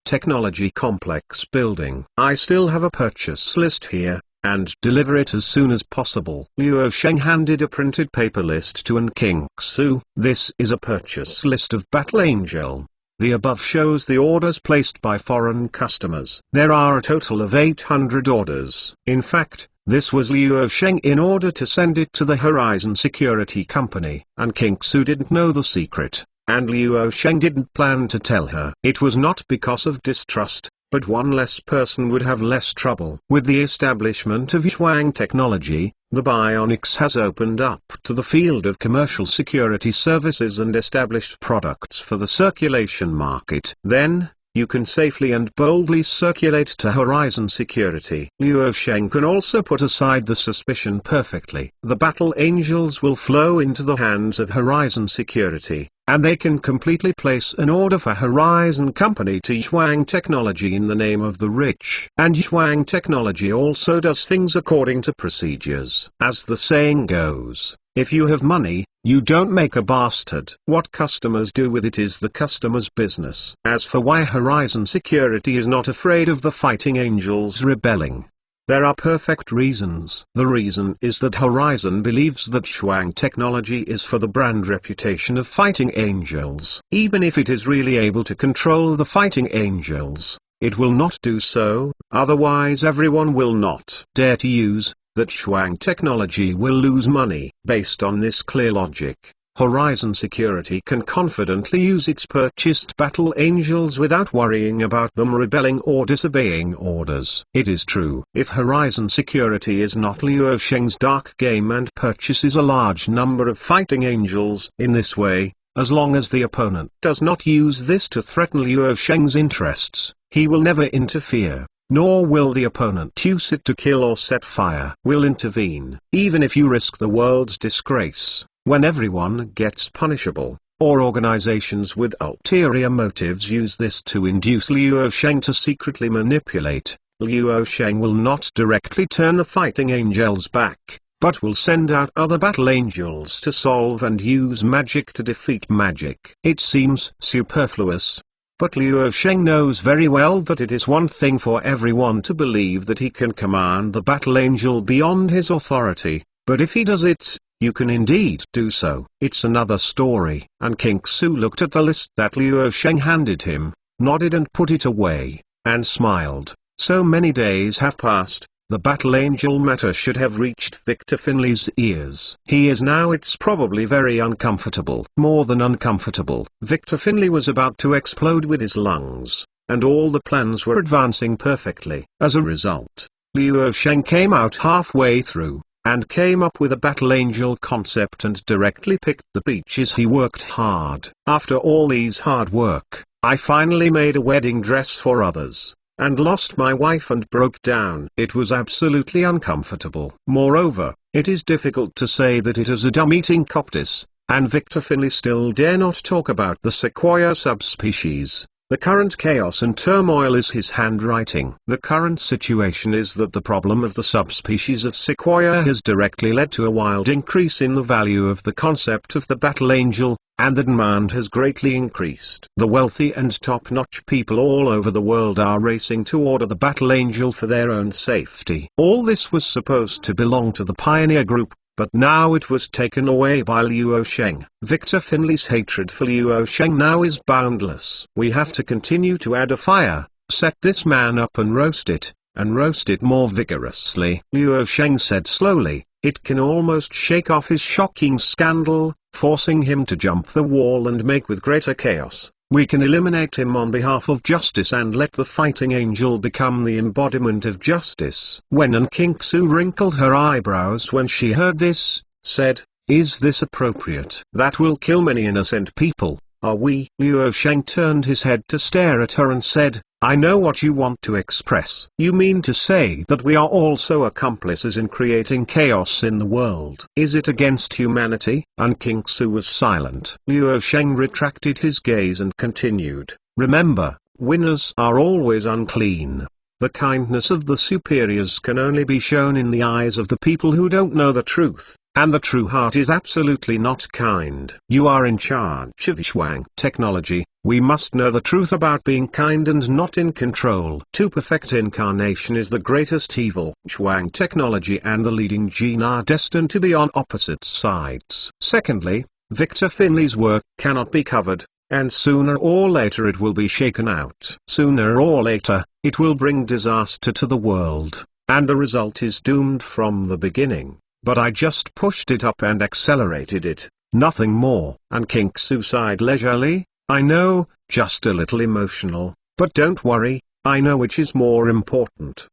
Technology complex building. I still have a purchase list here, and deliver it as soon as possible. Luo Sheng handed a printed paper list to King Su. This is a purchase list of Battle Angel. The above shows the orders placed by foreign customers. There are a total of 800 orders. In fact, this was Luo Sheng in order to send it to the Horizon Security Company. And King Su didn't know the secret, and Luo Sheng didn't plan to tell her. It was not because of distrust, but one less person would have less trouble. With the establishment of Zhuang Technology, the Bionics has opened up to the field of commercial security services and established products for the circulation market. Then, you can safely and boldly circulate to Horizon Security. Luo Sheng can also put aside the suspicion perfectly. The battle angels will flow into the hands of Horizon Security, and they can completely place an order for Horizon Company to Zhuang Technology in the name of the rich. And Zhuang Technology also does things according to procedures. As the saying goes, if you have money, you don't make a bastard. What customers do with it is the customer's business. As for why Horizon Security is not afraid of the fighting angels rebelling, there are perfect reasons. The reason is that Horizon believes that Zhuang Technology is for the brand reputation of fighting angels. Even if it is really able to control the fighting angels, it will not do so, otherwise everyone will not dare to use that Zhuang Technology will lose money. Based on this clear logic, Horizon Security can confidently use its purchased battle angels without worrying about them rebelling or disobeying orders. It is true, if Horizon Security is not Luo Sheng's dark game and purchases a large number of fighting angels in this way, as long as the opponent does not use this to threaten Luo Sheng's interests, he will never interfere. Nor will the opponent use it to kill or set fire. Will intervene. Even if you risk the world's disgrace, when everyone gets punishable, or organizations with ulterior motives use this to induce Liu Sheng to secretly manipulate. Liu Sheng will not directly turn the fighting angels back, but will send out other battle angels to solve and use magic to defeat magic. It seems superfluous, but Liu Sheng knows very well that it is one thing for everyone to believe that he can command the battle angel beyond his authority, but if he does it, you can indeed do so. It's another story. And King Su looked at the list that Liu Sheng handed him, nodded and put it away, and smiled. So many days have passed, the battle angel matter should have reached Victor Finley's ears. He is now. It's probably very uncomfortable. More than uncomfortable. Victor Finley was about to explode with his lungs, and all the plans were advancing perfectly. As a result, Liu Sheng came out halfway through, and came up with a battle angel concept and directly picked the peaches. He worked hard. After all these hard work, I finally made a wedding dress for others, and lost my wife and broke down. It was absolutely uncomfortable. Moreover, it is difficult to say that it is a dumb-eating coptis, and Victor Finley still dare not talk about the sequoia subspecies. The current chaos and turmoil is his handwriting. The current situation is that the problem of the subspecies of sequoia has directly led to a wild increase in the value of the concept of the battle angel, and the demand has greatly increased. The wealthy and top-notch people all over the world are racing to order the battle angel for their own safety. All this was supposed to belong to the pioneer group, but now it was taken away by Liu Sheng. Victor Finley's hatred for Liu Sheng now is boundless. We have to continue to add a fire, set this man up and roast it more vigorously. Liu Sheng said slowly. It can almost shake off his shocking scandal, forcing him to jump the wall and make with greater chaos. We can eliminate him on behalf of justice and let the fighting angel become the embodiment of justice. Wen King Su wrinkled her eyebrows when she heard this, said, "Is this appropriate? That will kill many innocent people. Are we?" Liu Sheng turned his head to stare at her and said, "I know what you want to express. You mean to say that we are also accomplices in creating chaos in the world. Is it against humanity?" And King Su was silent. Liu Sheng retracted his gaze and continued, "Remember, winners are always unclean. The kindness of the superiors can only be shown in the eyes of the people who don't know the truth. And the true heart is absolutely not kind. You are in charge of Xuang technology. We must know the truth about being kind and not in control. To perfect incarnation is the greatest evil. Xuang technology and the leading gene are destined to be on opposite sides. Secondly, Victor Finley's work cannot be covered, and sooner or later it will be shaken out. Sooner or later, it will bring disaster to the world, and the result is doomed from the beginning. But I just pushed it up and accelerated it, nothing more. And King Su sighed leisurely, "I know, just a little emotional, but don't worry, I know which is more important."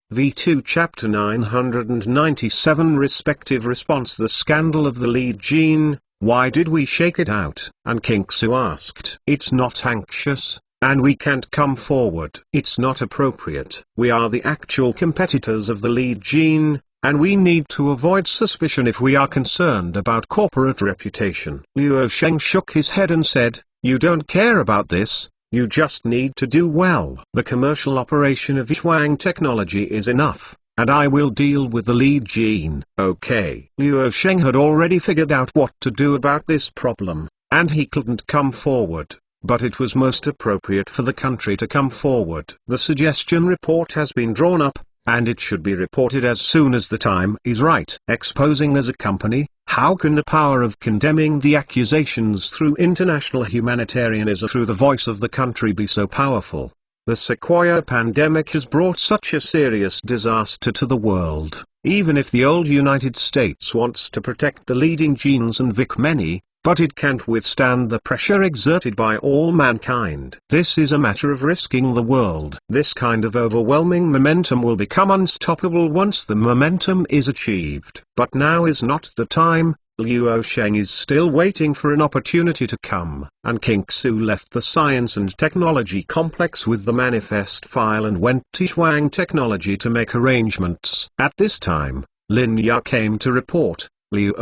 V2 Chapter 997 Respective Response. The scandal of the lead gene, why did we shake it out? And King Su asked. It's not anxious, and we can't come forward. It's not appropriate. We are the actual competitors of the lead gene, and we need to avoid suspicion if we are concerned about corporate reputation. Liu Sheng shook his head and said, "You don't care about this, you just need to do well. The commercial operation of Xuang technology is enough, and I will deal with the lead gene." Okay. Liu Sheng had already figured out what to do about this problem, and he couldn't come forward, but it was most appropriate for the country to come forward. The suggestion report has been drawn up, and it should be reported as soon as the time is right. Exposing as a company, how can the power of condemning the accusations through international humanitarianism through the voice of the country be so powerful? The Sequoia pandemic has brought such a serious disaster to the world. Even if the old United States wants to protect the leading genes and Vic many, but it can't withstand the pressure exerted by all mankind. This is a matter of risking the world. This kind of overwhelming momentum will become unstoppable once the momentum is achieved. But now is not the time. Liu Sheng is still waiting for an opportunity to come. And King Su left the Science and Technology Complex with the manifest file and went to Xuang Technology to make arrangements. At this time, Lin Ya came to report, "Liu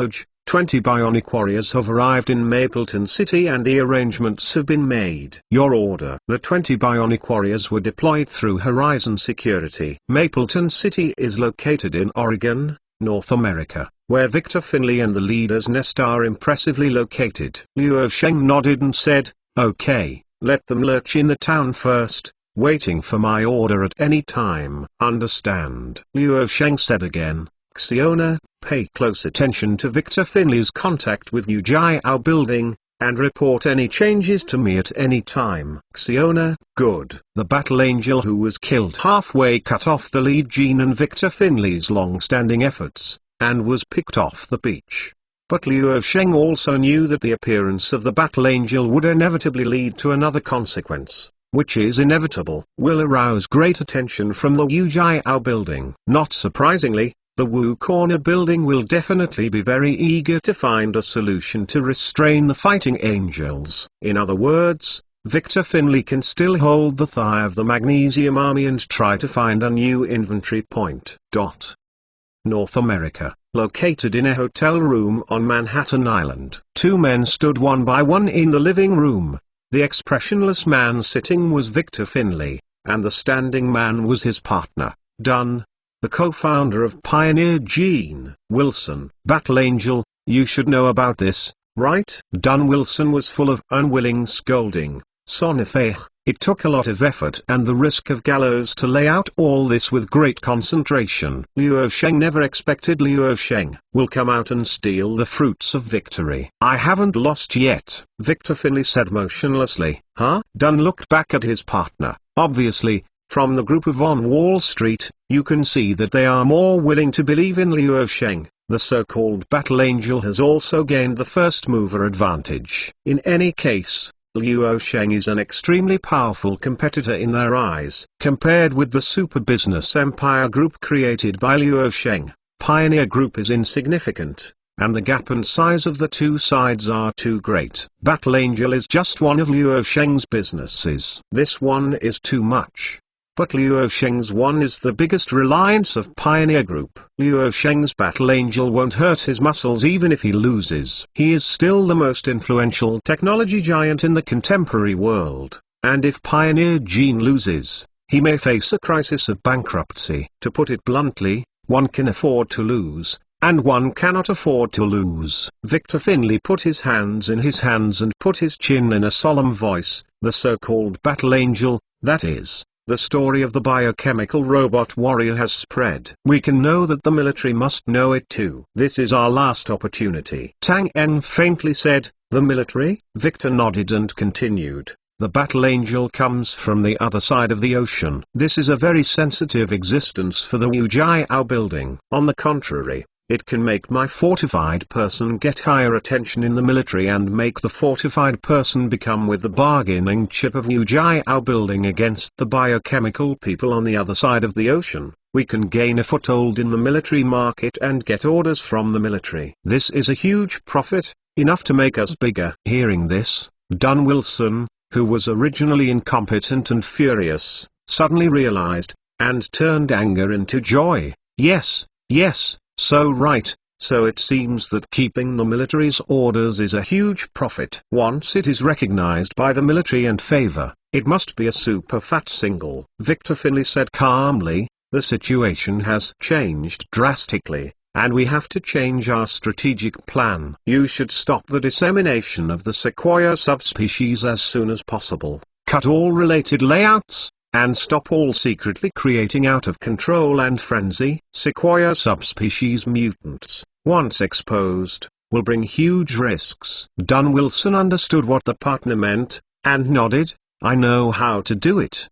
20 bionic warriors have arrived in Mapleton City and the arrangements have been made. Your order. The 20 bionic warriors were deployed through Horizon Security. Mapleton City is located in Oregon, North America, where Victor Finley and the leader's nest are impressively located. Luo Sheng nodded and said, "Okay, let them lurch in the town first, waiting for my order at any time." "Understand," Luo Sheng said again. "Xiona, pay close attention to Victor Finley's contact with Yu Jiao building, and report any changes to me at any time." "Xiona, good." The Battle Angel who was killed halfway cut off the lead Jean and Victor Finley's long-standing efforts, and was picked off the beach. But Luo Sheng also knew that the appearance of the Battle Angel would inevitably lead to another consequence, which is inevitable, will arouse great attention from the Yu Jiao building. Not surprisingly, the Wu Corner building will definitely be very eager to find a solution to restrain the fighting angels. In other words, Victor Finley can still hold the thigh of the Magnesium Army and try to find a new inventory point. North America, located in a hotel room on Manhattan Island. Two men stood one by one in the living room. The expressionless man sitting was Victor Finley, and the standing man was his partner, Dunn, the co-founder of Pioneer Gene. "Wilson, Battle Angel, you should know about this, right?" Dunn Wilson was full of unwilling scolding. "Sonifei, it took a lot of effort and the risk of gallows to lay out all this with great concentration. Luo Sheng never expected Luo Sheng will come out and steal the fruits of victory." "I haven't lost yet," Victor Finley said motionlessly. "Huh?" Dunn looked back at his partner. Obviously, from the group of on Wall Street, you can see that they are more willing to believe in Luo Sheng. The so-called Battle Angel has also gained the first mover advantage. In any case, Luo Sheng is an extremely powerful competitor in their eyes. Compared with the super business empire group created by Luo Sheng, Pioneer Group is insignificant, and the gap and size of the two sides are too great. Battle Angel is just one of Luo Sheng's businesses. This one is too much. But Luo Sheng's one is the biggest reliance of Pioneer Group. Luo Sheng's Battle Angel won't hurt his muscles even if he loses. He is still the most influential technology giant in the contemporary world, and if Pioneer Gene loses, he may face a crisis of bankruptcy. To put it bluntly, one can afford to lose, and one cannot afford to lose. Victor Finley put his hands in his hands and put his chin in a solemn voice. "The so-called Battle Angel, that is, the story of the biochemical robot warrior has spread. We can know that the military must know it too. This is our last opportunity." Tang En faintly said, "The military?" Victor nodded and continued, "The Battle Angel comes from the other side of the ocean. This is a very sensitive existence for the Yu Jiao building. On the contrary, it can make my fortified person get higher attention in the military and make the fortified person become with the bargaining chip of Yu Jiao building against the biochemical people on the other side of the ocean. We can gain a foothold in the military market and get orders from the military. This is a huge profit, enough to make us bigger." Hearing this, Dunn Wilson, who was originally incompetent and furious, suddenly realized, and turned anger into joy. Yes, so right, so it seems that keeping the military's orders is a huge profit. Once it is recognized by the military and favor, it must be a super fat single. Victor Finley said calmly, "The situation has changed drastically, and we have to change our strategic plan. You should stop the dissemination of the Sequoia subspecies as soon as possible, cut all related layouts, and stop all secretly creating out of control and frenzy. Sequoia subspecies mutants, once exposed, will bring huge risks." Dunn Wilson understood what the partner meant, and nodded. "I know how to do it.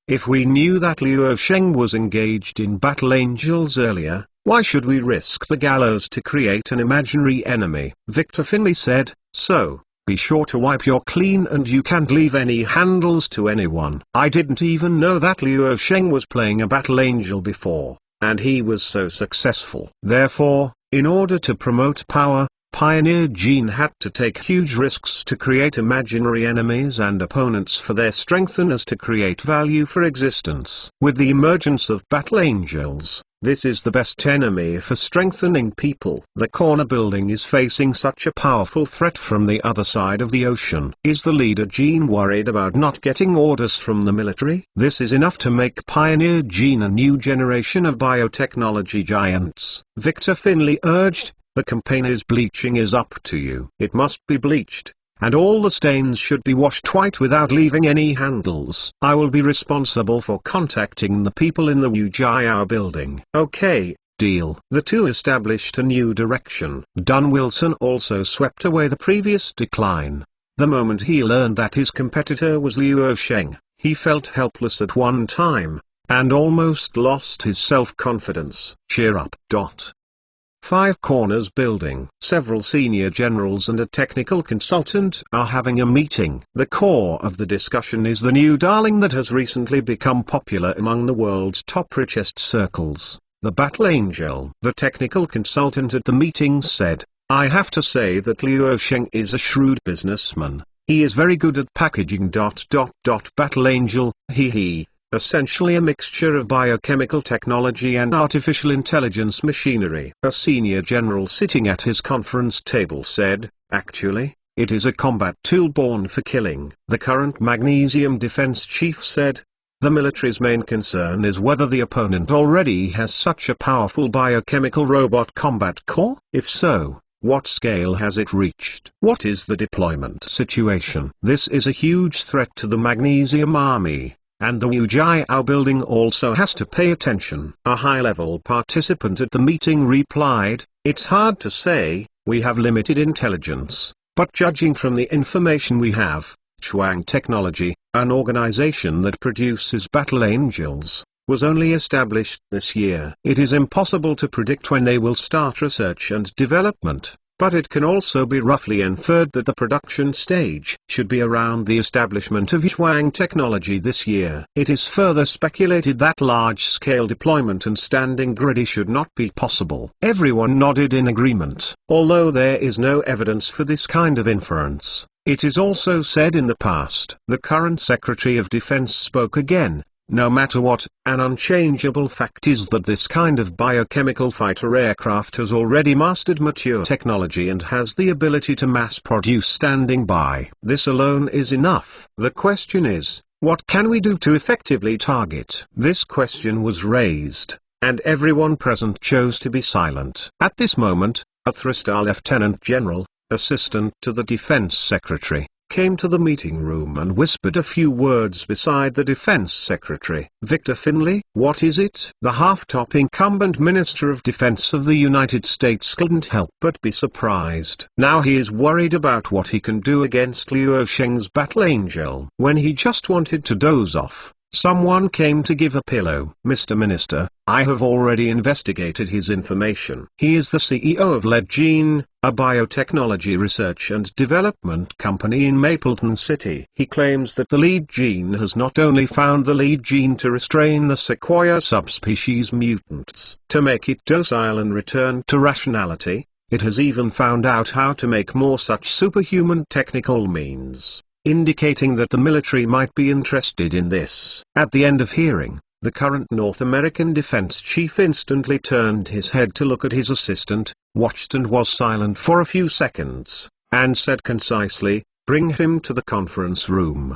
If we knew that Luo Sheng was engaged in Battle Angels earlier, why should we risk the gallows to create an imaginary enemy?" Victor Finley said, "So, be sure to wipe your clean and you can't leave any handles to anyone. I didn't even know that Luo Sheng was playing a Battle Angel before, and he was so successful. Therefore, in order to promote power, Pioneer Gene had to take huge risks to create imaginary enemies and opponents for their strengtheners to create value for existence. With the emergence of battle angels, this is the best enemy for strengthening people. The corner building is facing such a powerful threat from the other side of the ocean. Is the leader Gene worried about not getting orders from the military? This is enough to make Pioneer Gene a new generation of biotechnology giants. Victor Finlay urged, "The campaigner's bleaching is up to you. It must be bleached, and all the stains should be washed white without leaving any handles. I will be responsible for contacting the people in the Wu Jiao building." Okay, deal. The two established a new direction. Don Wilson also swept away the previous decline. The moment he learned that his competitor was Luo Sheng, he felt helpless at one time, and almost lost his self-confidence. Cheer up. Five Corners building. Several senior generals and a technical consultant are having a meeting. The core of the discussion is the new darling that has recently become popular among the world's top richest circles, the Battle Angel. The technical consultant at the meeting said, "I have to say that Luo Sheng is a shrewd businessman. He is very good at packaging. Battle Angel, essentially a mixture of biochemical technology and artificial intelligence machinery." A senior general sitting at his conference table said, "Actually, it is a combat tool born for killing." The current magnesium defense chief said, "The military's main concern is whether the opponent already has such a powerful biochemical robot combat core. If so, what scale has it reached? What is the deployment situation? This is a huge threat to the magnesium army, and the Wu Jiao building also has to pay attention." A high-level participant at the meeting replied, "It's hard to say, we have limited intelligence, but judging from the information we have, Chuang Technology, an organization that produces battle angels, was only established this year. It is impossible to predict when they will start research and development, but it can also be roughly inferred that the production stage should be around the establishment of Chuang Technology this year. It is further speculated that large-scale deployment and standing ready should not be possible." Everyone nodded in agreement. Although there is no evidence for this kind of inference, it is also said in the past. The current Secretary of Defense spoke again. "No matter what, an unchangeable fact is that this kind of biochemical fighter aircraft has already mastered mature technology and has the ability to mass produce standing by. This alone is enough. The question is, what can we do to effectively target?" This question was raised, and everyone present chose to be silent. At this moment, a three-star lieutenant general, assistant to the defense secretary, came to the meeting room and whispered a few words beside the defense secretary. "Victor Finlay, what is it?" The half-top incumbent Minister of Defense of the United States couldn't help but be surprised. Now he is worried about what he can do against Luo Sheng's Battle Angel. When he just wanted to doze off, someone came to give a pillow. "Mr. Minister, I have already investigated his information. He is the CEO of LeadGene, a biotechnology research and development company in Mapleton City. He claims that the lead gene has not only found the lead gene to restrain the Sequoia subspecies mutants, to make it docile and return to rationality, it has even found out how to make more such superhuman technical means, indicating that the military might be interested in this." At the end of hearing, the current North American defense chief instantly turned his head to look at his assistant, watched and was silent for a few seconds, and said concisely, "Bring him to the conference room."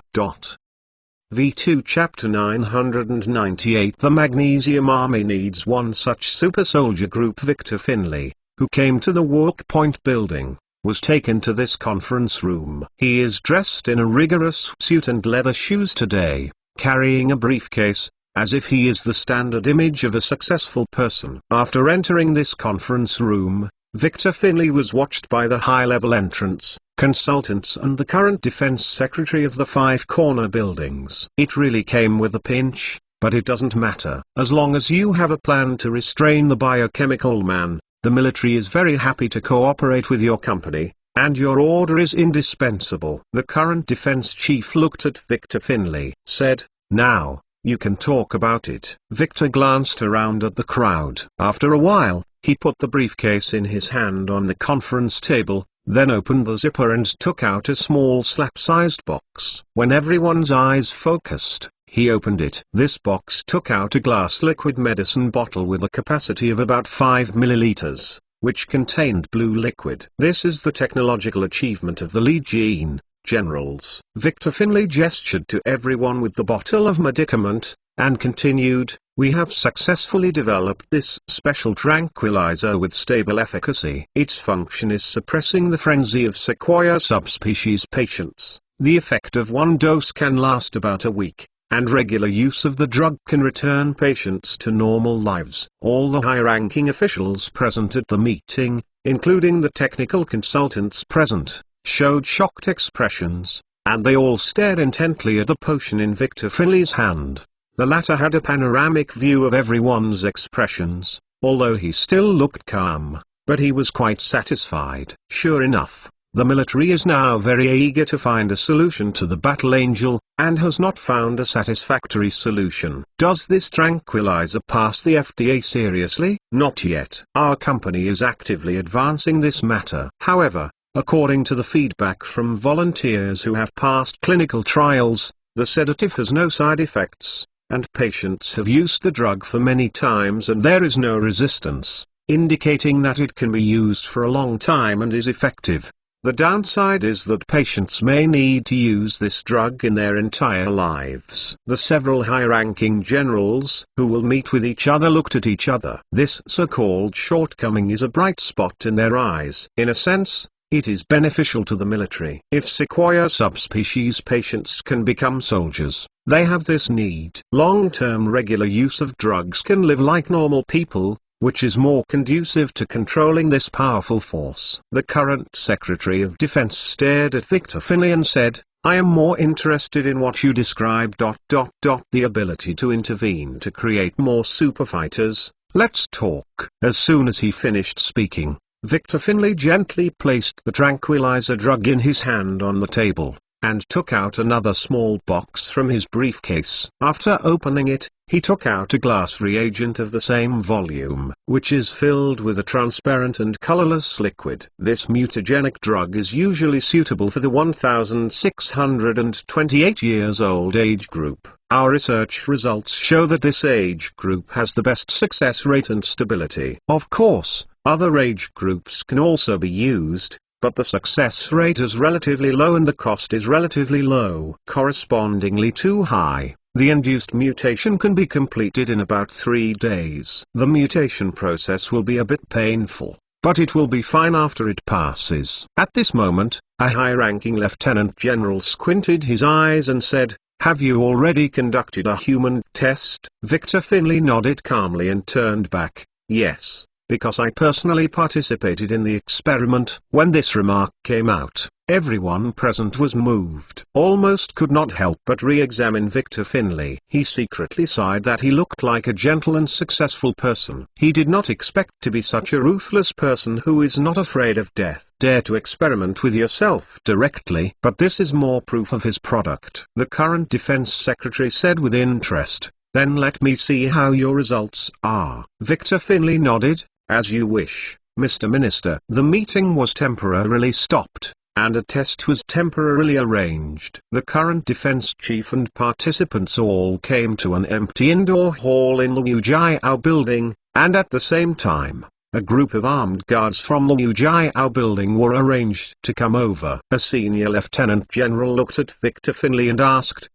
V2 Chapter 998 The Magnesium Army needs one such super soldier group. Victor Finlay, who came to the Walk Point building, was taken to this conference room. He is dressed in a rigorous suit and leather shoes today, carrying a briefcase, as if he is the standard image of a successful person. After entering this conference room, Victor Finlay was watched by the high-level entrants, consultants and the current defense secretary of the Five Corner buildings. It really came with a pinch, but it doesn't matter. As long as you have a plan to restrain the biochemical man, the military is very happy to cooperate with your company, and your order is indispensable. The current defense chief looked at Victor Finlay, said, "Now, you can talk about it." Victor glanced around at the crowd. After a while, He put the briefcase in his hand on the conference table, then opened the zipper and took out a small slap-sized box. When everyone's eyes focused, he opened it. This box took out a glass liquid medicine bottle with a capacity of about 5 milliliters, which contained blue liquid. This is the technological achievement of the Legion generals. Victor Finlay gestured to everyone with the bottle of medicament, and continued, "We have successfully developed this special tranquilizer with stable efficacy. Its function is suppressing the frenzy of Sequoia subspecies patients. The effect of one dose can last about a week, and regular use of the drug can return patients to normal lives." All the high-ranking officials present at the meeting, including the technical consultants present, showed shocked expressions, and they all stared intently at the potion in Victor Finlay's hand. The latter had a panoramic view of everyone's expressions, although he still looked calm, but he was quite satisfied. Sure enough, the military is now very eager to find a solution to the Battle Angel, and has not found a satisfactory solution. Does this tranquilizer pass the FDA seriously? Not yet. Our company is actively advancing this matter. However, according to the feedback from volunteers who have passed clinical trials, the sedative has no side effects, and patients have used the drug for many times and there is no resistance, indicating that it can be used for a long time and is effective. The downside is that patients may need to use this drug in their entire lives. The several high-ranking generals, who will meet with each other, looked at each other. This so-called shortcoming is a bright spot in their eyes. In a sense, it is beneficial to the military. If Sequoia subspecies patients can become soldiers, they have this need. Long-term regular use of drugs can live like normal people, which is more conducive to controlling this powerful force. The current Secretary of Defense stared at Victor Finlay and said, "I am more interested in what you described. The ability to intervene to create more superfighters. Let's talk." As soon as he finished speaking, Victor Finlay gently placed the tranquilizer drug in his hand on the table, and took out another small box from his briefcase. After opening it, he took out a glass reagent of the same volume, which is filled with a transparent and colorless liquid. This mutagenic drug is usually suitable for the 1628 years old age group. Our research results show that this age group has the best success rate and stability. Of course, other age groups can also be used, but the success rate is relatively low and the cost is relatively low. Correspondingly too high. The induced mutation can be completed in about 3 days. The mutation process will be a bit painful, but it will be fine after it passes. At this moment, a high-ranking lieutenant general squinted his eyes and said, "Have you already conducted a human test?" Victor Finlay nodded calmly and turned back. "Yes, because I personally participated in the experiment." When this remark came out, everyone present was moved. Almost could not help but re-examine Victor Finlay. He secretly sighed that he looked like a gentle and successful person. He did not expect to be such a ruthless person who is not afraid of death. Dare to experiment with yourself directly. But this is more proof of his product. The current defense secretary said with interest, "Then let me see how your results are." Victor Finlay nodded. "As you wish, Mr. Minister." The meeting was temporarily stopped, and a test was temporarily arranged. The current defense chief and participants all came to an empty indoor hall in the Liu Jiao building, and at the same time, a group of armed guards from the Liu Jiao building were arranged to come over. A senior lieutenant general looked at Victor Finlay and asked,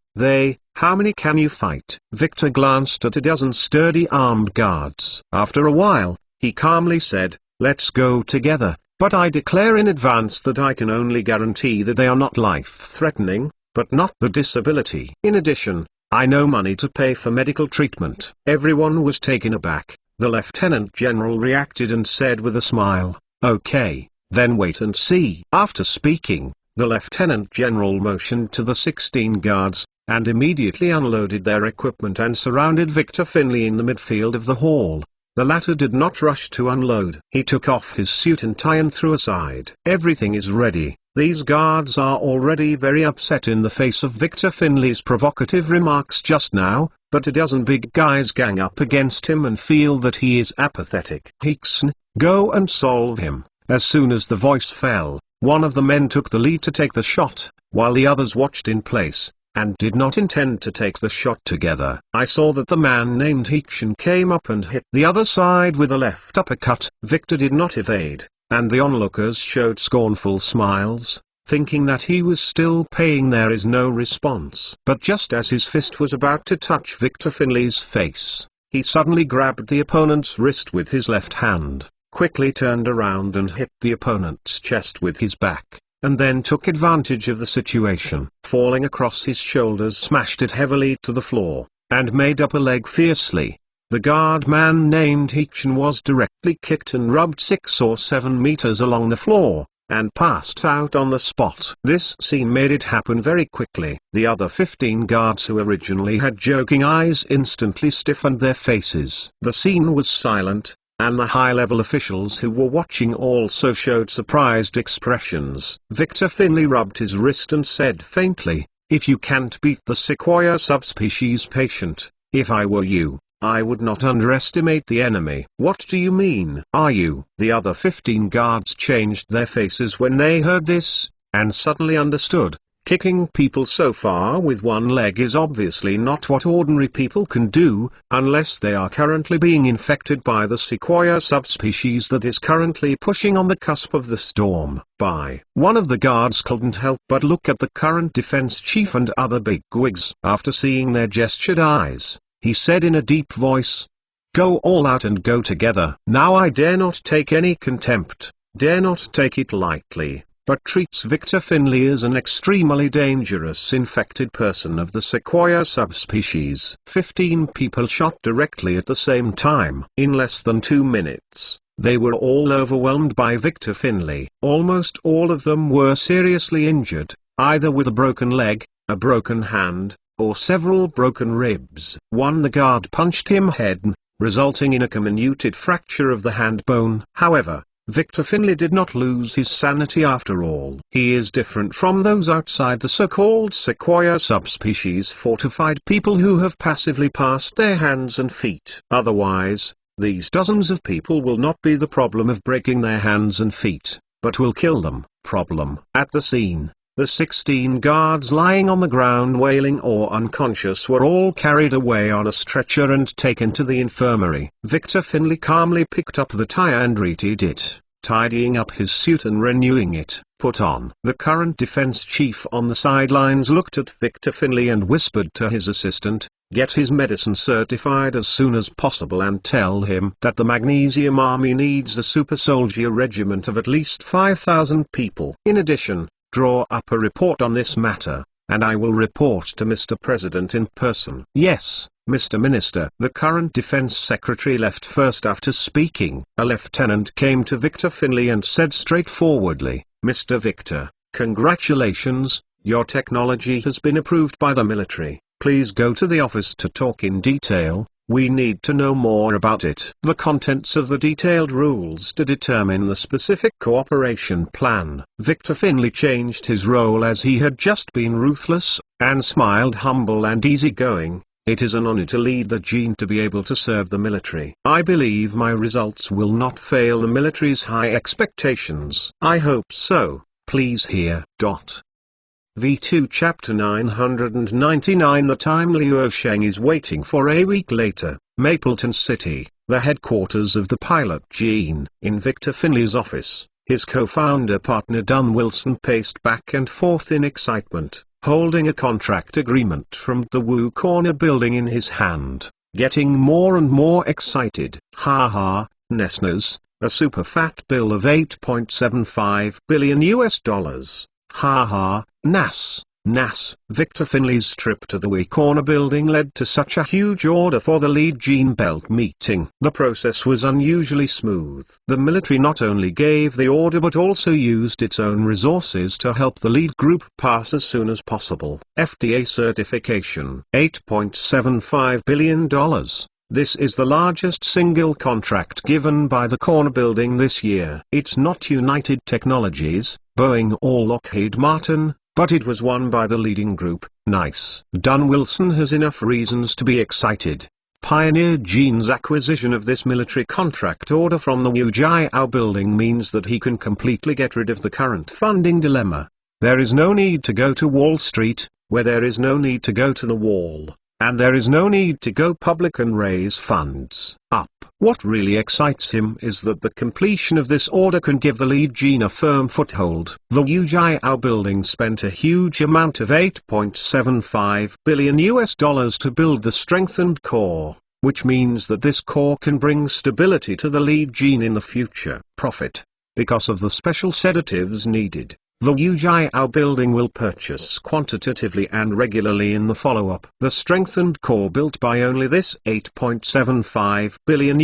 "How many can you fight?" Victor glanced at a dozen sturdy armed guards. After a while, he calmly said, "Let's go together, but I declare in advance that I can only guarantee that they are not life-threatening, but not the disability. In addition, I know money to pay for medical treatment." Everyone was taken aback. The lieutenant general reacted and said with a smile, "Okay, then wait and see." After speaking, the lieutenant general motioned to the 16 guards, and immediately unloaded their equipment and surrounded Victor Finlay in the midfield of the hall. The latter did not rush to unload. He took off his suit and tie and threw aside. "Everything is ready. These guards are already very upset in the face of Victor Finley's provocative remarks just now, but a dozen big guys gang up against him and feel that he is apathetic. Hickson, go and solve him. As soon as the voice fell, one of the men took the lead to take the shot, while the others watched in place, and did not intend to take the shot together. I saw that the man named Hickson came up and hit the other side with a left uppercut. Victor did not evade, and the onlookers showed scornful smiles, thinking that he was still paying. There is no response. But just as his fist was about to touch Victor Finley's face, he suddenly grabbed the opponent's wrist with his left hand, quickly turned around and hit the opponent's chest with his back, and then took advantage of the situation. Falling across his shoulders, smashed it heavily to the floor, and made up a leg fiercely. The guard man named Hickson was directly kicked and rubbed 6 or 7 meters along the floor, and passed out on the spot. This scene made it happen very quickly. The other 15 guards who originally had joking eyes instantly stiffened their faces. The scene was silent, and the high-level officials who were watching also showed surprised expressions. Victor Finley rubbed his wrist and said faintly, "If you can't beat the Sequoia subspecies patient, if I were you, I would not underestimate the enemy." "What do you mean? Are you?" The other 15 guards changed their faces when they heard this, and suddenly understood. Kicking people so far with one leg is obviously not what ordinary people can do, unless they are currently being infected by the Sequoia subspecies that is currently pushing on the cusp of the storm. One of the guards couldn't help but look at the current defense chief and other bigwigs. After seeing their gestured eyes, he said in a deep voice, "Go all out and go together." Now I dare not take any contempt, dare not take it lightly, but treats Victor Finley as an extremely dangerous infected person of the Sequoia subspecies. 15 people shot directly at the same time. In less than 2 minutes, they were all overwhelmed by Victor Finley. Almost all of them were seriously injured, either with a broken leg, a broken hand, or several broken ribs. The guard punched him head, resulting in a comminuted fracture of the hand bone. However, Victor Finley did not lose his sanity after all. He is different from those outside the so-called Sequoia subspecies fortified people who have passively passed their hands and feet. Otherwise, these dozens of people will not be the problem of breaking their hands and feet, but will kill them. Problem. At the scene, the 16 guards lying on the ground wailing or unconscious were all carried away on a stretcher and taken to the infirmary. Victor Finley calmly picked up the tie and retied it, tidying up his suit and renewing it. Put on. The current defense chief on the sidelines looked at Victor Finley and whispered to his assistant, "Get his medicine certified as soon as possible and tell him that the Magnesium Army needs a super soldier regiment of at least 5,000 people. In addition, draw up a report on this matter, and I will report to Mr. President in person." "Yes, Mr. Minister." The current defense secretary left first after speaking. A lieutenant came to Victor Finley and said straightforwardly, "Mr. Victor, congratulations, your technology has been approved by the military. Please go to the office to talk in detail. We need to know more about it." The contents of the detailed rules to determine the specific cooperation plan. Victor Finley changed his role as he had just been ruthless, and smiled humble and easygoing. "It is an honor to lead the Gene to be able to serve the military. I believe my results will not fail the military's high expectations." "I hope so. Please hear. V2 Chapter 999. The time Liu Sheng is waiting for. A week later, Mapleton City, the headquarters of the pilot Gene. In Victor Finley's office, his co-founder partner Dunn Wilson paced back and forth in excitement, holding a contract agreement from the Wu Corner building in his hand, getting more and more excited. Nesners, a super fat bill of $8.75 billion US. NAS. Victor Finley's trip to the Wu Corner building led to such a huge order for the lead Gene Belt meeting. The process was unusually smooth. The military not only gave the order but also used its own resources to help the lead group pass as soon as possible. FDA certification. $8.75 billion. This is the largest single contract given by the corner building this year. It's not United Technologies, Boeing or Lockheed Martin, but it was won by the leading group. Nice. Don Wilson has enough reasons to be excited. Pioneer Gene's acquisition of this military contract order from the Wu Jiao building means that he can completely get rid of the current funding dilemma. There is no need to go to Wall Street, where there is no need to go to the wall, and there is no need to go public and raise funds. What really excites him is that the completion of this order can give the lead Gene a firm foothold. The Wu Jiao building spent a huge amount of $8.75 billion to build the strengthened core, which means that this core can bring stability to the lead Gene in the future. Profit. Because of the special sedatives needed, the Wu Jiao building will purchase quantitatively and regularly in the follow-up. The strengthened core built by only this $8.75 billion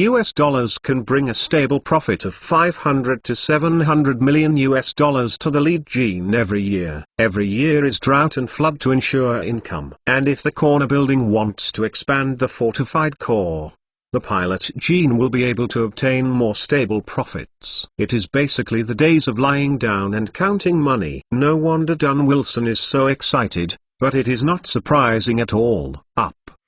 can bring a stable profit of $500 to $700 million to the lead Gene every year. Every year is drought and flood to ensure income. And if the corner building wants to expand the fortified core, the pilot Gene will be able to obtain more stable profits. It is basically the days of lying down and counting money. No wonder Don Wilson is so excited, but it is not surprising at all.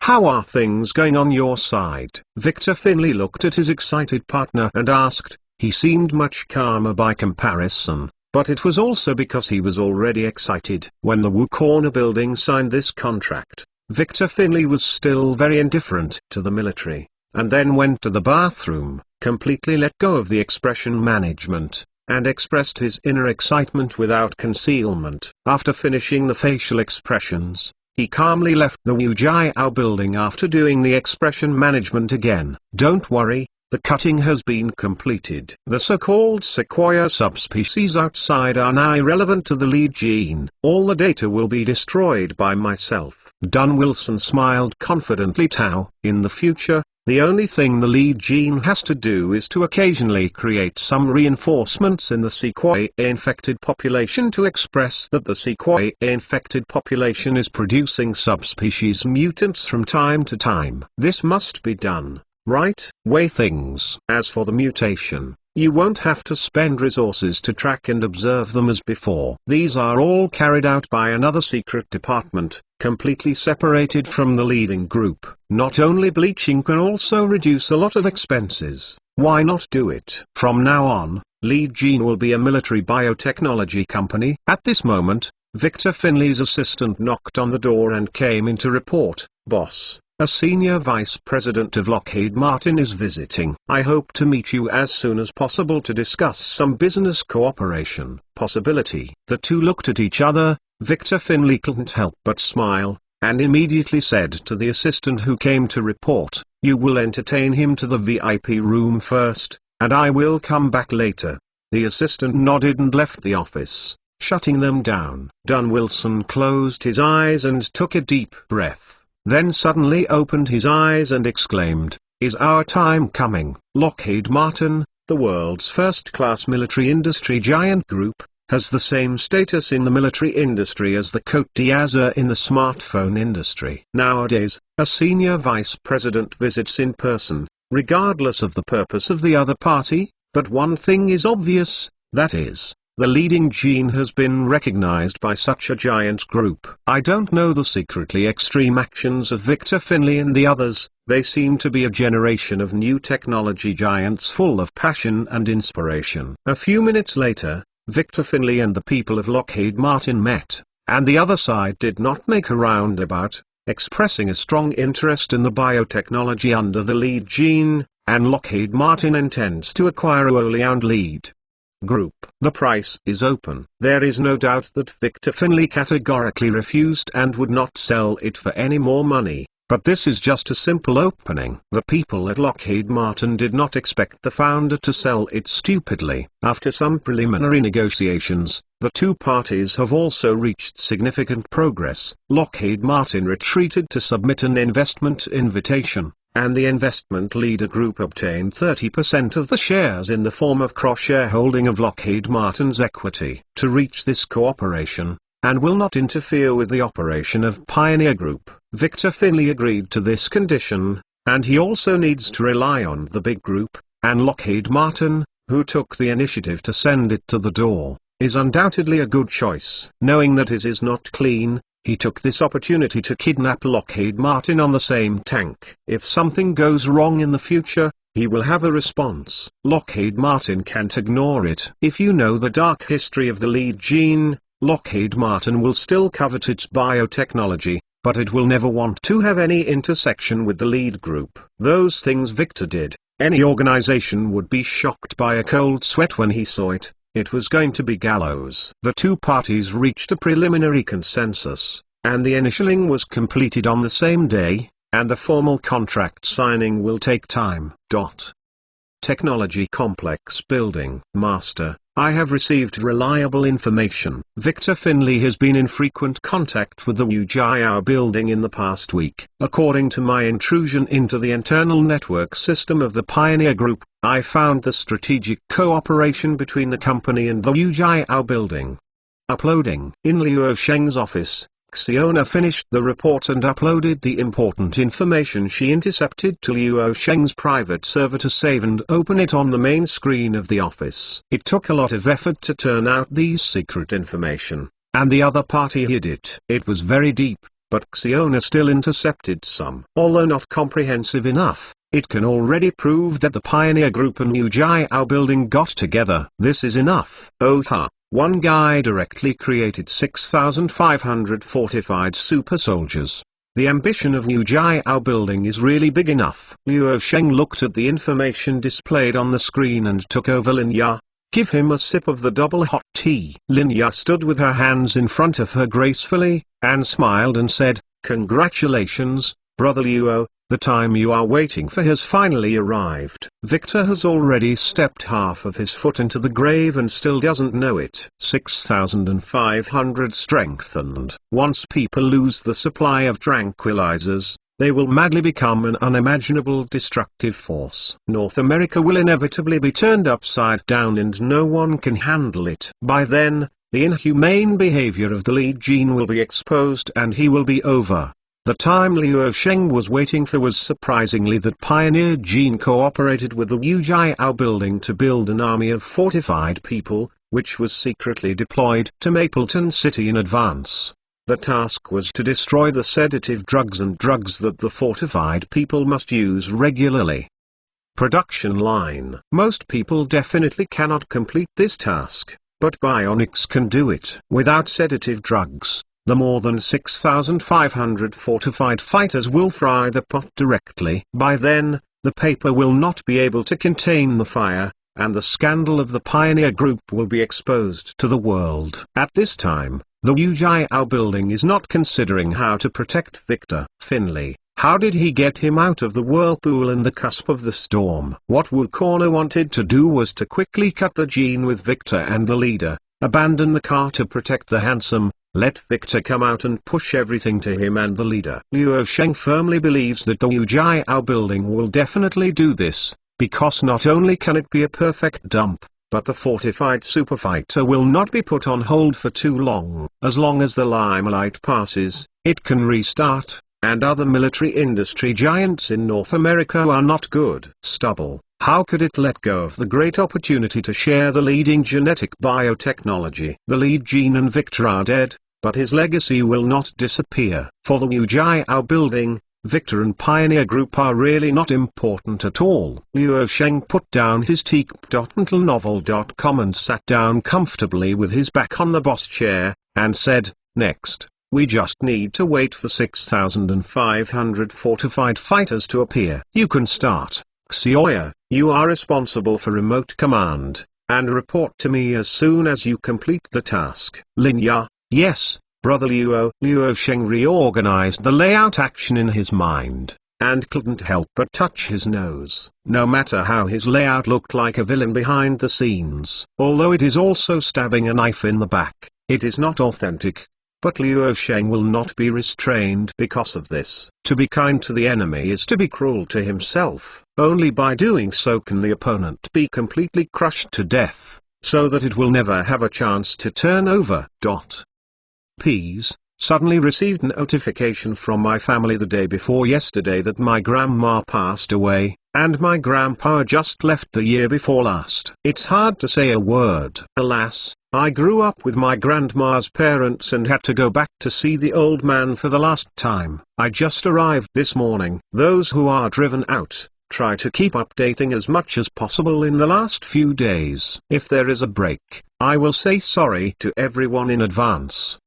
How are things going on your side? Victor Finlay looked at his excited partner and asked. He seemed much calmer by comparison, but it was also because he was already excited. When the Wu Corner building signed this contract, Victor Finlay was still very indifferent to the military, and then went to the bathroom, completely let go of the expression management, and expressed his inner excitement without concealment. After finishing the facial expressions, he calmly left the Wu Jiao building after doing the expression management again. Don't worry, the cutting has been completed. The so-called Sequoia subspecies outside are now irrelevant to the lead Gene. All the data will be destroyed by myself. Don Wilson smiled confidently. In the future, the only thing the lead Gene has to do is to occasionally create some reinforcements in the Sequoia-infected population to express that the Sequoia-infected population is producing subspecies mutants from time to time. This must be done right way things. As for the mutation, you won't have to spend resources to track and observe them as before. These are all carried out by another secret department, completely separated from the leading group. Not only bleaching can also reduce a lot of expenses. Why not do it? From now on, Lead Gene will be a military biotechnology company. At this moment, Victor Finlay's assistant knocked on the door and came in to report. Boss, a senior vice president of Lockheed Martin is visiting. I hope to meet you as soon as possible to discuss some business cooperation possibility. The two looked at each other. Victor Finlay couldn't help but smile, and immediately said to the assistant who came to report, "You will entertain him to the VIP room first, and I will come back later." The assistant nodded and left the office, shutting them down. Don Wilson closed his eyes and took a deep breath. Then suddenly opened his eyes and exclaimed, "Is our time coming?" Lockheed Martin, the world's first-class military industry giant group, has the same status in the military industry as the Côte d'Azur in the smartphone industry. Nowadays, a senior vice president visits in person, regardless of the purpose of the other party, but one thing is obvious, that is, the leading Gene has been recognized by such a giant group. I don't know the secretly extreme actions of Victor Finlay and the others. They seem to be a generation of new technology giants full of passion and inspiration. A few minutes later, Victor Finlay and the people of Lockheed Martin met, and the other side did not make a roundabout, expressing a strong interest in the biotechnology under the lead Gene, and Lockheed Martin intends to acquire Wholly owned lead group. The price is open. There is no doubt that Victor Finlay categorically refused and would not sell it for any more money, but this is just a simple opening. The people at Lockheed Martin did not expect the founder to sell it stupidly. After some preliminary negotiations, the two parties have also reached significant progress. Lockheed Martin retreated to submit an investment invitation, and the investment leader group obtained 30% of the shares in the form of cross-shareholding of Lockheed Martin's equity. To reach this cooperation, and will not interfere with the operation of Pioneer Group, Victor Finlay agreed to this condition, and he also needs to rely on the big group, and Lockheed Martin, who took the initiative to send it to the door, is undoubtedly a good choice. Knowing that his is not clean, he took this opportunity to kidnap Lockheed Martin on the same tank. If something goes wrong in the future, he will have a response. Lockheed Martin can't ignore it. If you know the dark history of the lead gene, Lockheed Martin will still covet its biotechnology, but it will never want to have any intersection with the lead group. Those things Victor did, any organization would be shocked by a cold sweat when he saw it. It was going to be gallows. The two parties reached a preliminary consensus, and the initialing was completed on the same day, and the formal contract signing will take time. Technology Complex Building. Master, I have received reliable information. Victor Finley has been in frequent contact with the Wu Jiao building in the past week. According to my intrusion into the internal network system of the Pioneer Group, I found the strategic cooperation between the company and the Wu Jiao building. Uploading. In Liu Sheng's office, Xiona finished the report and uploaded the important information she intercepted to Liu Sheng's private server to save and open it on the main screen of the office. It took a lot of effort to turn out these secret information, and the other party hid it. It was very deep, but Xiona still intercepted some. Although not comprehensive enough, it can already prove that the Pioneer Group and Wu Jiao building got together. This is enough. Oh ha. One guy directly created 6,500 fortified super soldiers. The ambition of Wu Jiao building is really big enough. Liu Sheng looked at the information displayed on the screen and took over Lin Ya. Give him a sip of the double hot tea. Lin Ya stood with her hands in front of her gracefully, and smiled and said, "Congratulations, Brother Liu. The time you are waiting for has finally arrived." Victor has already stepped half of his foot into the grave and still doesn't know it. 6,500 strengthened. Once people lose the supply of tranquilizers, they will madly become an unimaginable destructive force. North America will inevitably be turned upside down and no one can handle it. By then, the inhumane behavior of the lead gene will be exposed and he will be over. The time Liu Sheng was waiting for was surprisingly that Pioneer Gene cooperated with the Wu Jiao building to build an army of fortified people, which was secretly deployed to Mapleton City in advance. The task was to destroy the sedative drugs and drugs that the fortified people must use regularly. Production line. Most people definitely cannot complete this task, but Bionics can do it. Without sedative drugs, the more than 6,500 fortified fighters will fry the pot directly. By then, the paper will not be able to contain the fire, and the scandal of the Pioneer Group will be exposed to the world. At this time, the Wu Jiao building is not considering how to protect Victor Finley. How did he get him out of the whirlpool and the cusp of the storm? What Wu Corner wanted to do was to quickly cut the gene with Victor and the leader, abandon the car to protect the handsome, let Victor come out and push everything to him and the leader. Liu Sheng firmly believes that the Wu Jiao building will definitely do this, because not only can it be a perfect dump, but the fortified superfighter will not be put on hold for too long. As long as the limelight passes, it can restart, and other military industry giants in North America are not good. Stubble. How could it let go of the great opportunity to share the leading genetic biotechnology? The lead gene and Victor are dead, but his legacy will not disappear. For the Wu Jiao building, Victor and Pioneer Group are really not important at all. Liu Sheng put down his teak.mentalnovel.com and sat down comfortably with his back on the boss chair, and said, "Next, we just need to wait for 6,500 fortified fighters to appear. You can start. Xiaoya, you are responsible for remote command, and report to me as soon as you complete the task." Lin Ya, yes, Brother Liu. Liu Sheng reorganized the layout action in his mind, and couldn't help but touch his nose. No matter how his layout looked like a villain behind the scenes, although it is also stabbing a knife in the back, it is not authentic. But Liu Sheng will not be restrained because of this. To be kind to the enemy is to be cruel to himself. Only by doing so can the opponent be completely crushed to death, so that it will never have a chance to turn over. Ps. suddenly received notification from my family the day before yesterday that my grandma passed away, and my grandpa just left the year before last. It's hard to say a word. Alas, I grew up with my grandma's parents and had to go back to see the old man for the last time. I just arrived this morning. Those who are driven out, try to keep updating as much as possible in the last few days. If there is a break, I will say sorry to everyone in advance.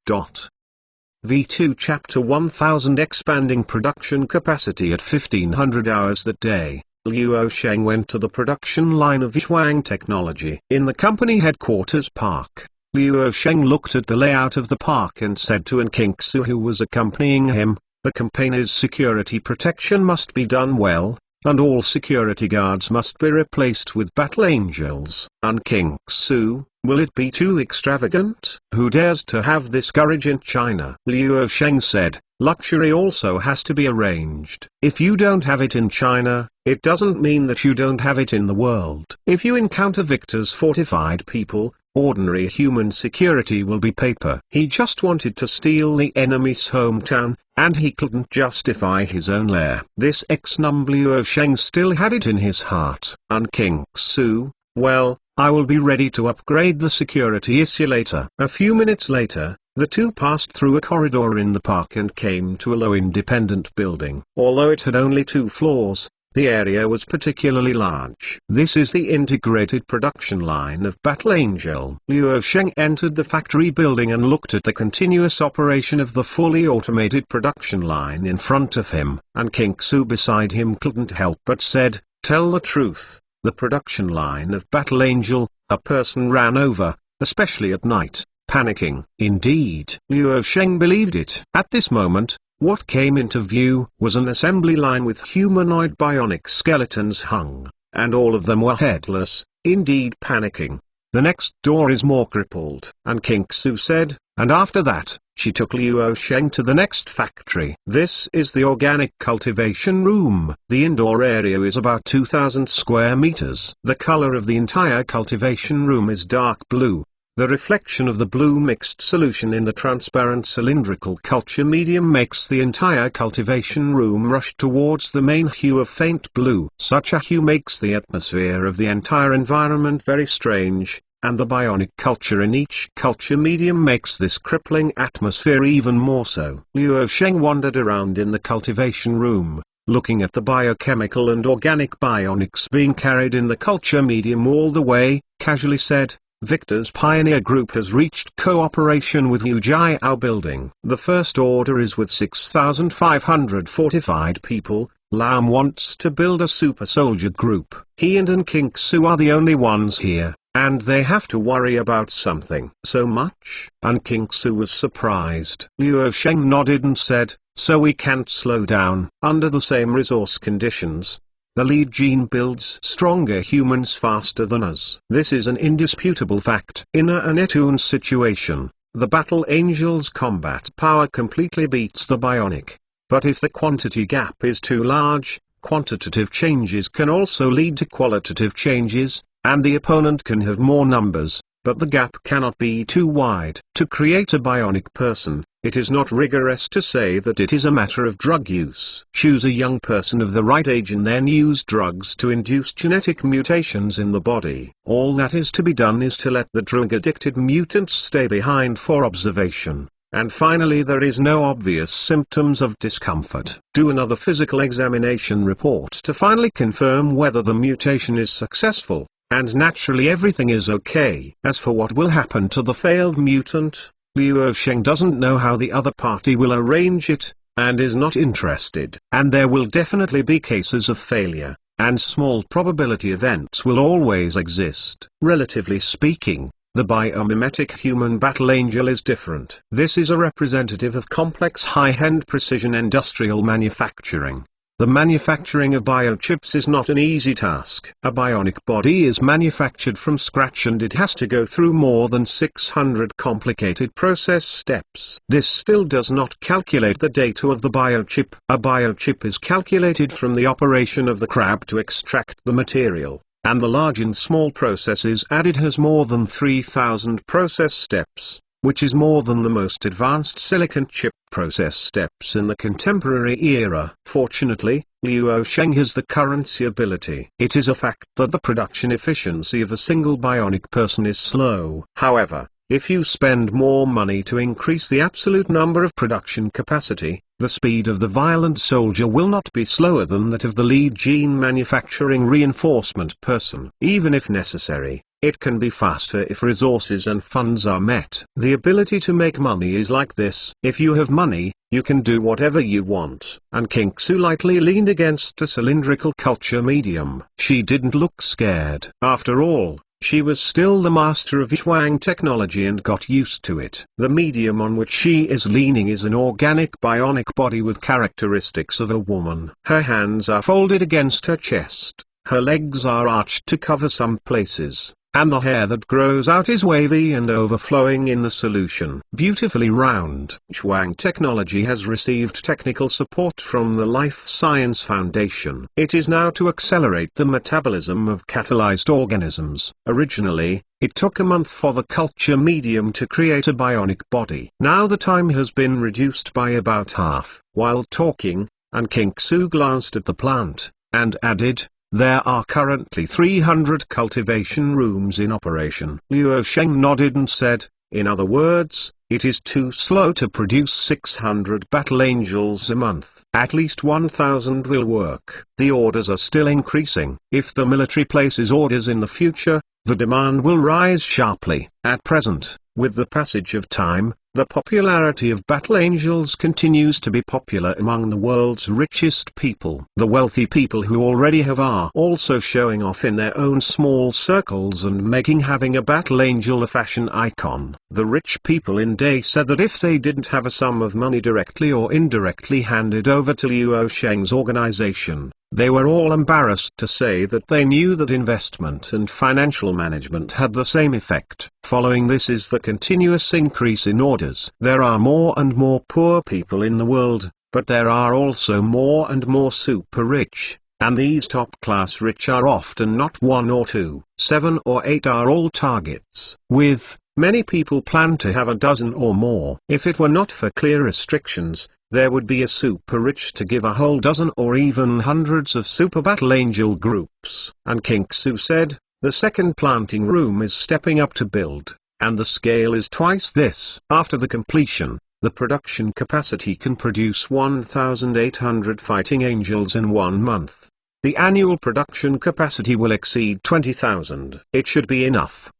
V2 Chapter 1000 Expanding production capacity at 1500 hours that day. Luo Sheng went to the production line of Zhuang Technology in the company headquarters park. Luo Sheng looked at the layout of the park and said to An Kingsu, who was accompanying him, "The company's security protection must be done well, and all security guards must be replaced with battle angels." An Kingsu, will it be too extravagant? Who dares to have this courage in China? Luo Sheng said, luxury also has to be arranged. If you don't have it in China, it doesn't mean that you don't have it in the world. If you encounter Victor's fortified people, ordinary human security will be paper. He just wanted to steal the enemy's hometown, and he couldn't justify his own lair. This ex-num Luo Sheng still had it in his heart. An Kingsu, well, I will be ready to upgrade the security issue later. A few minutes later, the two passed through a corridor in the park and came to a low independent building. Although it had only 2 floors, the area was particularly large. This is the integrated production line of Battle Angel. Luo Sheng entered the factory building and looked at the continuous operation of the fully automated production line in front of him. And Kingsu beside him couldn't help but said, "Tell the truth, the production line of Battle Angel, a person ran over, especially at night, panicking." Indeed, Luo Sheng believed it. At this moment, what came into view was an assembly line with humanoid bionic skeletons hung, and all of them were headless, indeed panicking. "The next door is more crippled," and Kingsu said, and after that, she took Luo Sheng to the next factory. This is the organic cultivation room. The indoor area is about 2,000 square meters. The color of the entire cultivation room is dark blue. The reflection of the blue mixed solution in the transparent cylindrical culture medium makes the entire cultivation room rush towards the main hue of faint blue. Such a hue makes the atmosphere of the entire environment very strange, and the bionic culture in each culture medium makes this crippling atmosphere even more so. Luo Sheng wandered around in the cultivation room, looking at the biochemical and organic bionics being carried in the culture medium all the way, casually said, "Victor's Pioneer Group has reached cooperation with Yu Jiao Building. The first order is with 6,500 fortified people. Lam wants to build a super soldier group. He and An Kingsu are the only ones here, and they have to worry about something." "So much?" An Kingsu was surprised. Luo Sheng nodded and said, "So we can't slow down." Under the same resource conditions, the lead gene builds stronger humans faster than us. This is an indisputable fact. In a Nettoon's situation, the Battle Angel's combat power completely beats the bionic. But if the quantity gap is too large, quantitative changes can also lead to qualitative changes, and the opponent can have more numbers, but the gap cannot be too wide. To create a bionic person, it is not rigorous to say that it is a matter of drug use. Choose a young person of the right age and then use drugs to induce genetic mutations in the body. All that is to be done is to let the drug-addicted mutants stay behind for observation. And finally, there is no obvious symptoms of discomfort. Do another physical examination report to finally confirm whether the mutation is successful, and naturally everything is okay. As for what will happen to the failed mutant, Luo Sheng doesn't know how the other party will arrange it, and is not interested. And there will definitely be cases of failure, and small probability events will always exist. Relatively speaking, the biomimetic human battle angel is different. This is a representative of complex high-end precision industrial manufacturing. The manufacturing of biochips is not an easy task. A bionic body is manufactured from scratch and it has to go through more than 600 complicated process steps. This still does not calculate the data of the biochip. A biochip is calculated from the operation of the crab to extract the material, and the large and small processes added has more than 3,000 process steps. which is more than the most advanced silicon chip process steps in the contemporary era. Fortunately, Luo Sheng has the currency ability. It is a fact that the production efficiency of a single bionic person is slow. However, if you spend more money to increase the absolute number of production capacity, the speed of the violent soldier will not be slower than that of the lead gene manufacturing reinforcement person. Even if necessary, it can be faster if resources and funds are met. The ability to make money is like this. If you have money, you can do whatever you want. And King Su lightly leaned against a cylindrical culture medium. She didn't look scared. After all, she was still the master of Shuang technology and got used to it. The medium on which she is leaning is an organic bionic body with characteristics of a woman. Her hands are folded against her chest, her legs are arched to cover some places, and the hair that grows out is wavy and overflowing in the solution. Beautifully round. Shuang Technology has received technical support from the Life Science Foundation. It is now to accelerate the metabolism of catalyzed organisms. Originally, it took a month for the culture medium to create a bionic body. Now the time has been reduced by about half. While talking, and King Su glanced at the plant, and added, "There are currently 300 cultivation rooms in operation." Luo Sheng nodded and said, "In other words, it is too slow to produce 600 battle angels a month. At least 1,000 will work." The orders are still increasing. If the military places orders in the future, the demand will rise sharply. At present, with the passage of time, the popularity of battle angels continues to be popular among the world's richest people. The wealthy people who already have are also showing off in their own small circles and making having a battle angel a fashion icon. The rich people in Day said that if they didn't have a sum of money directly or indirectly handed over to Luo Sheng's organization, they were all embarrassed to say that they knew that investment and financial management had the same effect. Following this is the continuous increase in orders. There are more and more poor people in the world, but there are also more and more super rich, and these top-class rich are often not 1 or 2, 7 or 8 are all targets. With many people plan to have a dozen or more. If it were not for clear restrictions, there would be a super rich to give a whole dozen or even hundreds of super battle angel groups. And King Su said, "The second planting room is stepping up to build, and the scale is twice this." After the completion, the production capacity can produce 1,800 fighting angels in 1 month. The annual production capacity will exceed 20,000. It should be enough.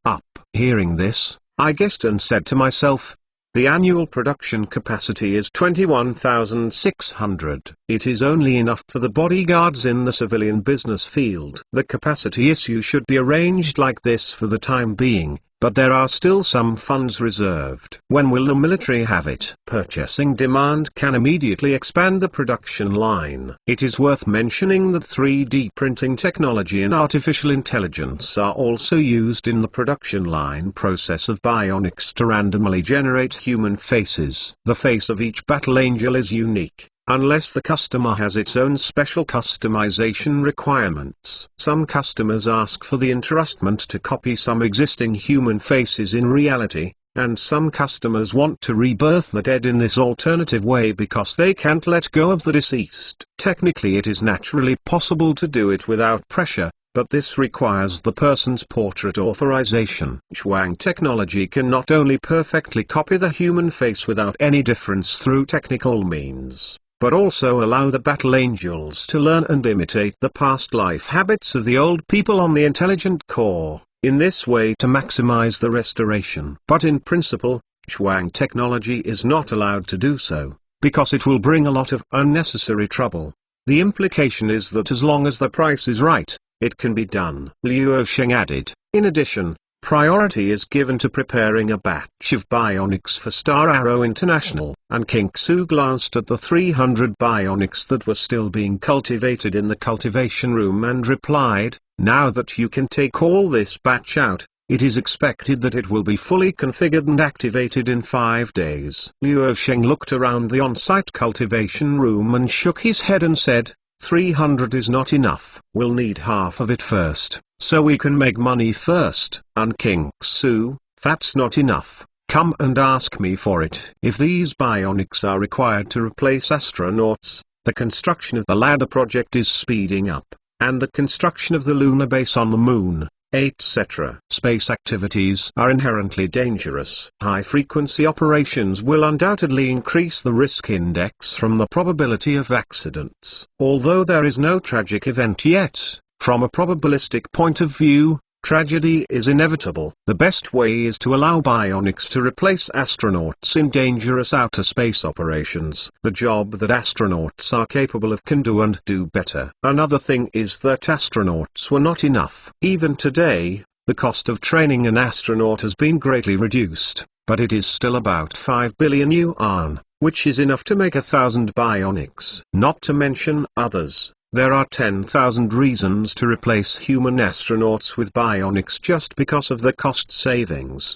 Hearing this, I guessed and said to myself, the annual production capacity is 21,600. It is only enough for the bodyguards in the civilian business field. The capacity issue should be arranged like this for the time being, but there are still some funds reserved. When will the military have it? Purchasing demand can immediately expand the production line. It is worth mentioning that 3D printing technology and artificial intelligence are also used in the production line process of bionics to randomly generate human faces. The face of each battle angel is unique, unless the customer has its own special customization requirements. Some customers ask for the entrustment to copy some existing human faces in reality, and some customers want to rebirth the dead in this alternative way because they can't let go of the deceased. Technically it is naturally possible to do it without pressure, but this requires the person's portrait authorization. Shuang Technology can not only perfectly copy the human face without any difference through technical means, but also allow the battle angels to learn and imitate the past life habits of the old people on the intelligent core, in this way to maximize the restoration. But in principle, Shuang Technology is not allowed to do so, because it will bring a lot of unnecessary trouble. The implication is that as long as the price is right, it can be done. Luo Sheng added, in addition, priority is given to preparing a batch of bionics for Star Arrow International, and King Su glanced at the 300 bionics that were still being cultivated in the cultivation room and replied, "Now that you can take all this batch out, it is expected that it will be fully configured and activated in 5 days." Luo Sheng looked around the on-site cultivation room and shook his head and said, 300 is not enough. We'll need half of it first, so we can make money first. And King Su, that's not enough. come and ask me for it. If these bionics are required to replace astronauts, the construction of the ladder project is speeding up, and the construction of the lunar base on the moon, etc. Space activities are inherently dangerous. High-frequency operations will undoubtedly increase the risk index from the probability of accidents. Although there is no tragic event yet, from a probabilistic point of view, tragedy is inevitable. The best way is to allow bionics to replace astronauts in dangerous outer space operations. The job that astronauts are capable of can do and do better. Another thing is that astronauts were not enough. Even today, the cost of training an astronaut has been greatly reduced, but it is still about 5 billion yuan, which is enough to make 1,000 bionics. Not to mention others. There are 10,000 reasons to replace human astronauts with bionics just because of the cost savings.